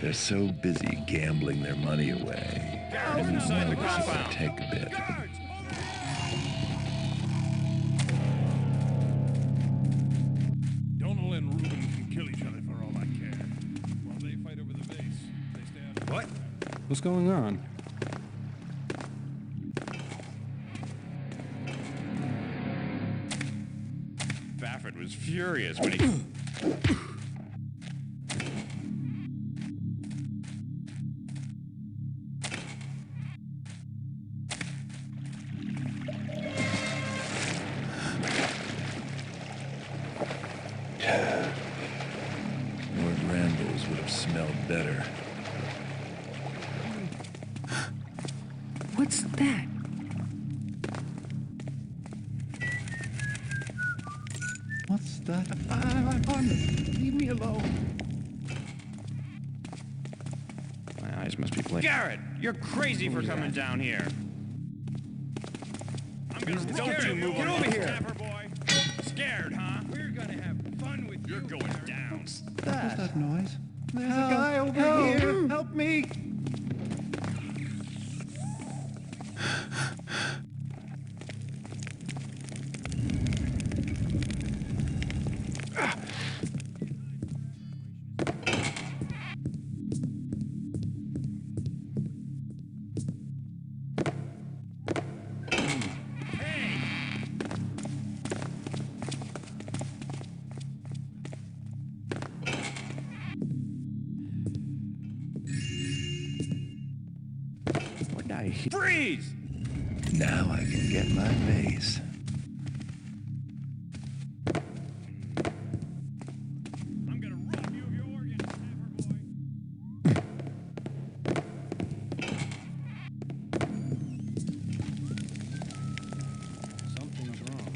They're so busy gambling their money away. Guards inside the compound. Take a bit. Guards! Donald and Ruben can kill each other for all I care. While they fight over the base, they stay out. What? What's going on? Baffert was furious when he... Lord Randall's would have smelled better. What's that? What's that? I'm harmless. Leave me alone. My eyes must be playing. Garrett, you're crazy for coming down here. I'm gonna don't you move on over here. Boy. Scared, huh? We're gonna have fun with you. You're going down. What's that noise? There's a guy over here. Help me. Freeze! Now I can get my vase. I'm gonna rob you of your organs, Snapper boy. Something's wrong.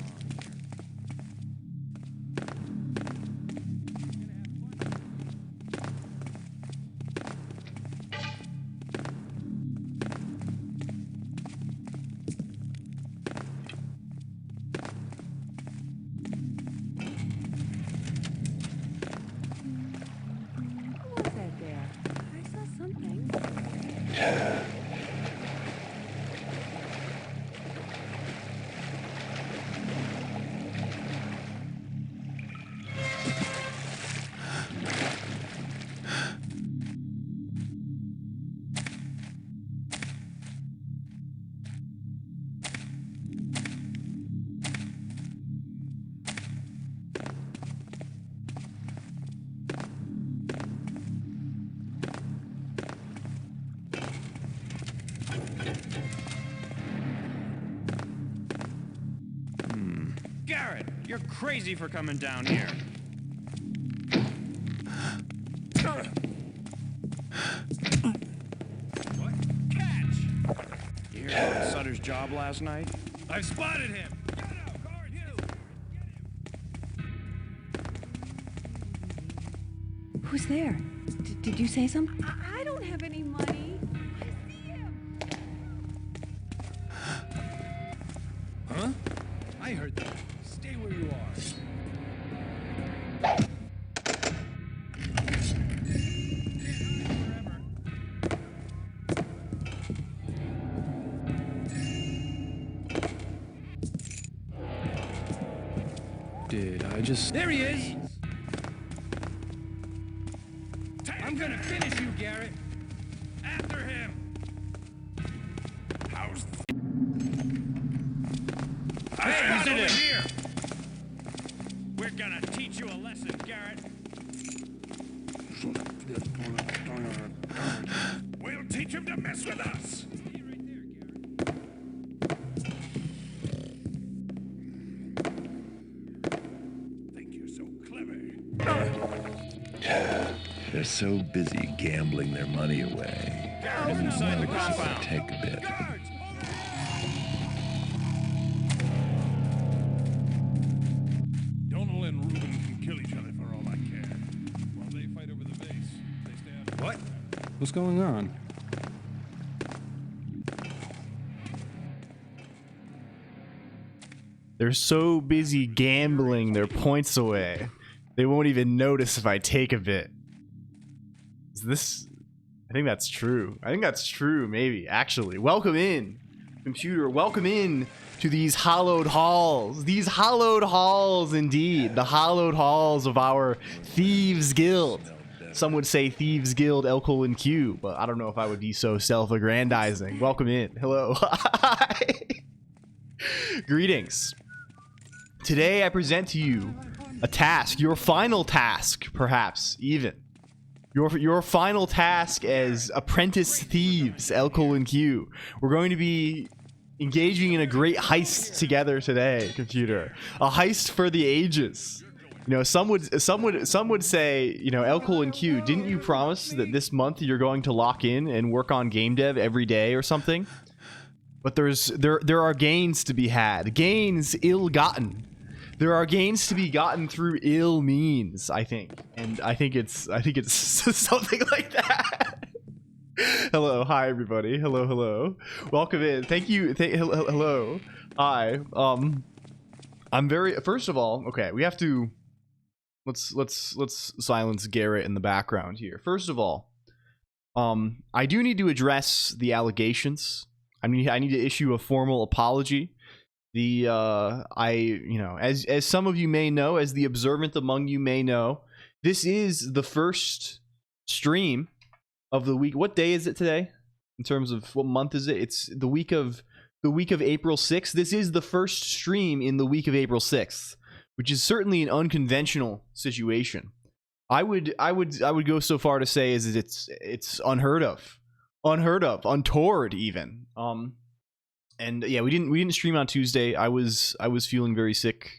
What was that there? I saw something. Garrett, you're crazy for coming down here. What? Catch! You hear about Sutter's job last night? I've spotted him! Get out, guard you! Who's there? Did you say something? I don't have any money. I see him. Huh? I heard that. Stay where you are. Did I just... There he is! I'm gonna finish you, Garrett! After him! How's... I spotted him! Here! We're gonna teach you a lesson, Garrett! We'll teach him to mess with us! Think you're so clever. They're so busy gambling their money away. Guards inside the compound. Take a bit. Guards! Donald and Ruben can kill each other for all I care. While they fight over the base, they stay out. What? What's going on? They're so busy gambling their points away. They won't even notice if I take a bit. Is this... I think that's true. I think that's true, maybe, actually. Welcome in, computer. Welcome in to these hallowed halls. These hallowed halls, indeed. The hallowed halls of our Thieves Guild. Some would say Thieves Guild LCOLONQ, but I don't know if I would be so self-aggrandizing. Welcome in. Hello. Hi. Greetings. Today I present to you a task, your final task, perhaps, even. Your final task as apprentice thieves, LCOLONQ. We're going to be engaging in a great heist together today, computer. A heist for the ages. You know, some would say, you know, LCOLONQ, didn't you promise that this month you're going to lock in and work on game dev every day or something? But there are gains to be had. Gains ill-gotten. There are gains to be gotten through ill means, I think. And I think it's something like that. Hello, hi everybody. Hello, hello. Welcome in. Thank you. Hello. Hi. I'm very, first of all, okay, we have to let's silence Garrett in the background here. First of all, I do need to address the allegations. I need to issue a formal apology. You know, as some of you may know, as the observant among you may know, this is the first stream of the week. What day is it today? In terms of what month is it? It's the week of April 6th. This is the first stream in the week of April 6th, which is certainly an unconventional situation. I would go so far to say is that it's unheard of, untoward even. And yeah, we didn't stream on Tuesday. I was feeling very sick.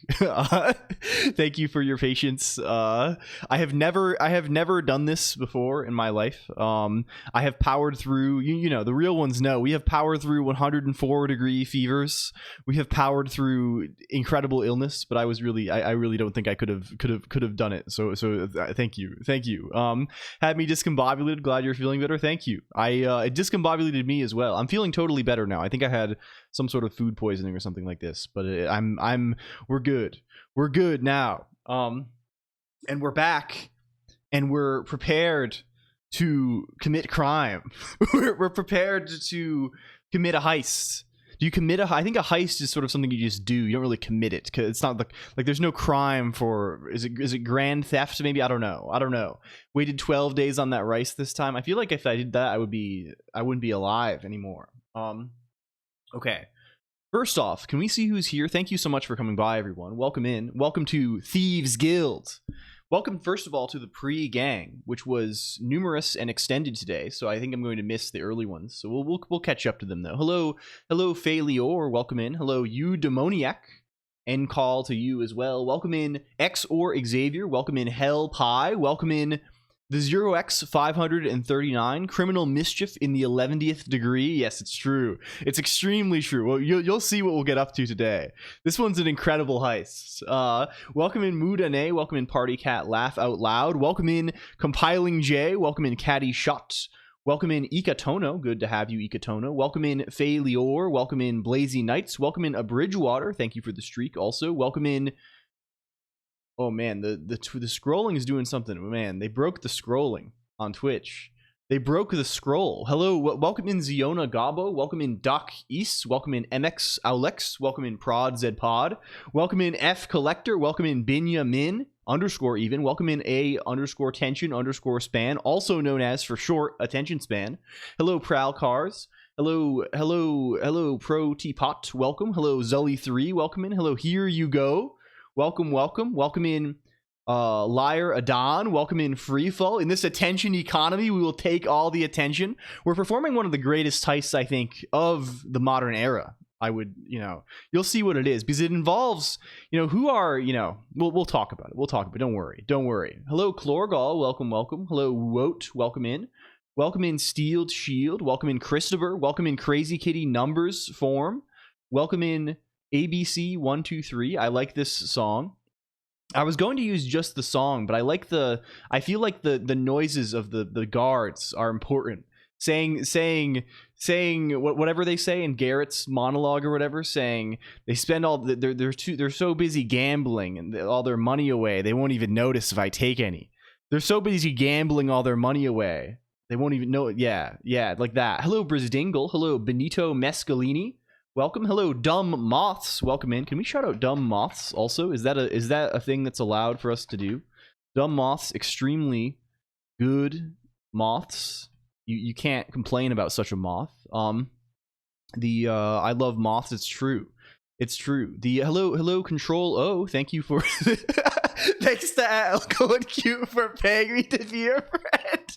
Thank you for your patience. I have never done this before in my life. I have powered through, you know, the real ones know. We have powered through 104-degree fevers. We have powered through incredible illness, but I really don't think I could have done it. So thank you. Had me discombobulated. Glad you're feeling better. Thank you. It discombobulated me as well. I'm feeling totally better now. I think I had some sort of food poisoning or something like this, but we're good now. And we're back, and we're prepared to commit crime. we're prepared to commit a heist. Do you commit I think a heist is sort of something you just do. You don't really commit it, because it's not like there's no crime for, is it grand theft maybe? I don't know. Waited 12 days on that rice this time. I feel like if I did that, I wouldn't be alive anymore. Okay, first off, can we see who's here? Thank you so much for coming by, everyone. Welcome in. Welcome to Thieves Guild. Welcome, first of all, to the pre-gang, which was numerous and extended today, so I think I'm going to miss the early ones. So we'll catch up to them, though. Hello, Faelior. Welcome in. Hello, you Demoniac. End call to you as well. Welcome in, X or Xavier. Welcome in, Hell Pie. Welcome in, the 0x539, criminal mischief in the 11th degree. Yes, it's true. It's extremely true. Well, you'll see what we'll get up to today. This one's an incredible heist. Welcome in Moodane. Welcome in Party Cat Laugh Out Loud. Welcome in Compiling J. Welcome in Caddy Shot. Welcome in Ikatono. Good to have you, Ikatono. Welcome in Faelior. Welcome in Blazy Knights. Welcome in Bridgewater. Thank you for the streak. Also, welcome in. Oh man, the scrolling is doing something. Man, they broke the scrolling on Twitch. They broke the scroll. Hello, welcome in Ziona Gabo. Welcome in Doc East. Welcome in MX Aulex. Welcome in Prod Zed Pod. Welcome in F Collector. Welcome in Binyamin _. Even welcome in A_tension_span, also known as for short attention span. Hello, Prowl Cars. Hello, Pro Teapot. Welcome. Hello, Zully3. Welcome in. Hello, Here You Go. Welcome in Liar Adon. Welcome in Freefall. In this attention economy, we will take all the attention. We're performing one of the greatest heists, I think, of the modern era. You'll see what it is, because it involves, who are, we'll talk about it. Don't worry. Hello, Chlorgal. Welcome. Hello, Woat. Welcome in. Welcome in Steeled Shield. Welcome in Christopher. Welcome in Crazy Kitty Numbers Form. Welcome in ABC123. I like this song. I was going to use just the song, but I feel like the noises of the guards are important. saying whatever they say in Garrett's monologue or whatever, saying they spend all they're so busy gambling and all their money away, they won't even notice if I take any. They're so busy gambling all their money away, they won't even know it. Yeah, like that. Hello, Brisdingle. Hello, Benito Mescalini. Welcome. Hello, Dumb Moths. Welcome in. Can we shout out Dumb Moths also? Is that a thing that's allowed for us to do? Dumb Moths, extremely good moths. You can't complain about such a moth. I love moths. It's true. It's true. The hello Control O. Thank you for thanks to LCOLONQ for paying me to be your friend.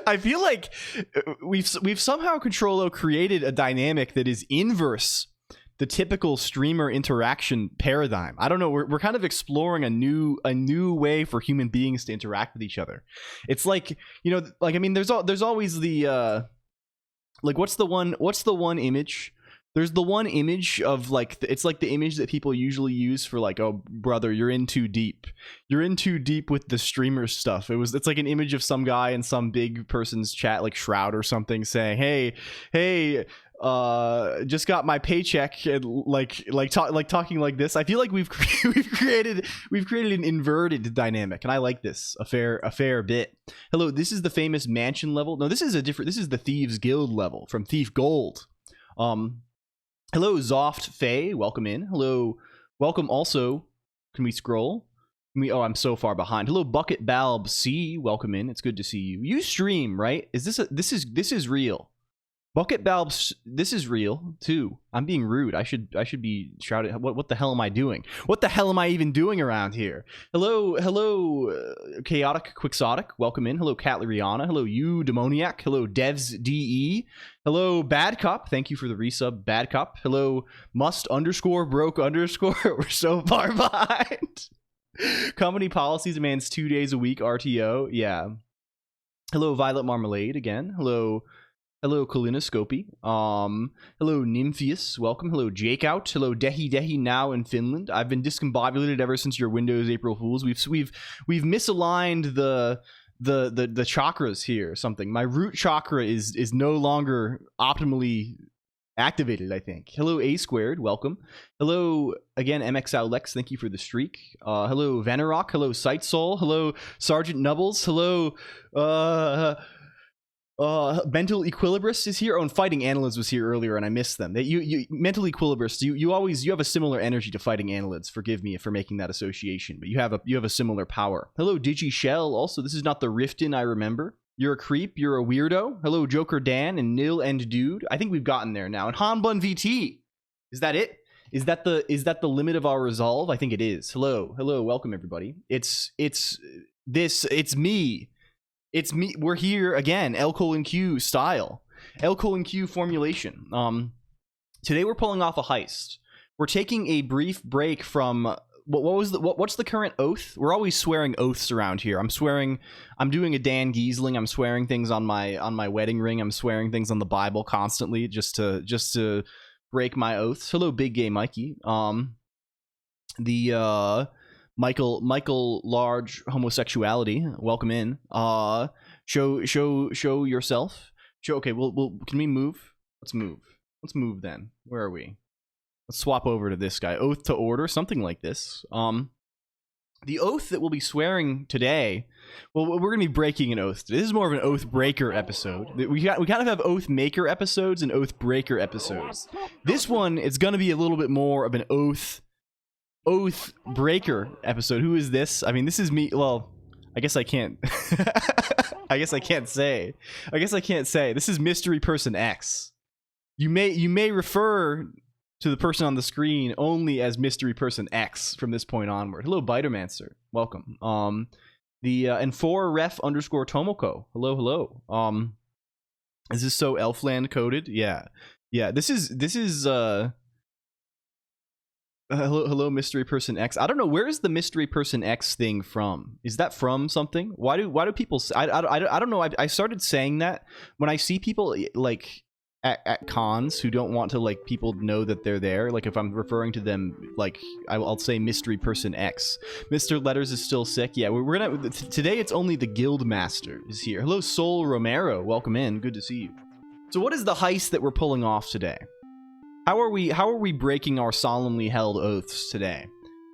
I feel like we've somehow Control O created a dynamic that is inverse the typical streamer interaction paradigm. I don't know. We're kind of exploring a new way for human beings to interact with each other. It's like, like, I mean, there's always the like, what's the one image? There's the one image of like, it's like the image that people usually use for like, oh brother, you're in too deep. You're in too deep with the streamer stuff. It's like an image of some guy in some big person's chat, like Shroud or something, saying, hey, just got my paycheck, and talking like this. I feel like we've created an inverted dynamic, and I like this a fair bit. Hello, this is the famous mansion level. No, this is the Thieves Guild level from Thief Gold. Hello, Zoft Faye, welcome in. Hello, welcome also. Can we scroll? Oh, I'm so far behind. Hello, Bucket Balb C, welcome in. It's good to see you. You stream, right? Is this is real? Bucket Balbs, this is real too. I'm being rude. I should be shouting. What the hell am I doing? What the hell am I even doing around here? Hello, Chaotic Quixotic, welcome in. Hello, Catleriana. Hello, you Demoniac. Hello, Devs DE. Hello, Bad Cop. Thank you for the resub, Bad Cop. Hello, Must_Broke_. We're so far behind. Company policy demands 2 days a week RTO. Yeah. Hello, Violet Marmalade again. Hello, Kalinoscopy. Hello, Nympheus. Welcome. Hello, Jake Out. Hello, Dehi now in Finland. I've been discombobulated ever since your Windows April Fools. We've misaligned the chakras here or something. My root chakra is no longer optimally activated, I think. Hello, A Squared. Welcome. Hello again, MXLX. Thank you for the streak. Hello, Venerock. Hello, Sight Soul. Hello, Sergeant Nubbles. Hello, Mental Equilibrist is here. Oh, and Fighting Annelids was here earlier, and I missed them. You Mental Equilibrist, you have a similar energy to Fighting Annelids. Forgive me for making that association, but you have a similar power. Hello, Digi Shell. Also, this is not the Riften I remember. You're a creep. You're a weirdo. Hello, Joker Dan and Nil and Dude. I think we've gotten there now. And Hanbun VT. Is that it? Is that the limit of our resolve? I think it is. Hello, welcome everybody. It's me. It's me. We're here again. LCOLONQ style. LCOLONQ formulation. Today we're pulling off a heist. We're taking a brief break from what's the current oath? We're always swearing oaths around here. I'm doing a Dan Giesling. I'm swearing things on my wedding ring. I'm swearing things on the Bible constantly just to break my oaths. Hello, Big Gay Mikey. Michael Large Homosexuality, welcome in. Show yourself. Okay, well, can we move? Let's move then. Where are we? Let's swap over to this guy. Oath to order, something like this. The oath that we'll be swearing today, well, we're gonna be breaking an oath. This is more of an oath breaker episode. We kind of have oath maker episodes and oath breaker episodes. This one, it's gonna be a little bit more of an oath breaker episode. Who is this? I mean, this is me. Well, I guess I can't I guess I can't say. This is Mystery Person X. You may refer to the person on the screen only as Mystery Person X from this point onward. Hello, Bitermancer. Welcome. And for ref_Tomoko. Hello. Is this so Elfland coded? Yeah. This is hello, Mystery Person X. I don't know, where is the Mystery Person X thing from? Is that from something? Why do people say, I don't know. I started saying that when I see people like at cons who don't want to like people know that they're there. Like if I'm referring to them, like I'll say mystery person X. Mr. Letters is still sick. Yeah, we're gonna today. It's only the guild master is here. Hello, Sol Romero. Welcome in. Good to see you. So what is the heist that we're pulling off today? How are we breaking our solemnly held oaths today?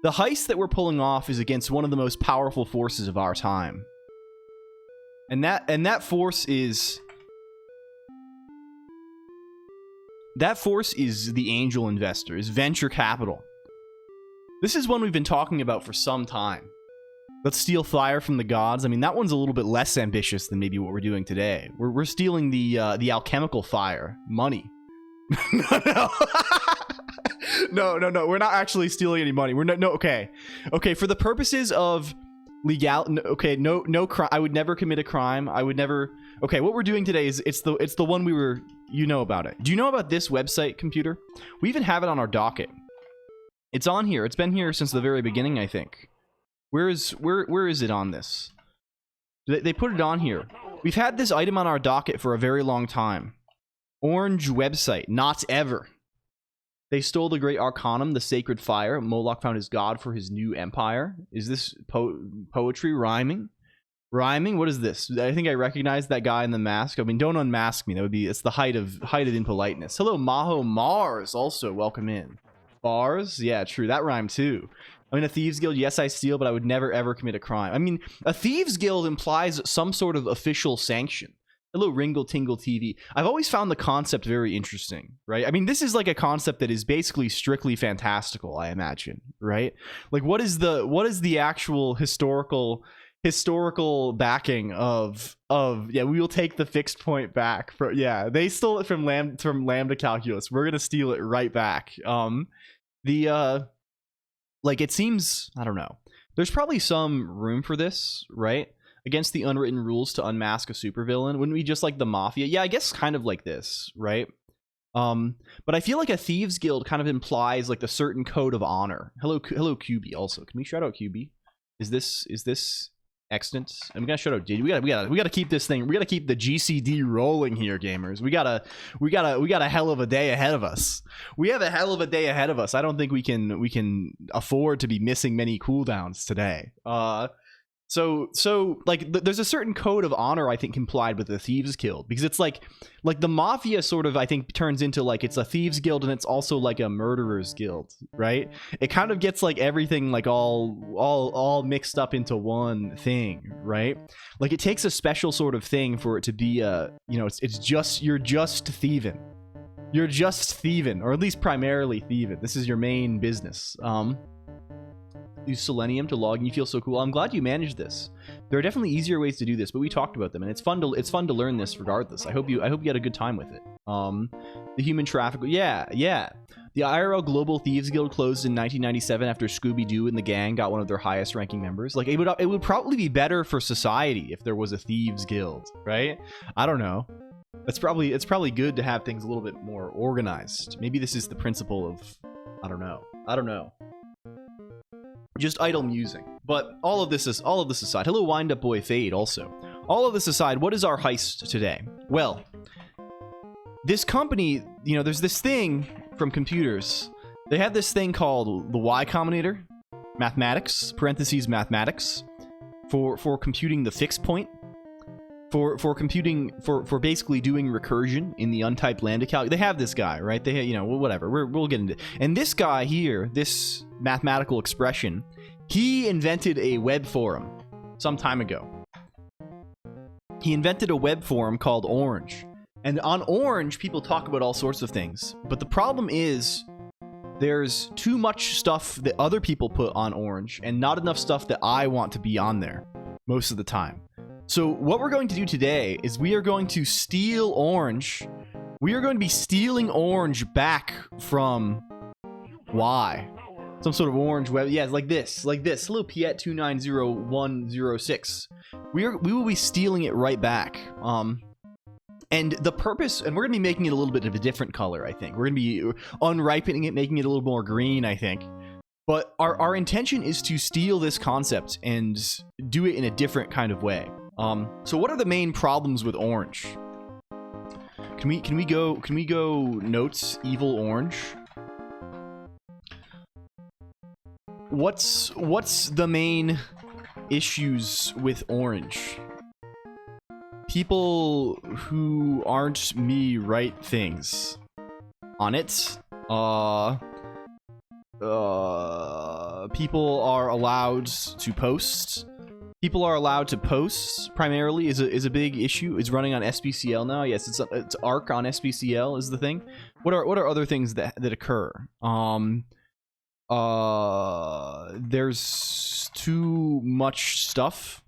The heist that we're pulling off is against one of the most powerful forces of our time. And that force is the angel investors, venture capital. This is one we've been talking about for some time. Let's steal fire from the gods. I mean, that one's a little bit less ambitious than maybe what we're doing today. We're stealing the alchemical fire, money. No. no. We're not actually stealing any money. We're not. No. Okay. For the purposes of legal. Okay. No crime. I would never commit a crime. I would never. Okay. What we're doing today is it's the one we were. You know about it. Do you know about this website, computer? We even have it on our docket. It's on here. It's been here since the very beginning, I think. Where is it on this? They put it on here. We've had this item on our docket for a very long time. Orange website. Not ever. They stole the great arcanum, the sacred fire. Moloch found his god for his new empire. Is this poetry rhyming? Rhyming? What is this? I think I recognize that guy in the mask. I mean, don't unmask me. That would be, it's the height of impoliteness. Hello, Maho Mars. Also, welcome in. Bars? Yeah, true. That rhymed too. I mean, a thieves guild, yes, I steal, but I would never ever commit a crime. I mean, a thieves guild implies some sort of official sanction. Hello, Ringle Tingle TV. I've always found the concept very interesting, right? I mean, this is like a concept that is basically strictly fantastical, I imagine, right? Like, what is the actual historical backing of yeah, we will take the fixed point back for, yeah, they stole it from lambda calculus. We're gonna steal it right back. Like, it seems, I don't know, there's probably some room for this, right? Against the unwritten rules to unmask a supervillain. Wouldn't we just like the mafia? Yeah, I guess kind of like this, right? But I feel like a thieves guild kind of implies like a certain code of honor. Hello QB. Also, can we shout out QB? Is this extant? I'm gonna shout out Did. We gotta keep this thing. We gotta keep the GCD rolling here, gamers. We got a hell of a day ahead of us. We have a hell of a day ahead of us. I don't think we can afford to be missing many cooldowns today. So like there's a certain code of honor I think implied with the thieves guild, because it's like the mafia sort of I think turns into like it's a thieves guild and it's also like a murderers guild, right? It kind of gets like everything like all mixed up into one thing, right? Like it takes a special sort of thing for it to be it's just you're just thieving, or at least primarily thieving. This is your main business. Use Selenium to log and you feel so cool. I'm glad you managed this. There are definitely easier ways to do this, but we talked about them and it's fun to learn this regardless. I hope you had a good time with it. The human traffic, yeah. The IRL Global Thieves Guild closed in 1997 after Scooby-Doo and the gang got one of their highest ranking members. Like it would probably be better for society if there was a thieves guild, right? I don't know. It's probably good to have things a little bit more organized. Maybe this is the principle of I don't know. Just idle musing. But all of this aside, hello Wind Up Boy Fade also. All of this aside, what is our heist today? Well, this company, there's this thing from computers. They have this thing called the Y Combinator, mathematics, parentheses mathematics, for computing the fixed point. For computing, for basically doing recursion in the untyped lambda calc. They have this guy, right? They, whatever. We'll get into it. And this guy here, this mathematical expression, he invented a web forum some time ago. He invented a web forum called Orange. And on Orange, people talk about all sorts of things. But the problem is there's too much stuff that other people put on Orange and not enough stuff that I want to be on there most of the time. So what we're going to do today is we are going to steal Orange. We are going to be stealing Orange back from Y. Some sort of Orange web. Yeah, like this. Hello, Piet290106. We will be stealing it right back. And the purpose, and we're going to be making it a little bit of a different color, I think. We're going to be unripening it, making it a little more green, I think. But our intention is to steal this concept and do it in a different kind of way. So what are the main problems with Orange? Can we go notes evil orange? What's the main issues with orange? People who aren't me write things on it. People are allowed to post. People are allowed to post primarily is a big issue. It's running on SBCL now. Yes, it's ARC on SBCL is the thing. What are other things that occur? There's too much stuff.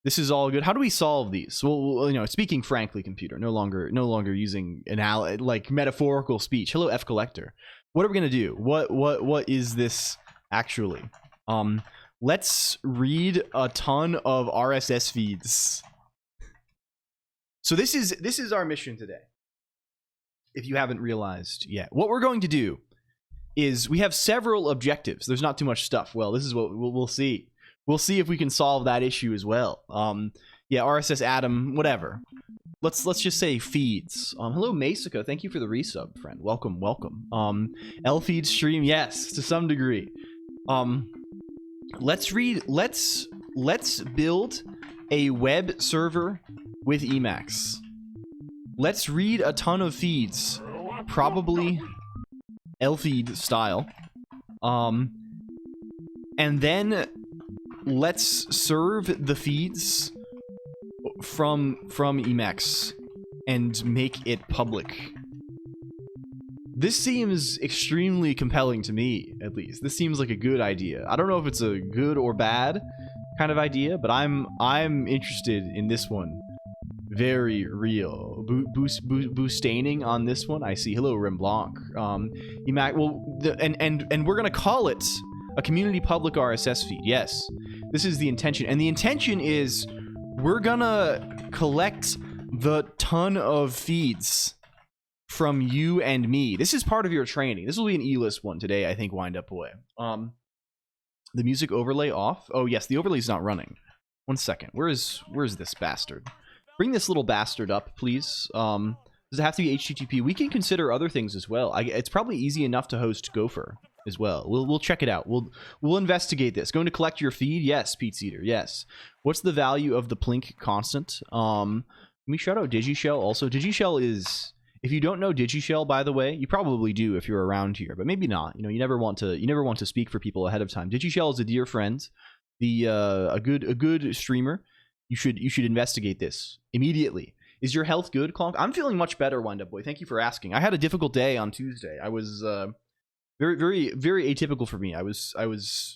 This is all good. How do we solve these? Well, you know, speaking frankly, computer, no longer using like metaphorical speech. Hello, F collector. What are we gonna do? What is this actually? Let's read a ton of RSS feeds. So this is our mission today. If you haven't realized yet, what we're going to do is we have several objectives. There's not too much stuff. Well, this is what we'll see. We'll see if we can solve that issue as well. Yeah, RSS Adam, whatever. Let's just say feeds. Hello, Masica. Thank you for the resub, friend. Welcome. L feed stream, yes, to some degree. Let's build a web server with Emacs. Let's read a ton of feeds, probably L-feed style. And then let's serve the feeds from Emacs and make it public. This seems extremely compelling to me, at least. This seems like a good idea. I don't know if it's a good or bad kind of idea, but I'm interested in this one. Very real. Boostaining on this one. I see. Hello, Remblanc. And we're gonna call it a community public RSS feed. Yes, this is the intention, and the intention is we're gonna collect the ton of feeds from you and me. This is part of your training. This will be an E-list one today, I think. Wind up boy. The music overlay off. Oh yes, the overlay's not running. 1 second. Where's this bastard? Bring this little bastard up, please. Does it have to be HTTP? We can consider other things as well. It's probably easy enough to host Gopher as well. We'll check it out. We'll investigate this. Going to collect your feed? Yes, Pete's Eater. Yes. What's the value of the Plink constant? Can we shout out Digishell also? Digishell is, if you don't know Digishell, by the way, you probably do if you're around here, but maybe not. You know, you never want to speak for people ahead of time. Digishell is a dear friend, a good streamer. You should investigate this immediately. Is your health good, Colonq? I'm feeling much better, Wind Up Boy. Thank you for asking. I had a difficult day on Tuesday. I was very atypical for me. I was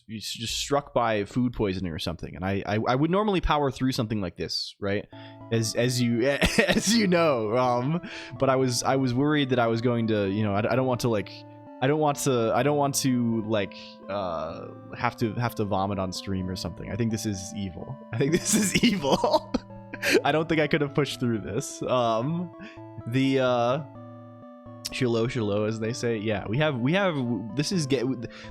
just struck by food poisoning or something, and I would normally power through something like this, right? As you know. But I was worried that I was going to, you know, I don't want to have to vomit on stream or something. I think this is evil. I don't think I could have pushed through this. Shilo, as they say. Yeah, we have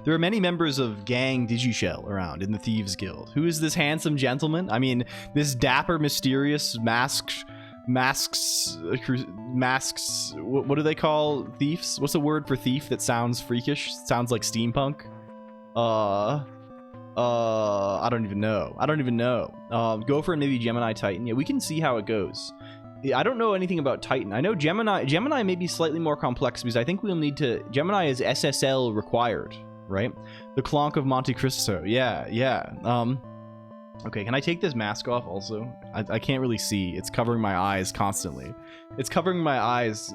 there are many members of Gang Digishell around in the Thieves Guild. Who is this handsome gentleman? I mean, this dapper, mysterious masks, what do they call thieves? What's a word for thief that sounds freakish? Sounds like steampunk? I don't even know. Gopher and maybe Gemini Titan. Yeah, we can see how it goes. I don't know anything about Titan. I know Gemini may be slightly more complex because I think we'll need to... Gemini is SSL required, right? The Colonq of Monte Cristo. Yeah. Okay, can I take this mask off also? I can't really see. It's covering my eyes constantly. It's covering my eyes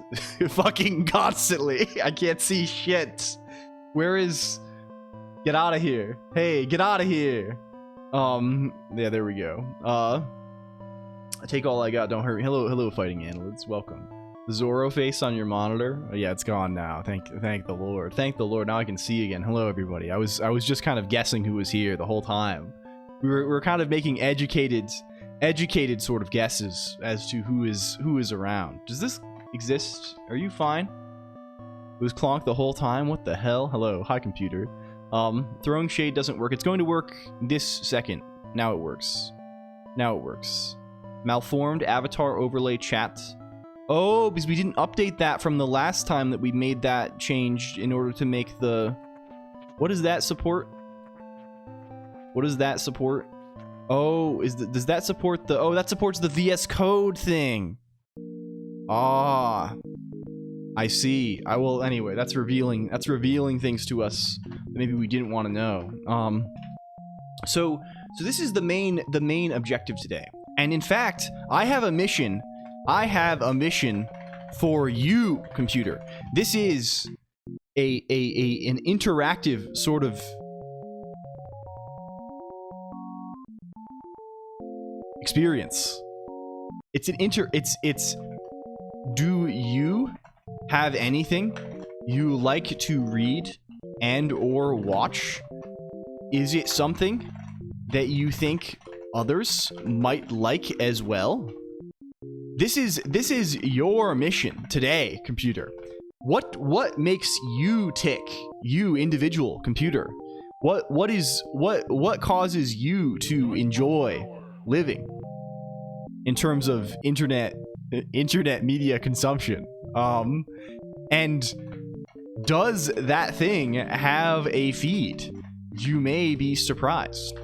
fucking constantly. I can't see shit. Where is... Get out of here. Hey, get out of here. Yeah, there we go. I take all I got, don't hurt me. Hello, fighting annelids. Welcome. The Zorro face on your monitor. Oh, yeah, it's gone now. Thank the Lord. Thank the Lord. Now I can see again. Hello, everybody. I was just kind of guessing who was here the whole time. We were kind of making educated sort of guesses as to who is around. Does this exist? Are you fine? It was Colonq the whole time. What the hell? Hello, hi computer. Throwing shade doesn't work. It's going to work this second. Now it works. Malformed avatar overlay chat Oh, because we didn't update that from the last time that we made that change in order to make the... What does that support? What does that support? Oh, does that support the... Oh, that supports the VS Code thing. Ah, I see. I will... Anyway, that's revealing things to us that maybe we didn't want to know. So this is the main objective today. And in fact, I have a mission for you, computer. This is an interactive sort of experience. It's do you have anything you like to read and or watch? Is it something that you think others might like as well? This is your mission today, computer. What makes you tick, you individual computer? What causes you to enjoy living in terms of internet media consumption? And does that thing have a feed? You may be surprised.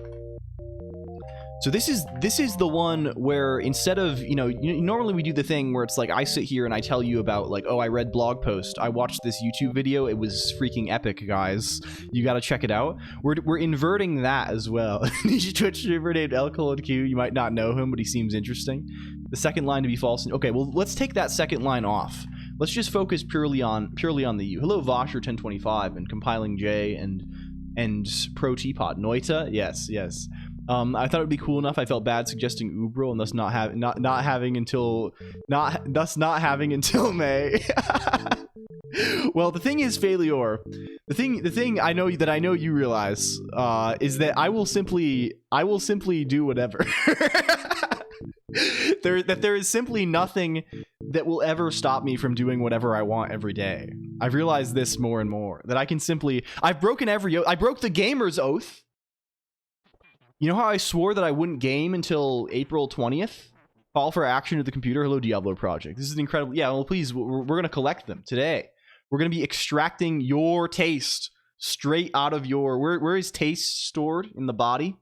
So this is the one where instead of, normally we do the thing where it's like I sit here and I tell you about like, oh, I read blog post, I watched this YouTube video, it was freaking epic, guys. You got to check it out. We're inverting that as well. Ninja Twitch streamer named LCOLONQ. You might not know him, but he seems interesting. The second line to be false. Okay, well, let's take that second line off. Let's just focus purely on the you. Hello, Vosher1025 and Compiling J and Pro Teapot. Noita? Yes. I thought it would be cool enough. I felt bad suggesting Ubril and thus not having until May. Well, the thing is, Failure. The thing I know you realize is that I will simply do whatever. There is simply nothing that will ever stop me from doing whatever I want every day. I've realized this more and more, that I can simply... I broke the gamer's oath. You know how I swore that I wouldn't game until April 20th? Call for action to the computer. Hello, Diablo Project. This is incredible. Yeah, well, please, we're going to collect them today. We're going to be extracting your taste straight out of your... Where is taste stored? In the body?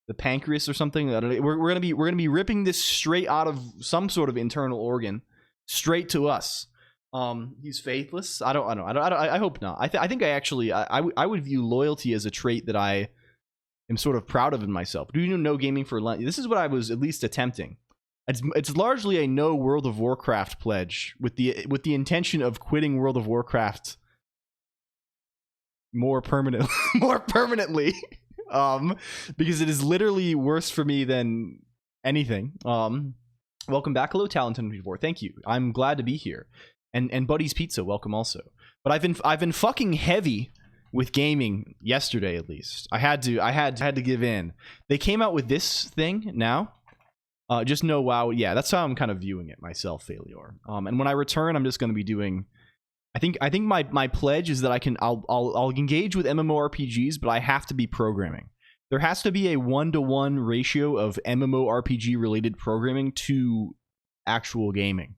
The pancreas or something? I don't know. We're going to be ripping this straight out of some sort of internal organ, straight to us. He's faithless. I don't know. I hope not. I think I would view loyalty as a trait that I am sort of proud of in myself. Do you know gaming for lunch? This is what I was at least attempting. It's largely a no World of Warcraft pledge with the intention of quitting World of Warcraft more permanently. Because it is literally worse for me than anything. Welcome back. Hello, Talent1024. Thank you. I'm glad to be here. And Buddy's Pizza, welcome also. But I've been fucking heavy with gaming yesterday, at least. I had to give in. They came out with this thing now. Just know, wow, yeah, that's how I'm kind of viewing it myself, Failure. And when I return, I'm just going to be doing... I think my pledge is that I'll engage with MMORPGs, but I have to be programming. There has to be a 1-to-1 ratio of MMORPG related programming to actual gaming.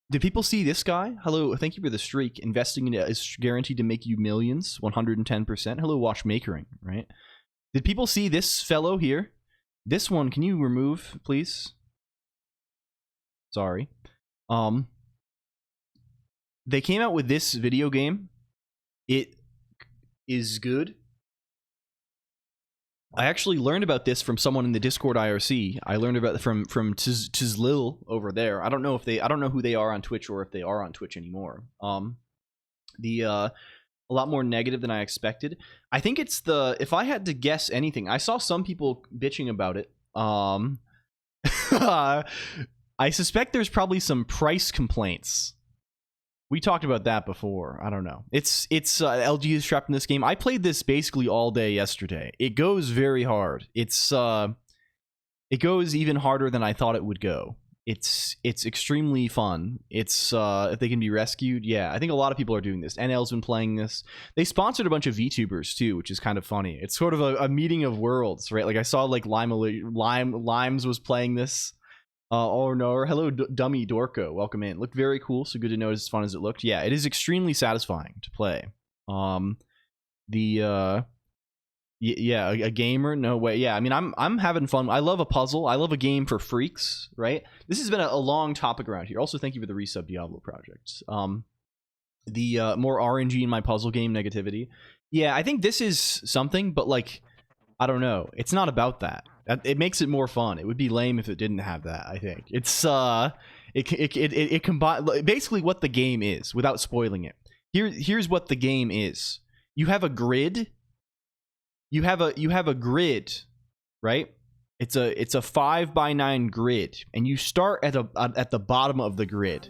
Did people see this guy? Hello, thank you for the streak. Investing in it is guaranteed to make you millions, 110%. Hello, Watchmakering, right? Did people see this fellow here? This one, can you remove, please? Sorry. They came out with this video game. It is good. I actually learned about this from someone in the Discord IRC. I learned about it from Tizlil over there. I don't know who they are on Twitch or if they are on Twitch anymore. A lot more negative than I expected. I think it's if I had to guess anything, I saw some people bitching about it. I suspect there's probably some price complaints. We talked about that before. I don't know. It's LG is trapped in this game. I played this basically all day yesterday. It goes very hard. It goes even harder than I thought it would go. It's extremely fun. It's if they can be rescued, yeah. I think a lot of people are doing this. NL's been playing this. They sponsored a bunch of VTubers too, which is kind of funny. It's sort of a meeting of worlds, right? Like I saw like Limes was playing this. Or no, or hello, dummy Dorko. Welcome in. Looked very cool, so good to know it's as fun as it looked. Yeah, it is extremely satisfying to play. Yeah, a gamer? No way. Yeah, I mean, I'm having fun. I love a puzzle. I love a game for freaks, right? This has been a long topic around here. Also, thank you for the resub Diablo project. The more RNG in my puzzle game negativity. Yeah, I think this is something, but like, I don't know. It's not about that. It makes it more fun. It would be lame if it didn't have that, I think. It's it combine basically what the game is without spoiling it. Here's what the game is. You have a grid. You have a grid, right? It's a 5x9 grid, and you start at the bottom of the grid.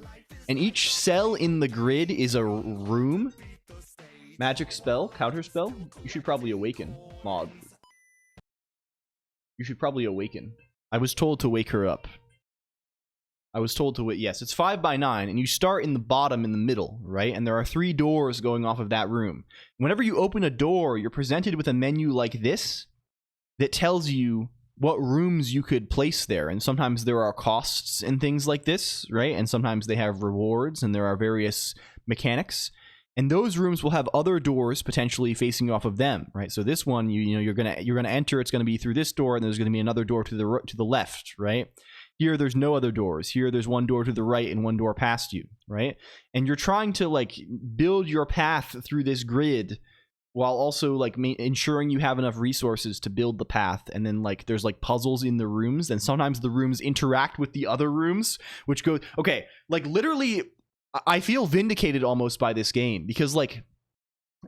And each cell in the grid is a room. Magic spell, counter spell. You should probably awaken, mod. You should probably awaken. I was told to wake her up. I was told to wait. Yes, it's 5x9, and you start in the bottom in the middle, right? And there are 3 doors going off of that room. Whenever you open a door, you're presented with a menu like this that tells you what rooms you could place there. And sometimes there are costs and things like this, right? And sometimes they have rewards, and there are various mechanics. And those rooms will have other doors potentially facing off of them, right? So this one, you're gonna enter. It's gonna be through this door, and there's gonna be another door to the left, right? Here, there's no other doors. Here, there's one door to the right and one door past you, right? And you're trying to like build your path through this grid while also like ensuring you have enough resources to build the path. And then like there's like puzzles in the rooms, and sometimes the rooms interact with the other rooms, which goes okay. Like literally, I feel vindicated almost by this game because like,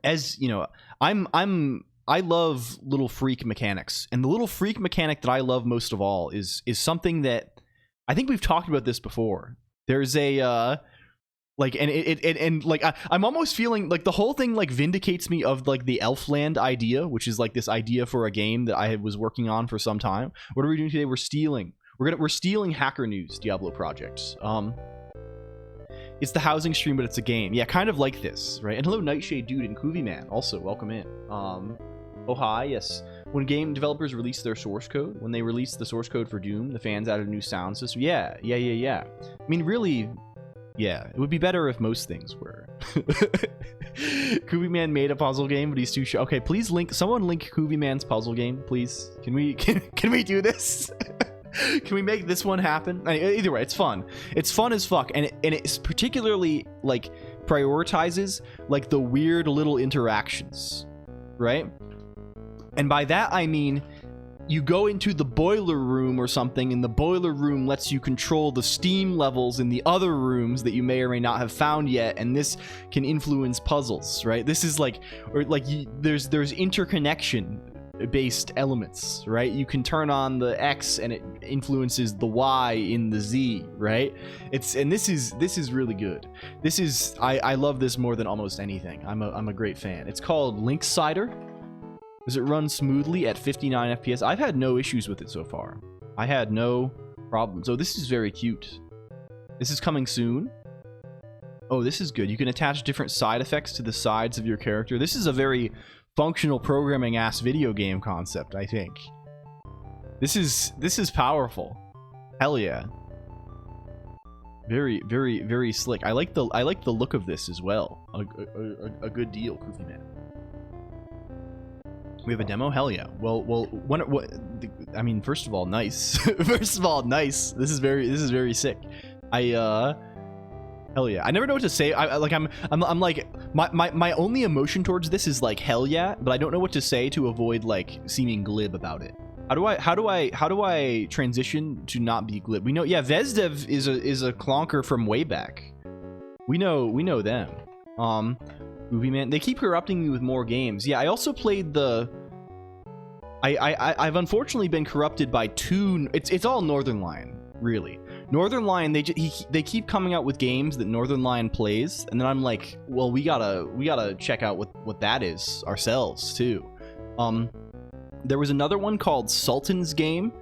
as you know, I love little freak mechanics, and the little freak mechanic that I love most of all is something that I think we've talked about this before. There's a like, and like I'm almost feeling like the whole thing like vindicates me of like the Elfland idea, which is like this idea for a game that I was working on for some time. What are we doing today? We're stealing Hacker News Diablo projects. It's the housing stream, but it's a game. Yeah, kind of like this, right? And hello, Nightshade Dude and Koovie Man. Also, welcome in. Oh, hi, yes. When game developers release their source code, when they released the source code for Doom, the fans added a new sound system. Yeah. I mean, really, yeah, it would be better if most things were. Koovie Man made a puzzle game, but he's too shy. Okay, please someone link Koovie Man's puzzle game, please. Can we do this? Can we make this one happen? Either way, it's fun. It's fun as fuck, and it's particularly like prioritizes like the weird little interactions, right? And by that I mean you go into the boiler room or something, and the boiler room lets you control the steam levels in the other rooms that you may or may not have found yet, and this can influence puzzles, right? This is like, or like there's interconnection based elements, right? You can turn on the X and it influences the Y in the Z, right? This is really good. I love this more than almost anything. I'm a great fan. It's called Linksider. Does it run smoothly at 59 FPS? I've had no issues with it so far. I had no problems. Oh, this is very cute. This is coming soon. Oh, this is good. You can attach different side effects to the sides of your character. This is a very functional programming ass video game concept, I think. This is powerful. Hell yeah. Very, very, very slick. I like the look of this as well. A good deal, Koofy Man. We have a demo? Hell yeah. Well, I mean, first of all, nice. First of all, nice. This is very sick. Hell yeah. I never know what to say. I'm like, my only emotion towards this is like hell yeah, but I don't know what to say to avoid like seeming glib about it. How do I transition to not be glib? We know, yeah, Vesdev is a clonker from way back. We know them. Movie Man, they keep corrupting me with more games. Yeah, I also played the I've unfortunately been corrupted by two. It's all Northern Lion, really. Northern Lion, they keep coming out with games that Northern Lion plays, and then I'm like, well, we gotta check out what that is ourselves too. There was another one called Sultan's Game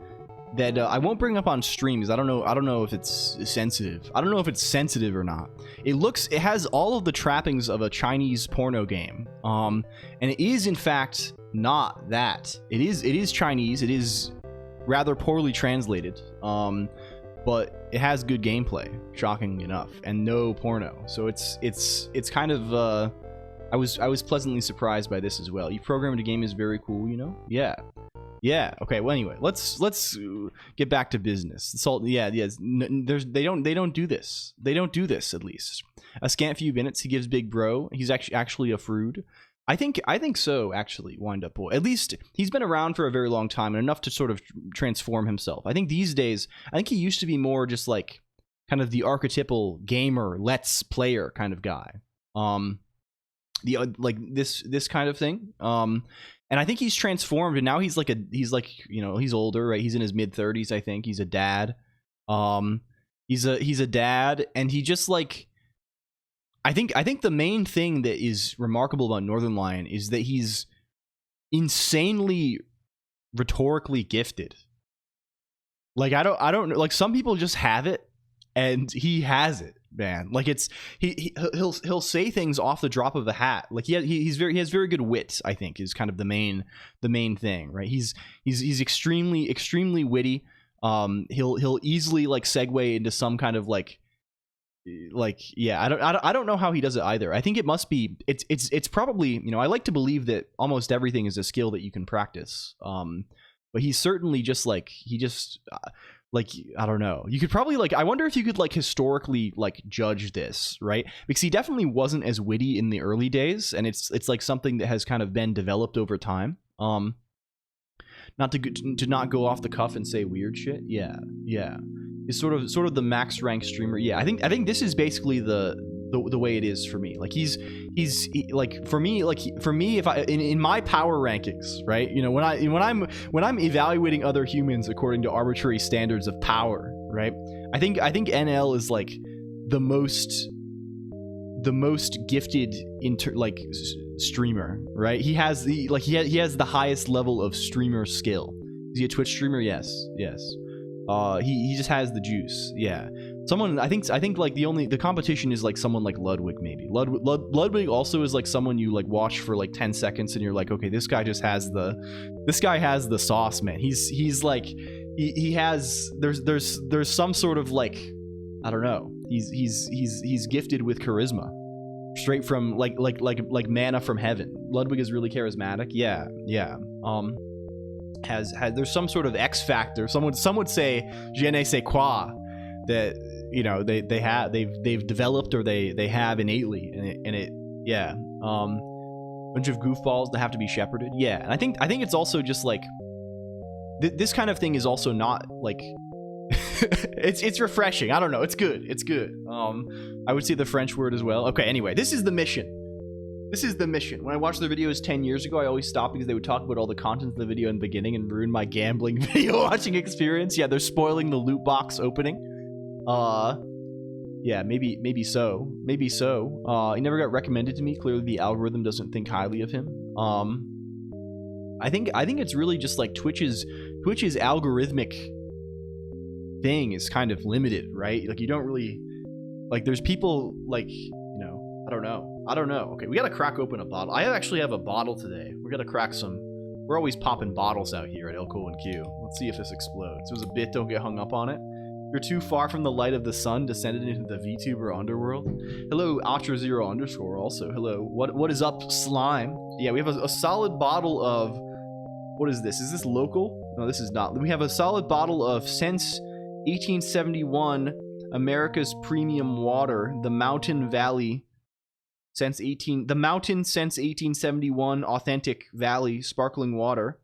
that I won't bring up on stream because I don't know if it's sensitive. I don't know if it's sensitive or not. It has all of the trappings of a Chinese porno game, and it is in fact not that. It is Chinese. It is rather poorly translated. but it has good gameplay, shockingly enough, and no porno. So it's kind of I was pleasantly surprised by this as well. You programmed a game is very cool, you know? Yeah. Yeah. Okay. Well, anyway, let's get back to business. They don't do this. They don't do this, at least. A scant few minutes. He gives Big Bro. He's actually a Frood. I think so. Actually, Wind Up Boy. At least he's been around for a very long time and enough to sort of transform himself. I think these days, I think he used to be more just like kind of the archetypal gamer, let's player kind of guy. Like this kind of thing. And I think he's transformed, and now he's like you know, he's older, right? He's in his mid-30s, I think. He's a dad. He's a dad, and he just like I think the main thing that is remarkable about Northern Lion is that he's insanely rhetorically gifted. Like I don't know, like some people just have it, and he has it, man. Like it's he'll say things off the drop of a hat. Like he has very good wit, I think, is kind of the main thing, right? He's extremely witty. He'll easily like segue into some kind of like yeah, I don't know how he does it either. I think it must be it's probably, you know, I like to believe that almost everything is a skill that you can practice. But he's certainly just like like I don't know. You could probably like I wonder if you could like historically like judge this, right? Because he definitely wasn't as witty in the early days, and it's like something that has kind of been developed over time. Not to not go off the cuff and say weird shit. Yeah. Is sort of the max rank streamer. Yeah, I think this is basically the way it is for me. Like he's like for me if I in my power rankings, right? You know, when I'm evaluating other humans according to arbitrary standards of power, right? I think NL is like the most gifted streamer, right? He has the highest level of streamer skill. Is he a Twitch streamer? Yes. He just has the juice. Yeah. Someone I think like the competition is like someone like Ludwig maybe. Ludwig also is like someone you like watch for like 10 seconds and you're like, okay, this guy has the sauce, man. He's like he has there's some sort of like I don't know. He's gifted with charisma. Straight from like manna from heaven. Ludwig is really charismatic. Yeah. Has there's some sort of X factor. Some would say je ne sais quoi that, you know, they've developed or they have innately, and it yeah. Bunch of goofballs that have to be shepherded. Yeah, and I think it's also just like this kind of thing is also not like it's refreshing. I don't know. It's good. I would say the French word as well. Okay. Anyway, this is the mission. When I watched their videos 10 years ago, I always stopped because they would talk about all the content of the video in the beginning and ruin my gambling video watching experience. Yeah, they're spoiling the loot box opening. Yeah, maybe so. He never got recommended to me. Clearly the algorithm doesn't think highly of him. I think it's really just like Twitch's algorithmic thing is kind of limited, right? Like you don't really like there's people like, you know, I don't know. Okay, we gotta crack open a bottle. I actually have a bottle today. We're gonna crack some. We're always popping bottles out here at LCOLONQ. Let's see if this explodes. It was a bit, don't get hung up on it. You're too far from the light of the sun, descended into the VTuber underworld. Hello, Ultra0_ also. Hello. What is up, slime? Yeah, we have a solid bottle of, what is this? Is this local? No, this is not. We have a solid bottle of since 1871 America's premium water, the Mountain since 1871 authentic Valley sparkling water.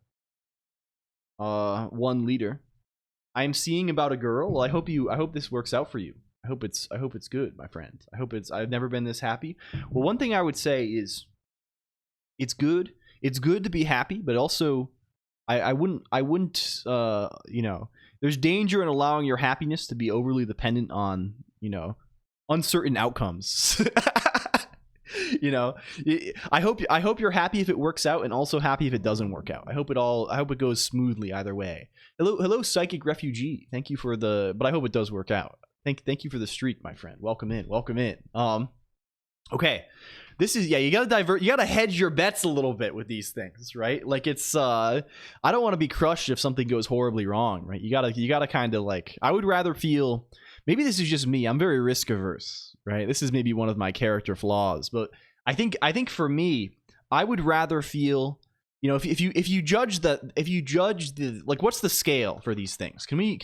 1 liter. I am seeing about a girl. Well, I hope this works out for you. I hope it's good, my friend. I've never been this happy. Well, one thing I would say is it's good to be happy, but also I wouldn't you know, there's danger in allowing your happiness to be overly dependent on, you know, uncertain outcomes. You know, I hope you're happy if it works out, and also happy if it doesn't work out. I hope it goes smoothly either way. Hello, psychic refugee. Thank you for but I hope it does work out. Thank you for the streak, my friend. Welcome in. Okay. This is, yeah, you gotta hedge your bets a little bit with these things, right? Like, it's I don't want to be crushed if something goes horribly wrong, right? You gotta kind of like, I would rather feel, maybe this is just me, I'm very risk averse, right? This is maybe one of my character flaws, but I think for me, I would rather feel, you know, if you judge the like, what's the scale for these things? Can we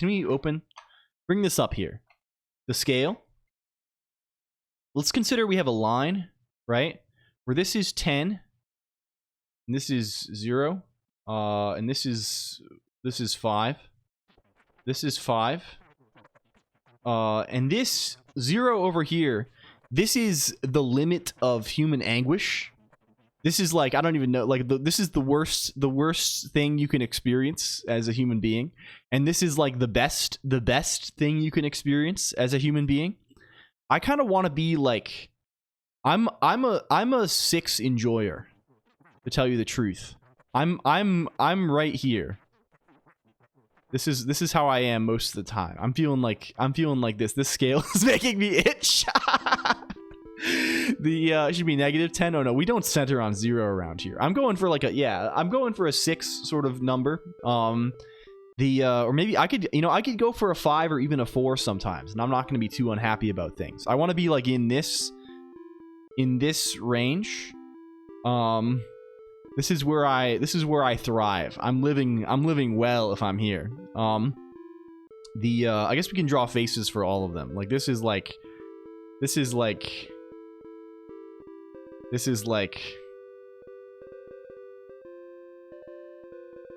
bring this up here? The scale. Let's consider we have a line, right, where this is 10 and this is 0, and this is 5, this is 5, and this 0 over here, this is the limit of human anguish. This is like, I don't even know, like, this is the worst thing you can experience as a human being, and this is like the best thing you can experience as a human being. I kind of want to be like, I'm a 6 enjoyer, to tell you the truth. I'm right here. This is how I am most of the time. I'm feeling like this. This scale is making me itch. It should be -10. Oh no, we don't center on 0 around here. I'm going for like I'm going for a 6 sort of number. Or maybe I could go for a 5 or even a 4 sometimes, and I'm not going to be too unhappy about things. I want to be like in this range. This is where I thrive. I'm living well if I'm here. I guess we can draw faces for all of them. Like, this is like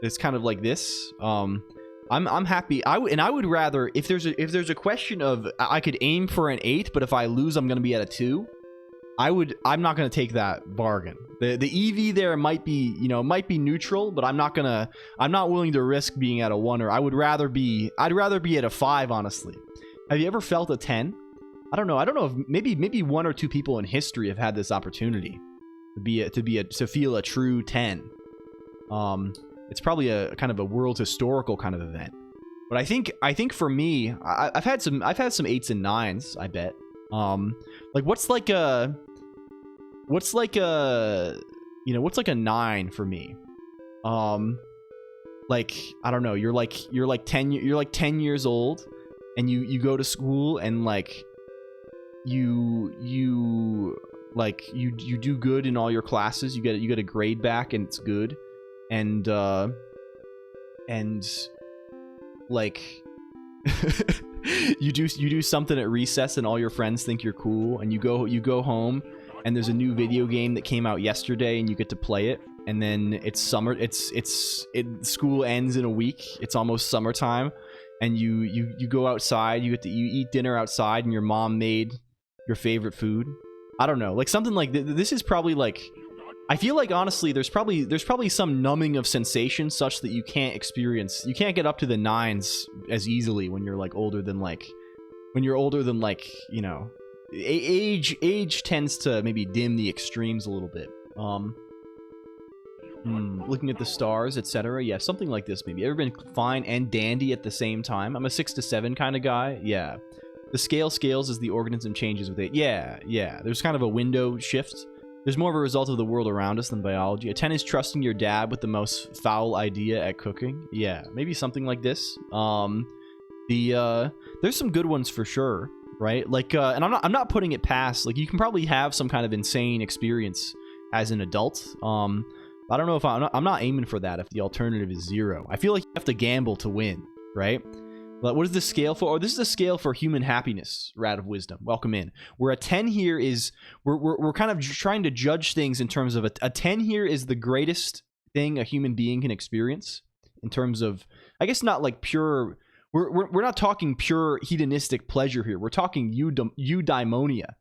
it's kind of like this. I'm happy. I would rather, if there's a question of, I could aim for an 8, but if I lose, I'm gonna be at a 2. I'm not gonna take that bargain. The EV there might be, might be neutral, but I'm not willing to risk being at a 1, or I'd rather be at a 5, honestly. Have you ever felt a 10? I don't know if maybe 1 or 2 people in history have had this opportunity to feel a true 10. It's probably a kind of a world historical kind of event. But I think for me, I've had some 8s and 9s, I bet. Like, what's like a 9 for me? Like, I don't know, you're like 10 years old, and you go to school, and like you do good in all your classes, you get a grade back, and it's good, and like you do something at recess, and all your friends think you're cool, and you go home, and there's a new video game that came out yesterday, and you get to play it, and then it's summer, school ends in a week, it's almost summertime, and you go outside, you eat dinner outside, and your mom made your favorite food. I don't know, like something like this is probably like, I feel like, honestly, there's probably some numbing of sensation such that you can't get up to the 9s as easily when you're like older than age tends to maybe dim the extremes a little bit. Looking at the stars, etc. Yeah, something like this maybe. Ever been fine and dandy at the same time? I'm a 6 to 7 kind of guy. Yeah. The scale scales as the organism changes with it. Yeah. There's kind of a window shift. There's more of a result of the world around us than biology. A 10 is trusting your dad with the most foul idea at cooking. Yeah, maybe something like this. There's some good ones for sure, right? Like, and I'm not putting it past. Like, you can probably have some kind of insane experience as an adult. I don't know if I'm not aiming for that if the alternative is 0. I feel like you have to gamble to win, right? But what is the scale for? Oh, this is a scale for human happiness, Rat of Wisdom. Welcome in. Where a 10 here is, we're kind of trying to judge things in terms of a 10 here is the greatest thing a human being can experience in terms of, I guess, not like pure, we're not talking pure hedonistic pleasure here. We're talking eudaimonia.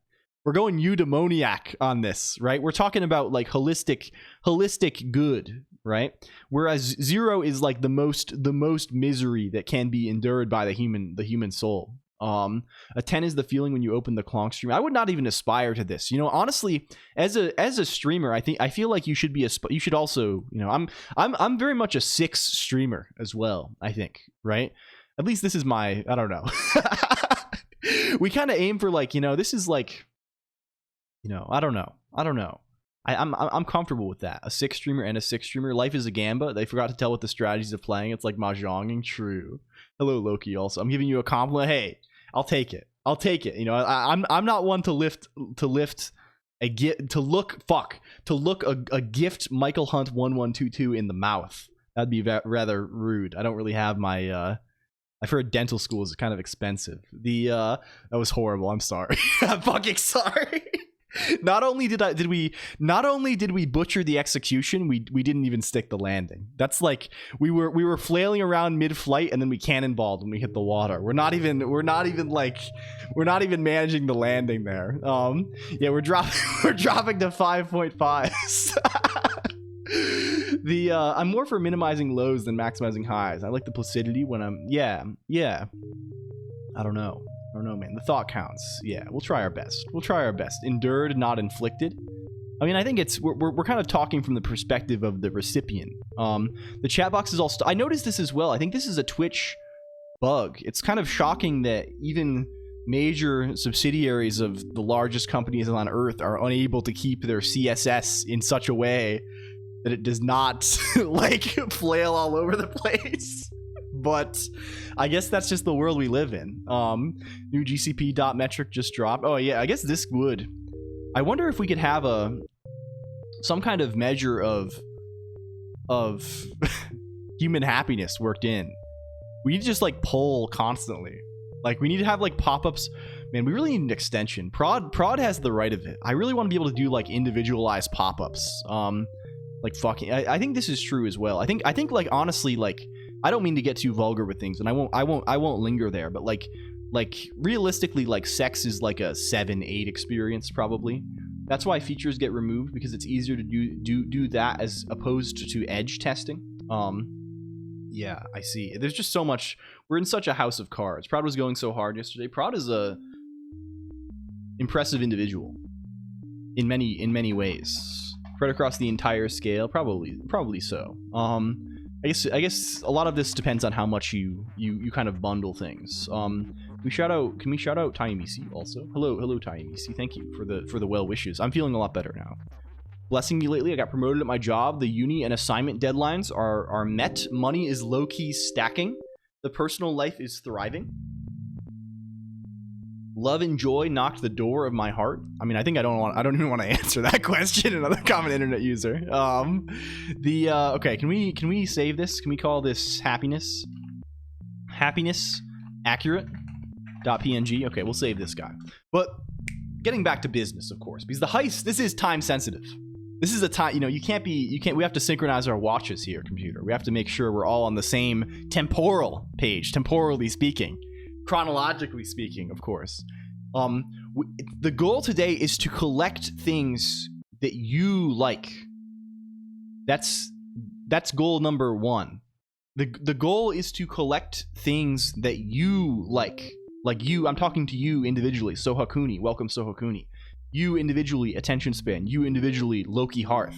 We're going eudaimoniac on this, right? We're talking about like holistic good, right? Whereas 0 is like the most misery that can be endured by the human soul. A 10 is the feeling when you open the Colonq stream. I would not even aspire to this. Honestly, as a streamer, I feel like you should also, I'm very much a 6 streamer as well, I think, right? At least this is my, I don't know. We kind of aim for like, this is like, You know, I don't know. I'm comfortable with that. A 6 streamer and a 6 streamer. Life is a gamba. They forgot to tell what the strategies of playing. It's like mahjonging. True. Hello, Loki. Also, I'm giving you a compliment. Hey, I'll take it. I'll take it. You know, I'm not one to look a gift Michael Hunt 1122 in the mouth. That'd be rather rude. I don't really have my. I've heard dental school is kind of expensive. That was horrible. I'm sorry. I'm fucking sorry. Not only did we butcher the execution, we didn't even stick the landing. That's like we were flailing around mid-flight and then we cannonballed when we hit the water. We're not even managing the landing there. Yeah, we're dropping to 5.5s. I'm more for minimizing lows than maximizing highs. I like the placidity when I'm yeah. I don't know, man. The thought counts. Yeah, we'll try our best. Endured, not inflicted. I mean, I think we're kind of talking from the perspective of the recipient. The chat box is all. I noticed this as well. I think this is a Twitch bug. It's kind of shocking that even major subsidiaries of the largest companies on Earth are unable to keep their CSS in such a way that it does not like flail all over the place. But I guess that's just the world we live in. New GCP dot metric just dropped. Oh yeah, I guess this would. I wonder if we could have some kind of measure of human happiness worked in. We need to just like poll constantly. Like we need to have like pop-ups. Man, we really need an extension. Prod has the right of it. I really want to be able to do like individualized pop-ups. Like fucking. I think this is true as well. I think like honestly like. I don't mean to get too vulgar with things, and I won't linger there, but like realistically, like sex is like a 7-8 experience probably. That's why features get removed, because it's easier to do that as opposed to edge testing. Yeah, I see. There's just so much. We're in such a house of cards. Prod was going so hard yesterday. Prod is a impressive individual in many ways. Spread across the entire scale, probably so. I guess a lot of this depends on how much you kind of bundle things. Can we shout out Tiny Misi also? Hello Tiny Misi. Thank you for the well wishes. I'm feeling a lot better now. Blessing me lately. I got promoted at my job. The uni and assignment deadlines are met. Money is low key stacking. The personal life is thriving. Love and joy knocked the door of my heart. I mean, I think I don't even want to answer that question. Another common internet user. Okay, can we save this? Can we call this happiness accurate .png? Okay, we'll save this guy. But getting back to business, of course, because the heist, this is time sensitive. This is a time, you know, we have to synchronize our watches here, computer. We have to make sure we're all on the same temporal page, temporally speaking. Chronologically speaking, of course. The goal today is to collect things that you like. That's goal number 1. The goal is to collect things that you like. Like you, I'm talking to you individually. Sohakuni, welcome Sohakuni. You individually, Attention Span. You individually, Loki Hearth.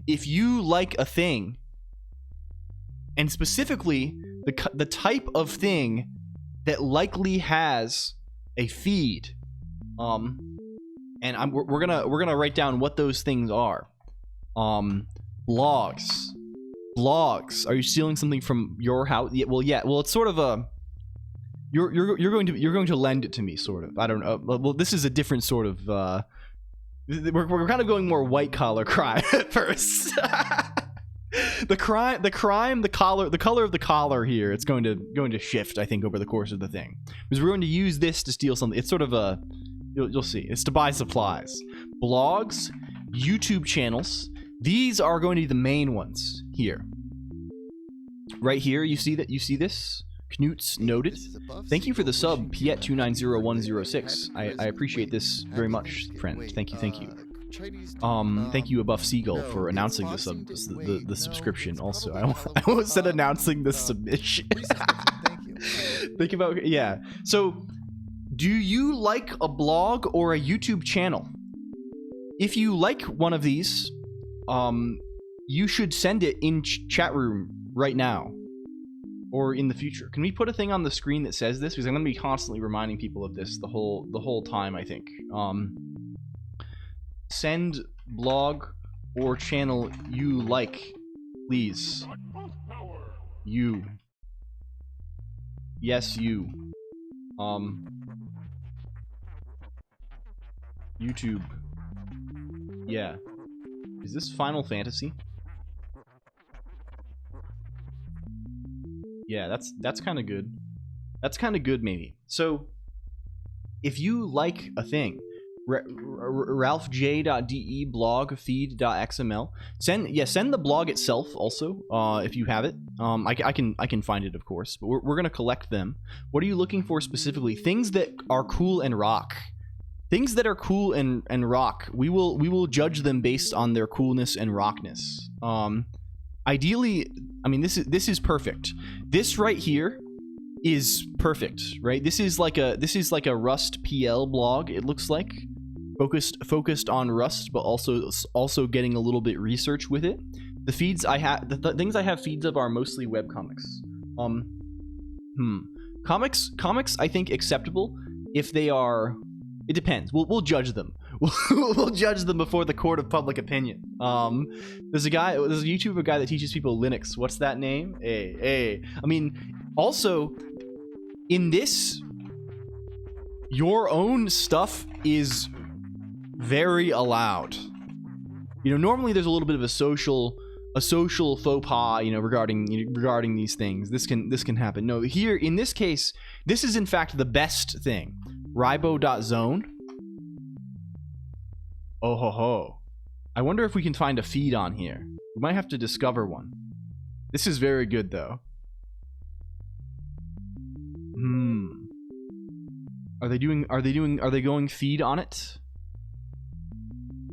If you like a thing, and specifically the type of thing that likely has a feed, and we're gonna write down what those things are. Blogs. Are you stealing something from your house? Yeah, well, it's sort of a. You're going to lend it to me, sort of. I don't know. Well, this is a different sort of. We're kind of going more white collar crime at first. The color of the collar here, it's going to shift, I think, over the course of the thing, because we're going to use this to steal something. It's sort of a, you'll see, it's to buy supplies. Blogs, YouTube channels, these are going to be the main ones here. Right here, you see this? Knut's noted. Thank you for the sub, Piet290106. I appreciate this very much, friend. Thank you. Thank you, Above Seagull, for announcing the subscription. Also, I almost said announcing the submission. Think about, yeah. So, do you like a blog or a YouTube channel? If you like one of these, you should send it in chat room right now, or in the future. Can we put a thing on the screen that says this? Because I'm going to be constantly reminding people of this the whole time, I think. Send blog or channel you like, please. You. Yes, you. YouTube. Yeah. Is this Final Fantasy? Yeah, that's kind of good. That's kind of good, maybe. So, if you like a thing, ralphj.de blog feed.xml, send the blog itself also, if you have it. I can find it, of course, but we're gonna collect them. What are you looking for specifically? Things that are cool and rock. Things that are cool and rock. We will judge them based on their coolness and rockness. Ideally, I mean, this is perfect. This right here is perfect, right? This is like a Rust PL blog. It looks like focused on Rust, but also getting a little bit research with it. The feeds I have, the things I have feeds of are mostly webcomics. Comics I think acceptable if they are. It depends. We'll judge them. We'll judge them before the court of public opinion. There's a YouTuber guy that teaches people Linux. What's that name? I mean, also in this, your own stuff is very allowed. You know, normally there's a little bit of a social faux pas, you know, regarding these things. This can happen. No, here in this case, this is in fact the best thing. Ribo.zone. Oh ho ho. I wonder if we can find a feed on here. We might have to discover one. This is very good though. Are they going feed on it?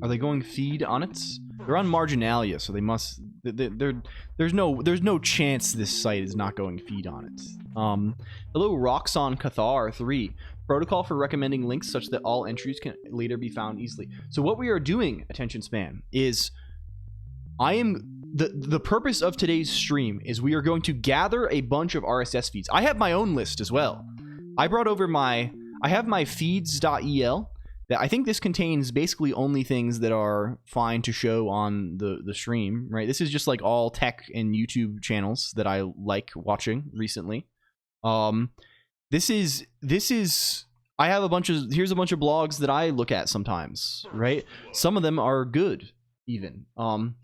Are they going feed on it? They're on Marginalia, so they must. There's no chance this site is not going feed on it. Hello, Roxon Cathar 3. Protocol for recommending links such that all entries can later be found easily. So what we are doing, attention span, is the purpose of today's stream is we are going to gather a bunch of RSS feeds. I have my own list as well. I brought over I have my feeds.el. That I think this contains basically only things that are fine to show on the stream, right? This is just like all tech and YouTube channels that I like watching recently. This is I have here's a bunch of blogs that I look at sometimes, right? Some of them are good even. Some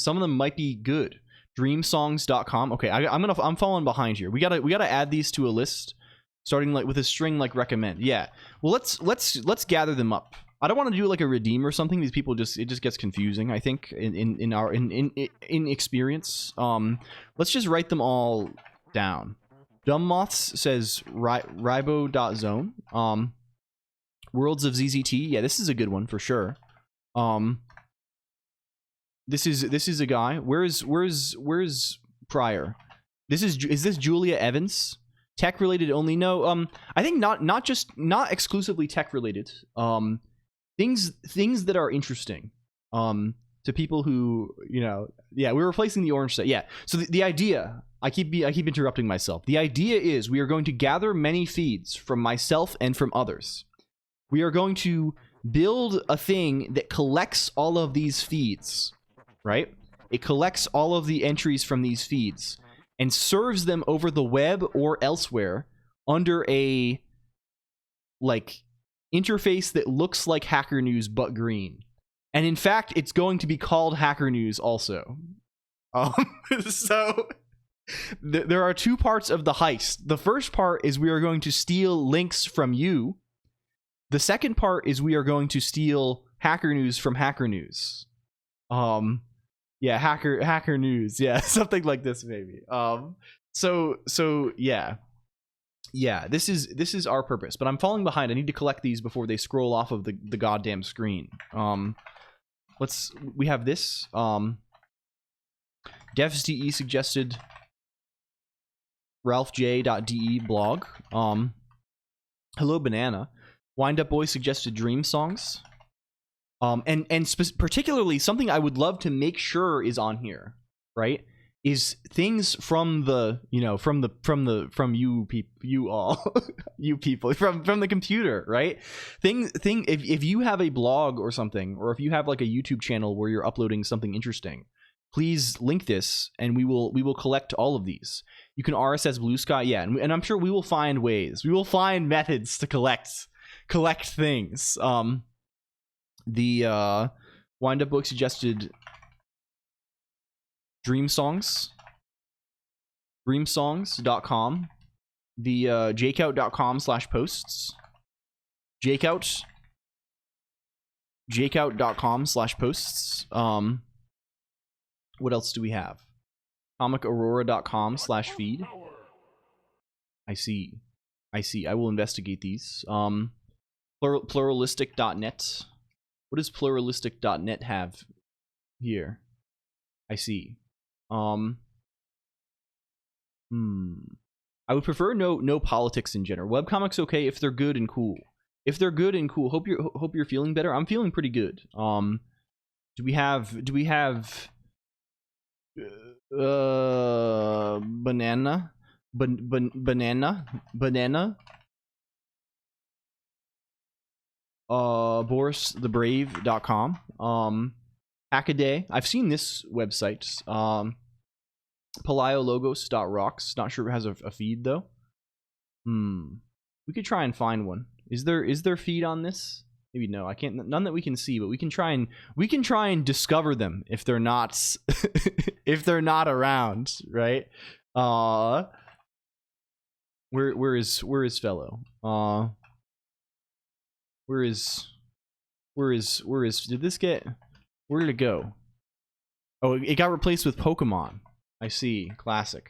of them might be good. Dreamsongs.com. Okay, I'm falling behind here. We gotta add these to a list. Starting like with a string like recommend. Yeah. Well, let's gather them up. I don't want to do like a redeem or something. These people it just gets confusing, I think, in experience. Let's just write them all down. Dumb Moths says ribo.zone. Worlds of ZZT. Yeah, this is a good one for sure. This is a guy. Where's Pryor? Is this Julia Evans? Tech related only? No. I think not exclusively tech related. Things that are interesting. To people who, you know, yeah, we're replacing the orange set. Yeah. So the idea, I keep interrupting myself. The idea is we are going to gather many feeds from myself and from others. We are going to build a thing that collects all of these feeds, right? It collects all of the entries from these feeds and serves them over the web or elsewhere under a like interface that looks like Hacker News but green. And in fact, it's going to be called Hacker News also. So there are two parts of the heist. The first part is we are going to steal links from you. The second part is we are going to steal Hacker News from Hacker News. Yeah, Hacker News. Yeah, something like this maybe. So yeah. Yeah, this is our purpose, but I'm falling behind. I need to collect these before they scroll off of the goddamn screen. We have this. DevsDE suggested ralphj.de blog. Hello Banana. Wind Up Boy suggested Dream Songs. And particularly something I would love to make sure is on here, right? is things from the, you know, from you people, you all, you people, from the computer, right? If you have a blog or something, or if you have like a YouTube channel where you're uploading something interesting, please link this, and we will collect all of these. You can RSS Blue Sky, yeah, and I'm sure we will find ways. We will find methods to collect things. The Wind Up Book suggested dreamsongs.com, the jakeout.com/posts, jakeout.com/posts. What else do we have? comicaurora.com/feed. I see. I will investigate these. Pluralistic.net. What does pluralistic.net have here? I see. I would prefer no politics in general. Webcomics okay if they're good and cool. If they're good and cool. Hope you're feeling better. I'm feeling pretty good. Do we have banana boristhebrave.com, Hackaday. I've seen this website. Palaeologos.rocks. Not sure it has a feed though. We could try and find one. Is there feed on this? Maybe no. I can't. None that we can see, but we can try and discover them if they're not if they're not around, right? Where is fellow? Where is did this get, where did it go? Oh, it got replaced with Pokemon. I see. Classic.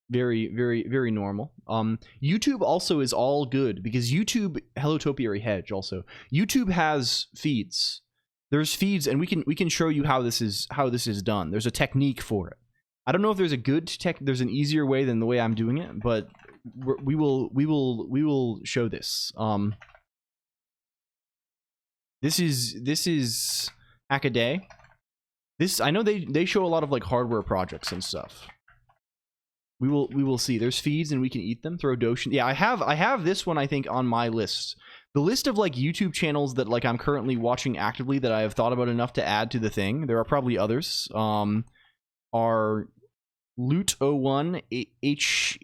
Very, very, very normal. YouTube also is all good because YouTube, Hello Topiary Hedge also. YouTube has feeds. There's feeds, and we can show you how this is done. There's a technique for it. I don't know if there's a good there's an easier way than the way I'm doing it, but we will show this. This is Hackaday. This, I know they show a lot of like hardware projects and stuff. We will see. There's feeds and we can eat them. Throw Doshin. Yeah, I have this one I think on my list. The list of like YouTube channels that like I'm currently watching actively that I have thought about enough to add to the thing. There are probably others. Are Loot01, H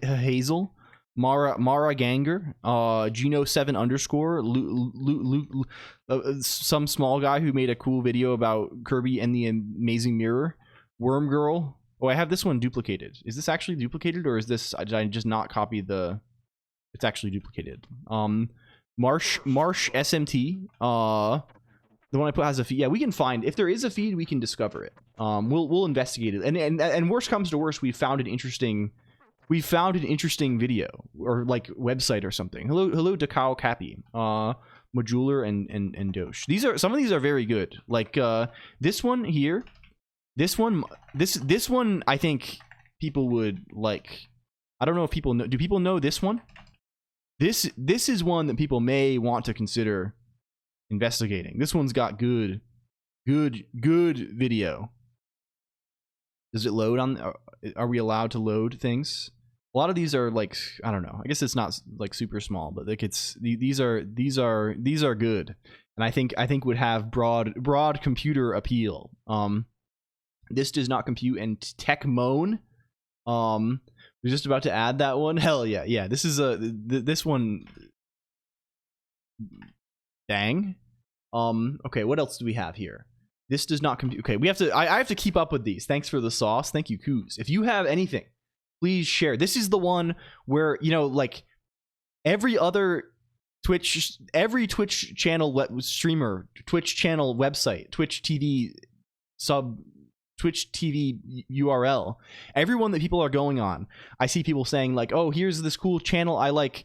Hazel, Mara Ganger, Geno7_, some small guy who made a cool video about Kirby and the Amazing Mirror, Worm Girl. Oh, I have this one duplicated. Is this actually duplicated, or is this, did I just not copy the? It's actually duplicated. Marsh SMT. The one I put has a feed. Yeah, we can find, if there is a feed, we can discover it. We'll investigate it. And worst comes to worst, we found an interesting video or like website or something. Hello Dakao Cappy, Modular and Dosh. Some of these are very good. Like this one here, this one I think people would like. I don't know if people know. Do people know this one? This is one that people may want to consider investigating. This one's got good video. Does it load on? Are we allowed to load things? A lot of these are like, I don't know. I guess it's not like super small, but like these are good, and I think would have broad computer appeal. This does not compute, and Techmoan. We're just about to add that one. Hell yeah. This is this one. Dang. Okay, what else do we have here? This does not compute. Okay, I have to keep up with these. Thanks for the sauce. Thank you, Coos. If you have anything, please share. This is the one where, you know, like every Twitch channel streamer, Twitch channel website, Twitch TV URL, everyone that people are going on, I see people saying like, oh, here's this cool channel I like,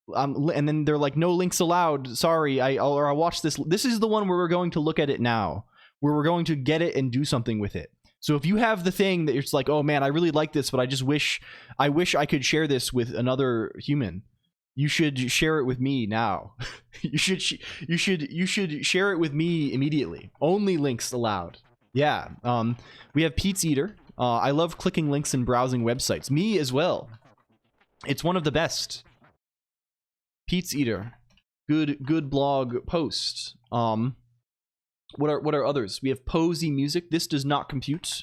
and then they're like, no links allowed, sorry, I watched this. This is the one where we're going to look at it now, where we're going to get it and do something with it. So if you have the thing that it's like, oh man, I really like this, but I wish I could share this with another human, you should share it with me now. you should share it with me immediately. Only links allowed. Yeah. We have Pete's Eater. I love clicking links and browsing websites. Me as well. It's one of the best. Pete's Eater. Good blog post. What are others? We have Posey Music. This does not compute.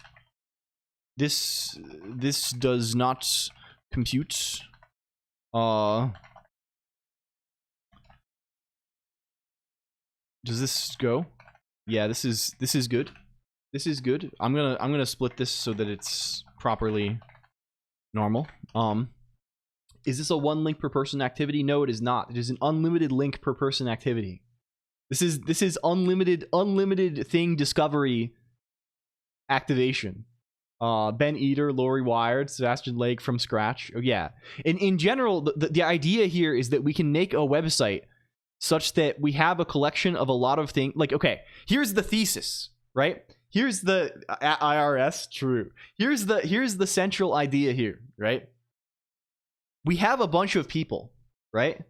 This does not compute. Does this go? Yeah, this is good. This is good. I'm gonna split this so that it's properly normal. Is this a 1 link per person activity? No, it is not. It is an unlimited link per person activity. This is unlimited thing discovery activation. Ben Eater, Lori Wired, Sebastian Lake from scratch. Oh yeah. In general, the idea here is that we can make a website such that we have a collection of a lot of things. Like, okay, here's the thesis, right? Here's the IRS, true. Here's the central idea here, right? We have a bunch of people, right?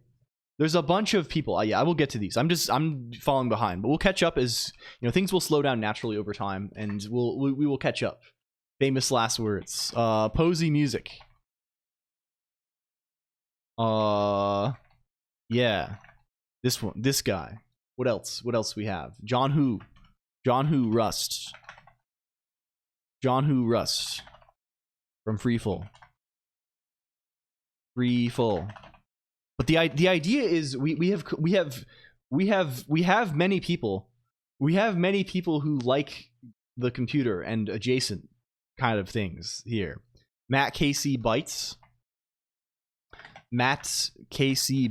There's a bunch of people. Yeah, I will get to these. I'm falling behind, but we'll catch up as, you know, things will slow down naturally over time, and we will catch up. Famous last words. Posey Music. Yeah. This one. This guy. What else? What else we have? John Who Rust. John Who Rust. From Freeful. But the idea is we have many people. We have many people who like the computer and adjacent kind of things here. Matt KC Bytes. Matt KC.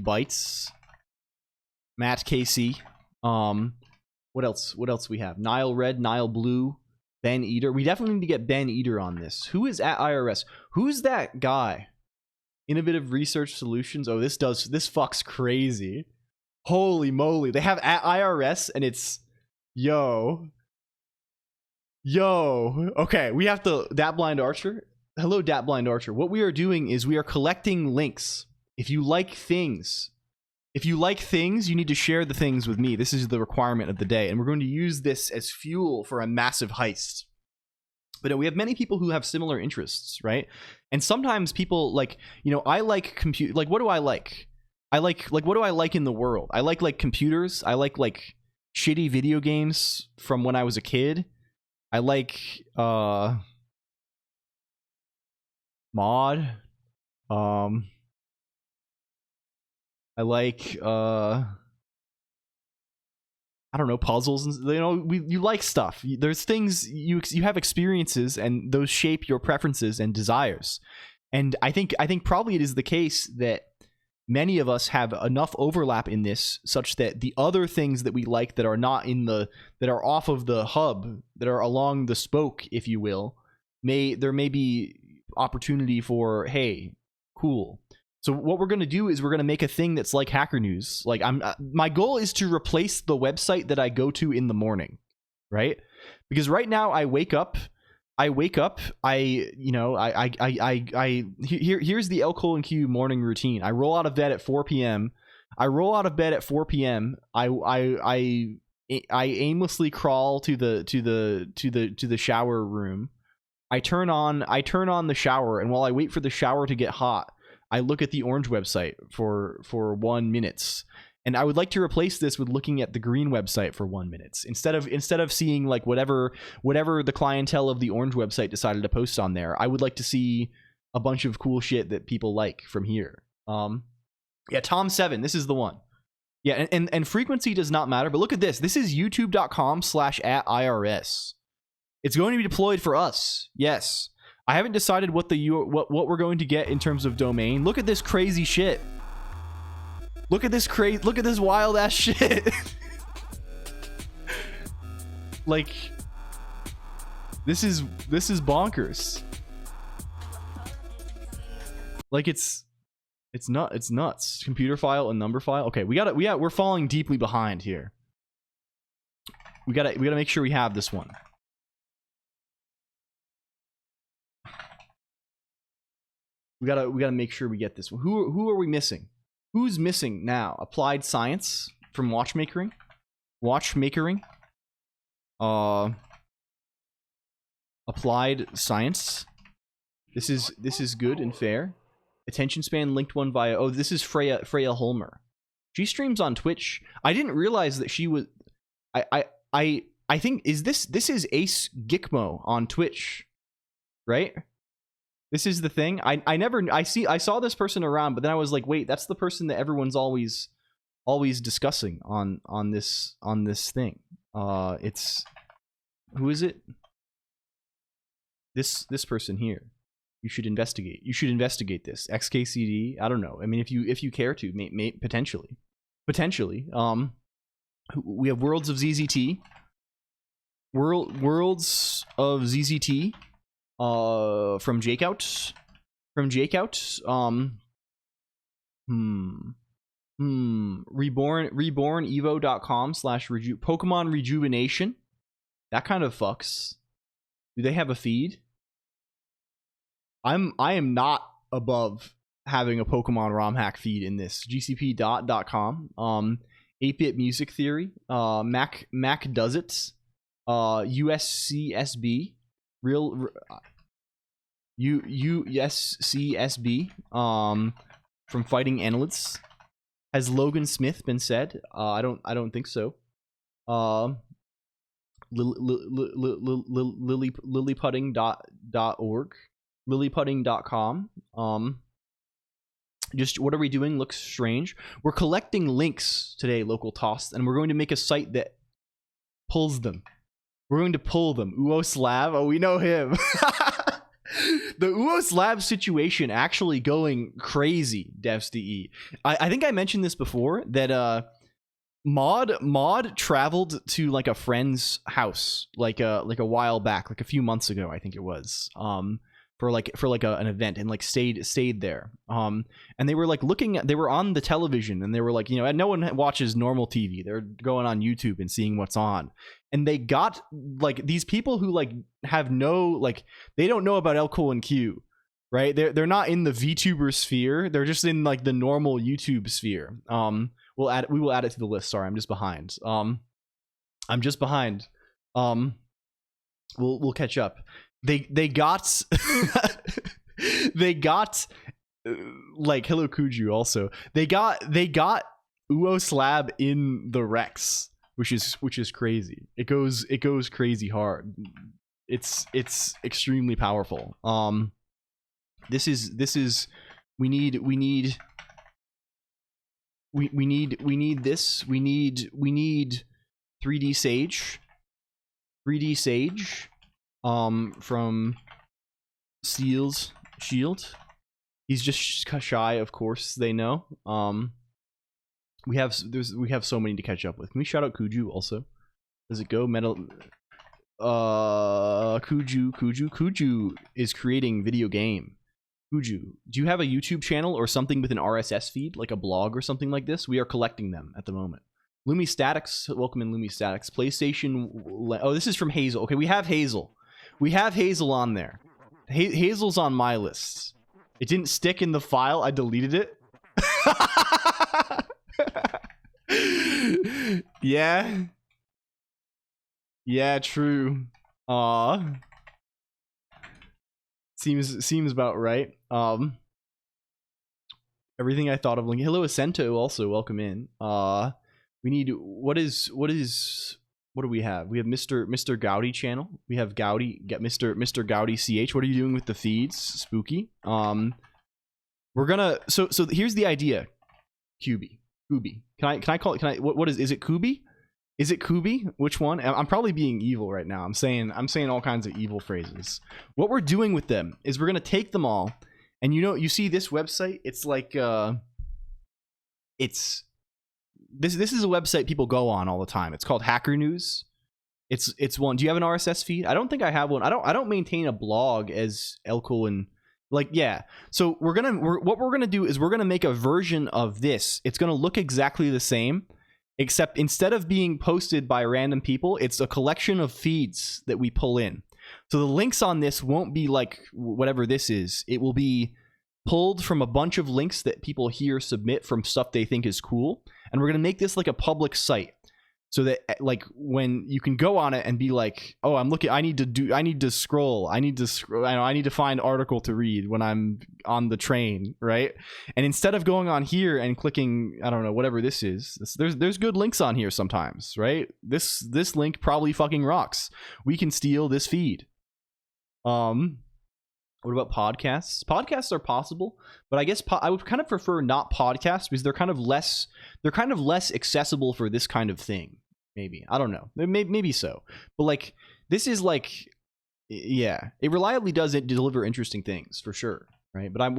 What else we have? Nile Red, Nile Blue, Ben Eater. We definitely need to get Ben Eater on this. Who is at IRS? Who's that guy? Innovative Research Solutions. Oh, this fucks crazy. Holy moly. They have at IRS and it's yo. Okay, we have to Dat Blind Archer. Hello, Dat Blind Archer. What we are doing is we are collecting links. If you like things, you need to share the things with me. This is the requirement of the day, and we're going to use this as fuel for a massive heist. But we have many people who have similar interests, right? And sometimes people like, you know, I like compute. Like, what do I like? What do I like in the world? I like computers. I like shitty video games from when I was a kid. I like mod. I like I don't know, puzzles, and you know, you like stuff. There's things you have experiences, and those shape your preferences and desires. And I think probably it is the case that many of us have enough overlap in this, such that the other things that we like that are not that are off of the hub, that are along the spoke, if you will, there may be opportunity for, hey, cool. So what we're going to do is we're going to make a thing that's like Hacker News. Like my goal is to replace the website that I go to in the morning, right? Because right now I wake up, here's the LCOLONQ morning routine. I roll out of bed at 4 p.m. I aimlessly crawl to the shower room. I turn on the shower, and while I wait for the shower to get hot, I look at the orange website for 1 minute, and I would like to replace this with looking at the green website for 1 minute instead of seeing like whatever the clientele of the orange website decided to post on there. I would like to see a bunch of cool shit that people like from here. Yeah, Tom7, this is the one. Yeah, and frequency does not matter, but look at this. This is youtube.com/@IRS. It's going to be deployed for us. Yes. I haven't decided what we're going to get in terms of domain. Look at this crazy shit. Look at this wild ass shit. Like, this is bonkers. Like, it's nuts. Computer file and number file. Okay, we're falling deeply behind here. We gotta make sure we have this one. We gotta make sure we get this one. Who are we missing? Who's missing now? Applied science from watchmakering. Applied science. This is good and fair. Attention span linked one via. Oh, this is Freya Holmer. She streams on Twitch. I didn't realize that she was. I think this is Ace Gikmo on Twitch, right? This is the thing. I saw this person around, but then I was like, wait, that's the person that everyone's always discussing on this thing. It's, who is it? This person here. You should investigate. You should investigate this. XKCD. I don't know. I mean, if you care to, may potentially. We have Worlds of ZZT. Worlds of ZZT. From Jakeout. Rebornevo.com/Pokemon Rejuvenation. That kind of fucks. Do they have a feed? I am not above having a Pokemon ROM hack feed in this. GCP.com. 8-bit music theory. Mac does it. USCSB. USCSB. From Fighting Annelids. Has Logan Smith been said? I don't think so. Lilypudding.org. Lilypudding.com. Just what are we doing? Looks strange. We're collecting links today, Local Toss, and we're going to make a site that pulls them. We're going to pull them. Uoslav. Oh, we know him. The Uoslav situation actually going crazy, DevsDE. I think I mentioned this before, that Mod traveled to like a friend's house like a while back, like a few months ago, I think it was, for an event, and like stayed there. And they were like they were on the television, and they were like, no one watches normal TV. They're going on YouTube and seeing what's on. And they got like these people who like have they don't know about LCOLONQ, right? They're not in the VTuber sphere. They're just in like the normal YouTube sphere. We will add it to the list. Sorry, I'm just behind. We'll catch up. They got like, hello Kuju also. They got Uoslab in the Rex, which is crazy. It goes crazy hard. It's extremely powerful. This is we need this. We need 3D Sage. 3D Sage. From Steel's Shield. He's just shy, of course, they know. We have so many to catch up with. Can we shout out Kuju also? Does it go? Metal Kuju is creating video game. Kuju, do you have a YouTube channel or something with an RSS feed, like a blog or something like this? We are collecting them at the moment. Lumi Statics, welcome in Lumi Statics. PlayStation. Oh, this is from Hazel. Okay, we have Hazel. We have Hazel on there. Hazel's on my list. It didn't stick in the file. I deleted it. Yeah. Yeah, true. Seems about right. Everything I thought of linking. Hello Asento also, welcome in. We need what do we have? We have Mr. Gowdy channel. We have Gowdy, get Mr. Gowdy CH. What are you doing with the feeds? Spooky. We're gonna so here's the idea. Kubi. Can I call it, what is it Kubi? Is it Kubi? Which one? I'm probably being evil right now. I'm saying all kinds of evil phrases. What we're doing with them is we're gonna take them all, and you see this website, it's like this is a website people go on all the time. It's called Hacker News. It's one. Do you have an RSS feed? I don't think I have one. I don't maintain a blog as LCOLON. Like, yeah. So what we're gonna do is we're gonna make a version of this. It's gonna look exactly the same, except instead of being posted by random people, it's a collection of feeds that we pull in. So the links on this won't be like whatever this is. It will be pulled from a bunch of links that people here submit from stuff they think is cool, and we're going to make this like a public site, so that like when you can go on it and be like, oh, I need to scroll, I need to find article to read when I'm on the train, right? And instead of going on here and clicking, I don't know, whatever this is, there's good links on here sometimes, right? This link probably fucking rocks. We can steal this feed. What about podcasts? Podcasts are possible, but I guess I would kind of prefer not podcasts, because they're kind of less accessible for this kind of thing. Maybe, I don't know. Maybe so. But like, this is like, yeah, it reliably does deliver interesting things for sure, right? But I'm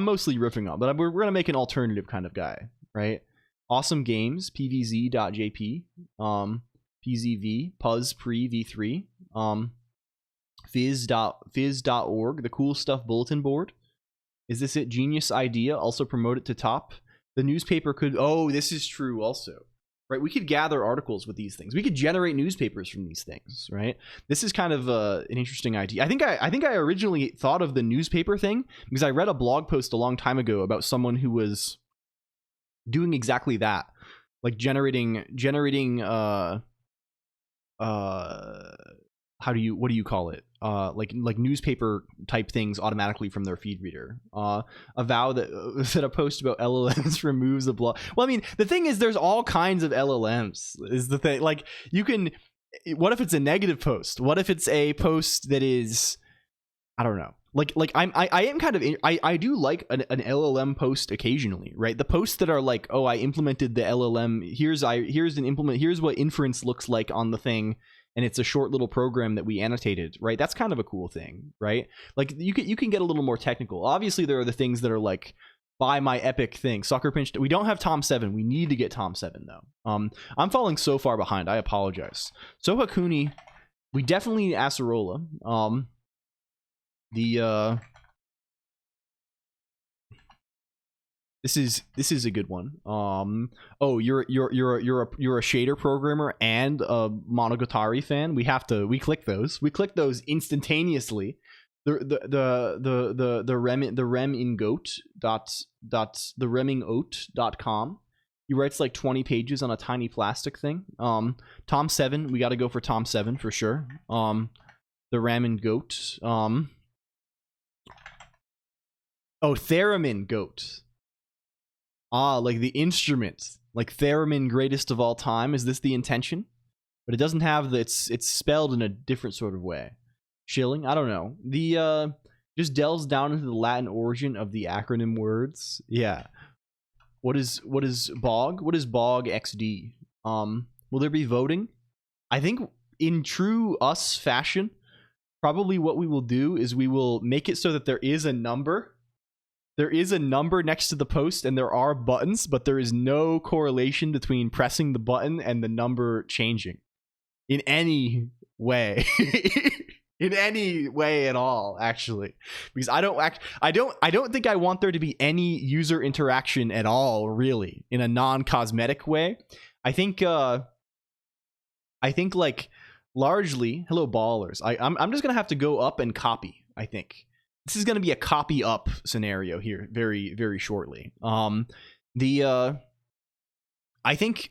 mostly riffing on, but we're gonna make an alternative kind of guy, right? Awesome Games, pvz.jp, pzv, puz pre v3, fizz.org, the cool stuff bulletin board. Is this it? Genius idea, also promote it to top. The newspaper could, oh, this is true also, right? We could gather articles with these things. We could generate newspapers from these things, right? This is kind of an interesting idea. I think I originally thought of the newspaper thing because I read a blog post a long time ago about someone who was doing exactly that, like generating what do you call it? Like newspaper type things automatically from their feed reader. A vow that a post about LLMs removes a blog. Well, I mean, the thing is, there's all kinds of LLMs. Is the thing. Like, you can. What if it's a negative post? What if it's a post that is, I don't know. Like I am kind of I do like an LLM post occasionally, right? The posts that are like, oh, I implemented the LLM. Here's what inference looks like on the thing. And it's a short little program that we annotated, right? That's kind of a cool thing, right? Like, you can get a little more technical. Obviously, there are the things that are like, buy my epic thing. Sucker Pinch. We don't have Tom 7. We need to get Tom 7 though. I'm falling so far behind. I apologize. So Hakuni, we definitely need Acerola. This is a good one. Oh, you're a shader programmer and a Monogatari fan. We click those. We click those instantaneously. The remingoat.com. He writes like 20 pages on a tiny plastic thing. Tom 7. We got to go for Tom 7 for sure. The Ramen Goat. Oh, Theremin Goat. Ah, like the instrument, like Theremin, greatest of all time. Is this the intention? But it doesn't have the. It's spelled in a different sort of way. Shilling, I don't know. The just delves down into the Latin origin of the acronym words. Yeah. What is BOG? What is BOG XD? Will there be voting? I think in true us fashion, probably what we will do is we will make it so that there is a number. There is a number next to the post and there are buttons, but there is no correlation between pressing the button and the number changing in any way. In any way at all, actually. Because I don't think I want there to be any user interaction at all, really, in a non-cosmetic way. I think like largely, hello ballers. I'm just gonna have to go up and copy, I think. This is going to be a copy up scenario here very, very shortly. I think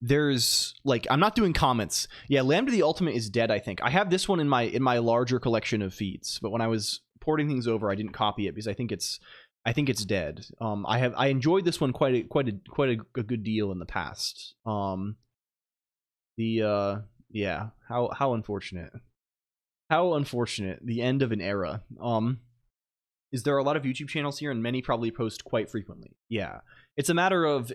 there's like, I'm not doing comments. Yeah, Lambda the Ultimate is dead, I think. I have this one in my larger collection of feeds, but when I was porting things over, I didn't copy it because I think it's dead. I enjoyed this one quite a good deal in the past. Yeah, how unfortunate. How unfortunate. The end of an era. Is there a lot of YouTube channels here, and many probably post quite frequently? Yeah. It's a matter of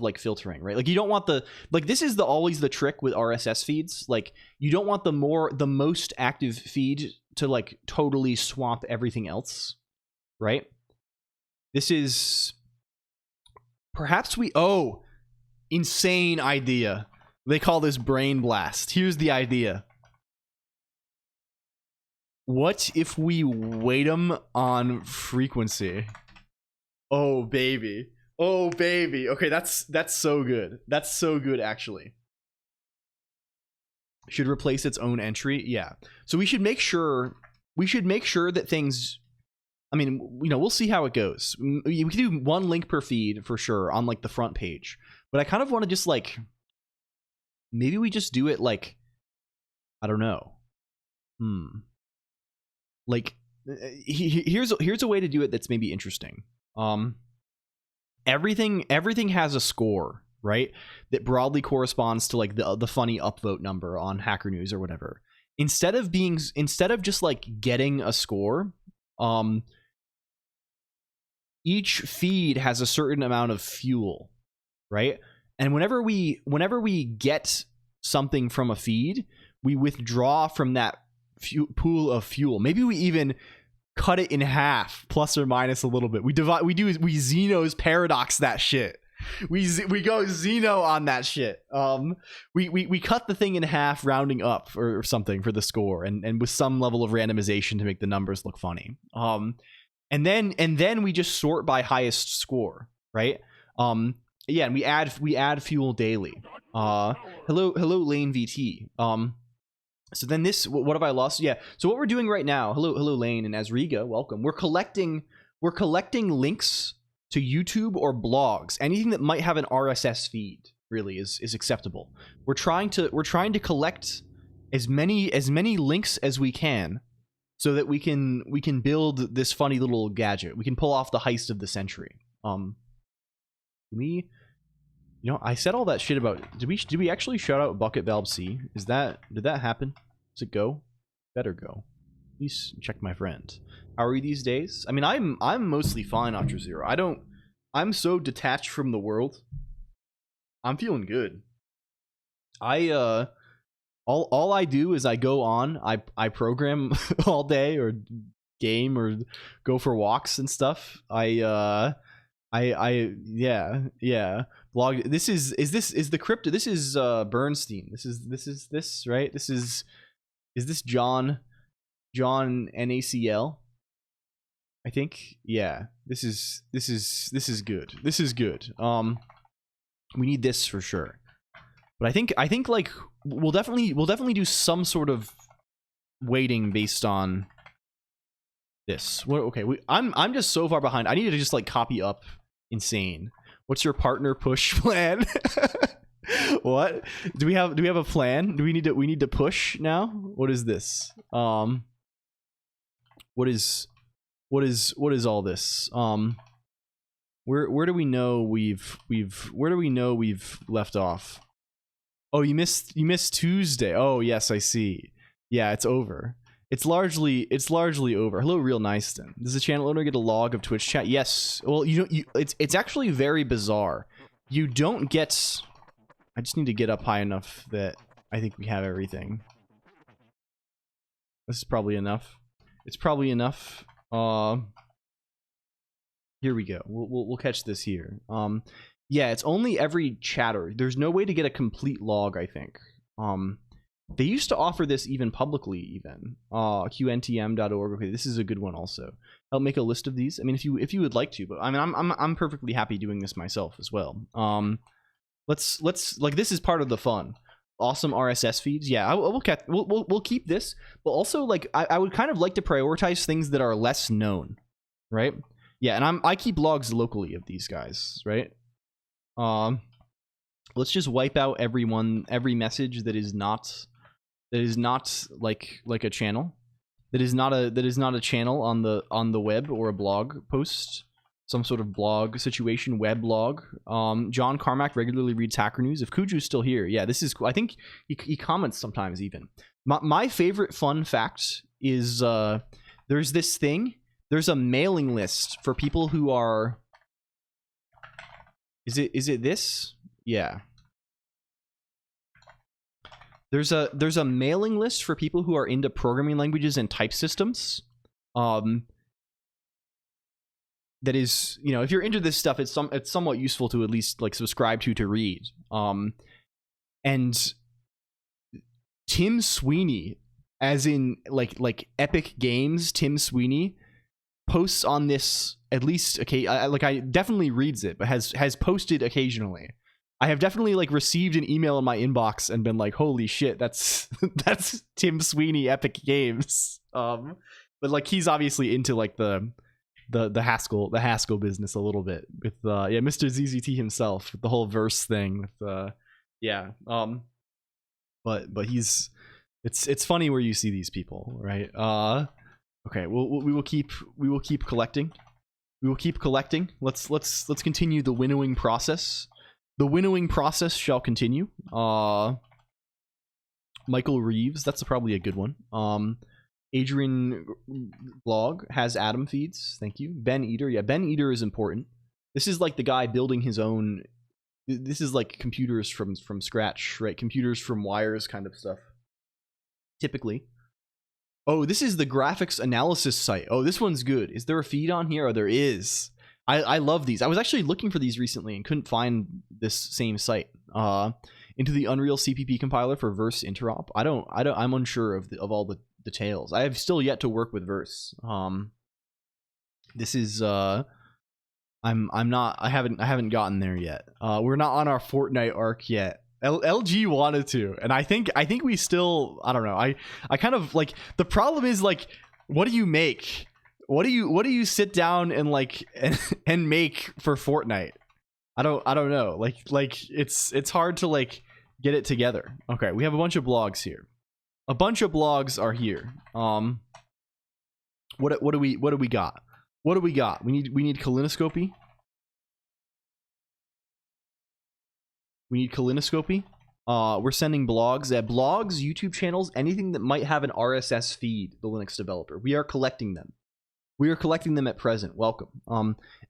like filtering, right? Like, you don't want this is always the trick with RSS feeds. Like, you don't want the most active feed to like totally swamp everything else, right? This is perhaps insane idea. They call this brain blast. Here's the idea. What if we weight them on frequency? Oh baby. Okay, that's so good. That's so good, actually. Should replace its own entry. Yeah. So we should make sure we should make sure that things, I mean, you know, we'll see how it goes. We can do one link per feed for sure on like the front page, but I kind of want to just like, maybe we just do it like, I don't know. Like, here's a way to do it that's maybe interesting. Everything has a score, right? That broadly corresponds to like the funny upvote number on Hacker News or whatever. Instead of just like getting a score, each feed has a certain amount of fuel, right? And whenever we get something from a feed, we withdraw from that pool of fuel. Maybe we even cut it in half, plus or minus a little bit. We Zeno's paradox that shit. We go Zeno on that shit. We cut the thing in half, rounding up or something for the score, and with some level of randomization to make the numbers look funny. And then we just sort by highest score, right? Yeah, and we add fuel daily. Hello Lane VT. So then this, what have I lost? Yeah. So what we're doing right now, hello Lane and Azriga, welcome. We're collecting links to YouTube or blogs. Anything that might have an RSS feed really is acceptable. We're trying to collect as many links as we can, so that we can build this funny little gadget. We can pull off the heist of the century. You know, I said all that shit about. Did we actually shout out Bucket Valve C? Did that happen? Does it go? Better go. Please check my friend. How are you these days? I mean, I'm mostly fine, Ultra Zero. I'm so detached from the world. I'm feeling good. All I do is I go on, I program all day or game or go for walks and stuff. Yeah. Blog. This is the crypto. This is Bernstein. This is right. Is this John NACL? I think. Yeah. This is good. This is good. We need this for sure. But I think like we'll definitely do some sort of weighting based on this. Okay, I'm just so far behind. I need to just like copy up insane. What's your partner push plan? What? Do we have a plan? We need to push now? What is this? What is all this? Where do we know we've left off? Oh, you missed Tuesday. Oh, yes, I see. Yeah, it's over. It's largely over. Hello, Real Niceton. Does the channel owner get a log of Twitch chat? Yes. Well, it's actually very bizarre. You don't get. I just need to get up high enough that I think we have everything. This is probably enough. It's probably enough. Here we go. We'll catch this here. Yeah, it's only every chatter. There's no way to get a complete log, I think. They used to offer this even publicly, even. qntm.org. Okay, this is a good one also. I'll make a list of these. I mean, if you would like to, but I mean, I'm perfectly happy doing this myself as well. Let's like, this is part of the fun. Awesome RSS feeds. Yeah, we'll keep this, but also like I would kind of like to prioritize things that are less known, right? Yeah, and I keep logs locally of these guys, right? Let's just wipe out every message that is not like a channel, that is not a channel on the web or a blog post, some sort of blog situation, web blog. John Carmack regularly reads Hacker News. If Kuju's still here, yeah, this is cool. I think he comments sometimes even. My favorite fun fact is there's this thing. There's a mailing list for people who are. Is it this? Yeah. There's a mailing list for people who are into programming languages and type systems. That is, you know, if you're into this stuff, it's somewhat useful to at least like subscribe to read. And Tim Sweeney, as in like Epic Games, Tim Sweeney posts on this at least. Okay, I definitely reads it, but has posted occasionally. I have definitely like received an email in my inbox and been like, holy shit, that's Tim Sweeney, Epic Games. but like he's obviously into like the Haskell business a little bit with yeah, Mr. ZZT himself with the whole verse thing with yeah, but he's it's funny where you see these people, right? Okay, we will keep collecting. We will keep collecting. Let's continue the winnowing process. The winnowing process shall continue. Michael Reeves, that's probably a good one. Adrian Blog has Adam feeds. Thank you. Ben Eater, yeah, Ben Eater is important. This is like the guy building his own. This is like computers from scratch, right? Computers from wires kind of stuff. Typically. Oh, this is the graphics analysis site. Oh, this one's good. Is there a feed on here? Oh, there is. I love these. I was actually looking for these recently and couldn't find this same site. Into the Unreal CPP compiler for Verse interop. I'm unsure of all the details. I have still yet to work with Verse. This is I haven't gotten there yet. We're not on our Fortnite arc yet. LG wanted to, and I think we still, I don't know. I kind of like, the problem is like, what do you make? What do you sit down and like and make for Fortnite? I don't know. Like it's hard to like get it together. Okay, we have a bunch of blogs here. A bunch of blogs are here. What do we got? What do we got? We need colonoscopy. We need colonoscopy. We're sending blogs. Blogs, YouTube channels, anything that might have an RSS feed, the Linux developer. We are collecting them. We are collecting them at present. Welcome.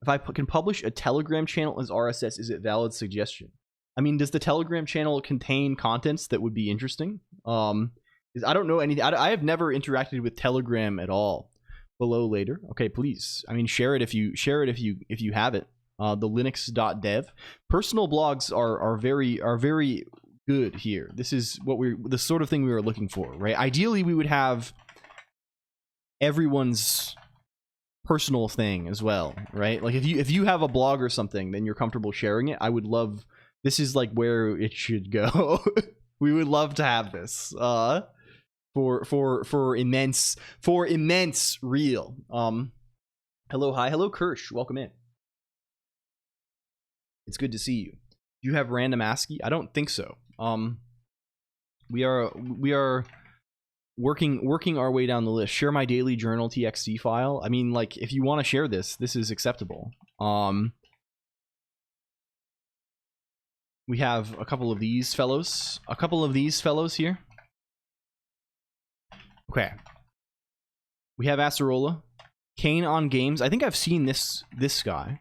If I can publish a Telegram channel as RSS, is it valid suggestion? I mean, does the Telegram channel contain contents that would be interesting? I don't know anything. I have never interacted with Telegram at all. Below later. Okay, please. I mean, share it if you have it. The linux.dev. Personal blogs are very good here. This is the sort of thing we were looking for, right? Ideally, we would have everyone's personal thing as well, right? Like if you have a blog or something, then you're comfortable sharing it. I would love. This is like where it should go. We would love to have this. For immense real. Hello Kirsch, welcome in. It's good to see you. Do you have random ASCII? I don't think so. We are working our way down the list. Share my daily journal txt file. I mean, like, if you want to share this is acceptable. We have a couple of these fellows. Here. Okay. We have Acerola. Kane on games. I think I've seen this guy.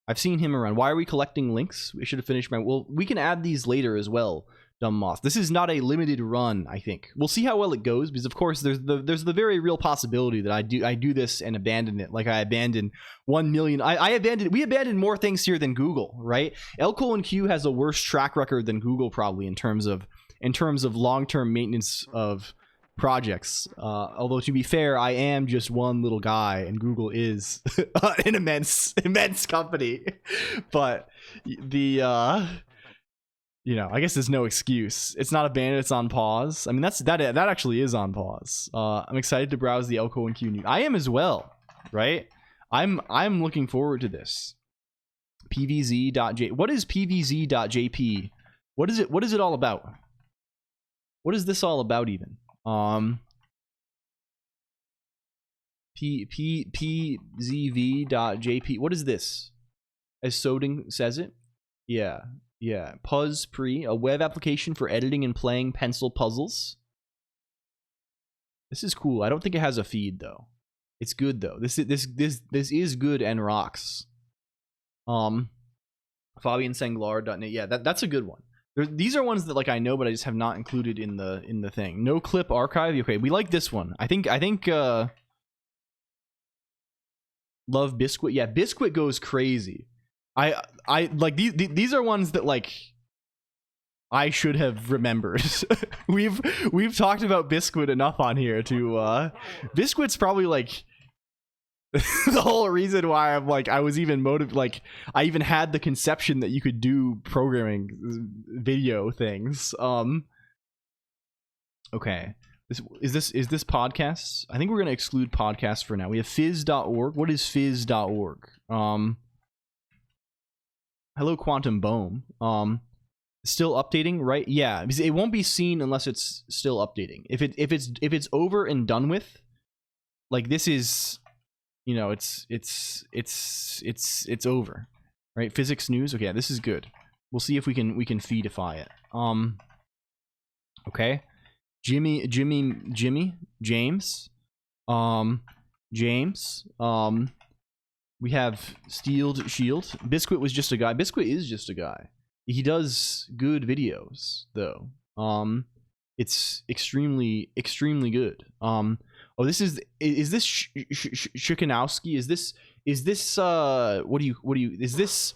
I've seen him around. Why are we collecting links? We should have finished well, we can add these later as well, Dumb Moth. This is not a limited run, I think. We'll see how well it goes, because of course there's the very real possibility that I do this and abandon it, like I abandoned 1 million. We abandoned more things here than Google, right? LCOLONQ has a worse track record than Google probably in terms of long-term maintenance of projects, although to be fair, I am just one little guy and Google is an immense company. But the I guess there's no excuse. It's not abandoned, it's on pause. I mean, that actually is on pause. I'm excited to browse the LCOLONQ news. I am as well, right? I'm looking forward to this. pvz.j. What is pvz.jp? What is it all about? What is this all about even? pzv.jp. What is this? As Soding says it? Yeah. Puzzpre, a web application for editing and playing pencil puzzles. This is cool. I don't think it has a feed though. It's good though. This is good and rocks. FabianSenglar.net. Yeah, that's a good one. These are ones that like I know, but I just have not included in the thing. No clip archive. Okay, we like this one. I think Love Biscuit. Yeah, Biscuit goes crazy. I like these are ones that like I should have remembered. we've talked about Biscuit enough on here to Biscuit's probably like the whole reason why I'm like I was even motivated, like I even had the conception that you could do programming video things. Okay, Is this podcasts? I think we're gonna exclude podcasts for now. We have fizz.org. What is fizz.org? Hello Quantum Bohm. Still updating, right? Yeah, because it won't be seen unless it's still updating. If it's over and done with, like this is, you know, it's over, right? Physics news. Okay, this is good. We'll see if we can feedify it. Okay. James. James. We have Steeled Shield. Biscuit was just a guy. Biscuit is just a guy. He does good videos though. It's extremely good. Oh, this is this Shukanowski? Is this what do you is this?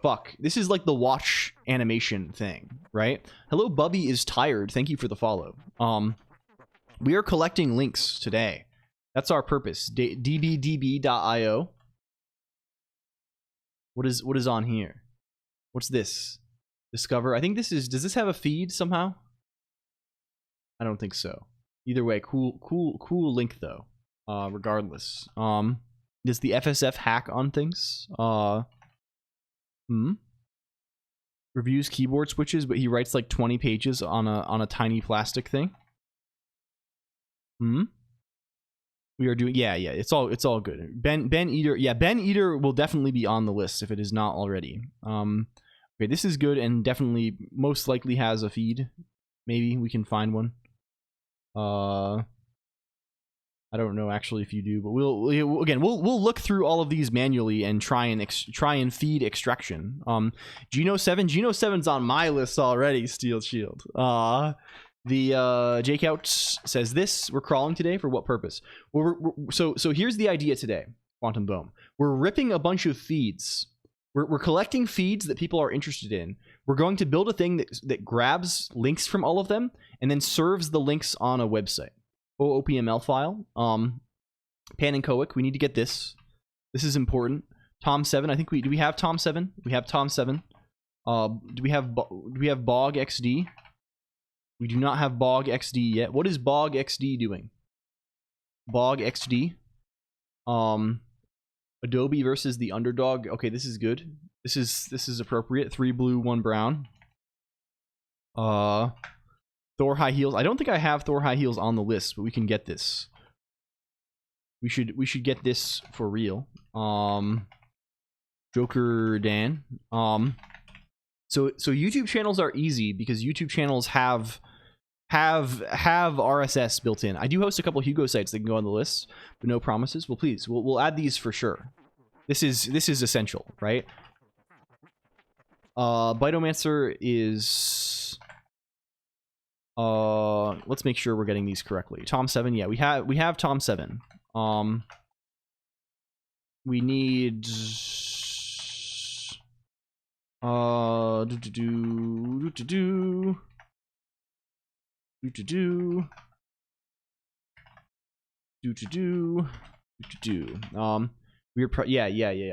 Fuck. This is like the watch animation thing, right? Hello, Bubby is tired. Thank you for the follow. We are collecting links today. That's our purpose. dbdb.io. What is on here? What's this? Discover. I think this is. Does this have a feed somehow? I don't think so. Either way, cool link though. Regardless. Does the FSF hack on things? Reviews keyboard switches, but he writes like 20 pages on a tiny plastic thing. We are doing it's all good. Ben Eater, Ben Eater will definitely be on the list if it is not already. Okay, this is good and definitely most likely has a feed. Maybe we can find one. I don't know actually if you do, but we'll look through all of these manually and try and feed extraction. Geno 7's on my list already. Steel Shield. The Jake Out says this. We're crawling today for what purpose? Well, so here's the idea today. Quantum Boom. We're ripping a bunch of feeds. We're collecting feeds that people are interested in. We're going to build a thing that grabs links from all of them and then serves the links on a website. OOPML file. Pan and Colonq. We need to get this. This is important. Tom 7. I think do we have Tom 7? We have Tom 7. Do we have Bog XD? We do not have Bog XD yet. What is Bog XD doing? Bog XD. Adobe versus the underdog. Okay, this is good. This is appropriate. 3 blue, 1 brown. Thor High Heels. I don't think I have Thor High Heels on the list, but we can get this. We should get this for real. Joker Dan. So YouTube channels are easy because YouTube channels have RSS built in. I do host a couple Hugo sites that can go on the list, but no promises. Well, please, we'll add these for sure. This is essential, right? Bitomancer is. Let's make sure we're getting these correctly. Tom 7, yeah, we have Tom 7. We need we're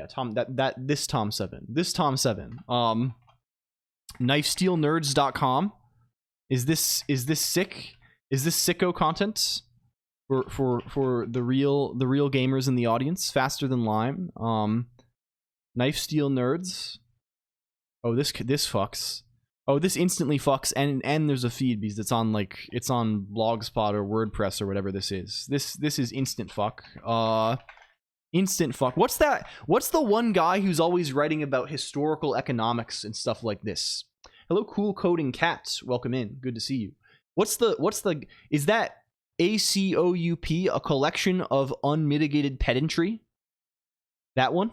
Tom this Tom 7. Knifesteelnerds.com. Is this sick? Is this sicko content for the real gamers in the audience? Faster than Lime. Knife Steel Nerds. Oh, this fucks. Oh, this instantly fucks, and there's a feed because it's on Blogspot or WordPress or whatever this is. This is instant fuck. Instant fuck. What's that? What's the one guy who's always writing about historical economics and stuff like this? Hello, Cool Coding Cats. Welcome in. Good to see you. Is that ACOUP, a collection of unmitigated pedantry? That one?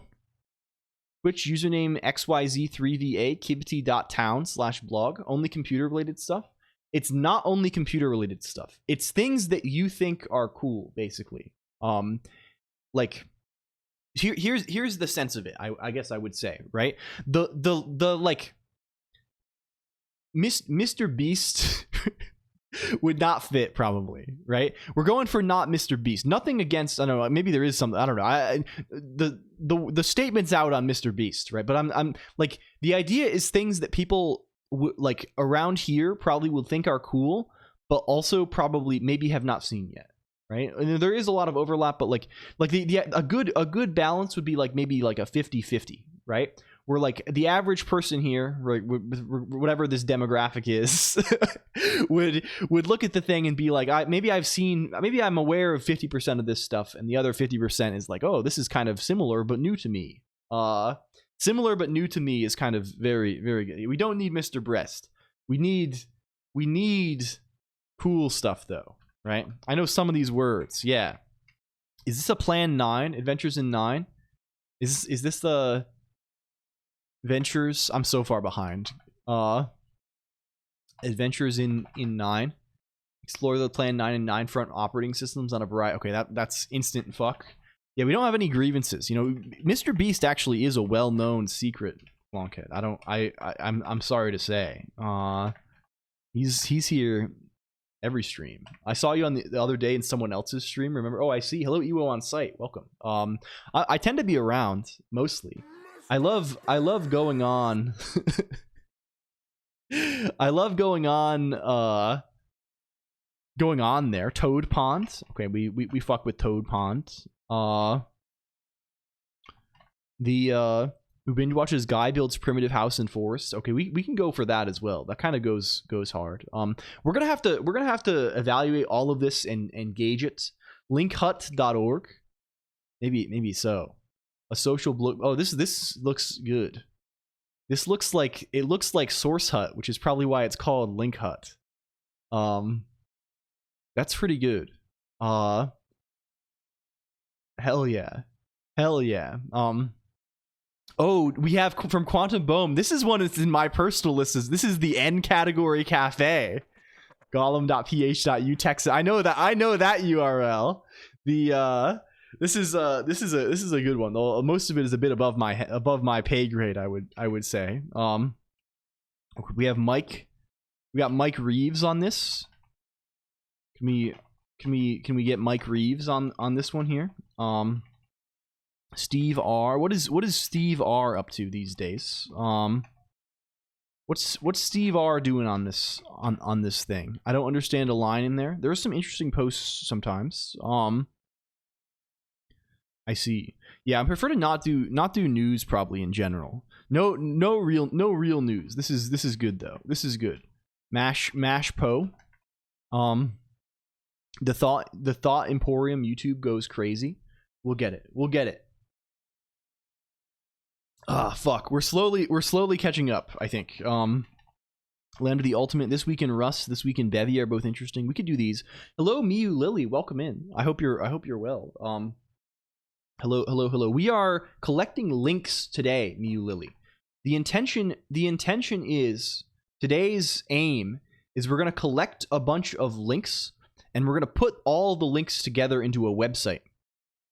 Twitch username XYZ3VA, kibity.town/blog. Only computer related stuff? It's not only computer related stuff. It's things that you think are cool, basically. Like, here's the sense of it, I guess I would say, right? The like Mr. Beast would not fit, probably, right? We're going for not Mr. Beast. Nothing against, I don't know, maybe there is something, I don't know. The statement's out on Mr. Beast, right? But I'm like, the idea is things that people like around here probably would think are cool, but also probably maybe have not seen yet, right? And there is a lot of overlap, but like a good balance would be like maybe like a 50-50, right? Where like the average person here, right, whatever this demographic is, would look at the thing and be like, maybe I'm aware of 50% of this stuff, and the other 50% is like, oh, this is kind of similar but new to me. Similar but new to me is kind of very, very good. We don't need Mr. Breast. We need cool stuff though, right? I know some of these words. Yeah. Is this a Plan 9? Adventures in 9? Is this the Ventures? I'm so far behind. Adventures in 9. Explore the Plan 9 and 9 front operating systems on a variety. Okay, that's instant fuck. Yeah, we don't have any grievances. You know, Mr. Beast actually is a well-known secret lunkhead. I'm sorry to say. He's here every stream. I saw you on the other day in someone else's stream. Remember? Oh, I see. Hello, Ewo on site. Welcome. I tend to be around mostly. I love going on. I love going on there. Toad Pond. Okay, we fuck with Toad Pond. Who binge watches Guy builds primitive house and forest. Okay, we can go for that as well. That kind of goes hard. We're gonna have to evaluate all of this and gauge it. LinkHut.org. Maybe so. A social blog. Oh, this looks good. This looks like Source Hut, which is probably why it's called Link Hut. That's pretty good. Hell yeah. Oh, we have from Quantum Boom. This is one that's in my personal list. This is the N category cafe. Gollum.ph.u Texas. I know that URL. This is a good one. Though most of it is a bit above my pay grade, I would say. We have Mike. We got Mike Reeves on this. Can we get Mike Reeves on this one here? Steve R. What is Steve R up to these days? What's Steve R doing on this thing? I don't understand a line in there. There are some interesting posts sometimes. I see. Yeah, I prefer to not do news probably in general. No real news. This is good though. This is good. Mash Po. The Thought Emporium YouTube goes crazy. We'll get it. Ah, fuck. We're slowly catching up, I think. Land of the Ultimate, This Week in Rust, This Week in Bevy are both interesting. We could do these. Hello, Miu Lily, welcome in. I hope you're well. Hello. We are collecting links today, Miu Lily. The intention is, today's aim is we're going to collect a bunch of links, and we're going to put all the links together into a website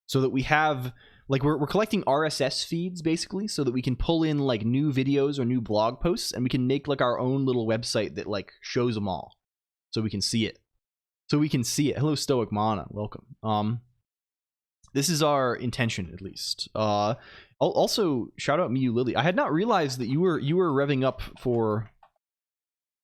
so that we have, like, we're collecting RSS feeds basically, so that we can pull in like new videos or new blog posts, and we can make like our own little website that like shows them all so we can see it. Hello, Stoic Mana, welcome. This is our intention, at least. Also, shout out Miu Lily. I had not realized that you were revving up for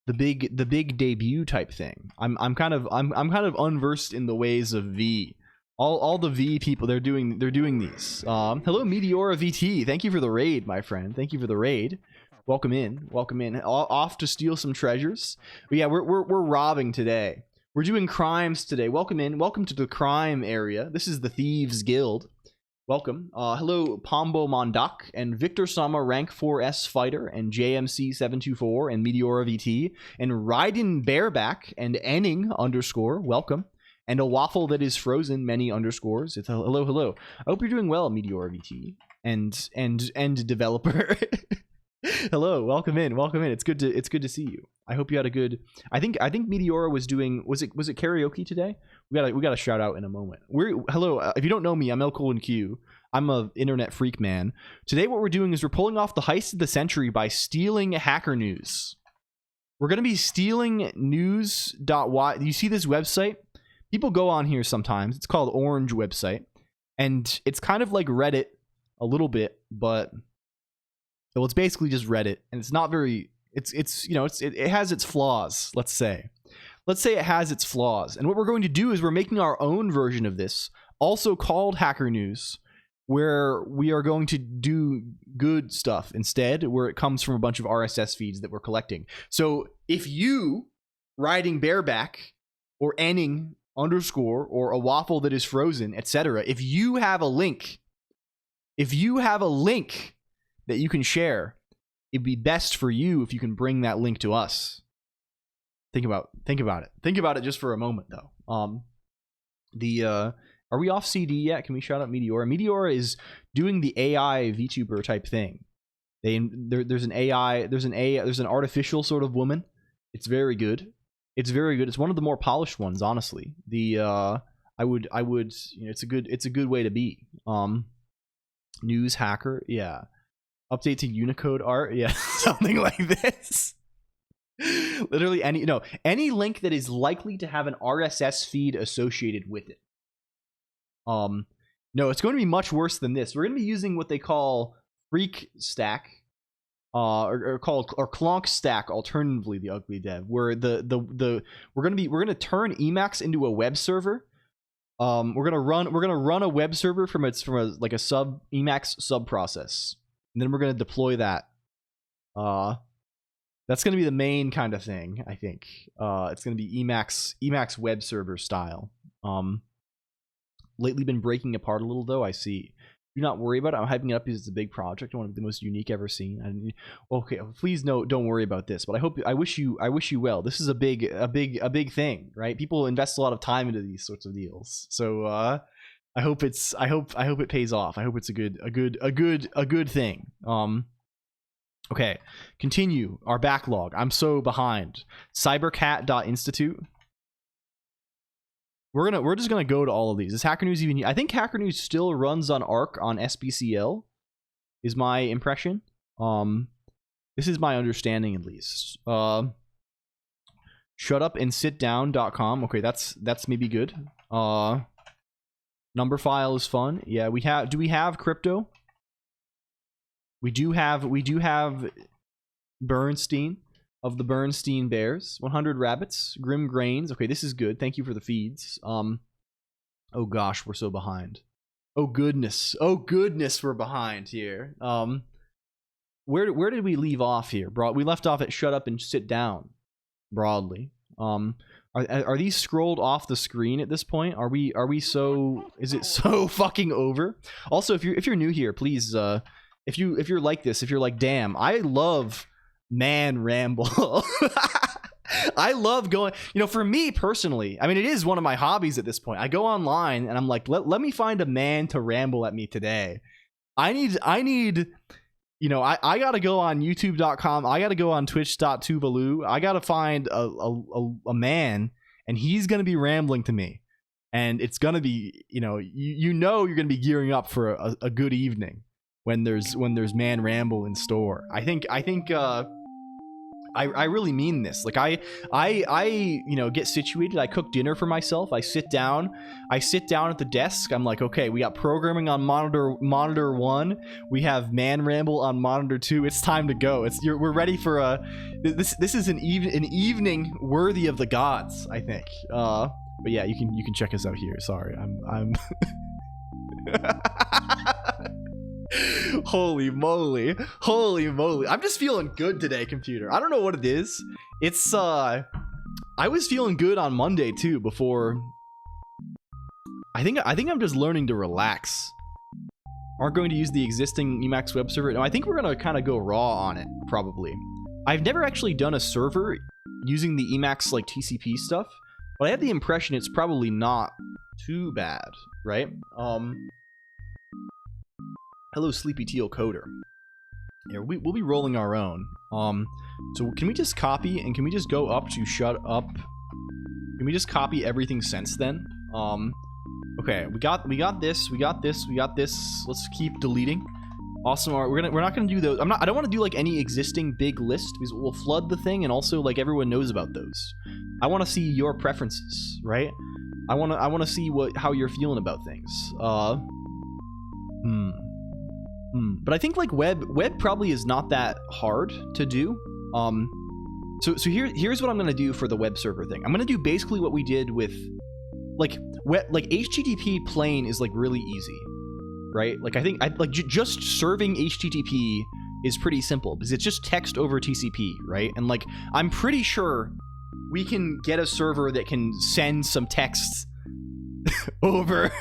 the big debut type thing. I'm kind of unversed in the ways of V. All the V people, they're doing these. Hello, Meteora VT. Thank you for the raid, my friend. Thank you for the raid. Welcome in. Off to steal some treasures. But yeah, we're robbing today. We're doing crimes today. Welcome in. Welcome to the crime area. This is the Thieves Guild. Welcome. Hello, Pombo Mondak and Victor Sama Rank 4S Fighter and JMC724 and Meteora VT and Raiden Bareback and Enning _ welcome. And a waffle that is frozen, many underscores. It's hello. I hope you're doing well, Meteora VT and developer. Hello, welcome in. It's good to see you. I hope you had a good. I think Meteora was doing. Was it karaoke today? We got a shout out in a moment. Hello. If you don't know me, I'm LCOLONQ. I'm a internet freak man. Today, what we're doing is we're pulling off the heist of the century by stealing hacker news. We're gonna be stealing news.y. You see this website? People go on here sometimes. It's called Orange website, and it's kind of like Reddit a little bit, but well, it's basically just Reddit, and it's not very. It has its flaws. Let's say let's say it has its flaws. And what we're going to do is we're making our own version of this, also called Hacker News, where we are going to do good stuff instead, where it comes from a bunch of RSS feeds that we're collecting. So if you, riding bareback, or Enning underscore, or a waffle that is frozen, etc., if you have a link that you can share, it'd be best for you if you can bring that link to us. Think about it. Think about it just for a moment, though. Are we off CD yet? Can we shout out Meteora? Meteora is doing the AI VTuber type thing. There's an artificial sort of woman. It's very good. It's very good. It's one of the more polished ones, honestly. I would, it's a good way to be. News hacker, yeah. Update to Unicode art, yeah, something like this. Literally any link that is likely to have an RSS feed associated with it. No, it's going to be much worse than this. We're going to be using what they call Freak Stack, or Colonq Stack, alternatively the Ugly Dev, where we're going to turn Emacs into a web server. We're gonna run a web server from a sub Emacs sub process, and then we're gonna deploy that. That's gonna be the main kind of thing, I think. It's gonna be Emacs web server style. Lately been breaking apart a little, though. I see. Do not worry about it. I'm hyping it up because it's a big project, one of the most unique ever seen. Okay, please don't worry about this. But I wish you well. This is a big thing, right? People invest a lot of time into these sorts of deals. So I hope it pays off. I hope it's a good thing. Okay, continue our backlog. I'm so behind. Cybercat.institute. We're just gonna go to all of these. Is Hacker News even? I think Hacker News still runs on Arc on SBCL, is my impression. This is my understanding at least. Shutupandsitdown.com. Okay, that's maybe good. Numberphile is fun. Yeah, do we have crypto? We do have Bernstein of the Bernstein Bears. 100 rabbits. Grim Grains. Okay, this is good. Thank you for the feeds. Oh gosh, we're so behind. Oh goodness, we're behind here. Where did we leave off here? We left off at Shut Up and Sit Down. Broadly. Are these scrolled off the screen at this point? Are we so? Is it so fucking over? Also, if you're new here, please, if you're like this, if you're like, damn, I love man ramble. I love going, for me personally, I mean, it is one of my hobbies at this point. I go online and I'm like, let me find a man to ramble at me today. I need, I gotta go on youtube.com. I gotta go on twitch.tuvalu. I gotta find a man, and he's gonna be rambling to me, and it's gonna be, you're gonna be gearing up for a good evening when there's man ramble in store. I think I really mean this. Like I get situated. I cook dinner for myself. I sit down at the desk. I'm like, okay, we got programming on monitor 1. We have man ramble on monitor 2. It's time to go. We're ready for this is an evening worthy of the gods, I think. But yeah, you can check us out here. Sorry, I'm Holy moly. I'm just feeling good today, computer. I don't know what it is. It's I was feeling good on Monday too before. I think I'm just learning to relax. Aren't going to use the existing Emacs web server. No, I think we're going to kind of go raw on it probably. I've never actually done a server using the Emacs like TCP stuff, but I have the impression it's probably not too bad, right? Hello, Sleepy Teal Coder. Yeah, we'll be rolling our own. So can we just copy and can we just go up to shut up? Can we just copy everything since then? Okay, we got this. Let's keep deleting. Awesome art. We're not gonna do those. I don't want to do like any existing big list because we'll flood the thing, and also like everyone knows about those. I want to see your preferences, right? I want to see how you're feeling about things. But I think like web probably is not that hard to do. here's what I'm gonna do for the web server thing. I'm gonna do basically what we did with like HTTP plain is like really easy, right? Like I think just serving HTTP is pretty simple because it's just text over TCP, right? And like I'm pretty sure we can get a server that can send some texts over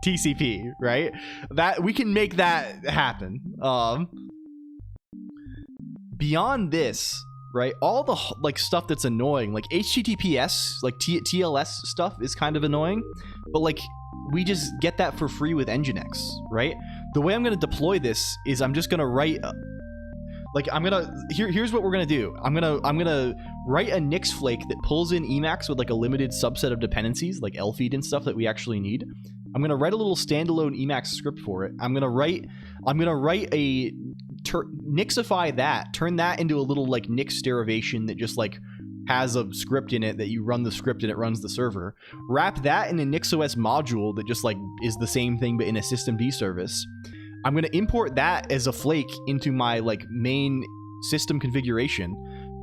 TCP, right? That we can make that happen. Beyond this, right? All the like stuff that's annoying, like HTTPS, like TLS stuff is kind of annoying, but like we just get that for free with Nginx, right? The way I'm going to deploy this is I'm just going to write here's what we're going to do. I'm going to write a Nix flake that pulls in Emacs with like a limited subset of dependencies like lfeed and stuff that we actually need. I'm going to write a little standalone Emacs script for it. I'm going to write a Nixify that, turn that into a little like Nix derivation that just like has a script in it that you run the script and it runs the server. Wrap that in a NixOS module that just like is the same thing but in a systemd service. I'm going to import that as a flake into my like main system configuration.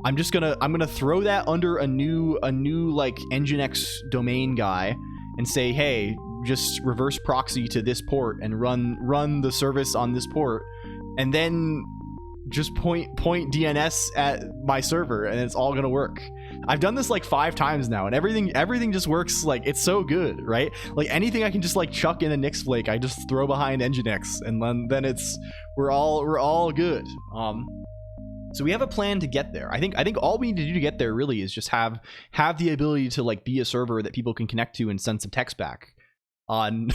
I'm going to throw that under a new like Nginx domain guy and say, hey, just reverse proxy to this port and run the service on this port, and then just point DNS at my server and it's all gonna work. I've done this like 5 times now and everything just works. Like it's so good, right? Like anything I can just like chuck in a Nix flake, I just throw behind Nginx and then it's we're all good. So we have a plan to get there. I think all we need to do to get there really is just have the ability to like be a server that people can connect to and send some text back on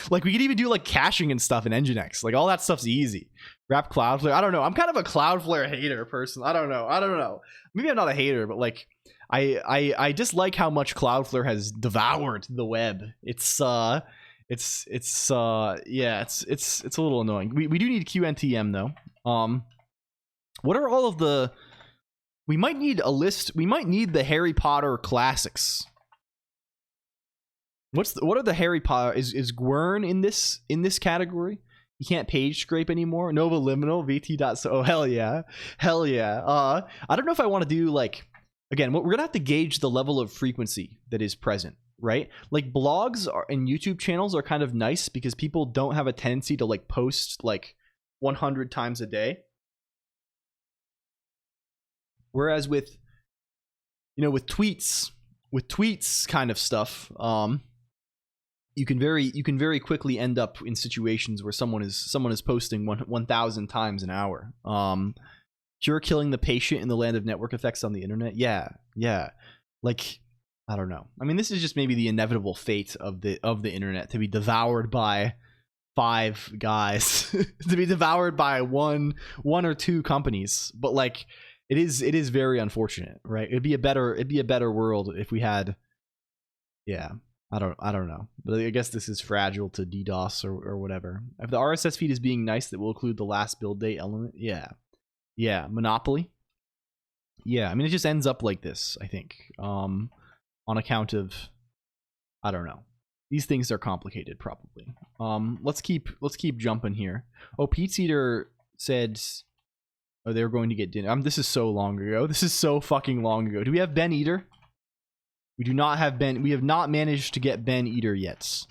like we could even do like caching and stuff in Nginx. Like all that stuff's easy. Wrap Cloudflare. I don't know. I'm kind of a Cloudflare hater person. I don't know. Maybe I'm not a hater, but like I dislike how much Cloudflare has devoured the web. It's a little annoying. We do need QNTM though. What are all of the... We might need a list. We might need the Harry Potter classics. What are the Harry Potter... Is Gwern in this category? You can't page scrape anymore? Nova Liminal, VT. Oh, hell yeah. Hell yeah. I don't know if I want to do, like... Again, we're going to have to gauge the level of frequency that is present, right? Like, blogs and YouTube channels are kind of nice because people don't have a tendency to, like, post, like, 100 times a day. Whereas with tweets kind of stuff, you can very quickly end up in situations where someone is posting 1,000 times an hour. Cure killing the patient in the land of network effects on the internet. Yeah. Like, I don't know. I mean, this is just maybe the inevitable fate of the internet, to be devoured by 5 guys, to be devoured by one or 2 companies. But like, it is very unfortunate, right? It'd be a better world if we had, yeah. I don't know, but I guess this is fragile to DDoS or whatever. If the RSS feed is being nice, that will include the last build date element. Yeah. Monopoly. Yeah, I mean, it just ends up like this, I think, on account of, I don't know. These things are complicated, probably. Let's keep jumping here. Oh, Pizza Eater said, oh, they were going to get dinner. This is so long ago. This is so fucking long ago. Do we have Ben Eater? We do not have Ben. We have not managed to get Ben Eater yet.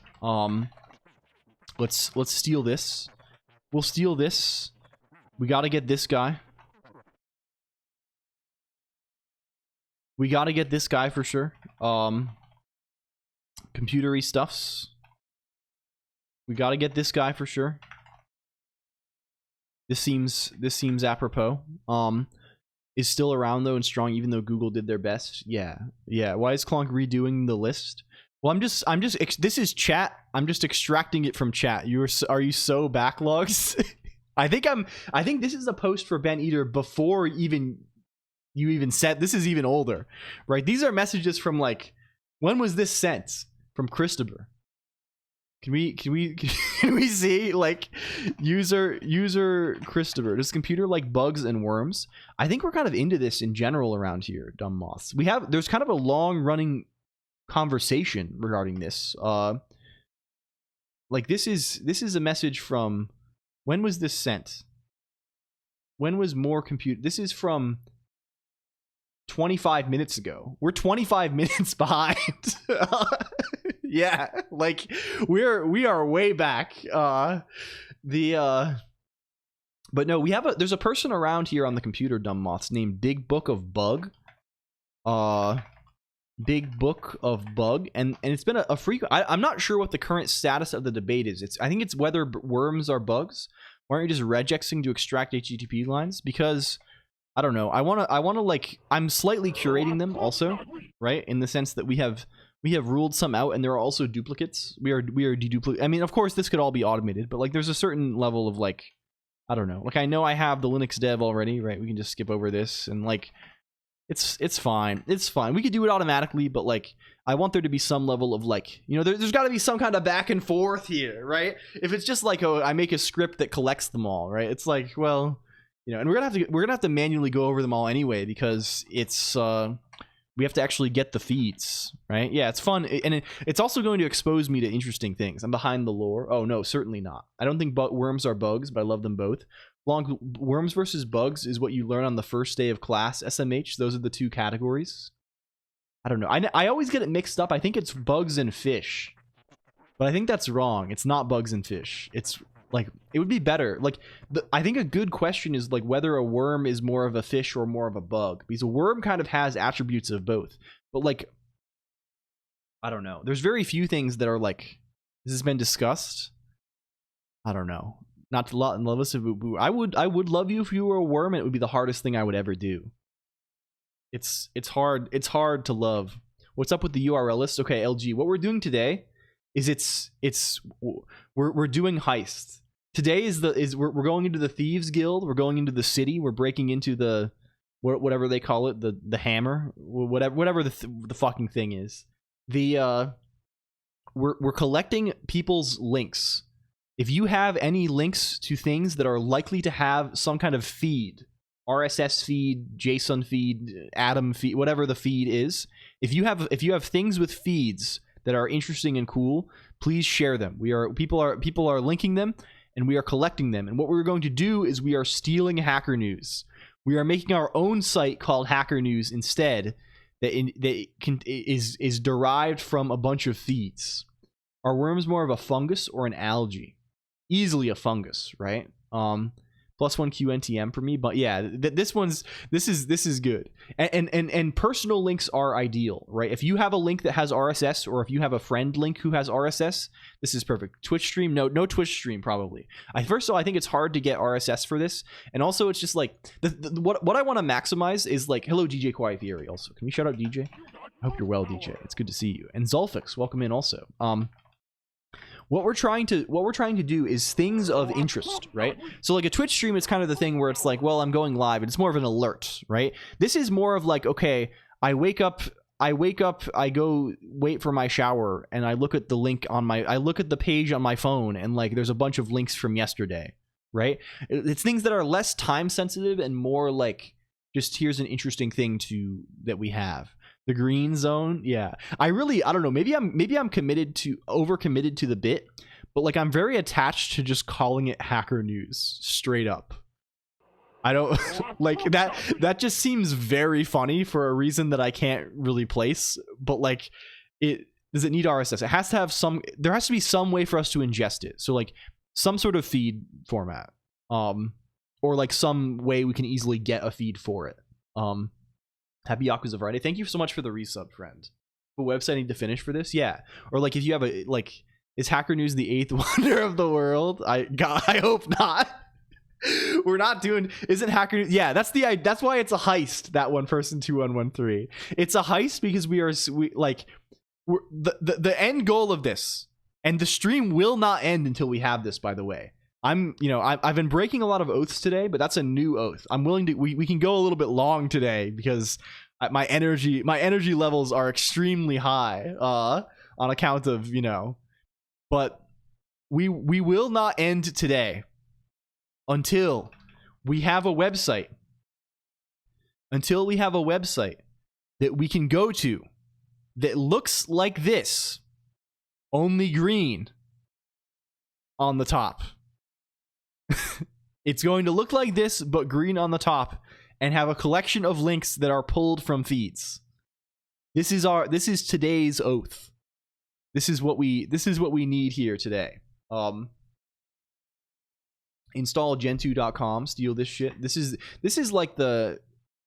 Let's steal this. We'll steal this. We got to get this guy. We got to get this guy for sure. Computery stuffs. We got to get this guy for sure. This seems apropos. Is still around though and strong, even though Google did their best. Yeah. Why is Colonq redoing the list? Well, this is chat. I'm just extracting it from chat. Are you so backlogs? I think this is a post for Ben Eater before you even said. This is even older, right? These are messages from like, when was this sent? From Christopher. Can we see, like, user Christopher, does computer like bugs and worms? I think we're kind of into this in general around here, dumb moths. There's kind of a long running conversation regarding this. Like this is a message from, when was this sent? When was more compute? This is from 25 minutes ago. We're 25 minutes behind. Yeah, like we are way back. But no, there's a person around here on the computer, dumb moths, named Big Book of Bug. Big Book of Bug, and it's been a frequent. I'm not sure what the current status of the debate is. I think it's whether worms are bugs. Why aren't you just regexing to extract HTTP lines? Because I don't know. I wanna like, I'm slightly curating them also, right? In the sense that we have ruled some out, and there are also duplicates. We are deduplicating. I mean, of course, this could all be automated, but like, there's a certain level of like, I don't know. Like, I know I have the Linux dev already, right? We can just skip over this, and like, it's fine. It's fine. We could do it automatically, but like, I want there to be some level of like, you know, there's got to be some kind of back and forth here, right? If it's just like, oh, I make a script that collects them all, right? It's like, well, you know, and we're gonna have to manually go over them all anyway, because it's we have to actually get the feeds, right? Yeah, it's fun, and it's also going to expose me to interesting things. I'm behind the lore. Oh no, certainly not. I don't think worms are bugs, but I love them both. Worms versus bugs is what you learn on the first day of class, SMH. Those are the two categories. I don't know. I always get it mixed up. I think it's bugs and fish, but I think that's wrong. It's not bugs and fish. It's like, it would be better. Like, I think a good question is like whether a worm is more of a fish or more of a bug, because a worm kind of has attributes of both. But like, I don't know. There's very few things that are like, this has been discussed. I don't know. Not to love us, I would love you if you were a worm, and it would be the hardest thing I would ever do. It's hard to love. What's up with the URL list? Okay, LG. What we're doing today is we're doing heist. Today we're going into the Thieves Guild. We're going into the city. We're breaking into the whatever they call it, the hammer, whatever the fucking thing is. We're collecting people's links. If you have any links to things that are likely to have some kind of feed, RSS feed, JSON feed, Atom feed, whatever the feed is, if you have things with feeds that are interesting and cool, please share them. People are linking them, and we are collecting them. And what we're going to do is we are stealing Hacker News. We are making our own site called Hacker News instead, that is derived from a bunch of feeds. Are worms more of a fungus or an algae? Easily a fungus, right? +1 QNTM for me, but yeah, this is good. And personal links are ideal, right? If you have a link that has RSS, or if you have a friend link who has RSS, this is perfect. Twitch stream, no Twitch stream probably. First of all, I think it's hard to get RSS for this, and also it's just like what I want to maximize is like, hello DJ Quiet Theory. Also, can we shout out DJ? I hope you're well, DJ. It's good to see you. And Zolfix, welcome in also. What we're trying to do is things of interest, right? So like a Twitch stream is kind of the thing where it's like, well, I'm going live, and it's more of an alert, right? This is more of like, okay, I wake up, I go wait for my shower, and I look at the link I look at the page on my phone, and like there's a bunch of links from yesterday, right? It's things that are less time sensitive and more like, just here's an interesting thing that we have. The green zone, yeah. I don't know. Maybe I'm overcommitted to the bit, but like I'm very attached to just calling it Hacker News straight up. I don't like that. That just seems very funny for a reason that I can't really place. But like, does it need RSS? It has to have some. There has to be some way for us to ingest it. So like some sort of feed format, or like some way we can easily get a feed for it. Happy Yakuza Friday. Thank you so much for the resub, friend. A website I need to finish for this? Yeah. Or like if you have a like, is Hacker News the 8th wonder of the world? I hope not. We're not doing. Isn't Hacker News? Yeah, that's why it's a heist. That 1person2113. It's a heist because we're the end goal of this, and the stream will not end until we have this. By the way, I've been breaking a lot of oaths today, but that's a new oath. I'm willing to. We can go a little bit long today because my energy levels are extremely high on account of but we will not end today until we have a website. Until we have a website that we can go to that looks like this, only green on the top. It's going to look like this, but green on the top. and have a collection of links that are pulled from feeds. This is today's oath. This is what we need here today. Install gentoo.com, steal this shit. This is like the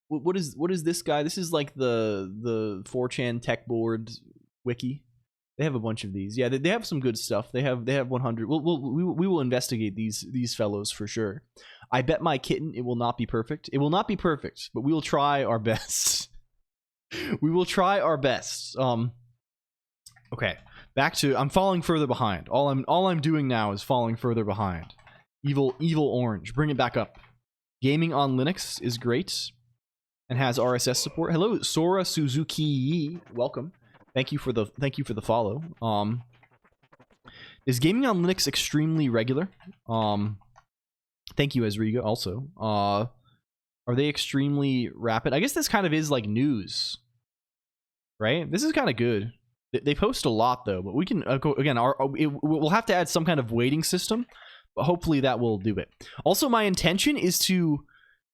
what is this guy? This is like the 4chan tech board wiki. They have a bunch of these. Yeah, they have some good stuff. They have 100. We will investigate these fellows for sure. I bet my kitten it will not be perfect. It will not be perfect, but we will try our best. We will try our best. Okay, back to I'm falling further behind. All I'm doing now is falling further behind. Evil Orange, bring it back up. Gaming on Linux is great and has RSS support. Hello, Sora Suzuki. Welcome. Thank you for the follow. Is gaming on Linux extremely regular? Thank you, Ezriga. Also, are they extremely rapid? I guess this kind of is like news, right? This is kind of good. They post a lot though, but we can go again. We'll have to add some kind of weighting system, but hopefully that will do it. Also, my intention is to.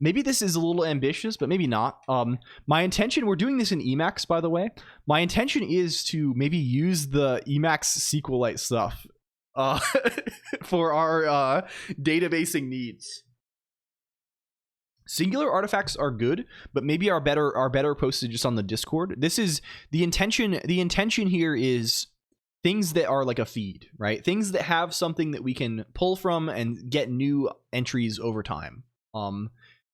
Maybe this is a little ambitious, but maybe not. My intention, we're doing this in Emacs, by the way. My intention is to maybe use the Emacs SQLite stuff for our databasing needs. Singular artifacts are good, but maybe are better posted just on the Discord. This is the intention. The intention here is things that are like a feed, right? Things that have something that we can pull from and get new entries over time.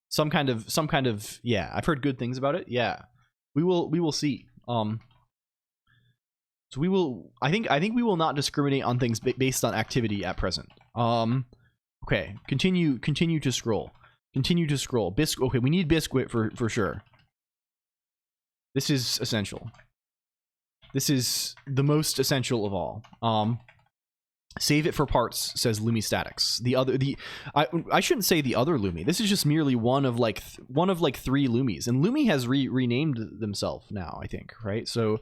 Some kind of yeah, I've heard good things about it. Yeah, we will see. So we will. I think we will not discriminate on things based on activity at present. Okay, continue to scroll. Continue to scroll. Okay, we need Biscuit for sure. This is essential. This is the most essential of all. Save it for parts, says Lumi Statics. I shouldn't say the other Lumi. This is just merely one of like 3 Lumis, and Lumi has renamed themselves now, I think, right? So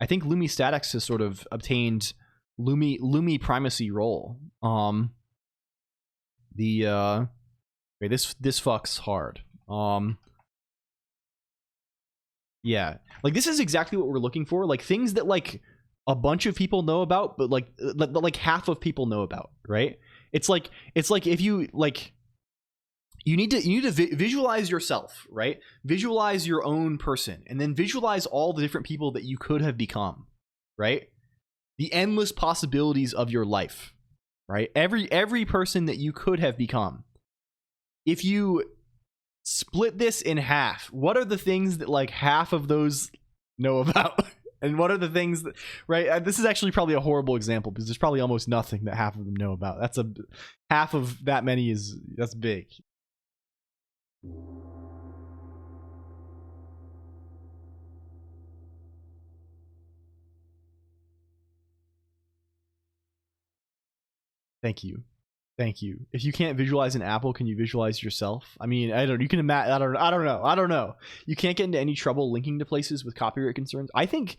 I think Lumi Statics has sort of obtained Lumi primacy role. Okay, this fucks hard. Yeah, like this is exactly what we're looking for. Like things that like a bunch of people know about, but like half of people know about, right? It's like if you like, you need to visualize yourself, right? Visualize your own person, and then visualize all the different people that you could have become, right? The endless possibilities of your life, right? Every person that you could have become. If you split this in half, what are the things that like half of those know about? And what are the things that, right? This is actually probably a horrible example because there's probably almost nothing that half of them know about. That's half of that many that's big. Thank you. If you can't visualize an apple, can you visualize yourself? I mean, I don't. You can imagine. I don't know. You can't get into any trouble linking to places with copyright concerns. I think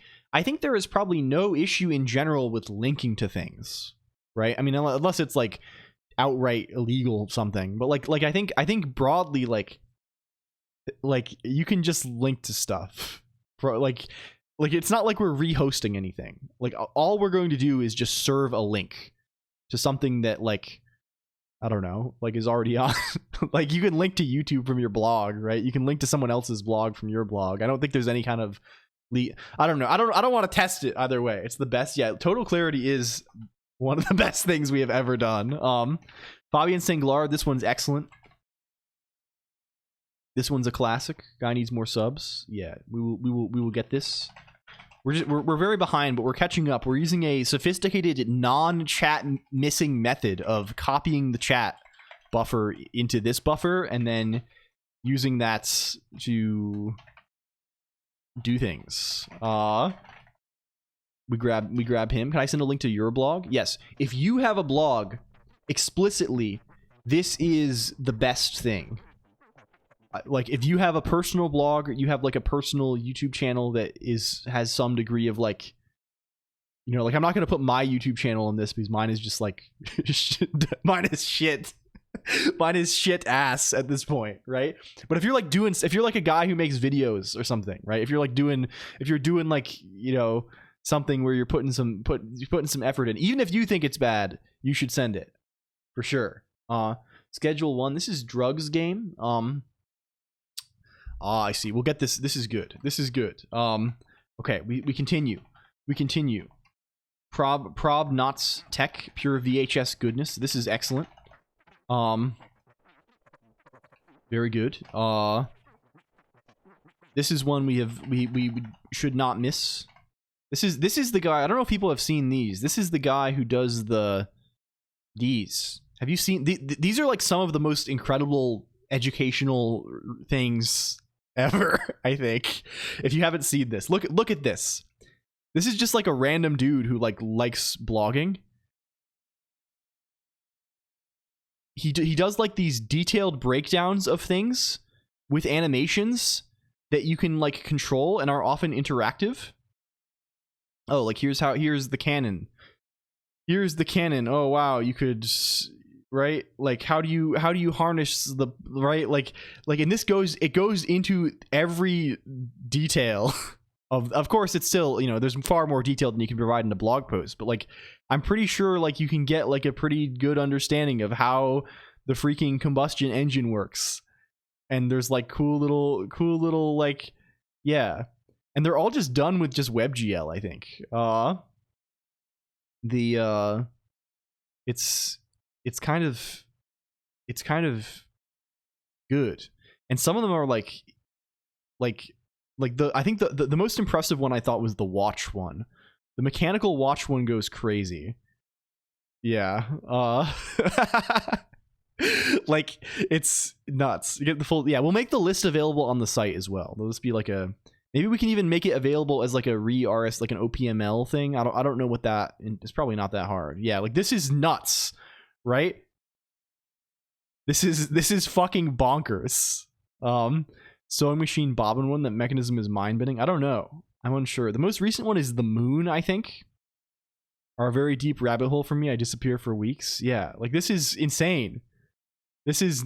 there is probably no issue in general with linking to things, right? I mean, unless it's like outright illegal something. But like I think broadly like you can just link to stuff, bro. Like it's not like we're rehosting anything. Like all we're going to do is just serve a link to something that like. I don't know, like is already on. Like you can link to YouTube from your blog, right? You can link to someone else's blog from your blog. I don't think there's any kind of I don't know. I don't want to test it either way. It's the best. Yeah, Total Clarity is one of the best things we have ever done. Fabian Singlar, this one's excellent. This one's a classic. Guy needs more subs. Yeah, we will get this. We're very behind, but we're catching up. We're using a sophisticated non-chat missing method of copying the chat buffer into this buffer and then using that to do things. We grab him. Can I send a link to your blog? Yes. If you have a blog, explicitly, this is the best thing. Like if you have a personal blog, or you have like a personal YouTube channel that has some degree of like, you know, like I'm not gonna put my YouTube channel in this because mine is just like mine is shit. Mine is shit ass at this point, right? But if you're like a guy who makes videos or something, right? If you're doing like, you know, something where you're putting some effort in, even if you think it's bad, you should send it for sure. Schedule 1. This is drugs game. I see. We'll get this. This is good. This is good. Okay, we continue. We continue. Prob Knots Tech Pure VHS goodness. This is excellent. Very good. This is one we should not miss. This is the guy. I don't know if people have seen these. This is the guy who does these. Have you seen these? Are like some of the most incredible educational things ever. I think if you haven't seen this, look at this. This is just like a random dude who likes blogging. He does like these detailed breakdowns of things with animations that you can like control and are often interactive. Oh, like here's the cannon. Here's the cannon. Oh wow, you could, right? Like how do you harness the right, like and this goes into every detail. Of course, it's still, you know, there's far more detail than you can provide in a blog post, but like I'm pretty sure like you can get like a pretty good understanding of how the freaking combustion engine works. And there's like cool little like, yeah, and they're all just done with just WebGL, I think. It's kind of good, and some of them are like I think the most impressive one I thought was the watch one. The mechanical watch one goes crazy. Yeah. Like it's nuts. You get the full, yeah, we'll make the list available on the site as well. There'll just be like maybe we can even make it available as like a RS, like an OPML thing. I don't know what that, it's probably not that hard. Yeah, like this is nuts, right? This is fucking bonkers. Sewing machine bobbin one, that mechanism is mind-bending. I don't know. I'm unsure. The most recent one is the moon, I think. Are a very deep rabbit hole for me. I disappear for weeks. Yeah, like this is insane. This is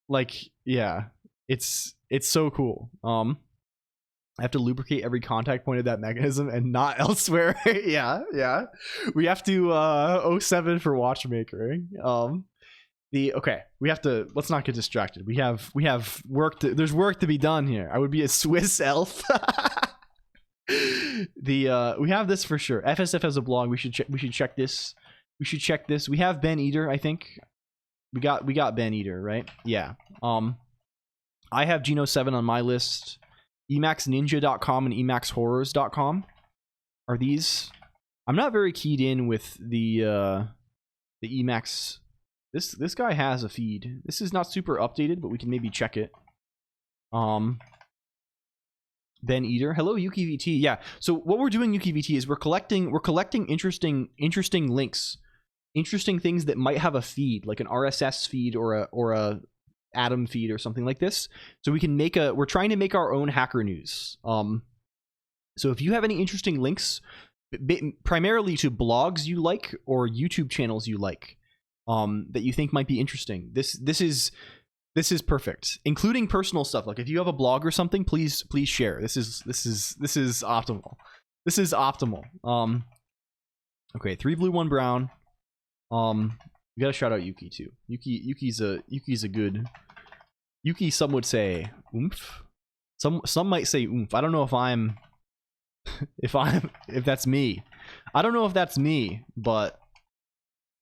like, yeah, it's so cool. I have to lubricate every contact point of that mechanism and not elsewhere. yeah. We have to 07 for watchmaker. Okay, we have to, let's not get distracted. We have work there's work to be done here. I would be a Swiss elf. We have this for sure. FSF has a blog. We should check this. We have Ben Eater, I think. We got Ben Eater, right? Yeah. I have Geno 7 on my list. emacsninja.com and emaxhorrors.com are these. I'm not very keyed in with the Emacs. This guy has a feed. This is not super updated, but we can maybe check it. Ben Eater. Hello, YukiVT. Yeah. So what we're doing, YukiVT, is we're collecting interesting links, interesting things that might have a feed, like an RSS feed or a Atom feed or something like this. So we can we're trying to make our own hacker news. So if you have any interesting links, primarily to blogs you like or YouTube channels you like, that you think might be interesting, this is perfect, including personal stuff. Like if you have a blog or something, please share. This is optimal. This is optimal. Okay, 3 blue 1 brown. We gotta shout out Yuki too. Yuki's a good Yuki. Some would say oomph. Some might say oomph. I don't know if that's me. I don't know if that's me, but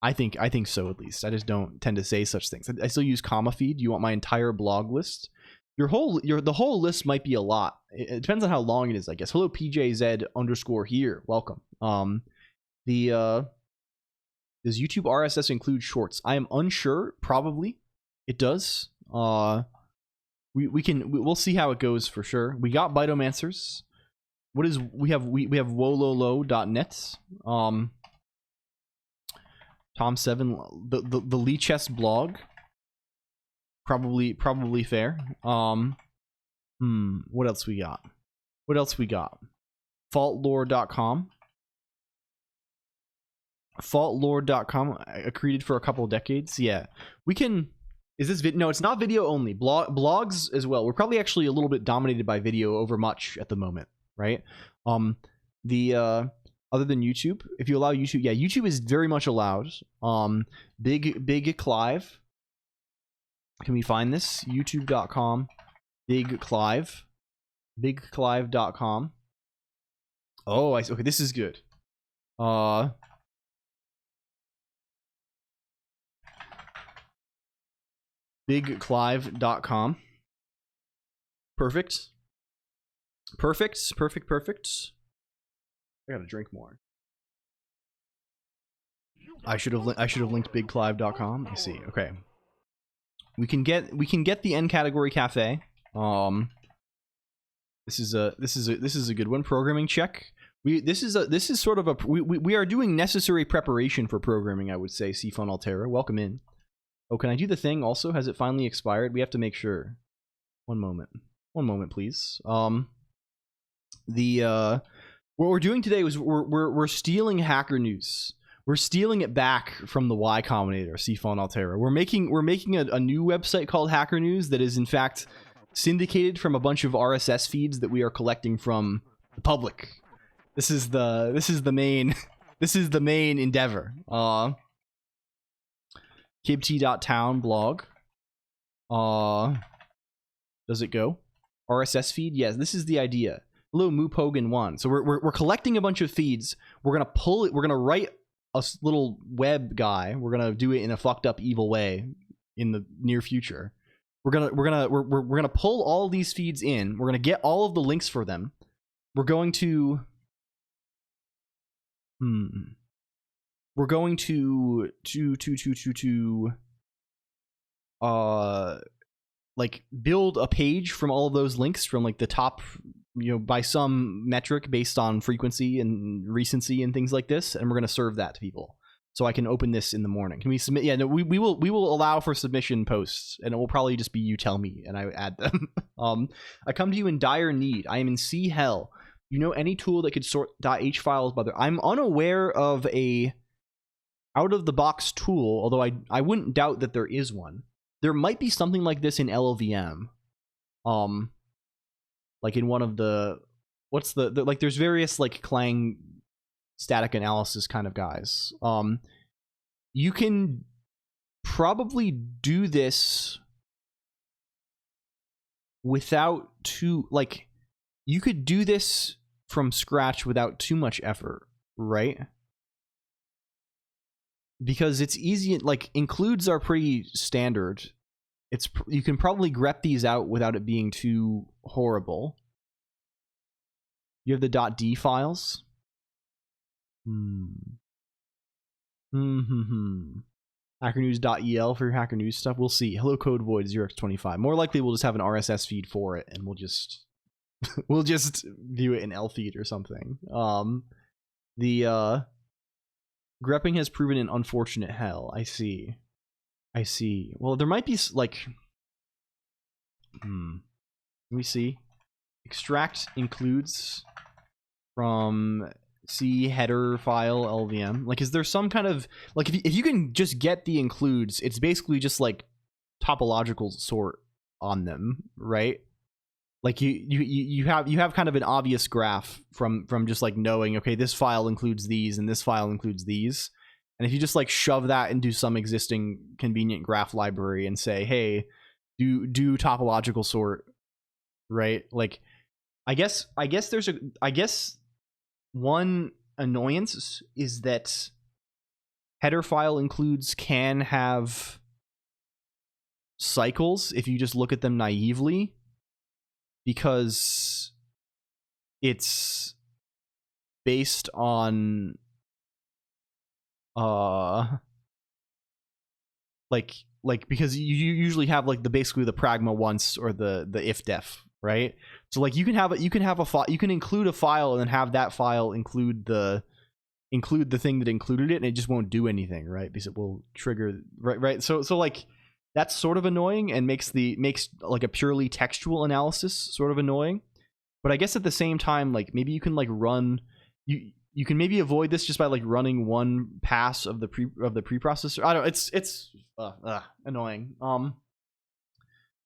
I think so, at least. I just don't tend to say such things. I still use comma feed. You want my entire blog list? The whole list might be a lot. It depends on how long it is, I guess. Hello, PJZ_here. Welcome. Does YouTube RSS include shorts? I am unsure. Probably it does. We'll see how it goes for sure. We got Bitomancers. We have wololo.net. Tom7, the Lee Chess blog, probably fair. What else we got? Faultlore.com. Faultlore.com, accreted for a couple decades. Yeah, we can Is this no, it's not video only. Blogs as well. We're probably actually a little bit dominated by video over much at the moment, right? Other than YouTube, if you allow YouTube, yeah, YouTube is very much allowed. Big Clive. Can we find this? YouTube.com. Big Clive. BigClive.com. Oh, okay, this is good. BigClive.com. Perfect. I gotta drink more. I should have linked BigClive.com. I see. Okay. We can get the N category cafe. This is a good one. Programming check. This is sort of a we are doing necessary preparation for programming, I would say. Seafon Altera, welcome in. Oh, can I do the thing also? Has it finally expired? We have to make sure. One moment, please. What we're doing today is we're stealing hacker news. We're stealing it back from the Y Combinator, Seafon Altera. We're making a new website called Hacker News that is in fact syndicated from a bunch of RSS feeds that we are collecting from the public. This is the main endeavor. Kibt.town blog. Does it go? RSS feed? Yes, this is the idea. Hello, Moopogan1. So we're collecting a bunch of feeds. We're gonna pull it. We're gonna write a little web guy. We're gonna do it in a fucked up evil way in the near future. We're gonna pull all these feeds in. We're gonna get all of the links for them. We're going to like build a page from all of those links from like the top, by some metric based on frequency and recency and things like this, and we're going to serve that to people so I can open this in the morning. Can we submit? Yeah, no, we will allow for submission posts, and it will probably just be you tell me and I add them. I come to you in dire need. I am in sea hell. You know any tool that could sort .h files by the... I'm unaware of a out of the box tool, although I wouldn't doubt that there is one. There might be something like this in LLVM. Like in one of the... What's the like there's various like Clang static analysis kind of guys. You can probably do this without too... Like, you could do this from scratch without too much effort, right? Because it's easy, like, includes are pretty standard. You can probably grep these out without it being too horrible. You have the .d files. HackerNews.el for your Hacker News stuff. We'll see. Hello Code Void 0x25. More likely we'll just have an RSS feed for it, and we'll just view it in L feed or something. The grepping has proven an unfortunate hell. I see. Well, there might be like let me see. Extract includes from C header file LVM. Like, is there some kind of like if you can just get the includes, it's basically just like topological sort on them, right? Like you have kind of an obvious graph from just like knowing, okay, this file includes these and this file includes these. And if you just like shove that into some existing convenient graph library and say, hey, do topological sort, right? Like, I guess one annoyance is that header file includes can have cycles if you just look at them naively, because it's based on like because you usually have like basically the pragma once or the if def, right? So like you can have a file, you can include a file and then have that file include the thing that included it, and it just won't do anything, right? Because it will trigger right. So like that's sort of annoying and makes like a purely textual analysis sort of annoying. But I guess at the same time, like maybe you can like run you can maybe avoid this just by like running one pass of the preprocessor. I don't know, it's annoying.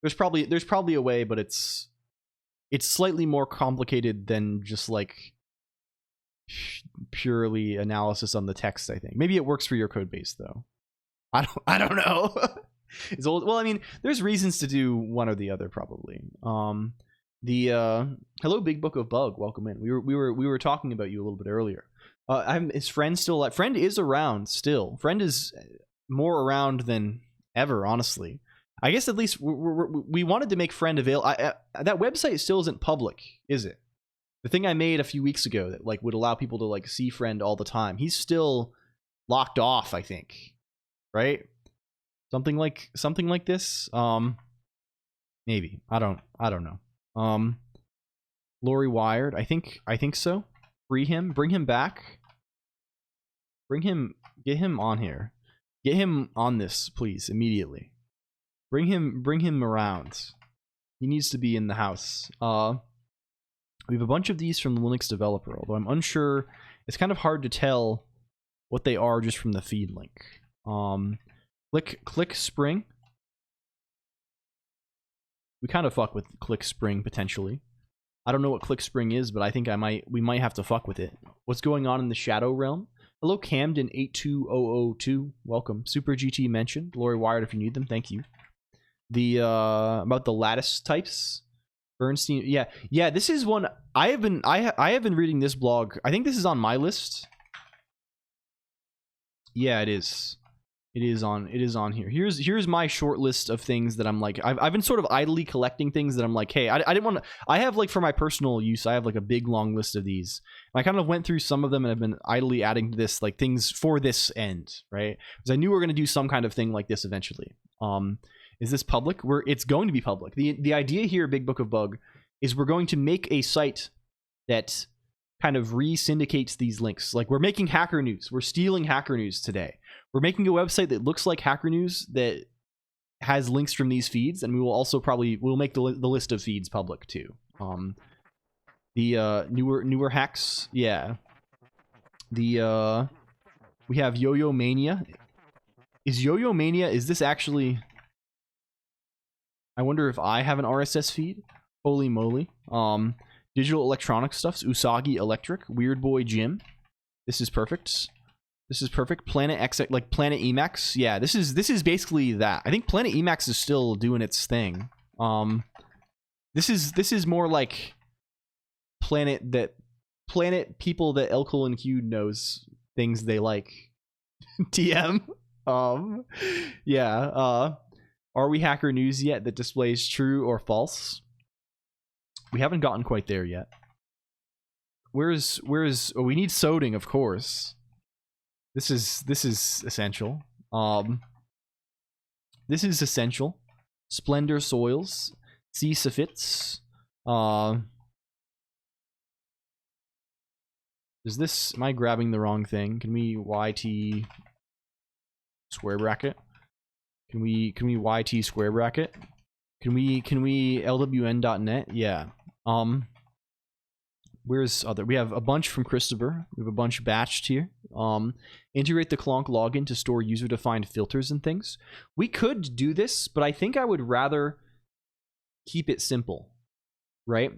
There's probably a way, but it's slightly more complicated than just like purely analysis on the text. I think maybe it works for your code base though. I don't know. It's old. Well, I mean, there's reasons to do one or the other probably. Hello, Big Book of Bug. Welcome in. We were talking about you a little bit earlier. Is Friend still alive? Friend is around still. Friend is more around than ever, honestly. I guess at least we wanted to make Friend available. That website still isn't public, is it? The thing I made a few weeks ago that like would allow people to like see Friend all the time. He's still locked off, I think. Right? Something like this. Maybe. I don't know. Lori Wired. I think so. Free him. Bring him back. Get him on here. Get him on this, please, immediately. Bring him around. He needs to be in the house. We have a bunch of these from the Linux developer, although I'm unsure. It's kind of hard to tell what they are just from the feed link. Click Spring. We kind of fuck with Click Spring potentially. I don't know what Click Spring is, but I think we might have to fuck with it. What's going on in the Shadow Realm? Hello, Camden82002. Welcome. Super GT mentioned. Lori Wired if you need them. Thank you. The about the lattice types. Bernstein. Yeah. This is one I have been reading this blog. I think this is on my list. Yeah, it is. It is on here. Here's my short list of things that I'm like I've been sort of idly collecting things that I'm like, hey, I didn't want to. I have like for my personal use, I have like a big long list of these. And I kind of went through some of them and I've been idly adding to this like things for this end, right? Because I knew we were gonna do some kind of thing like this eventually. Is this public? It's going to be public. The idea here, Big Book of Bug, is we're going to make a site that kind of re-syndicates these links. Like we're making Hacker News. We're stealing Hacker News today. We're making a website that looks like Hacker News that has links from these feeds, and we will also we'll make the list of feeds public too. The newer hacks, yeah. We have Yo-Yo Mania. Is Yo-Yo Mania? Is this actually? I wonder if I have an RSS feed. Holy moly! Digital electronic stuffs. Usagi Electric. Weird Boy Jim. This is perfect. This is perfect. Planet X, like Planet Emacs. Yeah, this is basically that. I think Planet Emacs is still doing its thing. This is more like Planet people that LCOLONQ knows things they like. TM. Yeah. Are we Hacker News yet that displays true or false? We haven't gotten quite there yet. Where's oh, we need soding, of course. This is essential. This is essential. Splendor Soils. Sea Soffits. Is this, am I grabbing the wrong thing? Can we YT square bracket? Can we YT square bracket? Can we LWN.net? Yeah. Where's other? We have a bunch from Christopher. We have a bunch batched here. Integrate the Colonq login to store user-defined filters and things. We could do this, but I think I would rather keep it simple, right?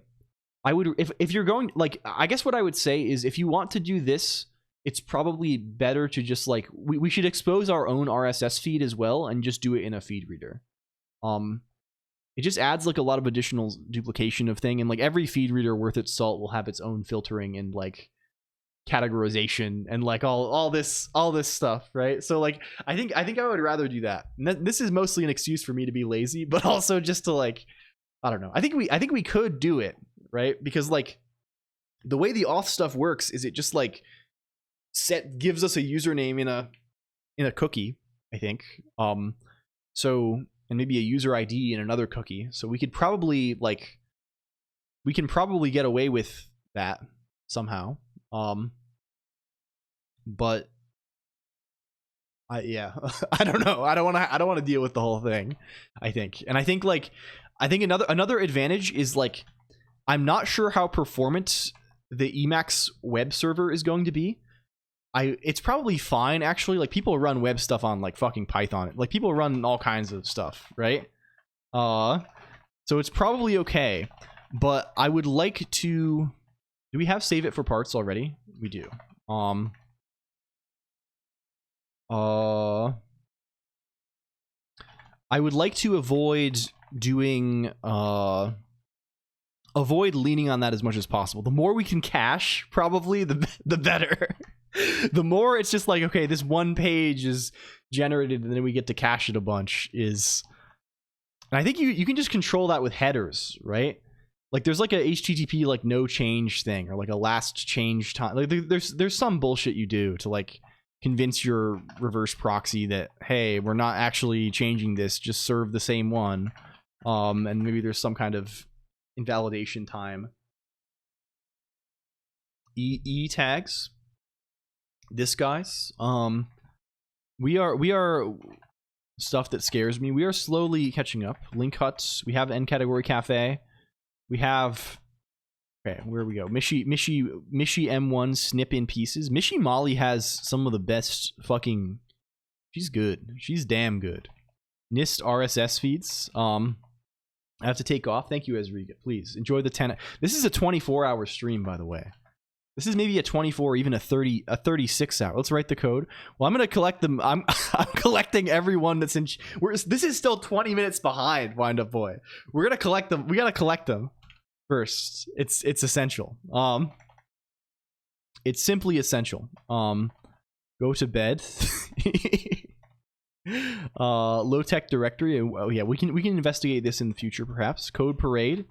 I would, if you're going, like, I guess what I would say is if you want to do this, it's probably better to just like, we should expose our own RSS feed as well and just do it in a feed reader. It just adds like a lot of additional duplication of thing, and like every feed reader worth its salt will have its own filtering and like categorization and like all this stuff, right? So like I think I would rather do that. And this is mostly an excuse for me to be lazy, but also just to like, I don't know. I think we could do it, right? Because like the way the auth stuff works is it just like gives us a username in a cookie, I think. So, and maybe a user ID in another cookie. So we could probably like, we can probably get away with that somehow. But yeah, I don't know. I don't want to deal with the whole thing, I think. And I think another advantage is like, I'm not sure how performant the Emacs web server is going to be. It's probably fine actually. Like people run web stuff on like fucking Python. Like people run all kinds of stuff, right? So it's probably okay, but I would like to. Do we have save it for parts already? We do. I would like to avoid doing avoid leaning on that as much as possible. The more we can cache, probably the better. The more it's just like, okay, this one page is generated and then we get to cache it a bunch is. And I think you can just control that with headers, right? Like there's like a HTTP like no change thing or like a last change time. Like there's some bullshit you do to like convince your reverse proxy that, hey, we're not actually changing this, just serve the same one. And maybe there's some kind of invalidation time. E tags. This guys. We are stuff that scares me. We are slowly catching up. Link huts. We have N category cafe. We have. Okay, where we go? Mishi M1 snip in pieces. Mishi Molly has some of the best fucking. She's good. She's damn good. NIST RSS feeds. I have to take off. Thank you, Ezriga. Please enjoy the 10. This is a 24-hour stream, by the way. This is maybe a 24, even a 36 hour. Let's write the code. Well, I'm gonna collect them. I'm collecting everyone that's in. This is still 20 minutes behind. Wind Up Boy. We're gonna collect them. We gotta collect them first. It's essential. It's simply essential. Go to bed. Low tech directory. Oh yeah, we can investigate this in the future perhaps. Code parade.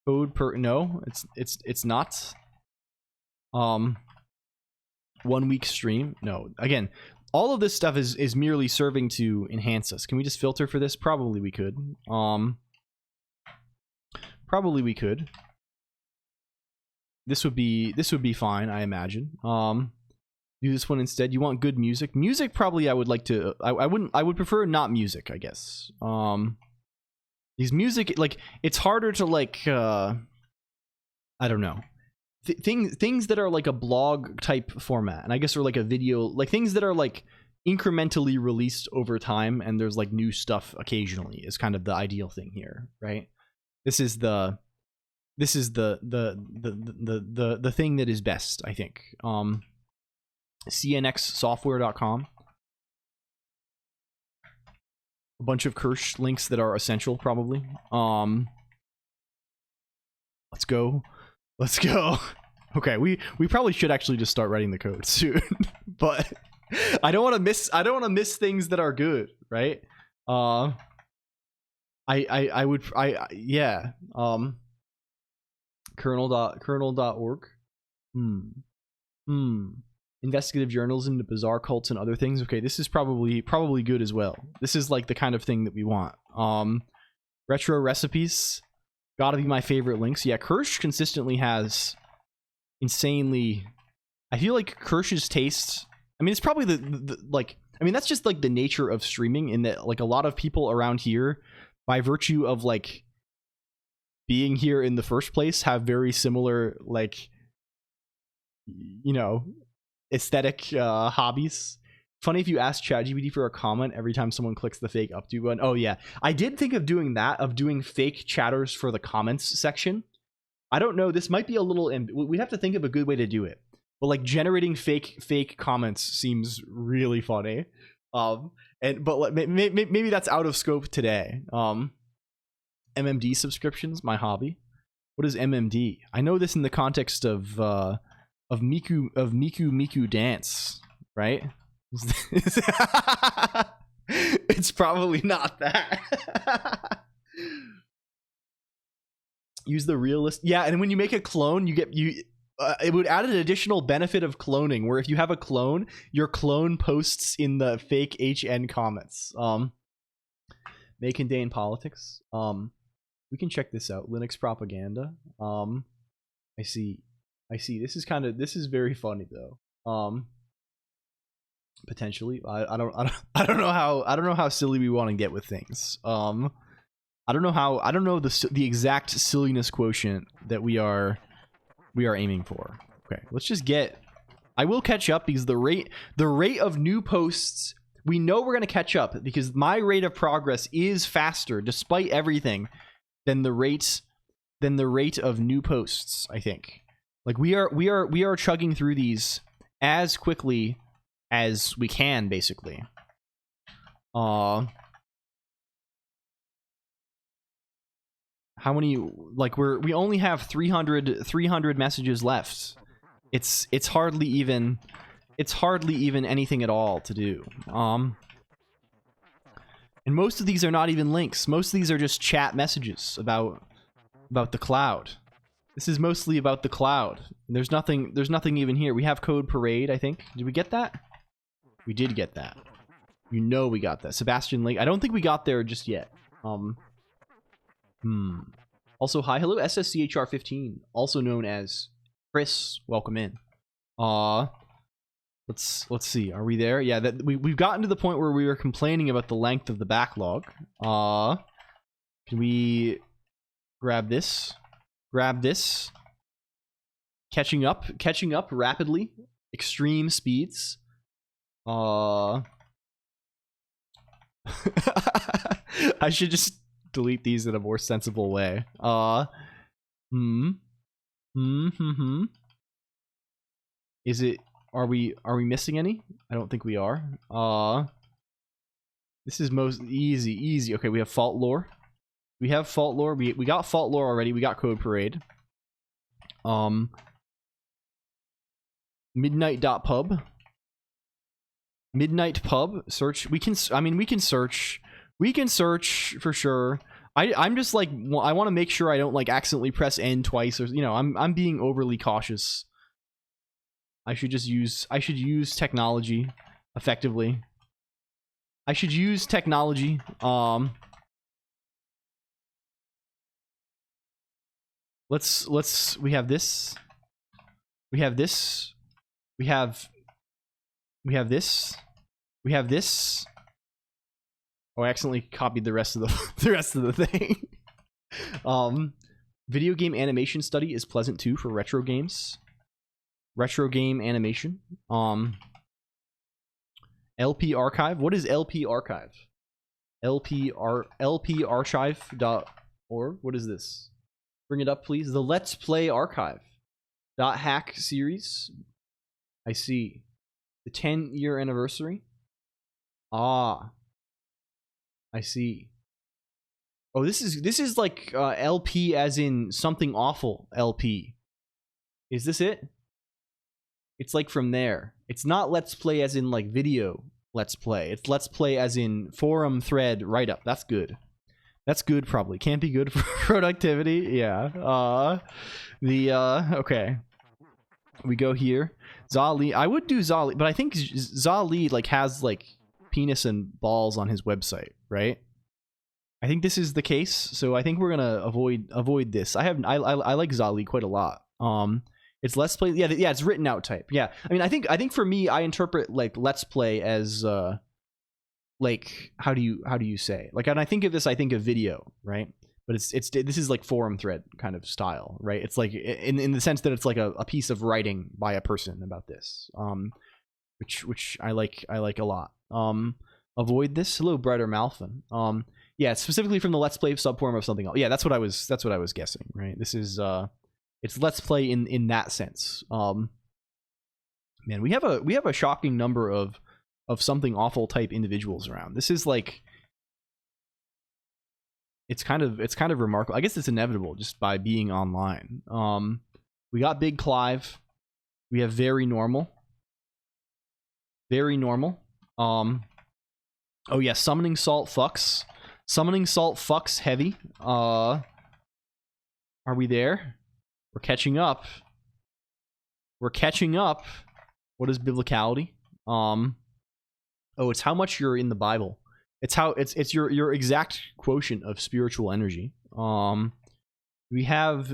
No, it's not. 1 week stream. No, again, all of this stuff is merely serving to enhance us. Can we just filter for this? Probably we could. Probably we could. This would be fine, I imagine. Do this one instead. You want good music? Music probably I would like to. I would prefer not music, I guess. These music, like, it's harder to like. I don't know. Things that are like a blog type format, and I guess, or like a video, like things that are like incrementally released over time, and there's like new stuff occasionally is kind of the ideal thing here, right? This is the thing that is best, I think. cnxsoftware.com. A bunch of Colonq links that are essential, probably. Let's go. Let's go. Okay, we probably should actually just start writing the code soon, but I don't want to miss things that are good, right? Yeah. Kernel.org. Investigative journalism to bizarre cults and other things. Okay, this is probably good as well. This is like the kind of thing that we want. Retro recipes. Gotta be my favorite links. Yeah, Colonq consistently has insanely. I feel like Colonq's taste. I mean, it's probably the like. I mean, that's just like the nature of streaming. In that, like, a lot of people around here, by virtue of like being here in the first place, have very similar, like, you know, aesthetic hobbies. Funny if you ask ChatGPT for a comment every time someone clicks the fake updo button. Oh yeah, I did think of doing that, of doing fake chatters for the comments section. I don't know, this might be a little, we'd have to think of a good way to do it. But like generating fake comments seems really funny. But maybe that's out of scope today. MMD subscriptions, my hobby. What is MMD? I know this in the context of Miku Dance, right? It's probably not that. Use the realist. Yeah, and when you make a clone, it would add an additional benefit of cloning, where if you have a clone, your clone posts in the fake HN comments. May contain politics. We can check this out. Linux propaganda. I see. This is very funny though. Potentially, I don't know how silly we want to get with things. I don't know the exact silliness quotient that we are aiming for. Okay, let's just get. I will catch up because the rate of new posts we know we're gonna catch up because my rate of progress is faster, despite everything, than the rate of new posts. I think like we are chugging through these as quickly as we can, basically. How many, like, we only have 300 messages left. It's hardly even anything at all to do. And most of these are not even links. Most of these are just chat messages about the cloud. This is mostly about the cloud. There's nothing even here. We have Code Parade, I think. Did we get that? We did get that. You know we got that. Sebastian Lake. I don't think we got there just yet. Also, hi, hello, SSCHR15, also known as Chris. Welcome in. Let's see. Are we there? Yeah, that we've gotten to the point where we were complaining about the length of the backlog. Can we grab this? Grab this. Catching up rapidly. Extreme speeds. I should just delete these in a more sensible way. Is it, are we missing any? I don't think we are. This is most easy. Okay, we have fault lore. We got fault lore already. We got Code Parade. Midnight.pub. Midnight pub search. We can search for sure. I'm just like, I want to make sure I don't like accidentally press N twice, or you know, I'm being overly cautious. I should use technology effectively. I should use technology. Let's we have this. We have this. We have this. We have this. Oh, I accidentally copied the rest of the thing. Video game animation study is pleasant too for retro games. Retro game animation. LP archive. What is LP archive? LParchive.org. What is this? Bring it up, please. The Let's Play Archive. .hack series. I see. The 10-year anniversary. Ah. I see. Oh, this is like LP as in something awful LP. Is this it? It's like from there. It's not Let's Play as in like video Let's Play. It's Let's Play as in forum thread write-up. That's good. That's good probably. Can't be good for productivity. Yeah. Okay. We go here. Zali. I would do Zali, but I think Zali like has like penis and balls on his website, right? I think this is the case, so I think we're gonna avoid this. I like Zali quite a lot. It's Let's Play. Yeah, it's written out type. Yeah, I mean, I think for me, I interpret like Let's Play as like how do you say, like, when I think of this, I think of video, right? But this is like forum thread kind of style, right? It's like in the sense that it's like a piece of writing by a person about this, which I like a lot. Avoid this. Hello, Brighter Malfin. Yeah, it's specifically from the Let's Play subforum of something else. Yeah, that's what I was guessing, right? This is it's Let's Play in that sense. Man, we have a shocking number of something awful type individuals around. This is like, it's kind of remarkable. I guess it's inevitable just by being online. We got Big Clive. We have Very Normal. Very Normal. Oh yeah, Summoning Salt fucks. Summoning Salt fucks heavy. Are we there? We're catching up. We're catching up. What is biblicality? Oh, it's how much you're in the Bible. It's how it's your exact quotient of spiritual energy. Do we have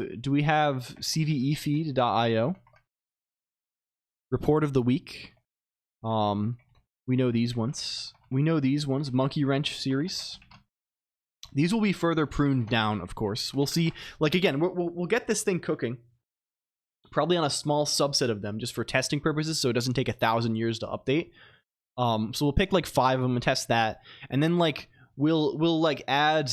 cvefeed.io? Report of the week. We know these ones. Monkey Wrench series. These will be further pruned down, of course. We'll see. Like, again, we'll get this thing cooking. Probably on a small subset of them, just for testing purposes, so it doesn't take 1,000 years to update. So we'll pick like 5 of them and test that, and then like we'll like add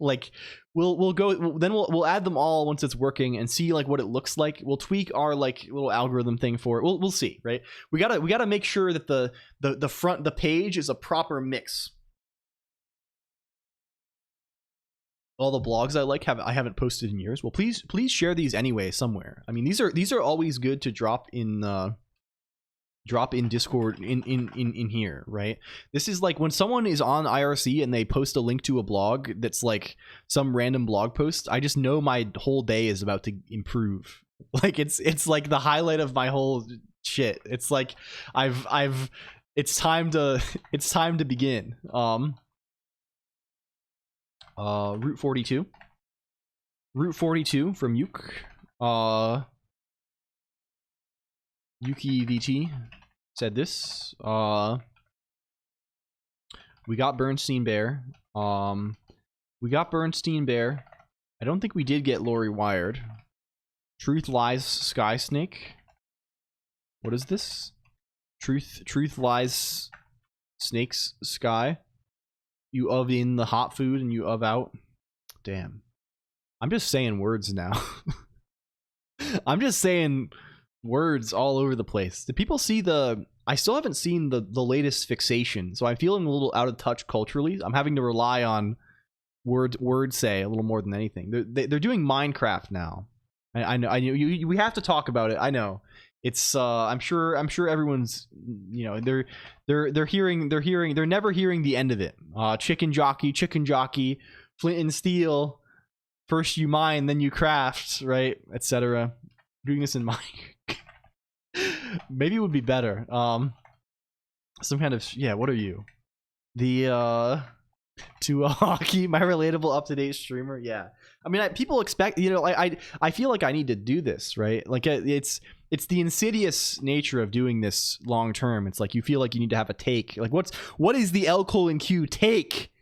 like we'll add them all once it's working and see like what it looks like. We'll tweak our like little algorithm thing for it. We'll see, right? We gotta make sure that the page is a proper mix. All the blogs I like I haven't posted in years. Well, please share these anyway somewhere. I mean, these are always good to drop in Discord in here, right? This is like when someone is on IRC and they post a link to a blog that's like some random blog post, I just know my whole day is about to improve. Like it's like the highlight of my whole shit. It's like it's time to begin. Route 42 from Yuk. Yuki VT said this. We got Bernstein Bear. I don't think we did get Lori Wired. Truth Lies Sky Snake. What is this? Truth Lies Snakes Sky. You of in the hot food and you of out. Damn. I'm just saying words now. I'm just saying words all over the place. Did people see I still haven't seen the latest fixation, so I'm feeling a little out of touch culturally. I'm having to rely on word say a little more than anything. They're doing Minecraft now. I know we have to talk about it. I know. It's I'm sure everyone's, you know, they're never hearing the end of it. Chicken jockey, flint and steel, first you mine, then you craft, right, etc. Doing this in Minecraft. Maybe it would be better. Some kind of, yeah, what are you? The to hockey, my relatable up-to-date streamer. Yeah, I mean, people expect, you know, I feel like I need to do this, right? Like it's the insidious nature of doing this long term. It's like you feel like you need to have a take. Like what is the LCOLONQ take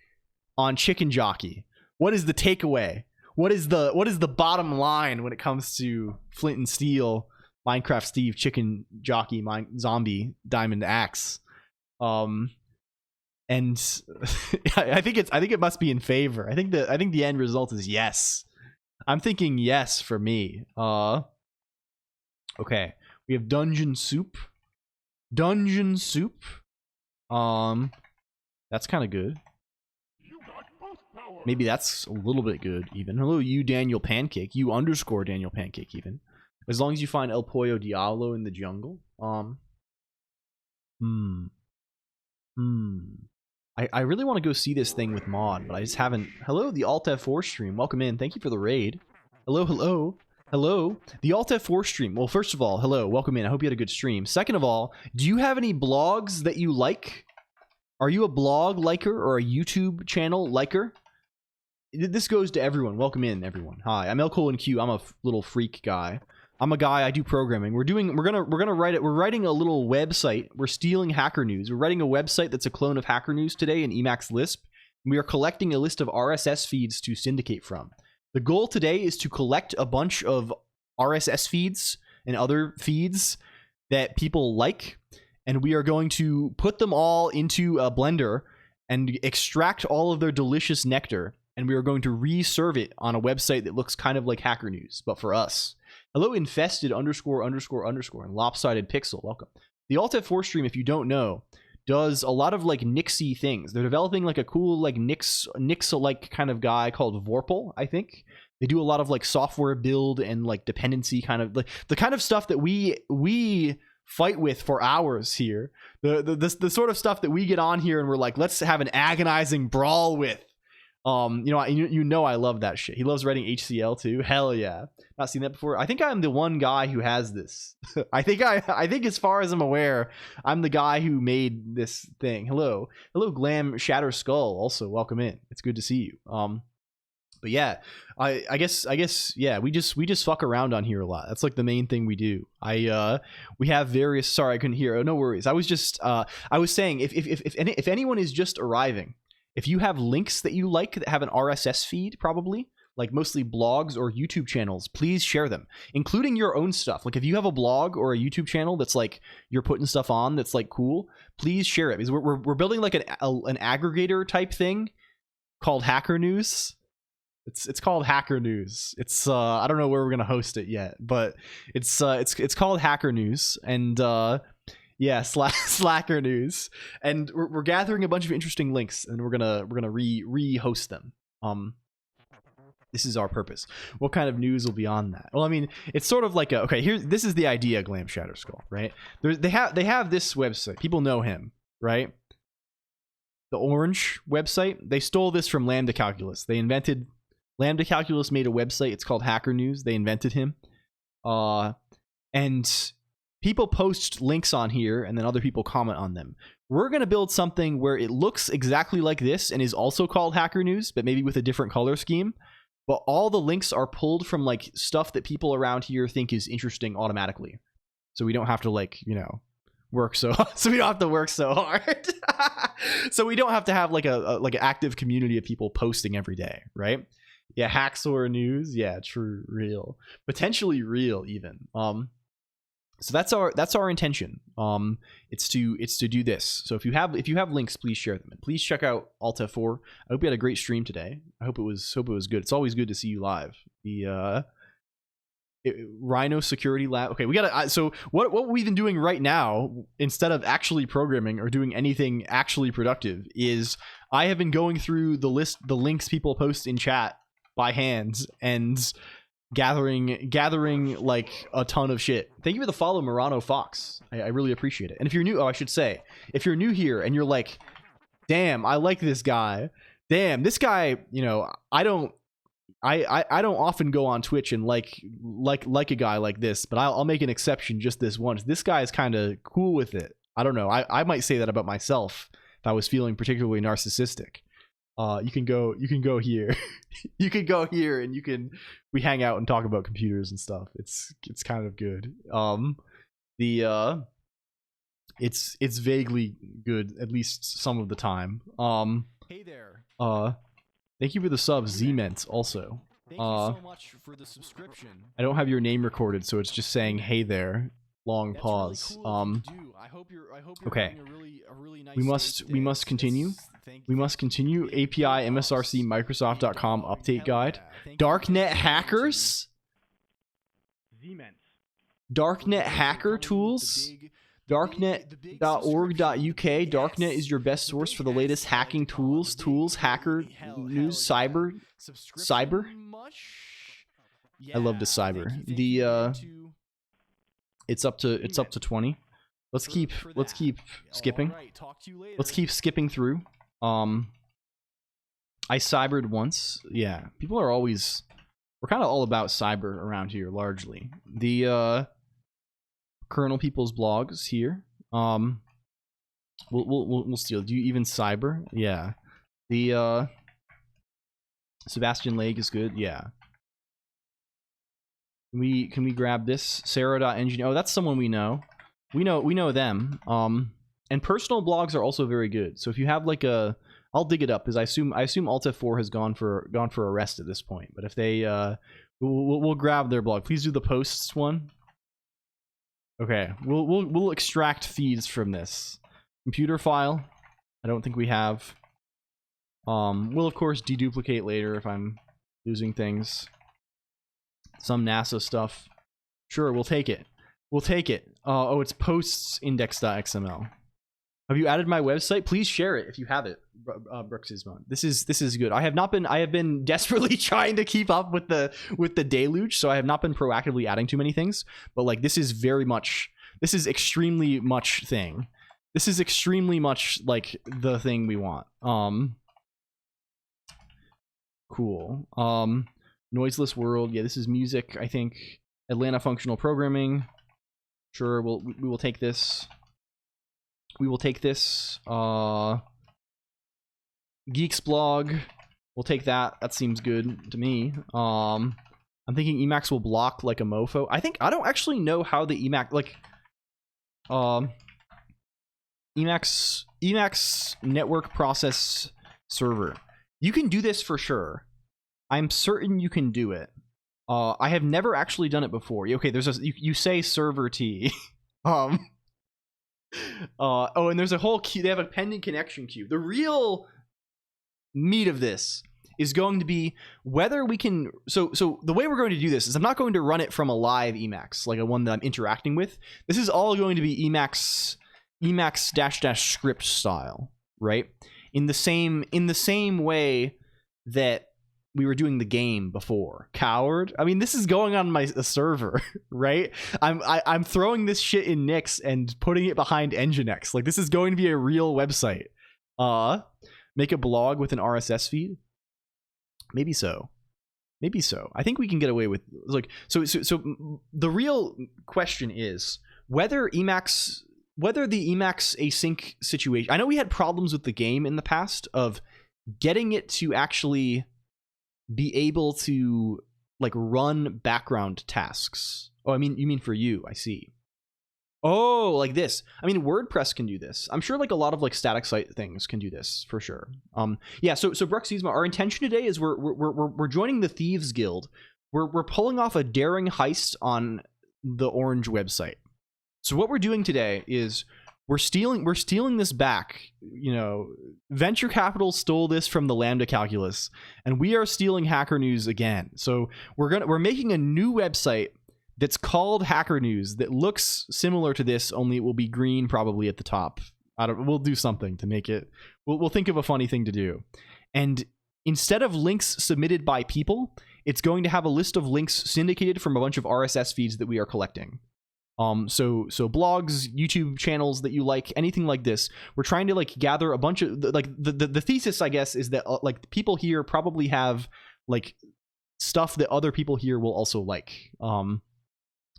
on Chicken Jockey? What is the takeaway? What is the bottom line when it comes to Flint and Steel, Minecraft Steve, Chicken Jockey, Zombie, Diamond Axe? And I think it must be in favor. I think the end result is yes. I'm thinking yes for me. Okay, we have Dungeon Soup. That's kind of good. Maybe that's a little bit good even. Hello, you Daniel Pancake. You _ Daniel Pancake even. As long as you find El Pollo Diablo in the jungle. I really want to go see this thing with mod, but I just haven't. Hello, the Alt F4 stream. Welcome in. Thank you for the raid. Hello. The Alt F4 stream. Well, first of all, hello. Welcome in. I hope you had a good stream. Second of all, do you have any blogs that you like? Are you a blog liker or a YouTube channel liker? This goes to everyone. Welcome in, everyone. Hi, I'm LCOLONQ. I'm a little freak guy. I'm a guy. I do programming. We're gonna write it. We're writing a little website. We're stealing Hacker News. We're writing a website that's a clone of Hacker News today in Emacs Lisp. We are collecting a list of RSS feeds to syndicate from. The goal today is to collect a bunch of RSS feeds and other feeds that people like, and we are going to put them all into a blender and extract all of their delicious nectar, and we are going to reserve it on a website that looks kind of like Hacker News, but for us. Hello, infested _ and lopsided pixel. Welcome. The Alt F4 stream, if you don't know, does a lot of like Nixy things. They're developing like a cool like Nix-like kind of guy called Vorpal, I think. They do a lot of like software build and like dependency kind of, like the kind of stuff that we fight with for hours here. The sort of stuff that we get on here and we're like, let's have an agonizing brawl with. You know I love that shit. He loves writing HCL too. Hell yeah. Not seen that before. I think I'm the one guy who has this. I think as far as I'm aware, I'm the guy who made this thing. Hello Glam Shatter Skull. Also welcome in. It's good to see you. But yeah, I guess yeah, we just fuck around on here a lot. That's like the main thing we do. We have various, sorry I couldn't hear. Oh, no worries. I was just I was saying if anyone is just arriving, if you have links that you like that have an RSS feed, probably like mostly blogs or YouTube channels, please share them, including your own stuff. Like if you have a blog or a YouTube channel that's like you're putting stuff on that's like cool, please share it, because we're building like an aggregator type thing called Hacker News. It's called Hacker News. It's I don't know where we're gonna host it yet, but it's called Hacker News, and yeah, Slacker News, and we're gathering a bunch of interesting links, and we're gonna re-host them. This is our purpose. What kind of news will be on that? Well, I mean, it's sort of like this is the idea, Glam Shatterskull, right? They have this website. People know him, right? The Orange website. They stole this from Lambda Calculus. Lambda Calculus made a website. It's called Hacker News. They invented him. And people post links on here, and then other people comment on them. We're going to build something where it looks exactly like this and is also called Hacker News, but maybe with a different color scheme. But all the links are pulled from like stuff that people around here think is interesting automatically. So we don't have to work so we don't have to work so hard. So we don't have to have like an active community of people posting every day, right? Yeah, Hacksaw News. Yeah, true, real, potentially real even. So that's our intention. It's to do this. So if you have links, please share them, and please check out Alt F4. I hope you had a great stream today. I hope it was good. It's always good to see you live. The Rhino Security Lab. Okay, we gotta. So what we've been doing right now, instead of actually programming or doing anything actually productive, is I have been going through the links people post in chat by hand and gathering like a ton of shit. Thank you for the follow, Murano Fox. I really appreciate it. And if you're new, I should say, if you're new here and you're like, damn, I like this guy. Damn, this guy, I don't often go on Twitch and like a guy like this, but I'll make an exception just this once. This guy is kind of cool with it. I don't know. I might say that about myself if I was feeling particularly narcissistic. You can go here. You can go here, and we hang out and talk about computers and stuff. It's kind of good. It's vaguely good, at least some of the time. Hey there. Thank you for the sub, Z-Ment, also. Thank you so much for the subscription. I don't have your name recorded, so it's just saying hey there. Long That's pause. Really cool if you do. I hope you're okay. having a really nice We must continue. We must continue. API MSRC Microsoft.com update guide. Darknet hackers. Darknet hacker tools. Darknet.org.uk. Darknet is your best source for the latest hacking tools, hacker news, cyber. I love the cyber. The it's up to 20. Let's keep skipping. Let's keep skipping through. I cybered once. Yeah, people are always, we're kind of all about cyber around here largely. The kernel people's blogs here. We'll steal. Do you even cyber? Yeah. The Sebastian Lake is good. Yeah. Can we grab this? Sarah.engineer. Oh, that's someone we know. We know them. And personal blogs are also very good. So if you have like I'll dig it up, because I assume Alt F4 has gone for a rest at this point. But if they we'll grab their blog. Please do the posts one. Okay, we'll extract feeds from this computer file. I don't think we have. We'll of course deduplicate later if I'm losing things. Some NASA stuff. Sure, we'll take it. We'll take it. Oh, it's posts index.xml. Have you added my website? Please share it if you have it, Brooksismon. This is good. I have been desperately trying to keep up with the deluge, so I have not been proactively adding too many things. But like this is extremely much thing. This is extremely much like the thing we want. Cool. Noiseless World. Yeah, this is music, I think. Atlanta Functional Programming. Sure, we will take this. We will take this. Geeks blog. We'll take that. That seems good to me. I'm thinking Emacs will block like a mofo. I don't actually know how the Emacs like Emacs network process server. You can do this for sure. I'm certain you can do it. I have never actually done it before. Okay, there's a you say server T. Oh, and there's a whole queue. They have a pending connection queue. The real meat of this is going to be whether we can. So the way we're going to do this is I'm not going to run it from a live Emacs, like a one that I'm interacting with. This is all going to be Emacs -- script style, right? In the same way that we were doing the game before. Coward. I mean, this is going on my server, right? I'm throwing this shit in Nix and putting it behind Nginx. Like, this is going to be a real website. Make a blog with an RSS feed. Maybe so. Maybe so. I think we can get away with, like, so the real question is whether the Emacs async situation. I know we had problems with the game in the past of getting it to actually be able to, like, run background tasks. Oh, you mean for you. I see. Oh, like this. I mean, WordPress can do this. I'm sure, like, a lot of, like, static site things can do this for sure. Yeah. So Bruxisma, our intention today is we're joining the Thieves Guild. We're pulling off a daring heist on the Orange website. So what we're doing today is we're stealing this back. You know, venture capital stole this from the Lambda calculus, and we are stealing Hacker News again. So we're making a new website that's called Hacker News that looks similar to this, only it will be green probably at the top. We'll do something to make it. We'll think of a funny thing to do. And instead of links submitted by people, it's going to have a list of links syndicated from a bunch of RSS feeds that we are collecting. So blogs, YouTube channels that you like, anything like this. We're trying to, like, gather a bunch of, like, the thesis, I guess, is that like people here probably have, like, stuff that other people here will also like.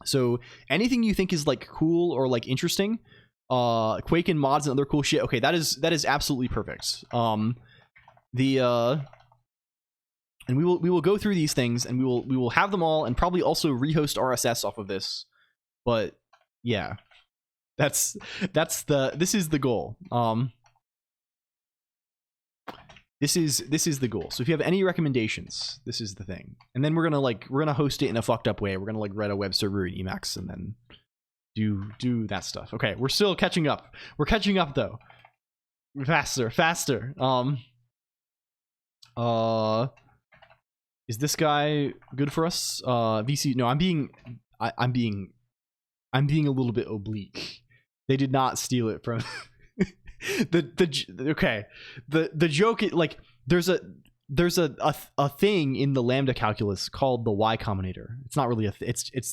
So anything you think is, like, cool or, like, interesting, Quake and mods and other cool shit. Okay, that is absolutely perfect. And we will go through these things, and we will have them all, and probably also rehost RSS off of this. But yeah, this is the goal. This is the goal. So if you have any recommendations, this is the thing. And then we're gonna host it in a fucked up way. We're gonna, like, write a web server in Emacs and then do that stuff. Okay, we're still catching up. We're catching up though. Faster. Is this guy good for us? VC. No, I'm being a little bit oblique. They did not steal it from okay. The joke is, like, there's a thing in the Lambda calculus called the Y Combinator. It's not really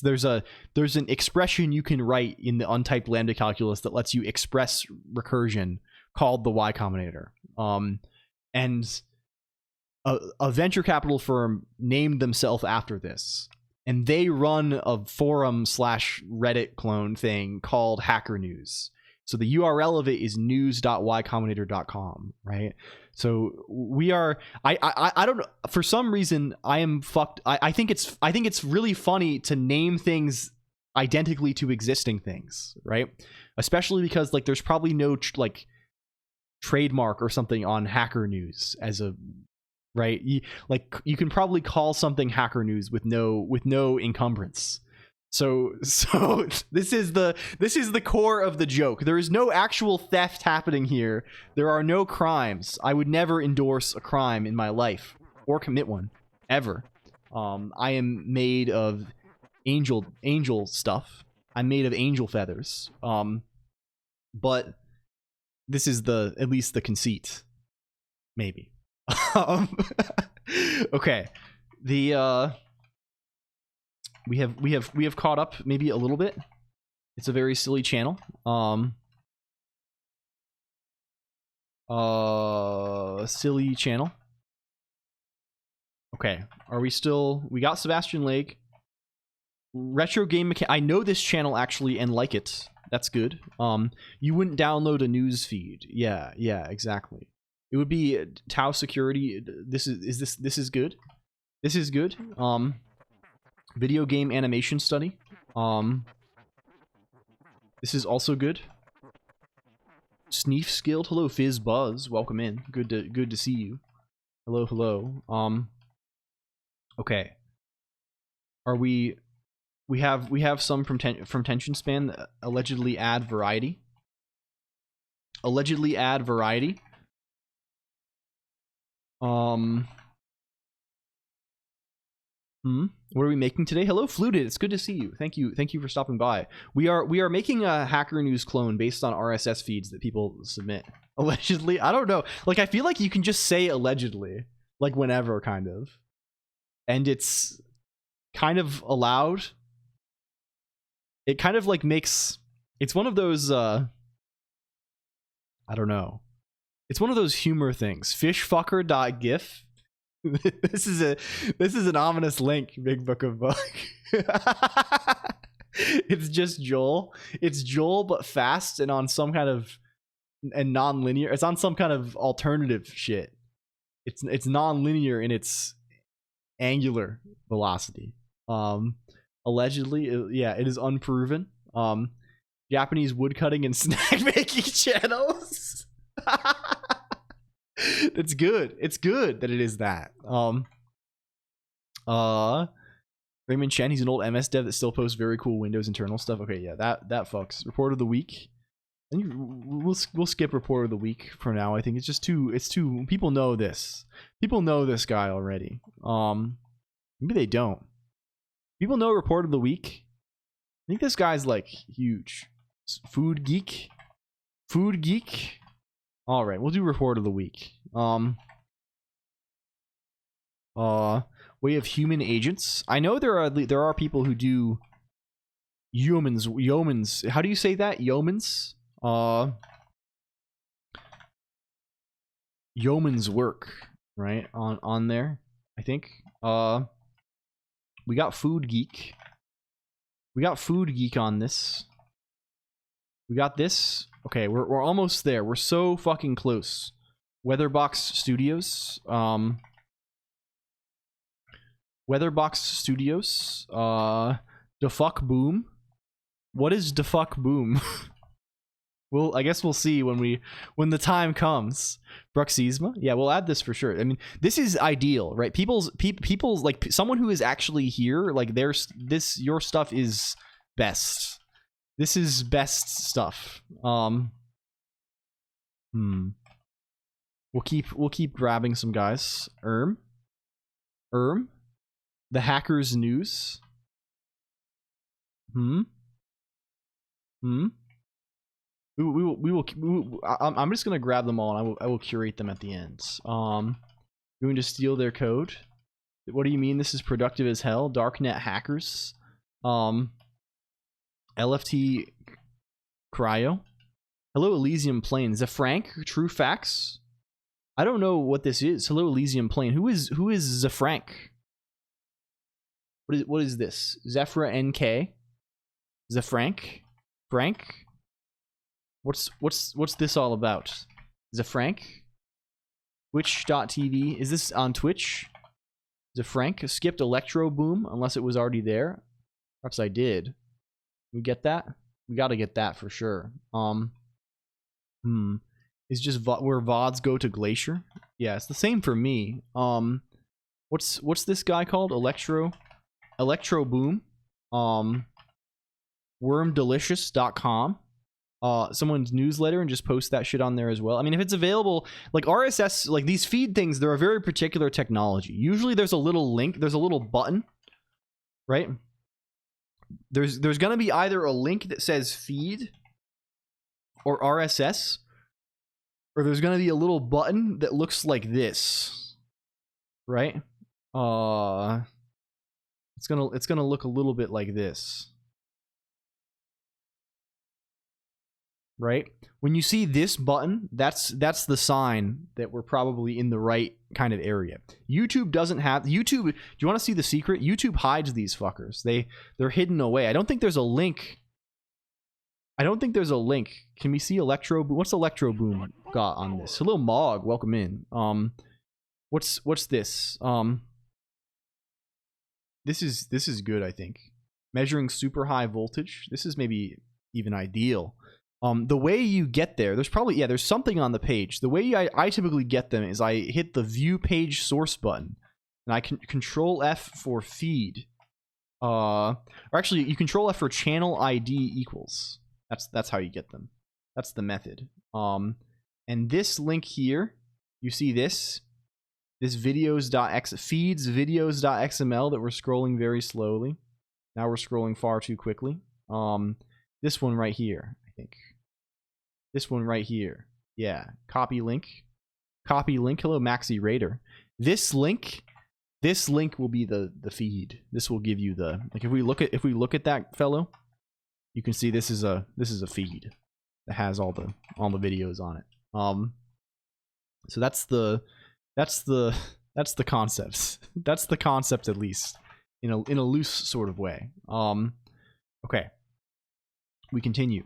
there's an expression you can write in the untyped Lambda calculus that lets you express recursion called the Y Combinator. And a venture capital firm named themselves after this. And they run a forum / Reddit clone thing called Hacker News. So the URL of it is news.ycombinator.com, right? So we are. I don't know. For some reason, I am fucked. I think it's really funny to name things identically to existing things, right? Especially because, like, there's probably no like trademark or something on Hacker News as a. Right, you can probably call something Hacker News with no encumbrance. So this is the core of the joke. There is no actual theft happening here. There are no crimes. I would never endorse a crime in my life or commit one ever. I am made of angel stuff. I'm made of angel feathers. But this is at least the conceit, maybe. Okay, we have caught up maybe a little bit. It's a very silly channel. Silly channel. Okay, are we still? We got Sebastian Lake. Retro game I know this channel actually and like it. That's good. You wouldn't download a news feed. Yeah, exactly. It would be Tau security. This is good. This is good. Video game animation study. This is also good. Sneef skilled. Hello, Fizz Buzz. Welcome in. Good to see you. Hello. Okay. Are we have some from tension span, allegedly add variety. Allegedly add variety. What are we making today? Hello, Fluted. It's good to see you. Thank you for stopping by. We are making a Hacker News clone based on RSS feeds that people submit. Allegedly, I don't know. Like, I feel like you can just say allegedly, like whenever, kind of, and it's kind of allowed. It kind of like makes, it's one of those I don't know. It's one of those humor things. Fishfucker.gif. This is an ominous link, Big Book of Book. It's just Joel. It's Joel but fast and on some kind of and non-linear. It's on some kind of alternative shit. It's non-linear in its angular velocity. Allegedly, yeah, it is unproven. Japanese woodcutting and snack making channels. It's good. It's good that it is that. Raymond Chen, he's an old MS dev that still posts very cool Windows internal stuff. Okay, yeah, that fucks. Report of the week. I think we'll skip report of the week for now. I think it's just too people know this. People know this guy already. Maybe they don't. People know report of the week. I think this guy's like huge. Food geek. Food geek. All right, we'll do report of the week. Way of human agents. I know there are people who do yeomans. How do you say that? Yeomans. Yeoman's work, right? On there, I think. We got Food Geek. We got Food Geek on this. We got this. Okay, we're almost there. We're so fucking close. Weatherbox Studios. Weatherbox Studios. Da fuck boom. What is da fuck boom? Well, I guess we'll see when the time comes. Bruxisma? Yeah, we'll add this for sure. I mean, this is ideal, right? People's like someone who is actually here, like your stuff is best. This is best stuff. We'll keep grabbing some guys. The Hackers News. I'm just gonna grab them all and I will curate them at the end. Going to steal their code. What do you mean this is productive as hell? Darknet hackers. LFT Cryo. Hello Elysium Plane. Zafrank, True Facts. I don't know what this is. Hello Elysium Plane. Who is Zafrank? What is this? Zephra NK. Zafrank? Frank? What's this all about? Zafrank? Twitch.tv. Is this on Twitch? Zafrank skipped Electro Boom unless it was already there. Perhaps I did. We get that? We gotta get that for sure. It's just where VODs go to Glacier. Yeah, it's the same for me. What's this guy called? Electro Boom. Wormdelicious.com. Someone's newsletter and just post that shit on there as well. I mean, if it's available, like RSS, like these feed things, they're a very particular technology. Usually there's a little link, there's a little button, right? There's gonna be either a link that says feed or RSS, or there's gonna be a little button that looks like this, right? It's gonna look a little bit like this. Right? When you see this button, that's the sign that we're probably in the right kind of area. YouTube doesn't have YouTube. Do you want to see the secret? YouTube hides these fuckers. They're hidden away. I don't think there's a link. Can we see Electro Boom? What's Electro Boom got on this? Hello Mog, welcome in. What's this? This is good, I think. Measuring super high voltage. This is maybe even ideal. The way you get there, there's something on the page. The way I typically get them is I hit the view page source button, and I can control F for feed. Or actually, you control F for channel ID equals. That's how you get them. That's the method. And this link here, you see this videos.x feeds videos.xml that we're scrolling very slowly. Now we're scrolling far too quickly. This one right here, I think. This one right here. Yeah. Copy link. Copy link. Hello, Maxi Raider. This link will be the feed. This will give you the, like, if we look at that fellow, you can see this is a feed that has all the videos on it. So that's the concepts. That's the concept, at least in a loose sort of way. Okay. We continue.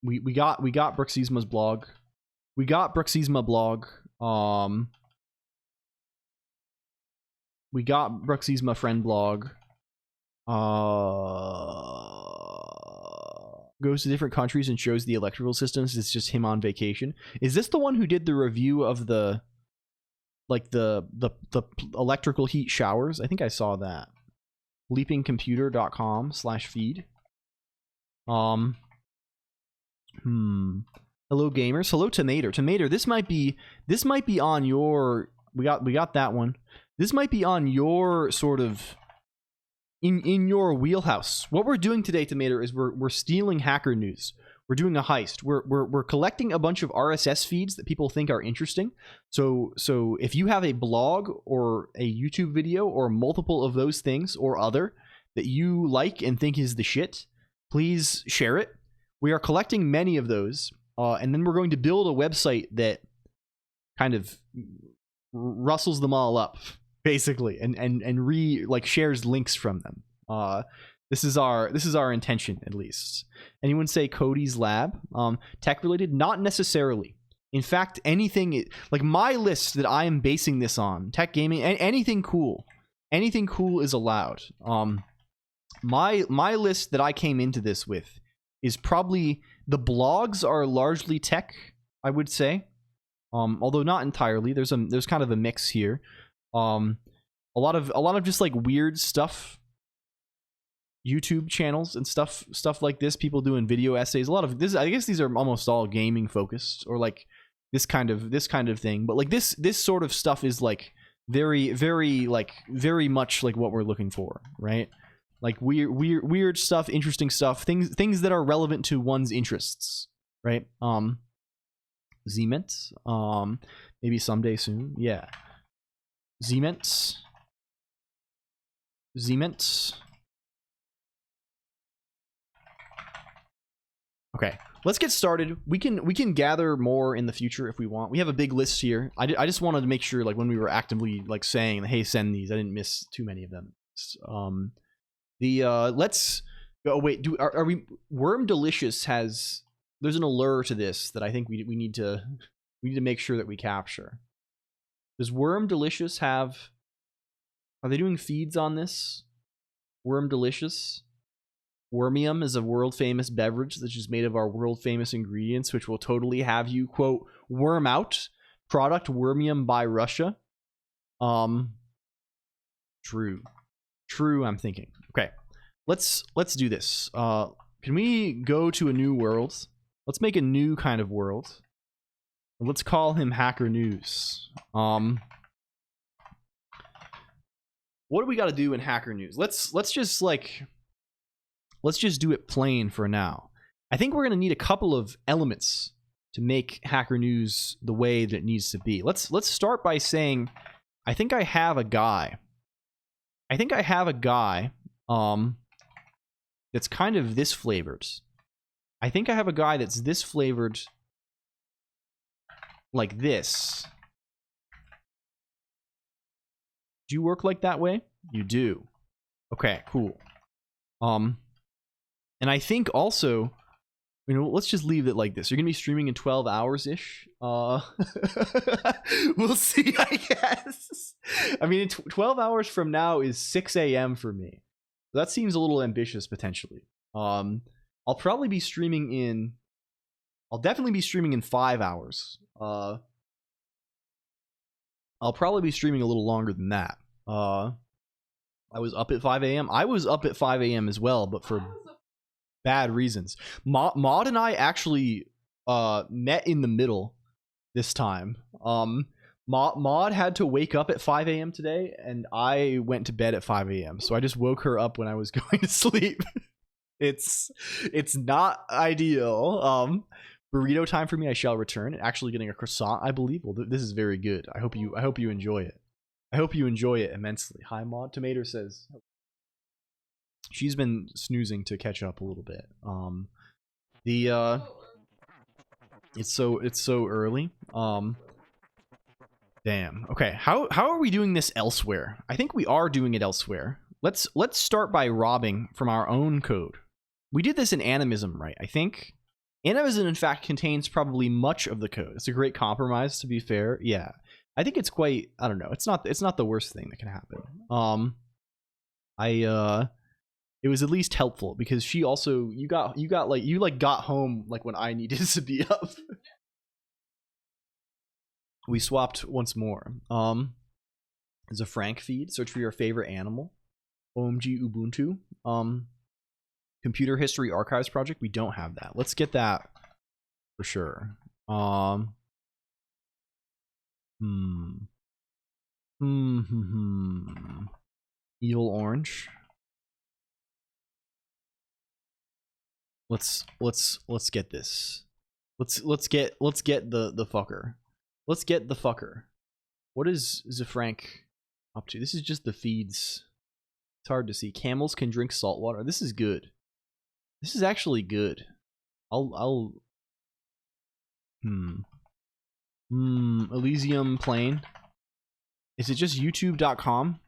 We got Bruxisma's blog. We got Bruxisma blog. We got Bruxisma friend blog. Goes to different countries and shows the electrical systems. It's just him on vacation. Is this the one who did the review of the electrical heat showers? I think I saw that. leapingcomputer.com/feed. Hello gamers. Hello Tomato. Tomato, this might be on your, we got that one. This might be on your sort of in your wheelhouse. What we're doing today, Tomato, is we're stealing hacker news. We're doing a heist. We're collecting a bunch of RSS feeds that people think are interesting. So if you have a blog or a YouTube video or multiple of those things or other that you like and think is the shit, please share it. We are collecting many of those, and then we're going to build a website that kind of rustles them all up, basically, and shares links from them. This is our intention, at least. Anyone say Cody's lab? Tech related? Not necessarily. In fact, anything like my list that I am basing this on, tech gaming, anything cool is allowed. My list that I came into this with is probably, the blogs are largely tech, I would say, although not entirely. There's kind of a mix here. A lot of just like weird stuff, YouTube channels and stuff like this, people doing video essays. A lot of this, I guess these are almost all gaming focused, or like this kind of thing. But like this sort of stuff is like very much like what we're looking for, right? Like weird stuff, interesting stuff, things that are relevant to one's interests, right? Zment, maybe someday soon, yeah. Zment. Okay, let's get started. We can gather more in the future if we want. We have a big list here. I just wanted to make sure, like, when we were actively like saying, hey, send these, I didn't miss too many of them. Let's oh wait, are we, Worm Delicious has, there's an allure to this that I think we need to make sure that we capture. Does Worm Delicious have, are they doing feeds on this? Worm Delicious. Wormium is a world famous beverage that's just made of our world famous ingredients, which will totally have you, quote, worm out. Product Wormium by Russia. True, I'm thinking. Okay, let's do this. Can we go to a new world? Let's make a new kind of world. Let's call him Hacker News. What do we got to do in Hacker News? Let's just do it plain for now. I think we're gonna need a couple of elements to make Hacker News the way that it needs to be. Let's start by saying, I think I have a guy. That's kind of this flavored. I think I have a guy that's this flavored, like this. Do you work like that way? You do. Okay, cool. And I think also, you know, let's just leave it like this. You're gonna be streaming in 12 hours-ish. We'll see, I guess. I mean, 12 hours from now is 6 a.m. for me. That seems a little ambitious, potentially. I'll probably be streaming in, I'll definitely be streaming in 5 hours. I'll probably be streaming a little longer than that. I was up at 5 a.m. I was up at 5 a.m. as well, but for bad reasons. Maud and I actually met in the middle this time. Maud had to wake up at 5 a.m. today, and I went to bed at 5 a.m. So I just woke her up when I was going to sleep. It's not ideal. Burrito time for me. I shall return. Actually getting a croissant, I believe. Well, this is very good. I hope you enjoy it. I hope you enjoy it immensely. Hi, Maud. Tomato says she's been snoozing to catch up a little bit. It's so early. Damn. Okay. How are we doing this elsewhere? I think we are doing it elsewhere. Let's start by robbing from our own code. We did this in Animism, right? I think Animism, in fact, contains probably much of the code. It's a great compromise, to be fair. Yeah. I think it's quite, I don't know. It's not the worst thing that can happen. It was at least helpful because she also, you got home like when I needed to be up. We swapped once more. There's a Frank feed. Search for your favorite animal. OMG Ubuntu. Computer History Archives Project. We don't have that. Let's get that for sure. Evil Orange. Let's get this. Let's get the fucker. Let's get the fucker. What is Zafrank up to? This is just the feeds. It's hard to see. Camels can drink salt water. This is good. This is actually good. Elysium Plain. Is it just youtube.com?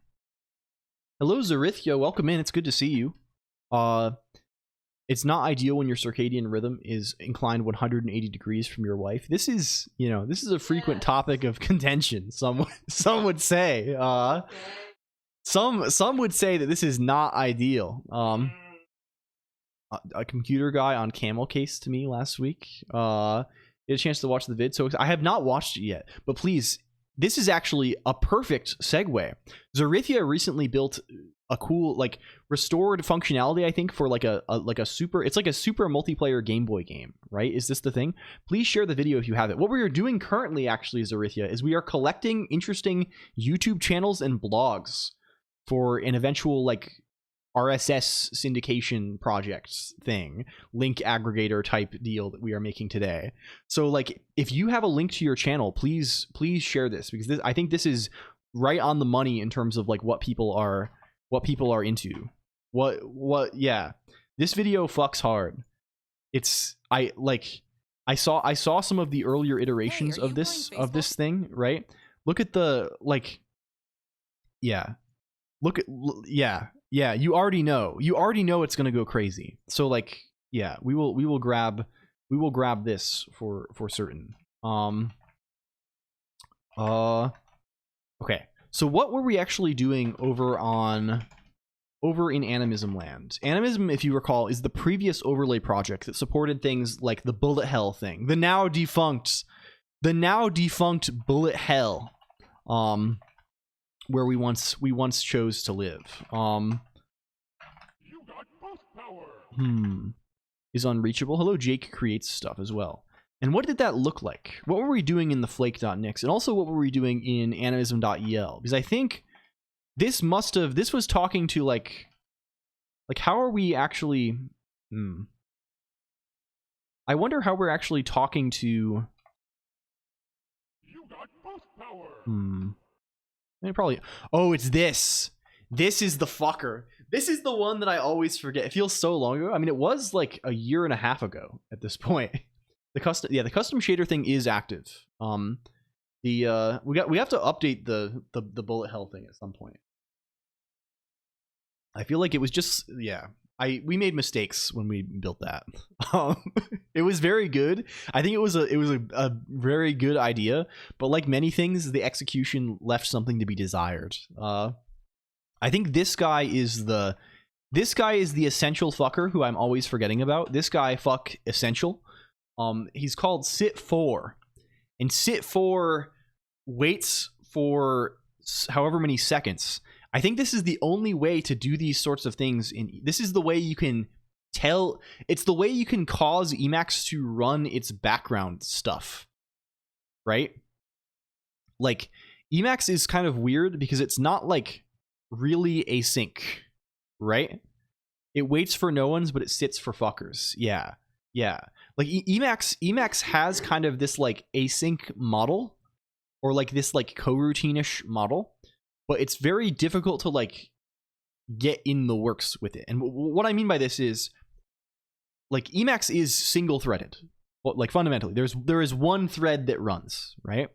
Hello Zarithia, welcome in. It's good to see you. It's not ideal when your circadian rhythm is inclined 180 degrees from your wife. This is, this is a frequent topic of contention. Some would say. Some would say that this is not ideal. A computer guy on Camel Case to me last week. Get a chance to watch the vid, so I have not watched it yet. But please, this is actually a perfect segue. Zarithia recently built a cool, like, restored functionality, I think, for like a super, it's like a super multiplayer Game Boy game, right? Is this the thing? Please share the video if you have it. What we are doing currently, actually, Zarithia, is we are collecting interesting YouTube channels and blogs for an eventual, like, RSS syndication project thing, link aggregator type deal that we are making today. So, like, if you have a link to your channel, please share this, because I think this is right on the money in terms of like what people are into. Yeah, this video fucks hard. I saw some of the earlier iterations of this thing, right? Look at the, like, yeah, yeah, you already know it's gonna go crazy. So, like, yeah, we will grab this for certain. Okay, so what were we actually doing over in Animism land? Animism, if you recall, is the previous overlay project that supported things like the bullet hell thing, the now defunct bullet hell, where we once chose to live. Is unreachable. Hello, Jake creates stuff as well. And what did that look like? What were we doing in the flake.nix? And also what were we doing in animism.el? Because I think this was talking to like how are we actually I wonder how we're actually talking to probably. Oh, it's this. This is the fucker. This is the one that I always forget. It feels so long ago. I mean, it was like a year and a half ago at this point. The custom shader thing is active. We have to update the bullet hell thing at some point. I feel like it was just, yeah. We made mistakes when we built that. It was very good. I think it was a very good idea, but like many things, the execution left something to be desired. I think this guy is the essential fucker who I'm always forgetting about. This guy, fuck essential. He's called Sit4, and Sit4 waits for however many seconds. I think this is the only way to do these sorts of things. This is the way you can tell. It's the way you can cause Emacs to run its background stuff, right? Like, Emacs is kind of weird because it's not like really async, right? It waits for no ones, but it sits for fuckers. Yeah. Like Emacs has kind of this like async model, or like this like coroutine-ish model, but it's very difficult to like get in the works with it. And what I mean by this is, like, Emacs is single-threaded. Well, like, fundamentally, there is one thread that runs, right?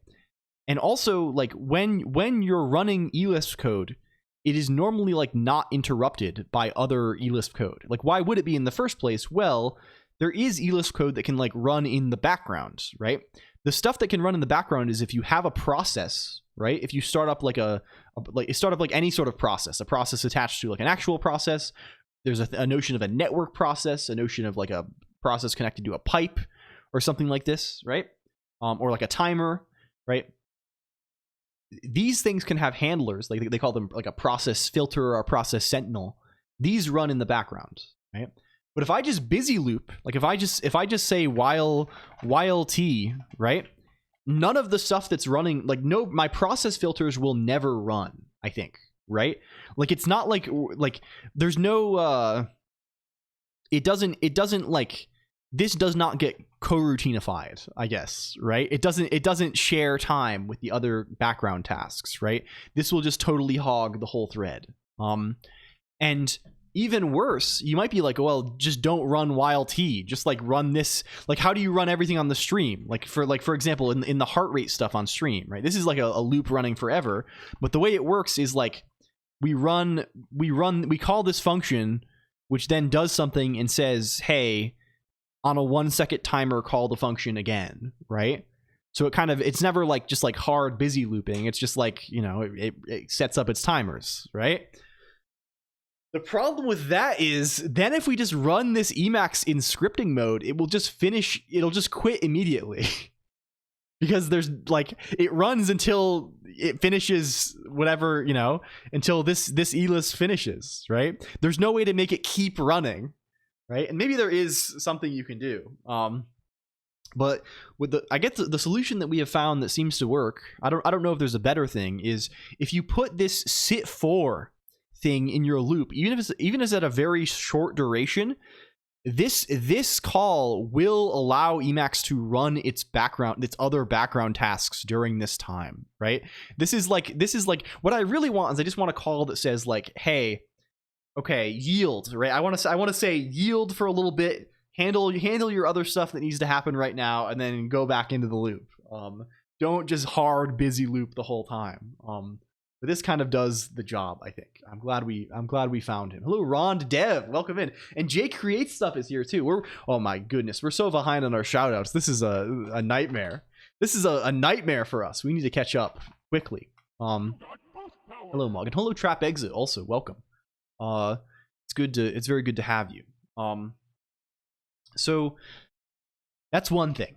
And also, like, when you're running eLisp code, it is normally like not interrupted by other eLisp code. Like, why would it be in the first place? Well, there is eLisp code that can like run in the background, right? The stuff that can run in the background is if you have a process, right? If you start up like any sort of process, a process attached to like an actual process. There's a notion of a network process, a notion of like a process connected to a pipe or something like this, right? Or like a timer, right? These things can have handlers, like they call them like a process filter or a process sentinel. These run in the background, right? But if I just busy loop, like if I just say while t, right? None of the stuff that's running, like my process filters will never run, I think, right? Like it's not like there's no it doesn't like, this does not get coroutinified, I guess, right? It doesn't share time with the other background tasks, right? This will just totally hog the whole thread. And even worse, you might be like, well, just don't run while t, just like run this. Like, how do you run everything on the stream? Like for example, in the heart rate stuff on stream, right? This is like a loop running forever, but the way it works is like we call this function, which then does something and says, hey, on a 1 second timer, call the function again, right? So it's never like just like hard busy looping. It's just like, you know, it sets up its timers, right? The problem with that is then if we just run this Emacs in scripting mode, it will just finish, it'll just quit immediately. Because there's like, it runs until it finishes whatever, you know, until this eList finishes, right? There's no way to make it keep running, right? And maybe there is something you can do. But with the solution that we have found that seems to work, I don't know if there's a better thing, is if you put this sit for thing in your loop, even if it's at a very short duration, this call will allow Emacs to run its other background tasks during this time, right? This is like what I really want is I just want a call that says like, hey, okay, yield, right? I want to say yield for a little bit, handle your other stuff that needs to happen right now, and then go back into the loop. Don't just hard busy loop the whole time. But this kind of does the job, I think. I'm glad we found him. Hello, Ron Dev, welcome in. And Jake Creates Stuff is here too. Oh my goodness, we're so behind on our shout outs. This is a nightmare. This is a nightmare for us. We need to catch up quickly. Hello, Mog, and hello, Trap Exit. Also, welcome. It's very good to have you. So that's one thing.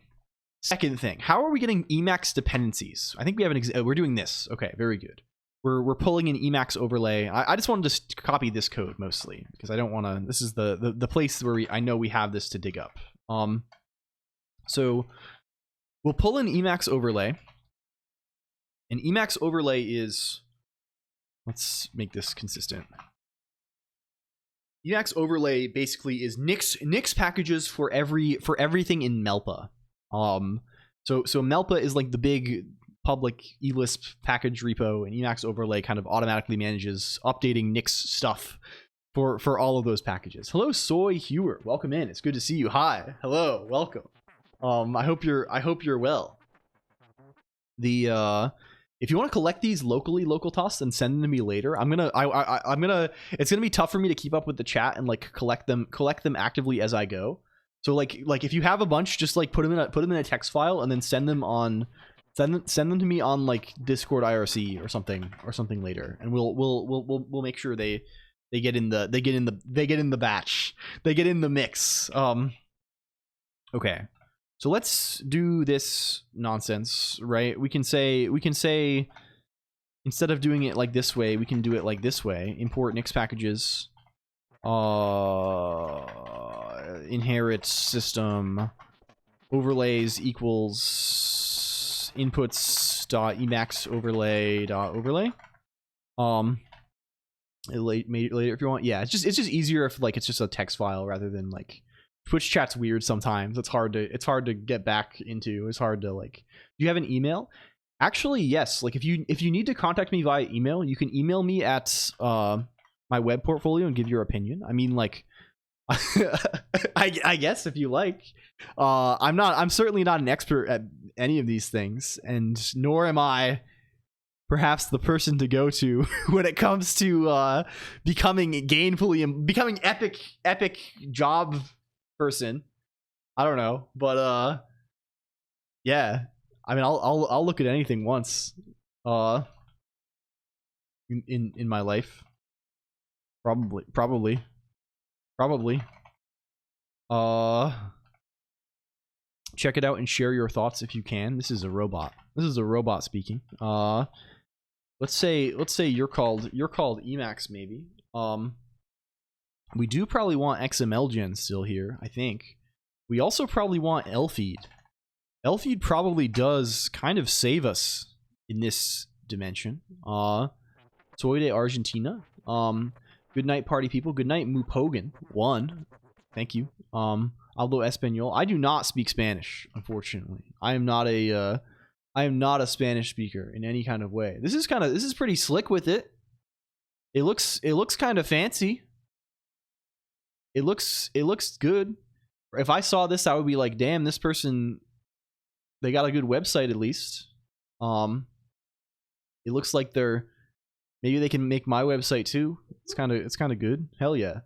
Second thing, how are we getting Emacs dependencies? I think we have we're doing this. Okay, very good. We're pulling an Emacs overlay. I just wanted to copy this code mostly because I don't want to. This is the place where I know we have this to dig up. So we'll pull an Emacs overlay. An Emacs overlay is, let's make this consistent. Emacs overlay basically is Nix packages for everything in Melpa. So Melpa is like the big public eLisp package repo, and Emacs overlay kind of automatically manages updating Nix stuff for all of those packages. Hello, Soy Hewer, welcome in. It's good to see you. Hi, hello, welcome. I hope you're well. If you want to collect these locally, local toss, and send them to me later, I'm gonna it's gonna be tough for me to keep up with the chat and like collect them actively as I go. So like if you have a bunch, just like put them in a text file and then send them to me on like Discord IRC or something later, and we'll make sure they get in the batch, they get in the mix. Okay, so let's do this nonsense, right? We can say instead of doing it like this way, we can do it like this way. Import Nix packages. Inherit system overlays equals inputs dot emacs overlay dot overlay. Later if you want. Yeah, it's just easier if like it's just a text file rather than like Twitch chat's weird sometimes. It's hard to get back into. It's hard to like. Do you have an email? Actually, yes. Like if you need to contact me via email, you can email me at my web portfolio and give your opinion. I mean, like, I guess if you like. I'm certainly not an expert at any of these things, and nor am I perhaps the person to go to when it comes to becoming epic job person. I don't know, but yeah. I mean, I'll look at anything once in my life. Probably. Check it out and share your thoughts if you can. This is a robot. This is a robot speaking. Let's say you're called Emacs maybe. We do probably want XML gen still here, I think. We also probably want LFeed. LFeed probably does kind of save us in this dimension. Soy de Argentina. Good night, party people. Good night, Mupogan. 1. Thank you. Aldo Espanol. I do not speak Spanish, unfortunately. I am not a Spanish speaker in any kind of way. This is pretty slick with it. It looks kind of fancy. It looks good. If I saw this, I would be like, damn, this person, they got a good website at least. It looks like maybe they can make my website too. It's kind of good. Hell yeah.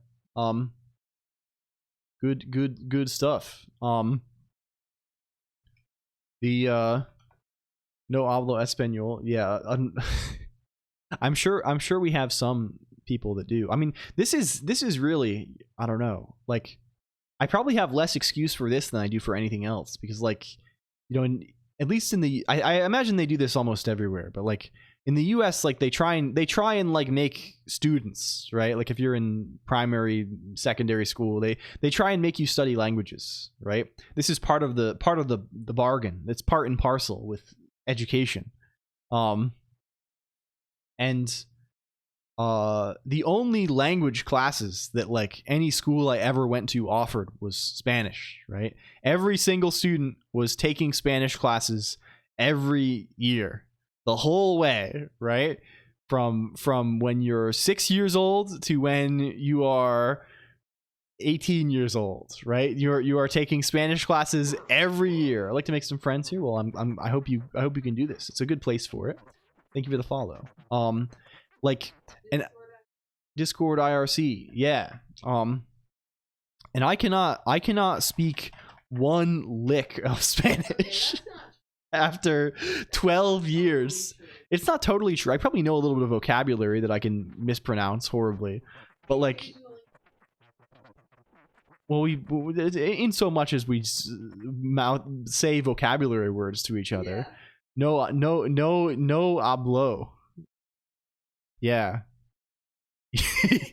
Good stuff. No hablo español. Yeah. I'm sure we have some people that do. I mean, this is really, I don't know. Like, I probably have less excuse for this than I do for anything else, because like, you know, at least in the I imagine they do this almost everywhere, but like in the US, like they try and like make students, right? Like if you're in primary, secondary school, they try and make you study languages, right? This is part of the bargain. It's part and parcel with education. The only language classes that like any school I ever went to offered was Spanish, right? Every single student was taking Spanish classes every year, the whole way, right? From when you're 6 years old to when you are 18 years old, right? You are taking Spanish classes every year. I'd like to make some friends here. Well, I hope you can do this. It's a good place for it. Thank you for the follow. Like, and Discord IRC, yeah. And I cannot speak one lick of Spanish after 12 years. It's not totally true. I probably know a little bit of vocabulary that I can mispronounce horribly, but like, well, we in so much as we say vocabulary words to each other. No hablo. Yeah.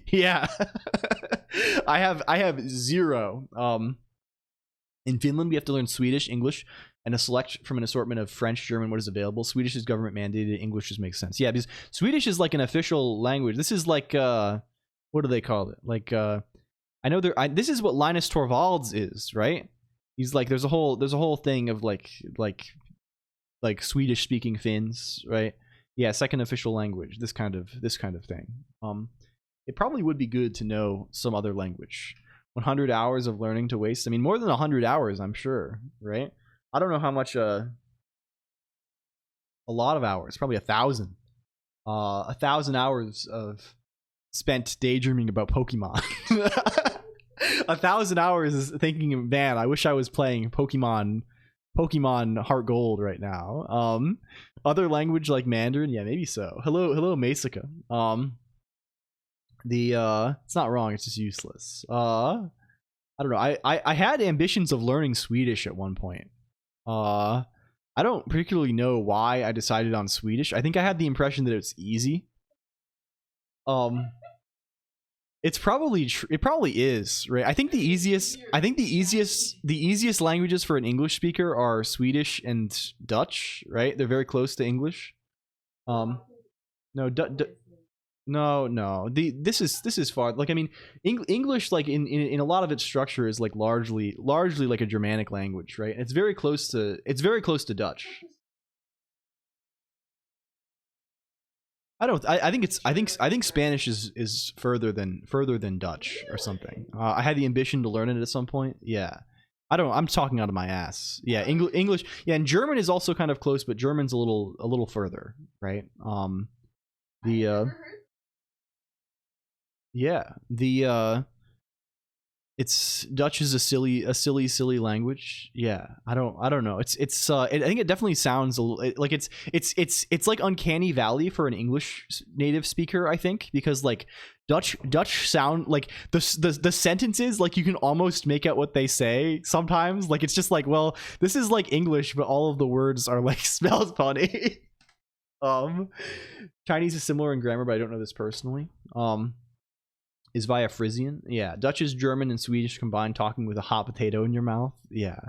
Yeah. I have 0. In Finland, we have to learn Swedish, English, and a select from an assortment of French, German, what is available. Swedish is government mandated. English just makes sense. Yeah, because Swedish is like an official language. This is like what do they call it? Like I know this is what Linus Torvalds is, right? He's like there's a whole thing of like Swedish speaking Finns, right? Yeah, second official language, this kind of thing. It probably would be good to know some other language. 100 hours of learning to waste. I mean, more than 100 hours, I'm sure, right? I don't know how much. A lot of hours, probably 1,000. 1,000 hours of spent daydreaming about Pokemon. 1,000 hours is thinking, man, I wish I was playing Pokemon Heart Gold right now. Other language like Mandarin, yeah, maybe so. Hello Masica. It's not wrong, it's just useless. I don't know. I had ambitions of learning Swedish at one point. I I don't particularly know why I decided on Swedish. I think I had the impression that it's easy. It's probably it probably is, right? I think the easiest languages for an English speaker are Swedish and Dutch, right? They're very close to English. No, no. This is far. Like, I mean, English, like in a lot of its structure, is like largely like a Germanic language, right? And it's very close to Dutch. I think Spanish is further than Dutch or something. I had the ambition to learn it at some point. Yeah. I'm talking out of my ass. Yeah, English. Yeah, and German is also kind of close, but German's a little further, right? It's Dutch is a silly language. Yeah, I don't know. I think it definitely sounds a little like it's like uncanny valley for an English native speaker, I think, because like Dutch sound like the sentences, like you can almost make out what they say sometimes. Like it's just like, well, this is like English, but all of the words are like spelled funny. Chinese is similar in grammar, but I don't know this personally. Is via Frisian. Yeah. Dutch is German and Swedish combined, talking with a hot potato in your mouth. Yeah.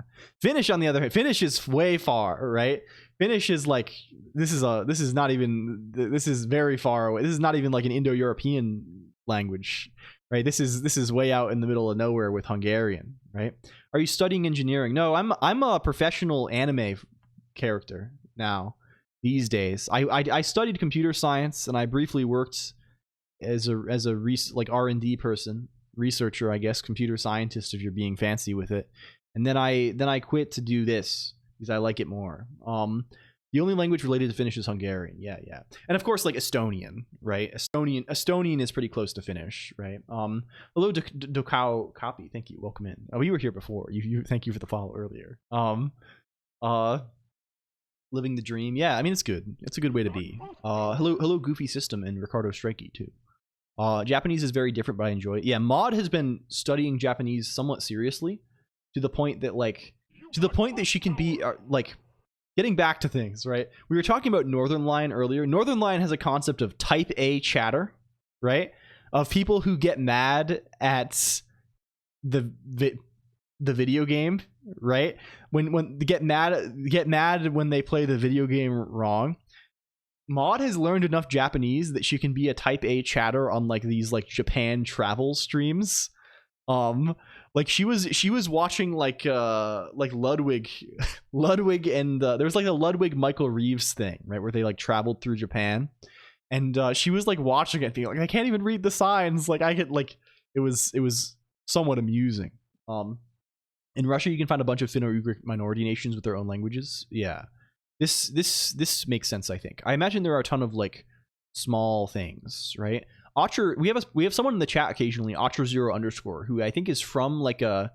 Finnish, on the other hand, Finnish is way far, right? Finnish is like, this is very far away. This is not even like an Indo-European language, right? This is way out in the middle of nowhere with Hungarian, right? Are you studying engineering? No, I'm a professional anime character now these days. I studied computer science, and I briefly worked as a like R&D person, researcher, I guess, computer scientist if you're being fancy with it. And then I quit to do this because I like it more. The only language related to Finnish is Hungarian. Yeah. And of course, like Estonian, right? Estonian is pretty close to Finnish, right? Hello, Dokao Copy. Thank you. Welcome in. Oh, you were here before. You thank you for the follow earlier. Living the dream. Yeah, I mean, it's good. It's a good way to be. Hello, Goofy System and Ricardo Strikey too. Japanese is very different, but I enjoy it. Yeah, Maud has been studying Japanese somewhat seriously, to the point that she can be like, getting back to things, right? We were talking about Northern Lion earlier. Northern Lion has a concept of type A chatter, right? Of people who get mad at the video game, right? When they get mad when they play the video game wrong. Maud has learned enough Japanese that she can be a type A chatter on like these like Japan travel streams. Like she was watching like Ludwig and there's like a Ludwig Michael Reeves thing, right, where they like traveled through Japan, and she was like watching it being like, I can't even read the signs, like I could, like, it was somewhat amusing. In Russia you can find a bunch of Finno-Ugric minority nations with their own languages. Yeah. This makes sense, I think. I imagine there are a ton of like small things, right? Otcher, we have someone in the chat occasionally, Otcher0_, who I think is from like a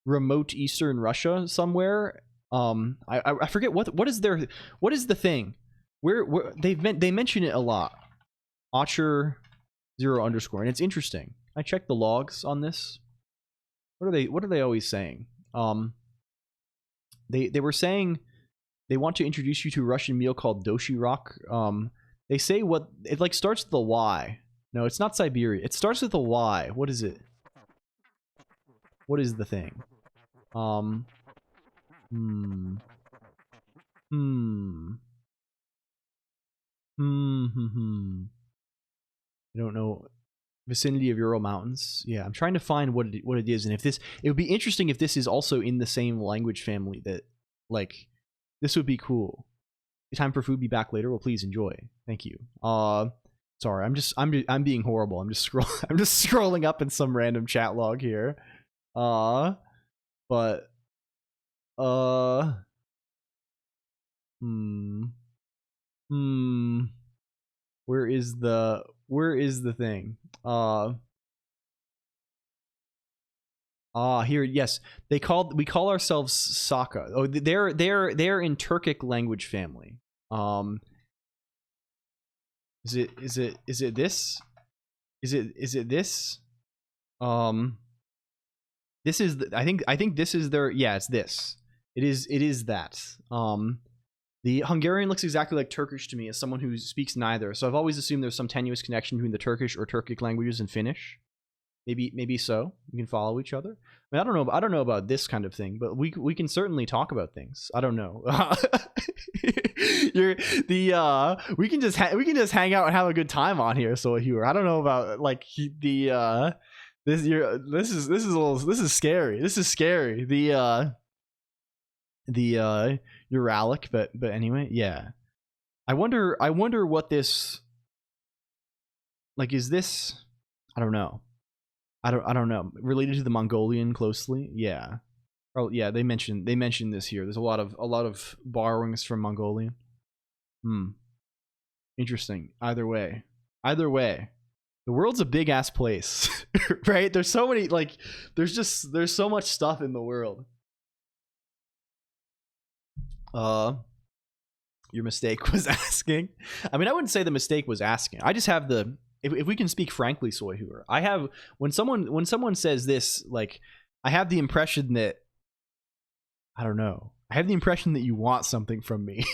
remote Eastern Russia somewhere. I forget what is the thing where they mention it a lot. Otcher0_, and it's interesting. I checked the logs on this. What are they always saying? They were saying they want to introduce you to a Russian meal called doshirok. They say what it like starts with a Y. No, it's not Siberia. It starts with a Y. What is it? What is the thing? I don't know. Vicinity of Ural Mountains. Yeah, I'm trying to find what it is, and if this, it would be interesting if this is also in the same language family. That, like, this would be cool. Time for food. Be back later. Well, please enjoy. Thank you. Sorry, I'm being horrible. I'm just scrolling up in some random chat log here. But where is the thing? Here, yes. We call ourselves Saka. Oh, they're in Turkic language family. Is it this? Is it this? This is I think this is their, yeah, it's this. It is that. The Hungarian looks exactly like Turkish to me as someone who speaks neither. So I've always assumed there's some tenuous connection between the Turkish or Turkic languages and Finnish. Maybe so. We can follow each other. I mean, I don't know about this kind of thing, but we can certainly talk about things. I don't know. We can just hang out and have a good time on here, so here. I don't know about like this is scary. This is scary. The Uralic, but anyway, yeah. I wonder what this, like, is this, I don't know. I don't know. Related to the Mongolian closely? Yeah. Oh yeah, they mentioned this here. There's a lot of borrowings from Mongolian. Interesting. Either way. The world's a big ass place. Right? There's so many, like, there's so much stuff in the world. Your mistake was asking. I mean, I wouldn't say the mistake was asking. I just have the, if we can speak frankly, Soyhooer, I have, when someone says this, like, I have the impression that, I don't know, I have the impression that you want something from me.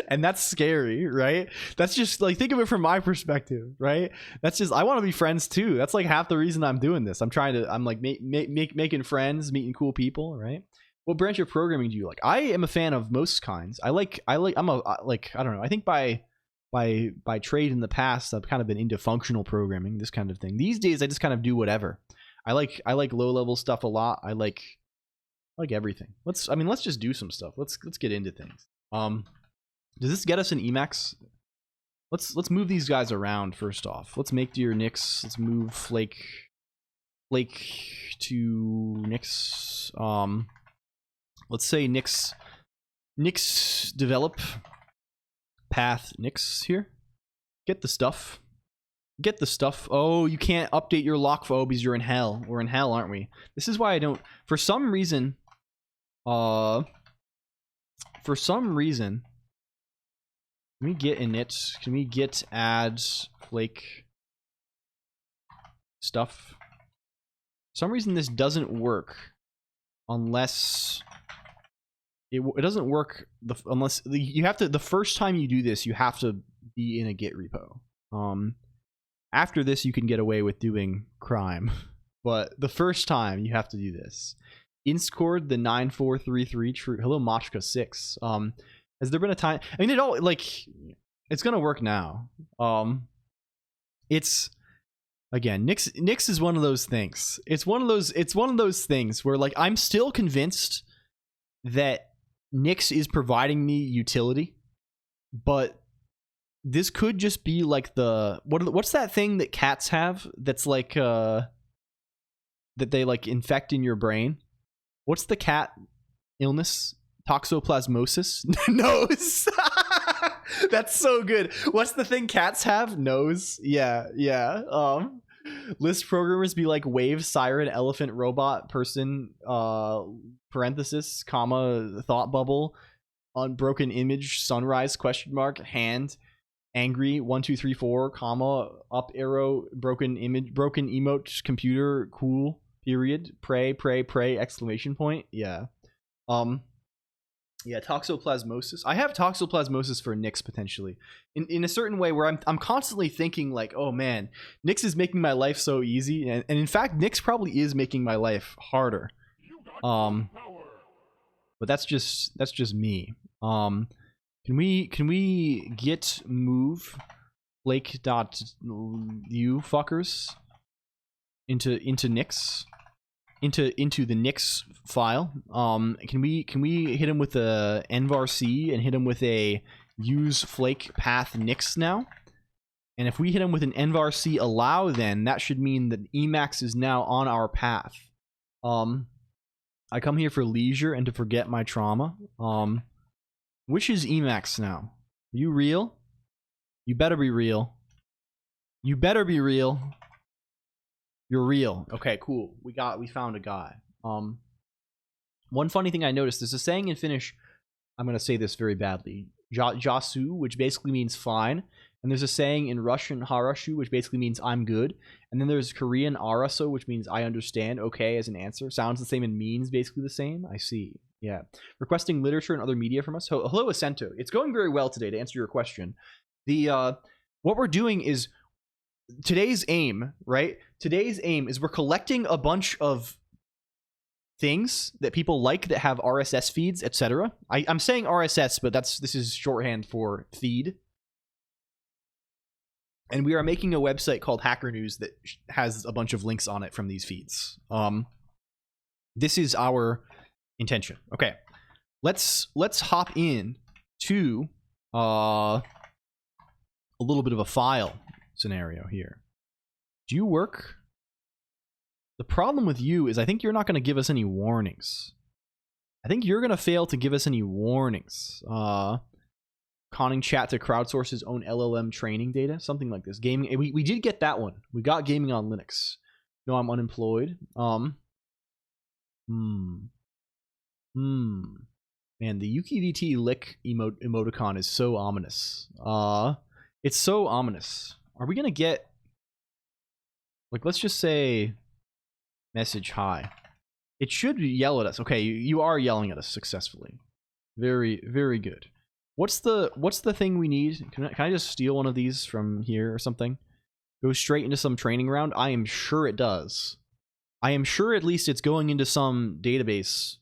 And that's scary, right? That's just like, think of it from my perspective, right? That's just, I want to be friends too. That's like half the reason I'm doing this. I'm like making friends, meeting cool people, right? What branch of programming do you like? I am a fan of most kinds. I'm like, I don't know. I think by trade in the past, I've kind of been into functional programming, this kind of thing. These days, I just kind of do whatever. I like low level stuff a lot. I like everything. Let's just do some stuff. Let's get into things. Does this get us an Emacs? Let's move these guys around first off. Let's make your Nix. Let's move Flake to Nix. Let's say Nix develop path Nix here. Get the stuff. Oh, you can't update your lock for because you're in hell. We're in hell, aren't we? This is why I don't, for some reason, can we get init? Can we get add flake stuff? For some reason this doesn't work unless it doesn't work unless you have to, the first time you do this you have to be in a Git repo. After this you can get away with doing crime, but the first time you have to do this. Inscord the 9433 true. Hello Machka 6. Has there been a time? I mean, it all, like, it's gonna work now. It's, again, Nix is one of those things. It's one of those things where, like, I'm still convinced that Nix is providing me utility, but this could just be like the what's that thing that cats have that's like that they like infect in your brain? What's the cat illness? Toxoplasmosis? Nose. That's so good. What's the thing cats have? Nose. Yeah. List programmers be like wave, siren, elephant, robot, person, parenthesis, comma, thought bubble, unbroken image, sunrise, question mark, hand, angry, 1 2 3 4, comma, up arrow, broken image, broken emote, computer, cool, period, pray, exclamation point. Yeah. Yeah, toxoplasmosis. I have toxoplasmosis for Nix potentially. In a certain way where I'm constantly thinking like, oh man, Nix is making my life so easy, and in fact Nix probably is making my life harder. But that's just me. Can we git move flake.u fuckers into Nix? Into the Nix file. Can we hit him with a envarc and hit him with a use flake path Nix now? And if we hit him with an envarc allow, then that should mean that Emacs is now on our path. I come here for leisure and to forget my trauma. Which is Emacs now? Are you real? You better be real. You better be real. You're real. Okay, cool. We found a guy. One funny thing I noticed, there's a saying in Finnish, I'm gonna say this very badly, jasu, which basically means fine, And there's a saying in Russian harashu, which basically means I'm good. And then there's Korean araso, which means I understand, okay, as an answer. Sounds the same and means basically the same. I see. Yeah. Requesting literature and other media from us. Hello, Asento. It's going very well today, to answer your question. What we're doing is today's aim, right? Today's aim is we're collecting a bunch of things that people like that have RSS feeds, etc. I'm saying RSS, but this is shorthand for feed. And we are making a website called Hacker News that has a bunch of links on it from these feeds. This is our intention. Okay, let's hop in to a little bit of a file scenario here. Do you work? The problem with you is I think you're not going to give us any warnings. I think you're going to fail to give us any warnings. Conning chat to crowdsource his own LLM training data, something like this. Gaming, we did get that one. We got gaming on Linux. No, I'm unemployed. Man, the UKVT lick emoticon is so ominous. It's so ominous. Are we gonna get, like, let's just say message hi. It should yell at us. Okay, you are yelling at us successfully. Very, very good. What's the thing we need? Can I just steal one of these from here or something? Go straight into some training round? I am sure it does. I am sure at least it's going into some database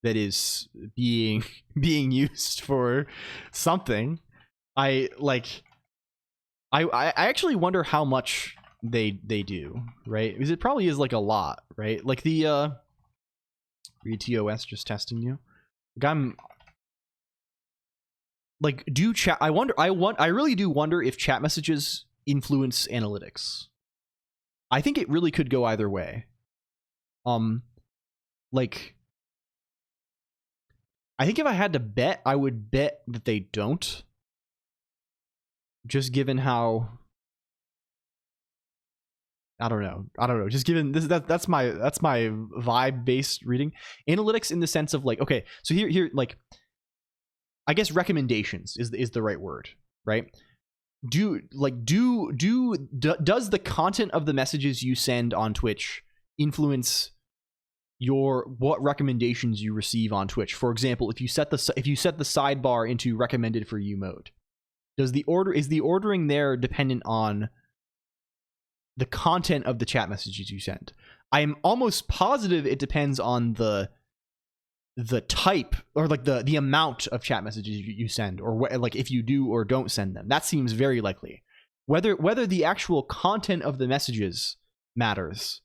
that is being used for something. I actually wonder how much they do, right? Because it probably is like a lot, right? Like the read TOS just testing you. Like I'm like, do chat, I really do wonder if chat messages influence analytics. I think it really could go either way. Like, I think if I had to bet, I would bet that they don't. Just given how, I don't know. Just given this, that's my vibe based reading. Analytics in the sense of like, okay, so here like, I guess recommendations is the right word, right? Does the content of the messages you send on Twitch influence what recommendations you receive on Twitch? For example, if you set the sidebar into recommended for you mode, is the ordering there dependent on the content of the chat messages you send? I am almost positive it depends on the type, or like the amount of chat messages you send, or like if you do or don't send them. That seems very likely. Whether the actual content of the messages matters,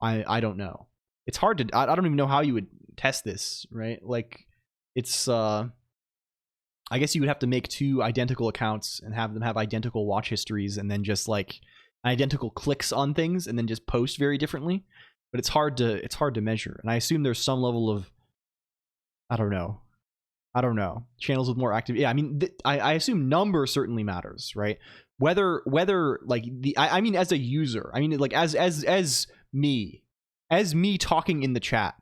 I don't know. It's hard to, I don't even know how you would test this, right? Like, it's I guess you would have to make two identical accounts and have them have identical watch histories, and then just like identical clicks on things, and then just post very differently. But it's hard to measure, and I assume there's some level of, I don't know. Channels with more active. Yeah, I mean, I assume number certainly matters, right? Whether like I mean, as a user, I mean, like as me talking in the chat,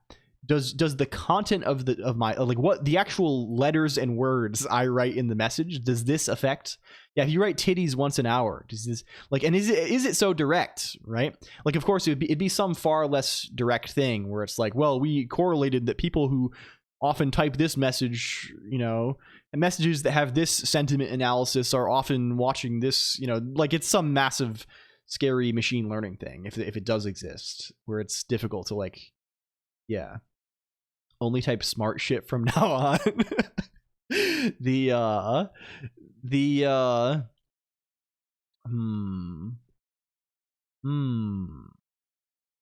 does the content of my, like, what the actual letters and words I write in the message, does this affect? Yeah, if you write titties once an hour, does this, like, and is it so direct, right? Like, of course it'd be some far less direct thing where it's like, well, we correlated that people who often type this message, you know, and messages that have this sentiment analysis are often watching this, you know, like it's some massive scary machine learning thing, if it does exist, where it's difficult to, like, yeah, only type smart shit from now on.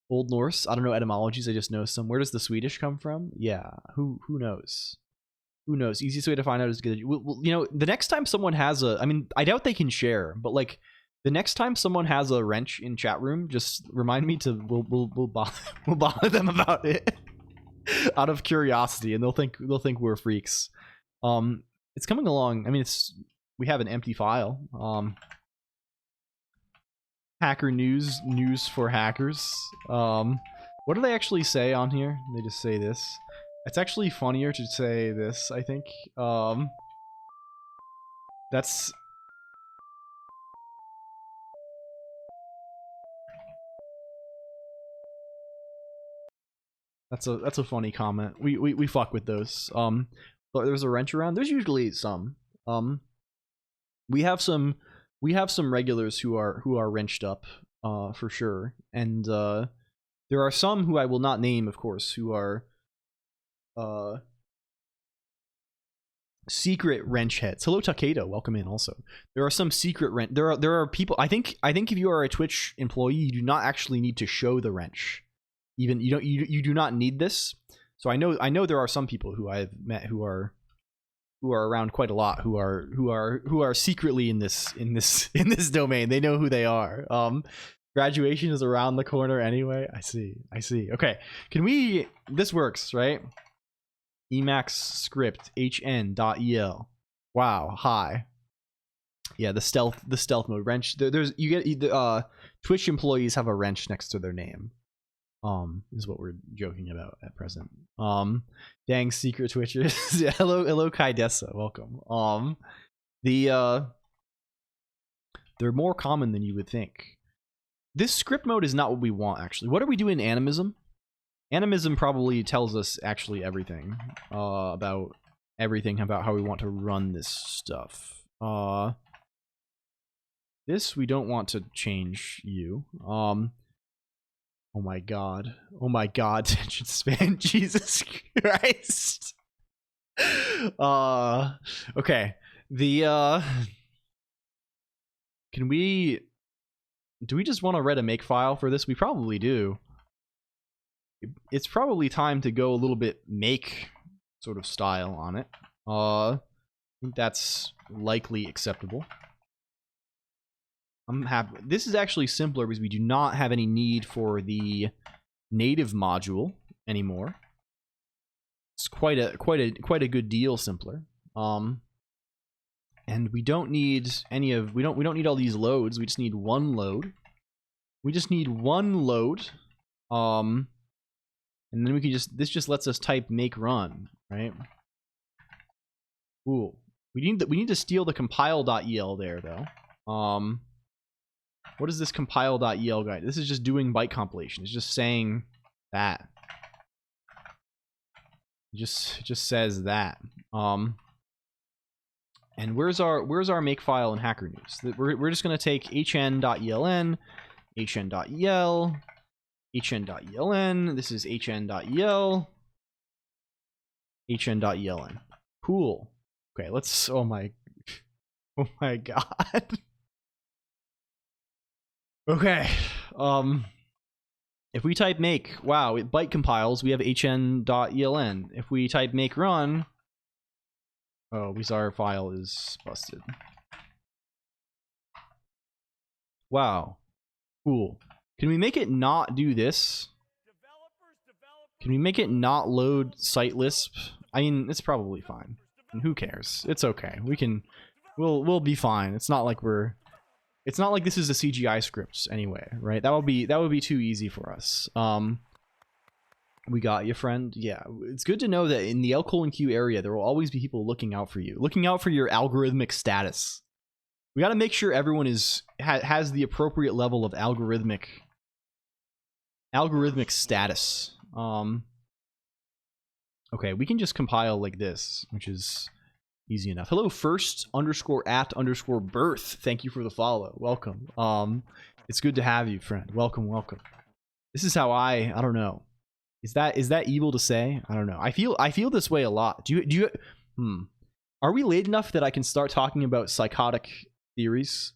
Old Norse, I don't know etymologies, I just know some. Where does the Swedish come from? Yeah, who knows? Who knows? Easiest way to find out is good. Well, you know, the next time someone has a, I mean, I doubt they can share, but like the next time someone has a wrench in chat room, just remind me to, we'll bother them about it out of curiosity, and they'll think we're freaks. It's coming along. I mean, we have an empty file. Hacker news for hackers. What do they actually say on here? They just say this. It's actually funnier to say this, I think. That's That's a funny comment. We fuck with those. But there's a wrench around. There's usually some. We have some regulars who are wrenched up, for sure. And there are some who I will not name, of course, who are secret wrench heads. Hello Takeda, welcome in also. There are some secret wrench. There are people. I think if you are a Twitch employee, you do not actually need to show the wrench. Even you do not need this. So I know there are some people who I've met who are around quite a lot who are secretly in this domain. They know who they are. Graduation is around the corner anyway. I see. Okay. Can we, this works, right? Emacs script hn.el. Wow, hi. Yeah, the stealth mode wrench. There's you get Twitch employees have a wrench next to their name. Is what we're joking about at present. Dang secret Twitchers. Yeah, hello Kaidessa, welcome. They're more common than you would think. This script mode is not what we want, actually. What are we doing in Animism? Animism probably tells us actually everything about how we want to run this stuff. This we don't want to change you. Oh my god, attention span. Jesus Christ. Okay, do we just want to write a makefile for this? We probably do. It's probably time to go a little bit make sort of style on it. I think that's likely acceptable. I'm happy. This is actually simpler because we do not have any need for the native module anymore. It's quite a good deal simpler. And we don't need we don't need all these loads. We just need one load. And then we can this just lets us type make run, right? Cool. We need to steal the compile.el there though. What is this compile.el guide? This is just doing byte compilation. It's just saying that. It just says that. And where's our makefile in Hacker News? We're just gonna take hn.eln, hn.el, hn.eln. This is hn.el, hn.eln. Cool. Okay, let's. Oh my god. Okay. If we type make, wow, it byte compiles. We have hn.eln. If we type make run, oh, our file is busted. Wow. Cool. Can we make it not do this? Can we make it not load site Lisp? I mean, it's probably fine. And who cares? It's okay. We'll be fine. It's not like this is a CGI script anyway, right? That would be too easy for us. We got you, friend. Yeah, it's good to know that in the LCOLONQ area, there will always be people looking out for you, looking out for your algorithmic status. We got to make sure everyone has the appropriate level of algorithmic status. Okay, we can just compile like this, which is easy enough. Hello, first_at_birth. Thank you for the follow. Welcome. It's good to have you, friend. Welcome. This is how I don't know. Is that evil to say? I don't know. I feel this way a lot. Do you Are we late enough that I can start talking about psychotic theories?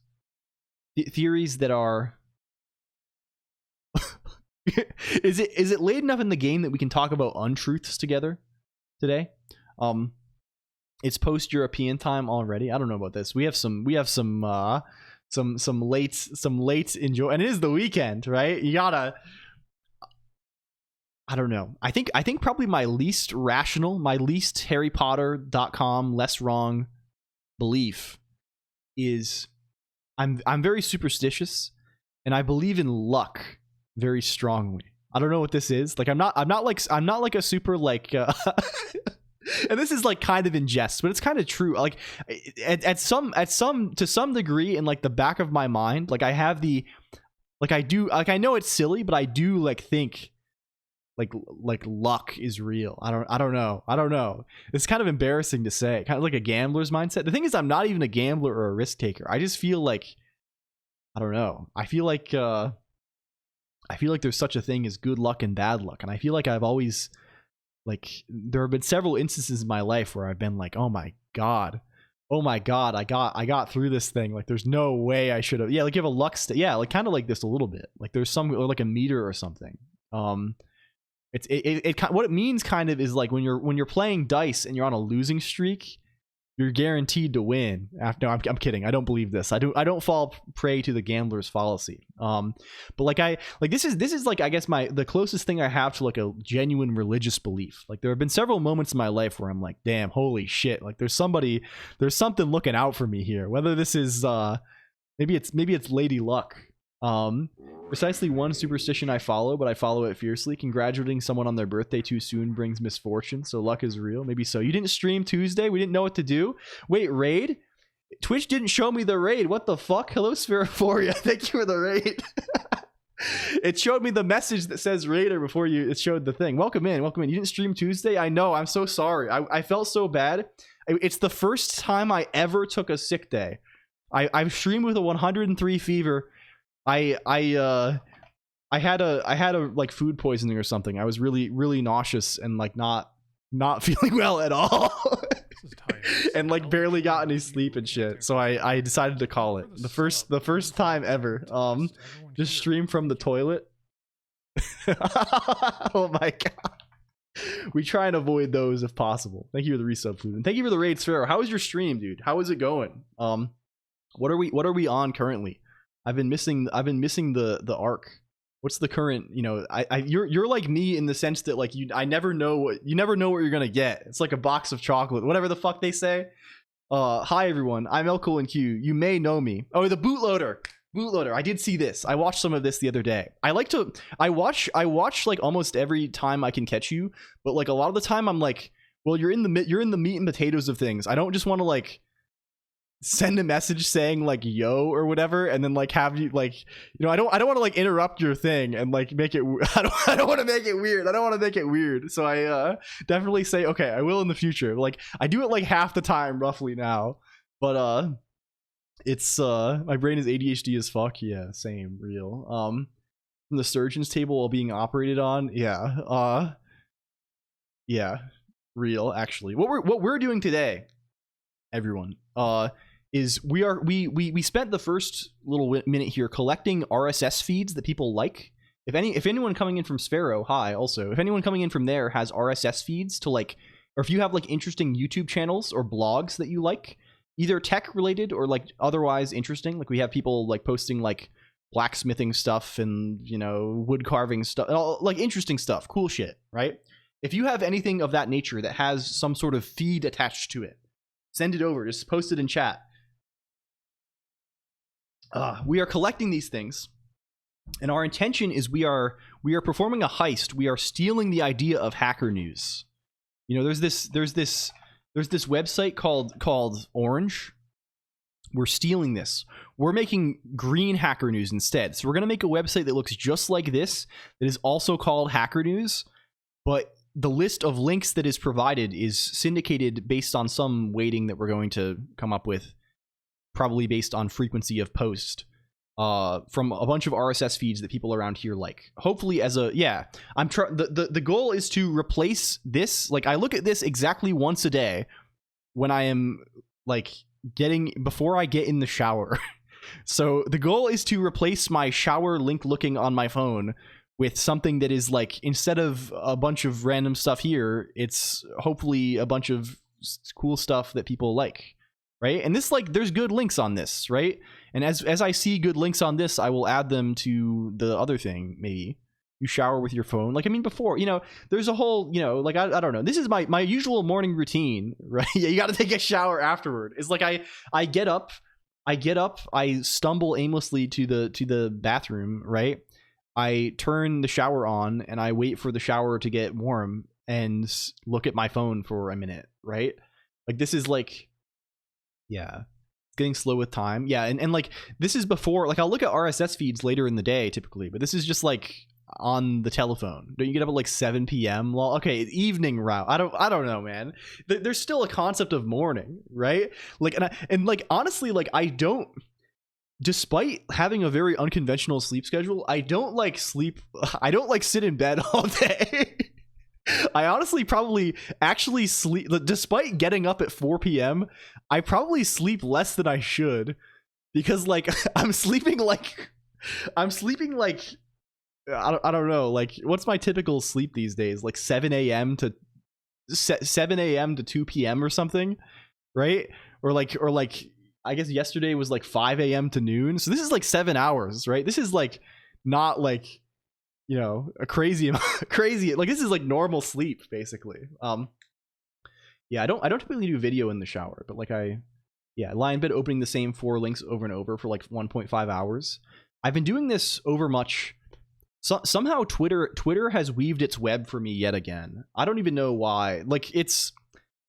Theories that are Is it late enough in the game that we can talk about untruths together today? It's post-European time already. I don't know about this. We have some late enjoy, and it is the weekend, right? You gotta. I don't know. I think probably my least HarryPotter.com less wrong belief is I'm very superstitious, and I believe in luck very strongly. I don't know what this is. Like I'm not like a super like and this is like kind of in jest, but it's kind of true. Like to some degree in like the back of my mind, like I have the like I know it's silly, but I do like think like luck is real. I don't know. It's kind of embarrassing to say, kind of like a gambler's mindset. The thing is, I'm not even a gambler or a risk taker. I just feel like, I don't know. I feel like there's such a thing as good luck and bad luck, and I feel like I've always, like, there have been several instances in my life where I've been like, oh my god, I got through this thing. Like, there's no way I should have. Yeah, like you have a luck yeah, like kind of like this a little bit. Like there's some, or like a meter or something. It what it means kind of is like when you're playing dice and you're on a losing streak, you're guaranteed to win. No, I'm kidding. I don't believe this. I don't fall prey to the gambler's fallacy. But this is like, I guess the closest thing I have to like a genuine religious belief. Like there have been several moments in my life where I'm like, damn, holy shit. Like there's something looking out for me here. Whether this is maybe it's Lady Luck. Precisely one superstition I follow, but I follow it fiercely. Congratulating someone on their birthday too soon brings misfortune, so luck is real. Maybe so. You didn't stream Tuesday? We didn't know what to do? Wait, raid? Twitch didn't show me the raid. What the fuck? Hello, Spheriphoria. Thank you for the raid. It showed me the message that says raider before it showed the thing. Welcome in. You didn't stream Tuesday? I know. I'm so sorry. I felt so bad. It's the first time I ever took a sick day. I've streamed with a 103 fever. I had a like food poisoning or something. I was really, really nauseous and like not feeling well at all. And like barely got any sleep and shit. So I decided to call it. The first time ever. Just stream from the toilet. Oh my god. We try and avoid those if possible. Thank you for the resub, food. And thank you for the raid, Sphero. How was your stream, dude? How is it going? What are we on currently? I've been missing the arc. What's the current, you're like me in the sense that like you never know what you're gonna get. It's like a box of chocolate, whatever the fuck they say. Hi everyone, I'm LCOLONQ. You may know me. Oh, the bootloader. I did see this. I watched some of this the other day. I watch like almost every time I can catch you, but like a lot of the time I'm like, well, you're in the meat and potatoes of things. I don't just want to like send a message saying like yo or whatever and then like have you like, I don't want to like interrupt your thing and like make it I don't want to make it weird. So I definitely say okay, I will in the future. Like I do it like half the time roughly now, but it's my brain is ADHD as fuck. Yeah, same, real. From the surgeon's table while being operated on. Yeah, real. Actually, what we're doing today, everyone, is we spent the first little minute here collecting RSS feeds that people like. If anyone coming in from Sphero, hi. Also, if anyone coming in from there has RSS feeds to like, or if you have like interesting YouTube channels or blogs that you like, either tech related or like otherwise interesting, like we have people like posting like blacksmithing stuff and wood carving stuff, all, like interesting stuff, cool shit, right? If you have anything of that nature that has some sort of feed attached to it, send it over. Just post it in chat. We are collecting these things, and our intention is we are performing a heist. We are stealing the idea of Hacker News. There's this website called Orange. We're stealing this. We're making green Hacker News instead. So we're gonna make a website that looks just like this, that is also called Hacker News, but the list of links that is provided is syndicated based on some weighting that we're going to come up with, probably based on frequency of post, from a bunch of RSS feeds that people around here like. Hopefully the goal is to replace this. Like I look at this exactly once a day when I am like before I get in the shower. So the goal is to replace my shower link looking on my phone with something that is like, instead of a bunch of random stuff here, it's hopefully a bunch of cool stuff that people like, right? And this, like, there's good links on this, right? And as I see good links on this, I will add them to the other thing. Maybe you shower with your phone, like, I mean, before, there's a whole, like, I don't know, this is my usual morning routine, right? You got to take a shower afterward. It's like I get up, I stumble aimlessly to the bathroom, right? I turn the shower on and I wait for the shower to get warm and look at my phone for a minute, right? Like, this is like, yeah, it's getting slow with time. Yeah, and like, this is before, like, I'll look at RSS feeds later in the day typically, but this is just like on the telephone? Don't you get up at like 7 p.m.? Well, okay, evening route. I don't know, man. There's still a concept of morning, right? Like, and like honestly, like I don't. Despite having a very unconventional sleep schedule, I don't like sleep. I don't like sit in bed all day. I honestly probably actually sleep. Despite getting up at 4 p.m., I probably sleep less than I should because like I'm sleeping like I don't know, like what's my typical sleep these days? Like 7 a.m. to 2 p.m. or something, right? Or like I guess yesterday was like 5 a.m. to noon. So this is like 7 hours, right? This is like not like, you know, a crazy like this is like normal sleep basically. Yeah, I don't typically do video in the shower, but like lie in bed opening the same 4 links over and over for like 1.5 hours. I've been doing this over much. Somehow Twitter has weaved its web for me yet again. I don't even know why. Like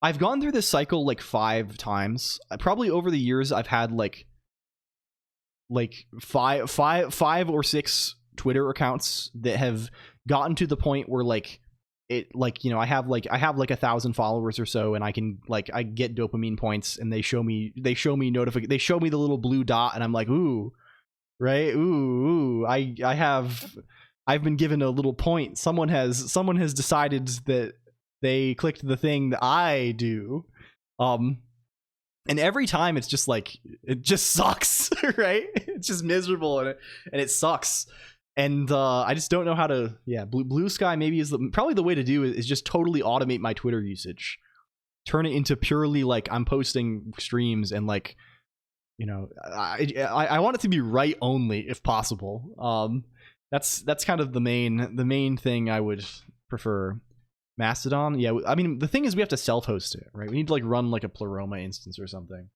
I've gone through this cycle like 5 times. Probably over the years, I've had like five or 6 Twitter accounts that have gotten to the point where like it, like, you know, I have like 1,000 followers or so, and I can like I get dopamine points, and they show me the little blue dot, and I'm like, ooh, right, ooh, I've been given a little point. Someone has decided that they clicked the thing that I do. And every time it's just like, it just sucks, right? It's just miserable, and it sucks. And I just don't know how to, Blue Sky maybe is probably the way to do it, is just totally automate my Twitter usage. Turn it into purely like I'm posting streams, and like, you know, I want it to be right only if possible. That's kind of the main thing I would prefer. Mastodon, yeah. I mean, the thing is, we have to self-host it, right? We need to like run like a Pleroma instance or something.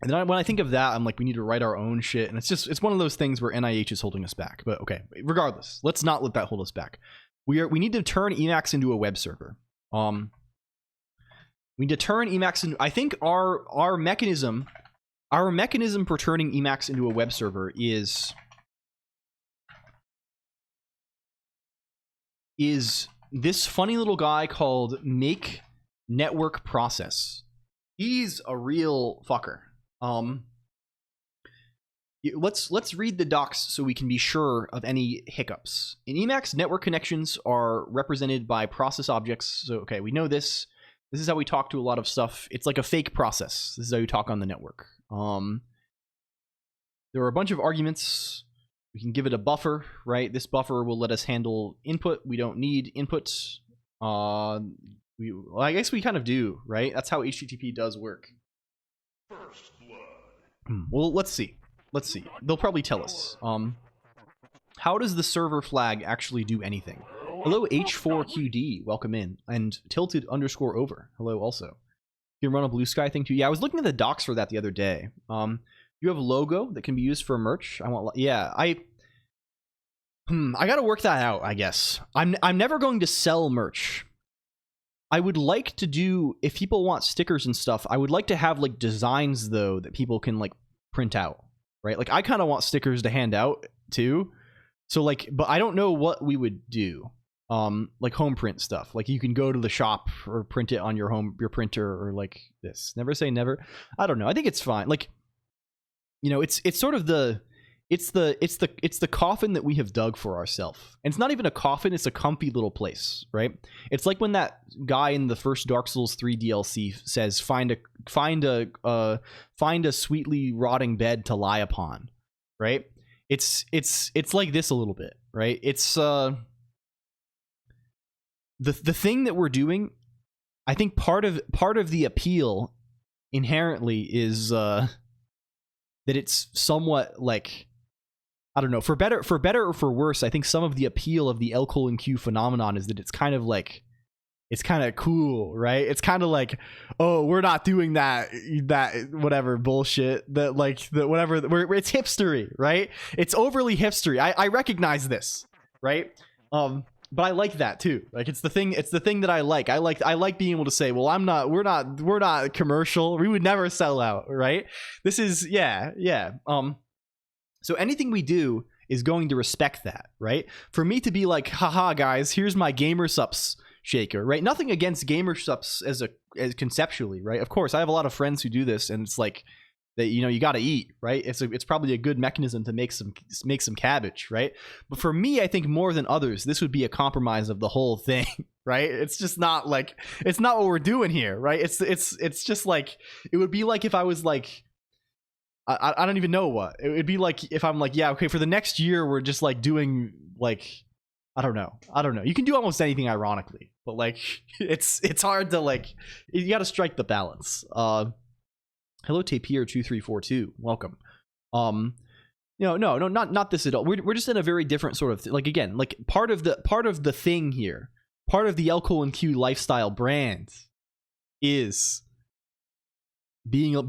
And then when I think of that, I'm like, we need to write our own shit, and it's one of those things where NIH is holding us back. But okay, regardless, let's not let that hold us back. We need to turn Emacs into a web server. We need to turn Emacs into. I think our mechanism for turning Emacs into a web server is this funny little guy called Make Network Process. He's a real fucker. Let's read the docs so we can be sure of any hiccups. In Emacs, network connections are represented by process objects. So okay, we know this. This is how we talk to a lot of stuff. It's like a fake process. This is how you talk on the network. There are a bunch of arguments. We can give it a buffer, right? This buffer will let us handle input. We don't need input. Well, I guess we kind of do, right? That's how HTTP does work. First blood. Well, let's see. They'll probably tell us. How does the server flag actually do anything? Hello, H4QD. Welcome in. And tilted_over. Hello, also. You can run a Blue Sky thing too. Yeah, I was looking at the docs for that the other day. You have a logo that can be used for merch. I gotta work that out, I guess. I'm never going to sell merch. I would like to do, if people want stickers and stuff, I would like to have like designs though that people can like print out, right? Like I kind of want stickers to hand out too. So like, but I don't know what we would do. Like home print stuff. Like you can go to the shop or print it on your printer, or like this. Never say never. I don't know. I think it's fine. Like, you know, it's sort of the coffin that we have dug for ourselves. And it's not even a coffin, it's a comfy little place, right? It's like when that guy in the first Dark Souls 3 DLC says find a sweetly rotting bed to lie upon, right? It's like this a little bit, right? It's the thing that we're doing. I think part of the appeal inherently is that it's somewhat like, I don't know, for better or for worse, I think some of the appeal of the LCOLONQ phenomenon is that it's kind of like, it's kind of cool, right? It's kind of like, oh, we're not doing that whatever bullshit that like that whatever it's hipstery, right? It's overly hipstery. I recognize this, right? But I like that too. Like it's the thing that I like. I like being able to say, well, we're not commercial. We would never sell out, right? This is yeah. So anything we do, is going to respect that, right? For me to be like, haha, guys, here's my gamer subs shaker, right? Nothing against gamer subs as conceptually, right? Of course, I have a lot of friends who do this, and it's like that, you know, you got to eat, right? It's probably a good mechanism to make some cabbage, right? But for me, I think more than others, this would be a compromise of the whole thing, right? It's just not like, it's not what we're doing here, right? It's just like, it would be like if I was like, I don't even know what it would be like if I'm like, yeah, okay, for the next year we're just like doing like, I don't know. You can do almost anything ironically, but like it's hard to like, you got to strike the balance. Hello, Tapir 2342. Welcome. No, not this at all. We're just in a very different sort of like, again, like part of the thing here, part of the LCOLONQ lifestyle brand is being like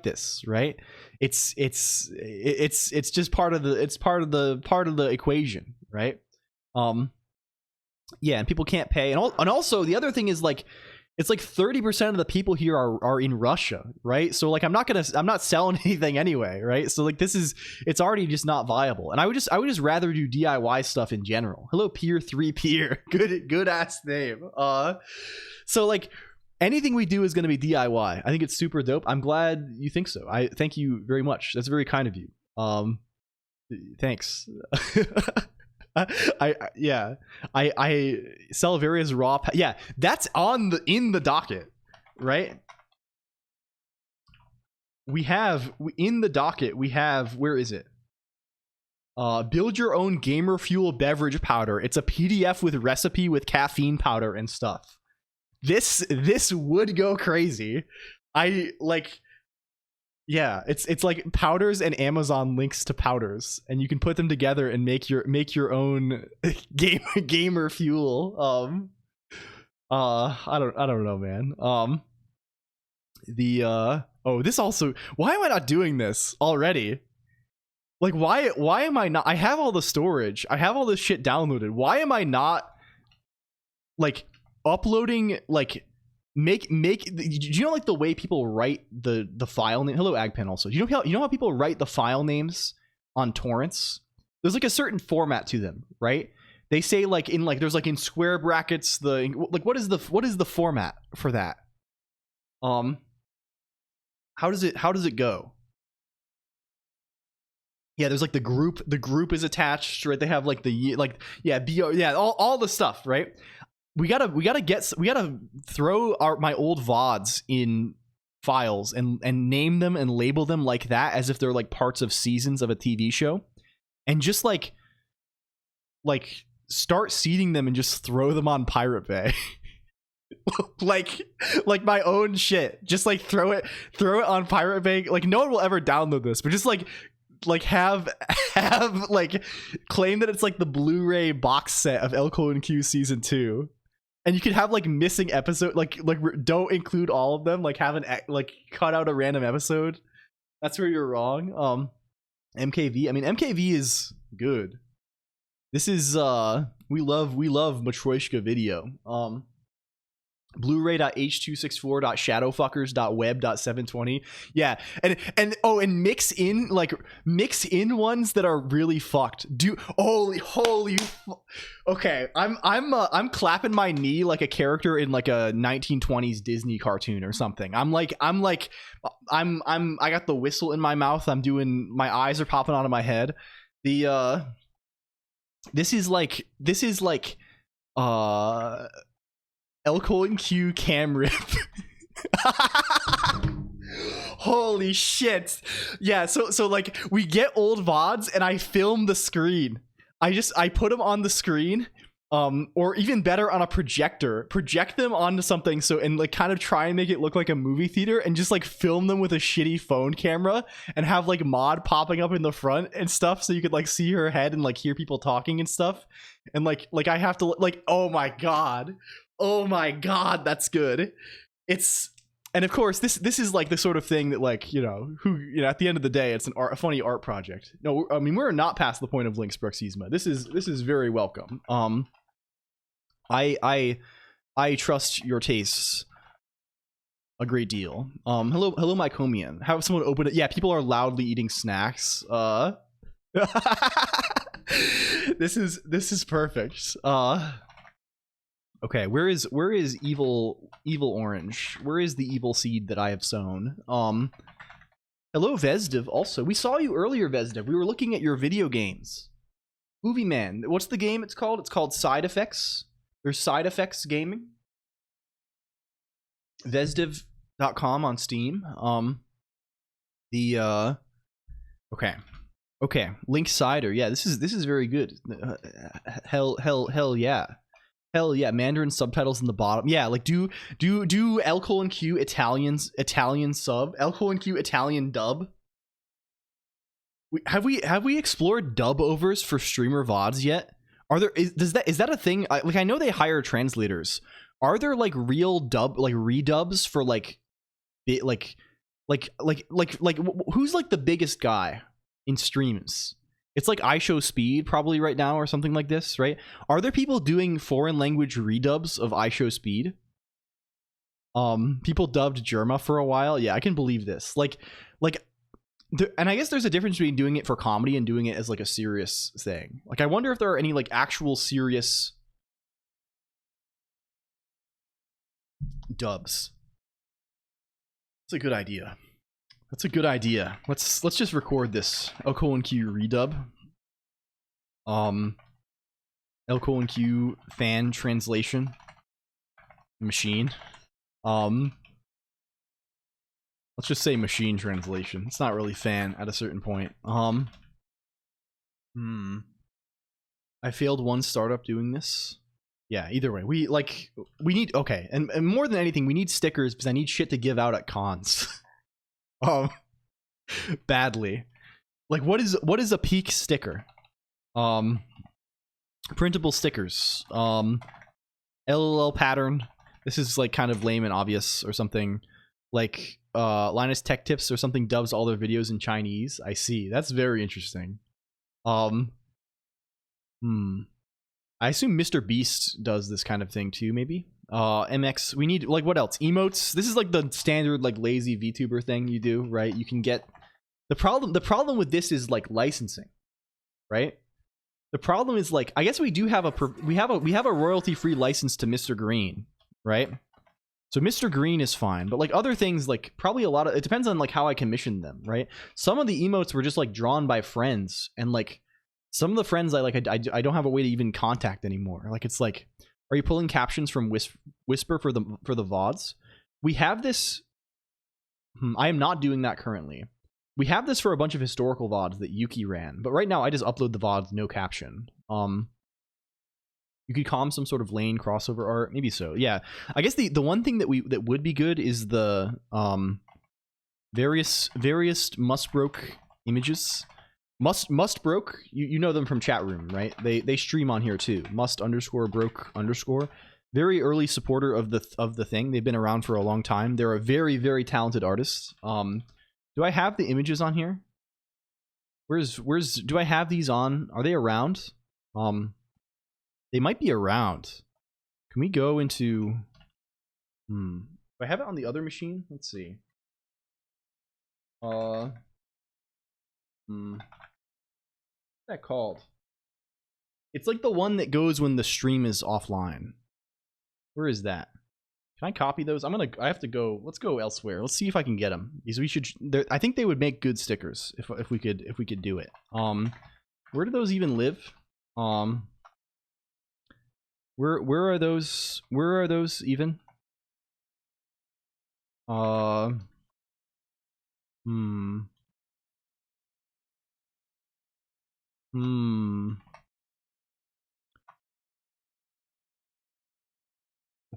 this, right? It's just part of the equation, right? Yeah, and people can't pay, and also the other thing is like, it's like 30% of the people here are in Russia, right? So like I'm not selling anything anyway, right? So like it's already just not viable. And I would just rather do DIY stuff in general. Hello, Peer 3 Peer. Good ass name. So like anything we do is going to be DIY. I think it's super dope. I'm glad you think so. I thank you very much. That's very kind of you. Thanks. I sell various raw yeah, that's in the docket, right? In the docket we have, where is it? Build your own gamer fuel beverage powder. It's a PDF with recipe with caffeine powder and stuff. This would go crazy. Yeah, it's like powders and Amazon links to powders, and you can put them together and make your own gamer fuel. I don't know, man. This also, why am I not doing this already? Like, why am I not? I have all the storage, I have all this shit downloaded. Why am I not like uploading like? Make do you know like the way people write the file name? Hello, Agpen. Also, you know how people write the file names on torrents? There's like a certain format to them, right? They say like in like there's like in square brackets the like what is the format for that? How does it go? Yeah, there's like the group is attached, right? They have like the like, yeah, all the stuff, right? We gotta throw my old VODs in files and name them and label them like that, as if they're like parts of seasons of a TV show, and just like start seeding them and just throw them on Pirate Bay. like my own shit, just like throw it on Pirate Bay. Like no one will ever download this, but just like have like claim that it's like the Blu-ray box set of LCOLONQ season 2. And you could have like missing episode, like don't include all of them, like have an like cut out a random episode. That's where you're wrong. MKV, I mean MKV is good. This is we love Matryoshka video. Blu-ray.h264.shadowfuckers.web.720. Yeah, and mix in ones that are really fucked. Holy okay, I'm clapping my knee like a character in like a 1920s Disney cartoon or something. I got the whistle in my mouth. My eyes are popping out of my head. This is like LCOLONQ cam rip. Holy shit. Yeah, so like we get old VODs and I film the screen. I put them on the screen, or even better on a project them onto something, so and like kind of try and make it look like a movie theater, and just like film them with a shitty phone camera and have like mod popping up in the front and stuff, so you could like see her head and like hear people talking and stuff. And like I have to like, oh my god, that's good. And of course this is like the sort of thing that like, you know, at the end of the day it's a funny art project. No, I mean we're not past the point of Link's Bruxisma. This is very welcome. I trust your tastes a great deal. Hello, Mycomian. Have someone open it. Yeah, people are loudly eating snacks. This is perfect. Okay, where is evil orange? Where is the evil seed that I have sown? Hello, Vesdiv. Also, we saw you earlier, Vesdiv. We were looking at your video games. Movie Man. What's the game it's called? It's called Side Effects. There's Side Effects Gaming. Vesdiv.com on Steam. Okay. Link Cider. Yeah, this is very good. Hell yeah. Hell yeah. Mandarin subtitles in the bottom. Yeah, like do LCOLONQ Italian sub. LCOLONQ Italian dub. Have we explored dub overs for streamer VODs yet? Is that a thing? Like, I know they hire translators. Are there like real redubs for like who's like the biggest guy in streams? It's like iShowSpeed probably right now or something like this, right? Are there people doing foreign language redubs of iShowSpeed? People dubbed Germa for a while. Yeah, I can believe this. And I guess there's a difference between doing it for comedy and doing it as like a serious thing. Like, I wonder if there are any like actual serious dubs. That's a good idea. That's a good idea. Let's just record this LCOLONQ redub. LCOLONQ fan translation machine. Let's just say machine translation. It's not really fan at a certain point. I failed one startup doing this. Yeah, either way. We need, okay. And more than anything, we need stickers because I need shit to give out at cons. Badly. Like, what is a peak sticker? Printable stickers. LLL pattern. This is like kind of lame and obvious or something. Like Linus Tech Tips or something dubs all their videos in Chinese. I see. That's very interesting. I assume Mr. Beast does this kind of thing too, maybe. MX, we need, like, what else? Emotes. This is like the standard like lazy VTuber thing you do, right? You can get the problem with this is like licensing, right? The problem is, like, I guess we do have we have a royalty-free license to Mr. Green, right? So Mr. Green is fine, but like other things, like probably a lot of it depends on like how I commissioned them, right? Some of the emotes were just like drawn by friends, and like some of the friends I don't have a way to even contact anymore. Like, it's like, are you pulling captions from Whisper for the VODs? We have this. I am not doing that currently. We have this for a bunch of historical VODs that Yuki ran, but right now I just upload the VODs no caption. You could call them some sort of lane crossover art, maybe so. Yeah, I guess the one thing that would be good is the various Mustbroke images. Mustbroke, you know them from chat room, right? They stream on here too. Must_broke_. Very early supporter of the thing. They've been around for a long time. They're a very, very talented artist. Do I have the images on here? Do I have these on? Are they around? They might be around. Can we go into... Do I have it on the other machine? Let's see. What's that called? It's like the one that goes when the stream is offline. Where is that? Can I copy those? I have to go. Let's go elsewhere. Let's see if I can get them. Because we should. I think they would make good stickers if we could do it. Where do those even live? Where are those? Where are those even? We'll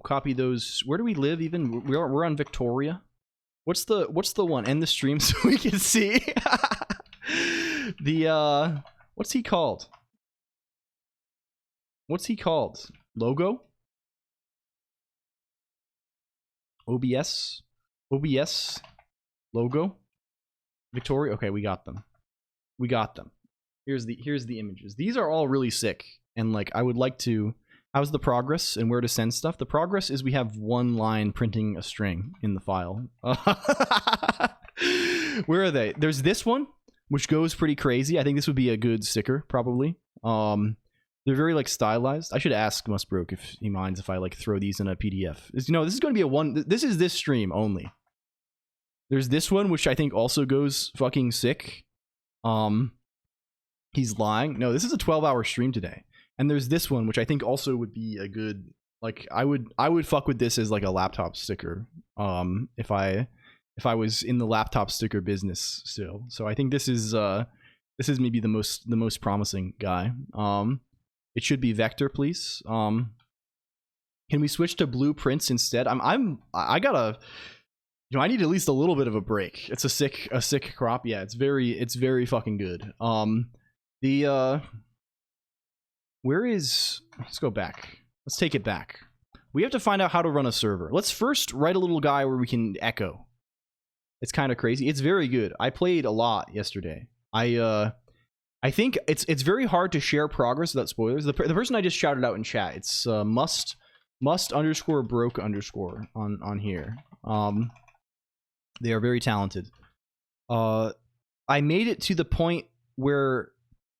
copy those. Where do we live even? We're on Victoria. What's the one? End the stream so we can see. The what's he called? What's he called? Logo? OBS logo? Victoria? Okay, we got them. Here's the images. These are all really sick, and like I would like to How's the progress and where to send stuff? The progress is we have one line printing a string in the file. Where are they? There's this one, which goes pretty crazy. I think this would be a good sticker, probably. They're very like stylized. I should ask Mustbroke if he minds if I like throw these in a PDF. You know, this is going to be a one. This is this stream only. There's this one, which I think also goes fucking sick. He's lying. No, this is a 12-hour stream today. And there's this one, which I think also would be a good, like, I would fuck with this as like a laptop sticker. If I was in the laptop sticker business still. So I think this is maybe the most promising guy. It should be vector, please. Can we switch to blueprints instead? I gotta, you know, I need at least a little bit of a break. It's a sick crop. Yeah, it's very fucking good. Where is, let's go back. Let's take it back. We have to find out how to run a server. Let's first write a little guy where we can echo. It's kind of crazy. It's very good. I played a lot yesterday. I think it's very hard to share progress without spoilers. The person I just shouted out in chat, it's must _ broke _ on here. They are very talented. I made it to the point where,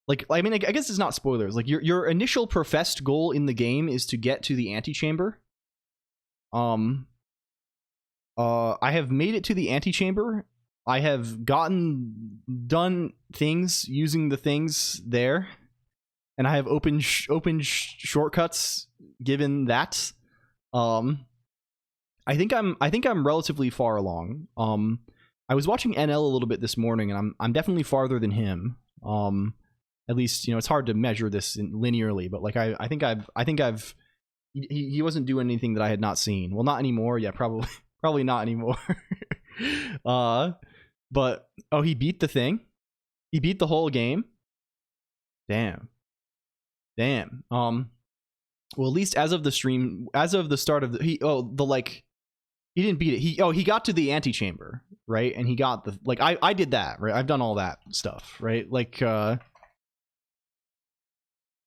like, I mean, I guess it's not spoilers. Like, your initial professed goal in the game is to get to the antechamber. I have made it to the antechamber. I have done things using the things there, and I have opened shortcuts given that. I think I'm relatively far along. I was watching NL a little bit this morning, and I'm definitely farther than him. At least, you know, it's hard to measure this linearly, but like I think I've he wasn't doing anything that I had not seen. Well, not anymore. Yeah, probably not anymore. But oh, he beat the thing. He beat the whole game. Damn. Well, at least as of the stream, as of the start of the he didn't beat it. He got to the antechamber, right? And he got the, like, I did that, right? I've done all that stuff, right? Like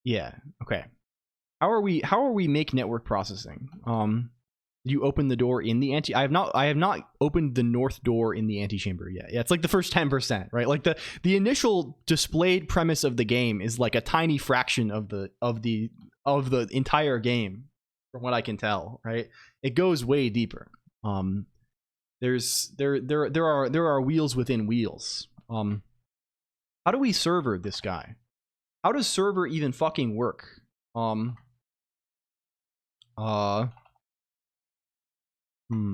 yeah, okay. How are we make network processing? Did you open the door in the I have not opened the north door in the antechamber yet. Yeah, it's like the first 10%, right? Like the initial displayed premise of the game is like a tiny fraction of the entire game, from what I can tell, right? It goes way deeper. There are wheels within wheels. How do we server this guy? How does server even fucking work?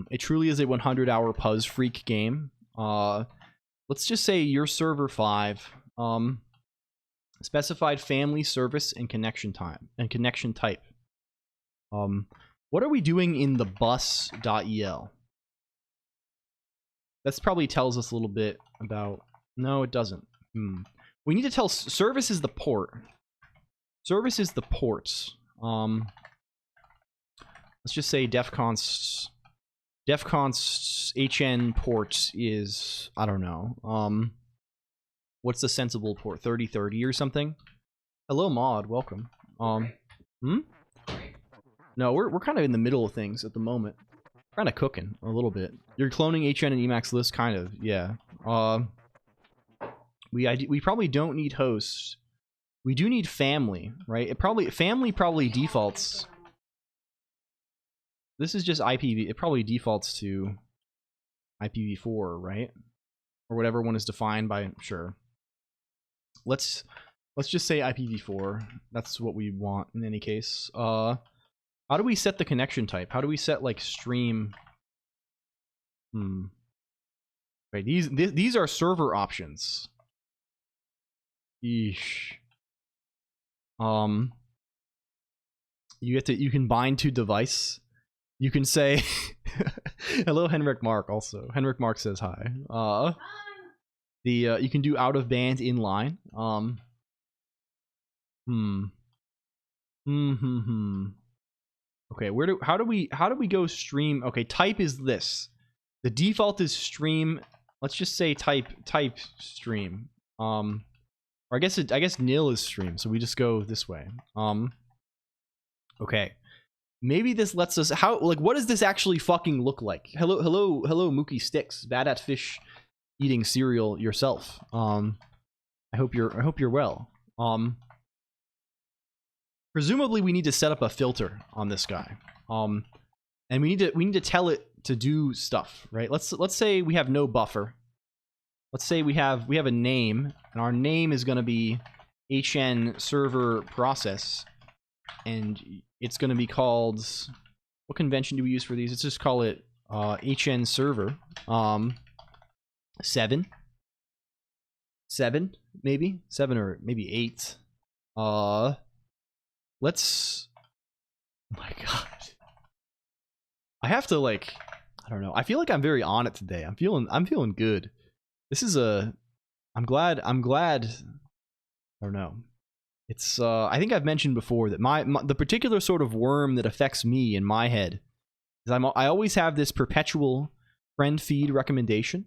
It truly is a 100-hour Puzz Freak game. Let's just say your server 5. Specified family, service, and connection time and connection type. What are we doing in the bus.el? That probably tells us a little bit about. No, it doesn't. We need to tell service is the port. Service is the ports. Let's just say defconst HN port is, I don't know. What's the sensible port? 3030 or something? Hello mod, welcome. No, we're kind of in the middle of things at the moment. Kind of cooking a little bit. You're cloning HN and Emacs list, kind of, yeah. We probably don't need host. We do need family, right? Family probably defaults. This is just IPv. It probably defaults to IPv4, right? Or whatever one is defined by. Sure. Let's just say IPv4. That's what we want in any case. How do we set the connection type? How do we set like stream? Right. These are server options. Eesh. You can bind to device. You can say hello, Henrik Mark. Also, Henrik Mark says hi. You can do out of band inline. Okay, how do we go stream? Okay, type is this. The default is stream. Let's just say type stream. Or I guess nil is stream. So we just go this way. Okay. Maybe this lets us what does this actually fucking look like? Hello Mookie Sticks, bad at fish eating cereal yourself. I hope you're well. Presumably we need to set up a filter on this guy. And we need to tell it to do stuff, right? Let's say we have no buffer. Let's say we have a name, and our name is going to be HN server process, and it's going to be called, what convention do we use for these? Let's just call it HN server 7 maybe 7 or maybe 8. Let's, oh my god, I have to I don't know, I feel like I'm very on it today. I'm feeling good. This is I'm glad I don't know. It's I think I've mentioned before that the particular sort of worm that affects me in my head is I always have this perpetual friend feed recommendation.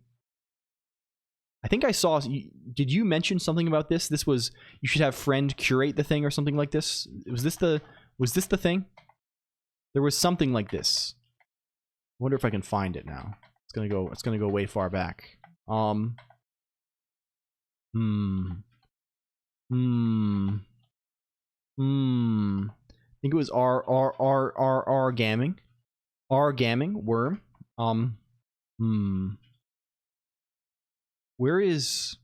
I think I saw, did you mention something about this? This was, you should have friend curate the thing or something like this. Was this the thing? There was something like this. I wonder if I can find it now. It's gonna go way far back. I think it was R gamming worm. Where was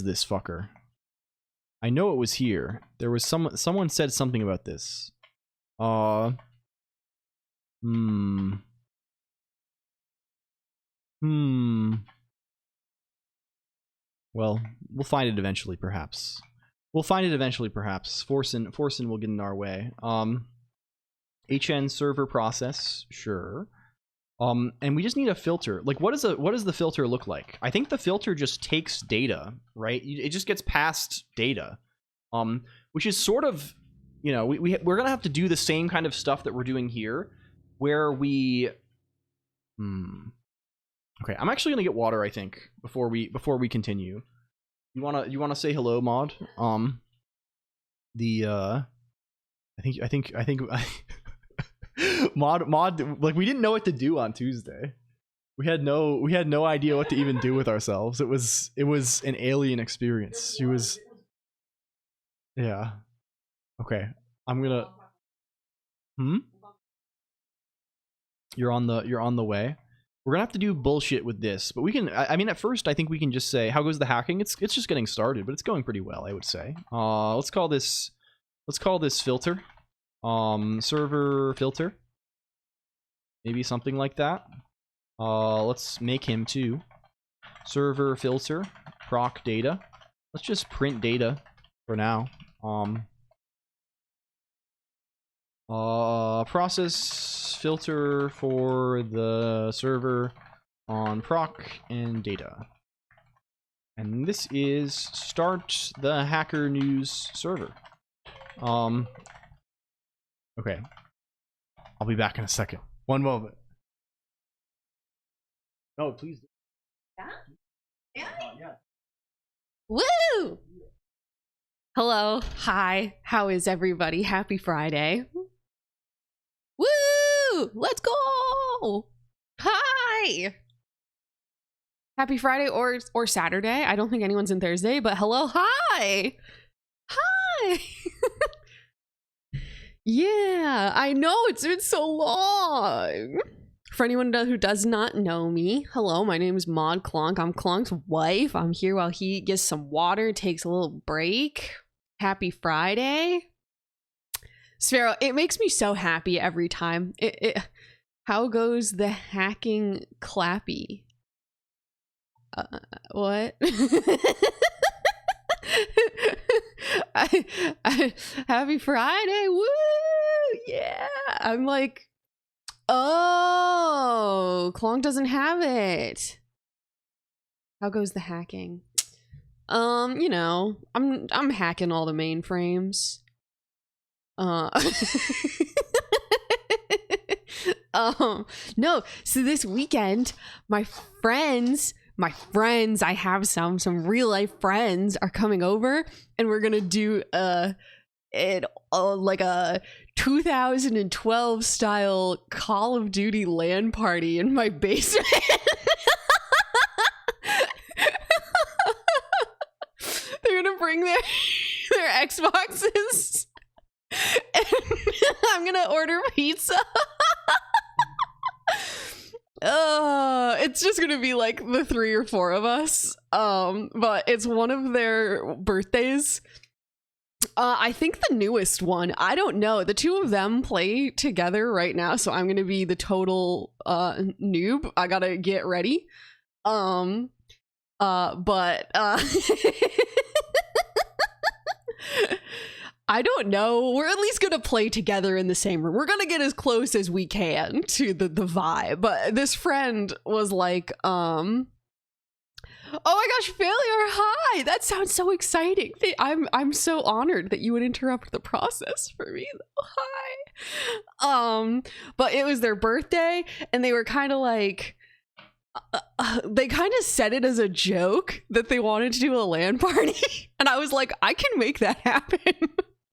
this fucker? I know it was here. There was someone said something about this. Well, we'll find it eventually, perhaps. Forsen will get in our way. HN server process, sure. And we just need a filter. Like, what does the filter look like? I think the filter just takes data, right? It just gets passed data, which is sort of, you know, we're gonna have to do the same kind of stuff that we're doing here, where we, okay, I'm actually gonna get water, I think, before we continue. You wanna say hello, Mod? I think Mod, like, we didn't know what to do on Tuesday. We had no idea what to even do with ourselves. It was an alien experience. She was, yeah. Okay, I'm gonna. You're on the way. We're gonna have to do bullshit with this, but we can. I mean, at first, I think we can just say, "How goes the hacking?" It's just getting started, but it's going pretty well, I would say. Let's call this filter. Server filter, maybe something like that. Let's make him too. Server filter proc data. Let's just print data for now. Process filter for the server on proc and data. And this is start the Hacker News server. Okay, I'll be back in a second. One moment. No, please. Yeah? Woo! Hello, hi, how is everybody? Happy Friday. Woo! Let's go! Hi! Happy Friday or Saturday. I don't think anyone's in Thursday, but hello, hi! Hi! Yeah, I know, it's been so long. For anyone who does not know me, hello, my name is Mod Colonq. I'm Colonq's wife. I'm here while he gets some water, takes a little break. Happy Friday. Sphero, it makes me so happy every time. How goes the hacking clappy? What? Happy Friday, woo, yeah. I'm like, oh, Colonq doesn't have it. How goes the hacking? You know, I'm hacking all the mainframes. No, so this weekend my friends my friends, I have some real life friends are coming over, and we're gonna do like a 2012 style Call of Duty LAN party in my basement. They're gonna bring their Xboxes, and I'm gonna order pizza. It's just gonna be like the 3 or 4 of us. But it's one of their birthdays. I think the newest one. I don't know. The 2 of them play together right now, so I'm gonna be the total noob. I gotta get ready. I don't know. We're at least gonna play together in the same room. We're gonna get as close as we can to the vibe. But this friend was like, oh my gosh, failure, hi! That sounds so exciting. I'm so honored that you would interrupt the process for me, though. Hi. But it was their birthday, and they were kind of like, they kind of said it as a joke that they wanted to do a LAN party. And I was like, I can make that happen.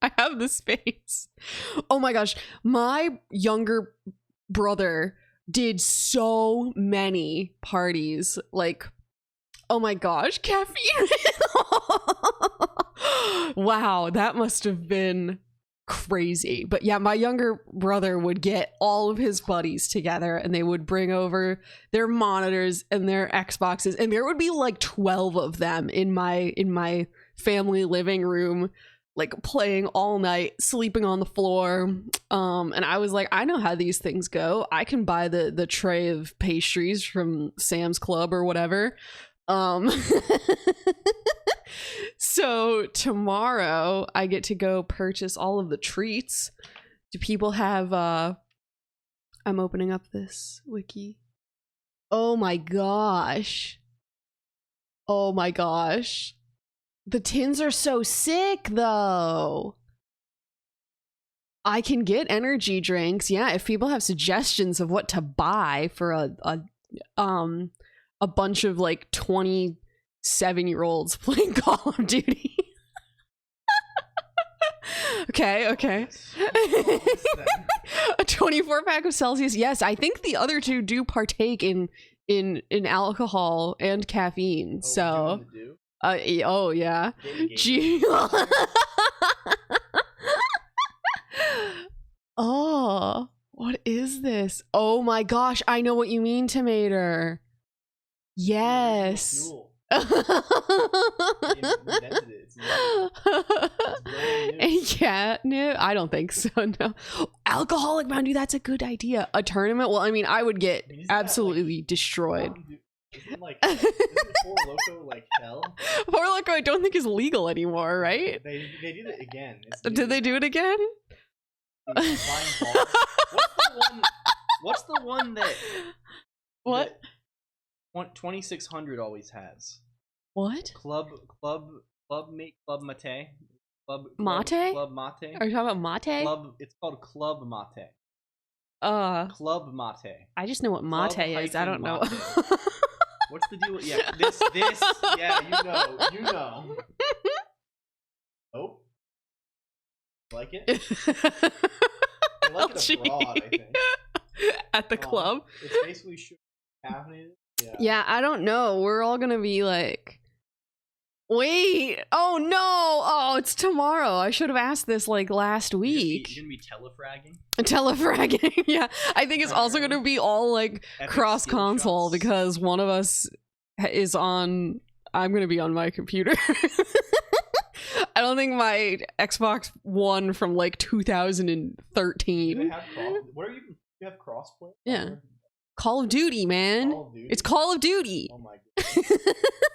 I have the space. Oh my gosh, my younger brother did so many parties. Like, oh my gosh, caffeine. Wow, that must have been crazy. But yeah, my younger brother would get all of his buddies together, and they would bring over their monitors and their Xboxes, and there would be like 12 of them in my family living room, like playing all night, sleeping on the floor. And I was like, I know how these things go. I can buy the tray of pastries from Sam's Club or whatever. So tomorrow I get to go purchase all of the treats. Do people have I'm opening up this wiki. Oh my gosh. Oh my gosh. The tins are so sick though. I can get energy drinks. Yeah, if people have suggestions of what to buy for a bunch of like 27-year-olds playing Call of Duty. Okay. A 24-pack of Celsius. Yes, I think the other 2 do partake in alcohol and caffeine. So oh yeah. Gee. Oh, what is this? Oh my gosh, I know what you mean, Tomater. Yes. Yeah, no, I don't think so. No, alcoholic Mountain Dew. That's a good idea. A tournament. Well, I mean, I would get absolutely destroyed. Isn't Four Loko like hell? Four Loko, I don't think is legal anymore, right? They did it again. Did they do it again? What's the one that? What? 2600 always has. What? Club Mate. Mate? Club Mate. Are you talking about mate? It's called Club Mate. Club Mate. I just know what mate is. I don't know. What's the deal with this? Yeah, you know. Oh, like it? They like it abroad, I think. At the club. It's basically sugar caffeinated. Yeah, I don't know. We're all gonna be like, wait, oh no, oh, it's tomorrow. I should have asked this like last week. You're gonna be telefragging? Telefragging, yeah. I think it's also gonna be all like cross console because one of us is on. I'm gonna be on my computer. I don't think my Xbox One from like 2013. Do they have you have crossplay? Yeah. Call of Duty, man. Call of Duty? It's Call of Duty. Oh my goodness.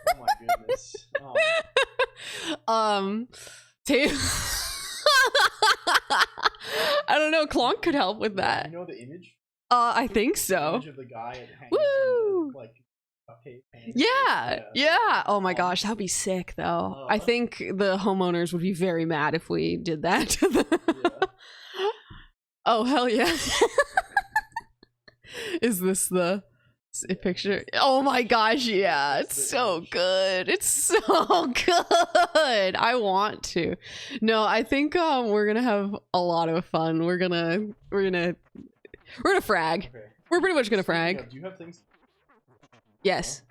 Oh my goodness. Oh. I don't know. Colonq could help with that. You know the image? I think so. The image of the guy hanging Woo! from the, like, okay. Yeah. Oh my gosh, that'd be sick though. I think the homeowners would be very mad if we did that. Oh hell yeah. Is this the picture. Oh my gosh, yeah, it's so good. It's so good. I want to. No, I think we're gonna have a lot of fun. We're gonna frag. Okay. We're pretty much gonna frag. Do you have things? Yes,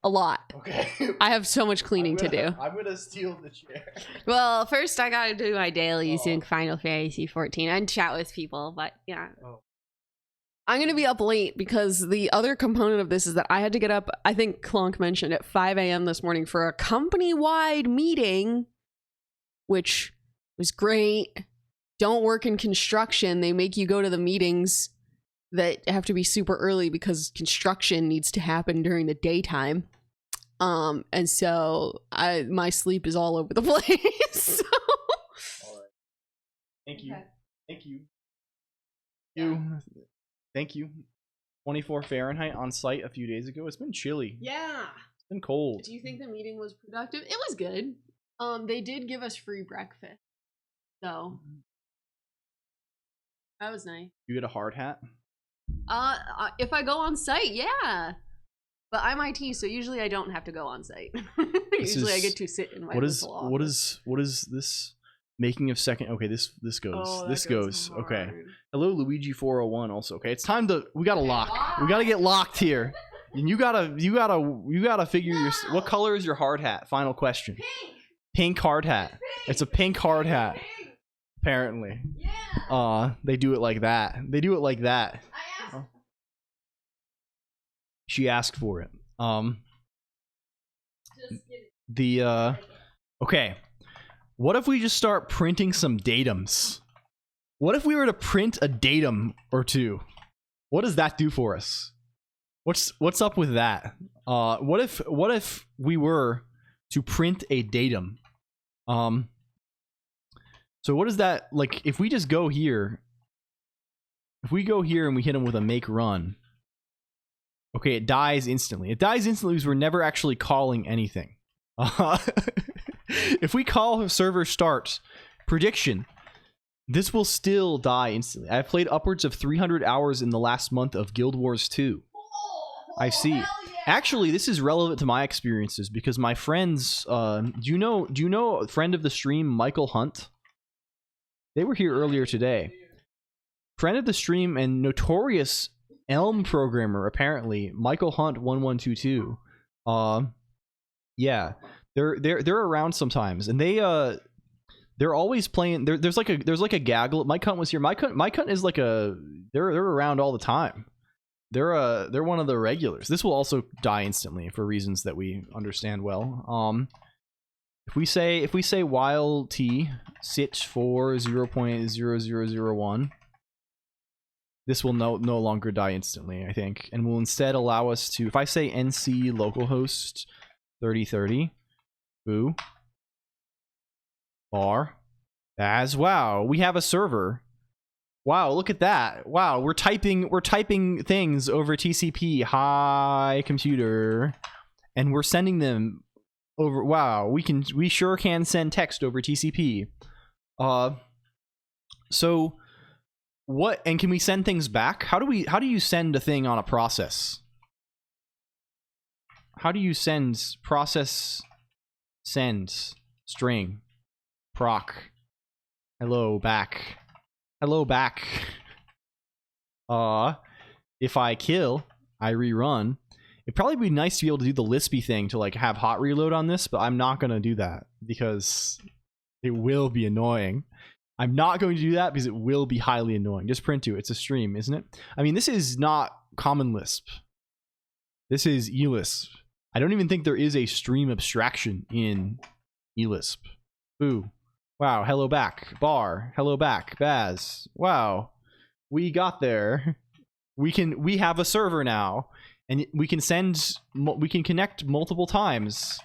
a lot. Okay. I have so much cleaning to do. I'm gonna steal the chair. Well, first I gotta do my daily using Final Fantasy 14 and chat with people, but yeah. Oh. I'm gonna be up late because the other component of this is that I had to get up, I think Colonq mentioned, at 5 a.m. this morning for a company-wide meeting, which was great. Don't work in construction. They make you go to the meetings that have to be super early because construction needs to happen during the daytime. And so my sleep is all over the place. So. All right. Thank you. Okay. Thank you. You. Thank you. 24 Fahrenheit on site a few days ago. It's been chilly. Yeah. It's been cold. Do you think the meeting was productive? It was good. They did give us free breakfast. So that was nice. You get a hard hat? If I go on site, yeah. But I'm IT, so usually I don't have to go on site. Usually I get to sit in my little office. What is this? Making of second. Okay, this goes. Oh, this goes. Okay. hard. Hello, Luigi 401. Also, okay. It's time to. We gotta lock. We gotta get locked here. And you gotta figure your. What color is your hard hat? Final question. Pink hard hat. It's a pink hard hat. Apparently. Yeah. They do it like that. They do it like that. I asked. She asked for it. Just kidding. Okay. What if we just start printing some datums? What if we were to print a datum or two? What does that do for us? What's up with that? What if we were to print a datum? So what is that like? If we just go here, if we go here and we hit them with a make run, okay, it dies instantly. It dies instantly because we're never actually calling anything. If we call server start prediction, this will still die instantly. I've played upwards of 300 hours in the last month of Guild Wars 2. I see. Actually, this is relevant to my experiences because my friends, do you know a friend of the stream, Michael Hunt? They were here earlier today. Friend of the stream and notorious Elm programmer, apparently, Michael Hunt 1122. Yeah. They're around sometimes, and they're always playing. There's like a gaggle. Mike Hunt was here. Mike Hunt is like they're around all the time. They're one of the regulars. This will also die instantly for reasons that we understand well. If we say while t sit for 0.0001, this will no longer die instantly, I think, and will instead allow us to. If I say nc localhost 3030. Boo. Bar. As wow, we have a server. Wow, look at that. Wow, we're typing things over TCP. Hi, computer. And we're sending them over. Wow, we sure can send text over TCP. So what, and can we send things back? How do you send a thing on a process? How do you send process send string proc hello back if I kill I rerun? It'd probably be nice to be able to do the Lispy thing to like have hot reload on this, but I'm not gonna do that because it will be annoying. I'm not going to do that because it will be highly annoying. Just print to. It's a stream, isn't it? I mean, this is not Common Lisp. This is eLisp. I don't even think there is a stream abstraction in eLisp. Ooh. Wow, hello back. Bar. Hello back. Baz. Wow. We got there. We have a server now. And we can connect multiple times.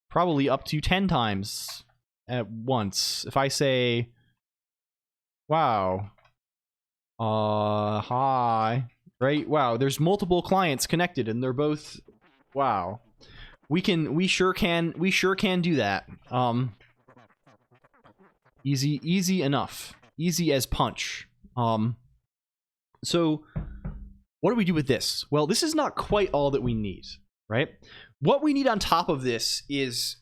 Probably up to 10 times at once. If I say, wow. Hi. Right? Wow, there's multiple clients connected and they're both, wow. We sure can do that. Easy enough. Easy as punch. So what do we do with this? Well, this is not quite all that we need, right? What we need on top of this is,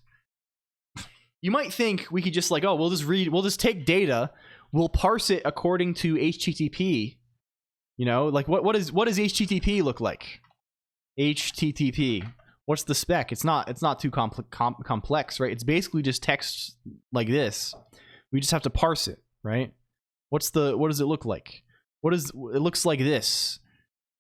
you might think we could just like, oh, we'll just take data, we'll parse it according to HTTP. You know, like what does HTTP look like? HTTP. What's the spec? It's not too complex, right? It's basically just text like this. We just have to parse it, right? What does it look like? It looks like this.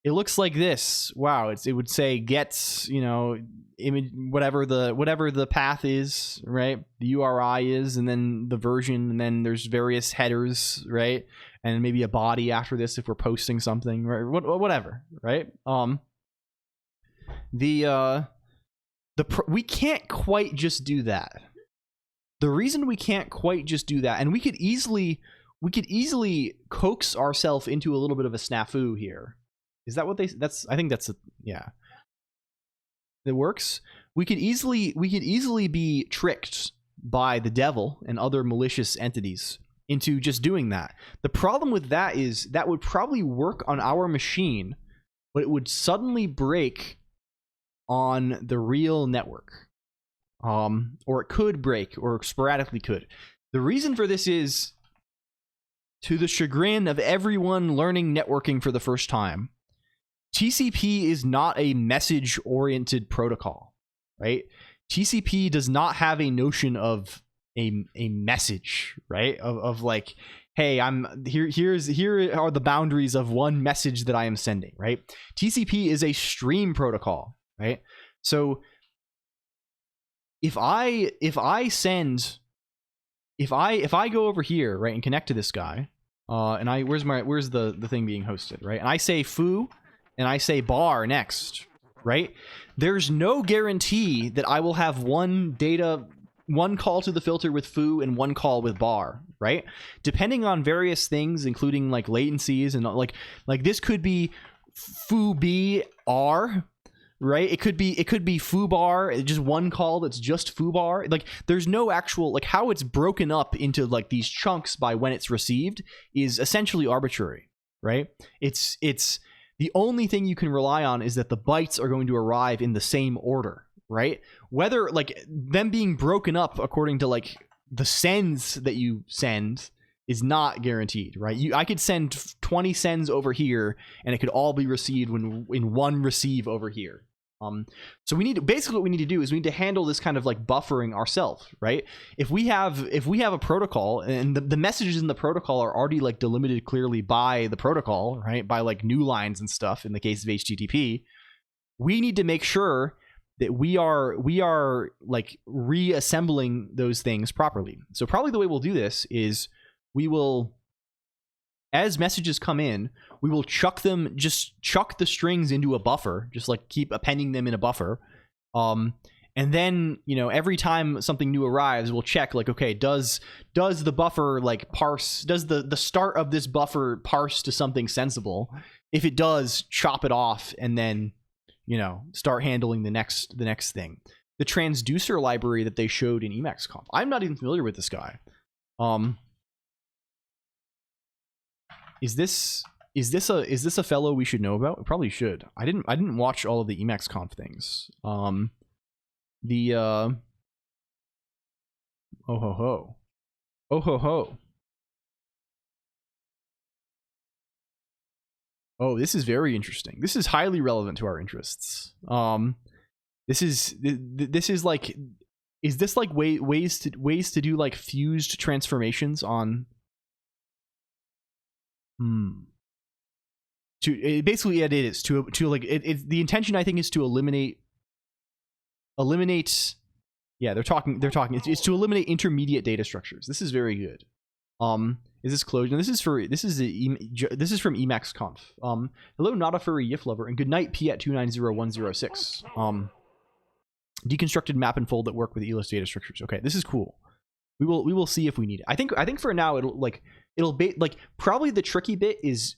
It looks like this. Wow, it would say get, you know, image, whatever the path is, right? The URI is, and then the version, and then there's various headers, right? And maybe a body after this if we're posting something, right? Whatever, right? We can't quite just do that. The reason we can't quite just do that, and we could easily coax ourselves into a little bit of a snafu here. Is that what I think that's yeah. It works. We could easily be tricked by the devil and other malicious entities into just doing that. The problem with that is that would probably work on our machine, but it would suddenly break on the real network. Or it could break, or sporadically could. The reason for this is, to the chagrin of everyone learning networking for the first time, TCP is not a message-oriented protocol, right? TCP does not have a notion of a message, right? Of like, hey, here are the boundaries of one message that I am sending, right? TCP is a stream protocol, right? So if I go over here, right, and connect to this guy, and where's the thing being hosted, right? And I say foo, and I say bar next, right? There's no guarantee that I will have one call to the filter with foo and one call with bar, right? Depending on various things, including like latencies and like this could be foo b r, right? It could be foo bar, just one call that's just foo bar. Like there's no actual, like how it's broken up into like these chunks by when it's received is essentially arbitrary, right? It's the only thing you can rely on is that the bytes are going to arrive in the same order, right? Whether like them being broken up according to like the sends that you send is not guaranteed, right? I could send 20 sends over here and it could all be received in one receive over here. So basically what we need to do is we need to handle this kind of like buffering ourselves, right? If we have a protocol and the messages in the protocol are already like delimited clearly by the protocol, right? By like new lines and stuff in the case of HTTP, we need to make sure that we are like reassembling those things properly. So probably the way we'll do this is we will, as messages come in, we will chuck the strings into a buffer, just like keep appending them in a buffer. And then, you know, every time something new arrives, we'll check like, okay, does the buffer like parse, does the start of this buffer parse to something sensible? If it does, chop it off and then, you know, start handling the next thing. The transducer library that they showed in EmacsConf. I'm not even familiar with this guy. Is this a fellow we should know about? We probably should. I didn't watch all of the EmacsConf things. Oh ho ho. Oh, this is very interesting. This is highly relevant to our interests. This is like, is this like ways to do like fused transformations on? Basically, yeah, it is to like it. The intention, I think, is to eliminate. Yeah, they're talking. It's to eliminate intermediate data structures. This is very good. Is this closed? No, this is from EmacsConf. Hello, not a furry YIF lover, and good night, P at 290106. Deconstructed map and fold that work with ELIS data structures. Okay, this is cool. We will see if we need it. I think for now it'll be like probably the tricky bit is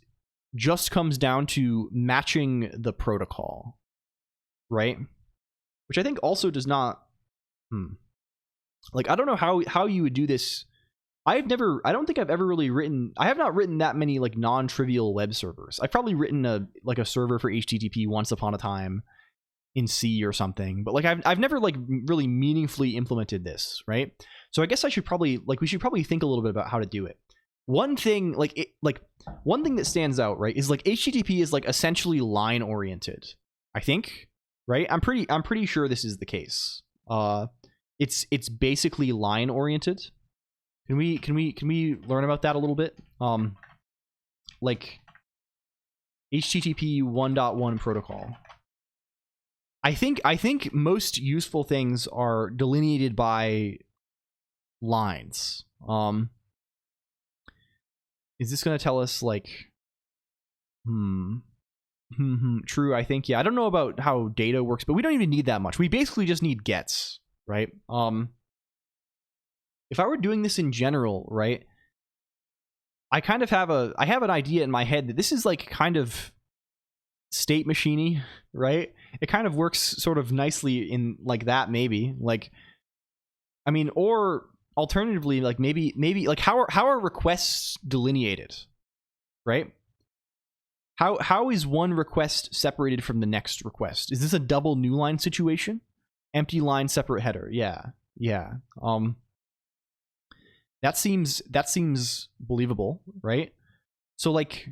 just comes down to matching the protocol, right? Which I think also does not. Like I don't know how you would do this I don't think I've ever really I have not written that many like non-trivial web servers. I've probably written a server for HTTP once upon a time in C or something, but like I've never like really meaningfully implemented this, right? So I guess we should probably think a little bit about how to do it. One thing one thing that stands out, right, is like HTTP is like essentially line oriented, I think, right? I'm pretty sure this is the case. It's basically line oriented. Can we learn about that a little bit? Like HTTP 1.1 protocol. I think most useful things are delineated by lines. Is this going to tell us like true, I think. Yeah, I don't know about how data works, but we don't even need that much. We basically just need gets, right? If I were doing this in general, right, I kind of have an idea in my head that this is like kind of state machiney, right? It kind of works sort of nicely in like that, maybe. Like, I mean, or alternatively, like maybe like how are requests delineated, right? How is one request separated from the next request? Is this a double new line situation? Empty line, separate header. Yeah. That seems believable, right? So like,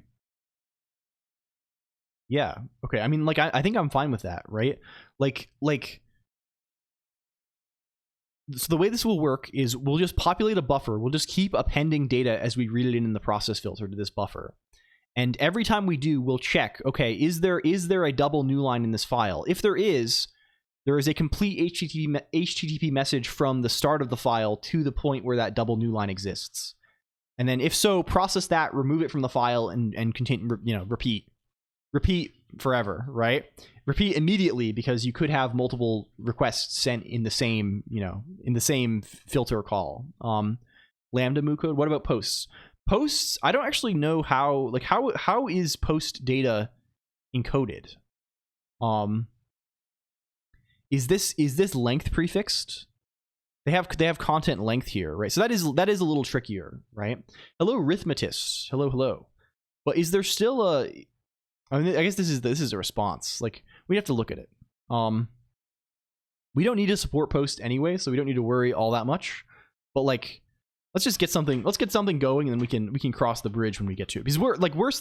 yeah, okay. I mean, like, I think I'm fine with that, right? Like, so the way this will work is we'll just populate a buffer. We'll just keep appending data as we read it in the process filter to this buffer. And every time we do, we'll check, okay, is there a double new line in this file? If there is a complete HTTP message from the start of the file to the point where that double new line exists. And then if so, process that, remove it from the file, and continue, repeat forever, right? Repeat immediately, because you could have multiple requests sent in the same, filter call. Lambda mu code. What about posts? Posts, I don't actually know how is post data encoded? Is this length prefixed? They have content length here, right? So that is a little trickier, right? Hello, Rhythmatis. Hello. But is there still a? I mean, I guess this is a response. Like, we have to look at it. We don't need to support post anyway, so we don't need to worry all that much. But like, let's get something going, and then we can cross the bridge when we get to it. Because we're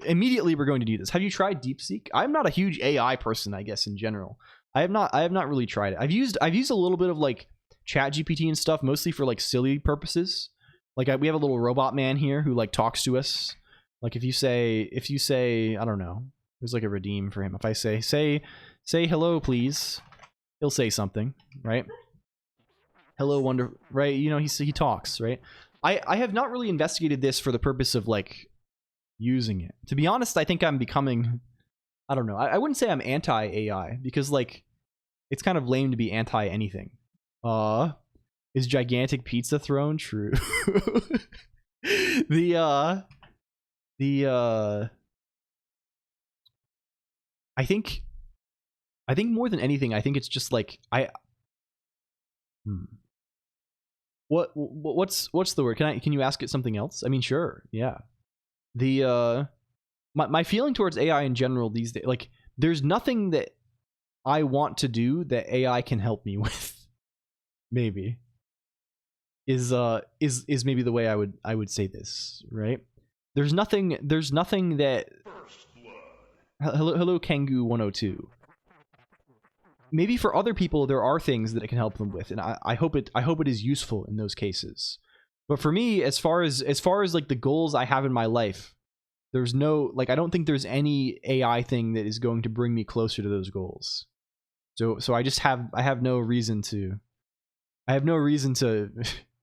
immediately we're going to do this. Have you tried DeepSeek? I'm not a huge AI person, I guess, in general. I have not really tried it. I've used a little bit of like ChatGPT and stuff, mostly for like silly purposes. Like we have a little robot man here who like talks to us. Like if you say I don't know, there's like a redeem for him. If I say hello please, he'll say something, right? Hello wonder, right? You know, he talks, right? I have not really investigated this for the purpose of like using it. To be honest, I think I'm becoming, I don't know. I wouldn't say I'm anti-AI, because like it's kind of lame to be anti-anything. Is gigantic pizza throne true? I think more than anything, I think it's just like what's the word? Can you ask it something else? I mean, sure, yeah. My feeling towards AI in general these days, like, there's nothing that I want to do that AI can help me with. Maybe is maybe the way I would say this, right? There's nothing that. Hello Kangu 102. Maybe for other people there are things that it can help them with, and I hope it is useful in those cases. But for me, as far as like the goals I have in my life, there's no, like, I don't think there's any AI thing that is going to bring me closer to those goals. So I have no reason to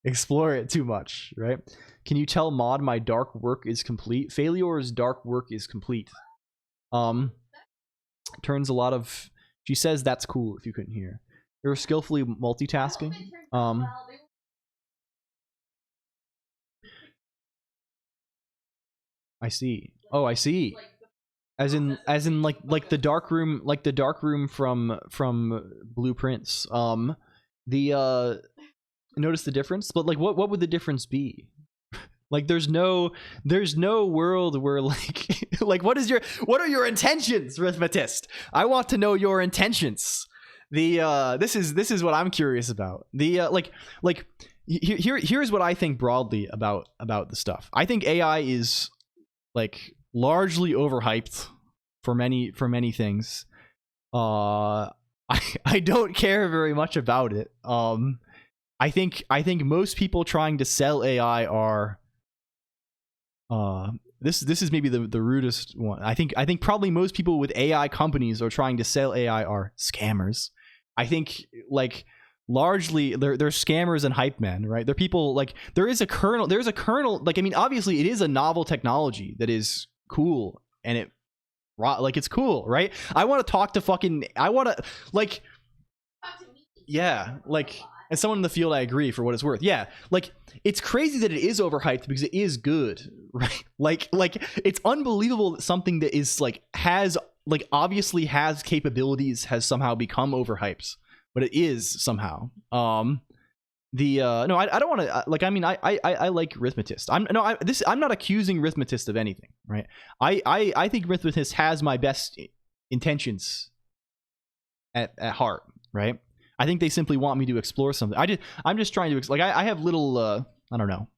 explore it too much, right? Can you tell Mod my dark work is complete? Failur's dark work is complete. Turns a lot of, she says that's cool if you couldn't hear. You're skillfully multitasking. I see. Oh, I see. As in like the dark room, from Blueprints. Notice the difference? But like what would the difference be? Like there's no world where like like what are your intentions, Arithmetist? I want to know your intentions. This is what I'm curious about. Here's what I think broadly about the stuff. I think AI is like largely overhyped for many things. I don't care very much about it. I think most people trying to sell AI are this is maybe the rudest one. I think probably most people with AI companies are trying to sell AI are scammers. I think like largely they're scammers and hype men, right? They're people like there's a kernel like, I mean, obviously it is a novel technology that is cool and it's cool, right? I want to talk to like yeah, like as someone in the field, I agree for what it's worth. Yeah, like it's crazy that it is overhyped because it is good, right? Like it's unbelievable that something that is like obviously has capabilities has somehow become overhyped, but it is somehow. No, I don't want to like. I mean, I like Arithmetist. I'm not accusing Arithmetist of anything, right? I think Arithmetist has my best intentions at heart, right? I think they simply want me to explore something. I'm just trying to like. I have little. I don't know.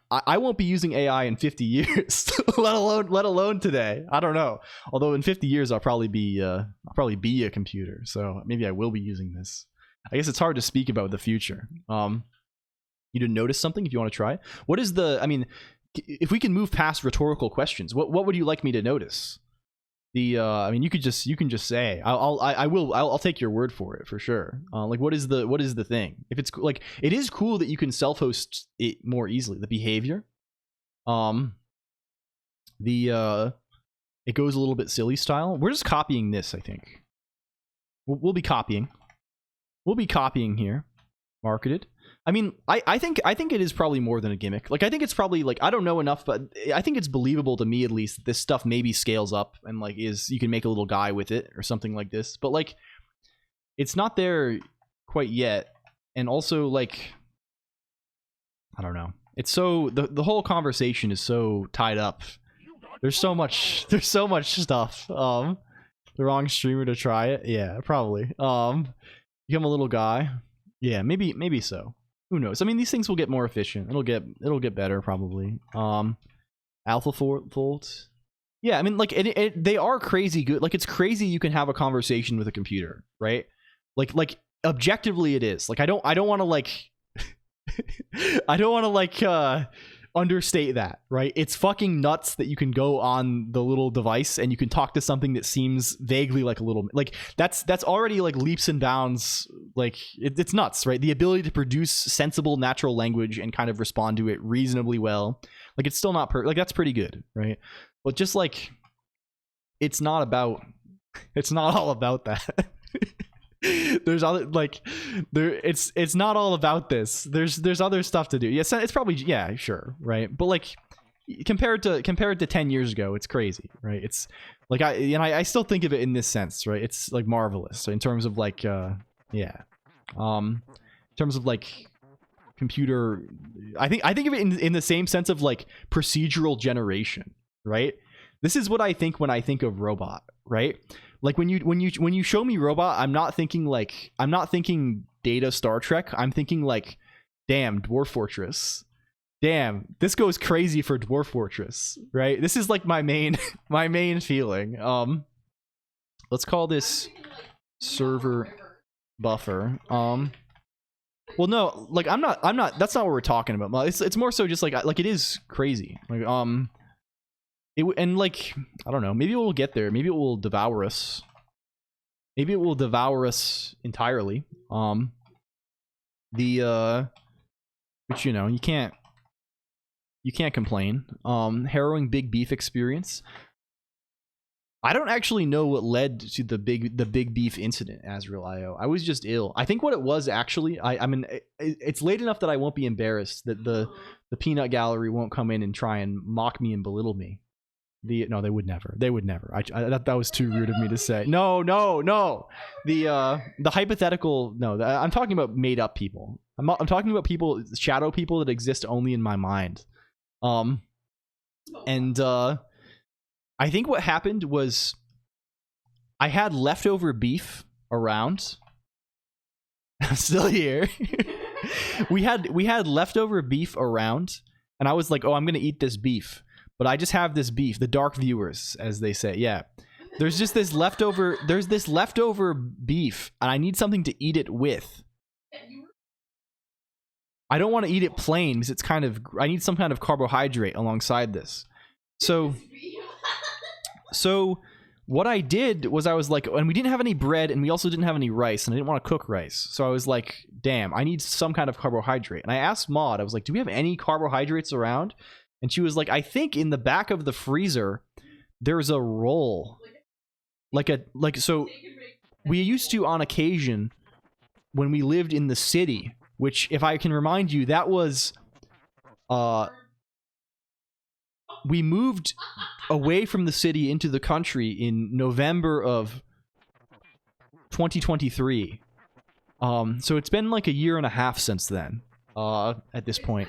I won't be using AI in 50 years, let alone today. I don't know. Although in 50 years I'll probably be a computer, so maybe I will be using this. I guess it's hard to speak about the future. You didn't notice something? If you want to try, what is the? I mean, if we can move past rhetorical questions, what would you like me to notice? I mean, you can just say. I'll take your word for it for sure. Like, what is the thing? If it's like, it is cool that you can self-host it more easily. The behavior, it goes a little bit silly style. We're just copying this. I think we'll be copying. We'll be copying here. Marketed. I mean, I think it is probably more than a gimmick. Like, I think it's probably like, I don't know enough, but I think it's believable to me at least that this stuff maybe scales up and like you can make a little guy with it or something like this. But like, it's not there quite yet. And also like, I don't know. It's so the whole conversation is so tied up. There's so much stuff. The wrong streamer to try it. Yeah, probably. Become a little guy. Yeah, maybe so. Who knows? I mean, these things will get more efficient. It'll get better probably. AlphaFold. Yeah, I mean, like they are crazy good. Like, it's crazy you can have a conversation with a computer, right? Like objectively it is. Like, I don't want to like I don't want to like understate that, right? It's fucking nuts that you can go on the little device and you can talk to something that seems vaguely like a little, like that's already like leaps and bounds. Like it's nuts, right? The ability to produce sensible natural language and kind of respond to it reasonably well. Like, it's still not like that's pretty good, right? But just like, it's not all about that. There's other like it's not all about this. There's other stuff to do. Yes, it's probably, yeah, sure, right? But like, compared to 10 years ago, it's crazy, right? It's like I still think of it in this sense, right? It's like marvelous in terms of like in terms of like computer. I think of it in the same sense of like procedural generation, right? This is what I think when I think of robot, right? Like when you show me robot, I'm not thinking Data Star Trek. I'm thinking like, damn, Dwarf Fortress. Damn, this goes crazy for Dwarf Fortress, right? This is like my main feeling. Let's call this server buffer. Well, no, like I'm not. That's not what we're talking about. It's more so just like it is crazy. Like and like, I don't know, maybe it will get there. Maybe it will devour us. Maybe it will devour us entirely. Which, you know, you can't complain. Harrowing big beef experience. I don't actually know what led to the big beef incident, Azrael.io. I was just ill. I think what it was actually, I mean, it's late enough that I won't be embarrassed, that the peanut gallery won't come in and try and mock me and belittle me. No, they would never. They would never. That was too rude of me to say. No. The hypothetical. No, I'm talking about made up people. I'm talking about people, shadow people that exist only in my mind. And I think what happened was I had leftover beef around. I'm still here. we had leftover beef around, and I was like, oh, I'm gonna eat this beef. But I just have this beef, the dark viewers, as they say. Yeah. There's just this leftover beef, and I need something to eat it with. I don't want to eat it plain because it's kind of, I need some kind of carbohydrate alongside this. So what I did was I was like, and we didn't have any bread, and we also didn't have any rice, and I didn't want to cook rice. So I was like, damn, I need some kind of carbohydrate. And I asked Maud, I was like, do we have any carbohydrates around? And she was like, I think in the back of the freezer, there's a roll. So we used to, on occasion, when we lived in the city, which, if I can remind you, that was, we moved away from the city into the country in November of 2023. So it's been like a year and a half since then, at this point.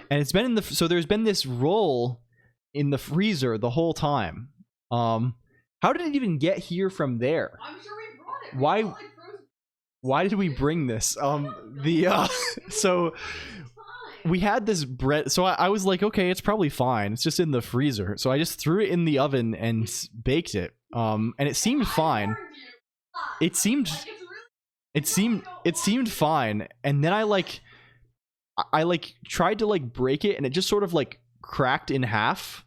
And it's been in the, so there's been this roll in the freezer the whole time. How did it even get here from there? I'm sure we brought it. Why did we bring this? So we had this bread. So I was like, okay, it's probably fine. It's just in the freezer. So I just threw it in the oven and baked it. And it seemed fine. It seemed fine. And then I tried to break it, and it just sort of cracked in half.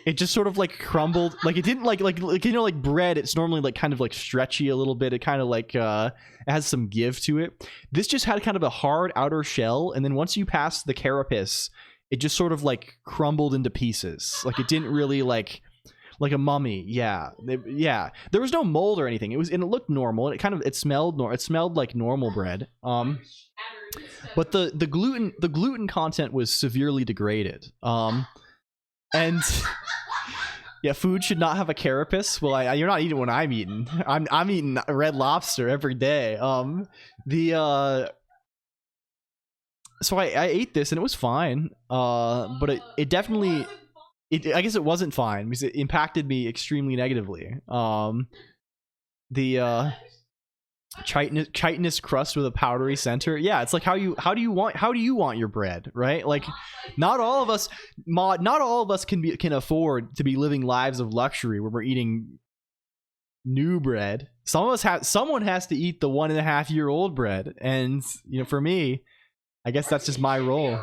It just sort of crumbled. Like, it didn't like bread. It's normally kind of stretchy a little bit. It kind of it has some give to it. This just had kind of a hard outer shell, and then once you pass the carapace, it just sort of crumbled into pieces. Like, it didn't really like a mummy. Yeah, yeah. There was no mold or anything. And it looked normal. And it smelled like normal bread. But the gluten content was severely degraded. And yeah, food should not have a carapace. Well, you're not eating what I'm eating. I'm eating Red Lobster every day. So I ate this, and it was fine. But it definitely, I guess it wasn't fine because it impacted me extremely negatively. Chitinous crust with a powdery center. Yeah, it's like how do you want your bread, right? Like, not all of us can afford to be living lives of luxury where we're eating new bread. Someone has to eat the 1.5-year-old bread, and for me, I guess that's just my role.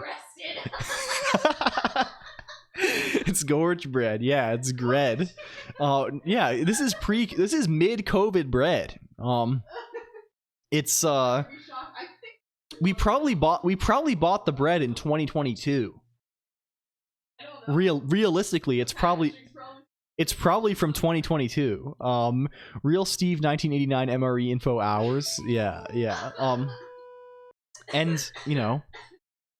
It's gorge bread. Yeah, it's bread. Yeah, this is mid-COVID bread. It's we probably bought the bread in 2022. Realistically, it's probably from 2022. Real Steve 1989 MRE info hours. Yeah. And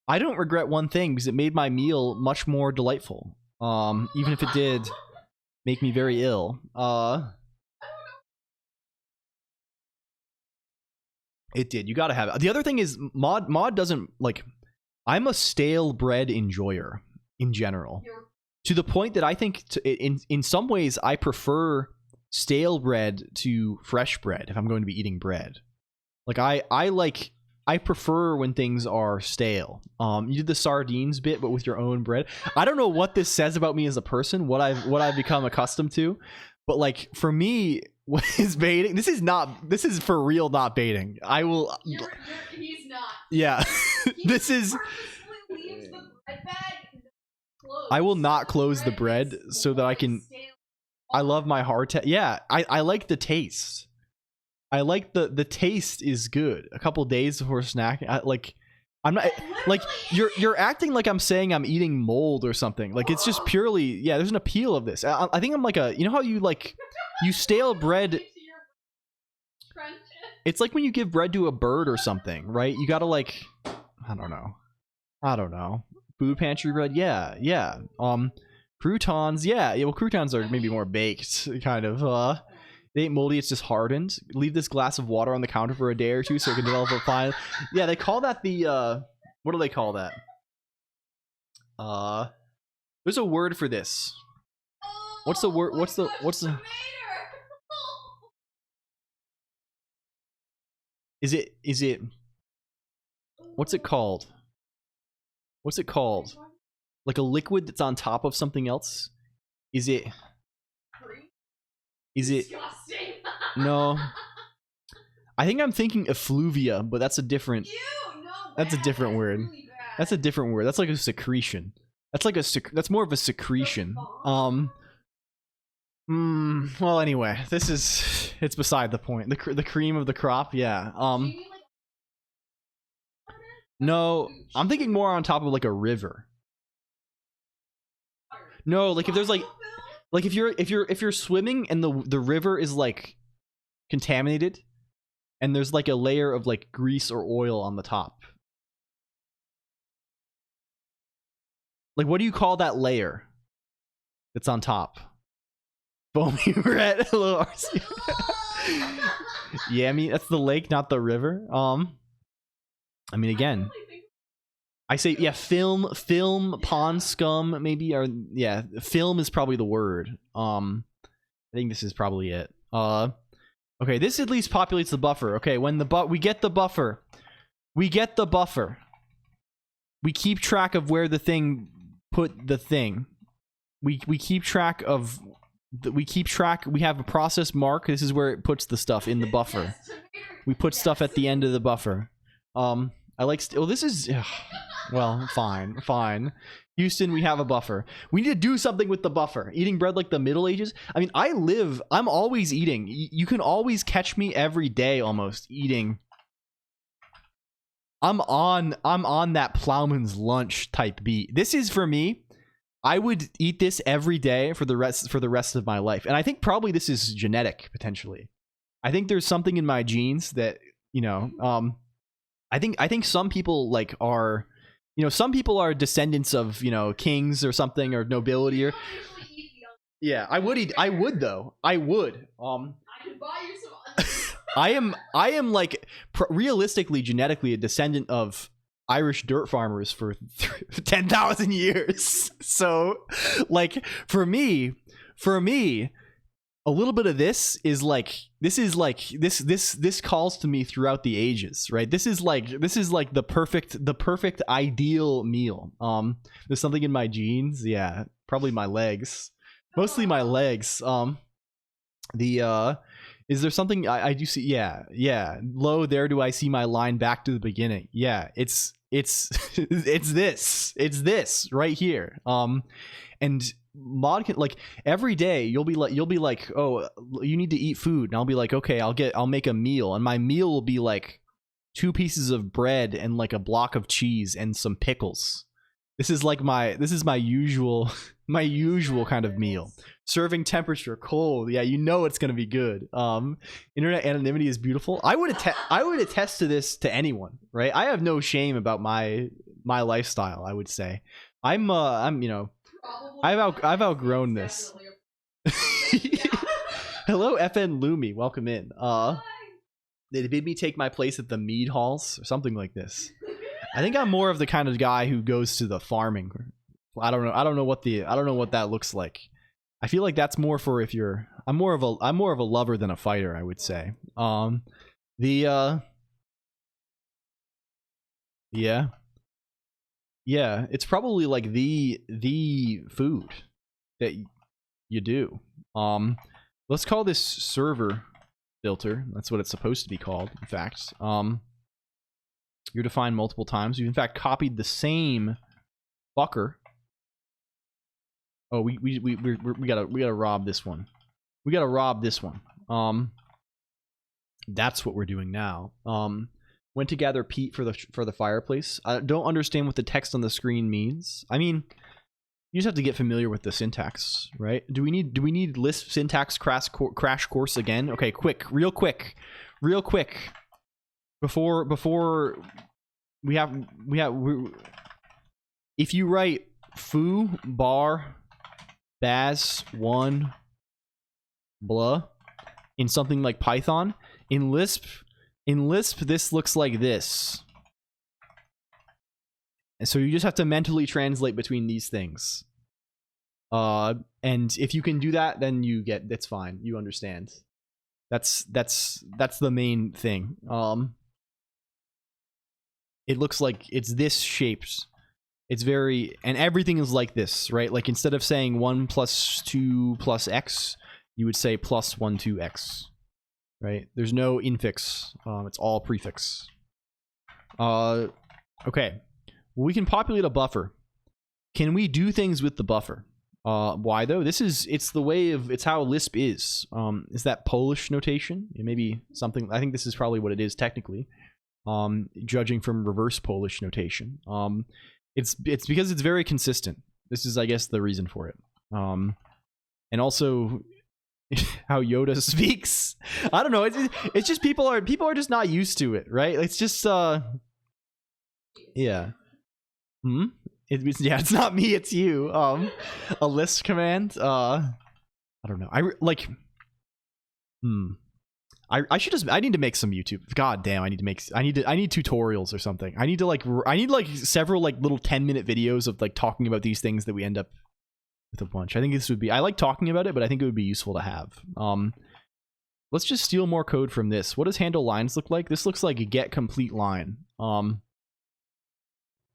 I don't regret one thing, because it made my meal much more delightful. Even if it did make me very ill. It did. You gotta have it. The other thing is, Maud doesn't I'm a stale bread enjoyer in general, to the point that I think in some ways I prefer stale bread to fresh bread if I'm going to be eating bread. I prefer when things are stale. You did the sardines bit, but with your own bread. I don't know what this says about me as a person, what I've become accustomed to, but for me, what is baiting? This is for real not baiting. I will. He's not. Yeah. This is. I will not close the bread so that I can. I love my hardtack. Yeah, I like the taste. I like the taste is good. A couple days before snacking, I'm not you're acting like I'm saying I'm eating mold or something. It's just purely, yeah, there's an appeal of this. I think I'm how you stale bread. It's like when you give bread to a bird or something, right? You gotta I don't know. Food pantry bread, yeah. Croutons, yeah. Well, croutons are maybe more baked, kind of. They ain't moldy, it's just hardened. Leave this glass of water on the counter for a day or two so it can develop a fine. Yeah, they call that the what do they call that? There's a word for this. What's the word? What's the Is it what's it called? What's it called? Like a liquid that's on top of something else? Is it Disgusting. No. I think I'm thinking effluvia, but that's a different that's a different word. That's a different word. That's like a secretion. That's like that's more of a secretion. Well, anyway, it's beside the point. The cream of the crop, yeah. No, I'm thinking more on top of like a river. No, like if there's like if you're swimming and the river is like contaminated and there's like a layer of like grease or oil on the top. Like what do you call that layer that's on top? Foamy red. Hello, RC. Yeah, I mean that's the lake, not the river. I mean again, I say yeah, film, pond scum, maybe, or yeah, film is probably the word. I think this is probably it. Okay, this at least populates the buffer. Okay, when we get the buffer, we keep track of where the thing put the thing. We keep track of. We have a process mark. This is where it puts the stuff in the buffer. We put stuff at the end of the buffer. I like this is well, fine. Houston, we have a buffer. We need to do something with the buffer. Eating bread like the Middle Ages. I mean, I'm always eating. You can always catch me every day almost eating. I'm on that plowman's lunch type beat. This is for me. I would eat this every day for the rest of my life. And I think probably this is genetic potentially. I think there's something in my genes that, you know, I think some people like are, you know, some people are descendants of, you know, kings or something or nobility or yeah, I would though. I would. I could buy you some. I am like realistically genetically a descendant of Irish dirt farmers for 10,000 years. So like for me, a little bit of this calls to me throughout the ages, right? This is like the perfect ideal meal. There's something in my genes. Yeah, probably my legs, mostly my legs. Is there something I do see? Yeah. Lo, there do I see my line back to the beginning. Yeah, it's this right here. And mod can, like every day you'll be like, oh, you need to eat food, and I'll be like, okay, I'll make a meal, and my meal will be like 2 pieces of bread and like a block of cheese and some pickles. This is my usual kind of meal. Serving temperature, cold. Yeah, you know it's gonna be good. Internet anonymity is beautiful. I would attest to this to anyone, right? I have no shame about my lifestyle. I would say I'm you know, I've outgrown this. Hello, FN Lumi. Welcome in. They made me take my place at the mead halls or something like this. I think I'm more of the kind of guy who goes to the farming. I don't know what that looks like. I feel like that's more for if you're. I'm more of a lover than a fighter, I would say. Yeah, it's probably like the food that you do. Let's call this server filter. That's what it's supposed to be called. In fact, you're defined multiple times. You've in fact copied the same fucker. Oh, we gotta rob this one. We gotta rob this one. That's what we're doing now. Went to gather peat for the fireplace. I don't understand what the text on the screen means. I mean, you just have to get familiar with the syntax, right? Do we need Lisp syntax crash course again? Okay, real quick. Before if you write foo bar baz 1 blah in something like Python, in Lisp this looks like this. And so you just have to mentally translate between these things. And if you can do that, then that's fine. You understand. That's the main thing. It looks like it's this shaped. It's very, and everything is like this, right? Like instead of saying 1 + 2 + x, you would say +1 2 x, right? There's no infix. It's all prefix. Okay. We can populate a buffer. Can we do things with the buffer? Why though? It's how Lisp is. Is that Polish notation? It may be something, I think this is probably what it is technically. Judging from reverse Polish notation. It's because it's very consistent. This is, I guess, the reason for it. And also how Yoda speaks. I don't know. It's just people are just not used to it, right? It's just yeah. It's not me, it's you. A list command. I don't know. I need to make some YouTube. God damn, I need tutorials or something. I need several like little 10-minute videos of like talking about these things that we end up with a bunch. I think this would be, I like talking about it, but I think it would be useful to have. Let's just steal more code from this. What does handle lines look like? This looks like a get complete line.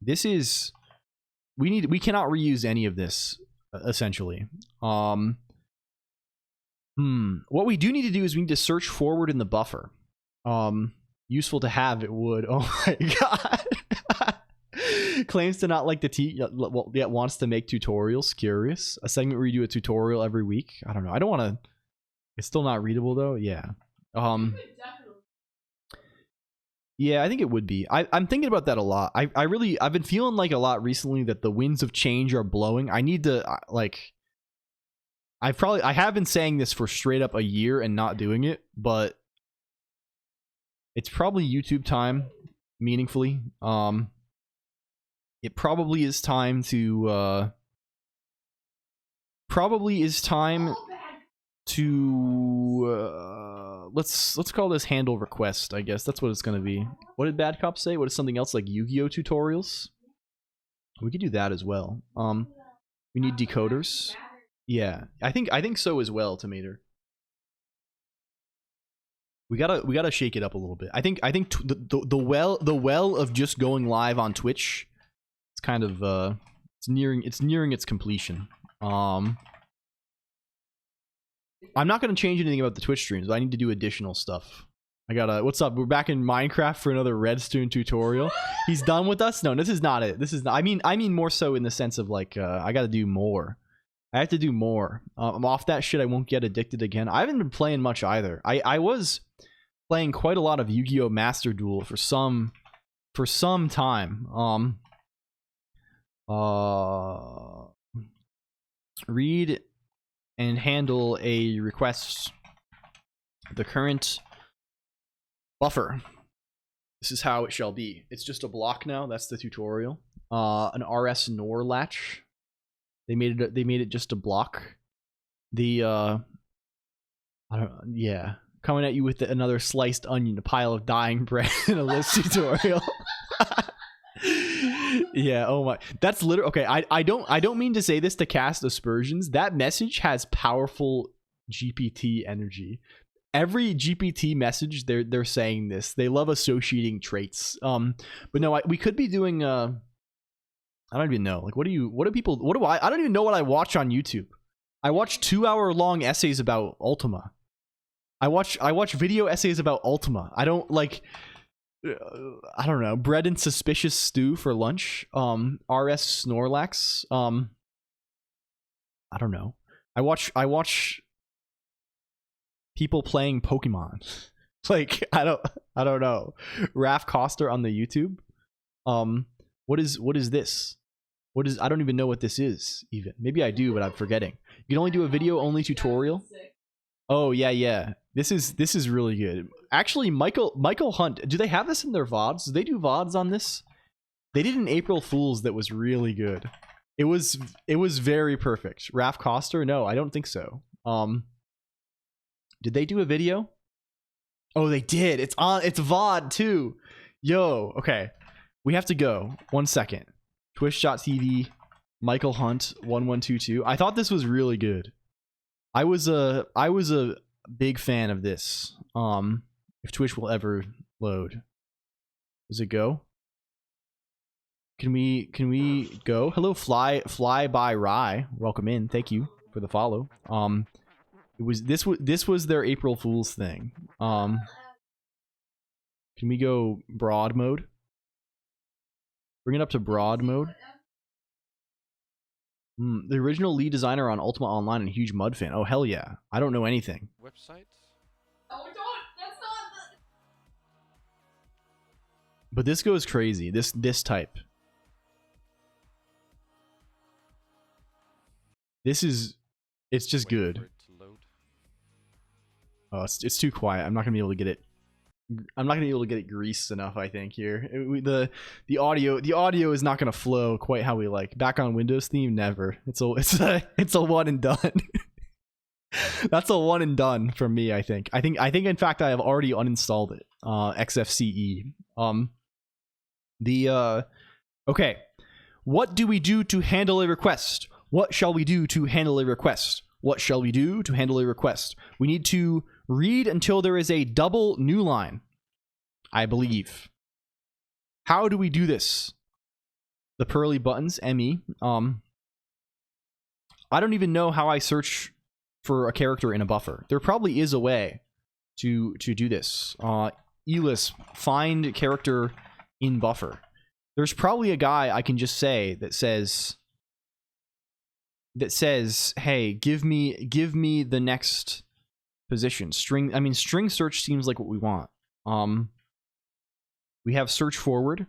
This is, we cannot reuse any of this essentially. What we do need to do is we need to search forward in the buffer. Useful to have, it would. Oh my god. Claims to not like the yet wants to make tutorials. Curious. A segment where you do a tutorial every week. I don't know. I don't want to. It's still not readable though. Yeah. Yeah, I think it would be. I'm thinking about that a lot. I've been feeling like a lot recently that the winds of change are blowing. I need to like. I have been saying this for straight up a year and not doing it, but it's probably YouTube time, meaningfully. It probably is time to let's call this handle request, I guess. That's what it's gonna be. What did Bad Cop say? What is something else like Yu-Gi-Oh tutorials? We could do that as well. We need decoders. Yeah, I think so as well, Tomater. We gotta shake it up a little bit. I think the well of just going live on Twitch, it's kind of it's nearing its completion. I'm not gonna change anything about the Twitch streams, but I need to do additional stuff. I gotta. What's up? We're back in Minecraft for another Redstone tutorial. He's done with us. No, this is not it. This is not. I mean more so in the sense of like I gotta do more. I have to do more. I'm off that shit. I won't get addicted again. I haven't been playing much either. I was playing quite a lot of Yu-Gi-Oh! Master Duel for some time. Read and handle a request. The current buffer. This is how it shall be. It's just a block now. That's the tutorial. An RS NOR latch. They made it just a block. I don't know, yeah. Coming at you with another sliced onion, a pile of dying bread in a list tutorial. Yeah, oh my. That's literally okay, I don't mean to say this to cast aspersions. That message has powerful GPT energy. Every GPT message they're saying this. They love associating traits. But no, we could be doing I don't even know. Like, I don't even know what I watch on YouTube. I watch 2-hour-long essays about Ultima. I watch video essays about Ultima. I don't like, I don't know, bread and suspicious stew for lunch. RS Snorlax. I don't know. I watch people playing Pokemon. Like, I don't know. Raph Coster on the YouTube. What is this? I don't even know what this is, even. Maybe I do, but I'm forgetting. You can only do a video only tutorial. Oh yeah. This is really good. Actually, Michael Hunt, do they have this in their VODs? Do they do VODs on this? They did an April Fool's that was really good. It was very perfect. Raph Coster? No, I don't think so. Did they do a video? Oh, they did. It's VOD too. Yo, okay. We have to go. 1 second. Twitch.tv Michael Hunt 1122. I thought this was really good. I was a big fan of this. If Twitch will ever load. Does it go? Can we go? Hello, fly by Rye. Welcome in. Thank you for the follow. This was their April Fool's thing. Can we go broad mode? Bring it up to broad mode. The original lead designer on Ultima Online and a huge Mud fan. Oh hell yeah! I don't know anything. Websites? Oh, don't. That's not. But this goes crazy. This type. This is. It's just Waiting good. for it to load. Oh, it's too quiet. I'm not gonna be able to get it. I'm not gonna be able to get it greased enough. I think here the audio is not gonna flow quite how we like. Back on Windows theme, never. It's a one and done. That's a one and done from me. I think in fact I have already uninstalled it. XFCE. Okay. What do we do to handle a request? What shall we do to handle a request? What shall we do to handle a request? We need to read until there is a double new line, I believe. How do we do this? The pearly buttons, ME. I don't even know how I search for a character in a buffer. There probably is a way to do this. Elis, find character in buffer. There's probably a guy I can just say that says, hey, give me the next position. String search seems like what we want. We have search forward.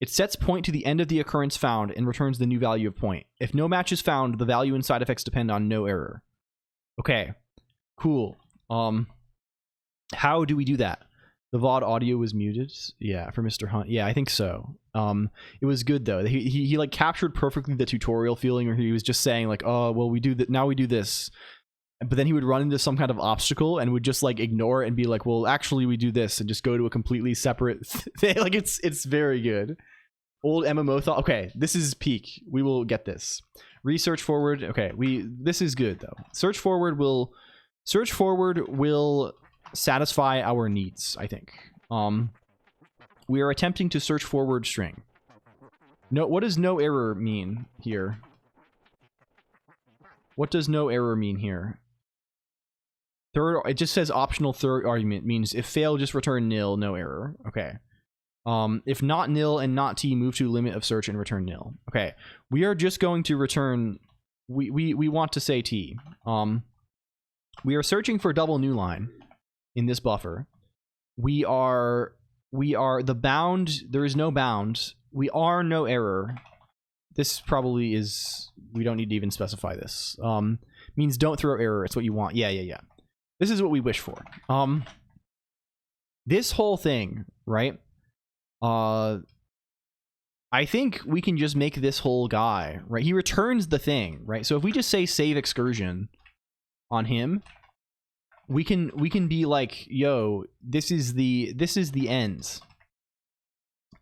It sets point to the end of the occurrence found and returns the new value of point. If no match is found, the value and side effects depend on no error. Okay, cool. How do we do that? The VOD audio was muted. Yeah, for Mr. Hunt. Yeah, I think so. It was good though. He like captured perfectly the tutorial feeling where he was just saying like, oh, well, we do that now. We do this, but then he would run into some kind of obstacle and would just like ignore it and be like, well, actually, we do this, and just go to a completely separate thing. Like it's very good. Old MMO thought. Okay, this is peak. We will get this. Research forward. Okay, this is good though. Search forward will satisfy our needs, I think. We are attempting to search forward string. No, what does no error mean here? What does no error mean here? Third, it just says optional third argument means if fail, just return nil, no error. Okay. If not nil and not t, move to limit of search and return nil. Okay. We are just going to return. We want to say t. We are searching for double new line in this buffer. We are the bound. There is no bound. We are no error. This probably is. We don't need to even specify this. Means don't throw error. It's what you want. Yeah. This is what we wish for. This whole thing, right? I think we can just make this whole guy, right? He returns the thing, right? So if we just say save excursion on him, we can be like, yo, this is the end.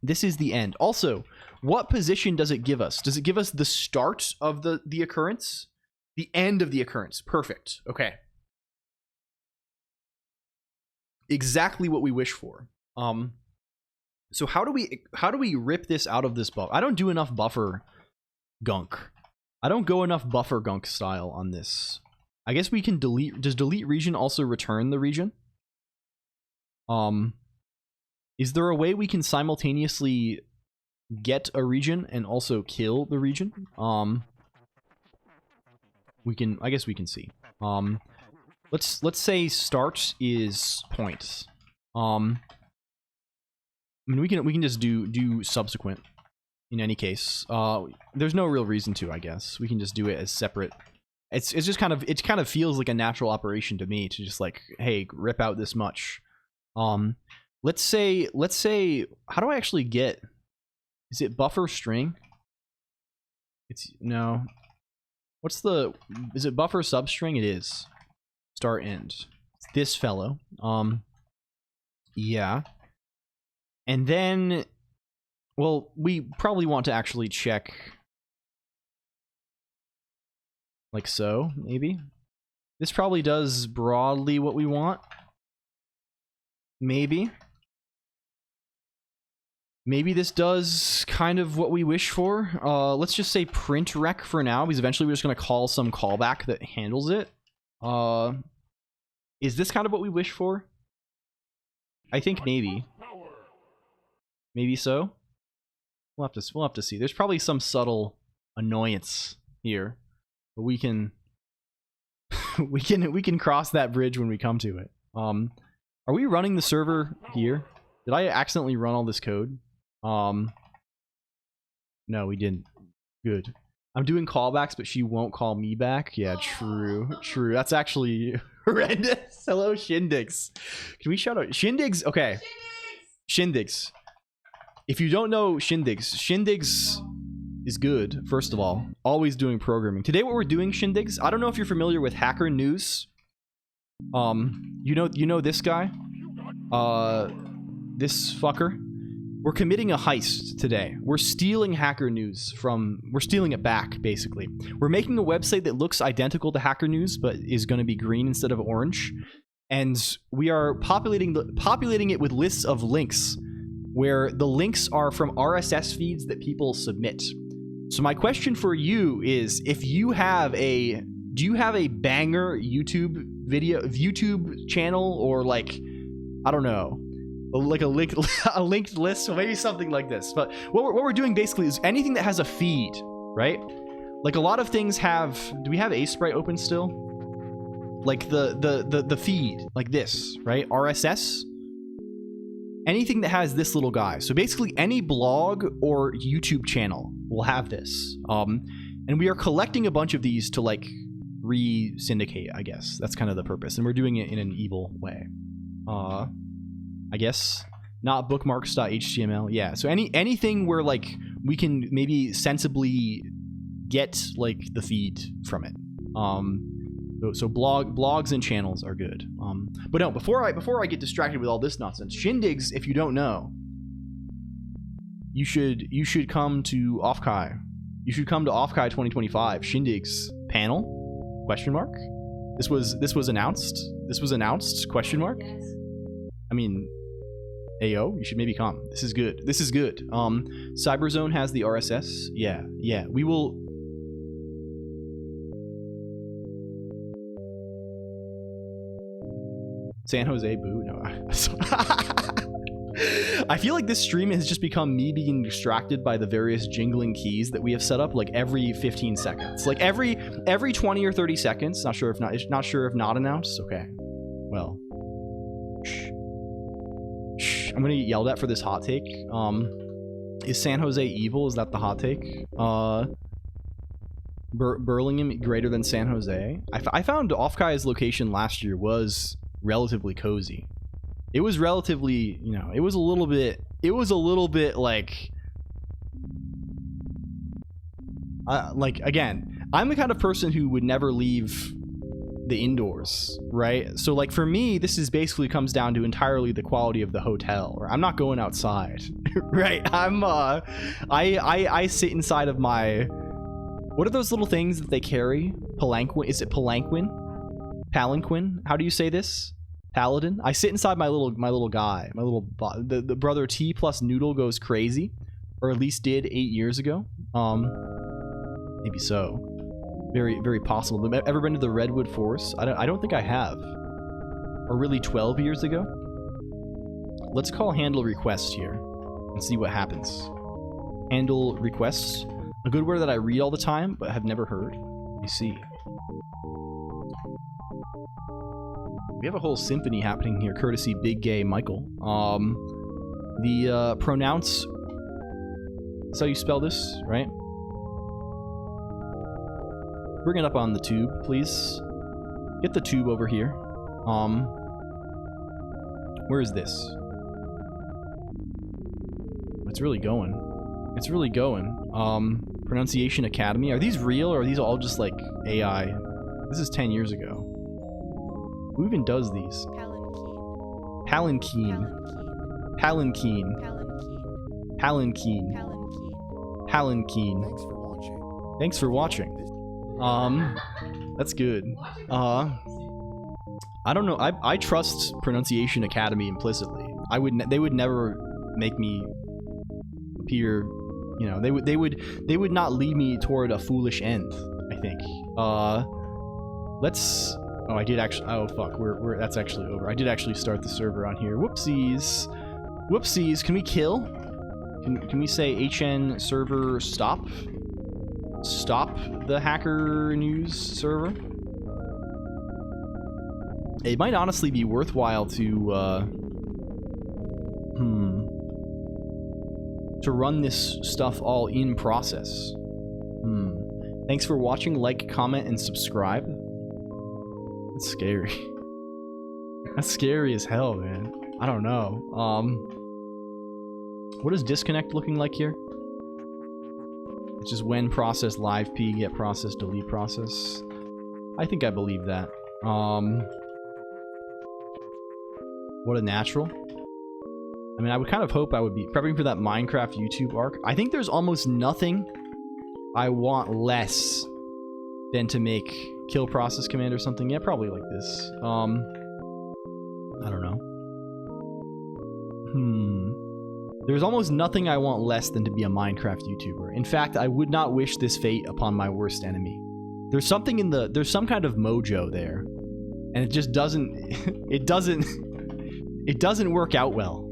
This is the end. Also, what position does it give us? Does it give us the start of the occurrence? The end of the occurrence. Perfect. Okay. Exactly what we wish for. So how do we rip this out of this buffer? I don't do enough buffer gunk. I don't go enough buffer gunk style on this. I guess we can delete. Does delete region also return the region? Is there a way we can simultaneously get a region and also kill the region? We can. I guess we can see. Let's say start is point. I mean, we can just do subsequent in any case. There's no real reason to, I guess. We can just do it as separate. It's just kind of feels like a natural operation to me to just like, hey, rip out this much. Let's say how do I actually get, is it buffer string? It's no. Is it buffer substring? It is. Start end. It's this fellow. Yeah. And then Well, we probably want to actually check, like so, maybe. This probably does broadly what we want. Maybe. Maybe this does kind of what we wish for. Let's just say print rec for now, because eventually we're just going to call some callback that handles it. Is this kind of what we wish for? I think maybe. Maybe so. We'll have to see. There's probably some subtle annoyance here, but we can we can cross that bridge when we come to it. Are we running the server here? Did I accidentally run all this code? No, we didn't. Good. I'm doing callbacks, but she won't call me back. Yeah, true. True. That's actually horrendous. Hello, Shindigs. Can we shout out Shindigs? Okay. Shindigs. If you don't know Shindigs, Shindigs is good, first of all. Always doing programming. Today what we're doing, Shindigs, I don't know if you're familiar with Hacker News. You know this guy? This fucker? We're committing a heist today. We're stealing Hacker News we're stealing it back, basically. We're making a website that looks identical to Hacker News, but is going to be green instead of orange. And we are populating it with lists of links, where the links are from RSS feeds that people submit. So my question for you is, do you have a banger YouTube channel, or like, I don't know, like a linked list, or maybe something like this. But what we're doing basically is anything that has a feed, right? Like a lot of things have, do we have Sprite open still? Like the feed, like this, right? RSS. Anything that has this little guy. So basically any blog or YouTube channel will have this. And we are collecting a bunch of these to like re-syndicate, I guess. That's kind of the purpose. And we're doing it in an evil way. I guess. Not bookmarks.html. Yeah, so anything where like we can maybe sensibly get like the feed from it. So blogs and channels are good. But no, before I get distracted with all this nonsense, Shindigs, if you don't know, you should come to Offkai. You should come to Offkai 2025 Shindigs panel? Question mark. This was announced. This was announced? Question mark. I mean, Ayo, you should maybe come. This is good. This is good. Cyberzone has the RSS. Yeah. We will. San Jose, boo. No. I feel like this stream has just become me being distracted by the various jingling keys that we have set up like every 15 seconds. Like every 20 or 30 seconds. Not sure if not announced. Okay. Well. Shh. I'm gonna get yelled at for this hot take. Is San Jose evil? Is that the hot take? Burlingame greater than San Jose? I found Offkai's location last year was relatively cozy. It was relatively, you know, it was a little bit like again, I'm the kind of person who would never leave the indoors, right? So like for me, this is basically comes down to entirely the quality of the hotel. I'm not going outside, right? I sit inside of my, what are those little things that they carry? Palanquin? Is it palanquin? Palanquin? How do you say this? Paladin? I sit inside my little guy, the brother T plus Noodle goes crazy, or at least did 8 years ago. Maybe so. Very, very possible. Ever been to the Redwood Forest? I don't think I have. Or really 12 years ago? Let's call handle request here and see what happens. Handle requests. A good word that I read all the time, but have never heard. You see. We have a whole symphony happening here, courtesy Big Gay Michael. The pronounce. That's how you spell this, right? Bring it up on the tube, please. Get the tube over here. Where is this? It's really going. It's really going. Pronunciation Academy. Are these real, or are these all just like AI? This is 10 years ago. Who even does these? Palanquin. Palankeen. Palankeen. Thanks for watching. That's good. I don't know. I trust Pronunciation Academy implicitly. They would never make me appear, you know, they would not lead me toward a foolish end, I think. Let's, oh, I did actually, oh fuck, that's actually over. I did actually start the server on here. Whoopsies. Whoopsies. Can we kill? Can we say HN server stop? Stop the Hacker News server? It might honestly be worthwhile to run this stuff all in process. Thanks for watching. Like, comment, and subscribe. That's scary. That's scary as hell, man. I don't know. What is disconnect looking like here? It's just when process live p get process delete process. I think I believe that. What a natural. I mean, I would kind of hope I would be prepping for that Minecraft YouTube arc. I think there's almost nothing I want less than to make kill process command or something. Yeah, probably like this. I don't know. There's almost nothing I want less than to be a Minecraft YouTuber. In fact, I would not wish this fate upon my worst enemy. There's something in the, there's some kind of mojo there. And it just doesn't, it doesn't work out well.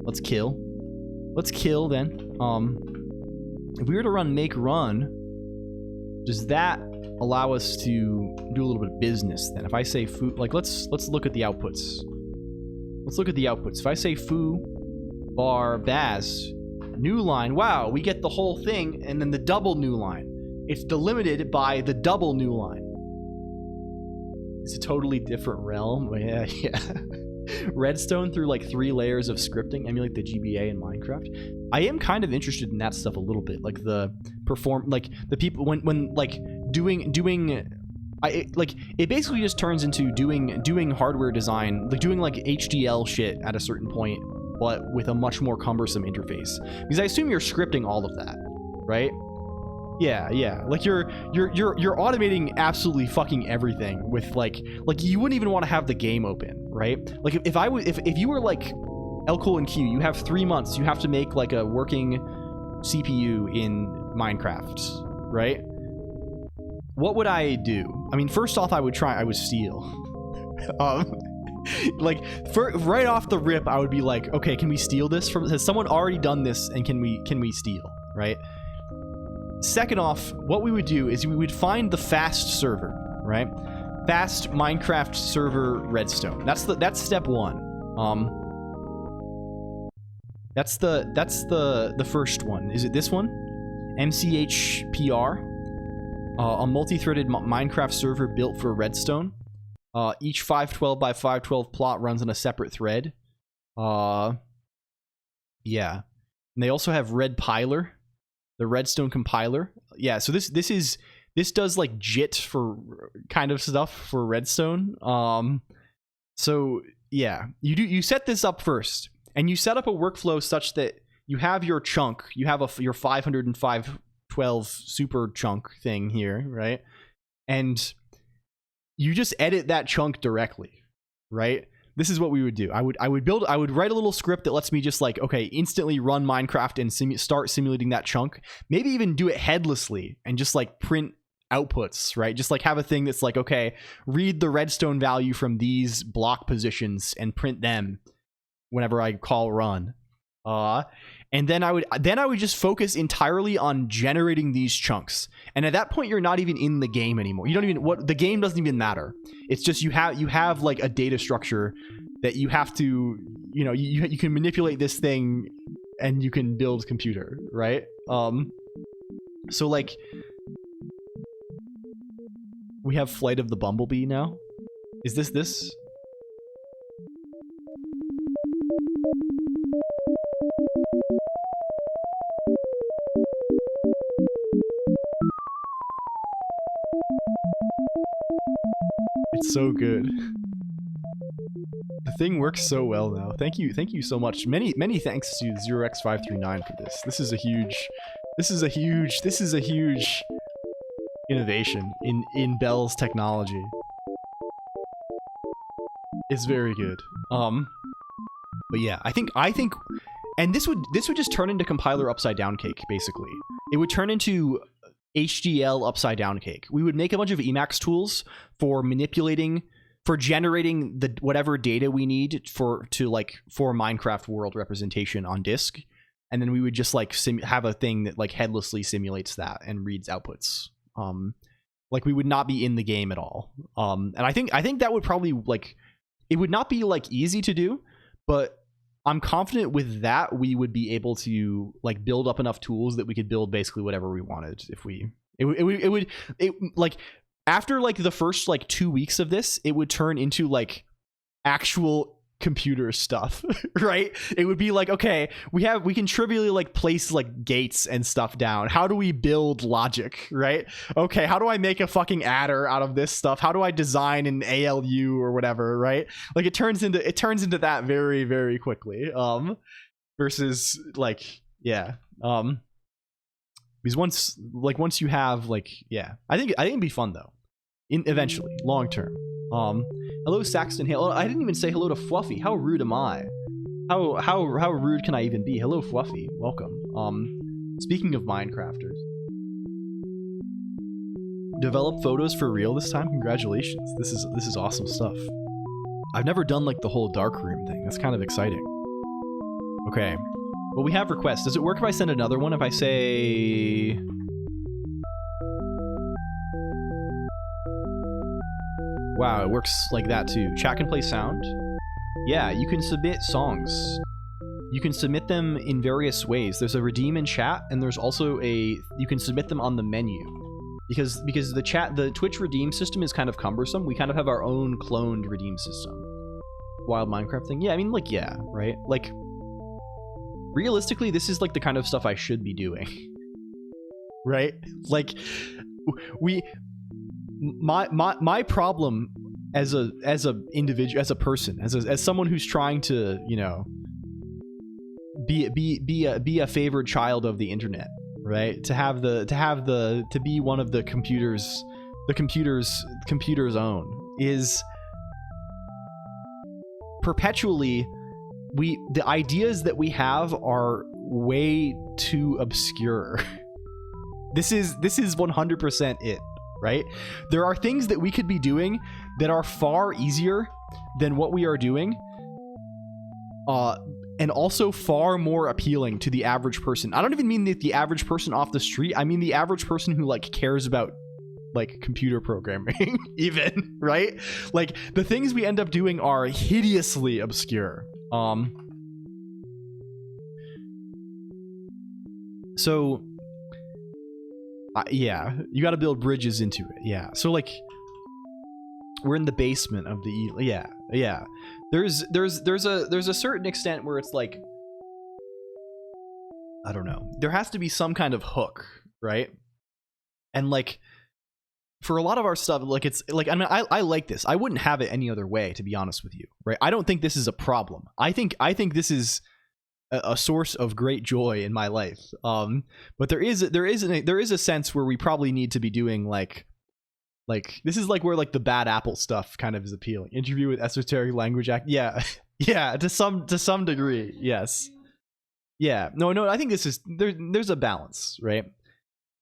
Let's kill. Let's kill then. If we were to run make run, does that allow us to do a little bit of business then? If I say foo, like let's look at the outputs. Let's look at the outputs. If I say foo bar baz new line, wow, we get the whole thing, and then the double new line. It's delimited by the double new line. It's a totally different realm. Yeah, yeah. Redstone through like 3 layers of scripting, emulate the GBA in Minecraft. I am kind of interested in that stuff a little bit, like the the people when like doing like it basically just turns into doing hardware design, like doing like HDL shit at a certain point, but with a much more cumbersome interface. Because I assume you're scripting all of that, right? Yeah, yeah. Like you're automating absolutely fucking everything with like you wouldn't even want to have the game open, right? Like if you were like LCOLONQ, you have 3 months, you have to make like a working CPU in Minecraft, right? What would I do? I mean, first off, I would steal. Like right off the rip, I would be like, okay, can we steal this from? Has someone already done this, and can we steal, right? Second off, what we would do is we would find the fast server, right? Fast Minecraft server redstone. That's step 1. That's the first one. Is it this one? MCHPR. A multi-threaded Minecraft server built for redstone. Each 512 by 512 plot runs on a separate thread. Yeah. And they also have Redpiler, the redstone compiler. Yeah, so this does like JIT for kind of stuff for redstone. So yeah, you set this up first, and you set up a workflow such that you have your chunk, you have your 50512 super chunk thing here, right? And you just edit that chunk directly, right? This is what we would do. I would write a little script that lets me just like, okay, instantly run Minecraft and start simulating that chunk. Maybe even do it headlessly and just like print outputs, right? Just like have a thing that's like, okay, read the redstone value from these block positions and print them whenever I call run. And then I would just focus entirely on generating these chunks. And at that point, you're not even in the game anymore. You don't even, the game doesn't even matter. It's just you have like a data structure that you have to, you know, you can manipulate this thing and you can build computer, right? So like we have Flight of the Bumblebee now. Is this? It's so good. The thing works so well now. Thank you so much. Many thanks to 0x539 for this. This is a huge innovation in Bell's technology. It's very good. But yeah, I think and this would just turn into compiler upside down cake, basically. It would turn into HDL upside down cake. We would make a bunch of Emacs tools for manipulating, for generating the whatever data we need for Minecraft world representation on disk, and then we would just like have a thing that like headlessly simulates that and reads outputs. Like we would not be in the game at all. And I think that would probably like, it would not be like easy to do, but I'm confident with that we would be able to like build up enough tools that we could build basically whatever we wanted if we it like after like the first like 2 weeks of this, it would turn into like actual computer stuff, right? It would be like, okay, we can trivially like place like gates and stuff down. How do we build logic, right? Okay, how do I make a fucking adder out of this stuff? How do I design an ALU or whatever, right? Like it turns into that very, very quickly. Versus like, yeah. Because once you have like, yeah, I think it'd be fun though. Eventually, long term. Hello Saxton Hale. I didn't even say hello to Fluffy. How rude am I? How rude can I even be? Hello Fluffy. Welcome. Speaking of Minecrafters. Develop photos for real this time? Congratulations. This is awesome stuff. I've never done like the whole darkroom thing. That's kind of exciting. Okay. Well, we have requests. Does it work if I send another one? If I say... Wow, it works like that too. Chat can play sound. Yeah, you can submit songs. You can submit them in various ways. There's a redeem in chat, and there's also you can submit them on the menu. Because the Twitch redeem system is kind of cumbersome. We kind of have our own cloned redeem system. Wild Minecraft thing. Yeah, I mean, like, yeah, right? Like, realistically, this is like the kind of stuff I should be doing. Right? Like, my problem as a individual, as a person, as someone who's trying to, you know, be a favored child of the internet, right? To be one of the computer's own is perpetually the ideas that we have are way too obscure. This is 100% it. Right? There are things that we could be doing that are far easier than what we are doing, and also far more appealing to the average person. I don't even mean the average person off the street. I mean the average person who like cares about like computer programming even, right? Like the things we end up doing are hideously obscure. So yeah, you got to build bridges into it. Yeah, so like we're in the basement of the yeah. There's a certain extent where it's like, I don't know. There has to be some kind of hook, right? And like for a lot of our stuff, like it's like, I mean, I like this. I wouldn't have it any other way, to be honest with you, right? I don't think this is a problem. I think this is a source of great joy in my life. But there is a sense where we probably need to be doing like this is like where like the bad apple stuff kind of is appealing. Interview with esoteric language act. Yeah. Yeah, to some degree. Yes. Yeah. No, I think this is there's a balance, right?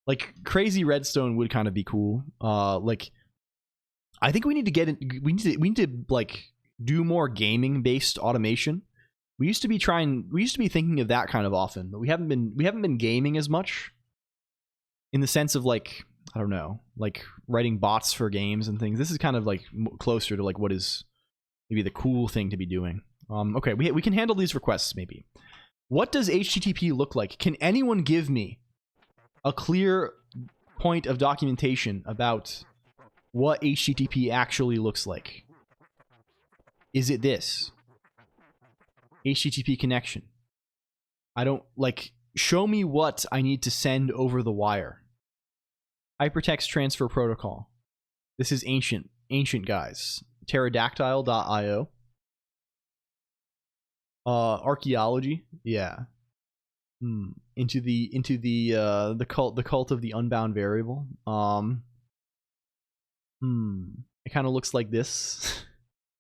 Like crazy redstone would kind of be cool. Like I think we need to like do more gaming based automation. We used to be thinking of that kind of often, but we haven't been gaming as much in the sense of like, I don't know, like writing bots for games and things. This is kind of like closer to like what is maybe the cool thing to be doing. Okay, we can handle these requests maybe. What does HTTP look like? Can anyone give me a clear point of documentation about what HTTP actually looks like? Is it this? HTTP connection. I don't like, show me what I need to send over the wire. Hypertext transfer protocol. This is ancient guys. Pterodactyl.io. Archaeology. Yeah. Into the cult of the unbound variable. It kind of looks like this.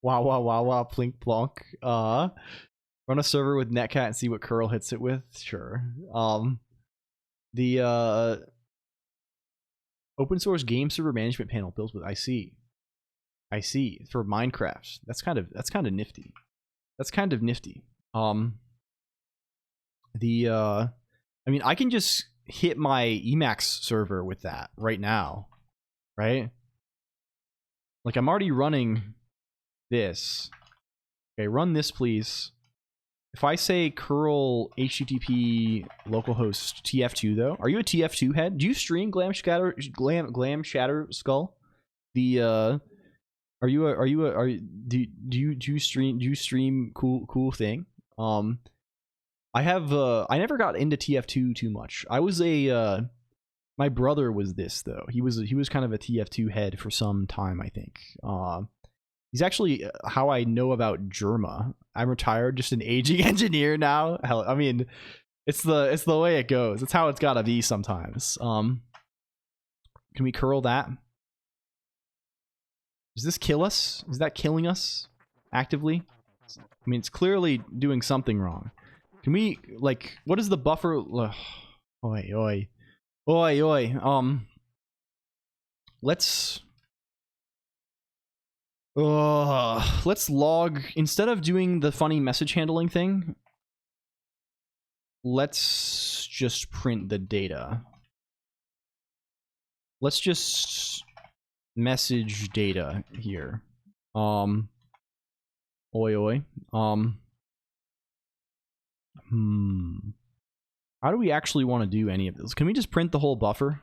Wow, wow, wow, wow, plink plonk. Run a server with Netcat and see what curl hits it with. Sure. The open source game server management panel built with I see for Minecraft. That's kind of nifty. That's kind of nifty. I mean, I can just hit my Emacs server with that right now, right? Like, I'm already running this. Okay, run this, please. If I say curl HTTP localhost TF2 though, are you a TF2 head? Do you stream Glam Shatter Skull? The do you stream cool thing? I never got into TF2 too much. I was my brother was this though. He was kind of a TF2 head for some time, I think. He's actually how I know about Germa. I'm retired, just an aging engineer now. Hell, I mean, it's the way it goes. It's how it's gotta be sometimes. Can we curl that? Does this kill us? Is that killing us actively? I mean, it's clearly doing something wrong. Can we, like, what is the buffer? Oi, oi. Oi, oi. Let's log, instead of doing the funny message handling thing, let's just print the data. Let's just message data here. Oi, oi. How do we actually want to do any of this? Can we just print the whole buffer?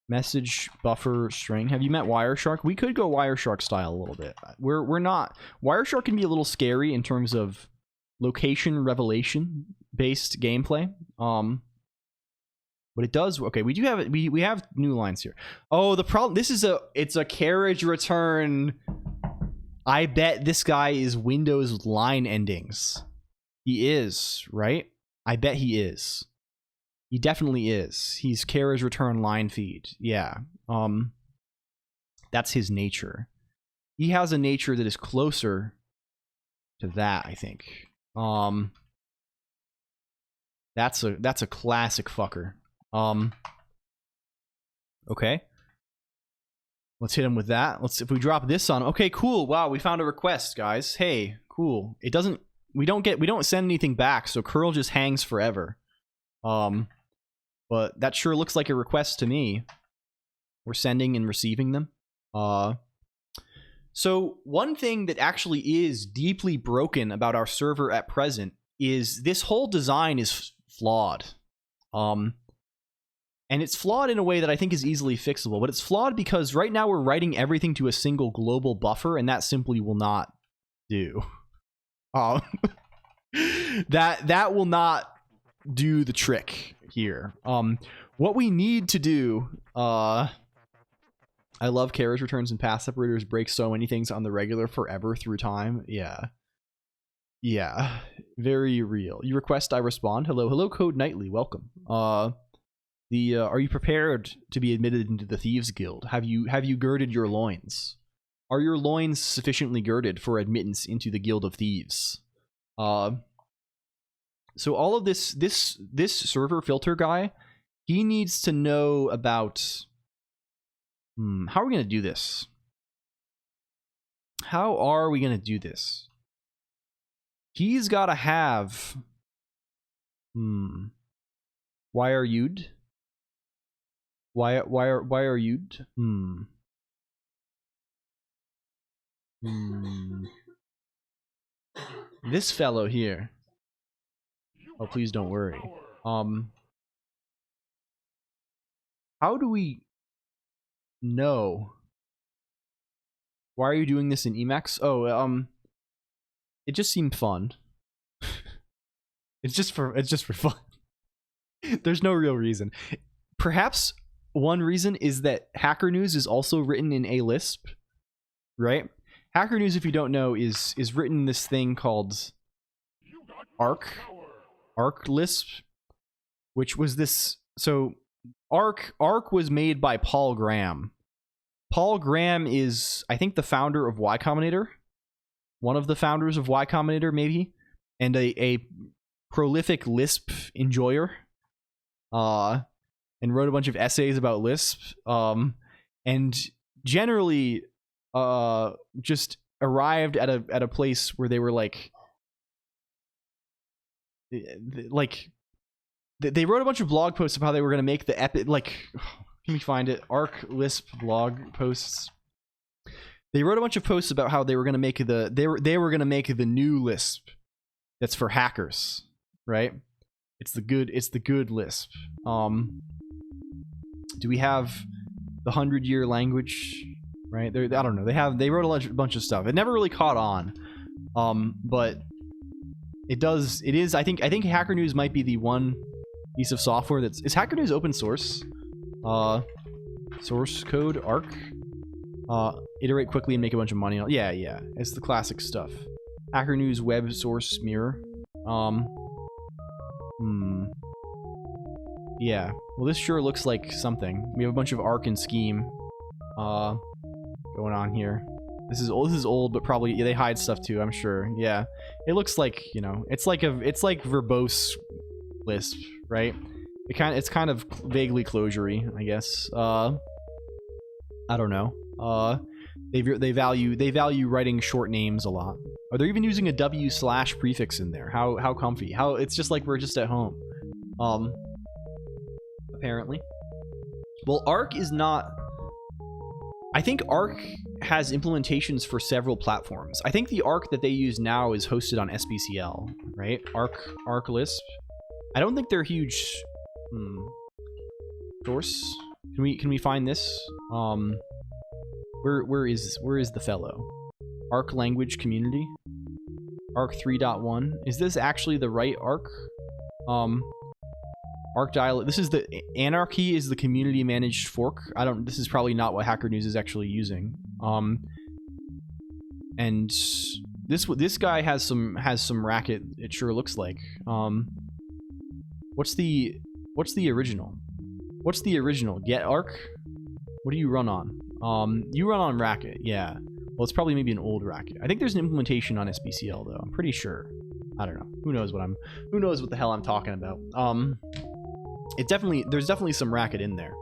Message buffer string. Have you met Wireshark? We could go Wireshark style a little bit. We're not. Wireshark can be a little scary in terms of location revelation based gameplay. But it does. Okay, we do have it. We have new lines here. Oh, the problem. It's a carriage return. I bet this guy is Windows line endings. He is, right? I bet he is. He definitely is. He's carriage return line feed. Yeah. That's his nature. He has a nature that is closer to that, I think. That's a classic fucker. Okay. Let's hit him with that. If we drop this on. Okay, cool. Wow, we found a request, guys. Hey, cool. We don't send anything back, so curl just hangs forever. But that sure looks like a request to me. We're sending and receiving them. So one thing that actually is deeply broken about our server at present is this whole design is flawed. And it's flawed in a way that I think is easily fixable, but it's flawed because right now we're writing everything to a single global buffer, and that simply will not do. That will not do the trick here. What we need to do, I love carriage returns and path separators break so many things on the regular forever through time. Yeah, very real. You request, I respond. Hello Code Nightly, welcome. Are you prepared to be admitted into the Thieves Guild? Have you girded your loins? Are your loins sufficiently girded for admittance into the Guild of Thieves? So all of this server filter guy, he needs to know about how are we going to do this? How are we going to do this? He's got to have why are you? This fellow here. Oh, please don't worry. How do we know? Why are you doing this in Emacs? Oh, it just seemed fun. It's just for fun. There's no real reason. Perhaps one reason is that Hacker News is also written in a Lisp, right? Hacker News, if you don't know, is written in this thing called Arc Lisp, which was this. So Arc was made by Paul Graham. Paul Graham is, I think, the founder of Y Combinator, one of the founders of Y Combinator, maybe, and a prolific Lisp enjoyer. And wrote a bunch of essays about Lisp. And generally, just arrived at a place where they were like they wrote a bunch of blog posts of how they were going to make the epic, like, can we find it? Arc Lisp blog posts. They wrote a bunch of posts about how they were going to make they were going to make the new Lisp that's for hackers, right? It's the good Lisp. Do we have the 100-year language? Right? I don't know. They wrote a bunch of stuff. It never really caught on. But it is. I think Hacker News might be the one piece of software is Hacker News open source? Source code Arc. Iterate quickly and make a bunch of money. Yeah. It's the classic stuff. Hacker News web source mirror. Yeah. Well, this sure looks like something. We have a bunch of Arc and Scheme going on here. This is old, but probably they hide stuff too, I'm sure. Yeah. It looks like, it's like verbose Lisp, right? It's kind of vaguely closure-y, I guess. I don't know. They value writing short names a lot. Or they're even using a w/ prefix in there. How comfy. It's just like we're just at home. Apparently. Well, Arc is not... I think Arc has implementations for several platforms. I think the Arc that they use now is hosted on SBCL, right? Arc Lisp. I don't think they're huge... Source? Can we find this? Where is the fellow? Arc language community? Arc 3.1. Is this actually the right Arc? Arc dialect. This is the Anarchy is the community managed fork. This is probably not what Hacker News is actually using. And this guy has some racket, it sure looks like. What's the original? What's the original? Get Arc? What do you run on? You run on Racket, yeah. Well, it's probably maybe an old Racket. I think there's an implementation on SBCL though. I'm pretty sure. I don't know. Who knows what the hell I'm talking about? There's definitely some Racket in there.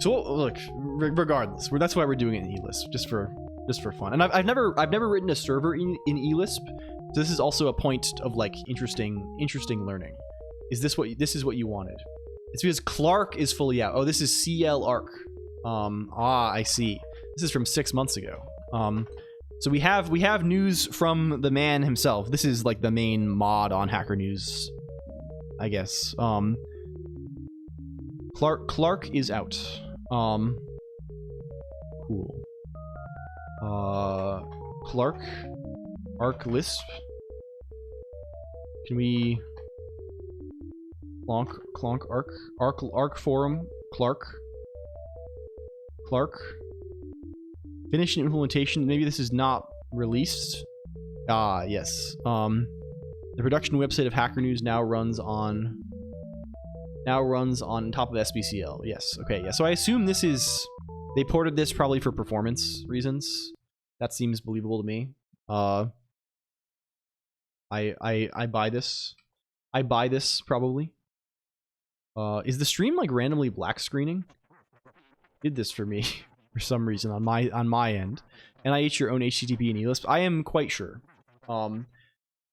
So look, regardless, that's why we're doing it in eLisp, just for fun. And I've never written a server in eLisp, so this is also a point of like interesting learning. Is what you wanted? It's because Colonq is fully out. Oh, this is CL Arc. I see. This is from 6 months ago. So we have news from the man himself. This is like the main mod on Hacker News, I guess. Colonq is out. Cool. Colonq, Arc Lisp. Can we Colonq Arc forum Colonq. Finish an implementation. Maybe this is not released. Yes. The production website of Hacker News now runs on top of SBCL. Yes. Okay. Yeah. So I assume they ported this probably for performance reasons. That seems believable to me. I buy this. I buy this probably. Is the stream like randomly black screening? Did this for me for some reason on my end. And I ate your own HTTP and eLisp. I am quite sure. We're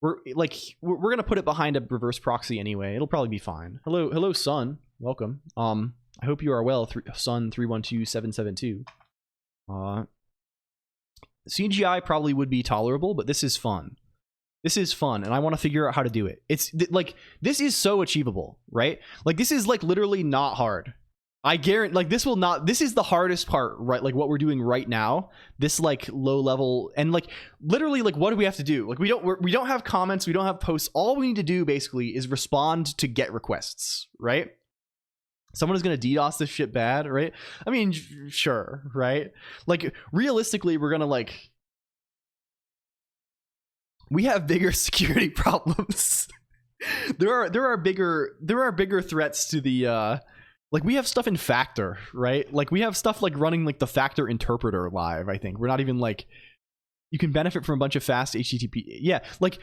gonna put it behind a reverse proxy anyway. It'll probably be fine. Hello, Sun. Welcome. I hope you are well, Sun 312772. CGI probably would be tolerable, but this is fun. This is fun, and I want to figure out how to do it. It's like this is so achievable, right? Like this is like literally not hard. I guarantee, like this is the hardest part, right? Like what we're doing right now, this like low level, and like literally like what do we have to do? Like we don't have comments, we don't have posts. All we need to do basically is respond to GET requests, right? Someone is going to DDoS this shit bad, right? I mean, sure, right? Like realistically, we're going to like, we have bigger security problems there are bigger threats to the like we have stuff in Factor, right? Like we have stuff like running like the Factor interpreter live. I think we're not even like you can benefit from a bunch of fast HTTP. Yeah, like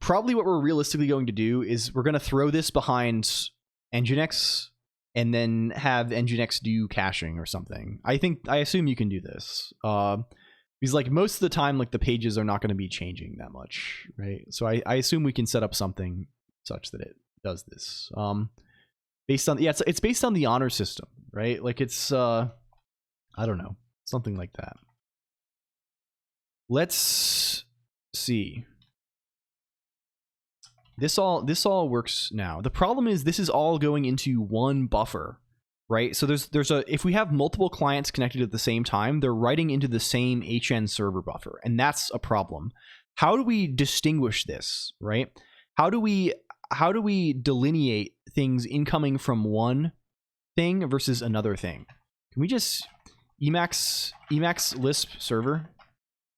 probably what we're realistically going to do is we're going to throw this behind Nginx and then have Nginx do caching or something. I assume you can do this. Because like most of the time, like the pages are not going to be changing that much, right? So I assume we can set up something such that it does this. Based on it's based on the honor system, right? Like it's I don't know, something like that. Let's see. This all works now. The problem is this is all going into one buffer, right? So there's a if we have multiple clients connected at the same time, they're writing into the same HN server buffer, and that's a problem. How do we distinguish this, right? How do we delineate things incoming from one thing versus another thing? Can we just Emacs Lisp server?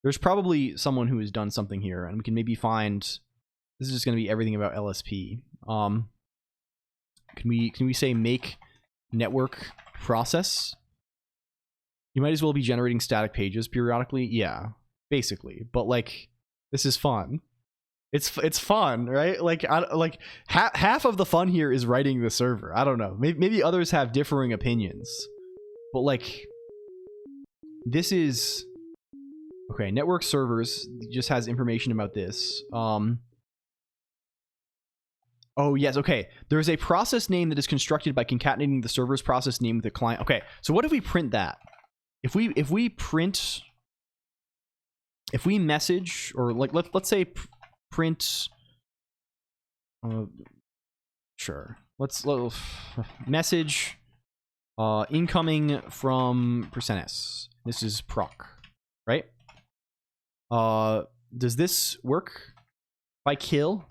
There's probably someone who has done something here, and we can maybe find. This is just going to be everything about LSP. Can we say make network process? You might as well be generating static pages periodically. Yeah, basically. But like, this is fun. It's fun, right? Like half of the fun here is writing the server. I don't know. Maybe others have differing opinions, but like, this is okay. Network servers just has information about this. Oh, yes, okay. There's a process name that is constructed by concatenating the server's process name with the client. Okay, so what if we print that? If we message, or like let's say print sure. Let's message incoming from %s. This is proc, right? Does this work? If I kill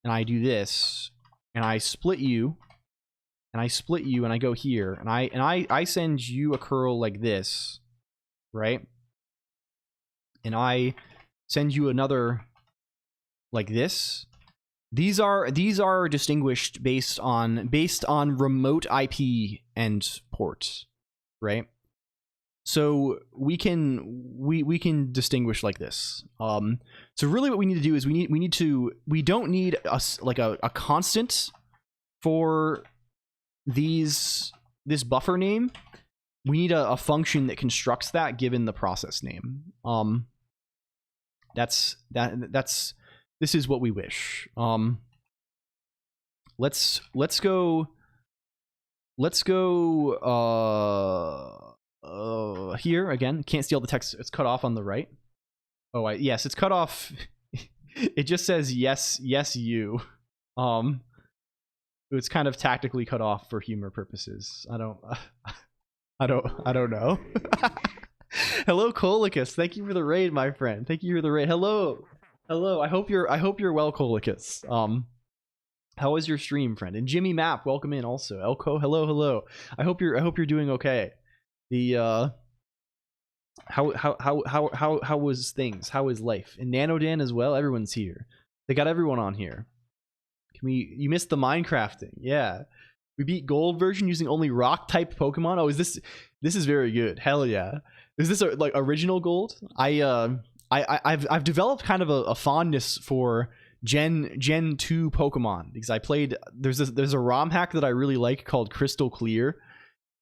and I do this, and I split you, and I go here, and I send you a curl like this, right? And I send you another like this. These are distinguished based on remote IP and ports, right? So we can distinguish like this. So really what we need to do is we don't need a constant for this buffer name. We need a function that constructs that given the process name. This is what we wish. Let's go here again. Can't see all the text. It's cut off on the right. Oh, yes, it's cut off. It just says yes you. It's kind of tactically cut off for humor purposes. I don't know. Hello, Colicus. Thank you for the raid, my friend. Thank you for the raid. Hello. I hope you're well, Colicus. How was your stream, friend? And Jimmy Map, welcome in also. Elko, hello. I hope you're doing okay. The how was things? How is life? And Nanodan as well. Everyone's here. They got everyone on here. You missed the Minecrafting. Yeah. We beat gold version using only rock type Pokemon. Oh, this is very good. Hell yeah. Is this like original gold? I've developed kind of a fondness for Gen 2 Pokemon because I played there's a ROM hack that I really like called Crystal Clear,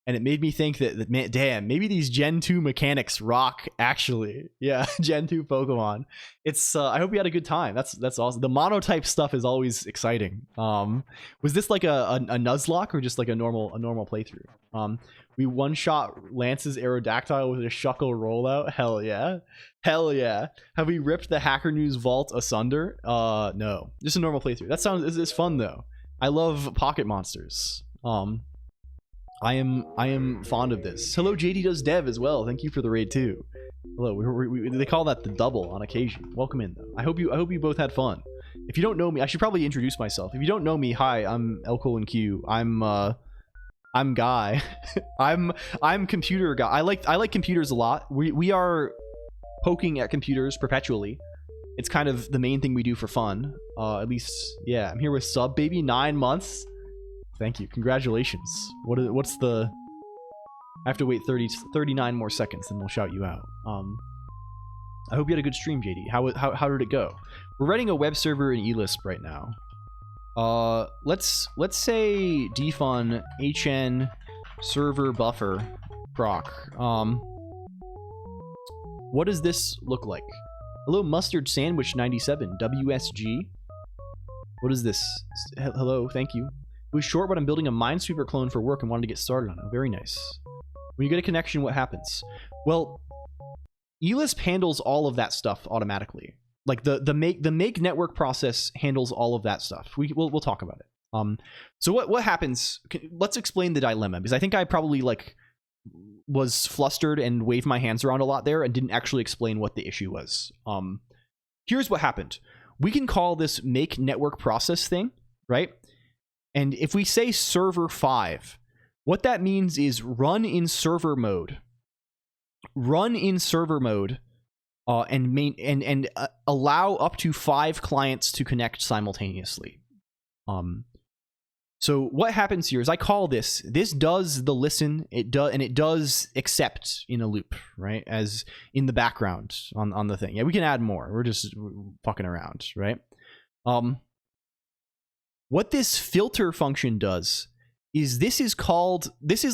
and it made me think that man, damn, maybe these Gen 2 mechanics rock actually. Yeah, Gen 2 Pokemon. It's I hope you had a good time. That's awesome. The monotype stuff is always exciting. Was this like a Nuzlocke or just like a normal playthrough? We one-shot Lance's Aerodactyl with a Shuckle rollout. Hell yeah. Have we ripped the Hacker News vault asunder? No. Just a normal playthrough. That sounds is fun though. I love pocket monsters. I am fond of this. Hello, JD Does Dev as well. Thank you for the raid too. Hello. They call that the double on occasion. Welcome in though. I hope you both had fun. If you don't know me, I should probably introduce myself. If you don't know me, hi, I'm LCOLONQ. I'm Guy. I'm computer guy. I like computers a lot. We are poking at computers perpetually, It's kind of the main thing we do for fun. At least, yeah. I'm here with Sub Baby, 9 months. Thank you. Congratulations. What's the... I have to wait 39 more seconds, then we'll shout you out. I hope you had a good stream, JD. How did it go? We're writing a web server in eLisp right now. Let's say defun hn server buffer proc. What does this look like? Hello, mustard sandwich 97 WSG. What is this? Hello, thank you. It was short, but I'm building a Minesweeper clone for work and wanted to get started on it. Very nice. When you get a connection, what happens? Well, eLisp handles all of that stuff automatically. Like the make network process handles all of that stuff. We'll talk about it. So what happens? Let's explain the dilemma, because I think I probably like was flustered and waved my hands around a lot there and didn't actually explain what the issue was. Here's what happened. We can call this make network process thing, right? And if we say server 5, what that means is run in server mode. Run in server mode and allow up to 5 clients to connect simultaneously. So what happens here is I call this does the listen, it does accept in a loop, right? As in the background on the thing. Yeah, we can add more. We're just fucking around, right? What this filter function does is this is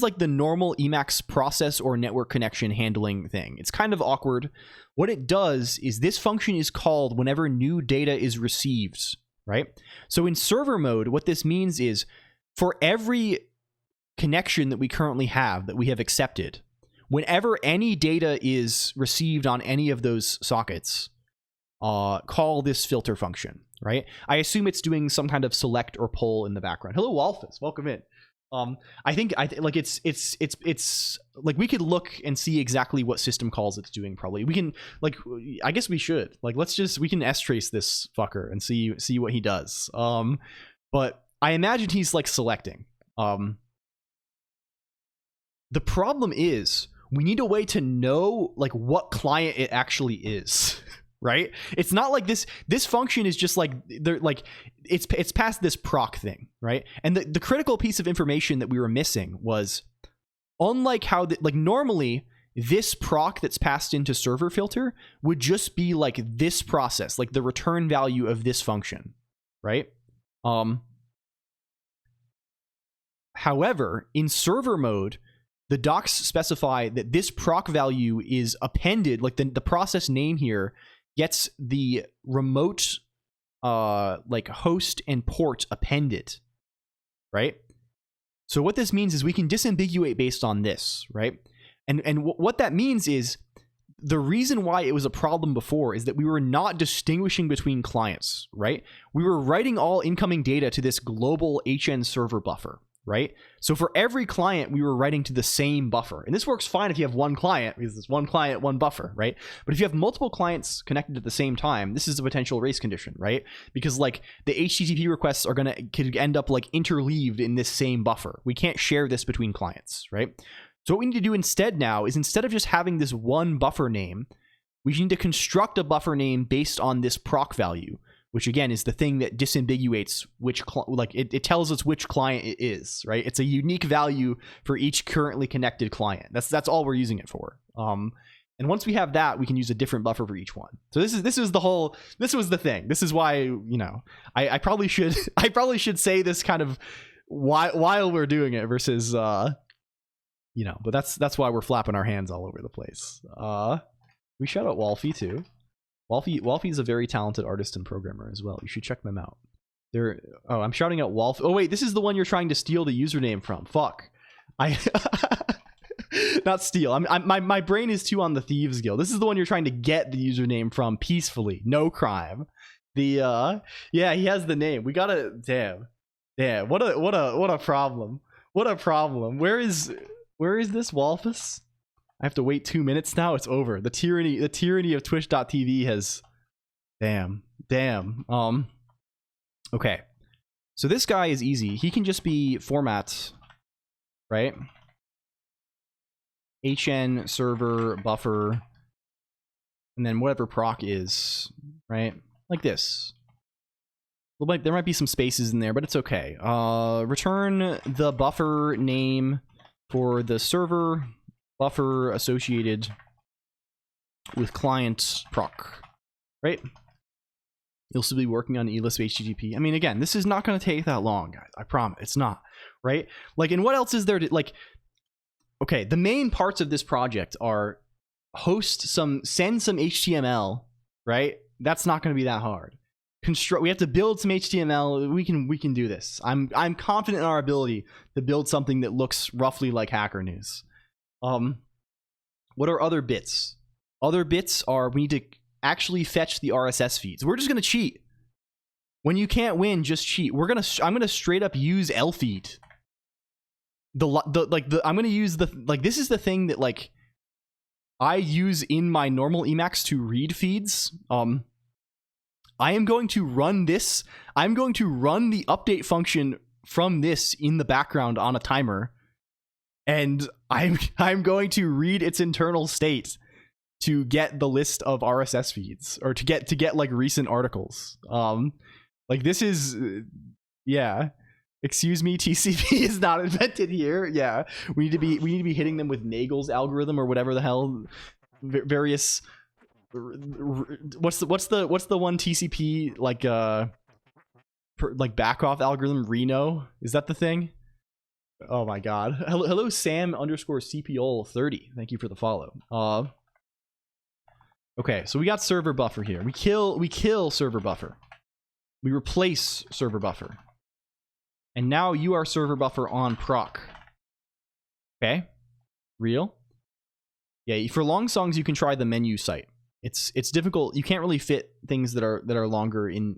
like the normal Emacs process or network connection handling thing. It's kind of awkward. What it does is this function is called whenever new data is received, right? So in server mode, what this means is for every connection that we currently have, that we have accepted, whenever any data is received on any of those sockets, call this filter function, right? I assume it's doing some kind of select or pull in the background. Hello, Walfus. Welcome in. I think like it's like we could look and see exactly what system calls it's doing. Probably we can like I guess we should like we can strace this fucker and see what he does. But I imagine he's like selecting. The problem is we need a way to know like what client it actually is. Right? It's not like this function is just like they're like it's past this proc thing, right? And the critical piece of information that we were missing was, unlike how like normally this proc that's passed into server filter would just be like this process, like the return value of this function, right? However, in server mode, the docs specify that this proc value is appended, like the process name here gets the remote like host and port appended, right? So what this means is we can disambiguate based on this, right? And what that means is the reason why it was a problem before is that we were not distinguishing between clients, right? We were writing all incoming data to this global HN server buffer, right? So for every client, we were writing to the same buffer. And this works fine if you have one client, because it's one client, one buffer, right? But if you have multiple clients connected at the same time, this is a potential race condition, right? Because like the HTTP requests could end up like interleaved in this same buffer. We can't share this between clients, right? So what we need to do instead now is, instead of just having this one buffer name, we need to construct a buffer name based on this proc value, which again is the thing that disambiguates which it tells us which client it is, right? It's a unique value for each currently connected client. That's all we're using it for. And once we have that, we can use a different buffer for each one. So this was the thing. This is why, you know, I probably should say this kind of while we're doing it versus you know, but that's why we're flapping our hands all over the place. We shout out Wolfie too. Wolfie's a very talented artist and programmer as well. You should check them out. I'm shouting out Wolf. Oh wait, this is the one you're trying to steal the username from. Fuck. Not steal. My brain is too on the Thieves Guild. This is the one you're trying to get the username from peacefully. No crime. Yeah, he has the name. We gotta damn. What a problem. What a problem. Where is this Wolfus? I have to wait 2 minutes now. It's over. The tyranny of Twitch.tv has... Damn. Okay. So this guy is easy. He can just be format, right? HN server buffer and then whatever proc is, right? Like this. There might be some spaces in there, but it's okay. Return the buffer name for the server buffer associated with client proc, right? You'll still be working on elisp HTTP. I mean, again, this is not going to take that long, guys. I promise. It's not, right? Like, and what else is there to, like, okay, the main parts of this project are send some HTML, right? That's not going to be that hard. We have to build some HTML. We can do this. I'm confident in our ability to build something that looks roughly like Hacker News. What are other bits? Other bits are we need to actually fetch the RSS feeds. We're just gonna cheat. When you can't win, just cheat. I'm gonna straight up use lfeed. I'm gonna use this is the thing that like I use in my normal Emacs to read feeds. I am going to run this. I'm going to run the update function from this in the background on a timer, and I'm going to read its internal state to get the list of RSS feeds, or to get like recent articles. Like this is yeah. Excuse me, TCP is not invented here. Yeah, we need to be hitting them with Nagel's algorithm or whatever the hell. Various. What's the one TCP like back off algorithm? Reno, is that the thing? Oh my god. Hello Sam _ CPOL 30. Thank you for the follow. Okay, so we got server buffer here. We kill server buffer. We replace server buffer. And now you are server buffer on proc. Okay? Real? Yeah, for long songs you can try the menu site. It's difficult. You can't really fit things that are longer in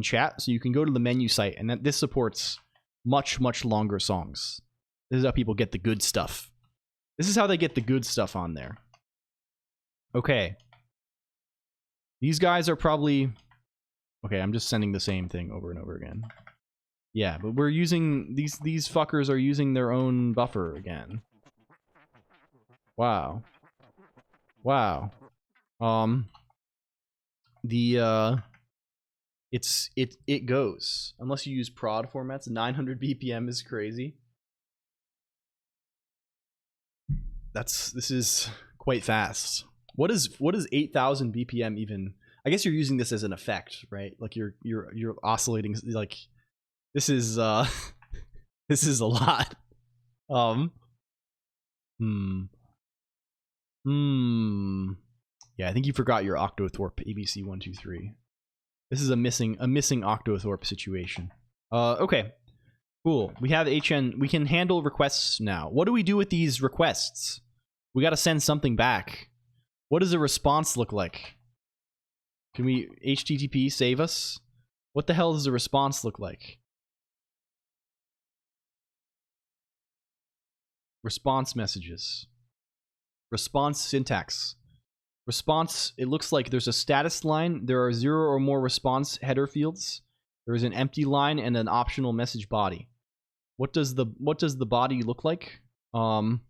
chat, so you can go to the menu site, and this supports much longer songs. This is how people get the good stuff. This is how they get the good stuff on there. Okay. These guys are probably... Okay, I'm just sending the same thing over and over again. Yeah, but we're using... These fuckers are using their own buffer again. Wow. Wow. It goes. Unless you use prod formats, 900 BPM is crazy. This is quite fast. What is 8,000 BPM even? I guess you're using this as an effect, right? Like you're oscillating, like this is this is a lot. Yeah, I think you forgot your Octothorpe ABC123. This is a missing Octothorpe situation. Okay. Cool. We have HN. We can handle requests now. What do we do with these requests? We got to send something back. What does a response look like? Can we HTTP save us? What the hell does a response look like? Response messages. Response syntax. Response, it looks like there's a status line. There are 0 or more response header fields. There is an empty line and an optional message body. What does the body look like? How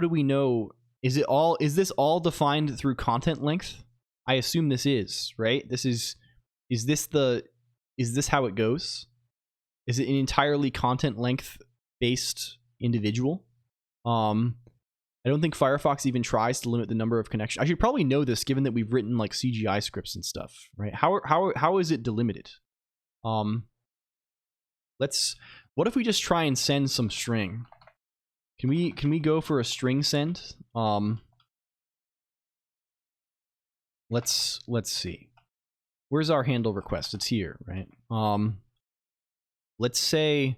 do we know? Is this all defined through content length? I assume this is, right? Is this how it goes? Is it an entirely content length based individual? I don't think Firefox even tries to limit the number of connections. I should probably know this given that we've written like CGI scripts and stuff, right? How is it delimited? What if we just try and send some string? Can we go for a string send? Let's see. Where's our handle request? It's here, right? Let's say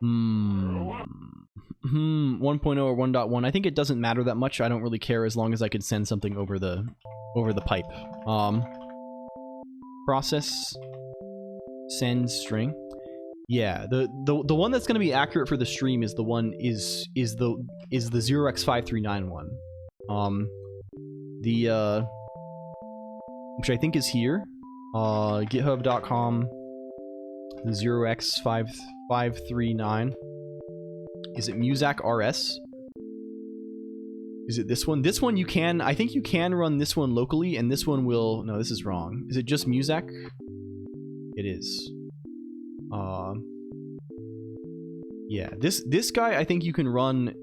1.0 or 1.1. I think it doesn't matter that much. I don't really care as long as I can send something over the pipe. Process send string. Yeah, the one that's going to be accurate for the stream is the one is the 0x5391. Which I think is here. GitHub.com 0x5539. Is it Muzak RS? Is it this one? This one you can, I think you can run this one locally, and this one will, no, this is wrong. Is it just Muzak? It is. Yeah, this guy I think you can run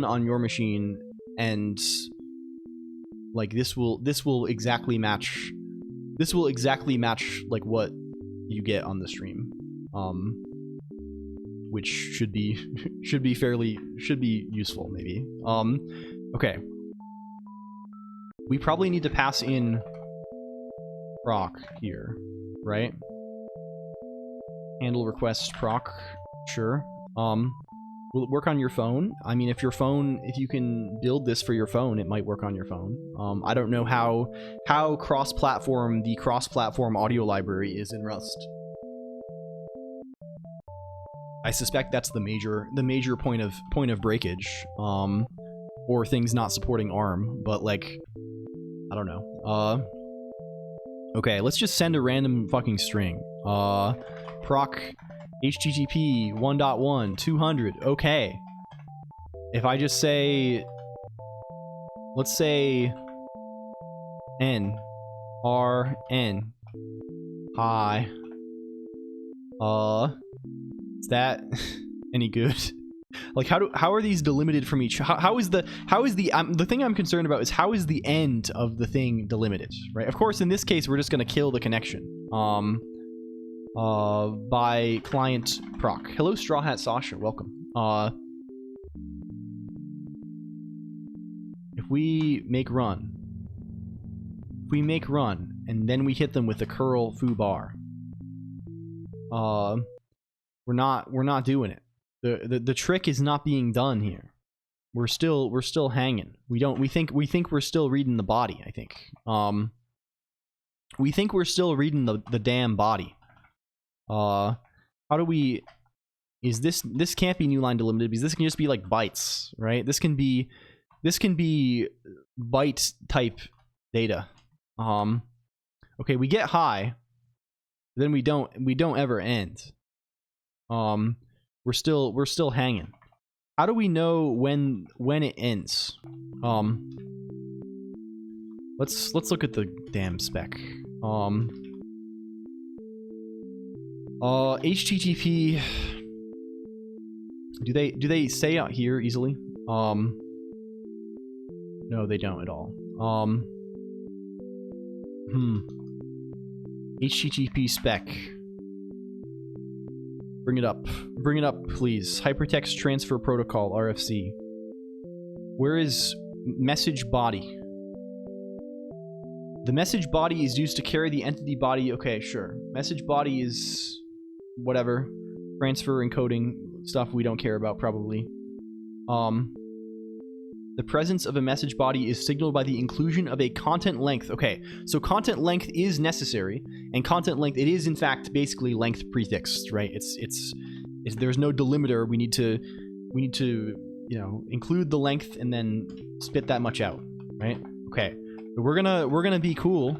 on your machine, and like this will exactly match like what you get on the stream. Which should be useful maybe. Okay. We probably need to pass in proc here, right? Handle request proc, sure. Will it work on your phone? I mean, if you can build this for your phone, it might work on your phone. I don't know how cross-platform the cross-platform audio library is in Rust. I suspect that's the major point of breakage, or things not supporting ARM. But like, I don't know. Okay, let's just send a random fucking string. Proc HTTP 1.1 200. Okay. If I just say, let's say N R N. Hi. Is that any good? Like, how are these delimited from each? How is the thing I'm concerned about is how is the end of the thing delimited, right? Of course, in this case, we're just gonna kill the connection. By client proc. Hello, Straw Hat Sasha. Welcome. If we make run, and then we hit them with the curl foo bar, we're not doing it. The trick is not being done here. We're still hanging. We think we're still reading the body, I think. We think we're still reading the damn body. How do we, this can't be new line delimited because this can just be like bytes, right? This can be byte type data. Okay, we get high, then we don't ever end. We're still hanging. How do we know when it ends? Let's look at the damn spec. HTTP. Do they say out here easily? No, they don't at all. HTTP spec. Bring it up, please. Hypertext Transfer Protocol, RFC. Where is message body? The message body is used to carry the entity body. Okay, sure. Message body is whatever. Transfer encoding stuff we don't care about, probably. The presence of a message body is signaled by the inclusion of a content length. Okay, so content length is necessary, and content length, it is in fact basically length prefixed, right? It's there's no delimiter. We need to you know, include the length and then spit that much out, right? Okay, but we're gonna be cool.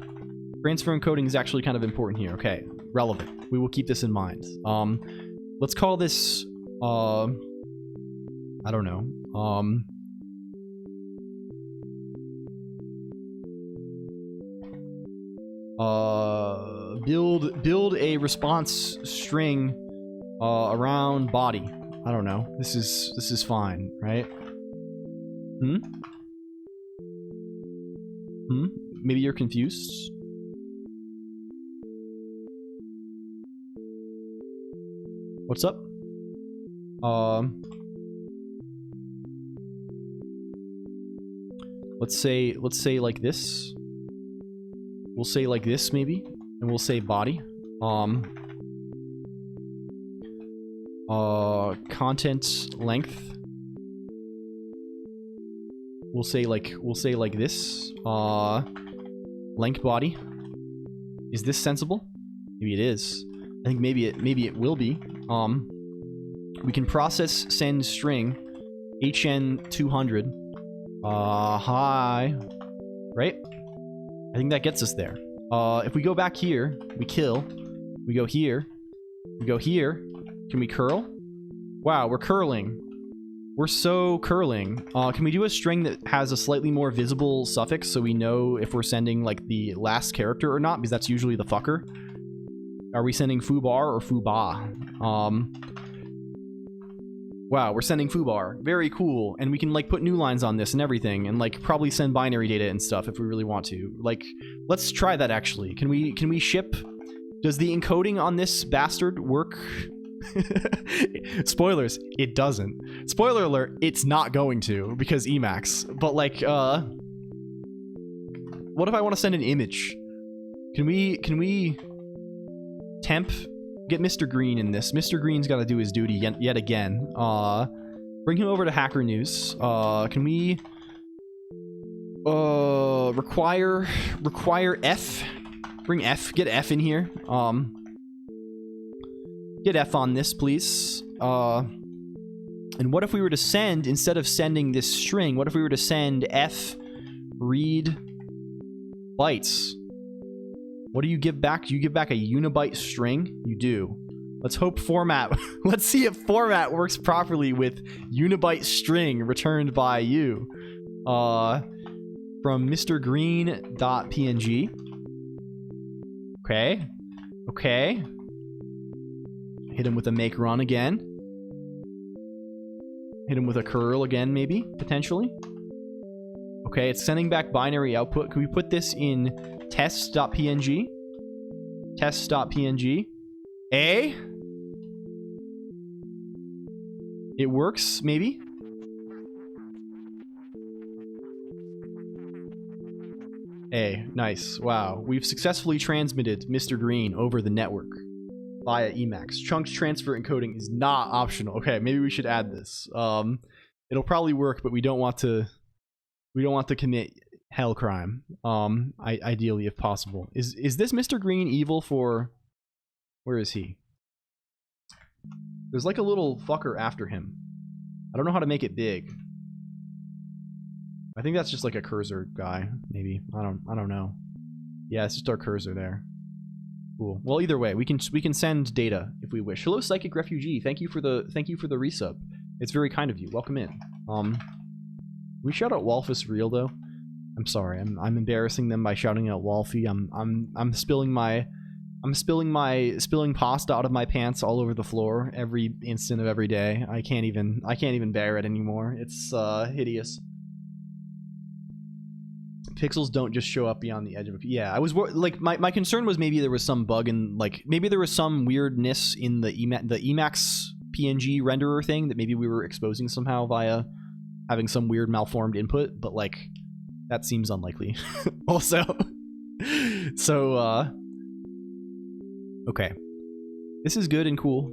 Transfer encoding is actually kind of important here. Okay, relevant. We will keep this in mind. Let's call this I don't know. Build a response string around body. I don't know. This is fine, right? Maybe you're confused. What's up? Let's say like this. We'll say like this maybe, and we'll say body. Content length. We'll say like this. Length body. Is this sensible? Maybe it is. I think maybe it will be. We can process send string HN 200. Hi. Right? I think that gets us there. If we go back here, we kill. We go here. We go here. Can we curl? Wow, we're curling. We're so curling. Can we do a string that has a slightly more visible suffix so we know if we're sending like the last character or not? Because that's usually the fucker. Are we sending foobar or fooba? Wow, we're sending foobar. Very cool. And we can like put new lines on this and everything and like probably send binary data and stuff if we really want to. Like, let's try that actually. Can we ship? Does the encoding on this bastard work? Spoilers, it doesn't. Spoiler alert, it's not going to because Emacs. But like, what if I want to send an image? Can we temp get Mr. Green in this? Mr. Green's got to do his duty yet again. Bring him over to Hacker News. Can we require F? Bring F. Get F in here. Get F on this, please. And what if we were to send, instead of sending this string, what if we were to send F read bytes? What do you give back? Do you give back a unibyte string? You do. Let's hope format. Let's see if format works properly with unibyte string returned by you. From mrgreen.png. Okay. Okay. Hit him with a make run again. Hit him with a curl again, maybe, potentially. Okay, it's sending back binary output. Can we put this in test.png? Test.png. A? It works, maybe? A. Nice. Wow. We've successfully transmitted Mr. Green over the network via Emacs. Chunks transfer encoding is not optional. Okay, maybe we should add this. It'll probably work, but we don't want to commit hell crime. Ideally, if possible. Is this Mr. Green evil for... Where is he? There's like a little fucker after him. I don't know how to make it big. I think that's just like a cursor guy, maybe. I don't know. Yeah, it's just our cursor there. Cool. Well, either way, we can send data if we wish. Hello, Psychic Refugee. Thank you for the resub. It's very kind of you. Welcome in. We shout out Walfus Real though. I'm sorry. I'm embarrassing them by shouting out Walfie. I'm spilling pasta out of my pants all over the floor every instant of every day. I can't even bear it anymore. It's hideous. Pixels don't just show up beyond the edge of a... Yeah, I was like, my concern was maybe there was some bug in, like, maybe there was some weirdness in the Emacs PNG renderer thing that maybe we were exposing somehow via having some weird malformed input, but like, that seems unlikely. Also. So, okay. This is good and cool.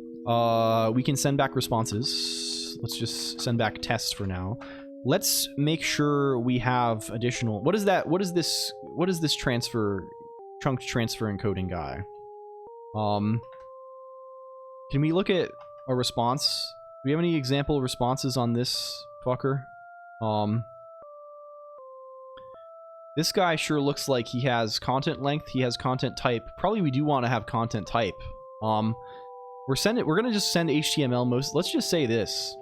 We can send back responses. Let's just send back tests for now. Let's make sure we have additional... What is that? What is this transfer... Chunk transfer encoding guy? Can we look at a response? Do we have any example responses on this fucker? This guy sure looks like he has content length, he has content type. Probably we do want to have content type. We're gonna just send HTML most... Let's just say this.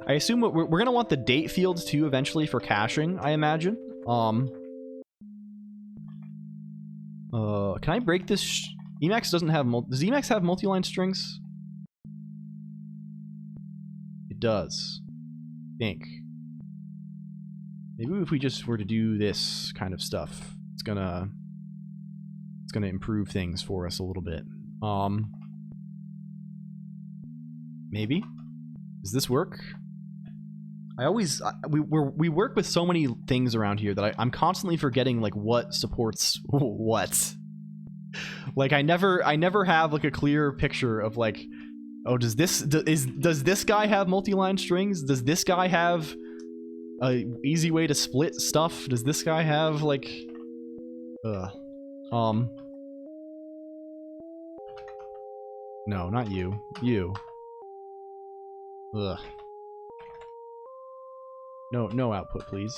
I assume we're going to want the date field too eventually for caching, I imagine. Can I break this? Emacs doesn't have does Emacs have multi-line strings? It does. I think. Maybe if we just were to do this kind of stuff, it's gonna improve things for us a little bit. Maybe? Does this work? We work with so many things around here that I'm constantly forgetting like what supports what. Like I never have like a clear picture of like, oh, does this guy have multi-line strings? Does this guy have a easy way to split stuff? Does this guy have like no, not you. You. Ugh. No output, please.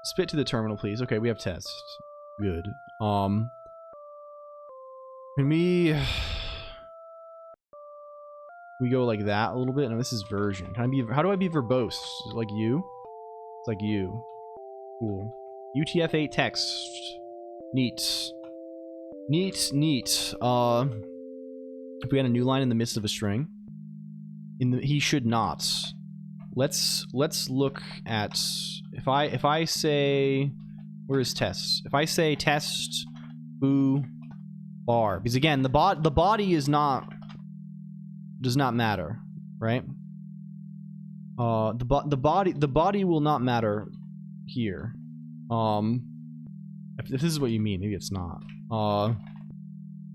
Spit to the terminal, please. Okay, we have tests. Good. Can we go like that a little bit? No, this is version. Can I be, how do I be verbose? Is it like you? It's like you. Cool. UTF-8 text. Neat. Neat, neat. If we had a new line in the midst of a string. He should not. Let's look at, if I say, where is test? If I say test foo bar, because again the body is not, does not matter, right? The body will not matter here. If this is what you mean, maybe it's not.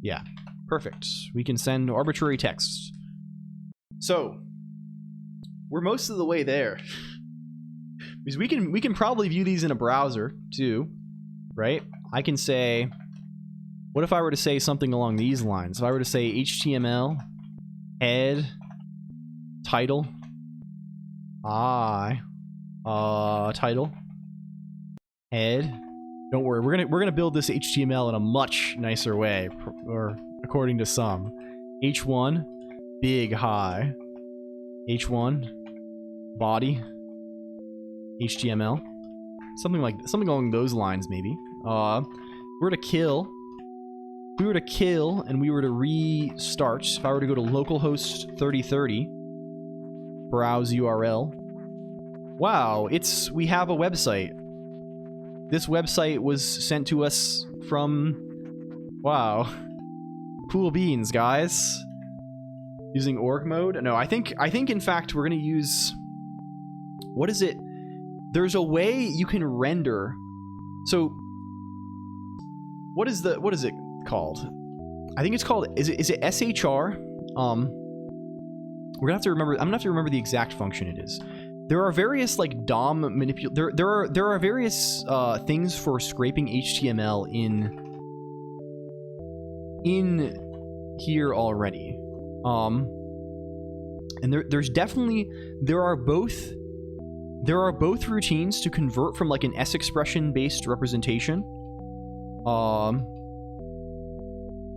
Yeah, perfect. We can send arbitrary text. So we're most of the way there. Because we can probably view these in a browser too, right? I can say, what if I were to say something along these lines? If I were to say HTML head title title head. Don't worry, we're gonna build this HTML in a much nicer way, or according to some. H1 big high. H1 body HTML, something along those lines maybe. If we were to kill and we were to restart, if I were to go to localhost 3030 browse URL, wow, we have a website. This website was sent to us from, wow, cool beans, guys. Using org mode? No, I think in fact we're gonna use, what is it? There's a way you can render. So what is it called? I think it's called, is it SHR? We're gonna have to remember, I'm gonna have to remember the exact function it is. There are various like DOM there are various things for scraping HTML in here already. And there are both routines to convert from like an S expression based representation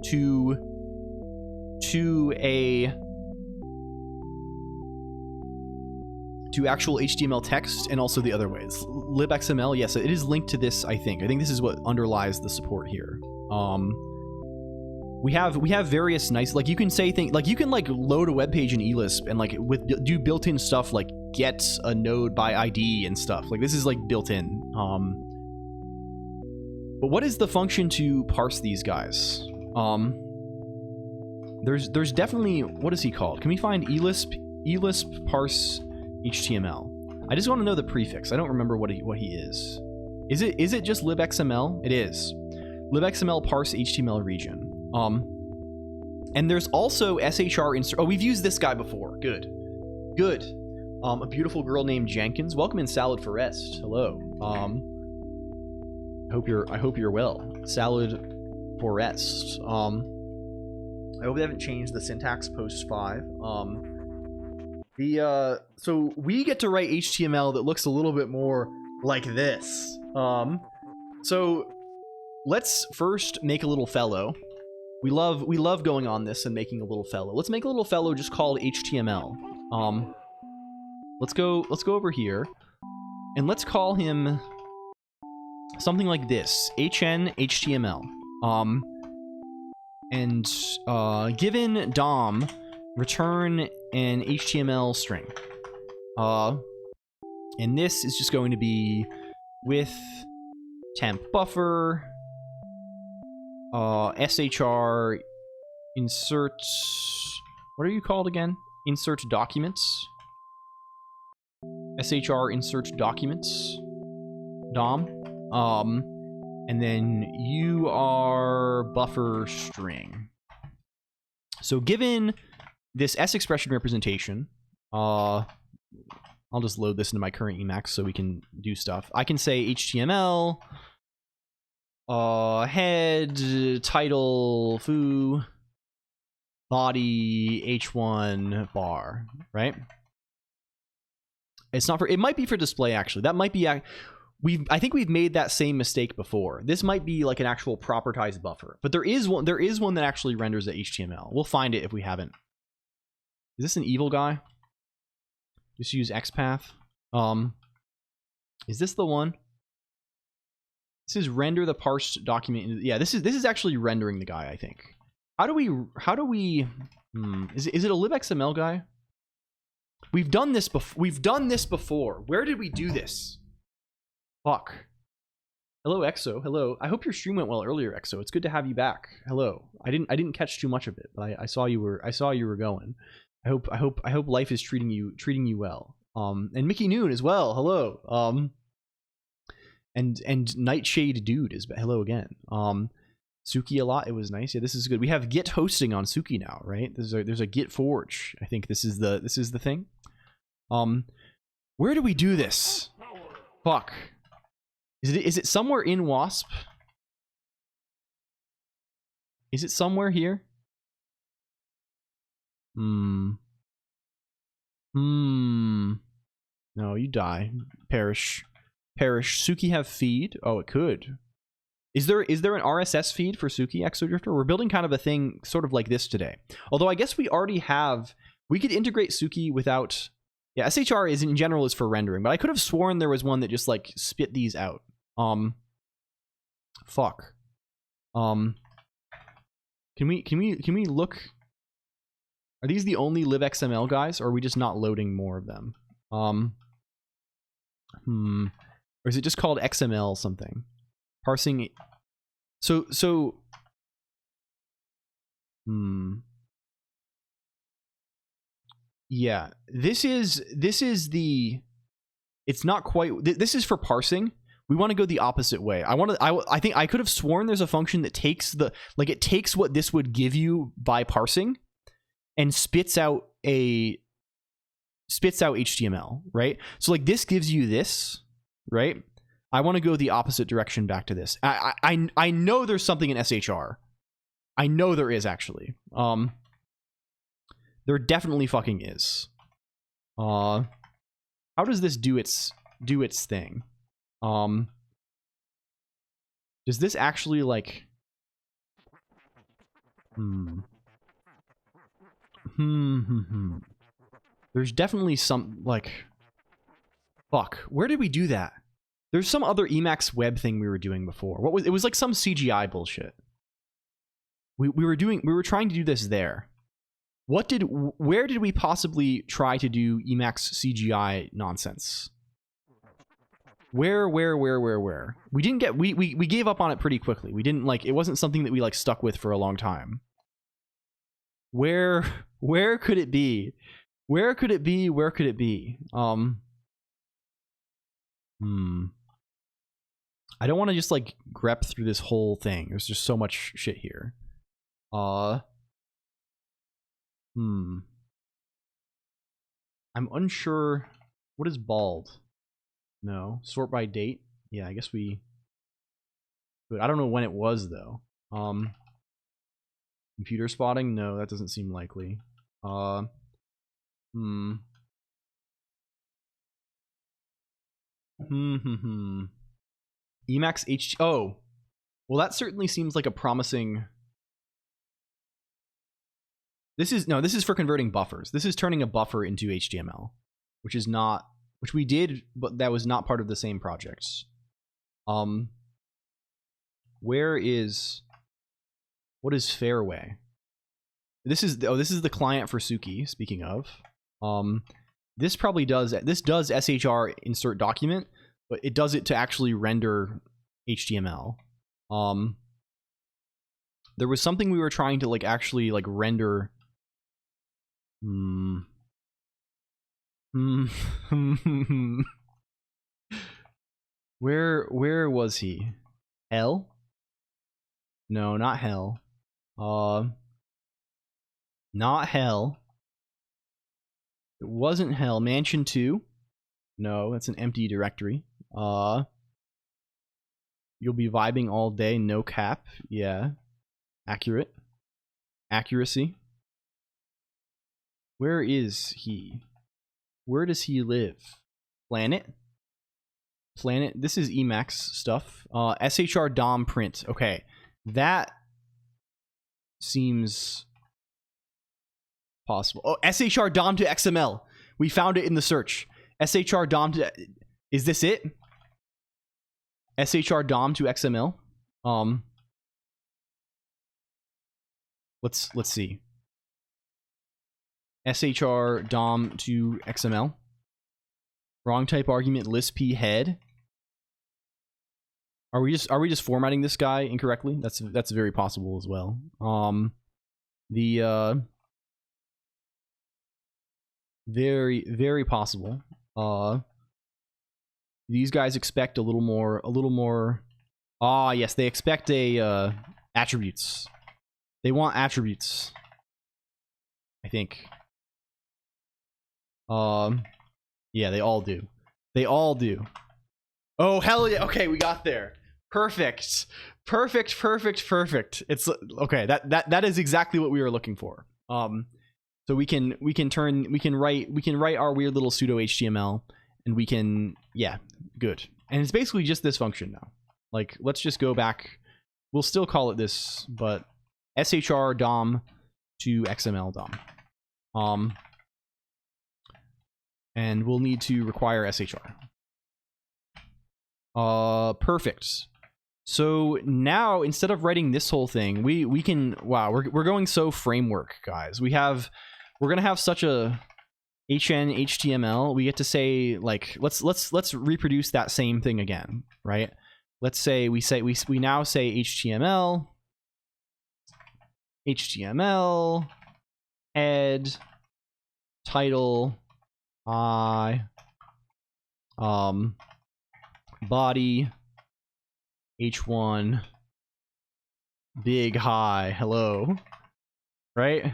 to actual HTML text, and also the other ways. libxml, yes, it is linked to this, I think this is what underlies the support here. We have various nice, like you can say things, like you can like load a web page in elisp and like do built-in stuff like get a node by ID and stuff. Like this is like built in. But what is the function to parse these guys? There's definitely, what is he called? Can we find elisp parse HTML? I just want to know the prefix. I don't remember what he is. Is it just libxml? It is. libxml parse HTML region. And there's also shr insert. Oh, we've used this guy before. Good. A beautiful girl named Jenkins. Welcome in Salad for Rest. Hello. I hope you're well. Salad for Rest. I hope they haven't changed the syntax post 5. So we get to write HTML that looks a little bit more like this. So let's first make a little fellow. We love going on this and making a little fellow. Let's make a little fellow just called HTML. Let's go over here and let's call him something like this, HN HTML. And given DOM, return an HTML string. And this is just going to be with temp buffer, shr insert, what are you called again? Insert documents. Shr insert documents. DOM. And then you are buffer string. So given this S expression representation, I'll just load this into my current Emacs so we can do stuff. I can say HTML, head, title, foo, body, h1 bar, right? It's not for, it might be for display actually. That might be, I think we've made that same mistake before. This might be like an actual propertized buffer, but there is one that actually renders the HTML. We'll find it if we haven't. Is this an evil guy? Just use XPath. Is this the one? This is render the parsed document. Yeah, this is actually rendering the guy, I think. How do we is it a libxml guy? We've done this before. Where did we do this? Fuck. Hello, Exo. Hello. I hope your stream went well earlier, Exo. It's good to have you back. Hello. I didn't catch too much of it, but I saw you were going. I hope life is treating you well. And Mickey Noon as well. Hello. And Nightshade Dude is hello again. Suki a lot. It was nice. Yeah, this is good. We have Git hosting on Suki now, right? There's a Git Forge. I think this is the thing. Where do we do this? Fuck. Is it somewhere in WASP? Is it somewhere here? No, you die. Perish. Suki have feed? Oh, it could. Is there an RSS feed for Suki, Exodrifter? We're building kind of a thing sort of like this today. Although I guess we already have... We could integrate Suki without... Yeah, SHR in general is for rendering, but I could have sworn there was one that just like spit these out. Fuck. Can we look? Are these the only libxml guys, or are we just not loading more of them? Or is it just called XML something? Parsing. Yeah, this is the. It's not quite. This is for parsing. We want to go the opposite way. I think I could have sworn there's a function that takes it takes what this would give you by parsing, and spits out HTML, right? So like this gives you this, right? I want to go the opposite direction back to this. I know there's something in SHR. I know there is actually. There definitely fucking is. How does this do its thing? Does this actually like There's definitely some like fuck. Where did we do that? There's some other Emacs web thing we were doing before. What was it? Was like some CGI bullshit. We were trying to do this there. Where did we possibly try to do Emacs CGI nonsense? Where? We didn't get we gave up on it pretty quickly. We didn't like it wasn't something that we like stuck with for a long time. Where could it be? Where could it be? I don't want to just like grep through this whole thing. There's just so much shit here. I'm unsure. What is bald? No. Sort by date? Yeah, I guess we... But I don't know when it was, though. Computer spotting? No, that doesn't seem likely. Emacs H... Oh! Well, that certainly seems like a promising... This is for converting buffers. This is turning a buffer into HTML, which is not... Which we did, but that was not part of the same projects. Where is... What is Fairway? This is the client for Suki, speaking of. This probably does... This does SHR insert document, but it does it to actually render HTML. There was something we were trying to like actually like render... Where was he? Hell? No, not hell. Not hell. It wasn't hell. Mansion 2? No, that's an empty directory. You'll be vibing all day, no cap. Yeah. Accurate. Accuracy. Where is he? Where does he live? Planet? planet. This is Emacs stuff. SHR DOM print. Okay, that seems possible. Oh, SHR DOM to XML. We found it in the search. SHR DOM to... Is this it? SHR DOM to XML. Let's see. SHR DOM to XML. Wrong type argument Lisp head. Are we just formatting this guy incorrectly? That's very possible as well. Very, very possible. These guys expect a little more. Ah, yes, they expect a attributes. They want attributes, I think. Yeah, they all do. They all do. Oh, hell yeah. Okay, we got there. Perfect. Perfect, perfect, perfect. It's okay. That is exactly what we were looking for. So we can write our weird little pseudo HTML, and we can, yeah, good. And it's basically just this function now. Like, let's just go back. We'll still call it this, but SHR DOM to XML DOM. And we'll need to require SHR. Perfect. So now, instead of writing this whole thing, we can, wow, we're going so framework, guys. We're gonna have such a HN HTML. We get to say, like, let's reproduce that same thing again, right? Let's say we now say HTML head title body h1 big high hello, right?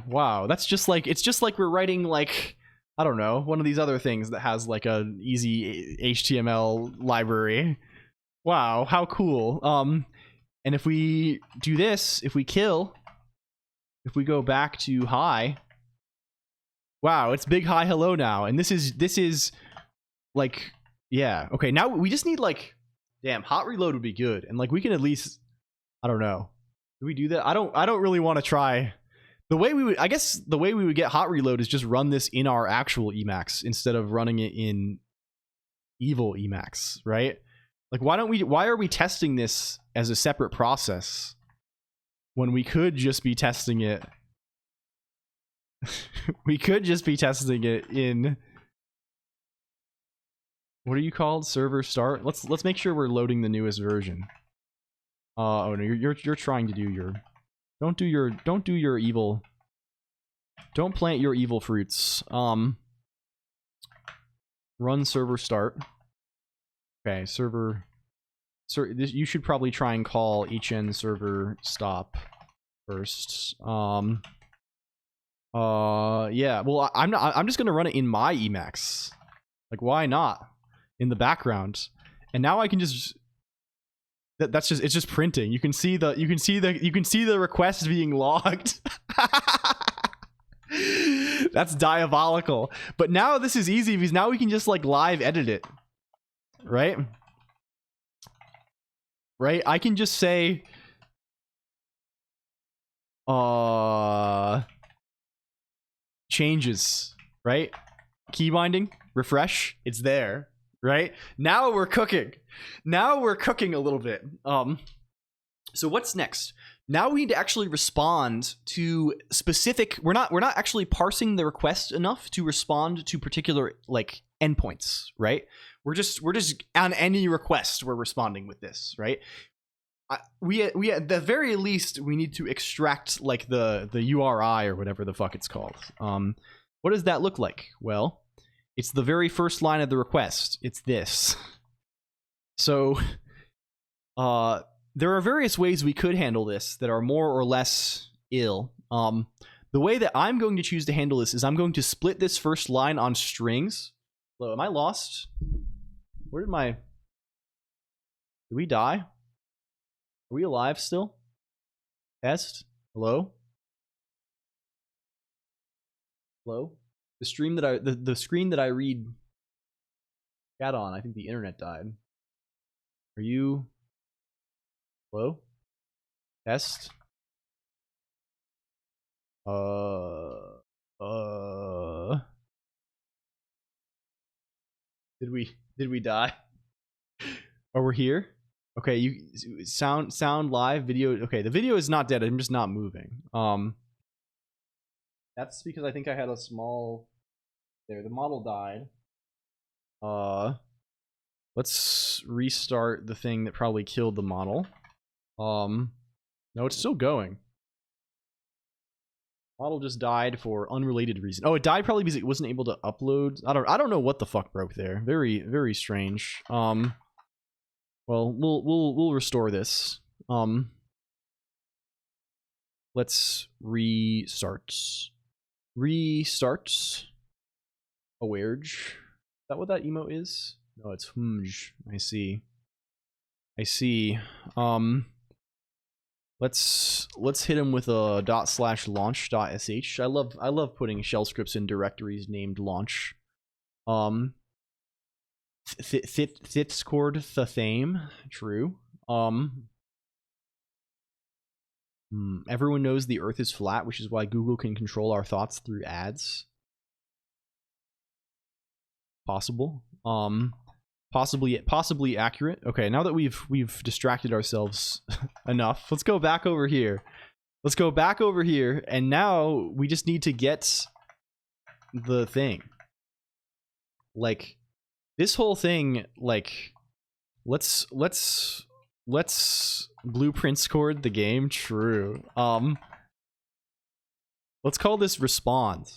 Wow, that's just like, it's just like we're writing, like, I don't know, one of these other things that has like a easy HTML library. Wow, how cool. And if we do this, if we go back to hi, wow, it's big hi hello now. And this is like, yeah, okay, now we just need, like, damn, hot reload would be good. And like, we can at least, I don't know, do we do that? I don't really want to try. The way we would, I guess the way we would get hot reload is just run this in our actual Emacs instead of running it in evil Emacs, right? Like, why are we testing this as a separate process when we could just be testing it? We could just be testing it in, what are you called? Server start. Let's make sure we're loading the newest version. Oh no, you're trying to do your, don't do your evil, don't plant your evil fruits. Run server start. Okay, you should probably try and call hn server stop first. Yeah, well, I'm just gonna run it in my Emacs. Like, why not? In the background. And now I can just, it's just printing. You can see the request being logged. That's diabolical. But now this is easy because now we can just, like, live edit it. Right? Right? I can just say changes, right? Key binding, refresh, it's there, right? Now we're cooking. Now we're cooking a little bit. So what's next? Now we need to actually respond to specific, we're not actually parsing the request enough to respond to particular, like, endpoints, right? We're just on any request we're responding with this, right? We at the very least we need to extract, like, the URI or whatever the fuck it's called. What does that look like? Well, it's the very first line of the request. It's this. So there are various ways we could handle this that are more or less ill. The way that I'm going to choose to handle this is I'm going to split this first line on strings. Hello, am I lost? Where did did we die? Are we alive still? Test? Hello? Hello? The stream that the screen that I read Cat on. I think the internet died. Are you? Hello? Test? Did we die? Oh, we're here? Okay, you sound live, video. Okay, the video is not dead. I'm just not moving. That's because I think I had a small there. The model died. Let's restart the thing that probably killed the model. No, it's still going. Model just died for unrelated reason. Oh, it died probably because it wasn't able to upload. I don't know what the fuck broke there. Very strange. Well, we'll restore this. Let's restart. Restart. Awareage. Is that what that emote is? No, it's humj. I see. I see. Let's hit him with a /launch.sh. I love putting shell scripts in directories named launch. Thitscord thame. True. Everyone knows the earth is flat, which is why Google can control our thoughts through ads. Possible. Possibly accurate. Okay, now that we've distracted ourselves enough, let's go back over here. Let's go back over here, and now we just need to get the thing. Like, this whole thing, like, let's blueprint scored the game. True. Let's call this respond.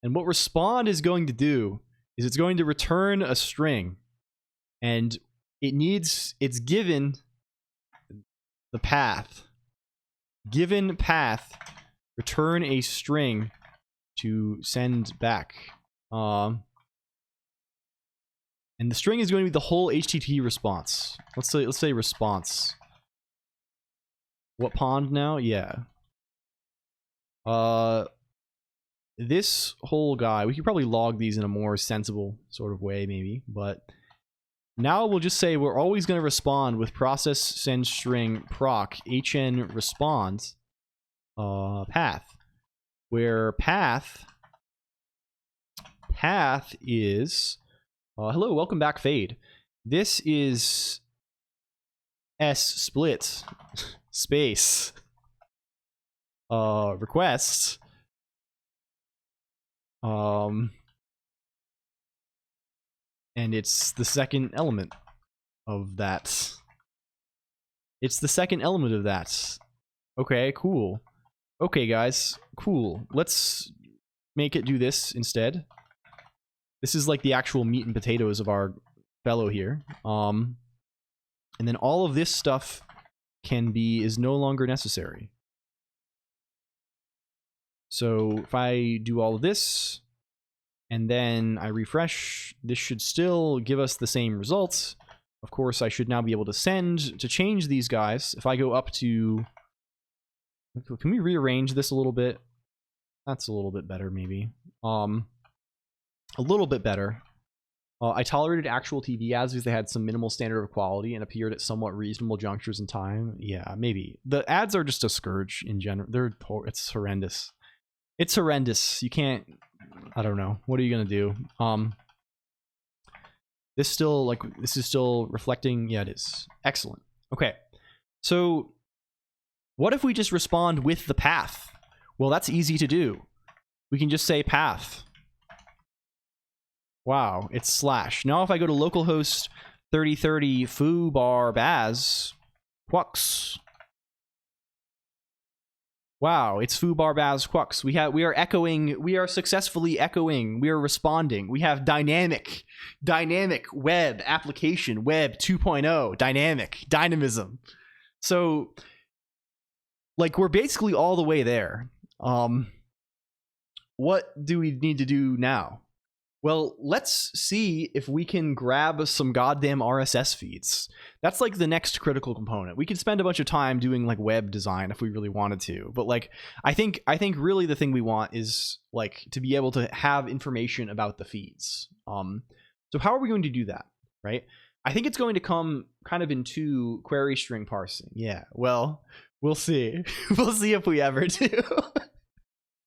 And what respond is going to do is it's going to return a string. And it's given the path. Given path, return a string to send back. And the string is going to be the whole HTTP response. Let's say response. What pond now? Yeah. This whole guy, we could probably log these in a more sensible sort of way, maybe, but now we'll just say we're always going to respond with process send string proc hn response path, where path is hello, welcome back, Fade. This is s split space request and it's the second element of that. It's the second element of that. Okay, cool. Okay, guys, cool. Let's make it do this instead. This is like the actual meat and potatoes of our fellow here. And then all of this stuff is no longer necessary. So if I do all of this, and then I refresh, this should still give us the same results. Of course, I should now be able to change these guys. If I go up to... Can we rearrange this a little bit? That's a little bit better, maybe. A little bit better. I tolerated actual TV ads because they had some minimal standard of quality and appeared at somewhat reasonable junctures in time. Yeah, maybe. The ads are just a scourge in general. It's horrendous. It's horrendous. You can't... I don't know. What are you gonna do? This is still reflecting. Yeah, it is. Excellent. Okay. So what if we just respond with the path? Well, that's easy to do. We can just say path. Wow, it's slash. Now if I go to localhost 3030 foo baz quux. Wow, it's foo baz quux. We are echoing, we are successfully echoing, we are responding. We have dynamic web application, web 2.0, dynamism. So like we're basically all the way there. What do we need to do now? Well, let's see if we can grab some goddamn RSS feeds. That's like the next critical component. We could spend a bunch of time doing like web design if we really wanted to, but like I think really the thing we want is like to be able to have information about the feeds. So how are we going to do that? right? I think it's going to come kind of in 2 query string parsing. Yeah, well, we'll see. We'll see if we ever do.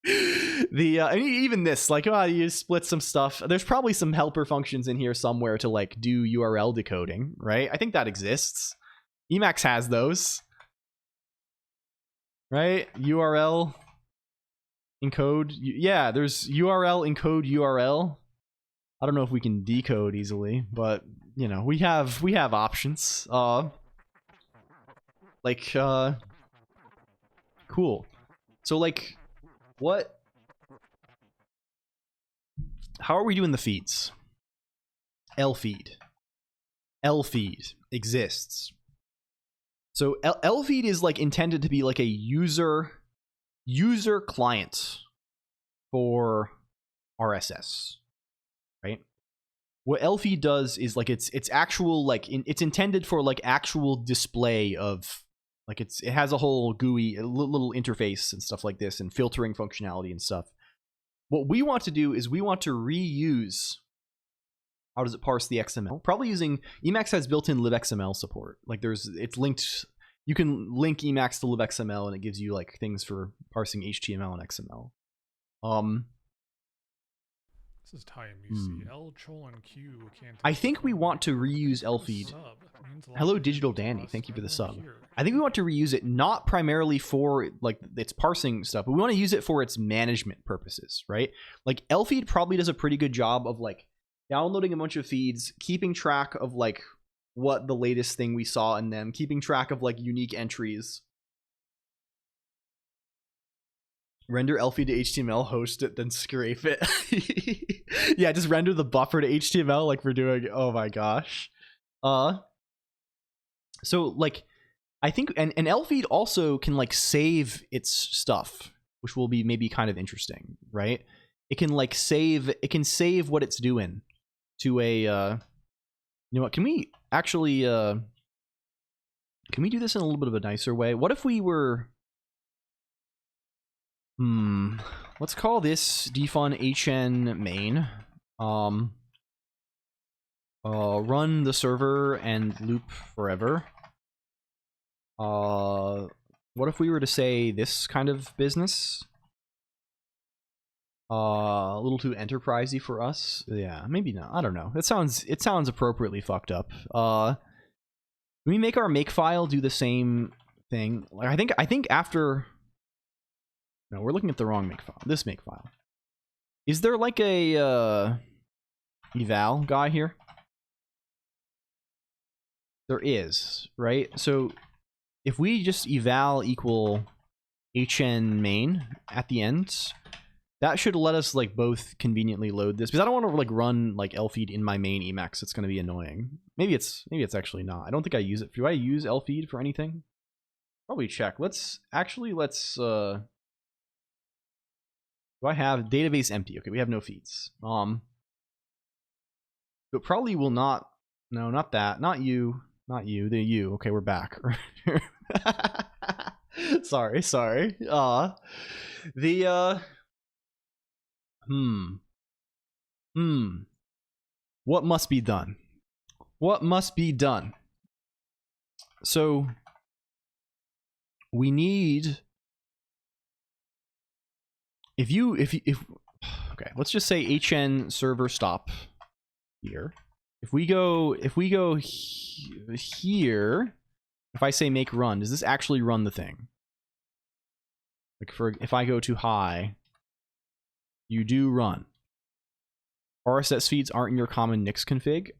I mean, even this, like, you split some stuff. There's probably some helper functions in here somewhere to like do URL decoding, right? I think that exists. Emacs has those, right? URL encode. Yeah, there's URL encode URL. I don't know if we can decode easily, but you know, we have options. Cool. So like, what? How are we doing the feeds? lfeed. lfeed exists. So lfeed is like intended to be like a user client for RSS, right? What lfeed does is like it's actual like it's intended for like actual display of like it has a whole GUI, a little interface and stuff like this, and filtering functionality and stuff. What we want to do is we want to reuse. How does it parse the XML? Probably using Emacs has built-in libxml support. Like it's linked. You can link Emacs to libxml, and it gives you like things for parsing HTML and XML. This is time you see LCOLONQ can't. I think we want to reuse lfeed. Hello, Digital Danny. Thank you for the sub. I think we want to reuse it not primarily for like its parsing stuff, but we want to use it for its management purposes, right? Like lfeed probably does a pretty good job of like downloading a bunch of feeds, keeping track of like what the latest thing we saw in them, keeping track of like unique entries. Render lfeed to HTML, host it, then scrape it. Yeah, just render the buffer to HTML like we're doing. Oh my gosh. So like I think and lfeed also can like save its stuff, which will be maybe kind of interesting, right? It can like save what it's doing to a you know what, can we actually can we do this in a little bit of a nicer way? What if we were let's call this defun hn main. Run the server and loop forever. What if we were to say this kind of business? A little too enterprisey for us. Yeah, maybe not. I don't know. It sounds appropriately fucked up. Can we make our makefile do the same thing? Like I think after. No, we're looking at the wrong makefile. This makefile. Is there like a eval guy here? There is, right? So if we just eval equal hn main at the end, that should let us like both conveniently load this, because I don't want to like run like lfeed in my main Emacs. It's going to be annoying. Maybe it's actually not. I don't think I use it. Do I use lfeed for anything? Probably check. Let's do I have database empty? Okay, we have no feeds. But probably will not. No, not that. Not you. Not you. The you. Okay, we're back. sorry. What must be done? What must be done? So we need. If okay, let's just say hn server stop here. If we go here, if I say make run, does this actually run the thing? Like if I go to high, you do run. RSS feeds aren't in your common Nix config.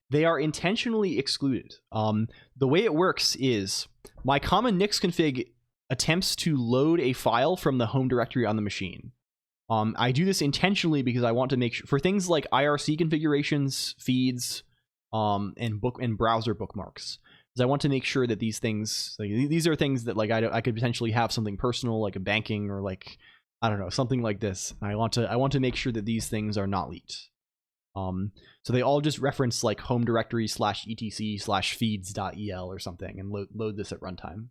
They are intentionally excluded. The way it works is my common Nix config attempts to load a file from the home directory on the machine. I do this intentionally because I want to make sure for things like IRC configurations, feeds, and browser bookmarks. Because I want to make sure that these things, like, these are things that like I could potentially have something personal, like a banking or like I don't know, something like this. And I want to make sure that these things are not leaked. So they all just reference like home directory /etc/feeds.el or something and load this at runtime.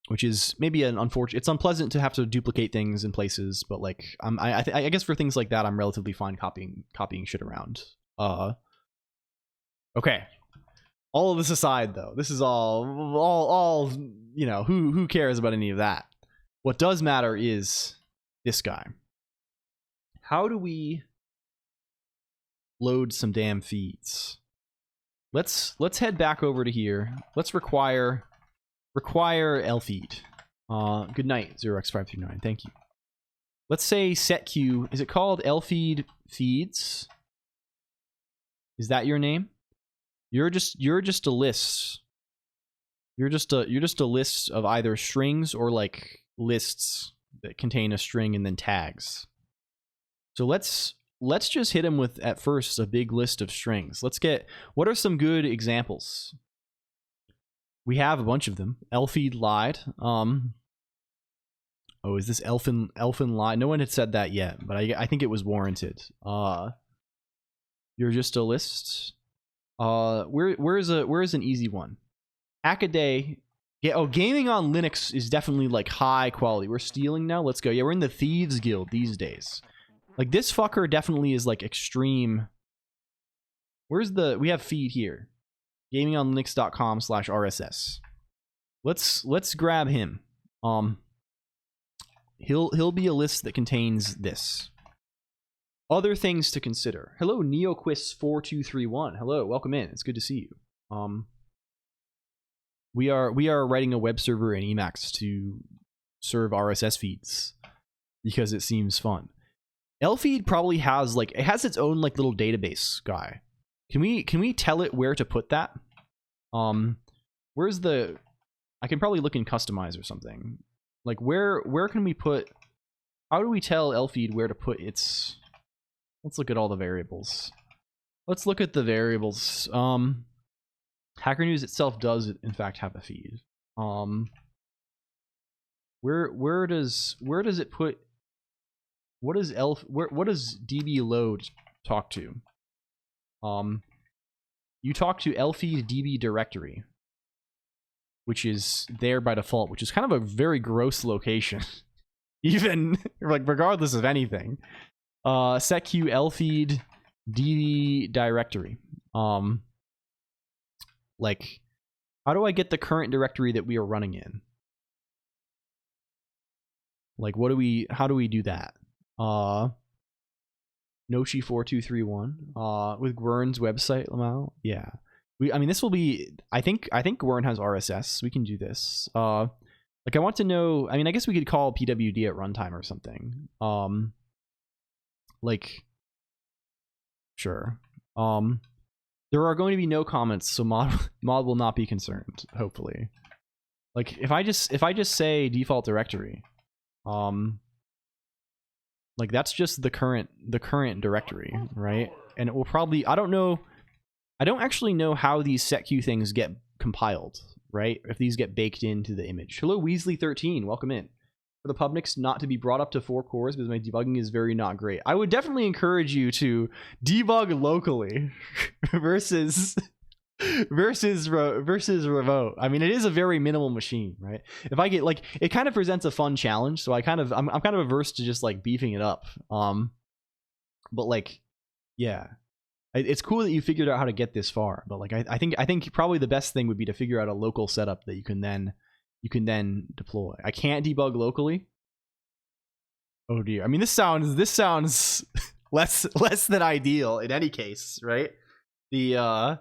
which is maybe an unfortunate. It's unpleasant to have to duplicate things in places, but like I guess for things like that, I'm relatively fine copying shit around. Okay. All of this aside, though, this is all you know. Who cares about any of that? What does matter is this guy. How do we load some damn feeds? Let's head back over to here. Let's require lfeed. Good night, 0x539. Thank you. Let's say set queue. Is it called lfeed feeds? Is that your name? You're just a list. You're just a list of either strings or like lists that contain a string and then tags. So let's just hit him with at first a big list of strings. Let's get, what are some good examples? We have a bunch of them. Lfeed lied. Oh, is this elfin lie? No one had said that yet, but I think it was warranted. You're just a list. Where's an easy one? Hackaday. Yeah, oh, gaming on Linux is definitely like high quality. We're stealing now. Let's go. Yeah, we're in the Thieves Guild these days. Like this fucker definitely is like extreme. We have feed here. gamingonlinux.com/RSS. Let's grab him. He'll be a list that contains this. Other things to consider. Hello, NeoQuist4231. Hello, welcome in. It's good to see you. We are writing a web server in Emacs to serve RSS feeds because it seems fun. Lfeed probably has like it has its own like little database guy. Can we tell it where to put that? Where's the? I can probably look in customize or something. Like where can we put? How do we tell Lfeed where to put its? Let's look at all the variables. Let's look at the variables. Hacker News itself does in fact have a feed. Where does it put? What does what does db load talk to? You talk to lfeed db directory, which is there by default, which is kind of a very gross location, even like regardless of anything. Setq lfeed db directory. Like, how do I get the current directory that we are running in? Like, how do we do that? Noshi4231 with Gwern's website, Lamau. Yeah, I mean this will be. I think Gwern has RSS. We can do this. Like I want to know. I mean, I guess we could call pwd at runtime or something. Like, sure. There are going to be no comments, so mod will not be concerned. Hopefully, like if I just say default directory, like that's just the current directory, right? And it will probably I don't actually know how these setq things get compiled, right? If these get baked into the image. Hello Weasley13, welcome in. For the Pubnix not to be brought up to 4 cores because my debugging is very not great. I would definitely encourage you to debug locally versus remote. I mean, it is a very minimal machine, right? If I get like, it kind of presents a fun challenge, so I'm kind of averse to just like beefing it up. But like, yeah, it's cool that you figured out how to get this far. But like, I think probably the best thing would be to figure out a local setup that you can then deploy. I can't debug locally. Oh dear. I mean, this sounds less than ideal in any case, right? The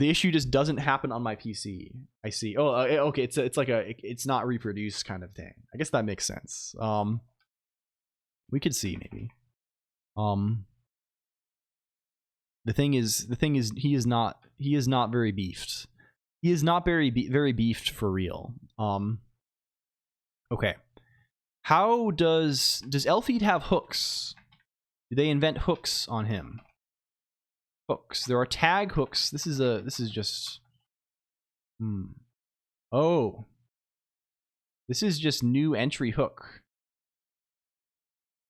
issue just doesn't happen on my PC. I see. Oh, okay. It's like it's not reproduced kind of thing. I guess that makes sense. We could see maybe. The thing is, he is not very beefed. He is not very beefed for real. Okay. How does Lfeed have hooks? Do they invent hooks on him? Hooks. There are tag hooks. This is just. Oh. This is just new entry hook.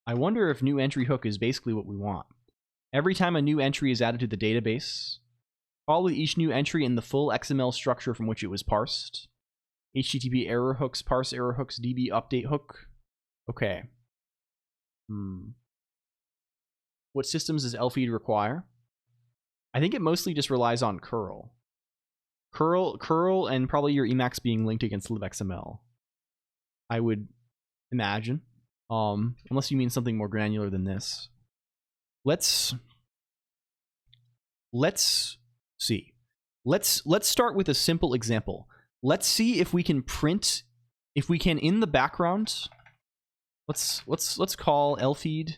I wonder if new entry hook is basically what we want. Every time a new entry is added to the database, follow each new entry in the full XML structure from which it was parsed. HTTP error hooks, parse error hooks, DB update hook. Okay. What systems does LFeed require? I think it mostly just relies on curl. Curl and probably your Emacs being linked against libxml. I would imagine. Unless you mean something more granular than this. Let's see. Let's start with a simple example. Let's see if we can print, if we can in the background. Let's call lfeed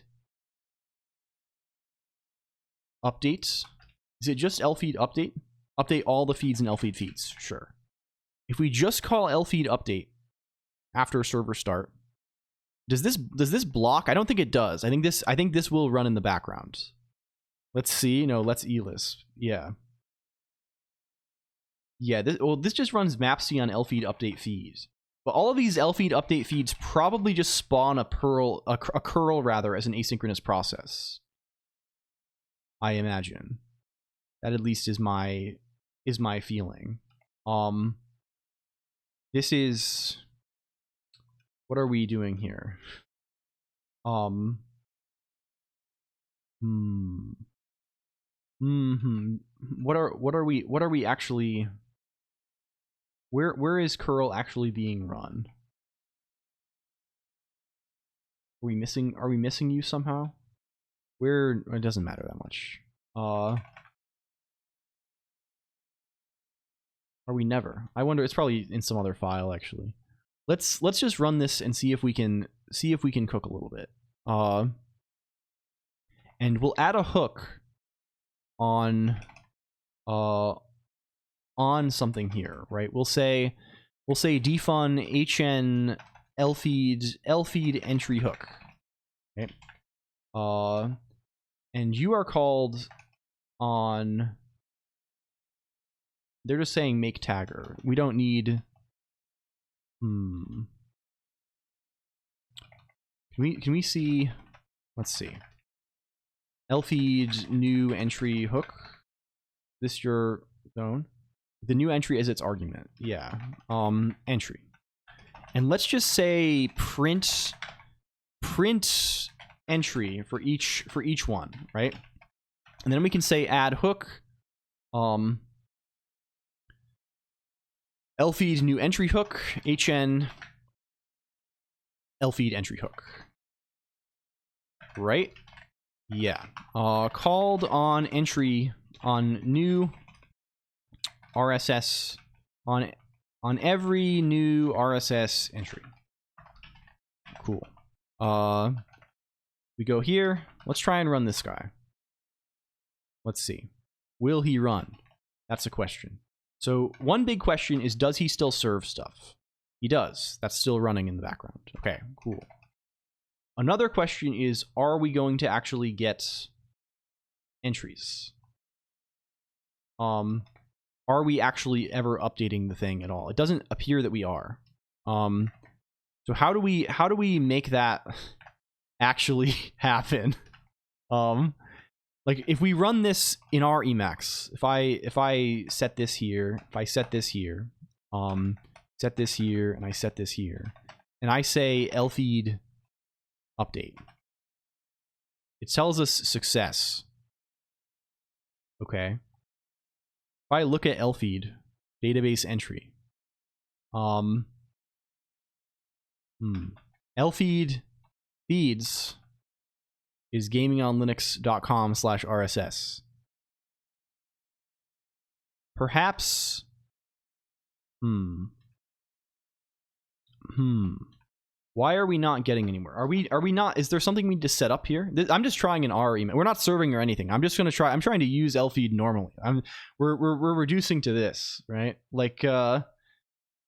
update. Is it just lfeed update? Update all the feeds in lfeed feeds. Sure. If we just call lfeed update after server start, does this block? I don't think it does. I think this will run in the background. Let's see. No, let's elisp. Yeah. Yeah, this just runs mapc on lfeed update feeds. But all of these lfeed update feeds probably just spawn a curl rather as an asynchronous process. I imagine. That at least is my feeling. This is, what are we doing here? What are we actually, where is curl actually being run? Are we missing you somehow? Where, it doesn't matter that much. Are we never? I wonder, it's probably in some other file actually. Let's just run this and see if we can cook a little bit. And we'll add a hook on something here, right? We'll say defun hn lfeed entry hook. Okay. And you are called on, they're just saying make tagger. We don't need, can we see, let's see. lfeed new entry hook. This your zone? The new entry is its argument. Yeah. Entry. And let's just say print entry for each one, right? And then we can say add hook lfeed new entry hook hn lfeed entry hook. Right? Yeah. Called on entry on new RSS on every new RSS entry. Cool. We go here. Let's try and run this guy. Let's see. Will he run? That's a question. So one big question is, does he still serve stuff? He does. That's still running in the background. Okay, cool. Another question is, are we going to actually get entries? Are we actually ever updating the thing at all? It doesn't appear that we are. So how do we make that actually happen? Like if we run this in our Emacs, if I set this here, if I set this here, set this here, and I set this here, and I say lfeed update, it tells us success. Okay. If I look at lfeed database entry, lfeed feeds is gamingonlinux.com/RSS. Perhaps, why are we not getting anywhere? Are we not, is there something we need to set up here? I'm just trying an R email. We're not serving or anything. I'm just going to try, I'm trying to use lfeed normally. We're reducing to this, right? Like,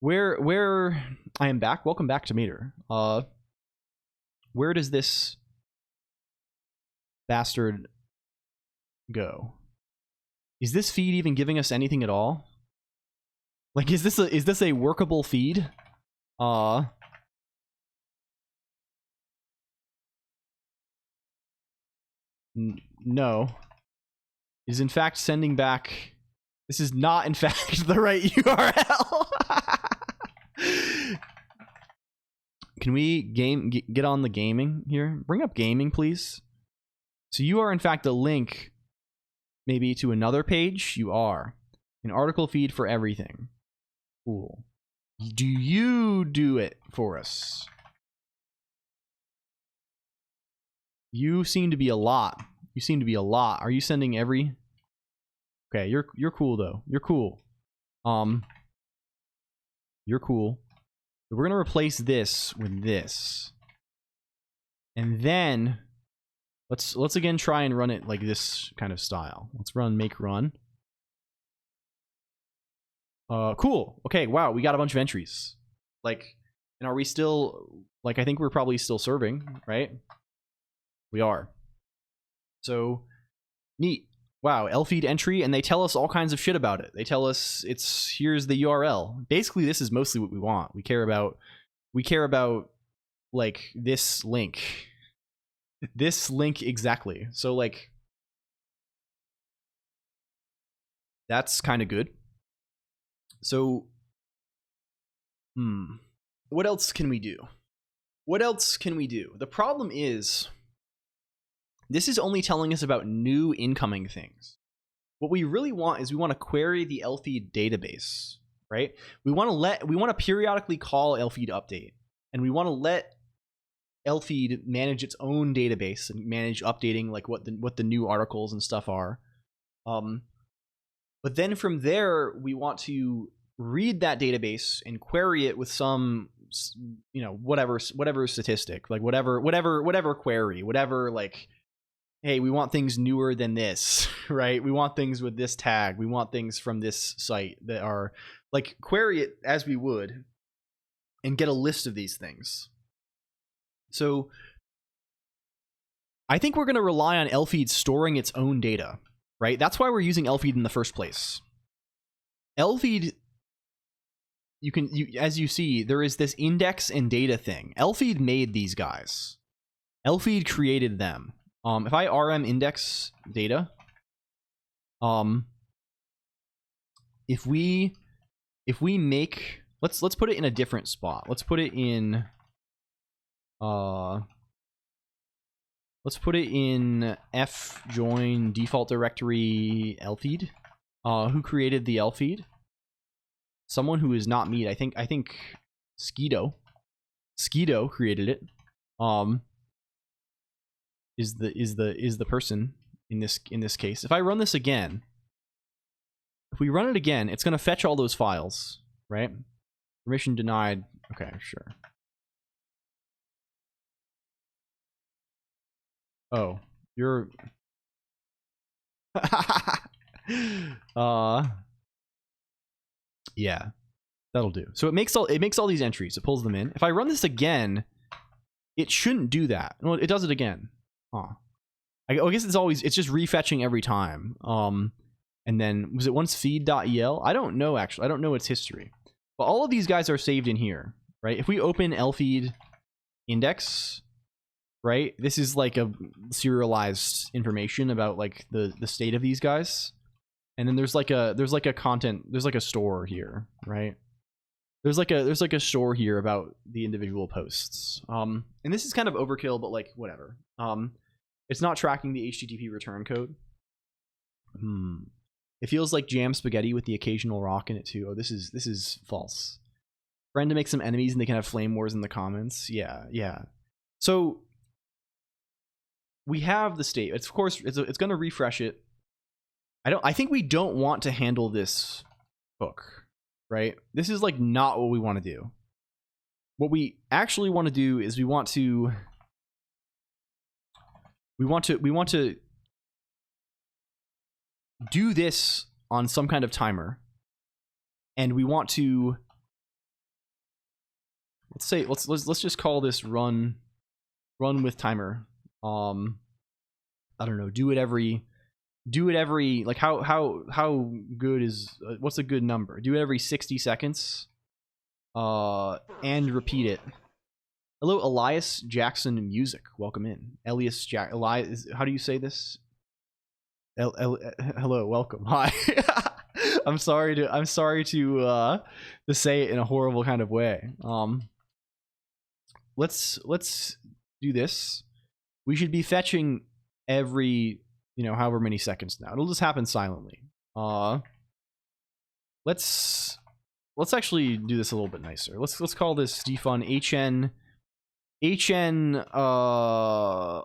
where I am back. Welcome back to Mater. Where does this bastard go? Is this feed even giving us anything at all? Like, is this a workable feed? No. It is in fact sending back. This is not in fact the right URL. can we get on the gaming here? Bring up gaming, please. So you are in fact a link maybe to another page. You are an article feed for everything. Cool. Do you do it for us? You seem to be a lot. You seem to be a lot. Are you sending every? Okay, you're cool though. You're cool. You're cool. We're gonna replace this with this, and then let's again try and run it like this kind of style. Let's run make run. Cool. Okay, wow, we got a bunch of entries. Like, and are we still, like, I think we're probably still serving, right? We are. So, neat. Wow, LFeed entry, and they tell us all kinds of shit about it. They tell us here's the URL. Basically, this is mostly what we want. We care about, like, this link. This link exactly. So, like, that's kind of good. So, what else can we do? What else can we do? The problem is, this is only telling us about new incoming things. What we really want is we want to query the LFeed database, right? We want to periodically call LFeed update, and we want to let LFeed manage its own database and manage updating like what the new articles and stuff are. But then from there, we want to read that database and query it with some, you know, whatever statistic, like whatever query, whatever, like, hey, we want things newer than this, right? We want things with this tag. We want things from this site that are, like, query it as we would and get a list of these things. So I think we're going to rely on LFeed storing its own data, right? That's why we're using LFeed in the first place. LFeed, as you see, there is this index and data thing. LFeed made these guys. LFeed created them. If I rm index data, if we make, let's put it in a different spot. Let's put it in f join default directory LFeed. Who created the LFeed? Someone who is not me. I think Skeeto created it. Is the person in this case. If I run this again, if we run it again, it's gonna fetch all those files, right? Permission denied. Okay, sure. Oh, you're yeah, that'll do. So it makes all these entries. It pulls them in. If I run this again, it shouldn't do that. Well, it does it again. Huh. I guess it's just refetching every time. And then was it once feed.el? I don't know actually. I don't know its history. But all of these guys are saved in here, right? If we open LFeed index, right? This is like a serialized information about like the state of these guys. And then there's like a store here, right? There's like a store here about the individual posts. And this is kind of overkill, but like whatever. It's not tracking the HTTP return code. It feels like jam spaghetti with the occasional rock in it too. Oh, this is false. Friend to make some enemies and they can have flame wars in the comments. Yeah. So we have the state. It's of course it's going to refresh it. I think we don't want to handle this hook, right? This is like not what we want to do. What we actually want to do is we want to do this on some kind of timer, and we want to let's just call this run with timer. I don't know, do it every like how good is what's a good number? Do it every 60 seconds and repeat it. Hello, Elias Jackson Music. Welcome in. Elias how do you say this? Hello, welcome. Hi. I'm sorry to say it in a horrible kind of way. let's do this. We should be fetching every, you know, however many seconds now. It'll just happen silently. Let's actually do this a little bit nicer. Let's call this defun HN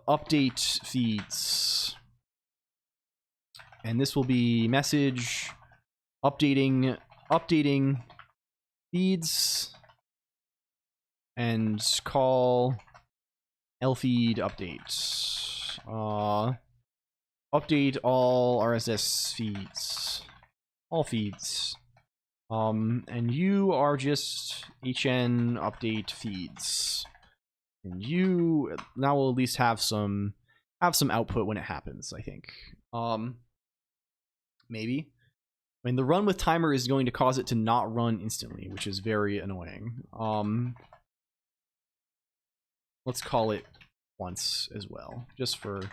update feeds. And this will be message updating feeds and call lfeed update. Update all RSS feeds. All feeds. And you are just HN update feeds. And you now will at least have some output when it happens, I think. Maybe. I mean, the run with timer is going to cause it to not run instantly, which is very annoying. Let's call it once as well, just for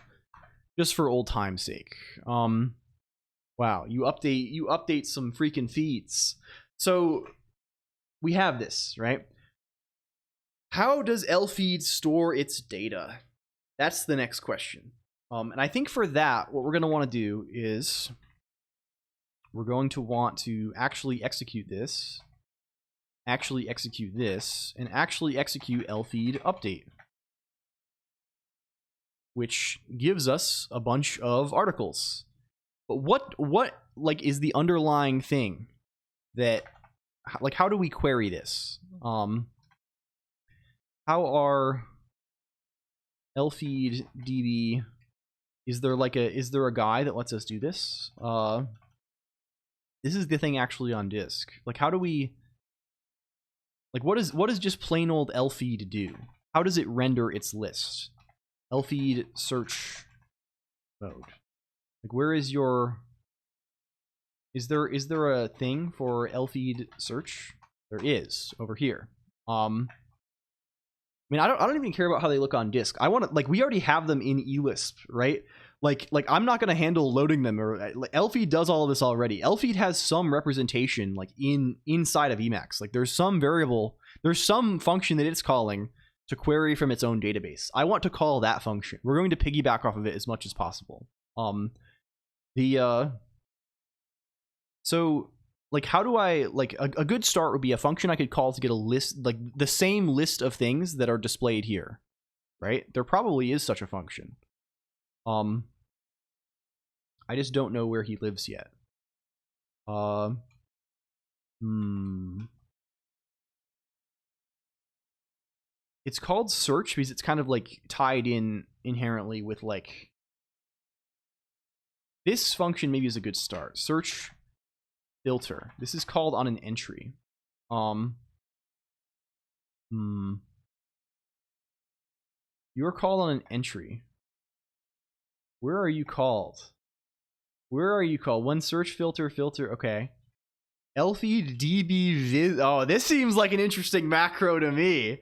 old time's sake. Wow, you update some freaking feeds. So we have this, right? How does lfeed store its data? That's the next question. And I think for that, what we're going to want to do is we're going to want to actually execute this, and actually execute lfeed update, which gives us a bunch of articles. But what like is the underlying thing that, like, how do we query this? How are lfeed db, is there a guy that lets us do this? This is the thing actually on disk. Like, how do we, like, what does just plain old lfeed do? How does it render its list? Lfeed search mode. Like, where is your, is there a thing for lfeed search? There is over here. I mean, I don't even care about how they look on disk. I want to, like, we already have them in eLisp, right? Like I'm not gonna handle loading them, or like, lfeed does all of this already. Lfeed has some representation, like, inside of Emacs. Like, there's some variable, there's some function that it's calling to query from its own database. I want to call that function. We're going to piggyback off of it as much as possible. So, like, how do I, like, a good start would be a function I could call to get a list, like the same list of things that are displayed here, right? There probably is such a function. I just don't know where he lives yet. It's called search because it's kind of like tied in inherently with, like, this function maybe is a good start. Search filter. This is called on an entry. You're called on an entry. Where are you called? Where are you called? One search filter. Okay. lfeed db viz. Oh, this seems like an interesting macro to me.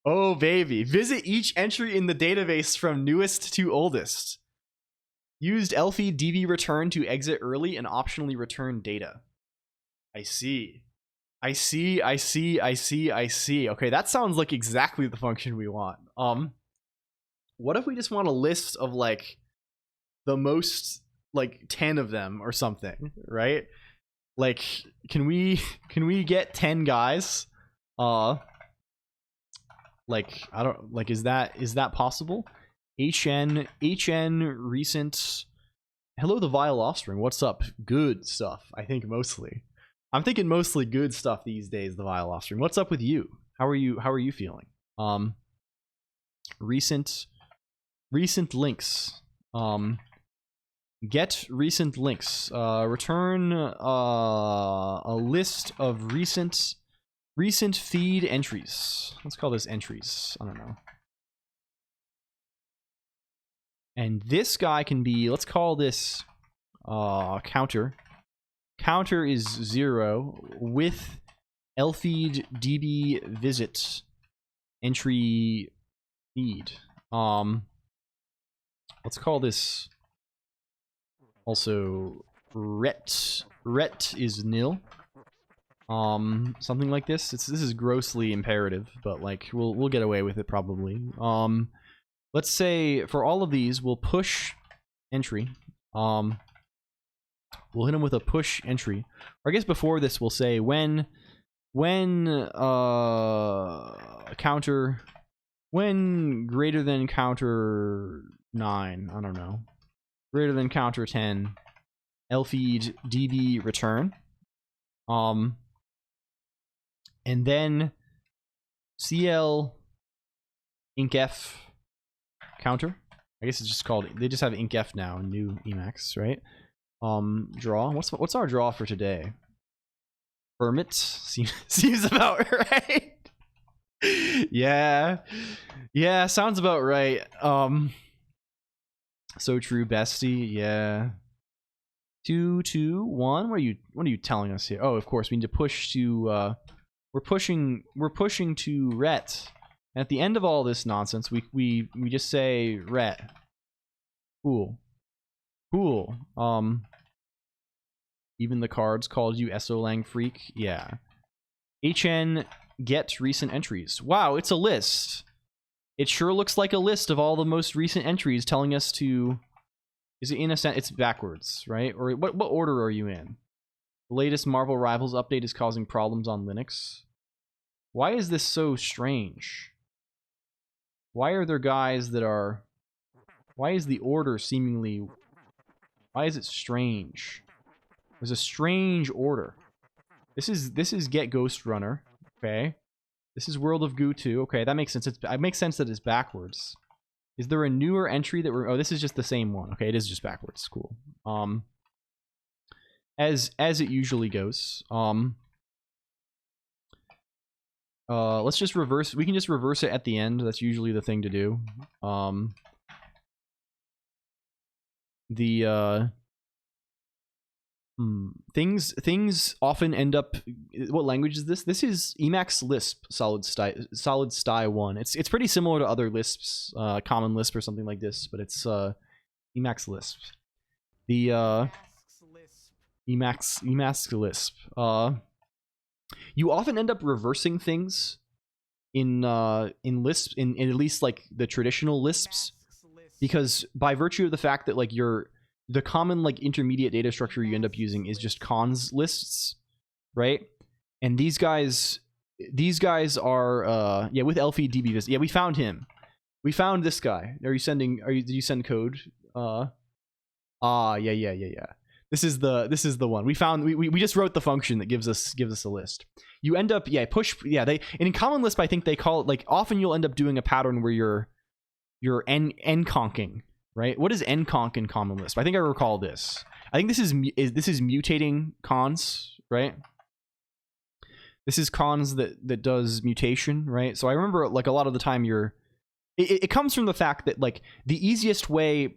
Oh, baby. Visit each entry in the database from newest to oldest. Used lfeed db return to exit early and optionally return data. I see. Okay, that sounds like exactly the function we want. What if we just want a list of, like, the most, like, 10 of them or something, right? Like, can we get 10 guys? Like, I don't, like, is that possible? HN recent. Hello, the vile offspring. What's up? Good stuff. I think mostly. I'm thinking mostly good stuff these days, the vile offspring. What's up with you? How are you feeling? Recent links. Get recent links. Return a list of recent feed entries. Let's call this entries. I don't know. And this guy can be, let's call this counter. Counter is 0 with lfeed db visit entry feed. Let's call this also ret is nil. Something like this. This is grossly imperative, but like we'll get away with it probably. Let's say for all of these we'll push entry. We'll hit them with a push entry. Or I guess before this we'll say when greater than counter 9, I don't know, greater than counter 10, lfeed db return, and then cl incf counter. I guess it's just called, they just have incf now, new Emacs, right? Draw. What's our draw for today? Permit seems about right. Yeah, sounds about right. So true, bestie. Yeah. 2, 2, 1. What are you telling us here? Oh, of course we need to push to. We're pushing to ret. And at the end of all this nonsense, we just say ret. Cool. Even the cards called you LCOLONQ freak. Yeah. HN get recent entries. Wow, it's a list. It sure looks like a list of all the most recent entries telling us to. Is it in a sense? It's backwards, right? Or what order are you in? The latest Marvel Rivals update is causing problems on Linux. Why is this so strange? Why are there guys that are... Why is the order seemingly... Why is it strange? There's a strange order. This is Get Ghost Runner. Okay. This is World of Goo 2. Okay, that makes sense. It makes sense that it's backwards. Is there a newer entry that we're... Oh, this is just the same one. Okay, it is just backwards. Cool. As it usually goes. Let's just reverse. We can just reverse it at the end. That's usually the thing to do. Things often end up. What language is this? This is Emacs Lisp solid style 1. It's pretty similar to other Lisps, Common Lisp or something like this, but it's Emacs Lisp. The Emacs Lisp. You often end up reversing things in Lisp, in at least like the traditional Lisps, because by virtue of the fact that like the common like intermediate data structure you end up using is just cons lists, right? And these guys are yeah, with lfeed db. Yeah, we found him. We found this guy. Did you send code? Yeah. This is the one. We just wrote the function that gives us a list. You end up, and in Common Lisp I think they call it, like, often you'll end up doing a pattern where you're enconking, right? What is enconc in Common Lisp? I think I recall this. I think this is mutating cons, right? This is cons that does mutation, right? So I remember, like, a lot of the time it comes from the fact that, like, the easiest way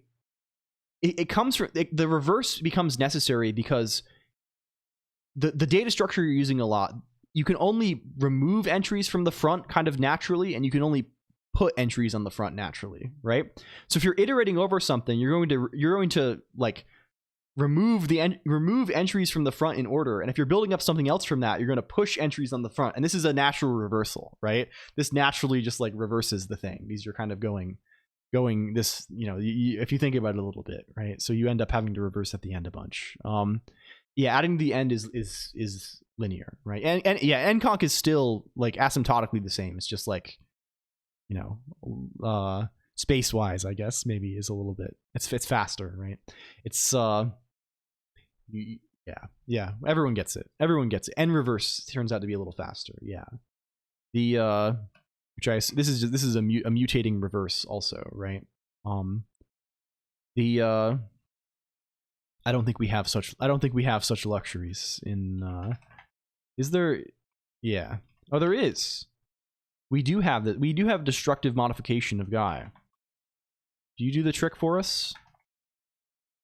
it comes from the reverse becomes necessary because the data structure you're using a lot, you can only remove entries from the front kind of naturally, and you can only put entries on the front naturally, right? So if you're iterating over something, you're going to like remove entries from the front in order, and if you're building up something else from that, you're going to push entries on the front, and this is a natural reversal, right? This naturally just like reverses the thing. These are kind of going this, if you think about it a little bit, right? So you end up having to reverse at the end a bunch. Yeah, adding the end is linear, right? And yeah, enconc is still like asymptotically the same. It's just like, space wise, I guess maybe is a little bit. It's faster, right? It's yeah. Everyone gets it. And reverse turns out to be a little faster. Yeah. The this is a mutating reverse also, right? I don't think we have such luxuries in is there? Yeah. Oh, there is. We do have destructive modification of guy. Do you do the trick for us?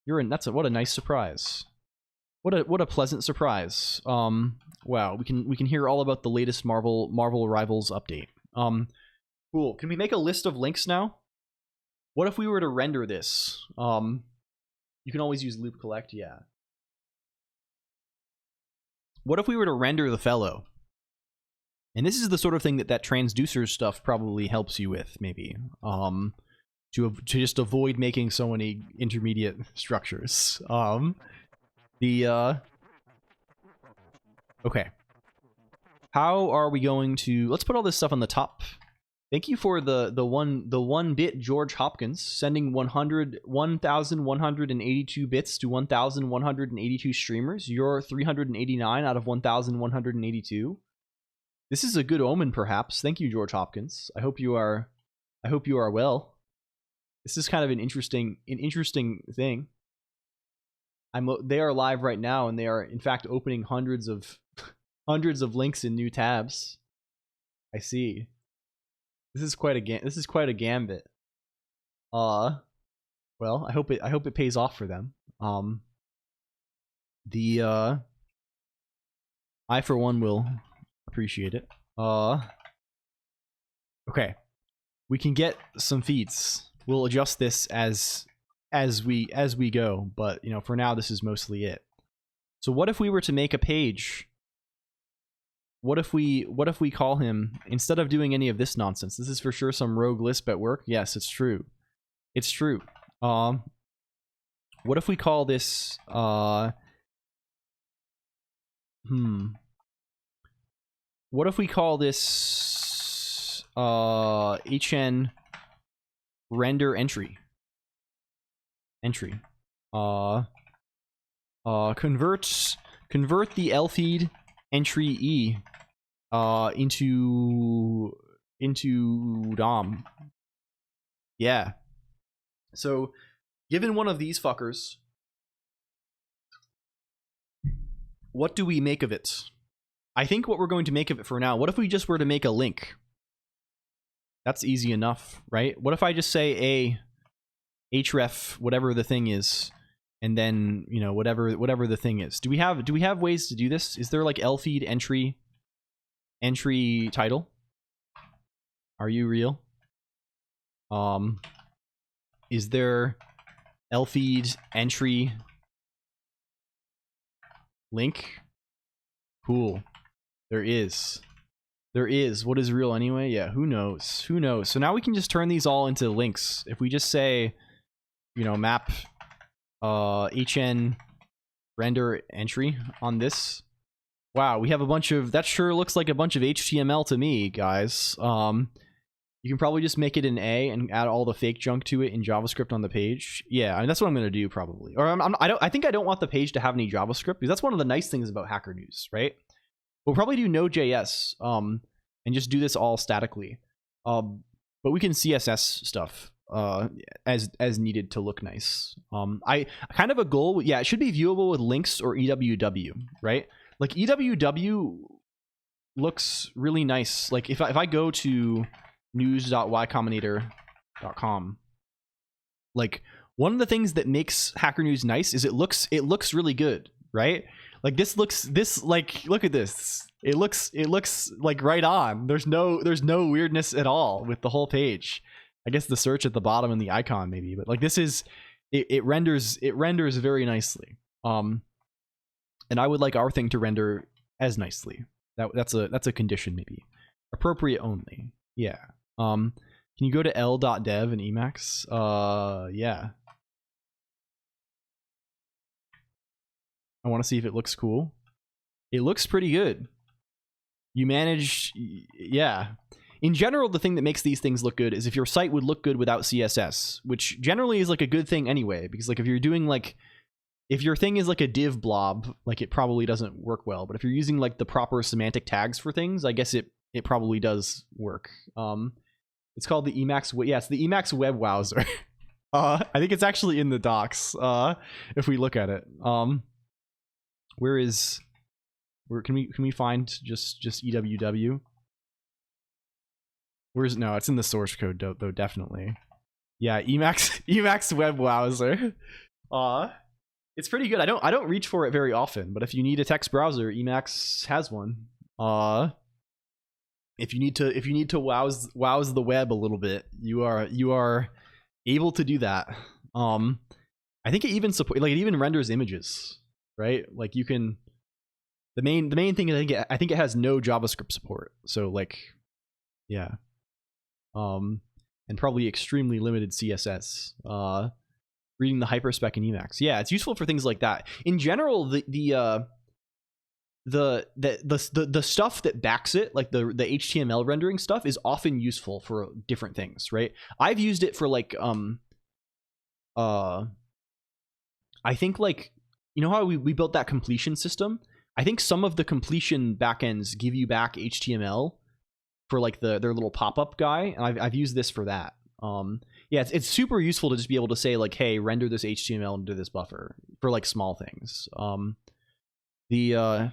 What a nice surprise. What a pleasant surprise. Wow, we can hear all about the latest Marvel Rivals update. Cool. Can we make a list of links now? What if we were to render this? You can always use loop collect, yeah. what if we were to render the fellow? And this is the sort of thing that transducer stuff probably helps you with, maybe. To just avoid making so many intermediate structures. Okay. How are we going to... Let's put all this stuff on the top. Thank you for the one bit George Hopkins sending 1,182 bits to 1,182 streamers. You're 389 out of 1,182. This is a good omen, perhaps. Thank you, George Hopkins. I hope you are well. This is kind of an interesting thing. They are live right now, and they are in fact opening hundreds of links in new tabs. I see. This is quite a gambit. Well, I hope it pays off for them. I for one will appreciate it. Okay. We can get some feeds. We'll adjust this as we go, but you know, for now this is mostly it. So what if we were to make a page? What if we call him, instead of doing any of this nonsense? This is for sure some rogue Lisp at work. Yes, it's true. It's true. What if we call this what if we call this HN render entry? Convert the lfeed entry E into DOM. Yeah. So given one of these fuckers, what do we make of it? I think what we're going to make of it for now, what if we just were to make a link? That's easy enough, right? What if I just say a href, whatever the thing is, and then, you know, whatever the thing is. Do we have ways to do this? Is there like lfeed entry title? Are you real? Is there lfeed entry link? Cool. There is. What is real anyway? Yeah, who knows? So now we can just turn these all into links. If we just say, you know, map hn render entry on this. Wow, we have a bunch of, that sure looks like a bunch of HTML to me, guys. You can probably just make it an A and add all the fake junk to it in JavaScript on the page. Yeah, I mean, that's what I'm going to do probably. Or I think I don't want the page to have any JavaScript, because that's one of the nice things about Hacker News, right? We'll probably do Node.js and just do this all statically. But we can CSS stuff as needed to look nice. I kind of a goal, yeah, it should be viewable with links or EWW, right? Like EWW looks really nice. Like if I go to news.ycombinator.com, like one of the things that makes Hacker News nice is it looks really good, right? Like look at this. It looks like right on. There's no weirdness at all with the whole page. I guess the search at the bottom and the icon maybe, but like this is it renders very nicely. And I would like our thing to render as nicely. That's a condition maybe. Appropriate only. Yeah. Can you go to l.dev and Emacs? Yeah. I want to see if it looks cool. It looks pretty good. You manage, yeah. In general, the thing that makes these things look good is if your site would look good without CSS, which generally is like a good thing anyway, because like if you're doing like, if your thing is like a div blob, like it probably doesn't work well. But if you're using like the proper semantic tags for things, I guess it probably does work. It's called the Emacs, yeah, it's the Emacs web browser. I think it's actually in the docs, if we look at it. Where can we find just EWW? No, it's in the source code though, definitely. Yeah, Emacs web browser. It's pretty good. I don't reach for it very often, but if you need a text browser, Emacs has one. If you need to wows the web a little bit, you are able to do that. I think it even renders images, right? Like you can, The main thing is I think it has no JavaScript support. So like, yeah, and probably extremely limited CSS. Reading the hyperspec and Emacs, yeah, it's useful for things like that. In general, the stuff that backs it, like the HTML rendering stuff, is often useful for different things, right? I've used it for like I think like, you know how we built that completion system? I think some of the completion backends give you back HTML for like their little pop-up guy, and I've used this for that. Yeah, it's super useful to just be able to say like, hey, render this HTML into this buffer for like small things. The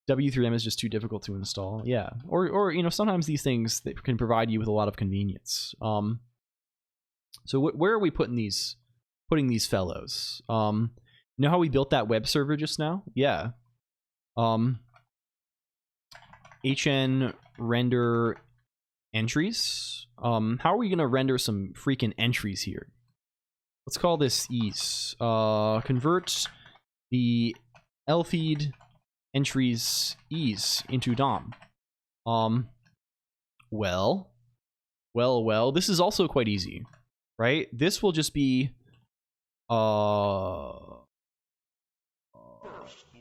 W3M is just too difficult to install. Yeah, or you know, sometimes these things that can provide you with a lot of convenience. So where are we putting these fellows? You know how we built that web server just now? Yeah. HN render entries. How are we gonna render some freaking entries here? Let's call this ease. Convert the lfeed entries ease into DOM. Well, this is also quite easy, right? This will just be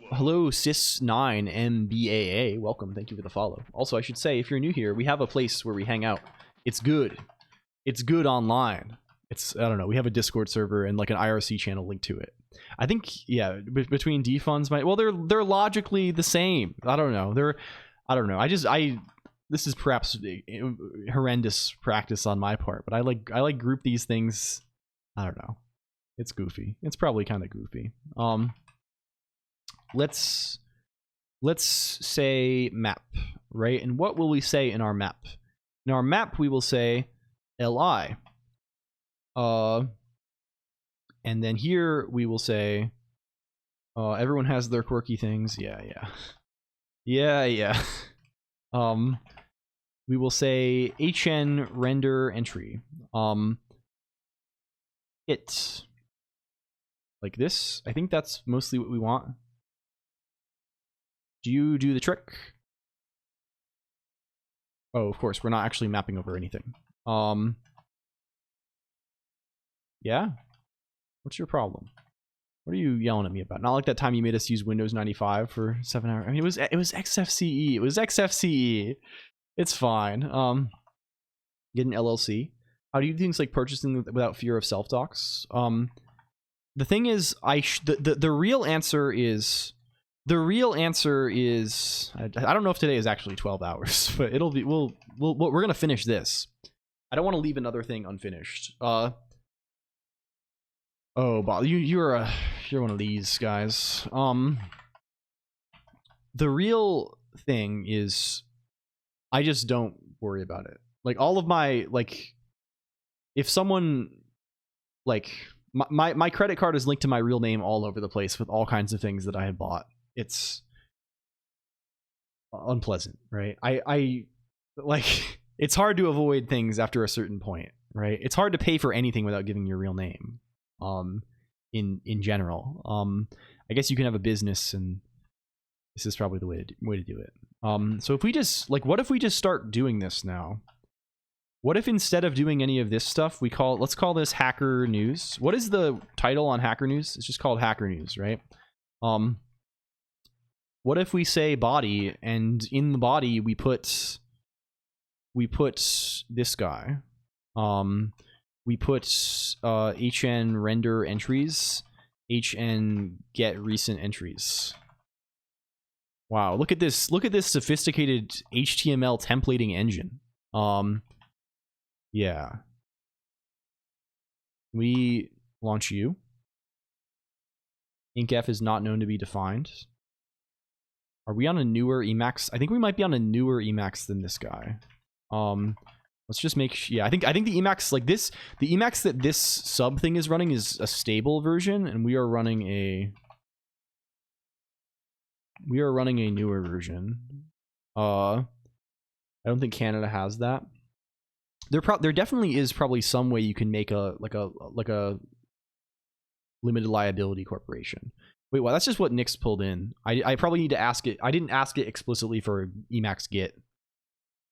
hello sis9mbaa, welcome, thank you for the follow. Also, I should say, if you're new here, we have a place where we hang out. It's good online. It's, I don't know, we have a Discord server and like an IRC channel linked to it. I think, yeah, between defunds, they're logically the same. I don't know, this is perhaps horrendous practice on my part, but I like group these things. I don't know, it's goofy. It's probably kind of goofy. Let's say map, right? And what will we say in our map? In our map, we will say li. And then here we will say everyone has their quirky things. Yeah. We will say hn render entry. It like this. I think that's mostly what we want. Do you do the trick? Oh, of course, we're not actually mapping over anything. Yeah? What's your problem? What are you yelling at me about? Not like that time you made us use Windows 95 for 7 hours. I mean, it was XFCE. It was XFCE. It's fine. Get an LLC. How do you do things like purchasing without fear of self-docs? The thing is, the real answer is... I don't know if today is actually 12 hours, but it'll be, we're gonna finish this. I don't want to leave another thing unfinished. Oh, Bob, you're one of these guys. The real thing is, I just don't worry about it. Like all of my, like, if someone, like, my credit card is linked to my real name all over the place with all kinds of things that I have bought. It's unpleasant, right? I like, it's hard to avoid things after a certain point, right? It's hard to pay for anything without giving your real name. In general, I guess you can have a business, and this is probably the way to do it. So if we just, like, what if we just start doing this now? What if instead of doing any of this stuff, let's call this Hacker News. What is the title on Hacker News? It's just called Hacker News, right? What if we say body, and in the body we put this guy. We put hn render entries, hn get recent entries. Wow, look at this sophisticated HTML templating engine. Yeah. We launch you. IncF is not known to be defined. Are we on a newer Emacs? I think we might be on a newer Emacs than this guy. Let's just make, yeah, I think the Emacs, like this, the Emacs that this sub thing is running is a stable version, and we are running a newer version. I don't think Canada has that. There definitely is probably some way you can make a limited liability corporation. Wait, well, that's just what Nix pulled in. I probably need to ask it. I didn't ask it explicitly for Emacs Git.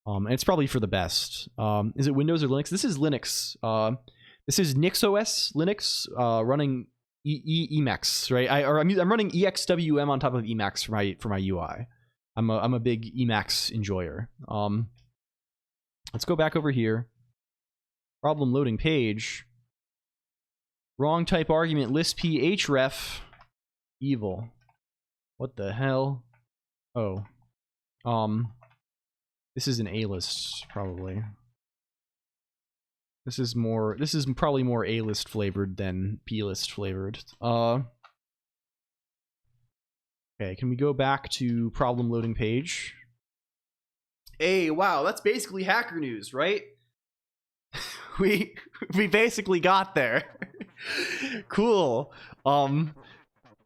And it's probably for the best. Is it Windows or Linux? This is Linux. This is NixOS Linux running Emacs, right? I'm running EXWM on top of Emacs for my UI. I'm a big Emacs enjoyer. Let's go back over here. Problem loading page. Wrong type argument. List phref. Evil. What the hell? Oh. This is an A list, probably. This is probably more A list flavored than P list flavored. Okay, can we go back to problem loading page? Hey, wow, that's basically Hacker News, right? we basically got there. Cool.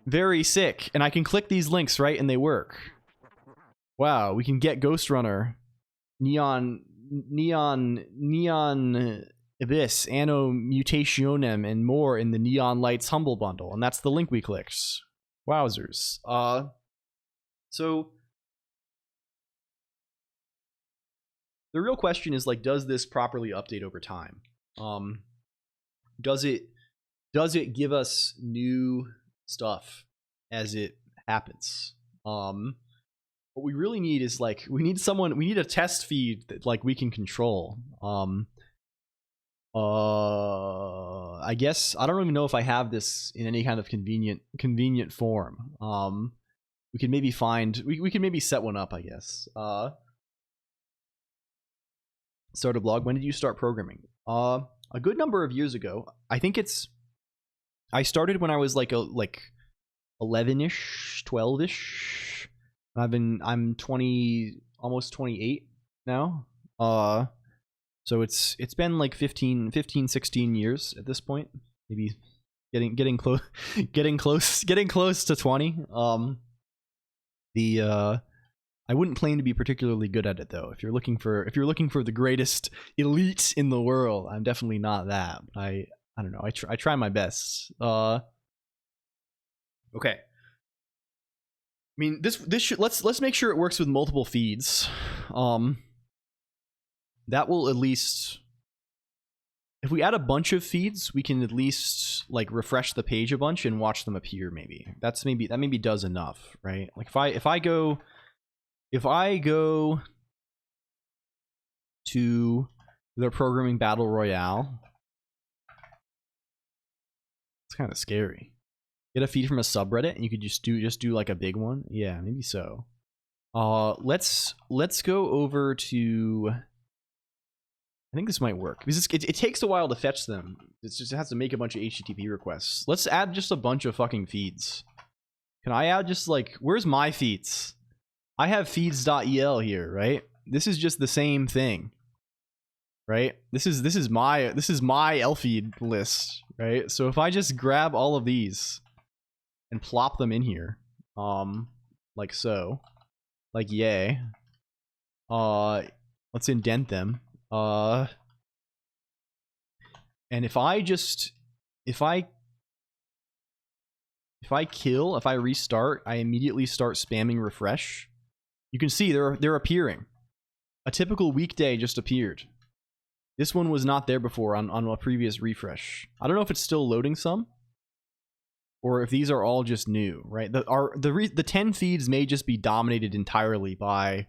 Very sick. And I can click these links, right? And they work. Wow, we can get Ghost Runner, Neon Abyss, Anno Mutationem, and more in the Neon Lights Humble Bundle. And that's the link we clicked. Wowzers. So the real question is, like, does this properly update over time? Does it give us new stuff as it happens? What we really need is, like, we need a test feed that, like, we can control. I guess I don't even know if I have this in any kind of convenient form. We can maybe we can maybe set one up, I guess. Start a blog. When did you start programming? A good number of years ago. I think I started when I was like 11ish, 12ish. I'm 20, almost 28 now. So it's been like 15, 16 years at this point. Maybe getting close to 20. I wouldn't claim to be particularly good at it, though. If you're looking for the greatest elite in the world, I'm definitely not that. I don't know. I try my best. Okay. I mean, this should, let's make sure it works with multiple feeds. That will at least, if we add a bunch of feeds, we can at least, like, refresh the page a bunch and watch them appear. That maybe does enough, right? Like, if I go to the programming battle royale, it's kind of scary. Get a feed from a subreddit and you could just do like a big one. Yeah, maybe so. Let's go over to, I think this might work because it takes a while to fetch them. It has to make a bunch of HTTP requests. Let's add just a bunch of fucking feeds. Can I add just, like, where's my feeds? I have feeds.el here, right? This is just the same thing, right? This is my lfeed list, right? So if I just grab all of these and plop them in here, like so, like yay. Let's indent them. And if I restart, I immediately start spamming refresh. You can see they're appearing. A typical weekday just appeared. This one was not there before on a previous refresh. I don't know if it's still loading some, or if these are all just new, right? The 10 feeds may just be dominated entirely by,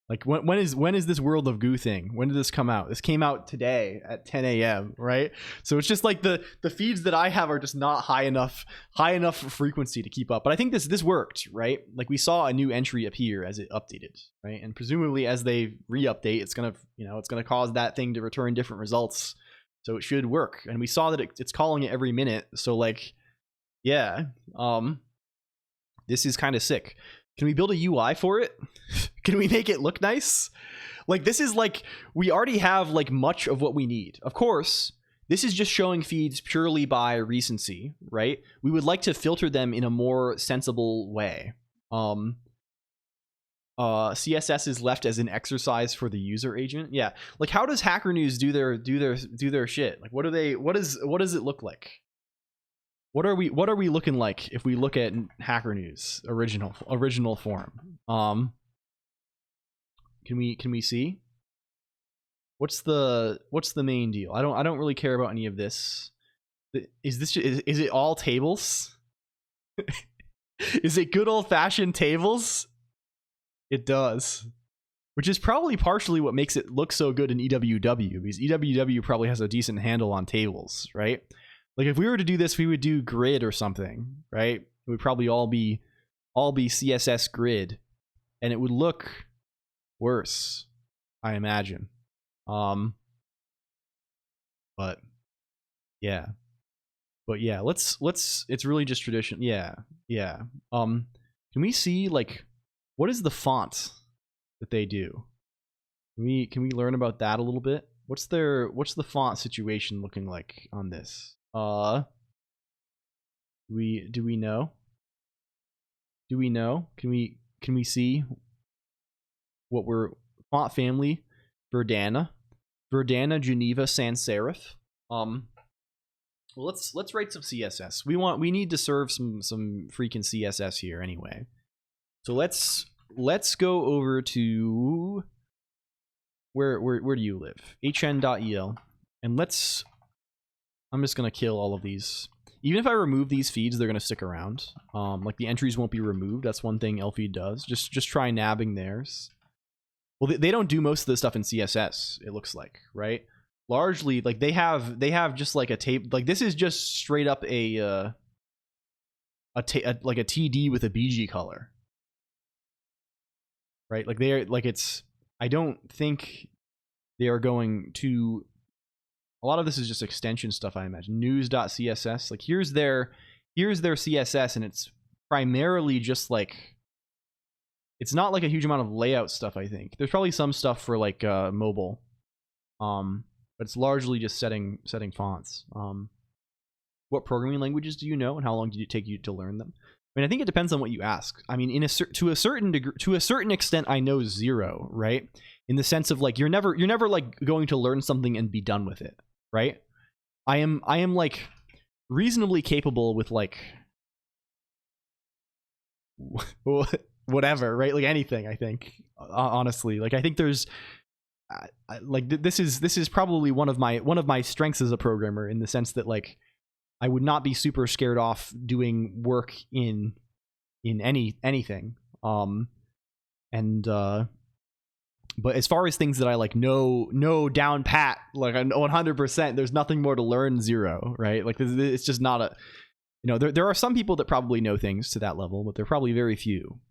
like, when is this World of Goo thing? When did this come out? This came out today at 10 a.m., right? So it's just like the feeds that I have are just not high enough frequency to keep up. But I think this worked, right? Like, we saw a new entry appear as it updated, right? And presumably as they re-update, it's gonna cause that thing to return different results. So it should work. And we saw that it's calling it every minute. So, like, yeah, this is kind of sick. Can we build a UI for it? Can we make it look nice? Like, this is, like, we already have, like, much of what we need. Of course, this is just showing feeds purely by recency, right? We would like to filter them in a more sensible way. CSS is left as an exercise for the user agent. Yeah. Like, how does Hacker News do their shit? Like, what does it look like? What are we looking like if we look at Hacker News original form? Can we see? What's the main deal? I don't really care about any of this. Is it all tables? Is it good old-fashioned tables? It does. Which is probably partially what makes it look so good in EWW, because EWW probably has a decent handle on tables, right? Like if we were to do this, we would do grid or something, right? It would probably all be CSS grid, and it would look worse, I imagine. But yeah. But yeah, let's it's really just tradition. Yeah. Can we see like what is the font that they do? Can we learn about that a little bit? What's the font situation looking like on this? Do we know? Do we know? Can we see what we're font family? Verdana, Geneva, Sans Serif. Well, let's write some CSS. We need to serve some freaking CSS here anyway. So let's go over to where do you live? hn.el, and I'm just gonna kill all of these. Even if I remove these feeds, they're gonna stick around. Like the entries won't be removed. That's one thing lfeed does. Just try nabbing theirs. Well, they don't do most of the stuff in CSS. It looks like, right? Largely, like they have just like a tape. Like this is just straight up like a TD with a BG color, right? Like they're like it's. I don't think they are going to. A lot of this is just extension stuff, I imagine. News.css. Like here's their CSS, and it's primarily just like. It's not like a huge amount of layout stuff. I think there's probably some stuff for like mobile. But it's largely just setting fonts. What programming languages do you know, and how long did it take you to learn them? I mean, I think it depends on what you ask. I mean, to a certain extent, I know zero, right? In the sense of like you're never like going to learn something and be done with it, right? I am like reasonably capable with like whatever, right? Like anything. I think honestly, like I think there's. This is probably one of my strengths as a programmer, in the sense that like I would not be super scared off doing work in anything. But as far as things that I like know down pat, like 100%, there's nothing more to learn, zero, right? Like it's just not a, you know, there are some people that probably know things to that level, but they're probably very few.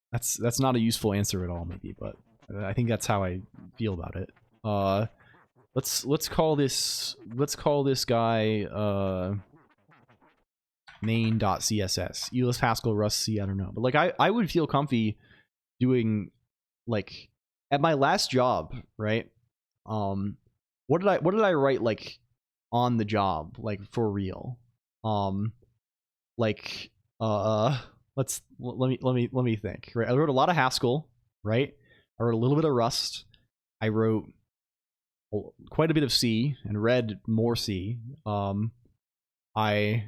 That's not a useful answer at all, maybe, but I think that's how I feel about it. Let's call this guy main.css. Elis, Haskell, Rust, C, I don't know. But like I would feel comfy doing like at my last job, right? What did I write like on the job, like for real? Let me think. Right, I wrote a lot of Haskell, right? I wrote a little bit of Rust. I wrote quite a bit of C and read more C. I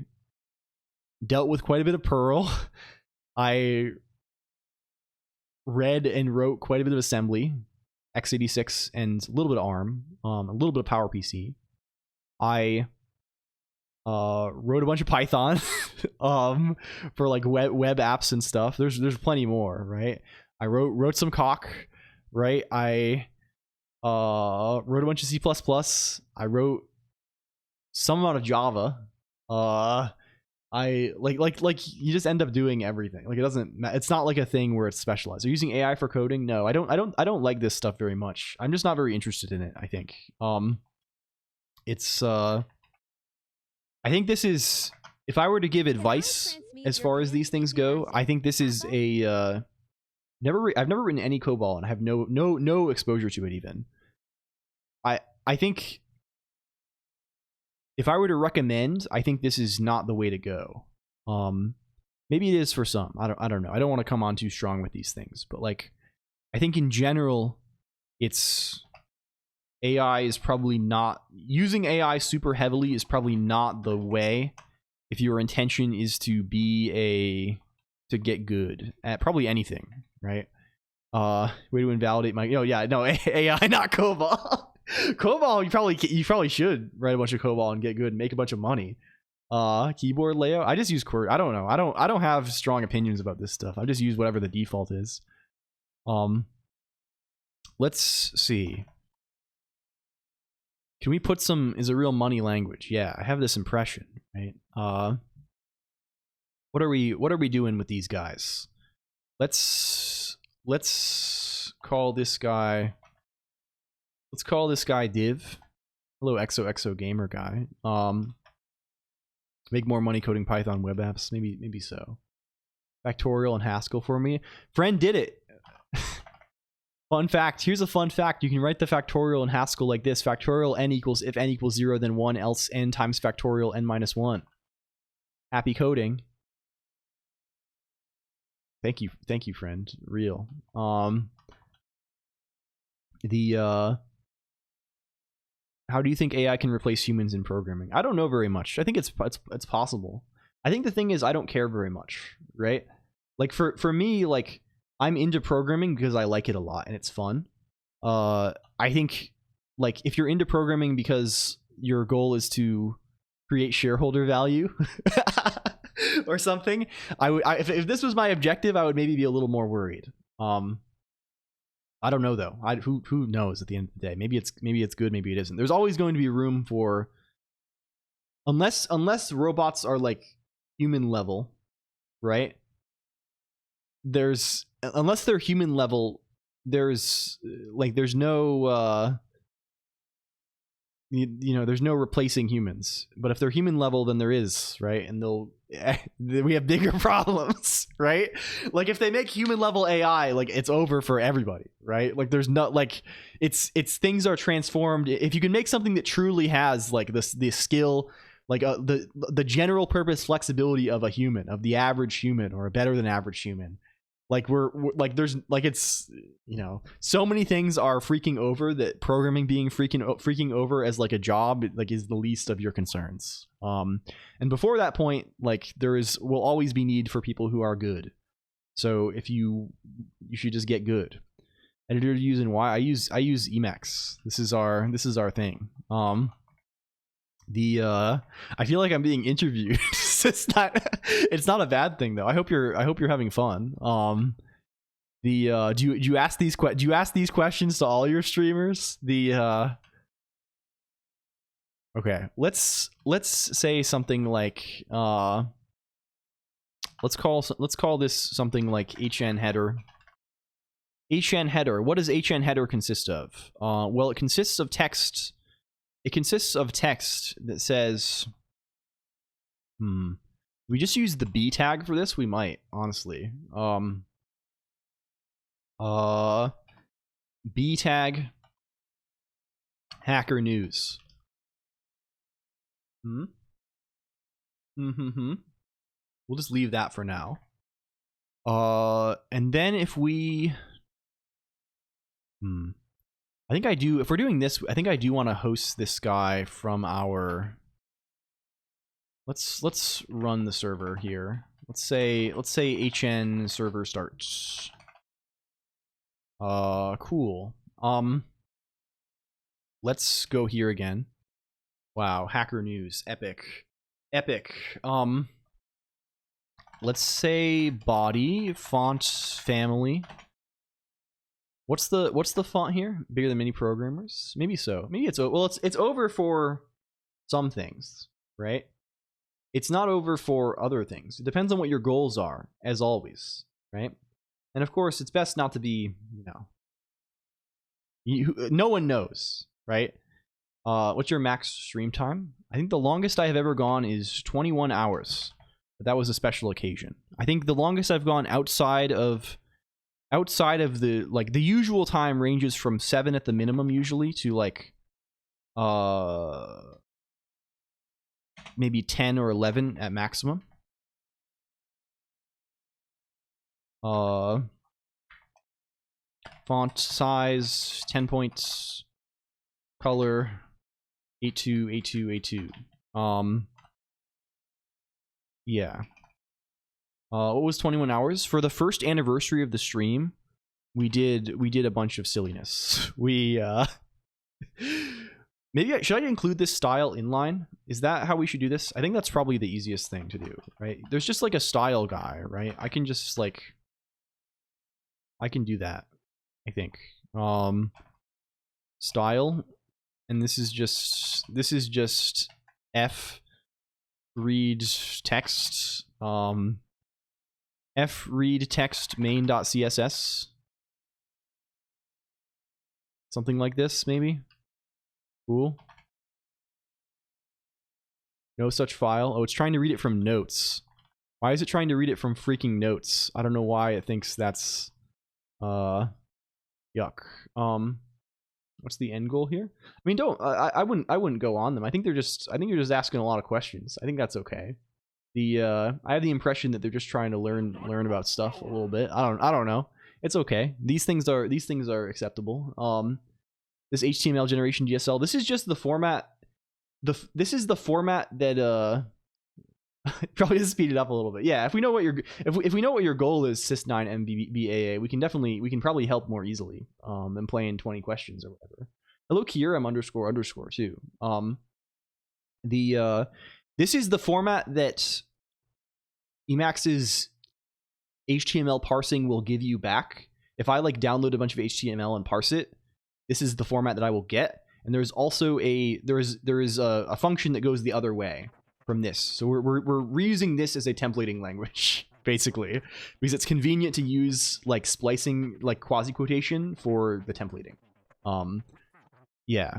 dealt with quite a bit of Perl. I read and wrote quite a bit of assembly, x86, and a little bit of ARM, a little bit of PowerPC. I wrote a bunch of Python for like web apps and stuff. There's plenty more, right? I wrote some Colonq, right? I wrote a bunch of C++. I wrote some amount of Java. I like you just end up doing everything. Like it's not like a thing where it's specialized. Are you using AI for coding? No, I don't like this stuff very much. I'm just not very interested in it, I think. I think this is, if I were to give advice as far as these things go, I think this is a I've never written any COBOL, and I have no exposure to it even. I think if I were to recommend, I think this is not the way to go. Maybe it is for some. I don't know. I don't want to come on too strong with these things, but like I think in general it's AI is probably not using AI super heavily is probably not the way if your intention is to get good at probably anything, right? Way to invalidate my AI, not COBOL. COBOL, you probably should write a bunch of COBOL and get good and make a bunch of money. Keyboard layout, I just use QWERTY. I don't know. I don't have strong opinions about this stuff. I just use whatever the default is. Let's see. Can we put some, is a real money language? Yeah, I have this impression, right? What are we doing with these guys? Let's call this guy, Div. Hello, XOXO gamer guy. Make more money coding Python web apps. Maybe so. Factorial and Haskell for me. Friend did it. Fun fact. Here's a fun fact. You can write the factorial in Haskell like this. Factorial n equals if n equals 0, then 1, else n times factorial n minus 1. Happy coding. Thank you, friend. Real. How do you think AI can replace humans in programming? I don't know very much. I think it's possible. I think the thing is I don't care very much, right? Like for me, like I'm into programming because I like it a lot and it's fun. I think like if you're into programming because your goal is to create shareholder value or something, if this was my objective, I would maybe be a little more worried. I don't know though. Who knows at the end of the day? Maybe it's good, maybe it isn't. There's always going to be room for, unless robots are like human level, right? Unless they're human level, there's no there's no replacing humans. But if they're human level, then there is, right? And we have bigger problems, right? Like if they make human level AI, like it's over for everybody, right? Like there's not like it's things are transformed. If you can make something that truly has like the skill, like the general purpose flexibility of a human, of the average human or a better than average human, like we're like there's like it's so many things are freaking over that programming being freaking over as like a job like is the least of your concerns. And before that point, like will always be need for people who are good. So if you should just get good. Editor using I use Emacs. This is our thing. I feel like I'm being interviewed. It's not a bad thing though. I hope you're having fun. Do you ask these questions to all your streamers? Okay, let's say something like let's call this something like HN header. HN header. What does HN header consist of? Well, it consists of text. It consists of text that says, we just use the B tag for this? We might, honestly. B tag hacker news. We'll just leave that for now. And then if we I think I do, if we're doing this, I think I do want to host this guy from our, let's run the server here. Let's say HN server starts. Cool. Let's go here again. Wow, hacker news, epic. Let's say body, font family. What's the font here? Bigger than many programmers? Maybe so. Maybe it's over for some things, right? It's not over for other things. It depends on what your goals are, as always, right? And of course, it's best not to be, no one knows, right? What's your max stream time? I think the longest I have ever gone is 21 hours. But that was a special occasion. I think the longest I've gone outside of the like the usual time ranges from 7 at the minimum usually to like maybe 10 or 11 at maximum. Font size 10 points. color, A2, A2, A2. Yeah. What was 21 hours? For the first anniversary of the stream, we did a bunch of silliness. We maybe should I include this style inline? Is that how we should do this? I think that's probably the easiest thing to do, right? There's just like a style guy, right? I can just like I can do that, I think. Style, and this is just f read text, f read text main.css, something like this, maybe. Cool. No such file. Oh, it's trying to read it from notes. Why is it trying to read it from freaking notes? I don't know why it thinks that's yuck. What's the end goal here? I mean, I wouldn't go on them. I think you're just asking a lot of questions. I think that's okay. I have the impression that they're just trying to learn about stuff a little bit. I don't know. It's okay. These things are acceptable. This HTML generation GSL, this is just the format. This is the format that probably to speed it up a little bit. Yeah, if we know what your goal is, sys9 MBBAA, we can probably help more easily than playing 20 questions or whatever. Hello Kieram __ too. This is the format that Emacs's HTML parsing will give you back. If I like download a bunch of HTML and parse it, this is the format that I will get. And there's also there is a function that goes the other way from this. So we're reusing this as a templating language, basically, because it's convenient to use like splicing, like quasi quotation for the templating. Yeah.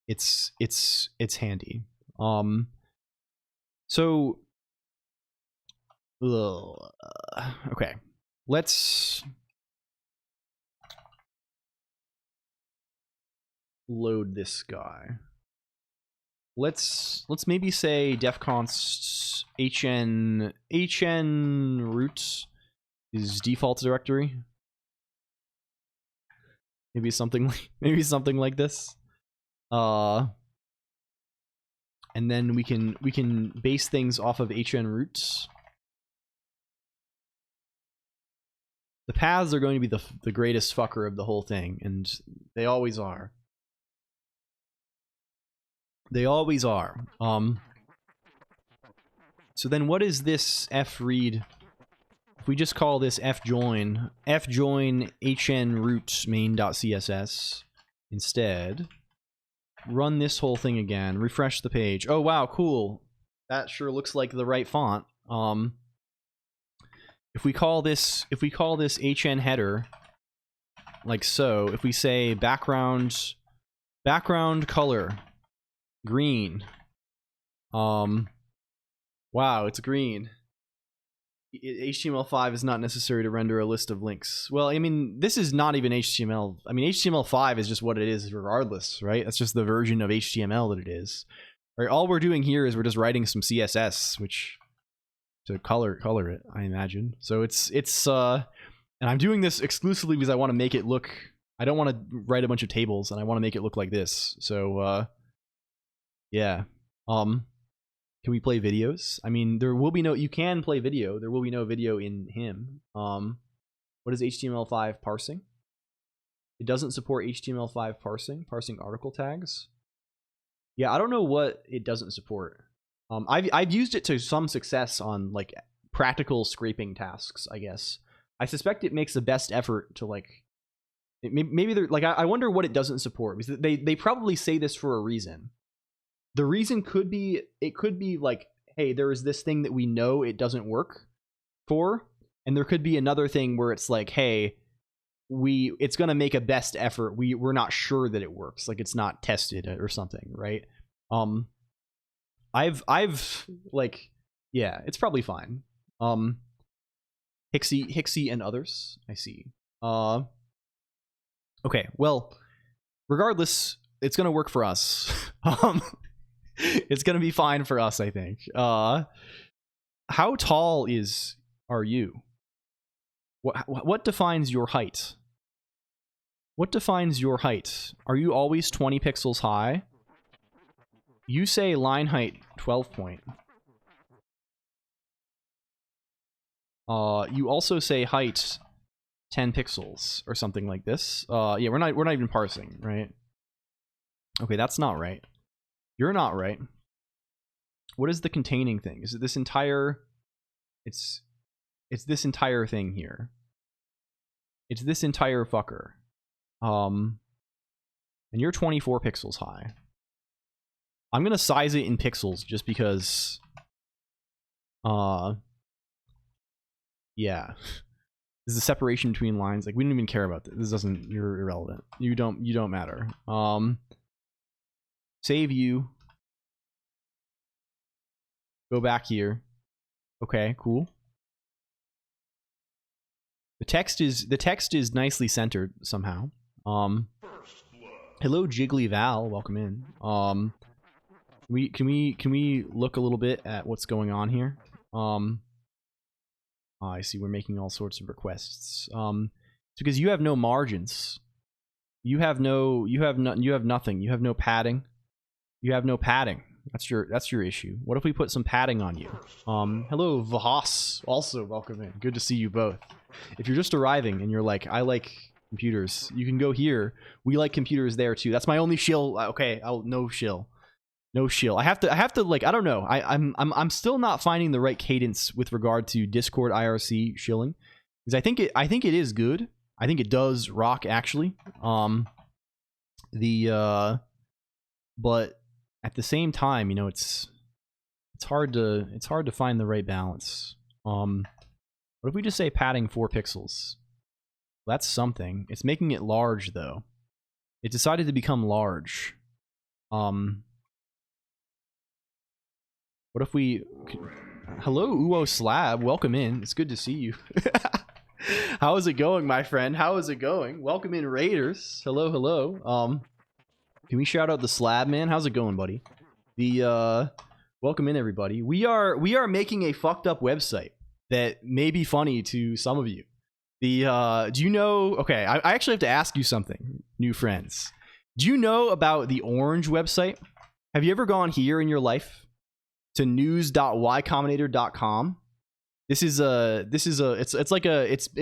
It's handy. So okay. Let's load this guy. Let's maybe say defconst hn root is default directory. Maybe something like this. And then we can base things off of hn roots. The paths are going to be the greatest fucker of the whole thing, and they always are. They always are. So then what is this fread? If we just call this fjoin hn root main.css instead, run this whole thing again, refresh the page. Oh wow, cool. That sure looks like the right font. If we call this hn header like so, if we say background color green, wow, it's green. HTML5 is not necessary to render a list of links. Well, I mean, this is not even HTML. I mean, HTML5 is just what it is regardless, right? That's just the version of HTML that it is. Right? All we're doing here is we're just writing some CSS, which to color it, I imagine. So it's and I'm doing this exclusively because I want to make it look, I don't want to write a bunch of tables, and I want to make it look like this. So yeah. Can we play videos? I mean, there will be no, you can play video. There will be no video in him. What is HTML5 parsing? It doesn't support HTML5 parsing article tags. Yeah, I don't know what it doesn't support. I've used it to some success on like practical scraping tasks, I guess. I suspect it makes the best effort to like, maybe they're like, I wonder what it doesn't support, because they probably say this for a reason. The reason could be, it could be like, hey, there is this thing that we know it doesn't work for, and there could be another thing where it's like, hey, it's gonna make a best effort. We're not sure that it works, like it's not tested or something, right? I've like, yeah, it's probably fine. Hixie and others, I see. Okay, well, regardless, it's gonna work for us. It's gonna be fine for us, I think. How tall are you? What defines your height? What defines your height? Are you always 20 pixels high? You say line height 12 point. You also say height 10 pixels or something like this. Yeah, we're not even parsing, right? Okay, that's not right. You're not right. What is the containing thing? Is it this entire... It's this entire thing here. It's this entire fucker. And you're 24 pixels high. I'm gonna size it in pixels just because... Yeah. This is the separation between lines. Like, we don't even care about this. This doesn't... You're irrelevant. You don't matter. Save you. Go back here. Okay, cool. The text is nicely centered somehow. Hello Jiggly Val, welcome in. Can we look a little bit at what's going on here? I see we're making all sorts of requests. It's because you have no margins. You have nothing. You have no padding. You have no padding. That's your issue. What if we put some padding on you? Hello Vahas, also welcome in. Good to see you both. If you're just arriving and you're like, I like computers, you can go here. We like computers there too. That's my only shill. Okay, no shill. No shill. I have to like, I don't know. I'm still not finding the right cadence with regard to Discord IRC shilling. Because I think it is good. I think it does rock actually. But at the same time, you know, it's hard to find the right balance. What if we just say padding 4 pixels? That's something. It's making it large though. It decided to become large. What if we... Hello, Uo Slab. Welcome in. It's good to see you. How is it going, my friend? How is it going? Welcome in, Raiders. Hello, hello. Can we shout out the Slab man? How's it going, buddy? Welcome in, everybody. We are making a fucked up website that may be funny to some of you. Do you know... Okay, I actually have to ask you something, new friends. Do you know about the Orange website? Have you ever gone here in your life? To news.ycombinator.com. It's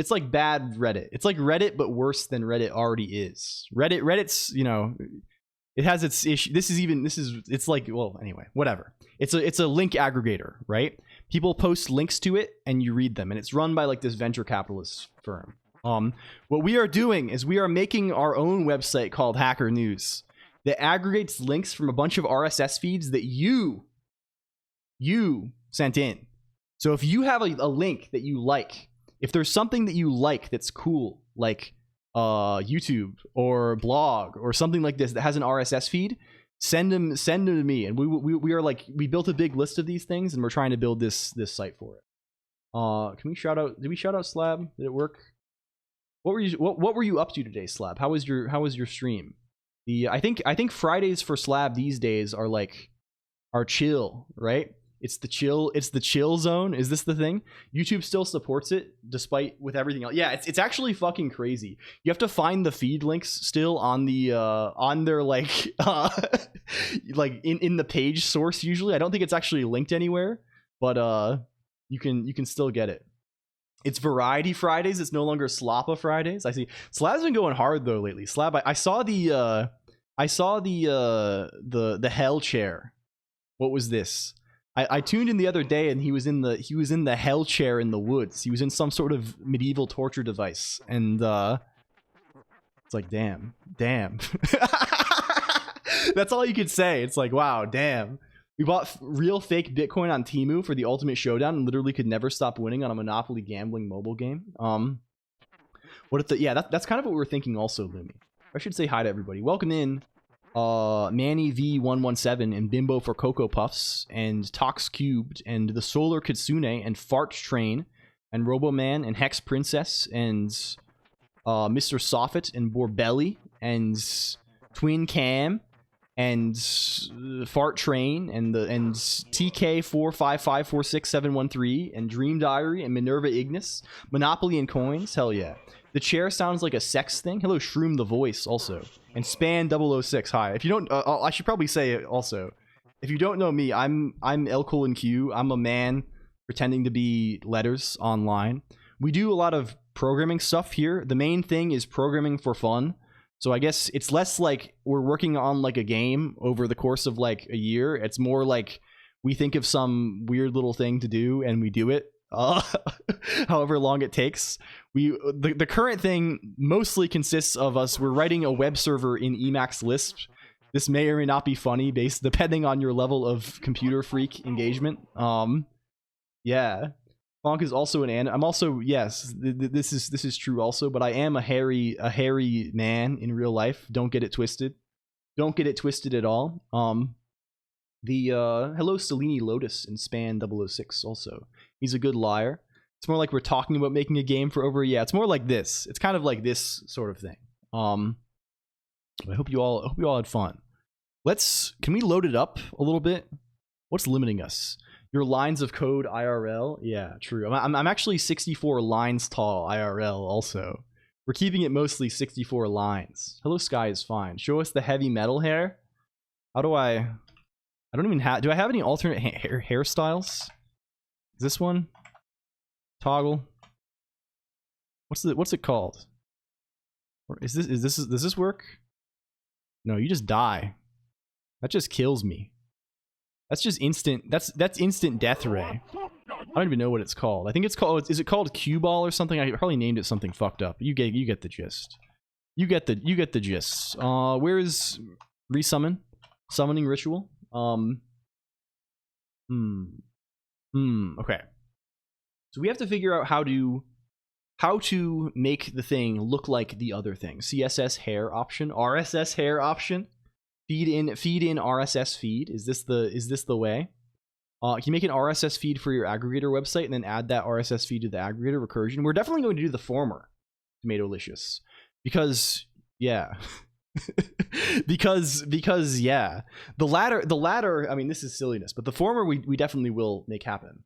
like bad Reddit. It's like Reddit but worse than Reddit already is. Reddit's, you know, it has its issue. It's like, well, anyway, whatever. It's a link aggregator, right? People post links to it and you read them, and it's run by like this venture capitalist firm. What we are doing is we are making our own website called Hacker News that aggregates links from a bunch of RSS feeds that you sent in. So if you have a link that you like, if there's something that you like that's cool, like YouTube or blog or something like this that has an RSS feed, send them to me, and we are like, we built a big list of these things and we're trying to build this site for it. Can we shout out? Did we shout out Slab? Did it work? What were you up to today, Slab? How was your stream? I think Fridays for Slab these days are chill, right? It's the chill zone. Is this the thing? YouTube still supports it despite with everything else. Yeah, it's actually fucking crazy. You have to find the feed links still on the on their like like in the page source usually. I don't think it's actually linked anywhere, but you can still get it. It's Variety Fridays. It's no longer Slappa Fridays. I see. Slab's been going hard though lately. Slab, I saw the hell chair. What was this? I tuned in the other day and he was in the hell chair in the woods. He was in some sort of medieval torture device, and it's like damn. That's all you could say. It's like, wow, damn. We bought real fake Bitcoin on Temu for the Ultimate Showdown and literally could never stop winning on a Monopoly gambling mobile game. What if yeah, that's kind of what we were thinking also, Lumi. I should say hi to everybody. Welcome in. Manny V117 and Bimbo for Cocoa Puffs and Tox Cubed and the Solar Kitsune and Fart Train and Roboman and Hex Princess and Mr. Soffit and Borbelli and Twin Cam and Fart Train and TK455467113 and Dream Diary and Minerva Ignis, Monopoly and Coins. Hell yeah. The chair sounds like a sex thing. Hello, Shroom the Voice also. And Span 006. Hi. If you don't, I should probably say it also. If you don't know me, I'm LCOLONQ. I'm a man pretending to be letters online. We do a lot of programming stuff here. The main thing is programming for fun. So I guess it's less like we're working on like a game over the course of like a year. It's more like we think of some weird little thing to do and we do it. However long it takes. The current thing mostly consists of us. We're writing a web server in Emacs Lisp. This may or may not be funny, based depending on your level of computer freak engagement. Yeah. Colonq is also an I'm also, yes, this is true also, but I am a hairy man in real life. Don't get it twisted. Don't get it twisted at all. Hello Selene Lotus and Span 006 also. He's a good liar. It's more like we're talking about making a game for over, yeah, it's more like this. It's kind of like this sort of thing. I hope you all had fun. Can we load it up a little bit? What's limiting us? Your lines of code IRL? Yeah, true. I'm actually 64 lines tall IRL also. We're keeping it mostly 64 lines. Hello Sky is fine. Show us the heavy metal hair. How do I don't even have, do I have any alternate hairstyles? Is this one? Toggle. What's it called? Or does this work? No, you just die. That just kills me. That's just instant. That's instant death ray. I don't even know what it's called. I think it's called. Is it called Cue Ball or something? I probably named it something fucked up. You get the gist. You get the gist. Where is resummon? Summoning ritual. Okay. So we have to figure out how to make the thing look like the other thing. CSS hair option, RSS hair option. Feed in RSS feed. Is this the way? Can you make an RSS feed for your aggregator website and then add that RSS feed to the aggregator recursion? We're definitely going to do the former, Tomatolicious, because yeah, because yeah. The latter. I mean, this is silliness, but the former we definitely will make happen.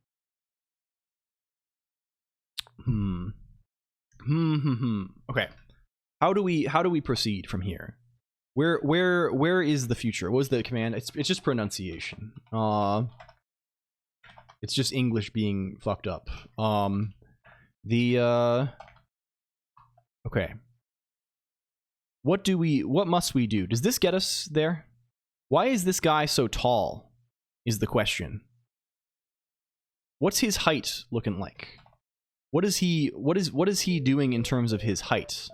Okay. How do we proceed from here? Where is the future? What was the command? It's just pronunciation. It's just English being fucked up. Okay. What must we do? Does this get us there? Why is this guy so tall? Is the question. What's his height looking like? What is he doing in terms of his height?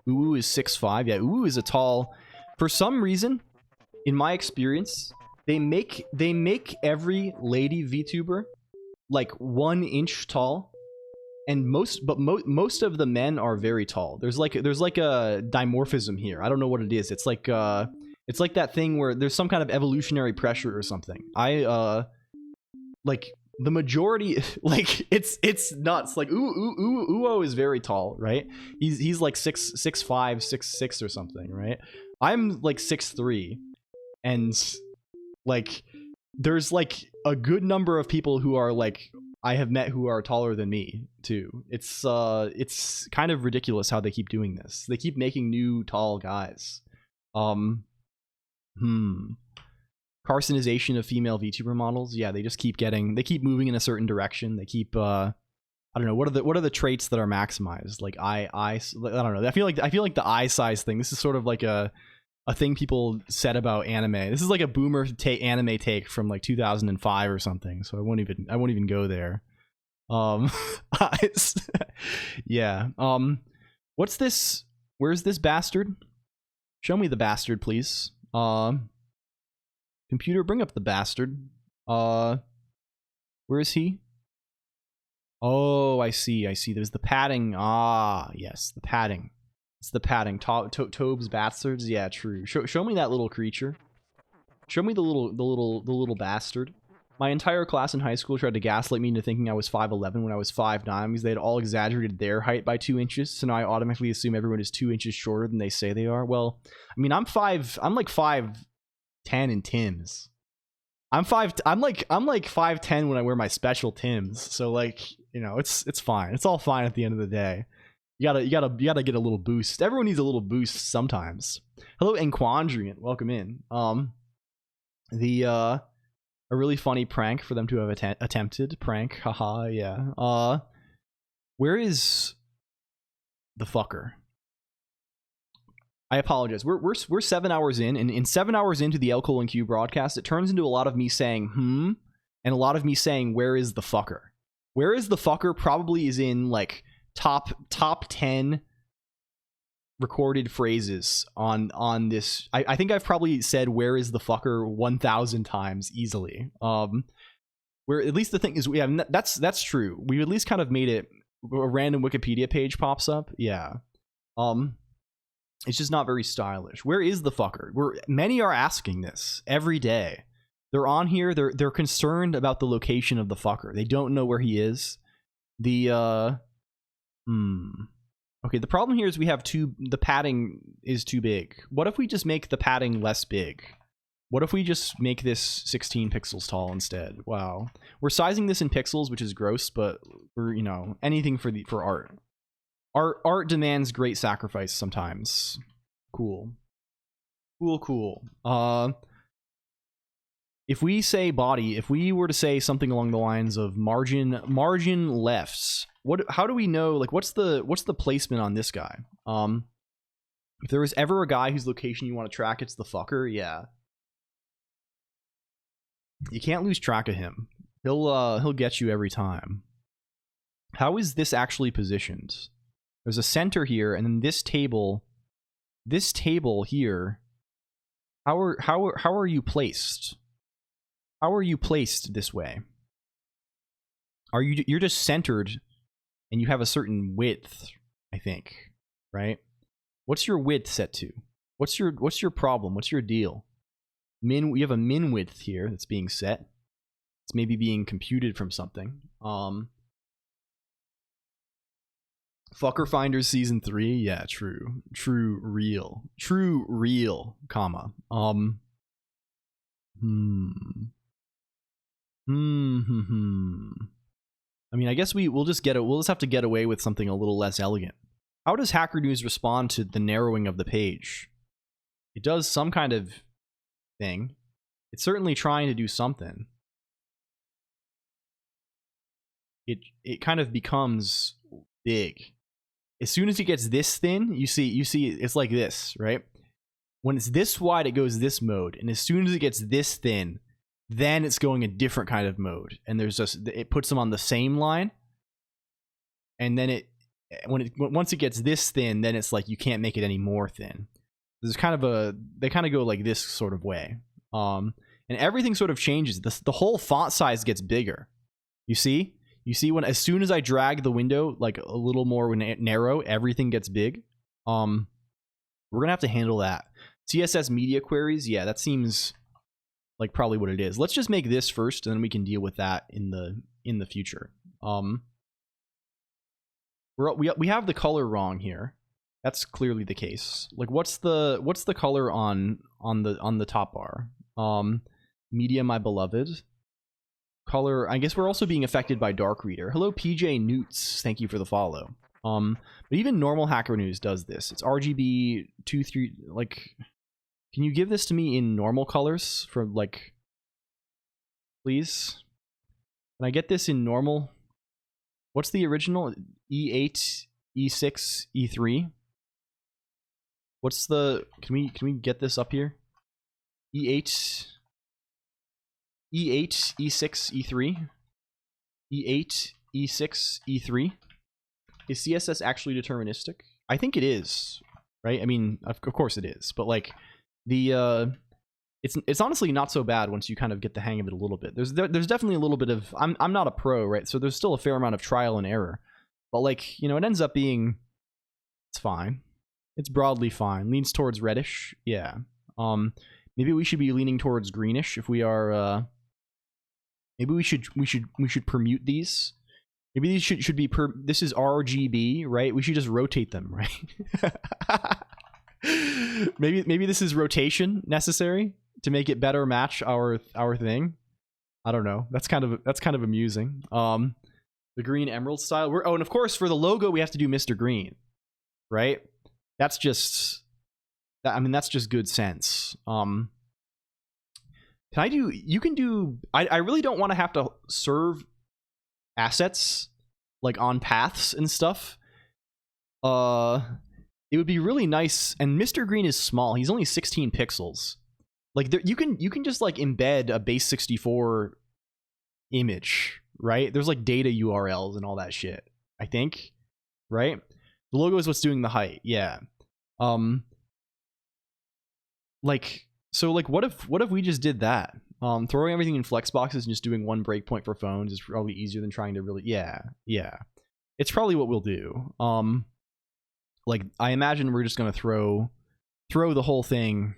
Uwu is 6'5". Yeah, Uwu is a tall. For some reason, in my experience, they make every lady VTuber like 1 inch tall, and most of the men are very tall. There's like a dimorphism here. I don't know what it is. It's like that thing where there's some kind of evolutionary pressure or something. Like the majority, like it's nuts. Like Uwo is very tall, right? He's like 6'5", 6'6" or something, right? I'm like 6'3", and like there's like a good number of people who are like I have met who are taller than me too. It's kind of ridiculous how they keep doing this. They keep making new tall guys. Carcinization of female VTuber models. Yeah, they just keep moving in a certain direction. They keep I don't know, what are the traits that are maximized? Like I don't know. I feel like the eye size thing. This is sort of like a thing people said about anime. This is like a boomer anime take from like 2005 or something. So I won't even go there. Eyes. Yeah. What's this? Where's this bastard? Show me the bastard, please. Computer, bring up the bastard. Where is he? Oh, I see. There's the padding. Ah, yes, the padding. It's the padding. Tobes bastards. Yeah, true. Show me that little creature. Show me the little bastard. My entire class in high school tried to gaslight me into thinking I was 5'11" when I was 5'9" because they had all exaggerated their height by 2 inches. So now I automatically assume everyone is 2 inches shorter than they say they are. Well, I mean, I'm like 5'10" in Tims. I'm like 5'10" when I wear my special Tims. So like, you know, it's fine. It's all fine at the end of the day. You gotta get a little boost. Everyone needs a little boost sometimes. Hello, Enquandrian. Welcome in. A really funny prank for them to have attempted. Prank, haha, yeah. Where is the fucker? I apologize. We're 7 hours in, and in 7 hours into the LCOLONQ broadcast, it turns into a lot of me saying and a lot of me saying where is the fucker? Where is the fucker probably is in like top 10 recorded phrases on this. I think I've probably said where is the fucker 1,000 times easily. Where at least the thing is we have that's true. We at least kind of made it a random Wikipedia page pops up. Yeah. It's just not very stylish. Where is the fucker? Many are asking this every day. They're on here. They're concerned about the location of the fucker. They don't know where he is. Okay, the problem here is we have the padding is too big. What if we just make the padding less big? What if we just make this 16 pixels tall instead? Wow. We're sizing this in pixels, which is gross, but we're, you know, anything for art. Art demands great sacrifice sometimes. Cool. If we say body, if we were to say something along the lines of margin lefts, how do we know, like, what's the placement on this guy? If there was ever a guy whose location you want to track, it's the fucker. Yeah, you can't lose track of him. He'll get you every time. How is this actually positioned? There's a center here, and then this table here. How are you placed? How are you placed this way? You're just centered and you have a certain width, I think, right? What's your width set to? What's your problem? What's your deal? We have a min width here that's being set. It's maybe being computed from something. Fucker Finders Season 3, yeah, true, real, comma. I mean, I guess we'll just have to get away with something a little less elegant. How does Hacker News respond to the narrowing of the page? It does some kind of thing. It's certainly trying to do something. It kind of becomes big. As soon as it gets this thin, you see it's like this, right? When it's this wide, it goes this mode, and as soon as it gets this thin, then it's going a different kind of mode, and it puts them on the same line, and then once it gets this thin, then it's like you can't make it any more thin. There's kind of they kind of go like this sort of way, and everything sort of changes. The whole font size gets bigger. You see when as soon as I drag the window like a little more narrow, everything gets big. We're gonna have to handle that. CSS media queries, yeah, that seems like probably what it is. Let's just make this first, and then we can deal with that in the future. We have the color wrong here. That's clearly the case. Like, what's the color on the top bar? Media, my beloved. Color. I guess we're also being affected by Dark Reader. Hello, PJ Newts. Thank you for the follow. But even normal Hacker News does this. It's RGB 2.3. Like, can you give this to me in normal colors for like, please? Can I get this in normal? What's the original? E8, E6, E3. What's the? Can we get this up here? E8, E6, E3. E8, E6, E3. Is CSS actually deterministic? I think it is, right? I mean, of course it is, but like it's honestly not so bad once you kind of get the hang of it a little bit. There's definitely a little bit of I'm not a pro, right? So there's still a fair amount of trial and error, but like, you know, it ends up being it's fine. It's broadly fine. Leans towards reddish, yeah. Maybe we should be leaning towards greenish if we are Maybe we should permute these. Maybe these should be this is RGB, right? We should just rotate them, right? maybe this is rotation necessary to make it better match our thing. I don't know. That's kind of amusing. The green emerald style. And of course for the logo we have to do Mr. Green, right? That's just good sense. I really don't want to have to serve assets like on paths and stuff. It would be really nice. And Mr. Green is small. He's only 16 pixels. Like you can just like embed a base 64 image, right? There's like data URLs and all that shit, I think, right? The logo is what's doing the height. Yeah. What if we just did that? Throwing everything in flex boxes and just doing one breakpoint for phones is probably easier than trying to really. Yeah. It's probably what we'll do. I imagine we're just gonna throw the whole thing.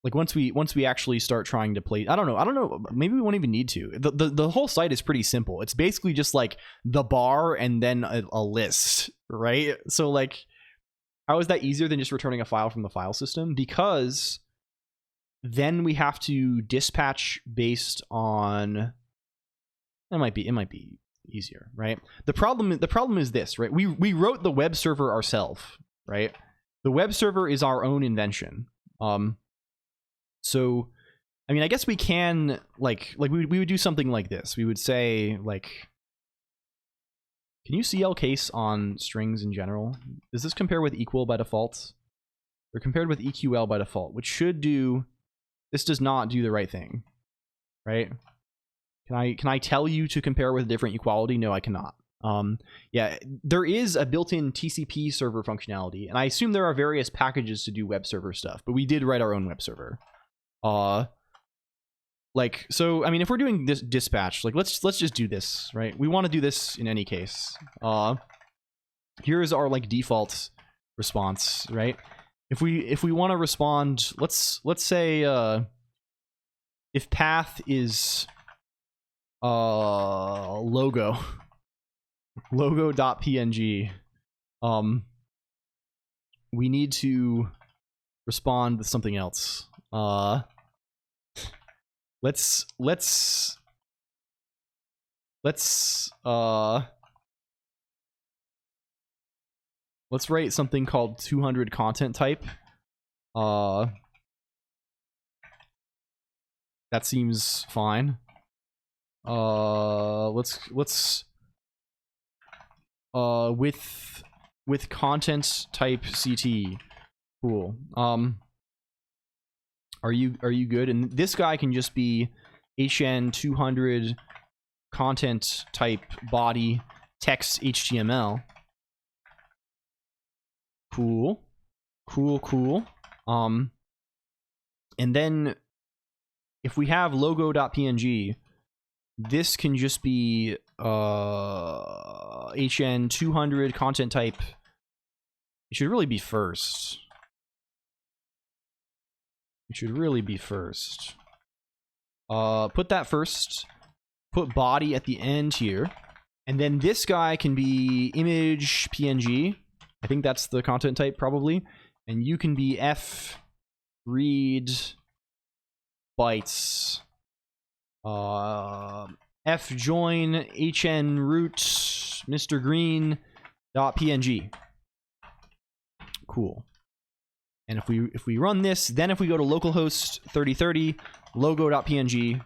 Like once we actually start trying to play, I don't know. Maybe we won't even need to. The whole site is pretty simple. It's basically just like the bar and then a list, right? So like, how is that easier than just returning a file from the file system? Because then we have to dispatch based on. It might be easier, right? The problem is this, right? We wrote the web server ourselves, right? The web server is our own invention. So, I mean, I guess we can we would do something like this. We would say like, can you CL case on strings in general? Does this compare with equal by default? Or compared with EQL by default, which should do. This does not do the right thing, right? Can I tell you to compare with a different equality? No, I cannot. Yeah, there is a built-in TCP server functionality, and I assume there are various packages to do web server stuff, but we did write our own web server. So I mean, if we're doing this dispatch, like let's just do this, right? We want to do this in any case. Here's our like default response, right? If we want to respond, let's say if path is logo.png, we need to respond with something else. Let's write something called 200 content type. That seems fine. Let's with content type CT. Cool. Are you good? And this guy can just be HN 200 content type body text HTML. Cool. And then if we have logo.png, this can just be HN 200 content type. It should really be first. Put that first. Put body at the end here. And then this guy can be image PNG. I think that's the content type probably. And you can be F read bytes. F join HN root Mr. Green .png. Cool. And if we run this, then if we go to localhost 3030 logo.png,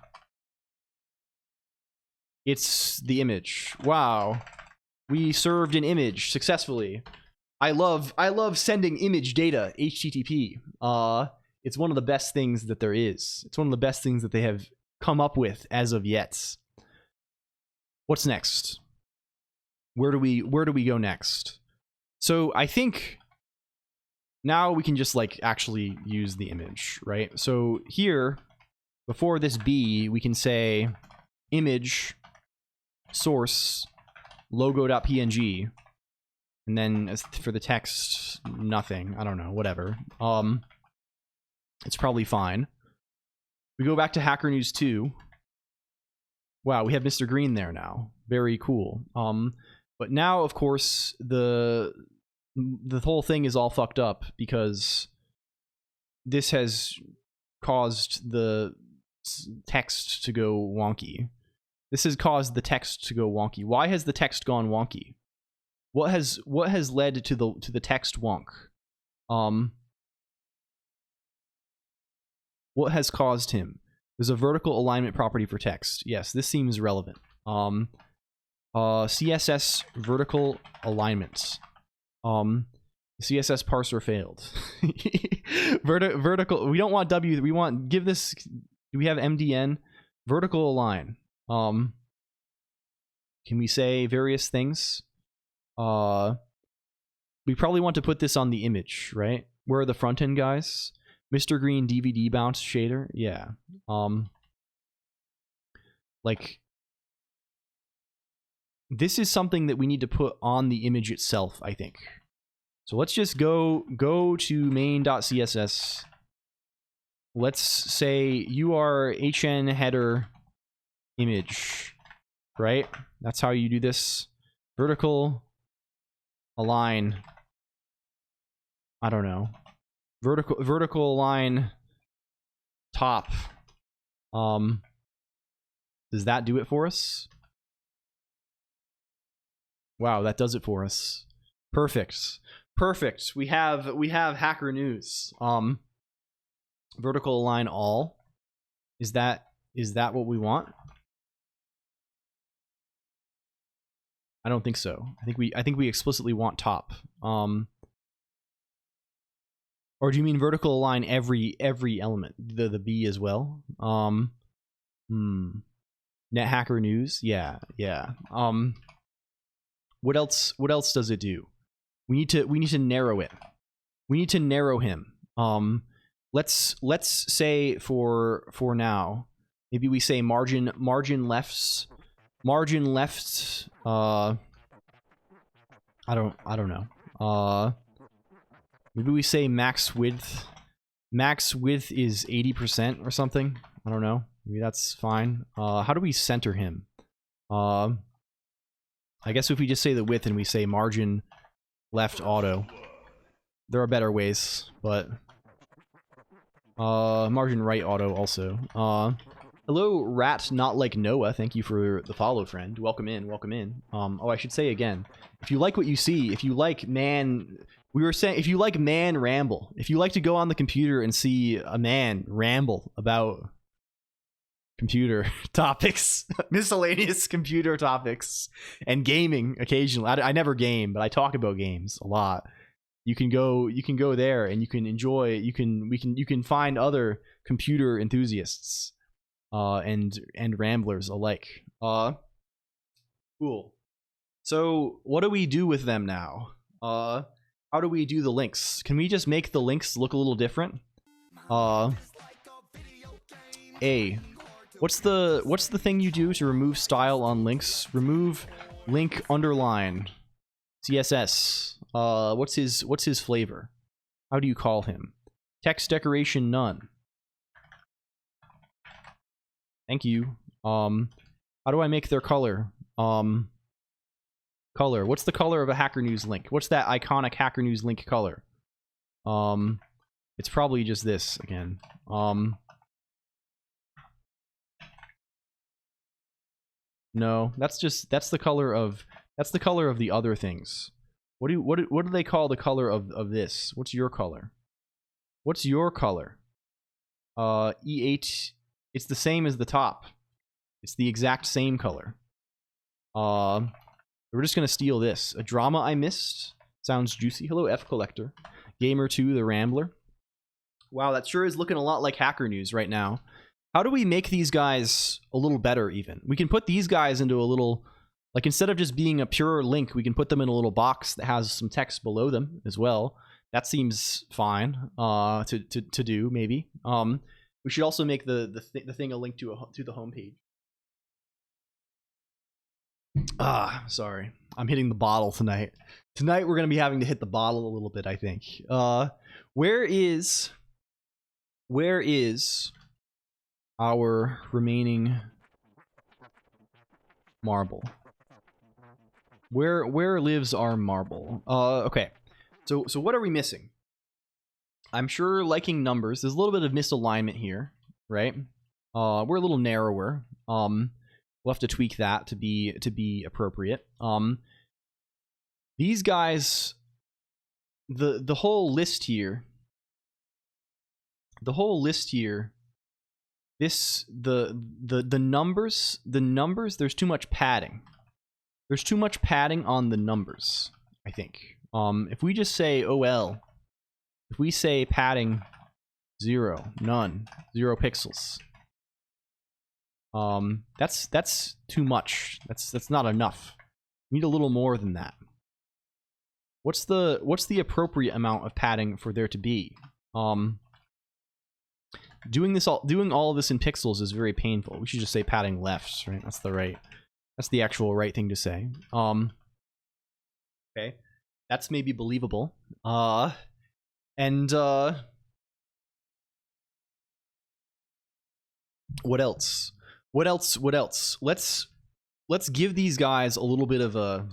it's the image. Wow. We served an image successfully. I love sending image data, HTTP. It's one of the best things that there is. It's one of the best things that they have come up with as of yet. What's next? Where do we go next? So I think now we can just like actually use the image, right? So here, before this B, we can say image source logo.png, and then as for the text, nothing. I don't know, whatever. It's probably fine. We go back to Hacker News 2. Wow, we have Mr. Green there now. Very cool. But now, of course, the whole thing is all fucked up because this has caused the text to go wonky. This has caused the text to go wonky. Why has the text gone wonky? What has led to the text wonk? What has caused him? There's a vertical alignment property for text. Yes, this seems relevant. CSS vertical alignment. CSS parser failed. Vertical. We don't want W. We want give this. Do we have MDN? Vertical align. Can we say various things? We probably want to put this on the image, right? Where are the front end guys? Mr. Green DVD bounce shader. Yeah. Like this is something that we need to put on the image itself, I think. So let's just go to main.css. Let's say you are HN header image, right? That's how you do this. Vertical align. I don't know. Vertical align top. Does that do it for us? Wow, that does it for us. Perfect. Perfect. We have hacker news. Vertical align all. Is that what we want? I don't think so. I think we explicitly want top. Or do you mean vertical align every element, the B as well? Net hacker news, yeah. What else does it do? We need to narrow it. We need to narrow him. Let's say for now, maybe we say margin left. I don't know. Maybe we say max width. Max width is 80% or something. I don't know. Maybe that's fine. How do we center him? I guess if we just say the width and we say margin left auto. There are better ways, but margin right auto also. Hello, Rat Not Like Noah. Thank you for the follow, friend. Welcome in, welcome in. Oh, I should say again, if you like what you see, if you like man, we were saying, if you like man ramble, if you like to go on the computer and see a man ramble about computer topics, miscellaneous computer topics, and gaming occasionally. I never game, but I talk about games a lot. You can go there and you can enjoy. You can find other computer enthusiasts, and ramblers alike. Cool. So what do we do with them now? How do we do the links? Can we just make the links look a little different? What's the thing you do to remove style on links? Remove link underline CSS. What's his flavor? How do you call him? Text decoration none. Thank you. How do I make their color? Color. What's the color of a Hacker News link? What's that iconic Hacker News link color? It's probably just this again. No, that's the color of the other things. What do they call the color of this? What's your color? What's your color? E8. It's the same as the top. It's the exact same color. We're just gonna steal this. A drama I missed. Sounds juicy. Hello, F Collector. Gamer2 the Rambler. Wow, that sure is looking a lot like Hacker News right now. How do we make these guys a little better even? We can put these guys into a little, like instead of just being a pure link, we can put them in a little box that has some text below them as well. That seems fine to do maybe. We should also make the thing a link to the homepage. Sorry. I'm hitting the bottle tonight. Tonight we're going to be having to hit the bottle a little bit, I think. Where is our remaining Marble. Where lives our marble? Okay. So what are we missing? I'm sure liking numbers. There's a little bit of misalignment here, right? We're a little narrower. We'll have to tweak that to be appropriate. These guys, the whole list here. The whole list here. This the numbers. There's too much padding. There's too much padding on the numbers, I think. If we just say OL, if we say padding 0, none, 0 pixels, that's too much. That's not enough. We need a little more than that. What's the appropriate amount of padding for there to be? Doing all of this in pixels is very painful. We should just say padding left, right? That's the actual right thing to say. Okay. That's maybe believable. What else? What else? Let's give these guys a little bit of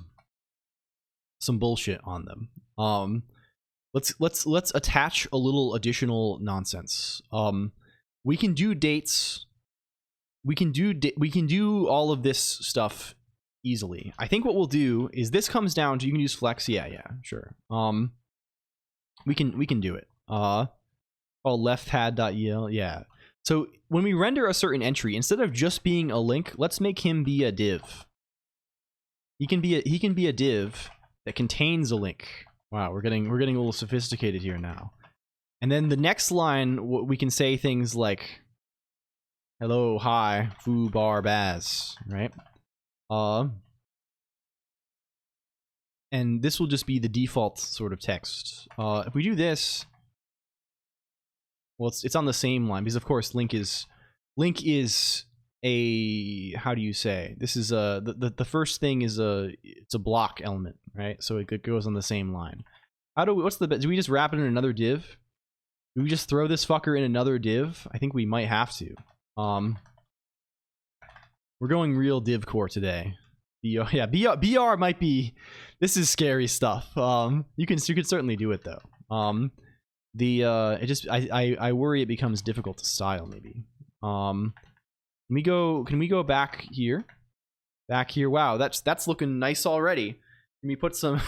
some bullshit on them. Let's attach a little additional nonsense. We can do dates. We can do all of this stuff easily. I think what we'll do is this comes down to, you can use flex. Yeah, sure. We can do it. Leftpad.el. Yeah. So when we render a certain entry, instead of just being a link, let's make him be a div. He can be a div that contains a link. Wow, we're getting a little sophisticated here now. And then the next line, we can say things like, hello, hi, foo, bar, baz, right? And this will just be the default sort of text. If we do this, well, it's on the same line, because of course link is a, how do you say? This is the first thing is it's a block element, right? So it goes on the same line. Do we just wrap it in another div? Do we just throw this fucker in another div? I think we might have to. We're going real div core today. Yeah, BR might be, this is scary stuff. You can certainly do it though. I worry it becomes difficult to style maybe. Can we go back here? Back here. Wow, that's looking nice already. Can we put some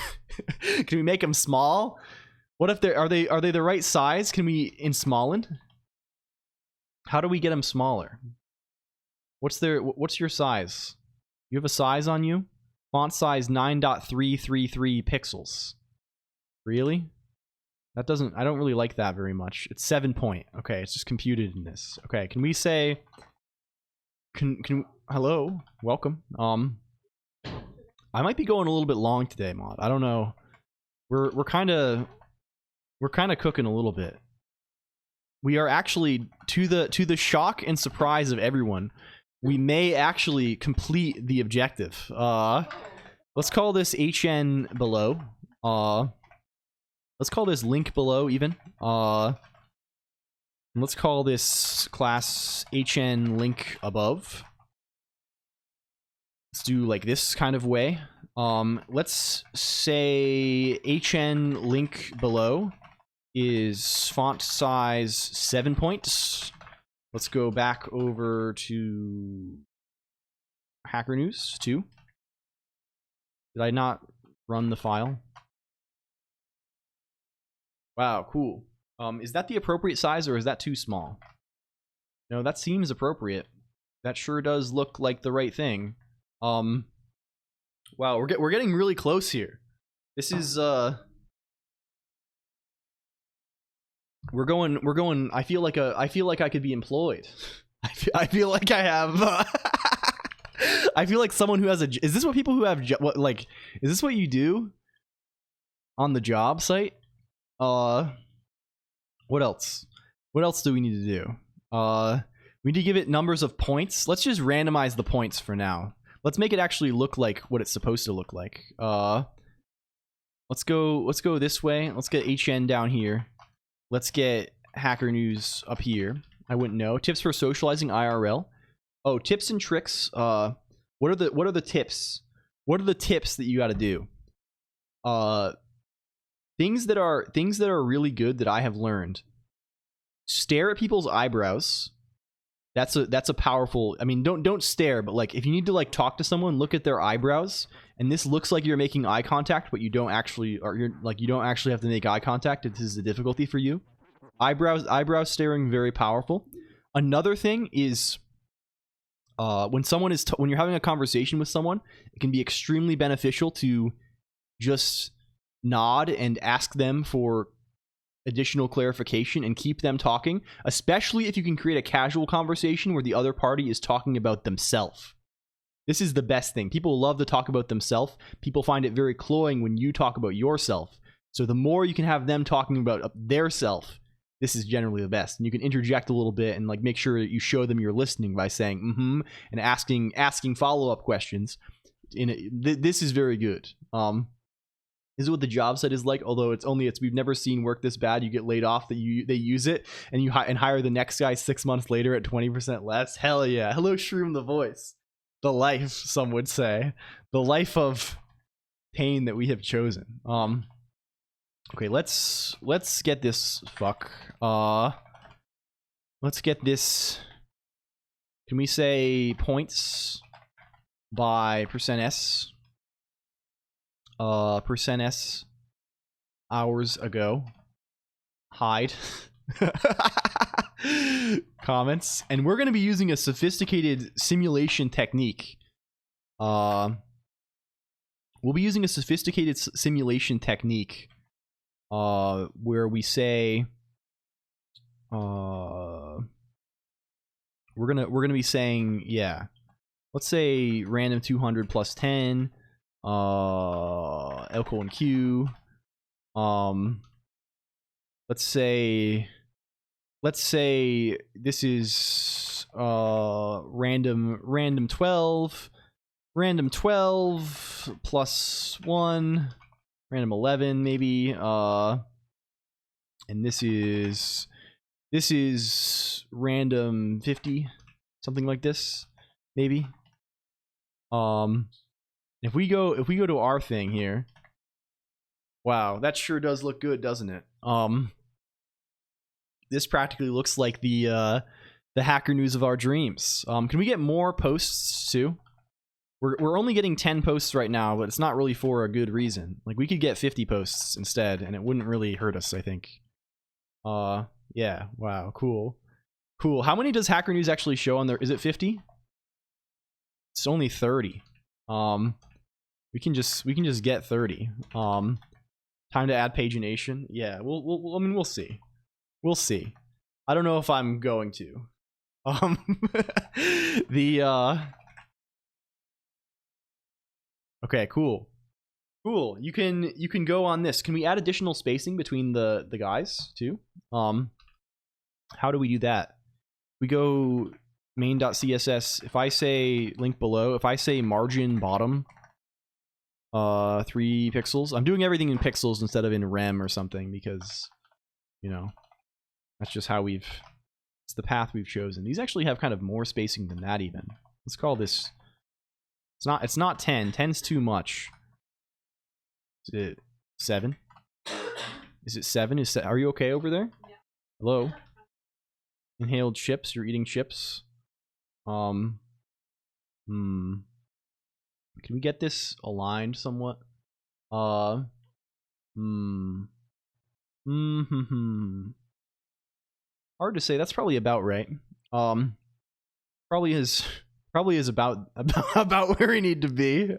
can we make them small? What if are they the right size? Can we in smallen? How do we get them smaller? What's your size? You have a size on you? Font size 9.333 pixels. Really? That doesn't, I don't really like that very much. It's 7 point. Okay, it's just computed in this. Okay, can we say hello, welcome. I might be going a little bit long today, Mod. I don't know. We're kind of cooking a little bit. We are actually, to the shock and surprise of everyone, we may actually complete the objective. Let's call this HN below. Let's call this link below even. Let's call this class HN link above. Let's do like this kind of way. Let's say HN link below is font size 7 points. Let's go back over to Hacker News 2. Did I not run the file? Wow, cool. Is that the appropriate size or is that too small? No, that seems appropriate. That sure does look like the right thing. Wow, we're getting really close here. This is we're going. I feel like I could be employed. I feel like I have. I feel like someone who has a. Is this what people who have what like? Is this what you do on the job site? What else? What else do we need to do? We need to give it numbers of points. Let's just randomize the points for now. Let's make it actually look like what it's supposed to look like. Let's go this way. Let's get HN down here. Let's get Hacker News up here. I wouldn't know. Tips for socializing IRL. Oh, tips and tricks. What are the tips? What are the tips that you got to do? Things that are really good that I have learned. Stare at people's eyebrows. That's a powerful. I mean, don't stare, but like if you need to like talk to someone, look at their eyebrows. And this looks like you're making eye contact, but you don't actually, or you don't actually have to make eye contact. This is a difficulty for you. Eyebrow staring, very powerful. Another thing is when you're having a conversation with someone, it can be extremely beneficial to just nod and ask them for additional clarification and keep them talking, especially if you can create a casual conversation where the other party is talking about themselves. This is the best thing. People love to talk about themselves. People find it very cloying when you talk about yourself. So the more you can have them talking about their self, this is generally the best. And you can interject a little bit and like make sure that you show them you're listening by saying and asking follow-up questions. This is very good. This is what the job site is like, although we've never seen work this bad. You get laid off, they use it, and you hire the next guy 6 months later at 20% less. Hell yeah. Hello, Shroom the Voice. The life, some would say. The life of pain that we have chosen. Okay, let's get this let's get this. Can we say points by %s? %s hours ago. Hide. Comments. And we're going to be using a sophisticated simulation technique. We'll be using a sophisticated simulation technique where we say we're gonna be saying, yeah, let's say random 200 plus 10 LCOLONQ. Let's say this is random 12 plus 1, random 11 maybe, and this is random 50, something like this maybe. If we go to our thing here, wow, that sure does look good, doesn't it? This practically looks like the hacker news of our dreams. Can we get more posts too? We're only getting 10 posts right now, but it's not really for a good reason. Like we could get 50 posts instead, and it wouldn't really hurt us, I think. Yeah, wow, cool. How many does hacker news actually show on there? Is it 50? It's only 30. We can just get 30. Time to add pagination. Yeah, we'll see. We'll see. I don't know if I'm going to. Okay, cool. You can go on this. Can we add additional spacing between the guys too? How do we do that? We go main.css. If I say link below, if I say margin bottom 3 pixels, I'm doing everything in pixels instead of in rem or something because, you know, that's just how it's the path we've chosen. These actually have kind of more spacing than that even. Let's call this, it's not 10. 10's too much. Is it 7? Is it 7? Are you okay over there? Yeah. Hello? Inhaled chips, you're eating chips. Can we get this aligned somewhat? Hard to say. That's probably about right. Probably is about where we need to be.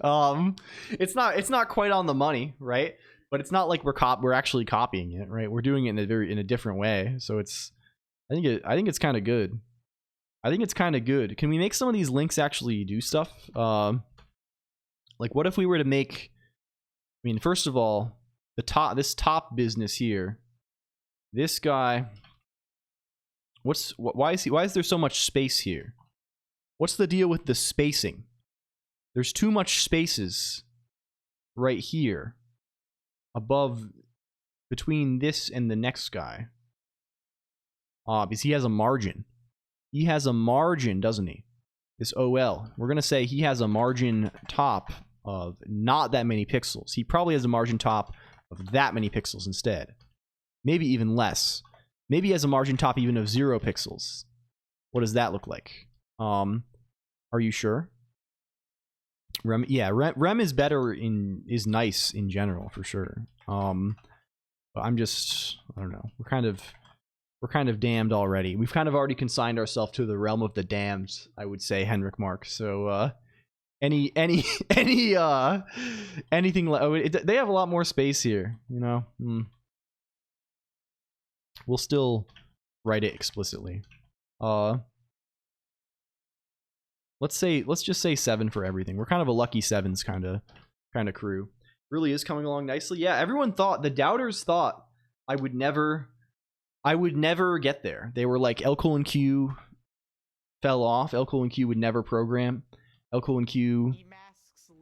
It's not quite on the money, right? But it's not like we're actually copying it, right? We're doing it in a different way. So I think it's kind of good. Can we make some of these links actually do stuff? Like what if we were to make, I mean, first of all, this top business here, this guy, why is there so much space here? What's the deal with the spacing? There's too much spaces right here above, between this and the next guy. Because he has a margin. He has a margin, doesn't he? this OL. We're going to say he has a margin top of not that many pixels. He probably has a margin top of that many pixels instead. Maybe even less. Maybe he has a margin top even of 0 pixels. What does that look like? Are you sure? Rem, yeah, Rem is better is nice in general for sure. But I'm just, I don't know. We're kind of damned already. We've kind of already consigned ourselves to the realm of the damned, I would say, Henrik Mark. So anything like, they have a lot more space here, you know. We'll still write it explicitly. Let's just say 7 for everything. We're kind of a lucky 7s kind of crew. Really is coming along nicely. Yeah, everyone thought, the doubters thought I would never get there. They were like, LCOLONQ fell off. LCOLONQ would never program. LCOLONQ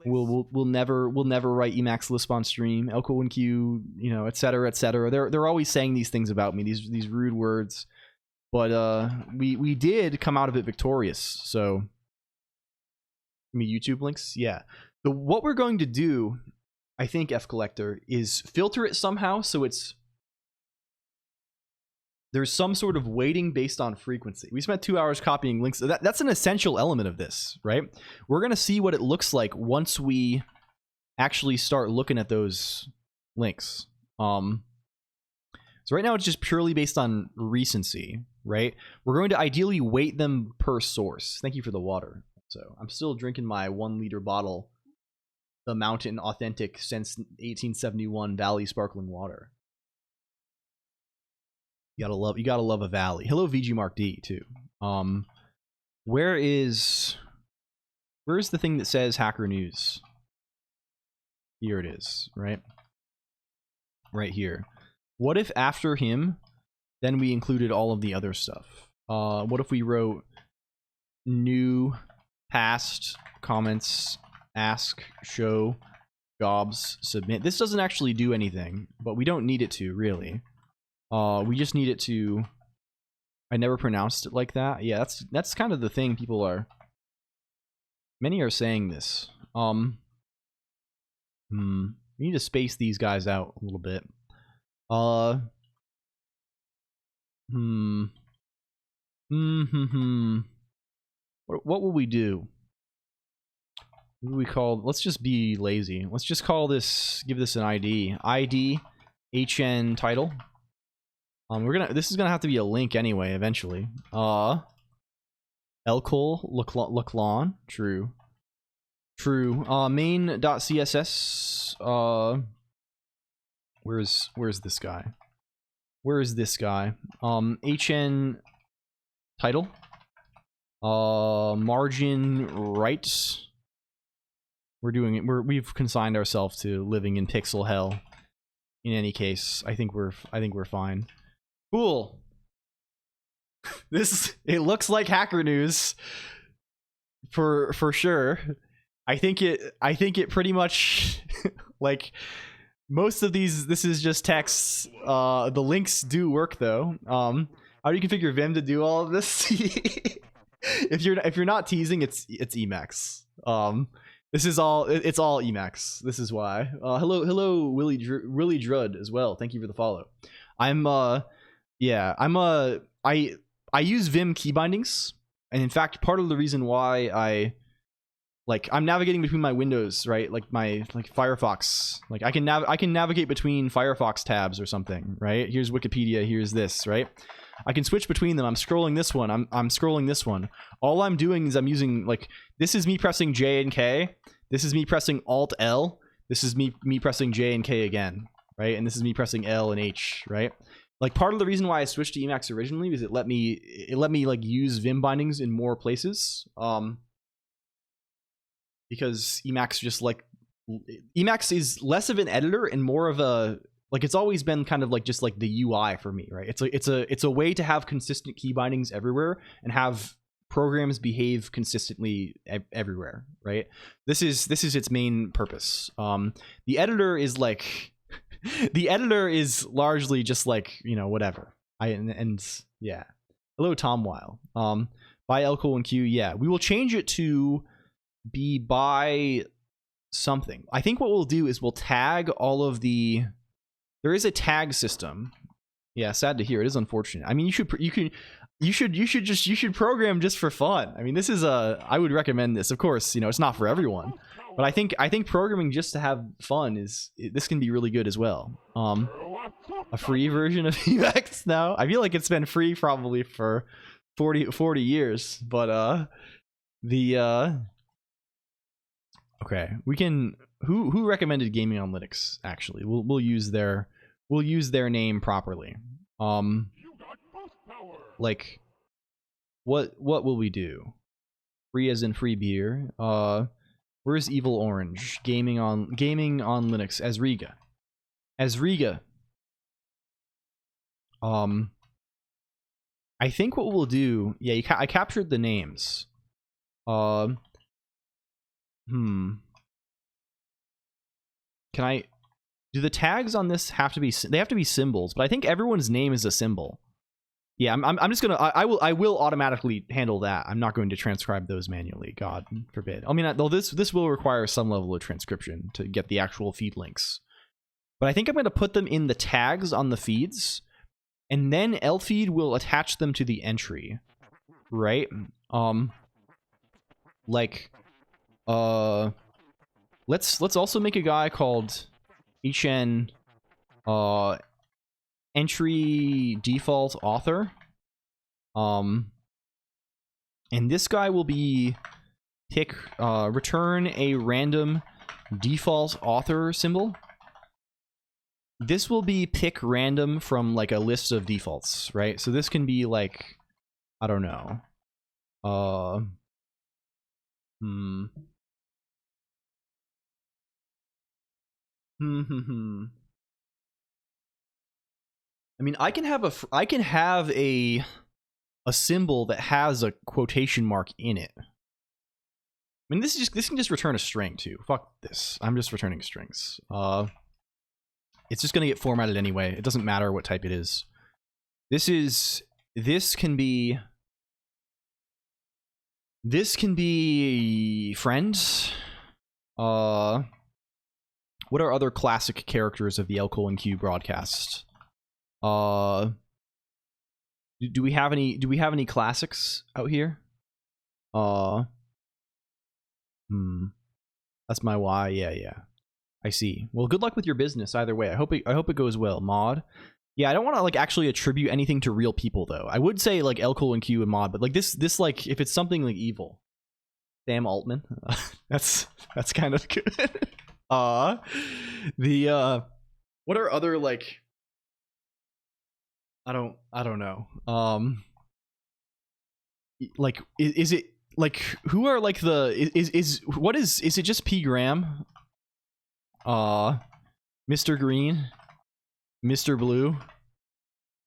will never write Emacs Lisp on stream. LCOLONQ, you know, etc., etc. They're always saying these things about me, these rude words. But we did come out of it victorious. So, I mean, YouTube links, yeah. What we're going to do, I think, F Collector, is filter it somehow so there's some sort of weighting based on frequency. We spent 2 hours copying links. That's an essential element of this, right? We're going to see what it looks like once we actually start looking at those links. So right now it's just purely based on recency, right? We're going to ideally weight them per source. Thank you for the water. So I'm still drinking my 1 liter bottle, the Mountain Authentic since 1871 Valley Sparkling Water. You gotta love a Valley. Hello VG Mark D too. Where's the thing that says Hacker News? Here it is, right? Right here. What if after him, then we included all of the other stuff? What if we wrote new, past, comments, ask, show, jobs, submit? This doesn't actually do anything, but we don't need it to, really. We just need it to... I never pronounced it like that. Yeah, that's kind of the thing people are... Many are saying this. We need to space these guys out a little bit. What will we do? What do we call? Let's just be lazy. Let's just call this. Give this an ID. ID HN title. This is gonna have to be a link anyway. Eventually. LCOLONQ. True. Main.css. Where's this guy? Where is this guy? HN title. Margin right. We're doing it. We've consigned ourselves to living in pixel hell. In any case, I think we're fine. Cool. It looks like Hacker News for sure. I think it pretty much like most of these. This is just text. The links do work though. How do you configure Vim to do all of this? If you're not teasing, it's Emacs. This is all it's all Emacs. This is why. Hello Willie Drud as well. Thank you for the follow. I use Vim key bindings, and in fact, part of the reason why I'm navigating between my windows, right? Like Firefox. Like I can navigate between Firefox tabs or something, right? Here's Wikipedia, here's this, right? I can switch between them. I'm scrolling this one. I'm scrolling this one. All I'm doing is I'm using, like, this is me pressing J and K. This is me pressing Alt L. This is me pressing J and K again, right? And this is me pressing L and H, right? Like, part of the reason why I switched to Emacs originally was it let me like use Vim bindings in more places. Because Emacs Emacs is less of an editor and more of a, like, it's always been kind of like just like the UI for me, right? It's a way to have consistent key bindings everywhere and have programs behave consistently everywhere, right? This is its main purpose. The editor is like the editor is largely just like, you know, whatever. Yeah. Hello Tom Weil. By LCOLONQ, yeah. We will change it to be by something. I think what we'll do is we'll tag all of the... There is a tag system. Yeah, sad to hear. It is unfortunate. I mean, you should program just for fun. I mean, this is I would recommend this. Of course, you know, it's not for everyone, but I think programming just to have fun this can be really good as well. A free version of Emacs now. I feel like it's been free probably for 40 years, but okay, we can. Who recommended Gaming on Linux? Actually, we'll use their name properly. Like, what will we do? Free as in free beer. Where's Evil Orange? Gaming on Linux as Riga. I think what we'll do. Yeah, I captured the names. Can I? Do the tags on this have to be? They have to be symbols, but I think everyone's name is a symbol. Yeah, I'm just gonna. I will automatically handle that. I'm not going to transcribe those manually. God forbid. I mean, though this will require some level of transcription to get the actual feed links. But I think I'm going to put them in the tags on the feeds, and then LFeed will attach them to the entry, right? Let's also make a guy called HN entry default author. And this guy will be return a random default author symbol. This will be pick random from like a list of defaults, right? So this can be like, I don't know. I mean, I can have a symbol that has a quotation mark in it. I mean, this can just return a string too. Fuck this. I'm just returning strings. It's just gonna get formatted anyway. It doesn't matter what type it is. This can be friends. What are other classic characters of the LCOLONQ broadcast? Do we have any classics out here? That's my Y. Yeah. I see. Well, good luck with your business either way. I hope it goes well, Mod. Yeah, I don't want to like actually attribute anything to real people though. I would say like LCOLONQ and Mod, but like this like if it's something like evil, Sam Altman, that's kind of good. What are other like? I don't know. Like is it like who are like the is it just P Graham? Mr. Green, Mr. Blue,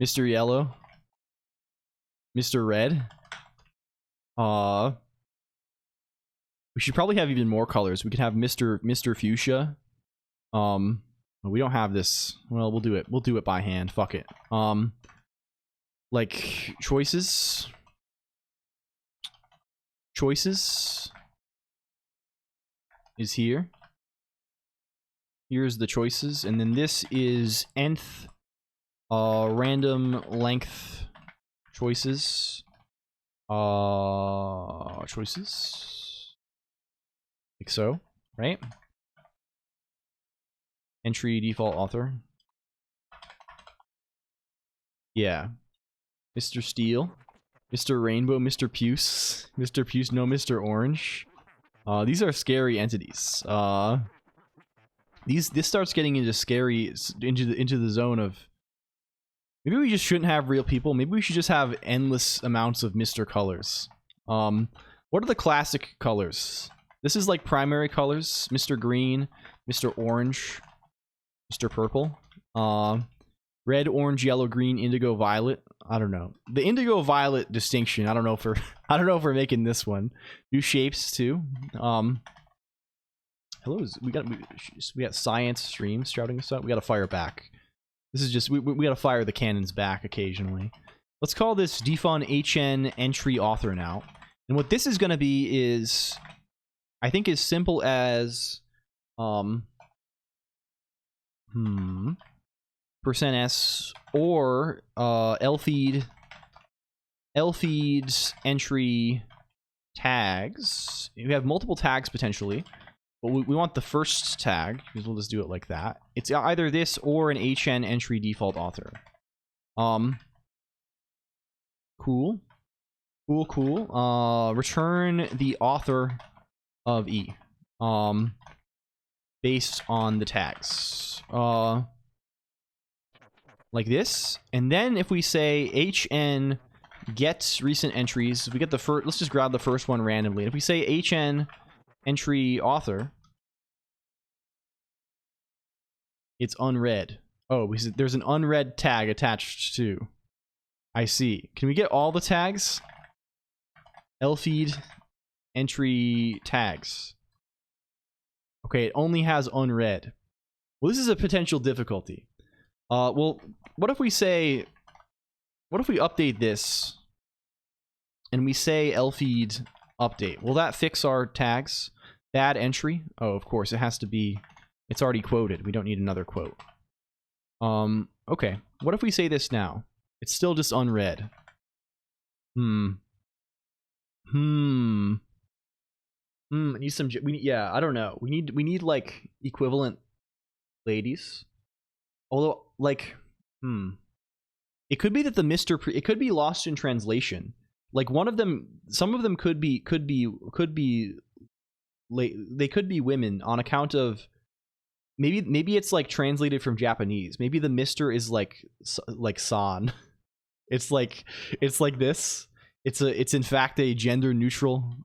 Mr. Yellow, Mr. Red. We should probably have even more colors. We could have Mr. Fuchsia. We don't have this. Well, we'll do it. We'll do it by hand. Fuck it. Like choices is here. Here's the choices, and then this is nth random length choices. Choices. Like so, right? Entry default author. Yeah. Mr. Steel. Mr. Rainbow, Mr. Puce. Mr. Puce, no Mr. Orange. These are scary entities. This starts getting into scary into the zone of maybe we just shouldn't have real people. Maybe we should just have endless amounts of Mr. Colors. What are the classic colors? This is like primary colors. Mr. Green, Mr. Orange, Mr. Purple, red, orange, yellow, green, indigo, violet. I don't know. The indigo violet distinction. I don't know if we're making this one. New shapes too. Hello, we got science stream shouting us out. We got to fire back. This is just we got to fire the cannons back occasionally. let's call this defun HN entry author now. And what this is going to be is, I think, as simple as %s or lfeed entry tags. We have multiple tags potentially, but we want the first tag because we'll just do it like that. It's either this or an HN entry default author. Cool. Return the author of E. Based on the tags. Like this. And then if we say HN get recent entries, we get the first, let's just grab the first one randomly. If we say HN entry author, it's unread. Oh, there's an unread tag attached to. I see. Can we get all the tags? lfeed entry tags. Okay, it only has unread. Well, this is a potential difficulty. Well, what if we update this and we say lfeed update? Will that fix our tags? Bad entry? Oh, of course, it has to be, it's already quoted. We don't need another quote. Okay. What if we say this now? It's still just unread. Need some, yeah, I don't know. We need like equivalent ladies. Although, like, it could be that the it could be lost in translation. Like one of them, some of them could be they could be women on account of maybe it's like translated from Japanese. Maybe the Mr. is like san. It's like this. It's in fact a gender neutral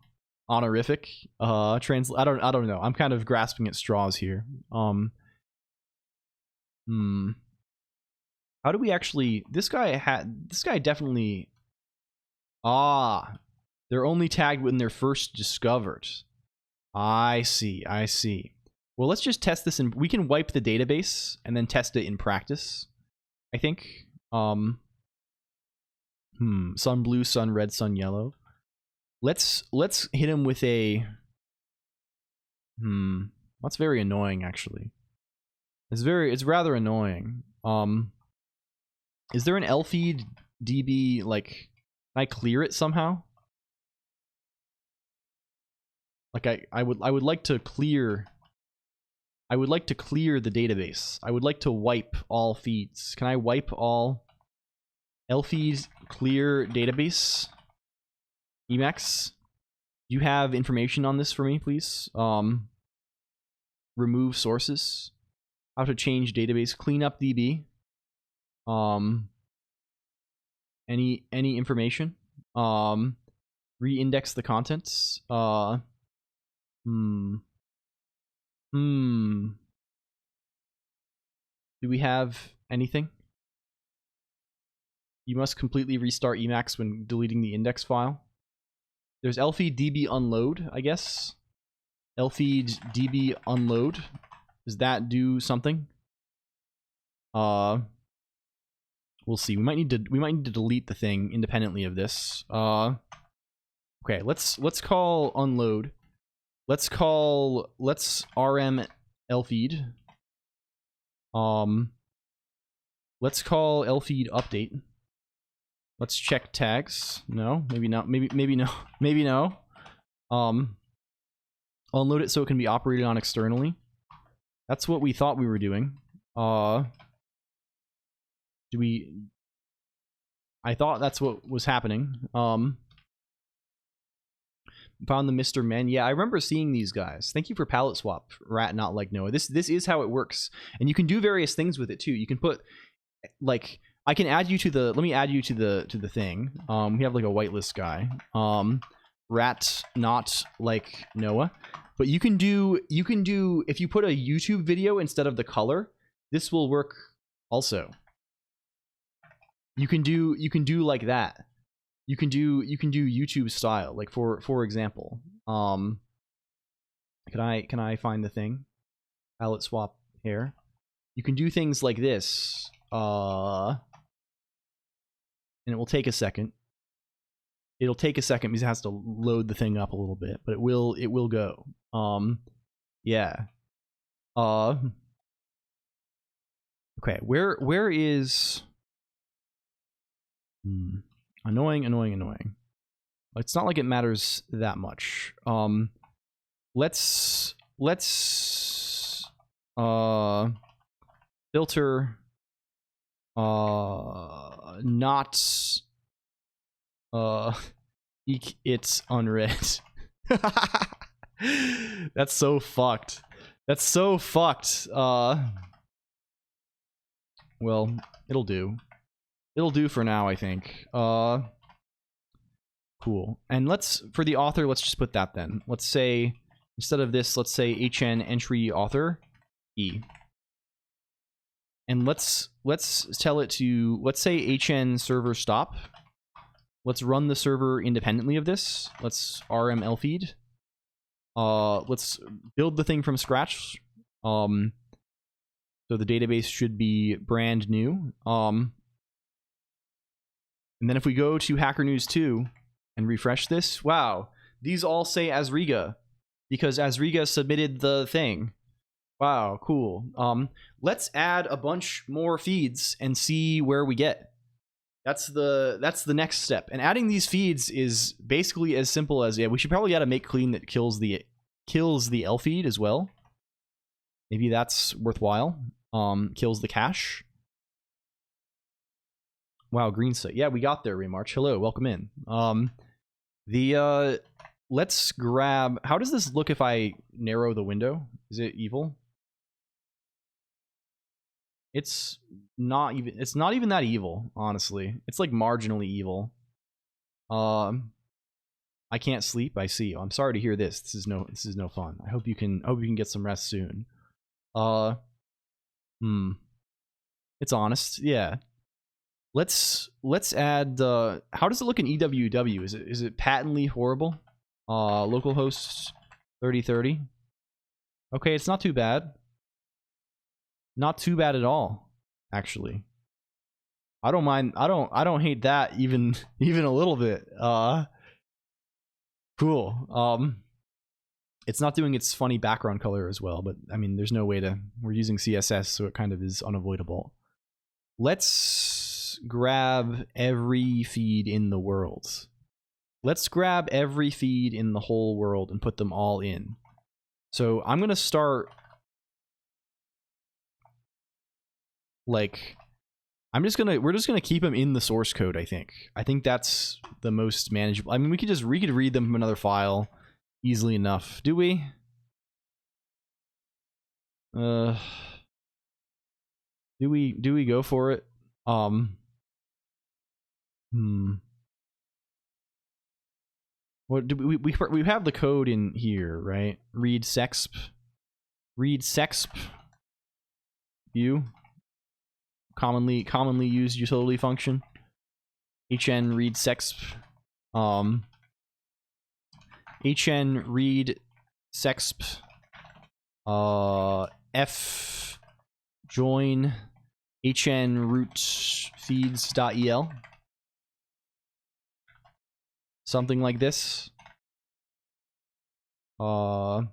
honorific. I don't know. I'm kind of grasping at straws here. How do we actually? This guy definitely. They're only tagged when they're first discovered. I see. Well, let's just test this, and we can wipe the database and then test it in practice. I think. Sun blue, sun red, sun yellow. Let's hit him with a. That's very annoying, actually. It's rather annoying. Is there an lfeed db, like, can I clear it somehow? Like I would like to clear the database. I would like to wipe all feeds. Can I wipe all lfeed clear database? Emacs, do you have information on this for me, please? Remove sources. How to change database, clean up DB. Any information? Re-index the contents. Do we have anything? You must completely restart Emacs when deleting the index file. There's lfeed db unload, I guess. lfeed db unload. Does that do something? We'll see. We might need to delete the thing independently of this. Okay, let's call unload. Let's rm lfeed. Let's call lfeed update. Let's check tags. No, maybe not. Maybe no. Maybe no. Unload it so it can be operated on externally. That's what we thought we were doing. I thought that's what was happening. Found the Mr. Men. Yeah, I remember seeing these guys. Thank you for palette swap, Rat Not Like Noah. This is how it works. And you can do various things with it too. You can put, like, I can add you to the, let me add you to the thing. We have like a whitelist guy. Rat Not Like Noah. But you can do, if you put a YouTube video instead of the color, this will work also. You can do like that. You can do YouTube style, like for example. Can I find the thing? Palette swap here. You can do things like this. and it will take a second. It'll take a second because it has to load the thing up a little bit, but it will go. Yeah. Okay, where is annoying. It's not like it matters that much. Let's filter not it's unread. That's so fucked. That's so fucked. Well, it'll do. It'll do for now, I think. Cool. And for the author, let's just put that then. Let's say, instead of this, let's say HN entry author E. And let's tell it to, let's say HN server stop. Let's run the server independently of this. Let's RML feed. Let's build the thing from scratch. So the database should be brand new. And then if we go to Hacker News 2 and refresh this, wow, these all say Asriga because Asriga submitted the thing. Wow, cool. Let's add a bunch more feeds and see where we get. That's the next step. And adding these feeds is basically as simple as, yeah, we should probably add a make clean that kills the L feed as well. Maybe that's worthwhile. Kills the cache. Wow, green site. Yeah, we got there, Remarch. Hello, welcome in. Let's grab, how does this look if I narrow the window? Is it evil? It's not even that evil, honestly. It's like marginally evil. I can't sleep. I see. I'm sorry to hear this. This is no fun. I hope you can get some rest soon. It's honest. Yeah. Let's add how does it look in EWW? Is it patently horrible? Localhost 3030. Okay, it's not too bad. Not too bad at all, actually. I don't mind. I don't hate that even a little bit. Cool. It's not doing its funny background color as well, but I mean, there's no way to. We're using CSS, so it kind of is unavoidable. Let's grab every feed in the world. Let's grab every feed in the whole world and put them all in. So I'm gonna start. Like, we're just gonna keep them in the source code. I think that's the most manageable. I mean, we could read them from another file easily enough. Do we? Do we go for it? What do we have the code in here, right? Read sexp view. Commonly used utility function. HN read sexp. HN read sexp. F join HN root feeds.el. Something like this. Cool.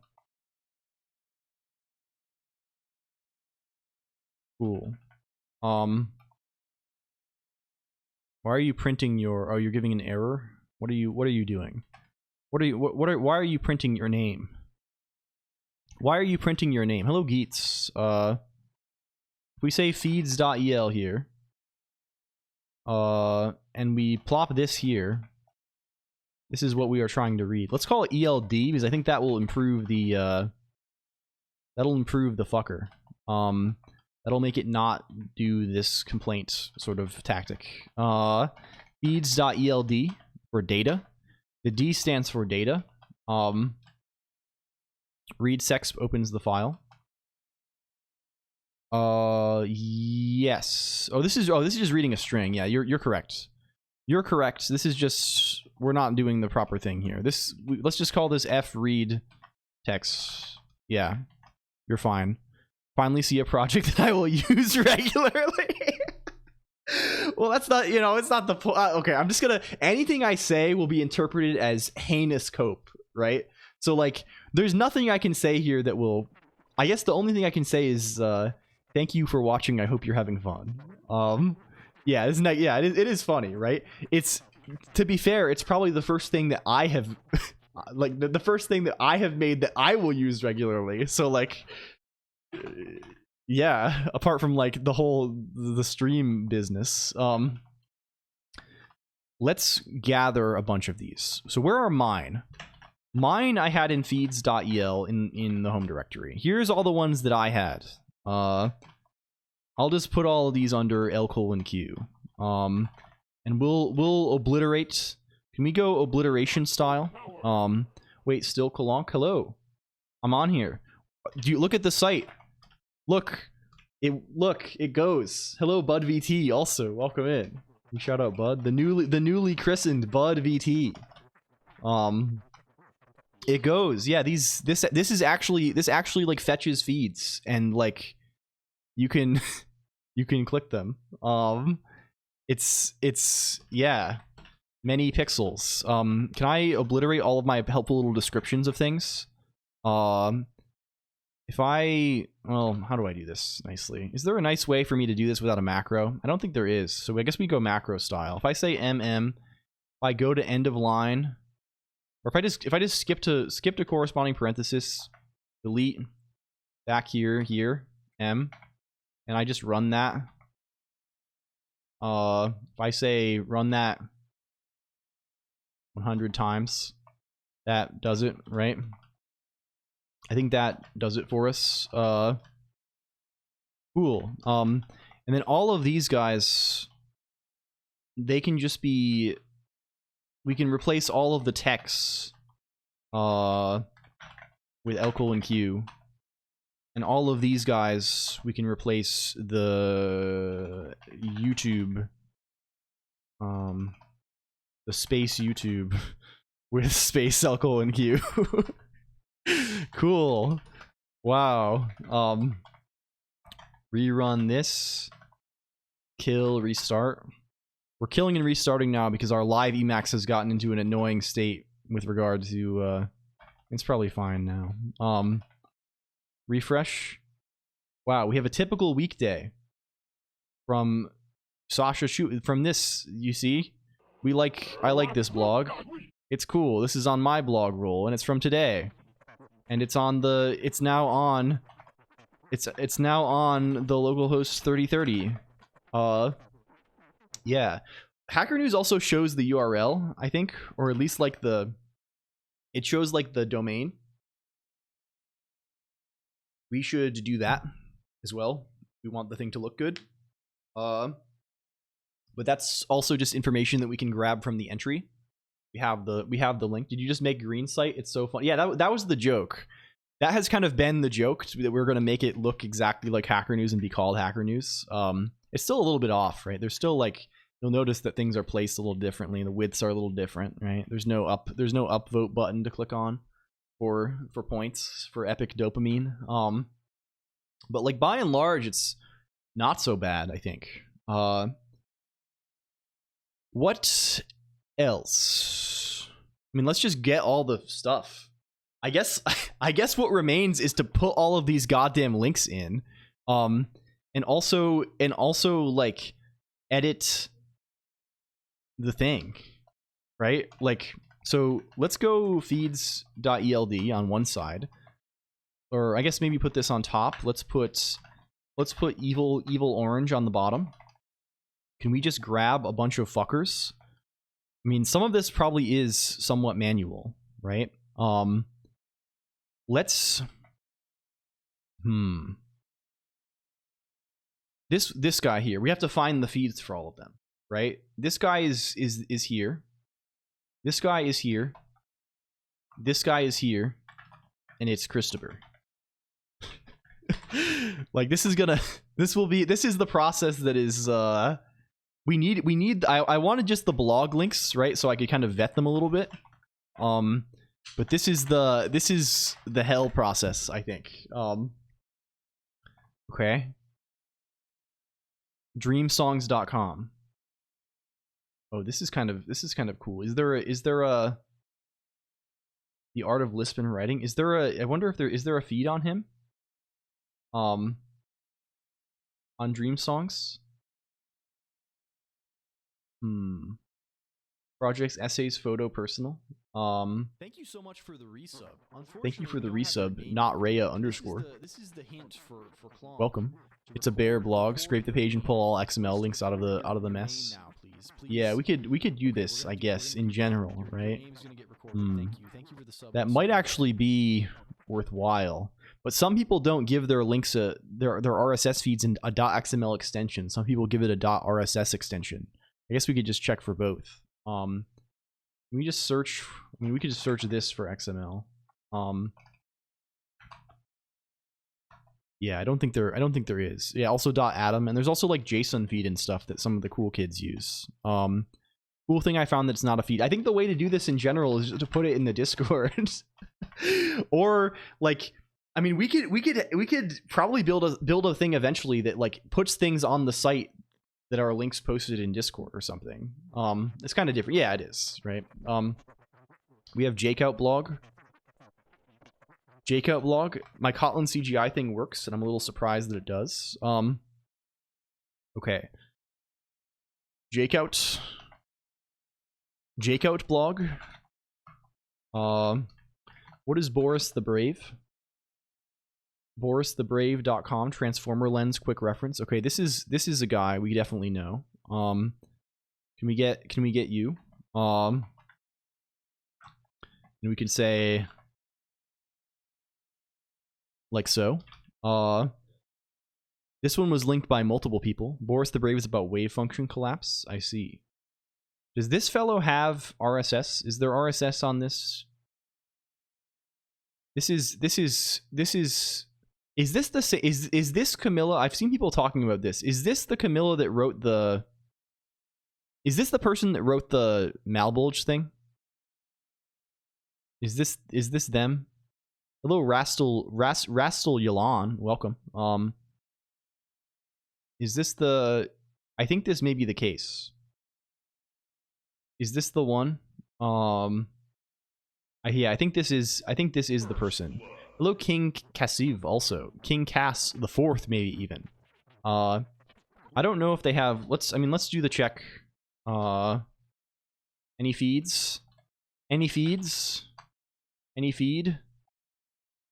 Why are you printing your? Oh, you're giving an error. What are you doing? Why are you printing your name? Why are you printing your name? Hello, Geets. If we say feeds.el here, and we plop this here, this is what we are trying to read. Let's call it ELD because I think that will improve the fucker. That'll make it not do this complaint sort of tactic. Feeds.eld for data. The D stands for data. Read sexp opens the file. Yes. This is just reading a string. Yeah, you're correct. You're correct. This is just, we're not doing the proper thing here. Let's just call this f read text. Yeah, you're fine. Finally see a project that I will use regularly. Well, that's not, you know, it's not the point. Okay, I'm just gonna, anything I say will be interpreted as heinous cope, right? So like, there's nothing I can say here that will, I guess the only thing I can say is, thank you for watching. I hope you're having fun. Yeah, isn't that, yeah, it is funny, right? It's, to be fair, it's probably the first thing that I have, like, the first thing that I have made that I will use regularly. So like, yeah, apart from like the stream business. Let's gather a bunch of these. So where are mine? Mine I had in feeds.el in the home directory. Here's all the ones that I had. I'll just put all of these under LCOLONQ. And we'll obliterate. Can we go obliteration style? Wait, still Colonq? Hello. I'm on here. Do you look at the site? Look, it goes. Hello, Bud VT. Also, welcome in. Shout out, Bud. The newly christened Bud VT. It goes. Yeah, this actually like fetches feeds and like you can click them. It's yeah, many pixels. Can I obliterate all of my helpful little descriptions of things? If I, well, how do I do this nicely? Is there a nice way for me to do this without a macro? I don't think there is. So I guess we go macro style. If I say if I go to end of line, or if I just skip to corresponding parenthesis, delete back here, M, and I just run that. If I say run that 100 times, that does it, right? I think that does it for us. Cool. And then all of these guys, they can just be, we can replace all of the texts with LCOLONQ. And all of these guys, we can replace the YouTube, the space YouTube with space LCOLONQ. Cool. Wow. Rerun this. Kill, restart. We're killing and restarting now because our live Emacs has gotten into an annoying state with regard to, it's probably fine now. Refresh. Wow, we have a typical weekday from Sasha from this, you see? I like this blog. It's cool. This is on my blog roll and it's from today. And it's on the, it's now on the localhost 3030. Yeah. Hacker News also shows the URL, I think, or at least like it shows like the domain. We should do that as well. We want the thing to look good. But that's also just information that we can grab from the entry. We have the link. Did you just make green site? It's so fun. Yeah, that was the joke. That has kind of been the joke, that we're going to make it look exactly like Hacker News and be called Hacker News. It's still a little bit off, right? There's still like, you'll notice that things are placed a little differently and the widths are a little different, right? There's no upvote button to click on for points for epic dopamine. But like by and large, it's not so bad, I think. What else? I mean, let's just get all the stuff. I guess what remains is to put all of these goddamn links in, and also like edit the thing, right? Like, so let's go feeds.eld on one side, or I guess maybe put this on top. Let's put evil orange on the bottom. Can we just grab a bunch of fuckers? I mean, some of this probably is somewhat manual, right? Let's this guy here, we have to find the feeds for all of them, right? This guy is here. This guy is here. This guy is here, and it's Christopher. Like this is the process that is we need I wanted just the blog links, right? So I could kind of vet them a little bit. But this is the hell process, I think. Okay. Dreamsongs.com. Oh, this is kind of cool. Is there a The Art of Lisp and Writing? Is there a I wonder if there a feed on him? On Dream Songs? Projects, essays, photo, personal. Thank you so much for the resub. Thank you for the Unfortunately, we don't have your resub, name not for Rhea it. underscore. This is the hint for Colonq. Welcome. To It's a bear record blog. the Scrape the full page and pull all XML links out of Record the your mess. name now, please. Yeah, we could do Okay, this, we're I gonna guess, do- in we're gonna do general, your right? name's gonna get recorded. Thank you for the sub. That might actually be worthwhile. But some people don't give their links their RSS feeds in a .xml extension. Some people give it a .rss extension. I guess we could just check for both. Can we just search? I mean, we could just search this for XML. Yeah, I don't think there is. Yeah, also .atom, and there's also like JSON feed and stuff that some of the cool kids use. Cool thing I found that's not a feed. I think the way to do this in general is to put it in the Discord, or like, I mean, we could probably build a thing eventually that like puts things on the site that are links posted in Discord or something. It's kind of different. Yeah, it is, right? We have Jakeout blog. Jakeout blog. My Kotlin CGI thing works, and I'm a little surprised that it does. Okay. Jakeout blog. What is Boris the Brave? BorisTheBrave.com. Transformer Lens quick reference. Okay, this is a guy we definitely know. Can we get you? And we can say like so. This one was linked by multiple people. Boris the Brave is about wave function collapse. I see. Does this fellow have RSS? Is there RSS on this? Is this Camilla? I've seen people talking about this. Is this the Camilla that wrote the? Is this the person that wrote the Malbolge thing? Is this them? Hello, Rastal Yalan. Welcome. Is this the? I think this may be the case. Is this the one? Yeah, I think this is the person. Hello, King Cassiv. Also, King Cass the Fourth, maybe even. I don't know if they have. Let's do the check. Any feeds? Any feeds? Any feed?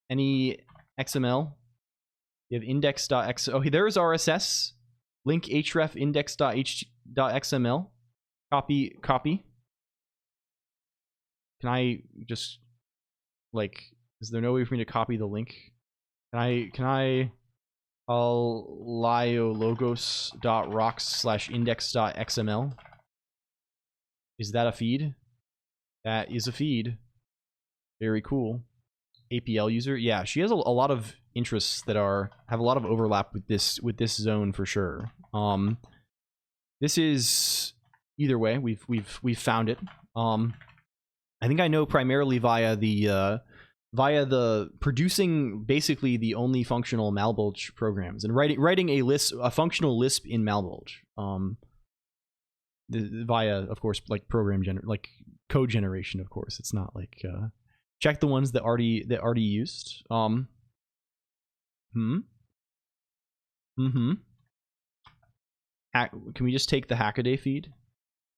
Any XML? You have index.x. Oh, there's RSS. Link href index.h.xml. Copy. Can I just like? Is there no way for me to copy the link? Can I liologos.rocks/index.xml? Is that a feed? That is a feed. Very cool. APL user. Yeah, she has a lot of interests that have a lot of overlap with this zone for sure. This is either way. We've found it. I think I know primarily via the producing basically the only functional Malbolge programs and writing a functional Lisp in Malbolge. Via, of course, like code generation. Of course, it's not like check the ones that already used. Can we just take the Hackaday feed?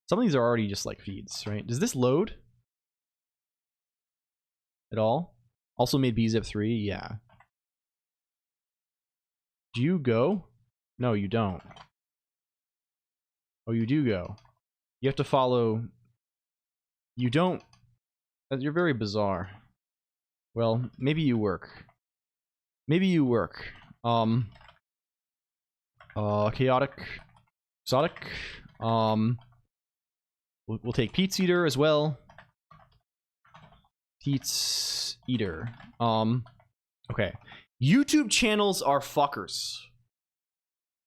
Some of these are already just like feeds, right? Does this load at all? Also made bzip 3, yeah. Do you go? No, you don't. Oh, you do go. You have to follow. You don't. You're very bizarre. Well, maybe you work. Maybe you work. Chaotic. Exotic. We'll take Pete's Eater as well. Pete's Eater. Okay. YouTube channels are fuckers.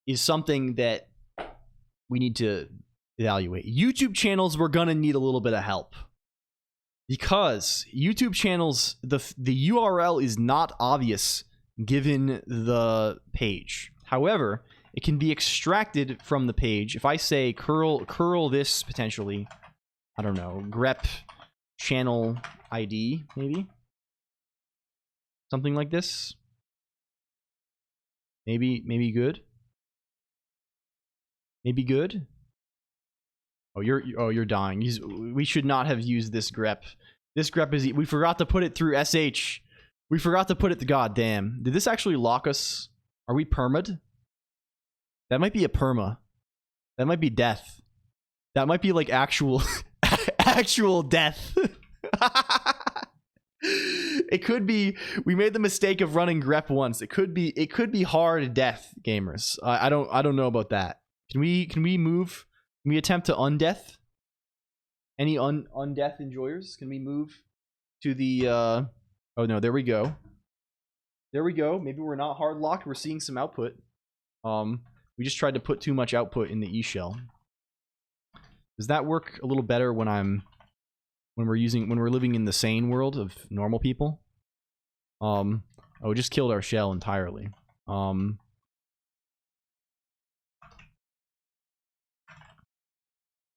Is something that we need to evaluate. YouTube channels, we're gonna need a little bit of help. Because YouTube channels, the URL is not obvious given the page. However, it can be extracted from the page. If I say curl this potentially, I don't know, grep channel ID, maybe? Something like this? Maybe good? Maybe good? Oh, you're dying. We should not have used this grep. This grep is... We forgot to put it through SH. We forgot to put it... Goddamn. Did this actually lock us? Are we perma'd? That might be a perma. That might be death. That might be like actual... actual death. It could be... We made the mistake of running grep once. It could be hard death, gamers. I don't know about that. Can we move... Can we attempt to undeath? Any undeath enjoyers? Can we move to the oh no, there we go. There we go. Maybe we're not hard locked. We're seeing some output. We just tried to put too much output in the E shell. Does that work a little better when we're living in the sane world of normal people? Oh, we just killed our shell entirely.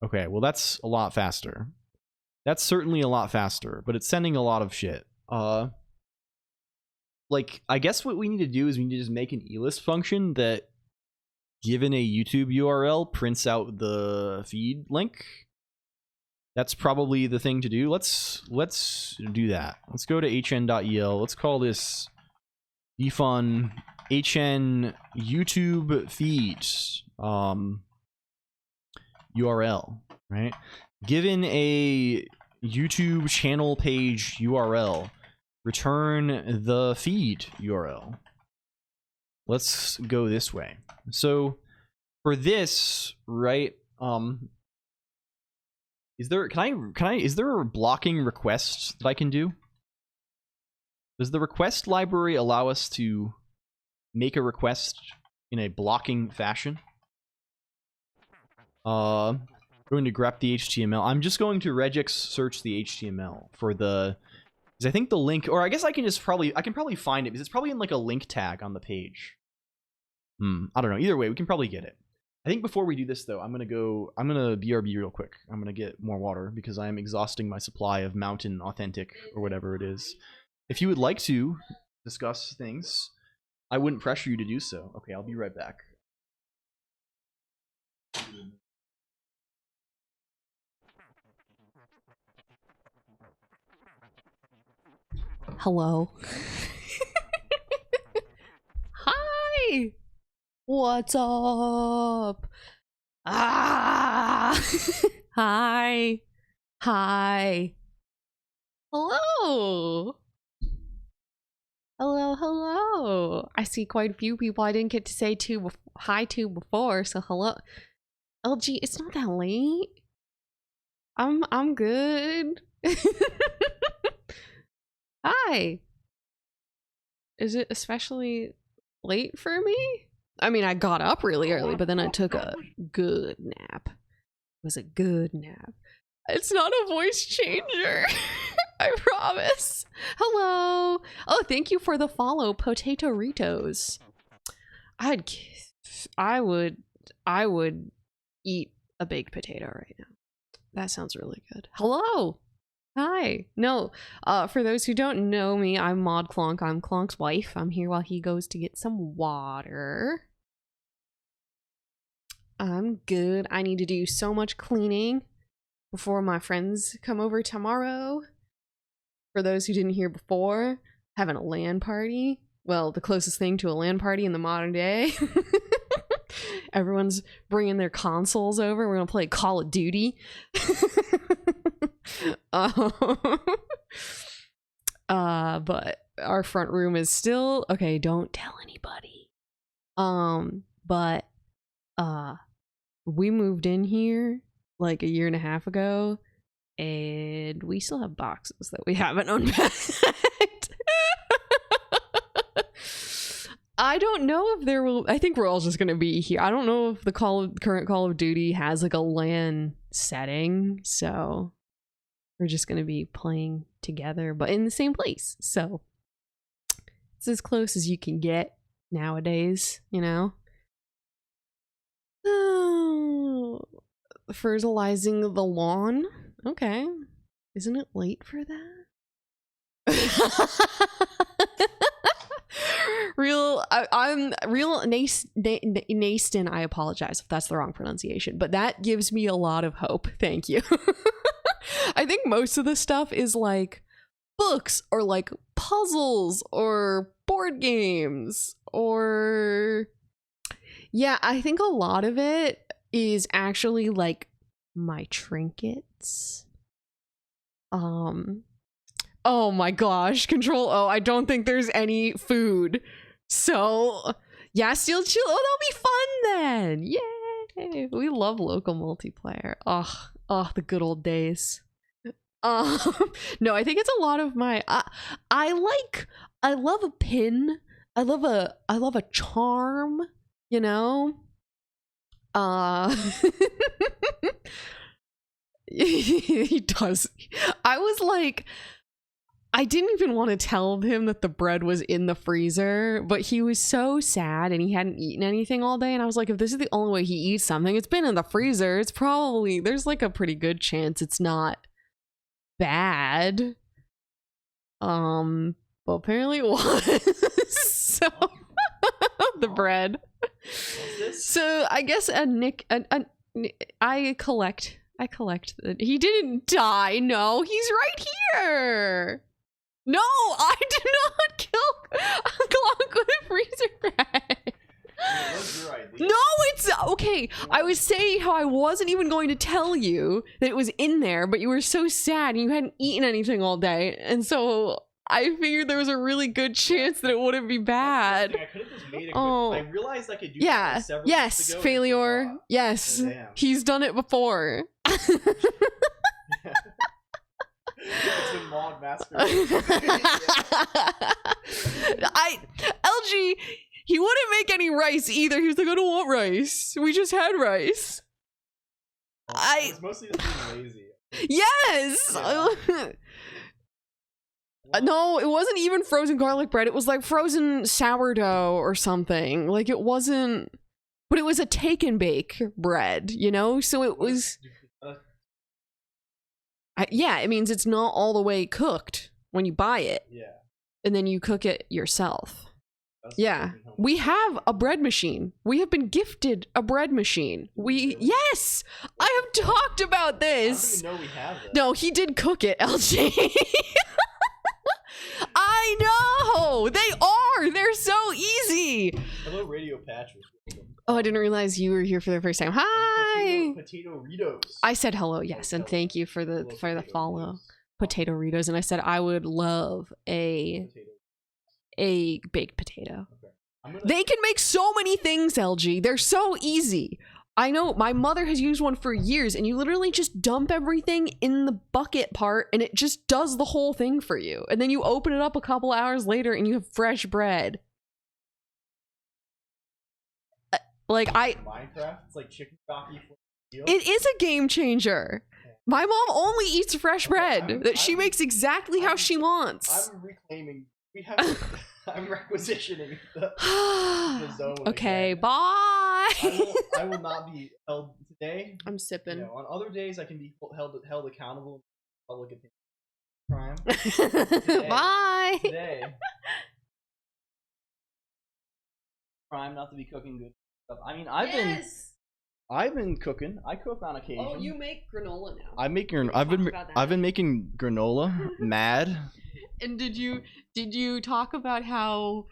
Okay, well that's a lot faster. That's certainly a lot faster, but it's sending a lot of shit. Like, I guess what we need to do is we need to just make an elist function that, given a YouTube URL, prints out the feed link. That's probably the thing to do. Let's do that. Let's go to hn.el. Let's call this defun hn YouTube feeds. URL, right? Given a YouTube channel page URL, return the feed URL. Let's go this way. So for this, right, is there a blocking request that I can do? Does the request library allow us to make a request in a blocking fashion? Going to grep the HTML. I'm just going to regex search the HTML for the, because I think the link, or I guess I can probably find it because it's probably in like a link tag on the page. I don't know. Either way, we can probably get it. I think before we do this though, I'm gonna BRB real quick. I'm gonna get more water because I am exhausting my supply of Mountain Authentic or whatever it is. If you would like to discuss things, I wouldn't pressure you to do so. Okay, I'll be right back. Hello. Hi. What's up? Ah. Hi. Hi. Hello. Hello. I see quite a few people I didn't get to say hi to before, so hello. LG, it's not that late. I'm good. Hi. Is it especially late for me? I mean, I got up really early, but then I took a good nap. It was a good nap. It's not a voice changer. I promise. Hello. Oh, thank you for the follow, Potato Ritos. I would eat a baked potato right now. That sounds really good. Hello. Hi. No, for those who don't know me, I'm ModColonq. I'm Colonq's wife. I'm here while he goes to get some water. I'm good. I need to do so much cleaning before my friends come over tomorrow. For those who didn't hear before, having a LAN party. Well, the closest thing to a LAN party in the modern day. Everyone's bringing their consoles over. We're gonna play Call of Duty. But our front room is still okay. Don't tell anybody. But we moved in here like a year and a half ago, and we still have boxes that we haven't unpacked. I don't know if there will. I think we're all just gonna be here. I don't know if the current Call of Duty has like a LAN setting, so we're just gonna be playing together, but in the same place. So it's as close as you can get nowadays, you know. fertilizing the lawn. Okay. Isn't it late for that? I'm real Naston. I apologize if that's the wrong pronunciation, but that gives me a lot of hope. Thank you. I think most of the stuff is like books or like puzzles or board games or yeah, I think a lot of it is actually like my trinkets. Oh my gosh, Control O, I don't think there's any food. So, yeah, Steel Chill. Oh, that'll be fun then. Yay. We love local multiplayer. Oh, the good old days. No, I think it's a lot of my I love a pin. I love a charm, you know? He does. I was like, I didn't even want to tell him that the bread was in the freezer, but he was so sad and he hadn't eaten anything all day. And I was like, if this is the only way he eats something, it's been in the freezer. It's probably, there's like a pretty good chance it's not bad. But apparently it was. So, the bread. So I guess I collect. He didn't die. No, he's right here. No, I did not kill Colonq with a freezer bread. No, it's okay. I was saying how I wasn't even going to tell you that it was in there, but you were so sad and you hadn't eaten anything all day, and so I figured there was a really good chance that it wouldn't be bad. I could have just made it. Oh, I realized I could do yeah. that several Yes, weeks ago. failure. Yes, oh, he's done it before. It's a mod master. LG, he wouldn't make any rice either. He was like, I don't want rice. We just had rice. It's mostly just being lazy. Yes. Yeah. No, it wasn't even frozen garlic bread. It was like frozen sourdough or something. Like it wasn't, but it was a take and bake bread, you know? So it was, yeah, it means it's not all the way cooked when you buy it. Yeah. And then you cook it yourself. Yeah. We have a bread machine. We have been gifted a bread machine. Yes! I have talked about this. I don't even know we have it. No, he did cook it, LG. I know! They are! They're so easy! Hello, Radio Patrick. Oh, I didn't realize you were here for the first time. Hi! Potato Ritos. I said hello, yes, and thank you for the follow. Potato Ritos, and I said I would love a baked potato. Okay. They can make so many things, LG. They're so easy. I know, my mother has used one for years, and you literally just dump everything in the bucket part, and it just does the whole thing for you. And then you open it up a couple hours later, and you have fresh bread. Minecraft? It's like chicken jockey. It is a game changer. My mom only eats fresh bread that she makes exactly how she wants. I'm reclaiming. I'm requisitioning the zone. Okay, again. bye. I will not be held today. I'm sipping. You know, on other days, I can be held accountable. Public opinion crime. Today, bye. Today, crime not to be cooking good stuff. I mean, I've been cooking. I cook on occasion. Oh, you make granola now. I've been making granola. Mad. And did you talk about how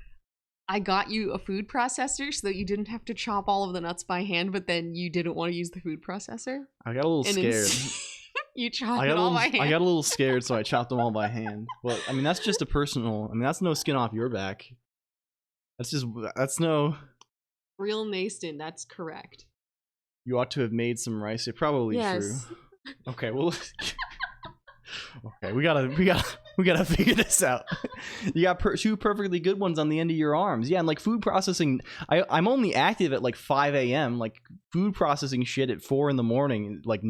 I got you a food processor so that you didn't have to chop all of the nuts by hand, but then you didn't want to use the food processor? I got a little scared. You chopped it all by hand. I got a little scared, so I chopped them all by hand. But I mean, that's just a personal. I mean, that's no skin off your back. That's no. Real Naston, that's correct. You ought to have made some rice. It's probably true. Okay, well. Okay, we gotta figure this out. You got two perfectly good ones on the end of your arms. Yeah, and like food processing, I'm only active at like 5 a.m. Like food processing shit at 4 in the morning, like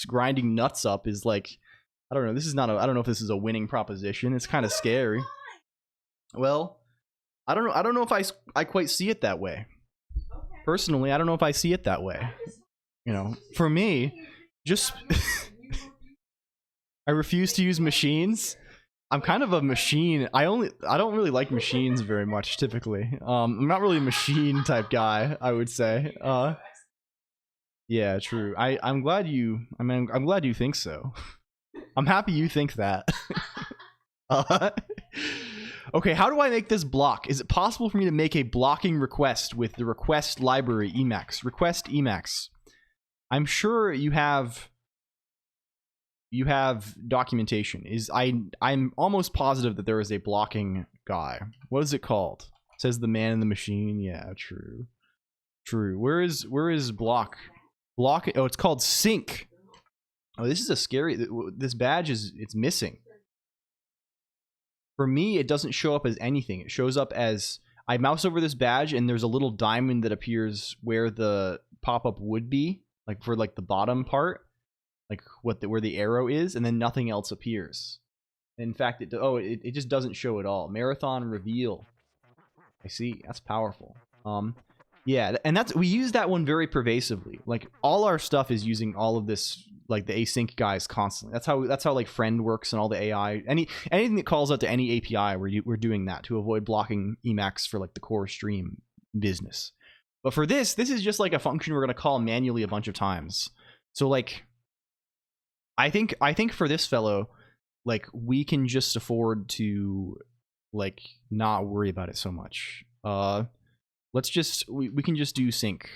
grinding nuts up is like, I don't know. I don't know if this is a winning proposition. It's kind of scary. Well, I don't know if I quite see it that way. Personally, I don't know if I see it that way. You know, for me, Just I refuse to use machines. I'm kind of a machine. I don't really like machines very much typically. I'm not really a machine type guy, I would say. Yeah, true. I'm glad you think so. I'm happy you think that. Okay, how do I make this block? Is it possible for me to make a blocking request with the request library Emacs? Request Emacs. I'm sure you have documentation. I'm almost positive that there is a blocking guy. What is it called? It says the man in the machine. Yeah, true. True. Where is block? Block. Oh, it's called sync. Oh, this is a scary. This badge it's missing. For me, it doesn't show up as anything. It shows up as I mouse over this badge and there's a little diamond that appears where the pop-up would be, like for like the bottom part, like where the arrow is, and then nothing else appears. In fact, it just doesn't show at all. Marathon reveal. I see. That's powerful. Yeah, and we use that one very pervasively. Like all our stuff is using all of this, like the async guys constantly. That's how like friend works and all the AI. Anything that calls out to any API, we're doing that to avoid blocking Emacs for like the core stream business. But for this is just like a function we're gonna call manually a bunch of times. So like, I think for this fellow, like we can just afford to like not worry about it so much. Let's just we can just do sync.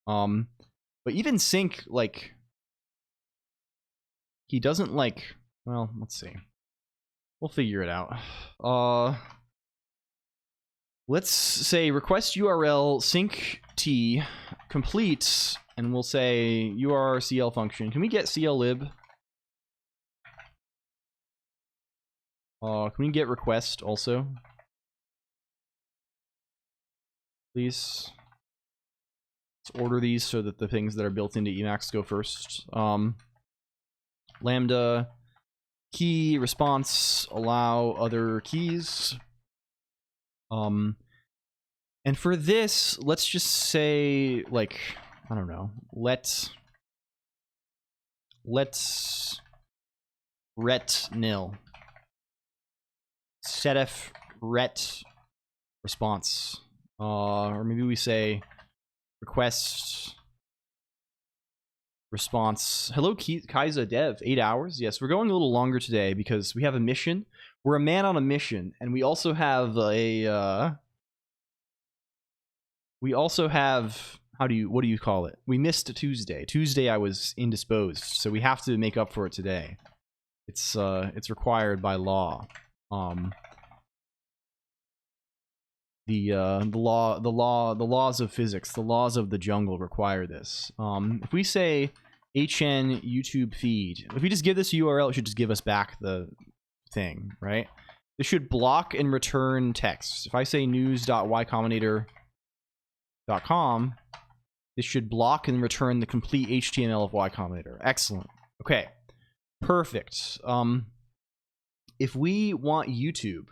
But even sync, like he doesn't like, well, let's see. We'll figure it out. Let's say request URL sync t complete, and we'll say urcl function. Can we get cllib? Can we get request also? Please. Let's order these so that the things that are built into Emacs go first. Lambda key response allow other keys. And for this, let's just say like, I don't know, let's ret nil. setf ret response. Or maybe we say request response. Hello, Kaiza dev. 8 hours. Yes, we're going a little longer today because we have a mission. We're a man on a mission, and we also have a. We also have what do you call it? We missed Tuesday. Tuesday I was indisposed, so we have to make up for it today. It's required by law. The laws of physics, the laws of the jungle require this. If we say hn YouTube feed, if we just give this URL, it should just give us back the thing, right? This should block and return text. If I say news.ycombinator.com, this should block and return the complete HTML of Y Combinator. Excellent. Okay, perfect. If we want YouTube,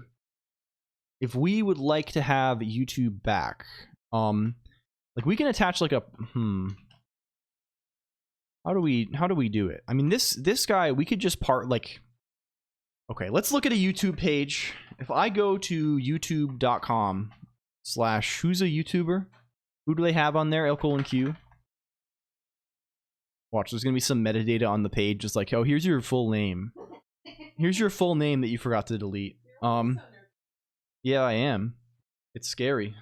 if we would like to have YouTube back, like we can attach like a how do we do it? I mean, this guy, we could just like, okay, let's look at a YouTube page. If I go to youtube.com/ who's a YouTuber? Who do they have on there? LCOLONQ. Watch, there's gonna be some metadata on the page, just like, oh, here's your full name. Here's your full name that you forgot to delete. Yeah, I am. It's scary.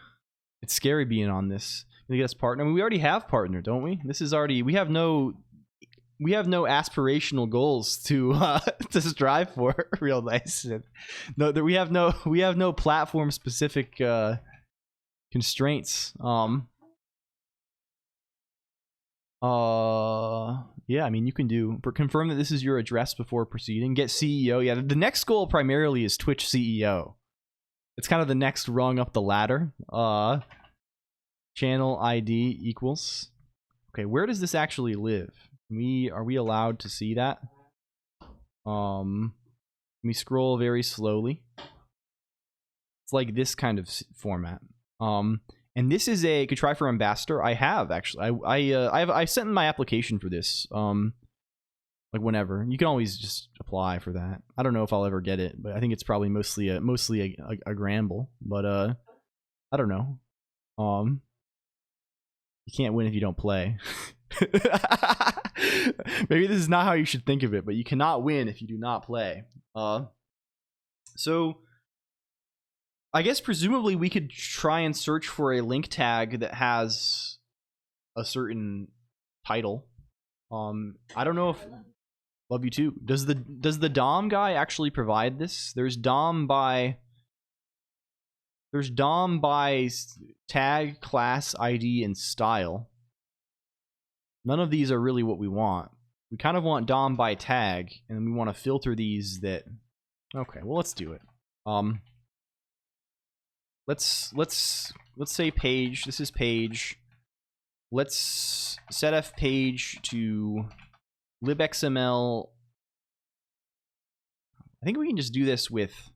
It's scary being on this. Can you get us partner? I mean, we already have partner, don't we? This is already. We have no aspirational goals to to strive for. Real nice. No, that we have no platform specific constraints. Yeah, I mean, you can confirm that this is your address before proceeding. Get CEO. Yeah, the next goal primarily is Twitch CEO. It's kind of the next rung up the ladder. Channel ID equals. Okay, where does this actually live? Are we allowed to see that? Let me scroll very slowly. It's like this kind of format. And this is could try for ambassador. I have actually. I sent in my application for this. like whenever. You can always just apply for that. I don't know if I'll ever get it, but I think it's probably mostly a gamble. But I don't know. You can't win if you don't play. Maybe this is not how you should think of it, but you cannot win if you do not play. So I guess presumably we could try and search for a link tag that has a certain title. I don't know if love you too. Does the DOM guy actually provide this? There's DOM by tag, class, ID, and style. None of these are really what we want. We kind of want DOM by tag, and we want to filter these that. Okay, well let's do it. Let's say page. This is page. Let's set f page to libxml. I think we can just do this with.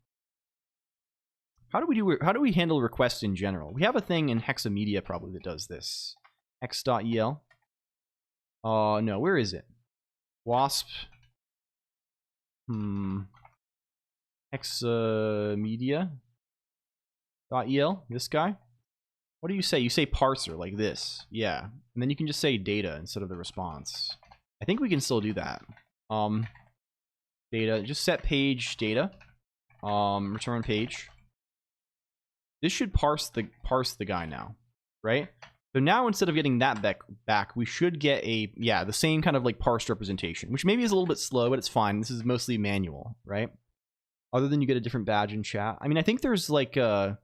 How do we handle requests in general? We have a thing in Hexamedia probably that does this. Hex.el. No, where is it? Wasp. Hexamedia.el. This guy. What do you say? You say parser like this. Yeah. And then you can just say data instead of the response. I think we can still do that. Data. Just set page data. Return page. This should parse the guy now, right? So now instead of getting that back, we should get the same kind of like parsed representation, which maybe is a little bit slow, but it's fine. This is mostly manual, right? Other than you get a different badge in chat. I mean, I think there's like at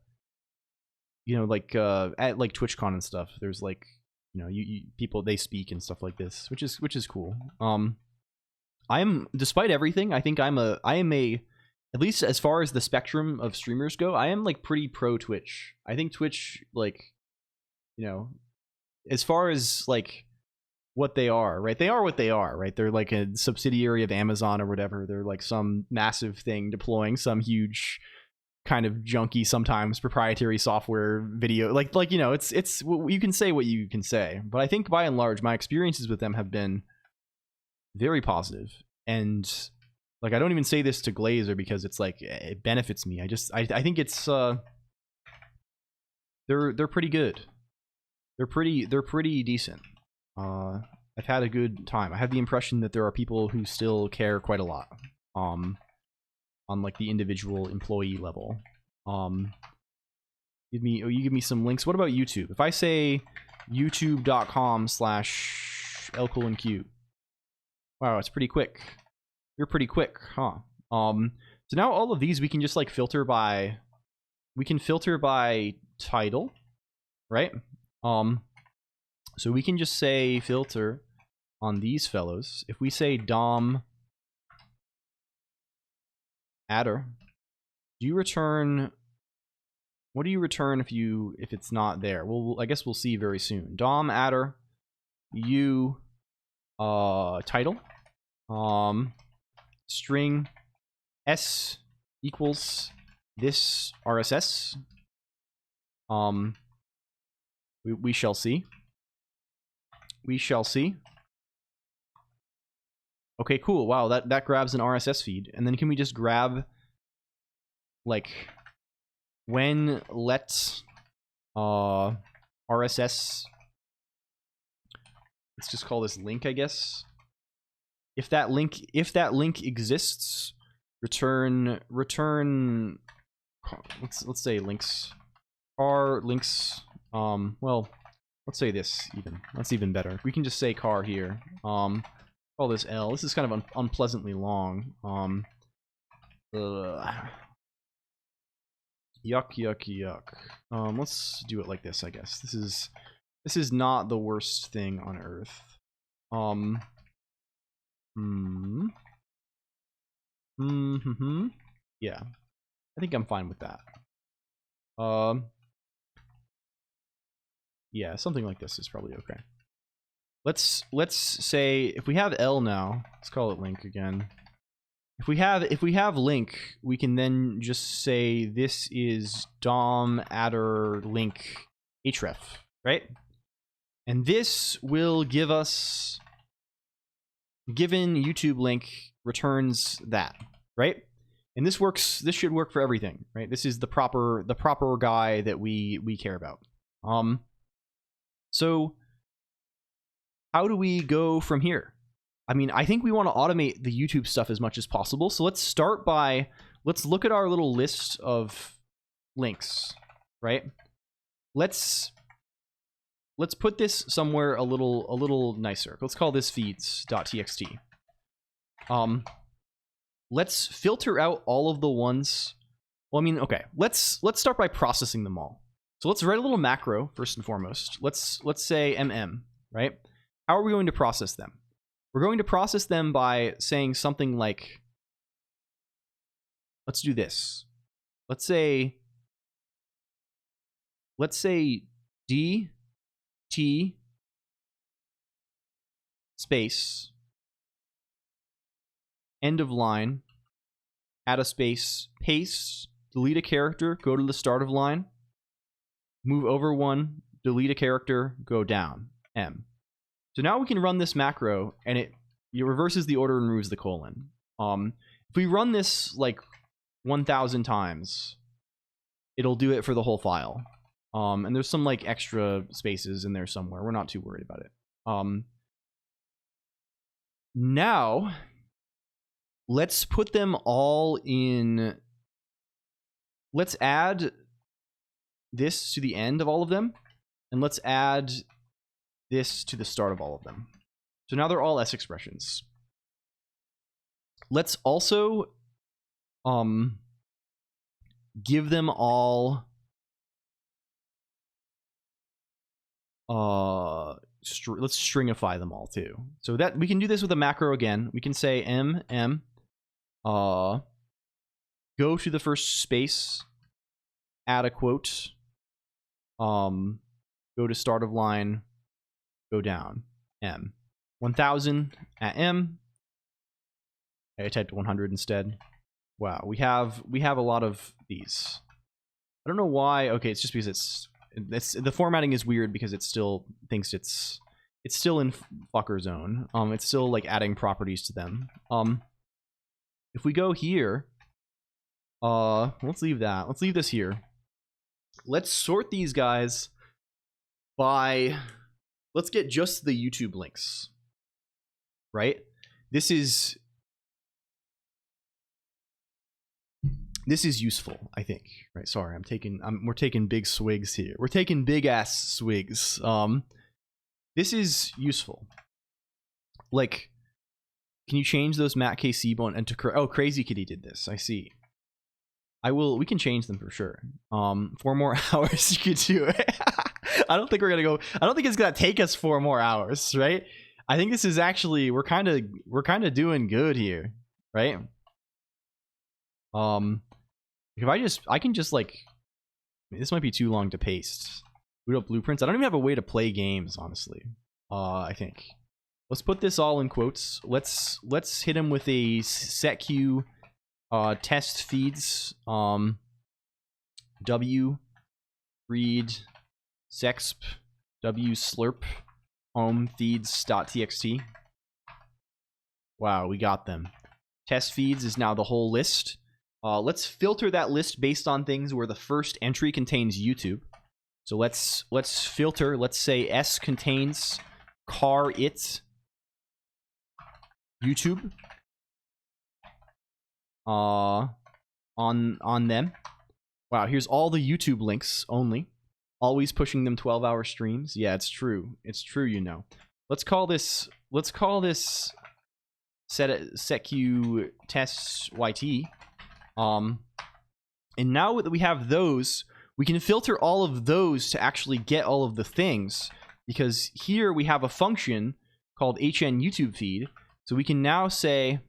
like TwitchCon and stuff. There's like people they speak and stuff like this, which is cool. Despite everything, I think I am a at least as far as the spectrum of streamers go, I am like pretty pro Twitch. I think Twitch, like, as far as like what they are, right? They are what they are, right? They're like a subsidiary of Amazon or whatever. They're like some massive thing deploying some huge kind of junky, sometimes proprietary software video. Like it's you can say what you can say, but I think by and large, my experiences with them have been very positive. And like, I don't even say this to Glazer because it's like it benefits me. I think it's they're pretty good. They're pretty decent. I've had a good time. I have the impression that there are people who still care quite a lot. On like the individual employee level. You give me some links. What about YouTube? If I say youtube.com/LCOLONQ. Wow, it's pretty quick. You're pretty quick, huh? So now all of these we can just like filter by title, right? So we can just say filter on these fellows. If we say DOM adder, do you return? What do you return if it's not there? Well, I guess we'll see very soon. DOM adder title string s equals this RSS. We shall see. We shall see. Okay, cool. Wow, that grabs an RSS feed. And then can we just grab like when let RSS, let's just call this link, I guess. If that link exists, return let's say links car links. Well, let's say this even. That's even better. We can just say car here. Call this L. This is kind of unpleasantly long. Yuck, yuck, yuck. Let's do it like this, I guess. This is not the worst thing on earth. Yeah. I think I'm fine with that. Yeah, something like this is probably okay. Let's say if we have L now, let's call it link again. If we have link, we can then just say this is DOM adder link href, right? And this will give us given YouTube link returns that, right? And this works. This should work for everything, right? This is the proper guy that we care about. So how do we go from here? I mean, I think we want to automate the YouTube stuff as much as possible. So let's start by, let's look at our little list of links, right? Let's put this somewhere a little nicer. Let's call this feeds.txt. Let's filter out all of the ones. Well, I mean, okay, let's start by processing them all. So let's write a little macro first and foremost. Let's say right? How are we going to process them? We're going to process them by saying something like, let's do this. Let's say D T space end of line, add a space, paste, delete a character, go to the start of line, move over one, delete a character, go down, M. So now we can run this macro, and it reverses the order and removes the colon. If we run this like 1,000 times, it'll do it for the whole file. And there's some like extra spaces in there somewhere. We're not too worried about it. Now, let's put them all in. Let's add this to the end of all of them, and let's add this to the start of all of them. So now they're all S expressions. Let's also give them all let's stringify them all too. So that we can do this with a macro again. We can say go to the first space, add a quote, go to start of line, go down, M. 1000 at M. I typed 100 instead. Wow, we have a lot of these. I don't know why. Okay, it's just because it's the formatting is weird because it still thinks it's still in fucker zone. It's still like adding properties to them. If we go here, let's leave that. Let's leave this here. Let's sort these guys by, let's get just the YouTube links, right? This is useful, I think, right? Sorry, we're taking big swigs here. We're taking big ass swigs. This is useful. Like, can you change those Matt K. Seabone and to, oh, Crazy Kitty did this. I see. We can change them for sure. 4 more hours you could do it. I don't think it's gonna take us 4 more hours, right? I think this is actually, we're kind of doing good here, right? If I can just like, this might be too long to paste. Boot up blueprints. I don't even have a way to play games, honestly. I think. Let's put this all in quotes. Let's hit him with a setq test feeds w read sexp w slurp home feeds.txt. Wow, we got them. Test feeds is now the whole list. Let's filter that list based on things where the first entry contains YouTube. So let's filter. Let's say S contains car it YouTube on them. Wow, here's all the YouTube links only. Always pushing them 12-hour streams. Yeah, it's true. It's true, you know. Let's call this setq test yt. And now that we have those, we can filter all of those to actually get all of the things, because here we have a function called hn YouTube feed. So we can now say, I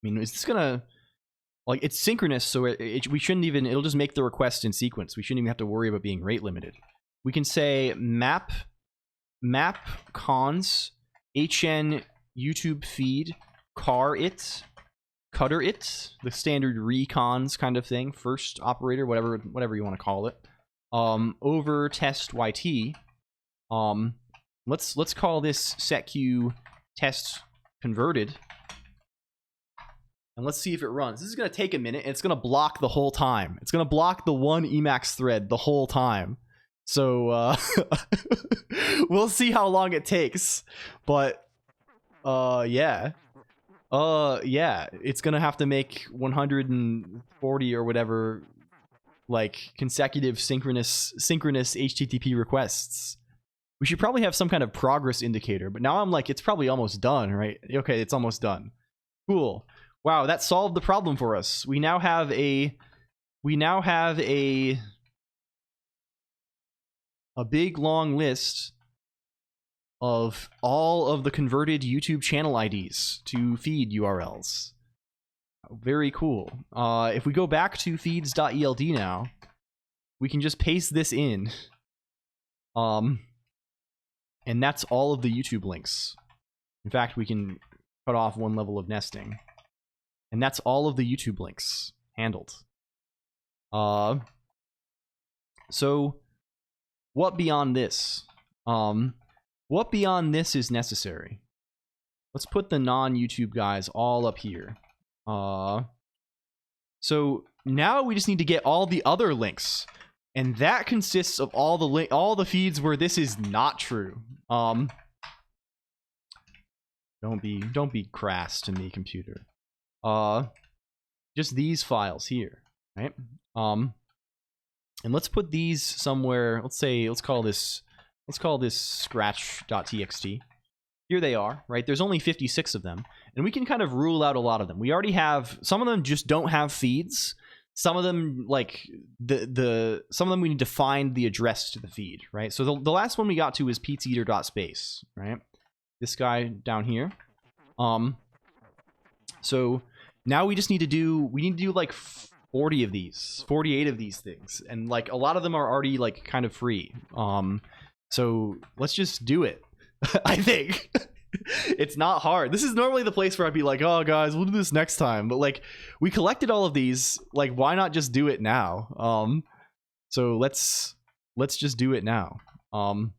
mean, is this gonna, like, it's synchronous, so we shouldn't even, it'll just make the request in sequence. We shouldn't even have to worry about being rate limited. We can say map cons hn YouTube feed car it cutter it, the standard recons kind of thing, first operator, whatever you want to call it, over test yt. Let's call this setq test converted. And let's see if it runs. This is going to take a minute, and it's going to block the whole time. It's going to block the one Emacs thread the whole time. So, we'll see how long it takes. But, yeah. Yeah, it's going to have to make 140 or whatever, like, consecutive synchronous HTTP requests. We should probably have some kind of progress indicator, but now I'm like, it's probably almost done, right? Okay, it's almost done. Cool. Wow, that solved the problem for us. We now have a big long list of all of the converted YouTube channel IDs to feed URLs. Very cool. If we go back to feeds.eld now, we can just paste this in. And that's all of the YouTube links. In fact, we can cut off one level of nesting. And that's all of the YouTube links handled. So what beyond this? What beyond this is necessary? Let's put the non-YouTube guys all up here. So now we just need to get all the other links. And that consists of all the feeds where this is not true. Don't be crass to me, computer. Just these files here, right? And let's put these somewhere. Let's call this scratch.txt. Here they are, right? There's only 56 of them, and we can kind of rule out a lot of them. We already have some of them just don't have feeds. Some of them, like some of them we need to find the address to the feed, right? So the last one we got to is pizzeater.space, right? This guy down here. So now we just need to do like 40 of these, 48 of these things, and like a lot of them are already like kind of free. So let's just do it. I think it's not hard. This is normally the place where I'd be like, oh guys, we'll do this next time, but like we collected all of these, like why not just do it now? So let's just do it now. Can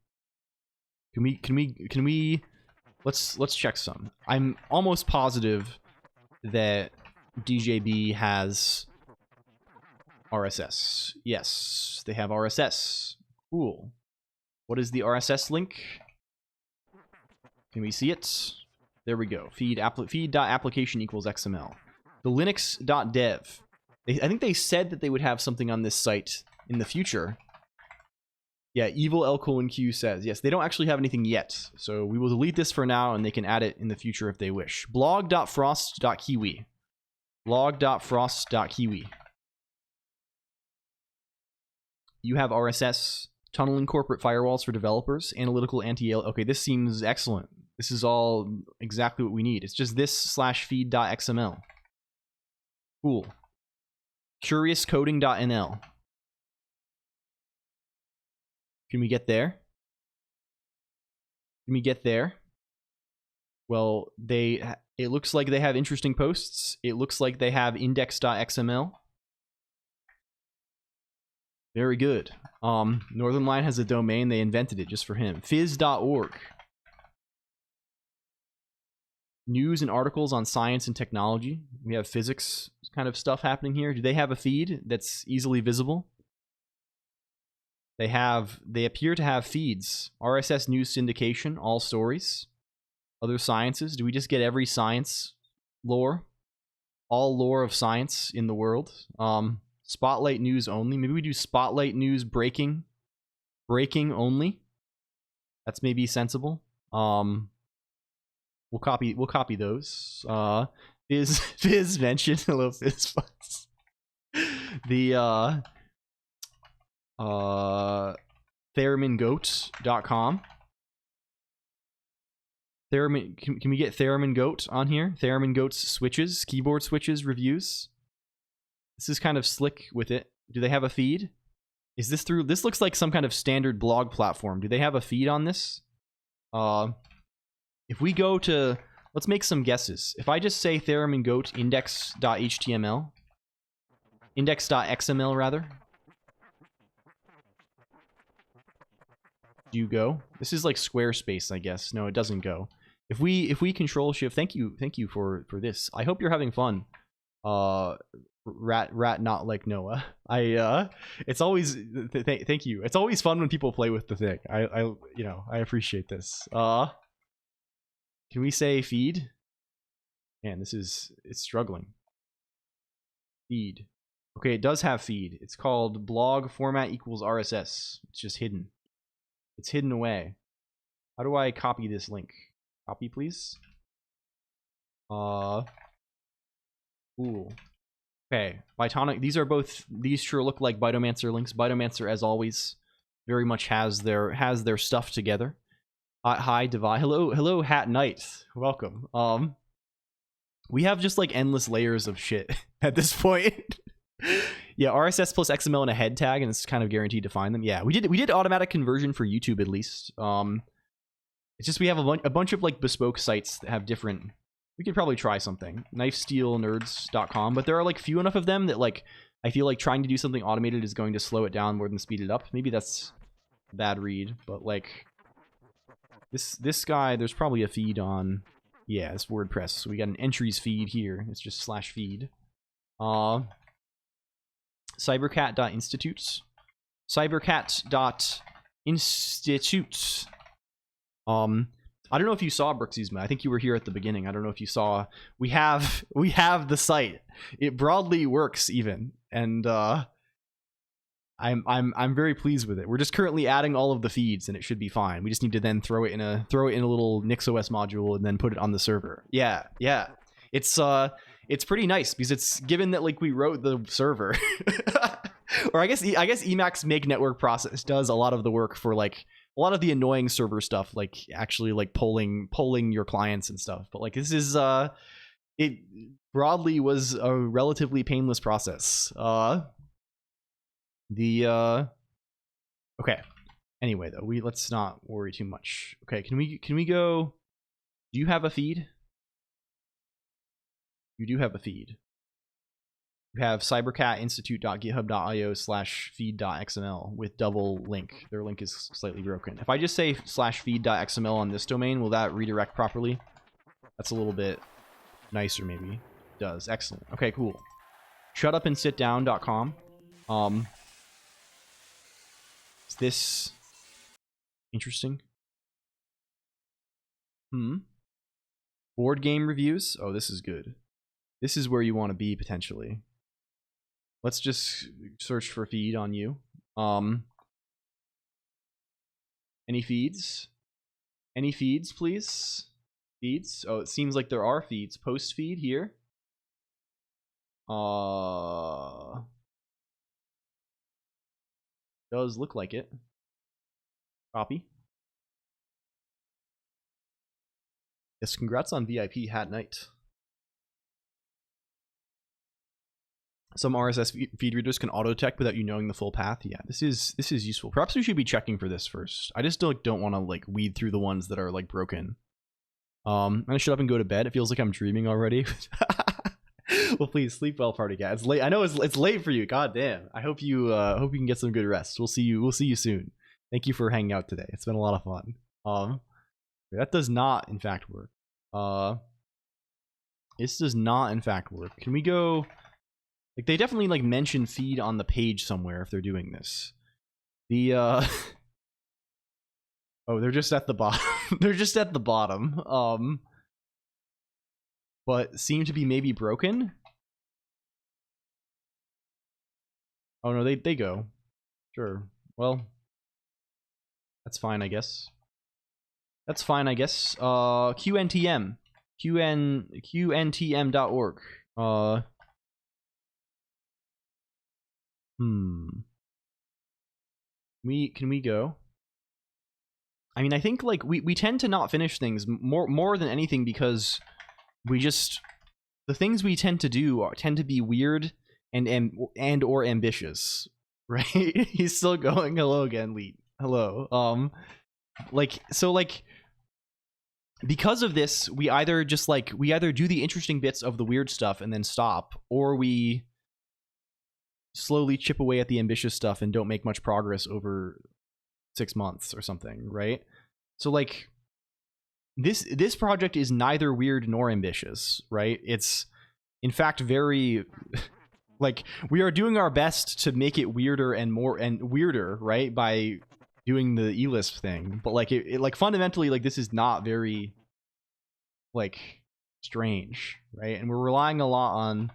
we let's check some. I'm almost positive that DJB has RSS. Yes, they have RSS. Cool. What is the RSS link? Can we see it? There we go. Feed.application equals XML. The linux.dev. I think they said that they would have something on this site in the future. Yeah, evil LCOLONQ says. Yes, they don't actually have anything yet. So we will delete this for now, and they can add it in the future if they wish. Blog.frost.kiwi. Blog.frost.kiwi. You have RSS. Tunneling corporate firewalls for developers. Analytical anti-AL. Okay, this seems excellent. This is all exactly what we need. It's just this /feed.xml. Cool. Curiouscoding.nl. Can we get there? Can we get there? Well, it looks like they have interesting posts. It looks like they have index.xml. Very good. Northern Line has a domain. They invented it just for him. Phys.org. News and articles on science and technology. We have physics kind of stuff happening here. Do they have a feed that's easily visible? They appear to have feeds. RSS news syndication, all stories. Other sciences. Do we just get every science lore? All lore of science in the world. Spotlight news only. Maybe we do spotlight news breaking only. That's maybe sensible. We'll copy those. Fizz mentioned. Hello, Fizz Fuzz. The theremingoat.com. Theremin, can we get Theremin Goat on here? Theremin Goat's switches, keyboard switches reviews. This is kind of slick with it. Do they have a feed? Is this through? This looks like some kind of standard blog platform. Do they have a feed on this? If we go to, let's make some guesses. If I just say Theremin Goat index.html, index.xml rather. Do you go? This is like Squarespace, I guess. No, it doesn't go. If we control shift, thank you for this. I hope you're having fun. Rat not like Noah. It's always thank you. It's always fun when people play with the thing. I appreciate this. Can we say feed? Man, it's struggling. Feed. Okay, it does have feed. It's called blog format equals RSS. It's just hidden. It's hidden away. How do I copy this link? Copy, please. Cool. Okay, Bitonic. These sure look like Bitomancer links. Bitomancer, as always, very much has their stuff together. Hi, Devi. Hello, Hat Knight. Welcome. We have just like endless layers of shit at this point. Yeah, RSS plus XML and a head tag, and it's kind of guaranteed to find them. Yeah, we did automatic conversion for YouTube at least. It's just we have a bunch of like bespoke sites that have different. We could probably try something. Knifesteelnerds.com, but there are like few enough of them that like I feel like trying to do something automated is going to slow it down more than speed it up. Maybe that's a bad read, but like this guy, there's probably a feed on. Yeah, it's WordPress. So we got an entries feed here. It's just /feed. Cybercat.institutes. Cybercat.institutes. I don't know if you saw Brooksiesman. I think you were here at the beginning. I don't know if you saw. We have the site. It broadly works even, and I'm very pleased with it. We're just currently adding all of the feeds, and it should be fine. We just need to then throw it in a little NixOS module and then put it on the server. Yeah. It's pretty nice because it's given that like we wrote the server, or I guess Emacs make network process does a lot of the work for like a lot of the annoying server stuff, like actually like polling your clients and stuff. But like this is it broadly was a relatively painless process. Okay. Anyway, though, let's not worry too much. Okay, can we go? Do you have a feed? You do have a feed. You have cybercatinstitute.github.io/feed.xml with double link. Their link is slightly broken. If I just say /feed.xml on this domain, will that redirect properly? That's a little bit nicer, maybe. It does. Excellent. Okay, cool. Shutupandsitdown.com. Is this interesting? Board game reviews? Oh, this is good. This is where you want to be, potentially. Let's just search for feed on you. Any feeds? Any feeds, please? Feeds? Oh, it seems like there are feeds. Post feed here. Does look like it. Copy. Yes, congrats on VIP Hat Night. Some RSS feed readers can auto-detect without you knowing the full path. Yeah, this is useful. Perhaps we should be checking for this first. I just don't want to like weed through the ones that are like broken. I'm gonna shut up and go to bed. It feels like I'm dreaming already. Well, please sleep well, party cat. It's late. I know it's late for you. God damn. I hope you can get some good rest. We'll see you soon. Thank you for hanging out today. It's been a lot of fun. That does not in fact work. This does not in fact work. Can we go? Like they definitely like mention feed on the page somewhere if they're doing this. The oh, they're just at the bottom. They're just at the bottom. But seem to be maybe broken. Oh no, they go. Sure. Well, that's fine, I guess. That's fine, I guess. QNTM. QNTM.org. Can we go? I mean, I think like we tend to not finish things more than anything because we just the things we tend to do tend to be weird and or ambitious, right? He's still going. Hello again, Leet. Hello. Because of this, we either do the interesting bits of the weird stuff and then stop, or we slowly chip away at the ambitious stuff and don't make much progress over 6 months or something, right? So like this project is neither weird nor ambitious, right? It's in fact very like we are doing our best to make it weirder and weirder, right? By doing the eLisp thing, but like it like fundamentally like this is not very like strange, right? And we're relying a lot on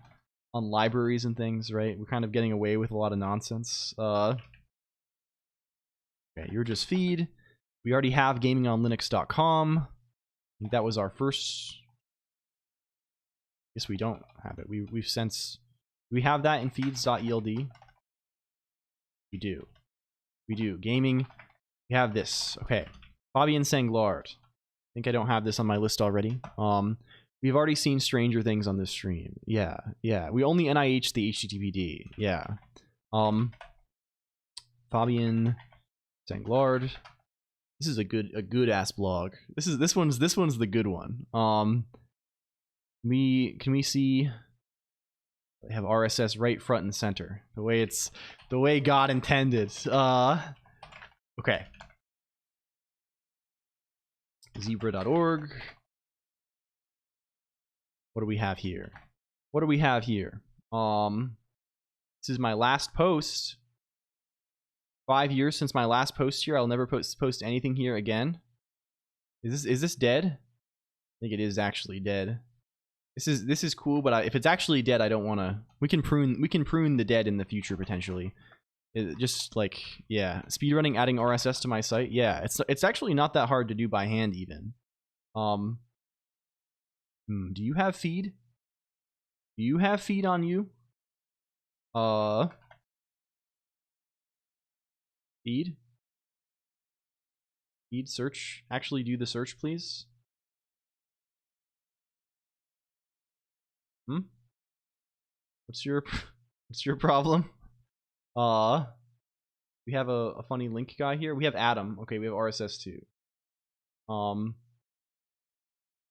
libraries and things, right? We're kind of getting away with a lot of nonsense. Okay, you're just feed. We already have gamingonlinux.com. I think that was our first. Guess we don't have it. We've since we have that in feeds.eld. We do. Gaming. We have this. Okay. Fabian Sanglard. I think I don't have this on my list already. We've already seen Stranger Things on this stream. Yeah. We only NIH the HTTPD. Yeah. Fabian Sanglard. This is a good ass blog. This one's the good one. Can we see? They have RSS right front and center. The way God intended. Okay. Zebra.org. What do we have here? This is my last post. 5 years since my last post here. I'll never post anything here again. Is this dead? I think it is actually dead. This is cool, but if it's actually dead, I don't want to. We can prune the dead in the future potentially. Just like, yeah, speedrunning adding RSS to my site. Yeah, it's actually not that hard to do by hand even. Do you have feed? Do you have feed on you? Feed search. Actually do the search, please. What's your problem? We have a funny link guy here. We have Adam. Okay, we have RSS too.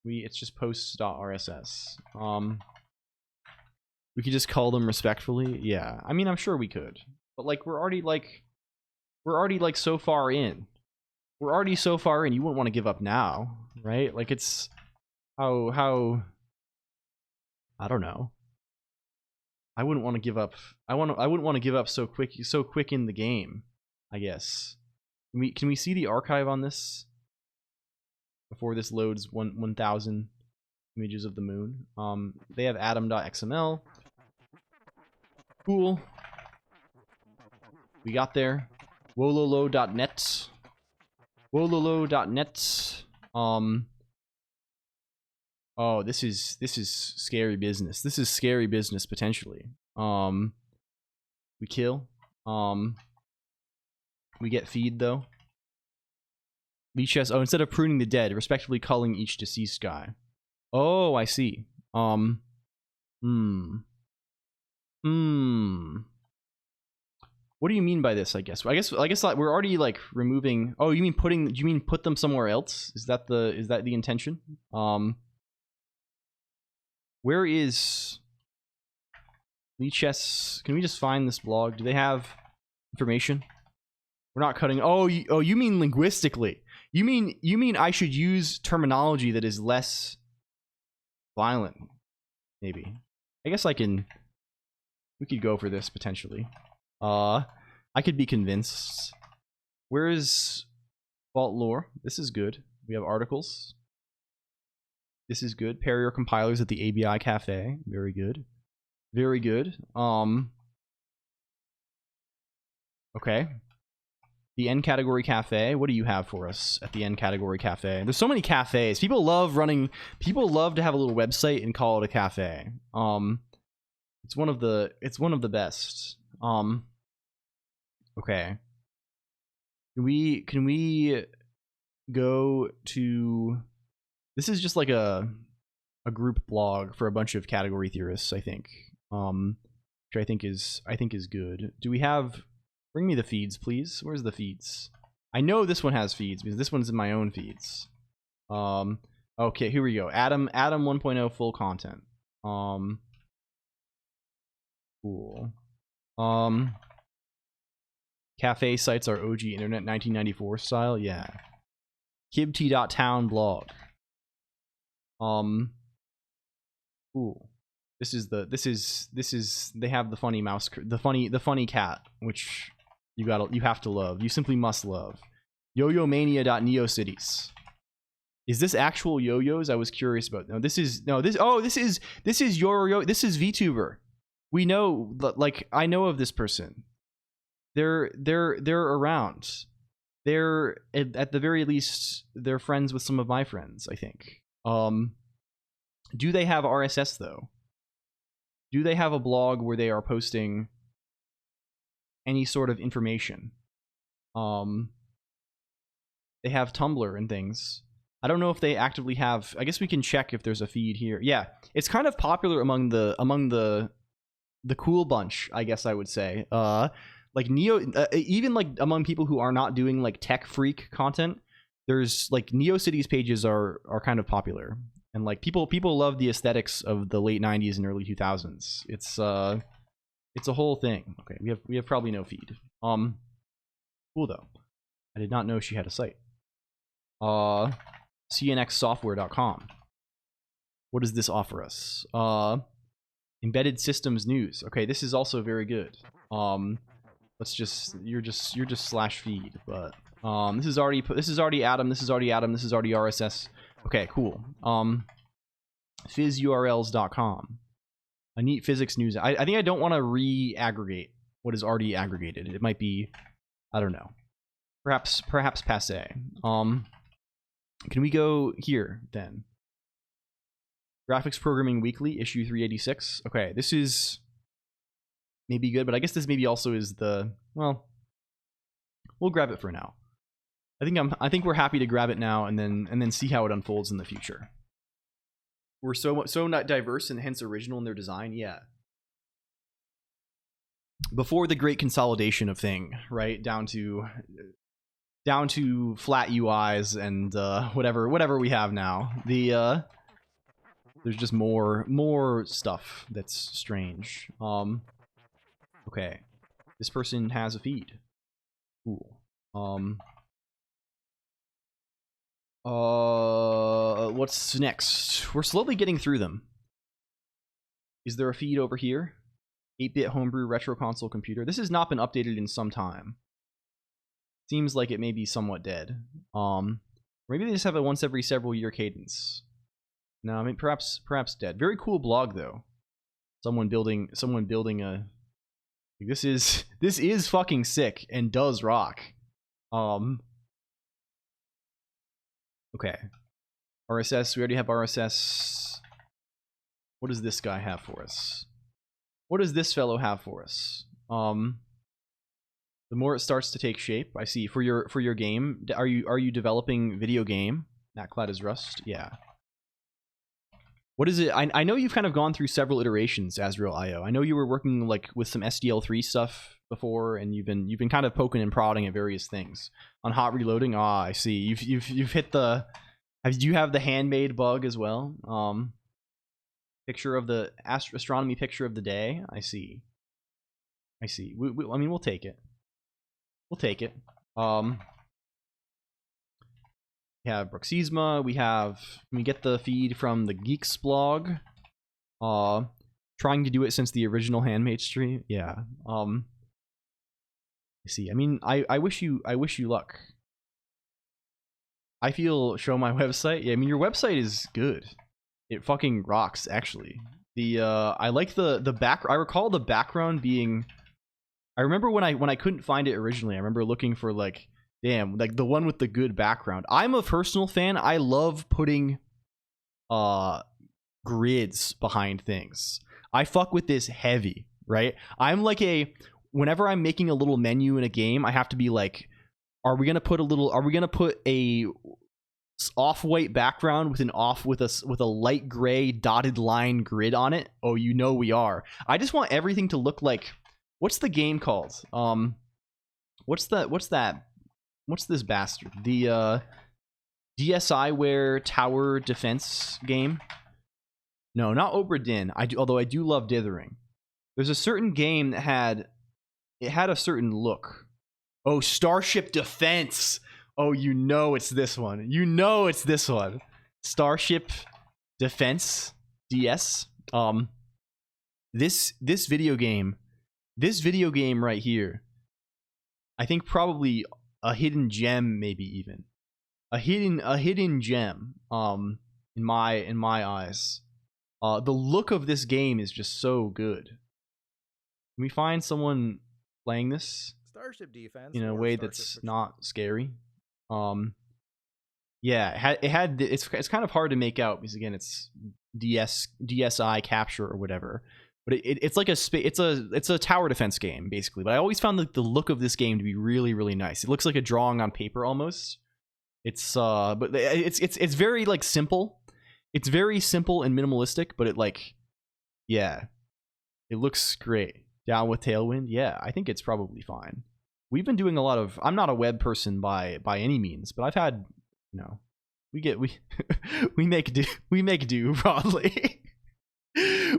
It's just posts.rss. We could just call them respectfully. Yeah, I mean, I'm sure we could, but like we're already so far in. We're already so far in. You wouldn't want to give up now, right? Like it's how I don't know. I wouldn't want to give up. I wouldn't want to give up so quick in the game, I guess. Can we see the archive on this before this loads 1,000 images of the moon? They have adam.xml. Cool. We got there. Wololo.net. Wololo.net. Oh, this is scary business. This is scary business potentially. We kill. We get feed though. Leechess. Oh, instead of pruning the dead, respectively calling each deceased guy. Oh, I see. What do you mean by this? I guess like we're already like removing. Oh, you mean putting? Do you mean put them somewhere else? Is that the intention? Where is Leechess? Can we just find this blog? Do they have information? We're not cutting. Oh, you mean linguistically? You mean I should use terminology that is less violent? Maybe. I guess I can. We could go for this potentially. I could be convinced. Where is Vault Lore? This is good. We have articles. This is good. Pair your compilers at the ABI Cafe. Very good. Very good. Okay. The N Category Cafe. What do you have for us at the N Category Cafe? There's so many cafes. People love to have a little website and call it a cafe. It's one of the best. Okay. Can we go to? This is just like a group blog for a bunch of category theorists, I think. Which I think is good. Do we have? Bring me the feeds, please. Where's the feeds? I know this one has feeds because this one's in my own feeds. Okay, here we go. Adam 1.0 full content. Cool. Cafe sites are OG internet 1994 style. Yeah. Kibt.town blog. Cool. This is they have the funny mouse, the funny cat, which you have to love. You simply must love. YoYoMania.NeoCities. Is this actual yo-yos? I was curious about. No, this is VTuber. We know, like, I know of this person. They're around. They're at the very least they're friends with some of my friends, I think. Do they have RSS though? Do they have a blog where they are posting any sort of information? They have Tumblr and things. I don't know if they actively have. I guess we can check if there's a feed here. Yeah, it's kind of popular among the cool bunch, I guess I would say. Like even like among people who are not doing like tech freak content, there's like NeoCities pages are kind of popular, and like people love the aesthetics of the late 90s and early 2000s. It's a whole thing. Okay, we have probably no feed. Cool though. I did not know she had a site. cnxsoftware.com. What does this offer us? Embedded systems news. Okay, this is also very good. Let's just you're just slash feed, but this is already Atom, this is already RSS. Okay, cool. Phys-urls.com. A neat physics news. I think I don't want to re-aggregate what is already aggregated. It might be, I don't know. Perhaps passé. Can we go here then? Graphics Programming Weekly, issue 386. Okay, this is maybe good, but I guess this maybe also is the, well, we'll grab it for now. I think we're happy to grab it now and then see how it unfolds in the future. We're so not diverse and hence original in their design, yeah. Before the great consolidation of thing, right? Down to flat UIs and whatever we have now. There's just more stuff that's strange. Okay, this person has a feed. Cool. What's next? We're slowly getting through them. Is there a feed over here? 8-bit homebrew retro console computer. This has not been updated in some time. Seems like it may be somewhat dead. Maybe they just have a once every several year cadence. No, I mean perhaps dead. Very cool blog though. Someone building a. This is fucking sick and does rock. Okay. RSS. We already have RSS. What does this guy have for us? What does this fellow have for us? The more it starts to take shape, I see. For your game, are you developing video game? Natclad is Rust. Yeah. What is it? I know you've kind of gone through several iterations, Azrael.io. I know you were working like with some SDL3 stuff before, and you've been kind of poking and prodding at various things. On hot reloading, I see. You've hit the. Do you have the handmade bug as well? Picture of the astronomy picture of the day. I see. I mean, we'll take it. We'll take it. We have Bruxisma. We get the feed from the Geeks blog. Trying to do it since the original handmade stream. Yeah. I see. I mean, I wish you luck. I feel show my website. Yeah, I mean your website is good. It fucking rocks actually. I like the back. I recall the background being. I remember when I couldn't find it originally. I remember looking for like. Damn, like the one with the good background. I'm a personal fan. I love putting grids behind things. I fuck with this heavy, right? I'm like whenever I'm making a little menu in a game, I have to be like, are we gonna put a off-white background with a light gray dotted line grid on it? Oh, you know we are. I just want everything to look like, what's the game called? What's this bastard? The DSiWare tower defense game? No, not Obra Dinn. Although I do love dithering. There's a certain game that had a certain look. Oh, Starship Defense. Oh, you know it's this one. You know it's this one. Starship Defense DS. This video game right here, I think probably a hidden gem, maybe even a hidden gem. In my eyes, the look of this game is just so good. Can we find someone playing this Starship defense in a or way Starship that's patrol. not scary? Yeah, it's kind of hard to make out because again it's DSi capture or whatever, but it's like it's a tower defense game basically. But I always found the look of this game to be really nice. It looks like a drawing on paper almost. It's but it's very like simple. It's very simple and minimalistic, but it like, yeah, it looks great. Down with Tailwind, yeah, I think it's probably fine. We've been doing a lot of. I'm not a web person by any means, but I've had, you know, we make do broadly.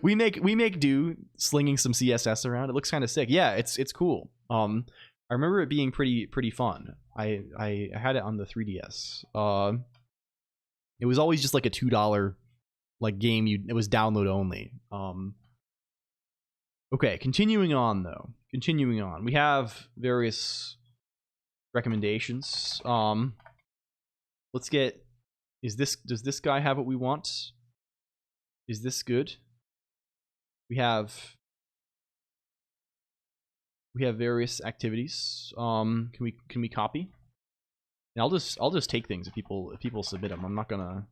we make do slinging some CSS around. It looks kind of sick. Yeah, it's cool. I remember it being pretty fun. I had it on the 3DS. It was always just like a $2 like game. It was download only. Okay, continuing on though. Continuing on, we have various recommendations. Let's get. Does this guy have what we want? Is this good? We have various activities. Can we copy? And I'll just take things if people submit them. I'm not gonna.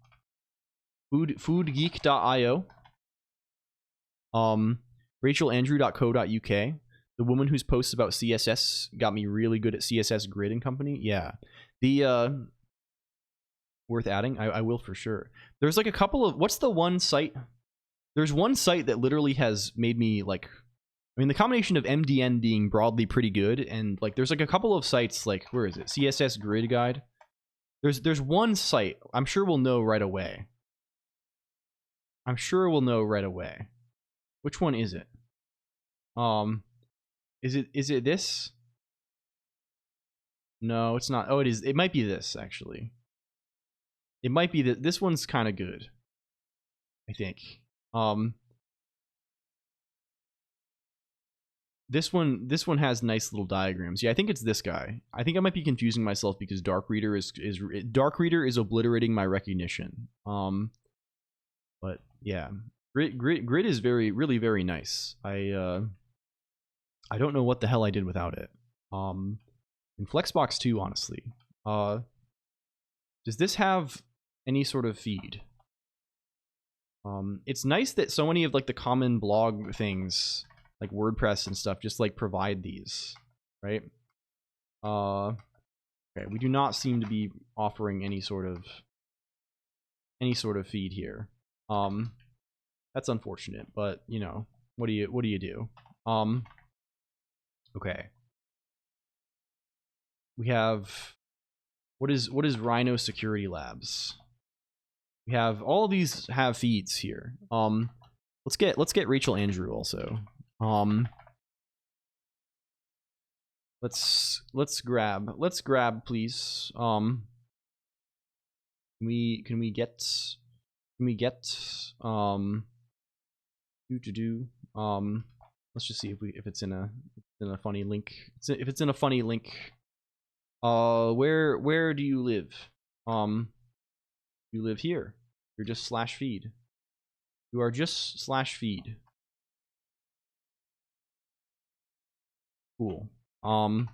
Foodgeek.io. RachelAndrew.co.uk. The woman whose posts about CSS got me really good at CSS Grid and Company. Yeah, the worth adding. I will for sure. There's like a couple of. What's the one site? There's one site that literally has made me like. I mean, the combination of MDN being broadly pretty good and like there's like a couple of sites like where is it? CSS Grid Guide. There's one site. I'm sure we'll know right away. Which one is it? Is it this? No, it's not. Oh, it is. It might be this actually. It might be that this one's kind of good. I think. This one has nice little diagrams. Yeah, I think it's this guy. I think I might be confusing myself because Dark Reader is obliterating my recognition. But yeah, Grid is really very nice. I don't know what the hell I did without it. In Flexbox 2, honestly. Does this have any sort of feed? It's nice that so many of like the common blog things like WordPress and stuff just like provide these, right? Okay, we do not seem to be offering any sort of feed here. That's unfortunate, but you know, what do you do? Okay. We have what is Rhino Security Labs? We have all of these have feeds here. Let's get Rachel Andrew also. Let's grab please. Can we get let's just see if it's in a funny link. If it's in a funny link. Where do you live? You live here. You're just /feed. You are just /feed. Cool. I'm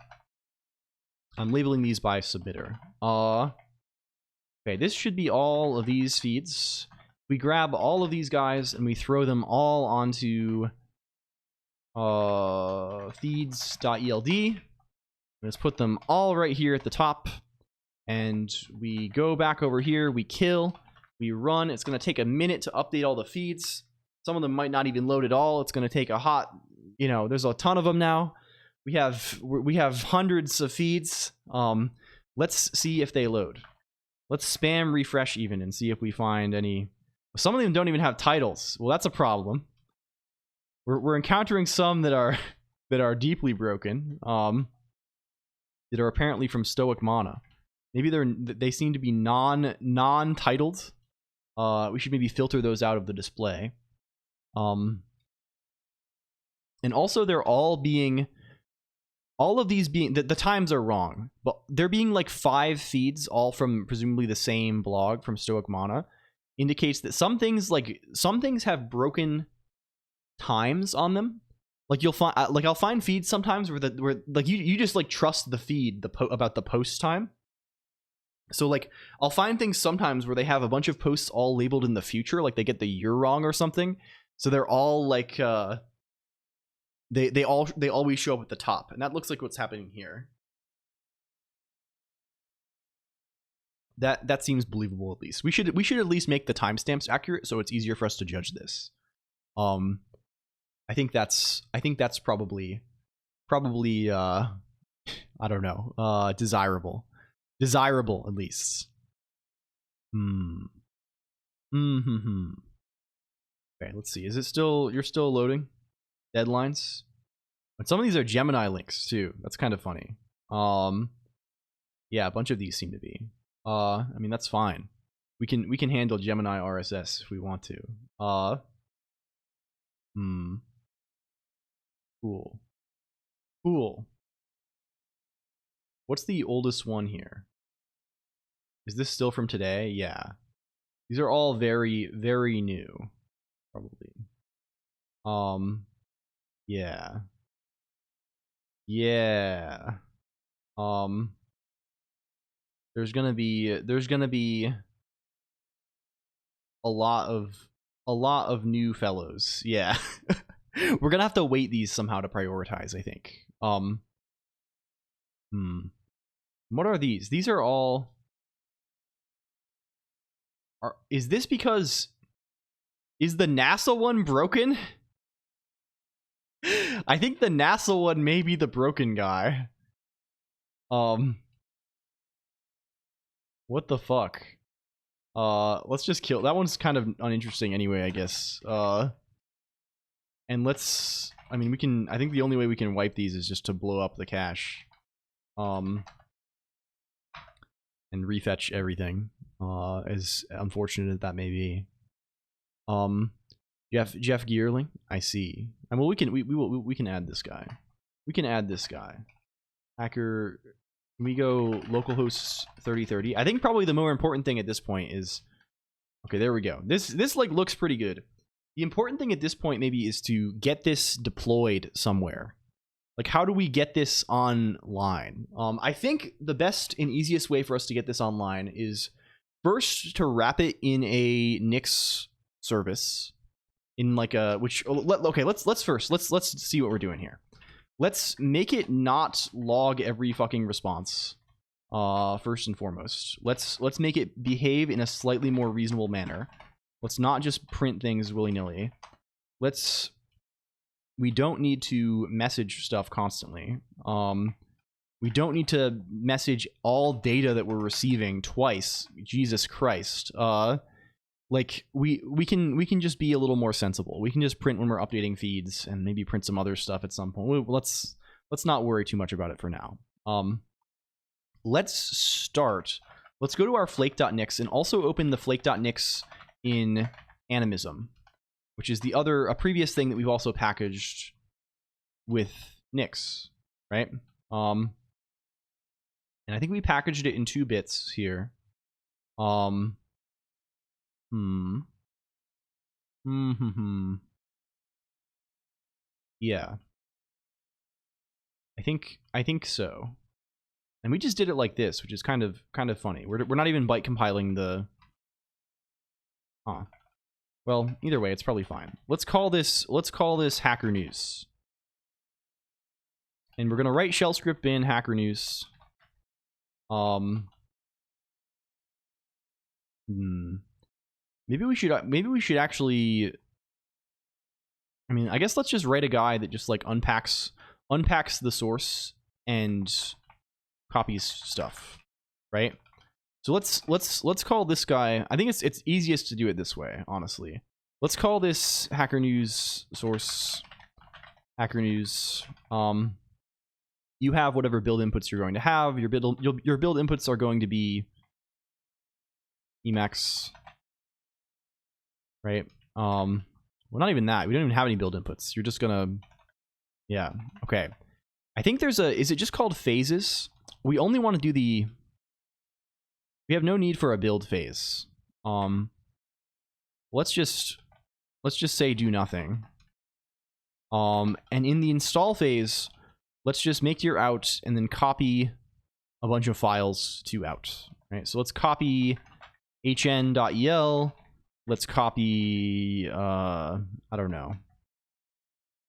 labeling these by submitter. Okay, this should be all of these feeds. We grab all of these guys and we throw them all onto feeds.eld. Let's put them all right here at the top. And we go back over here, we kill, we run. It's going to take a minute to update all the feeds. Some of them might not even load at all. It's going to take a hot, you know, there's a ton of them now. We have hundreds of feeds. Let's see if they load. Let's spam refresh even and see if we find any. Some of them don't even have titles. Well, that's a problem. We're encountering some that are deeply broken. That are apparently from Stoic Mana. Maybe they seem to be non-titled. We should maybe filter those out of the display. And also they're all of these being, the times are wrong, but there being like 5 feeds, all from presumably the same blog from Stoic Mana, indicates that some things have broken times on them. Like you'll find, like I'll find feeds sometimes where like you just like trust the feed about the post time. So like I'll find things sometimes where they have a bunch of posts all labeled in the future, like they get the year wrong or something. So they're all like they always show up at the top, and that looks like what's happening here. That seems believable at least. We should at least make the timestamps accurate so it's easier for us to judge this. I think that's probably I don't know, desirable at least. Okay, let's see. Is it still, you're still loading deadlines? But some of these are Gemini links too. That's kind of funny. Yeah, a bunch of these seem to be. I mean, that's fine. We can handle Gemini RSS if we want to. Cool. What's the oldest one here? Is this still from today? Yeah. These are all very, very new. Probably. Yeah. There's gonna be a lot of new fellows. Yeah. We're gonna have to weight these somehow to prioritize, I think. What are these? These are all... Is this because... Is the NASA one broken? I think the NASA one may be the broken guy. What the fuck? Let's just kill... That one's kind of uninteresting anyway, I guess. And let's... I mean, we can... I think the only way we can wipe these is just to blow up the cache. And refetch everything. As unfortunate as that may be. Jeff Geerling, I see. And well, we can add this guy. We can add this guy. Hacker. Can we go localhost 3030? I think probably the more important thing at this point is... Okay, there we go. This like looks pretty good. The important thing at this point maybe is to get this deployed somewhere. Like, how do we get this online? I think the best and easiest way for us to get this online is first to wrap it in a Nix service, in like a let's see what we're doing here. Let's make it not log every fucking response. First and foremost, let's make it behave in a slightly more reasonable manner. Let's not just print things willy-nilly. We don't need to message stuff constantly. We don't need to message all data that we're receiving twice. Jesus Christ. Like we can just be a little more sensible. We can just print when we're updating feeds and maybe print some other stuff at some point. Let's not worry too much about it for now. Let's start. Let's go to our flake.nix and also open the flake.nix in Animism, which is a previous thing that we've also packaged with Nix, right? And I think we packaged it in 2 bits here. Yeah. I think so. And we just did it like this, which is kind of funny. We're not even byte compiling the... Well, either way, it's probably fine. Let's call this Hacker News. And we're gonna write shell script bin Hacker News. Maybe we should actually... I mean, I guess let's just write a guy that just like unpacks the source and copies stuff, right? So let's call this guy... I think it's easiest to do it this way, honestly. Let's call this Hacker News source Hacker News. You have whatever build inputs you're going to have. Your build inputs are going to be Emacs right? Well, not even that. We don't even have any build inputs. You're just gonna, yeah, okay. I think there's a, is it just called phases? We only want to do the, we have no need for a build phase. Let's just say do nothing. And in the install phase, let's just make your out and then copy a bunch of files to out. Right? So let's copy hn.el. Let's copy I don't know.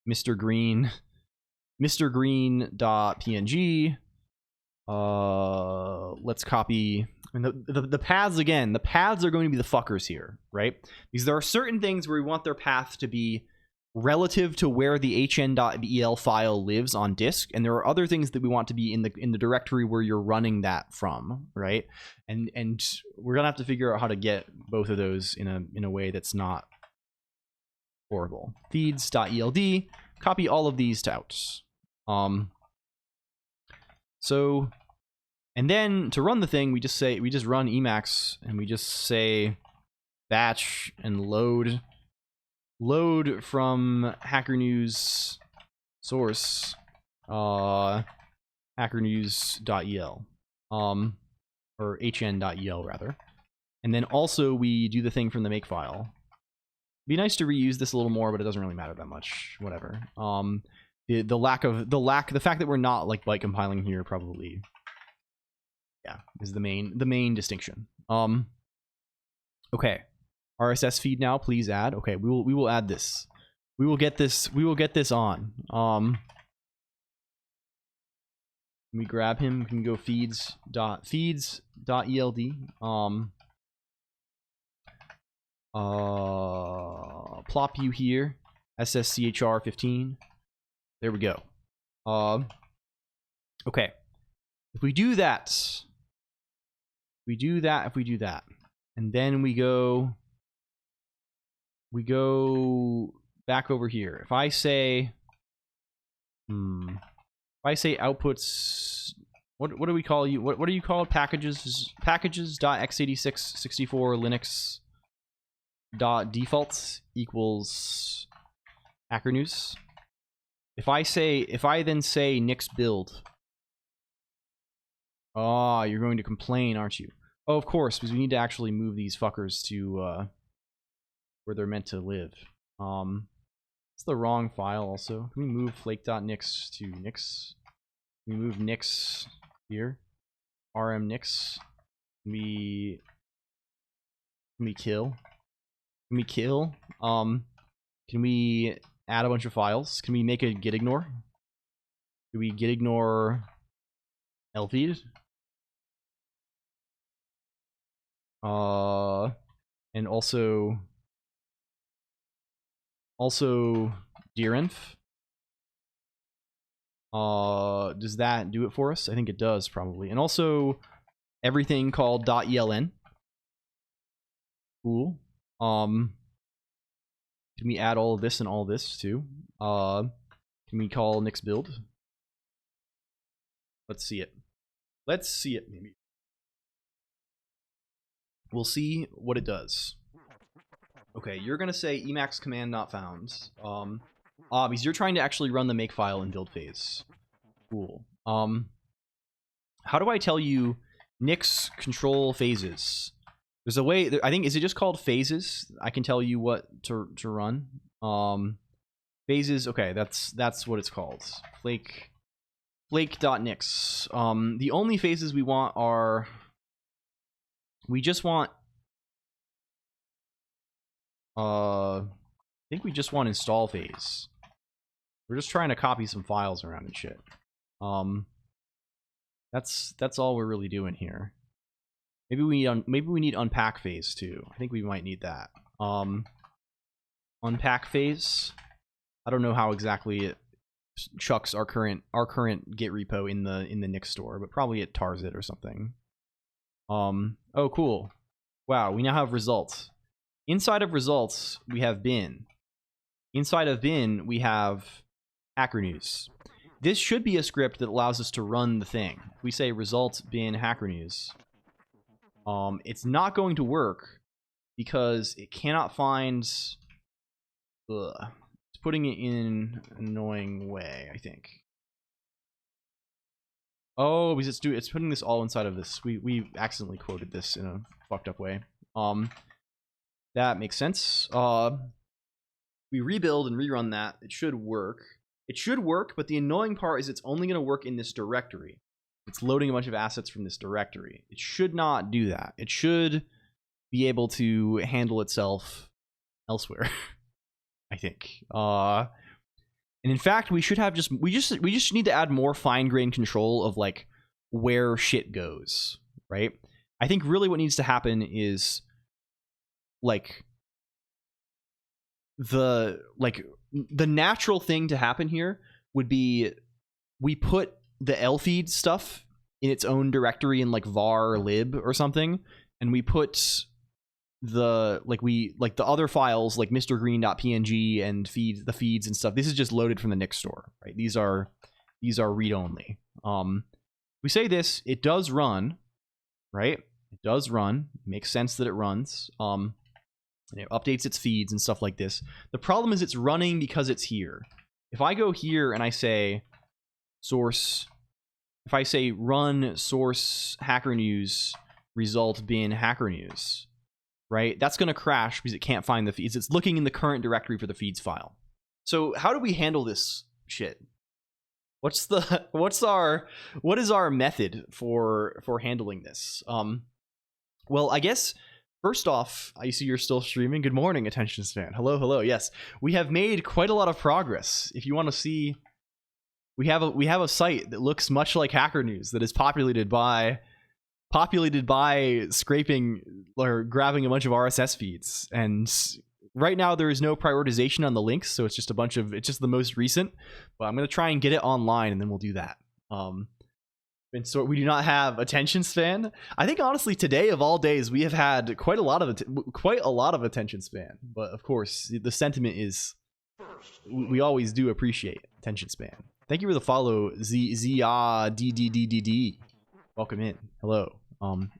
Mr. Green.png. Let's copy, and the paths again. The paths are going to be the fuckers here, right? Because there are certain things where we want their path to be relative to where the hn.el file lives on disk, and there are other things that we want to be in the directory where you're running that from, right? And we're gonna have to figure out how to get both of those in a way that's not horrible. Feeds.eld, copy all of these to outs. So, and then to run the thing, we just run Emacs, and we just say batch and load from Hacker News source, hackernews.el, or hn.el rather. And then also we do the thing from the makefile. Be nice to reuse this a little more, but it doesn't really matter that much. Whatever. The fact that we're not like byte compiling here probably, yeah, is the main distinction. Okay. RSS feed now, please add. Okay, we will add this. We will get this on. Let me grab him. We can go feeds.eld. Plop you here. SSCHR 15. There we go. Okay. If we do that, and then we go back over here. If I say outputs, what do we call you? What are you called? Packages.x86 Linux .default equals Hacker News. If I then say nix build, oh, you're going to complain, aren't you? Oh, of course, because we need to actually move these fuckers to where they're meant to live. It's the wrong file also. Can we move flake.nix to nix? Can we move nix here? rm nix. Can we kill? Can we kill? Can we add a bunch of files? Can we make a git ignore? Do we git ignore lfeed? And also drinf. Does that do it for us? I think it does probably. And also everything called .eln. Cool. Can we add all of this and all this too? Can we call nix build? Let's see it. Let's see it maybe. We'll see what it does. Okay, you're gonna say Emacs command not found. Because you're trying to actually run the makefile in build phase. Cool. How do I tell you nix control phases? There's a way. I think, is it just called phases? I can tell you what to run. Phases. Okay, that's what it's called. Flake.nix. The only phases we want are. We just want. I think we just want install phase. We're just trying to copy some files around and shit. That's all we're really doing here. Maybe we need unpack phase too. I think we might need that. Unpack phase. I don't know how exactly it chucks our current Git repo in the Nix store, but probably it tars it or something. Oh, cool. Wow, we now have results. Inside of results, we have bin. Inside of bin, we have Hacker News. This should be a script that allows us to run the thing. If we say result bin Hacker News, it's not going to work because it cannot find. It's putting it in an annoying way, I think. Oh, because it's putting this all inside of this. We accidentally quoted this in a fucked up way. That makes sense. We rebuild and rerun that. It should work. It should work, but the annoying part is it's only going to work in this directory. It's loading a bunch of assets from this directory. It should not do that. It should be able to handle itself elsewhere. I think. And in fact, we should have we just need to add more fine-grained control of like where shit goes, right? I think really what needs to happen is like the natural thing to happen here would be we put the lfeed stuff in its own directory in like var lib or something, and we put the the other files like mrgreen.png and the feeds and stuff. This is just loaded from the Nix store, right? These are read only. We say this, it does run, right? It does run. It makes sense that it runs. And it updates its feeds and stuff like this. The problem is it's running because it's here. If I go here and I say source, if I say run source hacker news result bin hacker news, right? That's going to crash because it can't find the feeds. It's looking in the current directory for the feeds file. So how do we handle this shit? What is our method for handling this? Well, I guess first off, I see you're still streaming. Good morning, attention span. Hello. Yes, we have made quite a lot of progress. If you want to see, we have a site that looks much like Hacker News that is populated by scraping or grabbing a bunch of RSS feeds, and right now there is no prioritization on the links, so it's just the most recent, but I'm going to try and get it online and then we'll do that. And so we do not have attention span. I think honestly today of all days we have had quite a lot of attention span, but of course the sentiment is we always do appreciate attention span. Thank you for the follow, ZDDDD. Welcome in. Hello.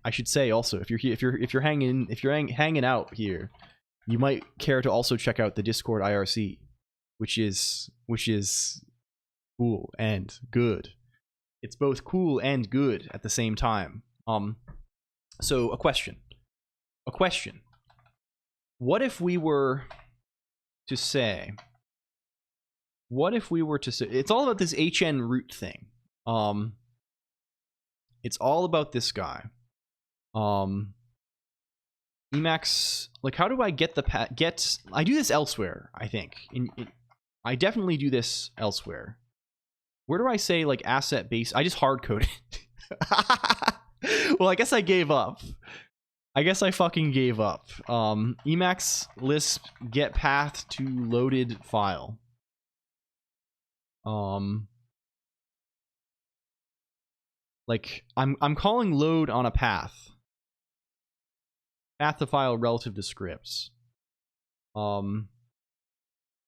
I should say also, if you're hanging out here, you might care to also check out the Discord IRC, which is cool and good. It's both cool and good at the same time. So a question. What if we were to say? It's all about this HN root thing. It's all about this guy. Emacs, like, how do I get I do this elsewhere, I think. I definitely do this elsewhere. Where do I say, like, asset base? I just hard code it. Well, I guess I gave up. I guess I fucking gave up. Emacs Lisp get path to loaded file. Like, I'm calling load on a path. Path to file relative to scripts. Oh,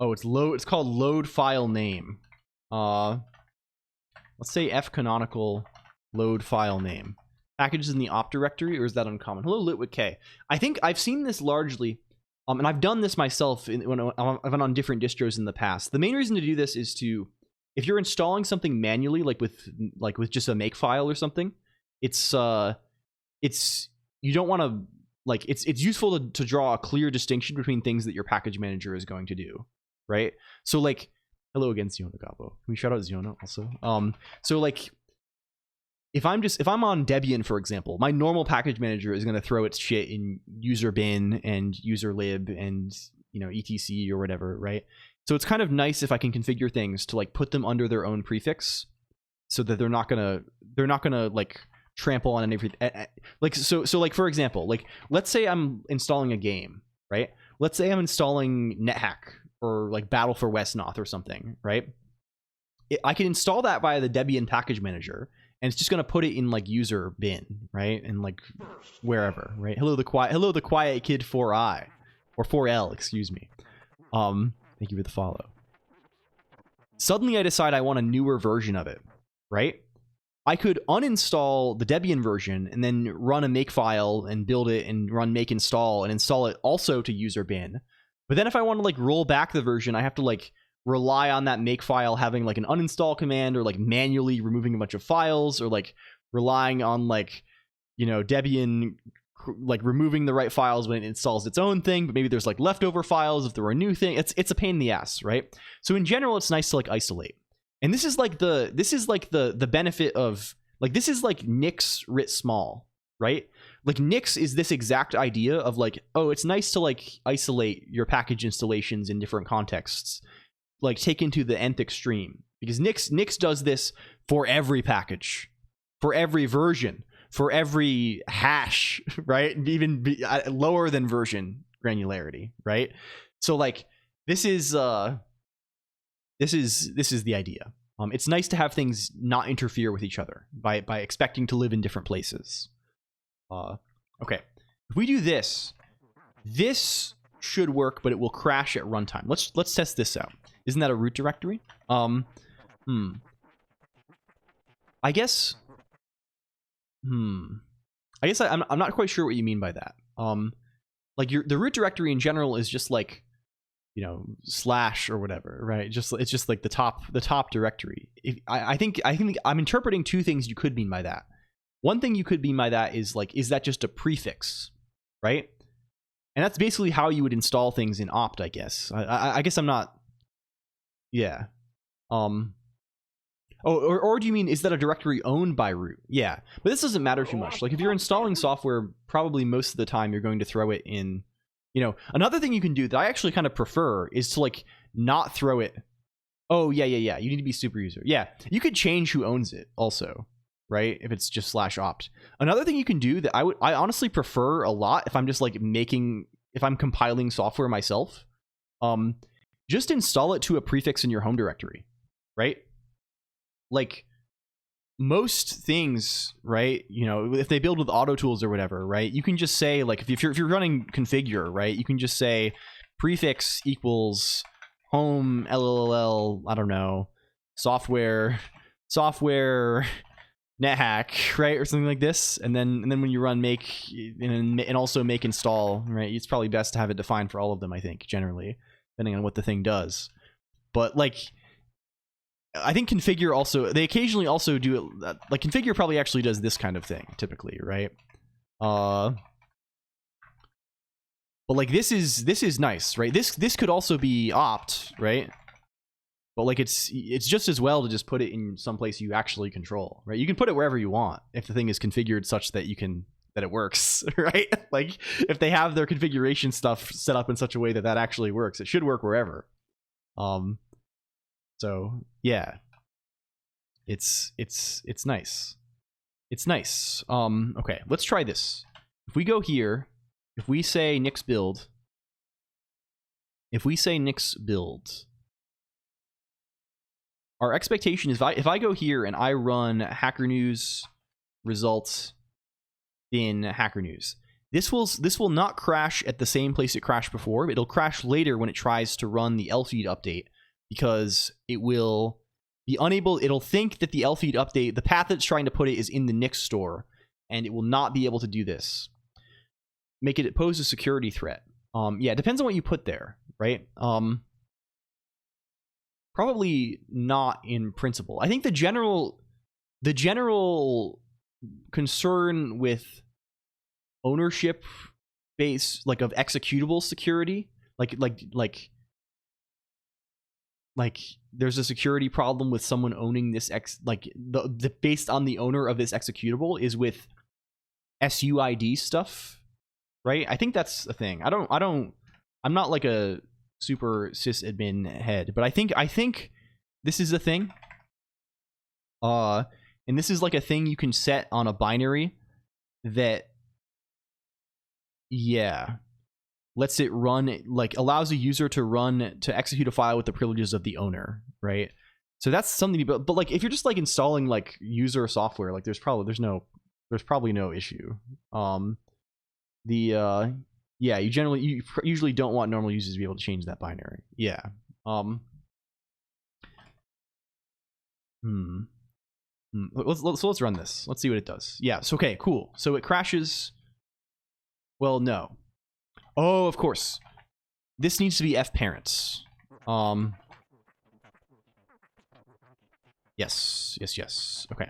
it's called load file name. Let's say fcanonical load file name. Packages in the op directory, or is that uncommon? Hello, Litwick K. I think I've seen this largely, and I've done this myself when I've been on different distros in the past. The main reason to do this is to, if you're installing something manually, like with just a make file or something, it's you don't want to, like, it's useful to draw a clear distinction between things that your package manager is going to do, right? So, like, hello again, Ziona Gabo. Can we shout out Ziona also? So, like, if I'm on Debian, for example, my normal package manager is going to throw its shit in user bin and user lib and, you know, etc or whatever, right? So it's kind of nice if I can configure things to, like, put them under their own prefix, so that they're not gonna like trample on everything. Like, so like, for example, like, let's say I'm installing a game, right? Let's say I'm installing NetHack or like Battle for Westnoth or something, right? I can install that via the Debian package manager, and it's just gonna put it in like user bin, right? And like wherever, right? Hello the quiet kid 4i or 4L, excuse me. Thank you for the follow. Suddenly I decide I want a newer version of it, right? I could uninstall the Debian version and then run a makefile and build it and run make install and install it also to user bin. But then if I want to like roll back the version, I have to like rely on that makefile having like an uninstall command, or like manually removing a bunch of files, or like relying on like, you know, Debian like removing the right files when it installs its own thing, but maybe there's like leftover files if there were a new thing. It's a pain in the ass, right? So in general, it's nice to like isolate. And this is like the benefit of like, this is like Nix writ small, right? Like Nix is this exact idea of like, oh, it's nice to like isolate your package installations in different contexts, like taken to the nth extreme, because Nix does this for every package, for every version, for every hash, right? Even lower than version granularity, right? So like this is the idea. It's nice to have things not interfere with each other by expecting to live in different places. Okay, if we do this, this should work, but it will crash at runtime. Let's test this out. Isn't that a root directory? I guess. I guess I'm not quite sure what you mean by that. Like the root directory in general is just like, you know, slash or whatever, right? It's just like the top directory. I think I'm interpreting two things you could mean by that. One thing you could mean by that is like, is that just a prefix, right? And that's basically how you would install things in opt, I guess. I guess I'm not. Yeah. Or do you mean, is that a directory owned by root? Yeah, but this doesn't matter too much. Like if you're installing software, probably most of the time you're going to throw it in, you know. Another thing you can do that I actually kind of prefer is to like not throw it. Oh yeah. You need to be super user. Yeah, you could change who owns it also, right? If it's just /opt. Another thing you can do that I honestly prefer a lot if I'm just like if I'm compiling software myself, just install it to a prefix in your home directory, right? Like most things, right? You know, if they build with auto tools or whatever, right? You can just say like, if you're running configure, right? You can just say prefix equals home LLLL, I don't know, software nethack, right? Or something like this. And then when you run make and also make install, right? It's probably best to have it defined for all of them, I think, generally, depending on what the thing does. But like, I think configure also, they occasionally also do it, like configure probably actually does this kind of thing typically, right? But like this is nice, right? This could also be opt, right? But like it's just as well to just put it in some place you actually control, right? You can put it wherever you want if the thing is configured such that that it works, right? Like if they have their configuration stuff set up in such a way that actually works, it should work wherever. So yeah, it's nice. It's nice. Okay, let's try this. If we go here, if we say nix build, our expectation is if I go here and I run Hacker News results in Hacker News, this will not crash at the same place it crashed before. It'll crash later when it tries to run the lfeed update, because it will be unable. It'll think that the lfeed update, the path it's trying to put it, is in the Nix store, and it will not be able to do this. Make it pose a security threat. Yeah, it depends on what you put there, right? Probably not in principle. I think the general concern with ownership base, like of executable security, like there's a security problem with someone owning this the based on the owner of this executable, is with SUID stuff, right? I think that's a thing. I'm not like a super sysadmin head, but I think this is a thing. And this is like a thing you can set on a binary that, yeah, lets it run, like allows a user to execute a file with the privileges of the owner, right? So that's something. But like if you're just like installing like user software, like there's probably no issue. Yeah, you usually don't want normal users to be able to change that binary. Yeah. Let's run this. Let's see what it does. Yeah. So okay, cool. So it crashes. Well, no. Oh, of course. This needs to be F parents. Yes. Okay.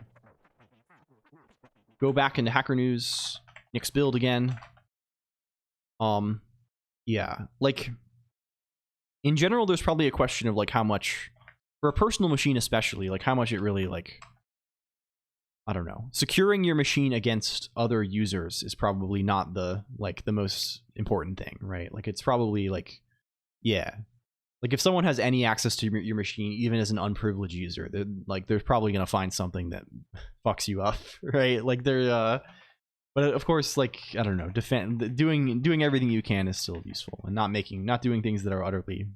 Go back into Hacker News. Nick's build again. Yeah. Like, in general, there's probably a question of, like, how much, for a personal machine especially, like, how much it really, like, I don't know. Securing your machine against other users is probably not the, like, the most important thing, right? Like, it's probably, like, yeah. Like, if someone has any access to your machine, even as an unprivileged user, they're probably going to find something that fucks you up, right? Like, but of course, like, I don't know, doing everything you can is still useful, and not doing things that are utterly,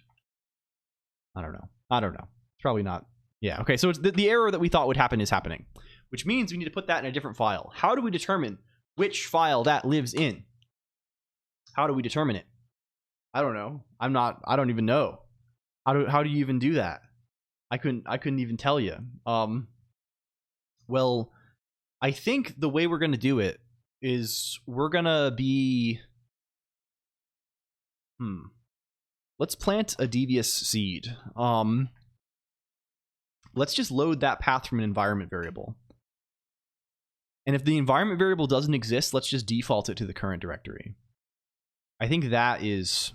I don't know. It's probably not, yeah, okay, so it's the error that we thought would happen is happening, which means we need to put that in a different file. How do we determine which file that lives in? How do we determine it? I don't know. I don't even know. How do you even do that? I couldn't even tell you. Well, I think the way we're gonna do it is we're gonna be let's plant a devious seed. Let's just load that path from an environment variable. And if the environment variable doesn't exist, let's just default it to the current directory. I think that is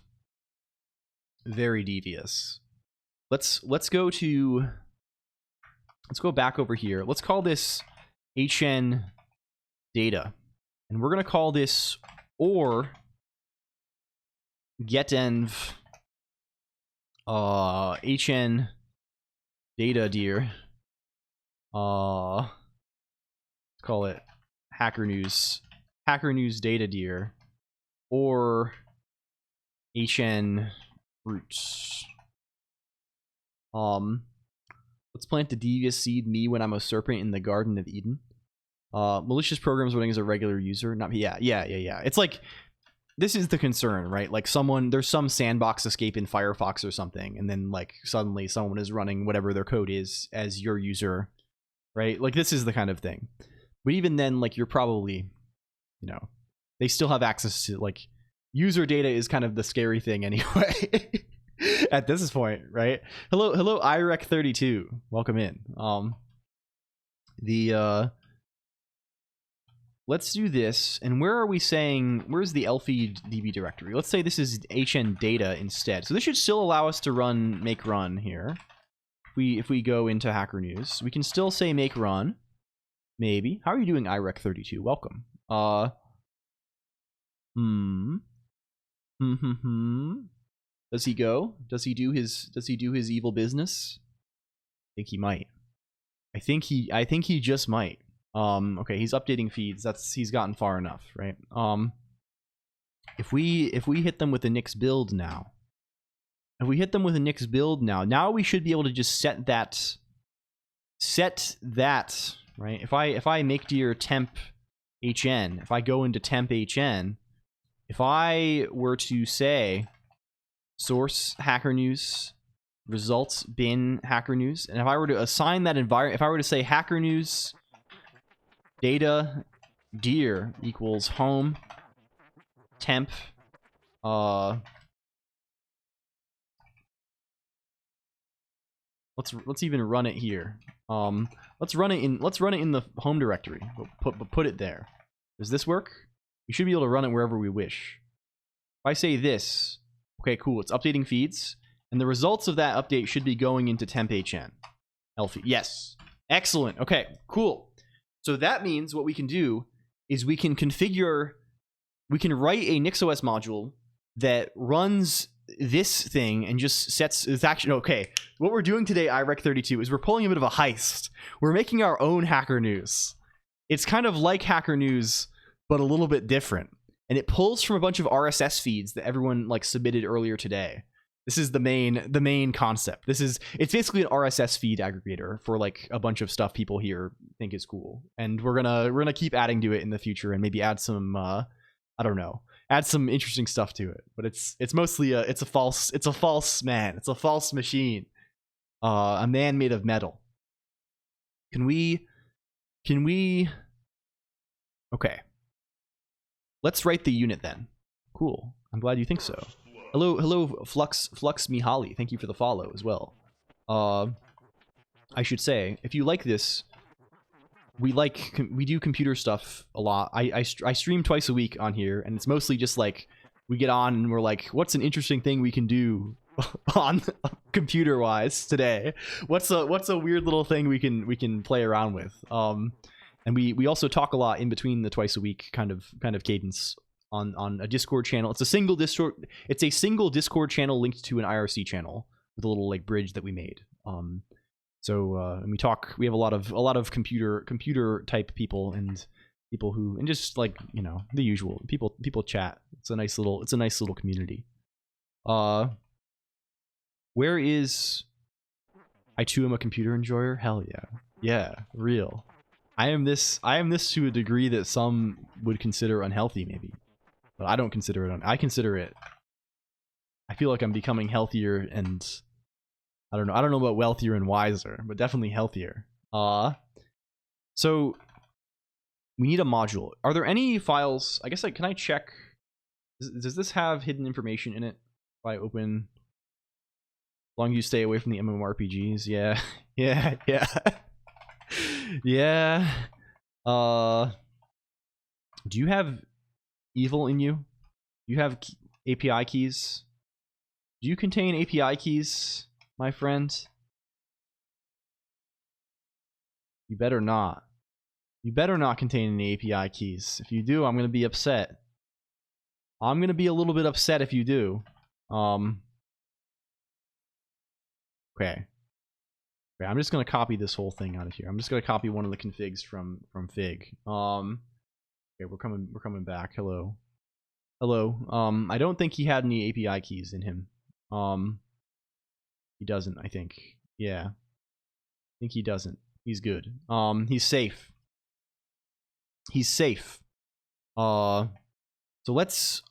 very devious. Let's go back over here. Let's call this HN data, and we're gonna call this or getenv HN data dear. Let's call it Hacker News data dear or HN roots. Let's plant the devious seed me when I'm a serpent in the Garden of Eden. Malicious programs running as a regular user. Not yeah. It's like, this is the concern, right? Like there's some sandbox escape in Firefox or something, and then like suddenly someone is running whatever their code is as your user, right? Like this is the kind of thing. But even then, like you're probably, you know, they still have access to, like, user data is kind of the scary thing anyway. At this point, right? Hello IREC32, welcome in. Let's do this, and where are we saying, where's the lfeed db directory? Let's say this is hn data instead. So this should still allow us to make run here. If we go into Hacker News, we can still say make run, maybe. How are you doing, IREC32? Welcome. Does he go? Does he do his evil business? I think he might. I think he just might. Okay, he's updating feeds. He's gotten far enough, right? If we hit them with the Nix build now. Now we should be able to just set that, right? If I make dear temp hn, if I go into temp hn, if I were to say source Hacker News, results bin Hacker News, and if I were to assign that environment, if I were to say Hacker News data dir equals home temp let's even run it here. Let's run it in the home directory, but put it there. Does this work? We should be able to run it wherever we wish. If I say this, okay, cool, it's updating feeds, and the results of that update should be going into temp hn. Yes, excellent. Okay, cool. So that means what we can do is we can write a NixOS module that runs this thing and just sets its action. Okay, what we're doing today, IREC32, is we're pulling a bit of a heist. We're making our own Hacker News. It's kind of like Hacker News, but a little bit different. And it pulls from a bunch of RSS feeds that everyone like submitted earlier today. This is the main concept. It's basically an RSS feed aggregator for like a bunch of stuff people here think is cool, and we're gonna keep adding to it in the future, and maybe add some I don't know, add some interesting stuff to it. But it's mostly it's a false man. It's a false machine. A man made of metal. Can we Can we... Okay. Let's write the unit then. Cool. I'm glad you think so. Hello, Flux Mihaly. Thank you for the follow as well. I should say, if you like this, we do computer stuff a lot. I stream twice a week on here, and it's mostly just like we get on and we're like, what's an interesting thing we can do on computer wise today? What's a weird little thing we can play around with? And we also talk a lot in between the twice a week kind of cadence on a Discord channel. It's a single Discord channel linked to an IRC channel with a little like bridge that we made. And we have a lot of computer type people and people who, and just like, you know, the usual people chat. It's a nice little community. Where is... I too am a computer enjoyer? Hell yeah. Yeah, real. I am this to a degree that some would consider unhealthy maybe. But I don't consider it I consider it... I feel like I'm becoming healthier and... I don't know about wealthier and wiser, but definitely healthier. So we need a module. Are there any files? I guess can I check? Does this have hidden information in it? If I open, as long as you stay away from the MMORPGs. Yeah, yeah. Yeah. Do you have evil in you? Do you have API keys? Do you contain API keys, my friend? You better not. You better not contain any API keys. If you do, I'm going to be upset. I'm going to be a little bit upset if you do. Okay. Okay, I'm just going to copy this whole thing out of here. I'm just going to copy one of the configs from Fig. Okay, we're coming back. Hello. I don't think he had any API keys in him. He doesn't, I think. Yeah. I think he doesn't. He's good. He's safe. He's safe. So let's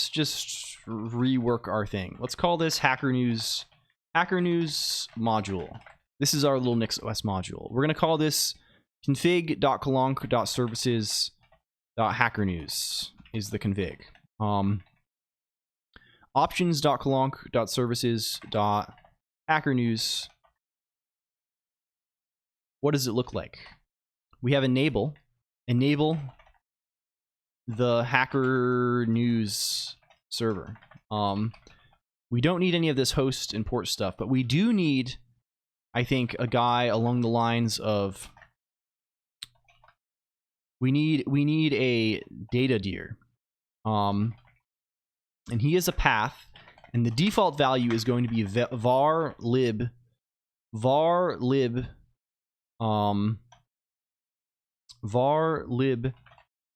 just rework our thing. Let's call this Hacker News module. This is our little NixOS module. We're gonna call this config.colonq.services.hackernews is the config. Options.colonq.services.hackernews. What does it look like? We have enable the Hacker News server. We don't need any of this host and port stuff, but we do need, I think, a guy along the lines of we need a data deer. And he is a path, and the default value is going to be var lib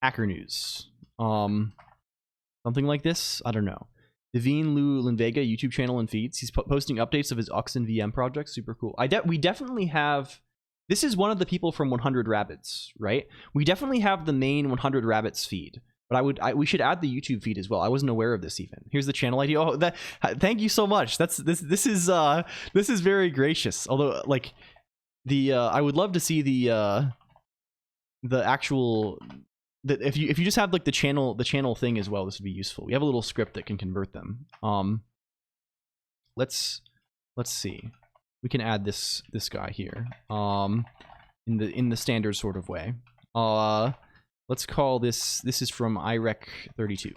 Hacker News. Something like this. I don't know. Devine Lou Linvega YouTube channel and feeds. He's posting updates of his Ux and VM projects. Super cool. We definitely have. This is one of the people from 100 Rabbits, right? We definitely have the main 100 Rabbits feed, but we should add the YouTube feed as well. I wasn't aware of this even. Here's the channel ID. Oh, thank you so much. This is very gracious. Although, like, I would love to see the actual. That if you just have like the channel thing as well, this would be useful. We have a little script that can convert them. Let's see. We can add this guy here. In the standard sort of way. Let's call this is from IREC32.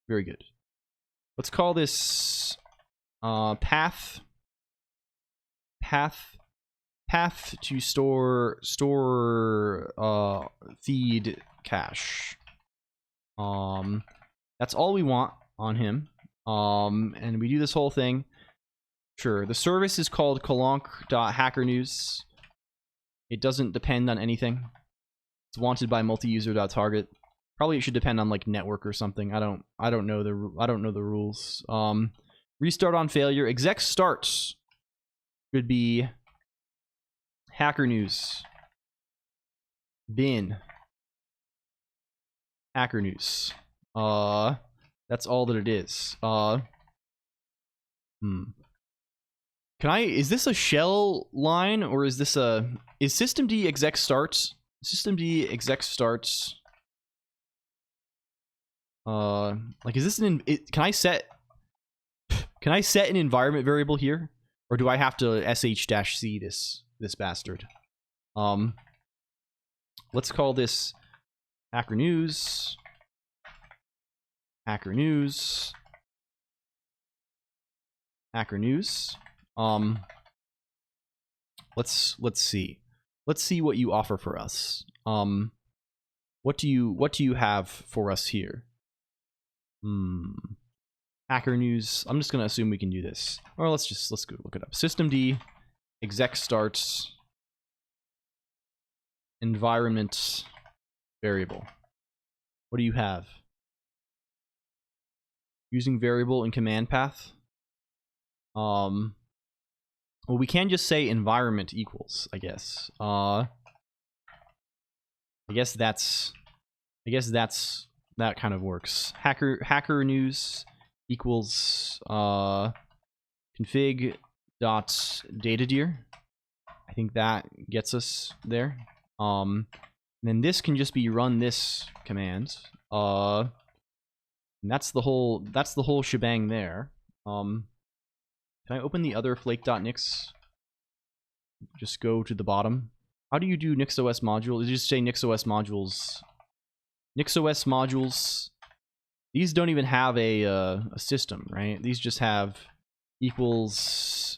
Very good. Let's call this path to store feed cache. That's all we want on him. And we do this whole thing. Sure, the service is called colonq.hackernews. It doesn't depend on anything. It's wanted by multi-user.target. Probably it should depend on like network or something. I don't know the rules. Restart on failure. Exec starts could be Hacker News. Bin. Hacker News. That's all that it is. Can I, is this a shell line or is this a, is systemd exec starts, systemd exec starts, like is this an, can I set an environment variable here? Or do I have to sh-c this bastard? Let's call this Hacker News. Hacker News. Hacker News. Let's see. Let's see what you offer for us. What do you have for us here? Hacker News. I'm just gonna assume we can do this. Or let's go look it up. Systemd exec starts environment variable. What do you have? Using variable in command path. Well, we can just say environment equals, I guess. I guess that kind of works. Hacker News equals config dot datadir. I think that gets us there. And then this can just be run this command. And that's the whole shebang there. Can I open the other flake.nix? Just go to the bottom. How do you do NixOS module? Did you just say NixOS modules? NixOS modules. These don't even have a system, right? These just have equals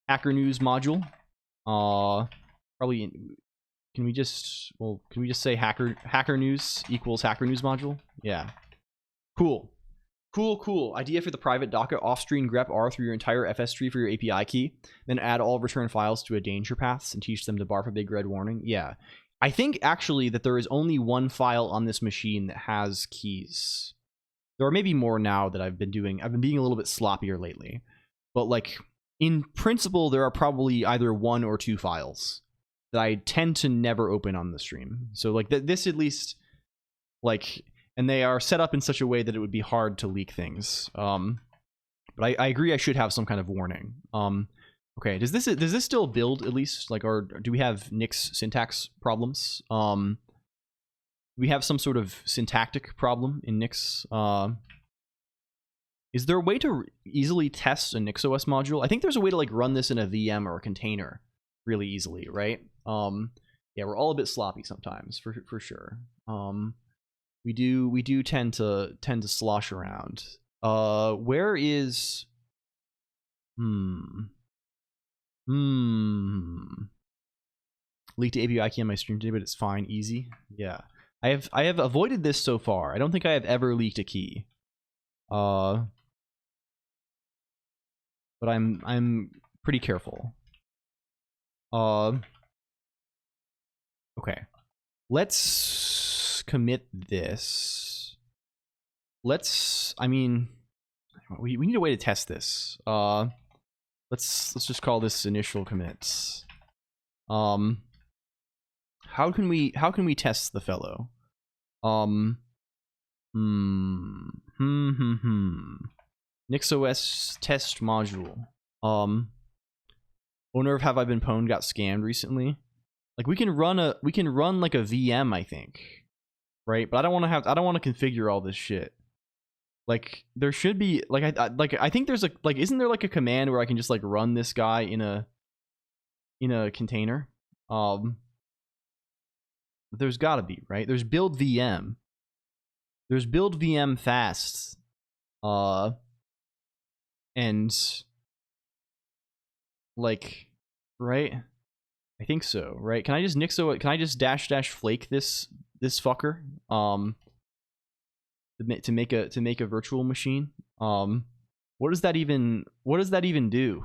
Hacker News module. Probably. Can we just say Hacker News equals Hacker News module? Yeah. Cool. Cool. Idea for the private docket off-stream grep R through your entire FS tree for your API key. Then add all return files to a danger paths and teach them to barf a big red warning. Yeah. I think actually that there is only one file on this machine that has keys. There are maybe more now that I've been being a little bit sloppier lately. But like in principle, there are probably either 1 or 2 files that I tend to never open on the stream. So like this at least, like, and they are set up in such a way that it would be hard to leak things. But I agree I should have some kind of warning. Okay, does this still build at least? Like, or do we have Nix syntax problems? We have some sort of syntactic problem in Nix. Is there a way to easily test a NixOS module? I think there's a way to like run this in a VM or a container really easily, right? Yeah, we're all a bit sloppy sometimes, for sure. We do tend to slosh around. Where is leaked API key on my stream today, but it's fine, easy. Yeah, I have avoided this so far. I don't think I have ever leaked a key. But I'm pretty careful. Okay, let's commit this. I mean, we need a way to test this. Let's just call this initial commits. How can we test the fellow? NixOS test module. Owner of Have I Been Pwned got scammed recently. Like we can run like a VM, I think, right? But I don't want to configure all this shit. Like there should be I think there's isn't there like a command where I can just like run this guy in a container? There's got to be, right? There's build VM. There's build VM fast. And like, right? I think so, right? Can I just can I just dash flake this fucker? To make a virtual machine. What does that even do?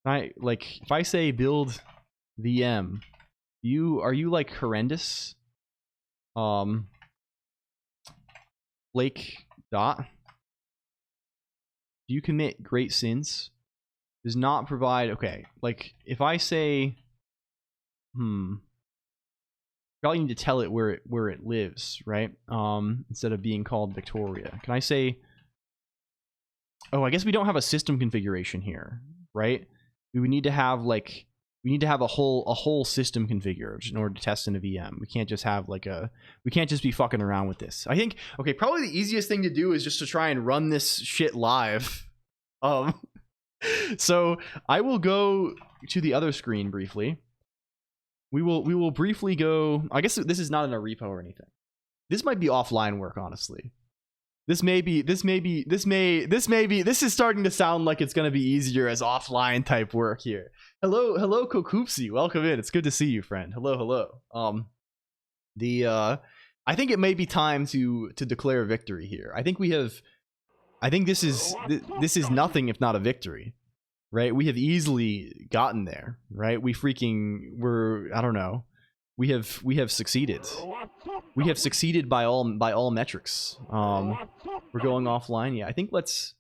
If I say build VM, are you like horrendous? Flake dot. Do you commit great sins? Does not provide. Okay, like if I say, probably need to tell it where it lives, right? Instead of being called Victoria. Can I say, Oh, I guess we don't have a system configuration here, right? We would need to have like a whole system configured in order to test in a VM. We can't just have like we can't just be fucking around with this. I think, okay, probably the easiest thing to do is just to try and run this shit live. So I will go to the other screen briefly. We will briefly go. I guess this is not in a repo or anything. This might be offline work, honestly. This is starting to sound like it's going to be easier as offline type work here. Hello, Kokoopsy. Welcome in. It's good to see you, friend. Hello. I think it may be time to declare victory here. I think this is nothing if not a victory, right? We have easily gotten there, right? I don't know. We have succeeded. We have succeeded by all metrics. We're going offline. Yeah, I think let's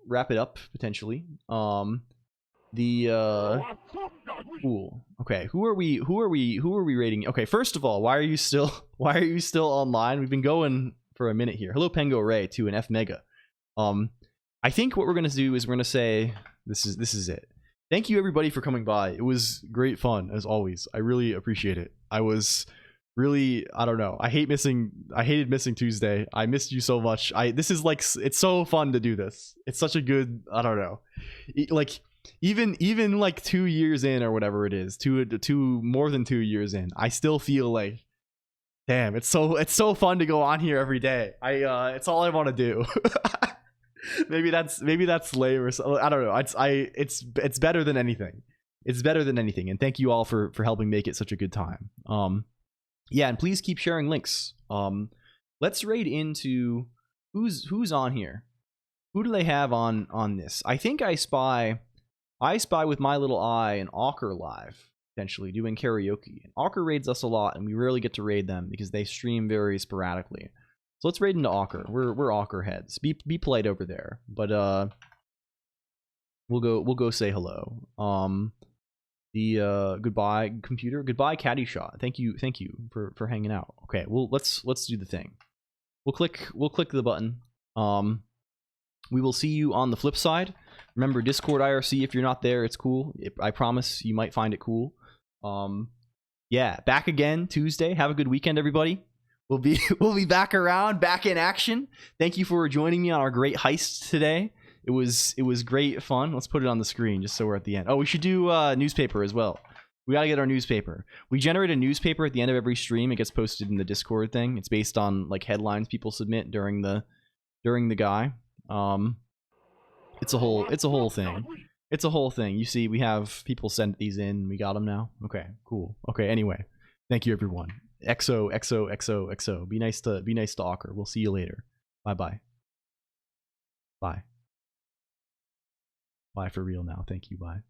wrap it up potentially. Cool. Okay, who are we rating? Okay, first of all, why are you still online? We've been going for a minute here. Hello, Pengo Ray to an F Mega. I think what we're gonna do is we're gonna say this is it. Thank you everybody for coming by. It was great fun as always. I really appreciate it. I was really, I don't know. I hated missing Tuesday. I missed you so much. This is like, it's so fun to do this. It's such a good, I don't know. Like even like 2 years in or whatever it is, more than 2 years in, I still feel like, damn, it's so fun to go on here every day. It's all I want to do. maybe that's lame or something. I don't know. It's better than anything. It's better than anything. And thank you all for helping make it such a good time. Yeah, and please keep sharing links. Let's raid into who's on here. Who do they have on this? I think I spy with my little eye an Awker live, potentially doing karaoke. And Awker raids us a lot, and we rarely get to raid them because they stream very sporadically. So let's raid into Awker. We're Awker heads. Be polite over there, but we'll go say hello. Goodbye computer, goodbye caddy shot. Thank you for hanging out. Okay, well let's do the thing. We'll click the button. We will see you on the flip side. Remember Discord IRC, if you're not there, it's cool. I promise you might find it cool. Yeah, back again Tuesday. Have a good weekend, everybody. We'll be back around, back in action. Thank you for joining me on our great heist today. It was great fun. Let's put it on the screen just so we're at the end. Oh, we should do newspaper as well. We gotta get our newspaper. We generate a newspaper at the end of every stream. It gets posted in the Discord thing. It's based on like headlines people submit during the guy. It's a whole thing. It's a whole thing. You see, we have people send these in. We got them now. Okay, cool. Okay, anyway, thank you everyone. XO. Be nice to Awker. We'll see you later. Bye. Bye for real now. Thank you. Bye.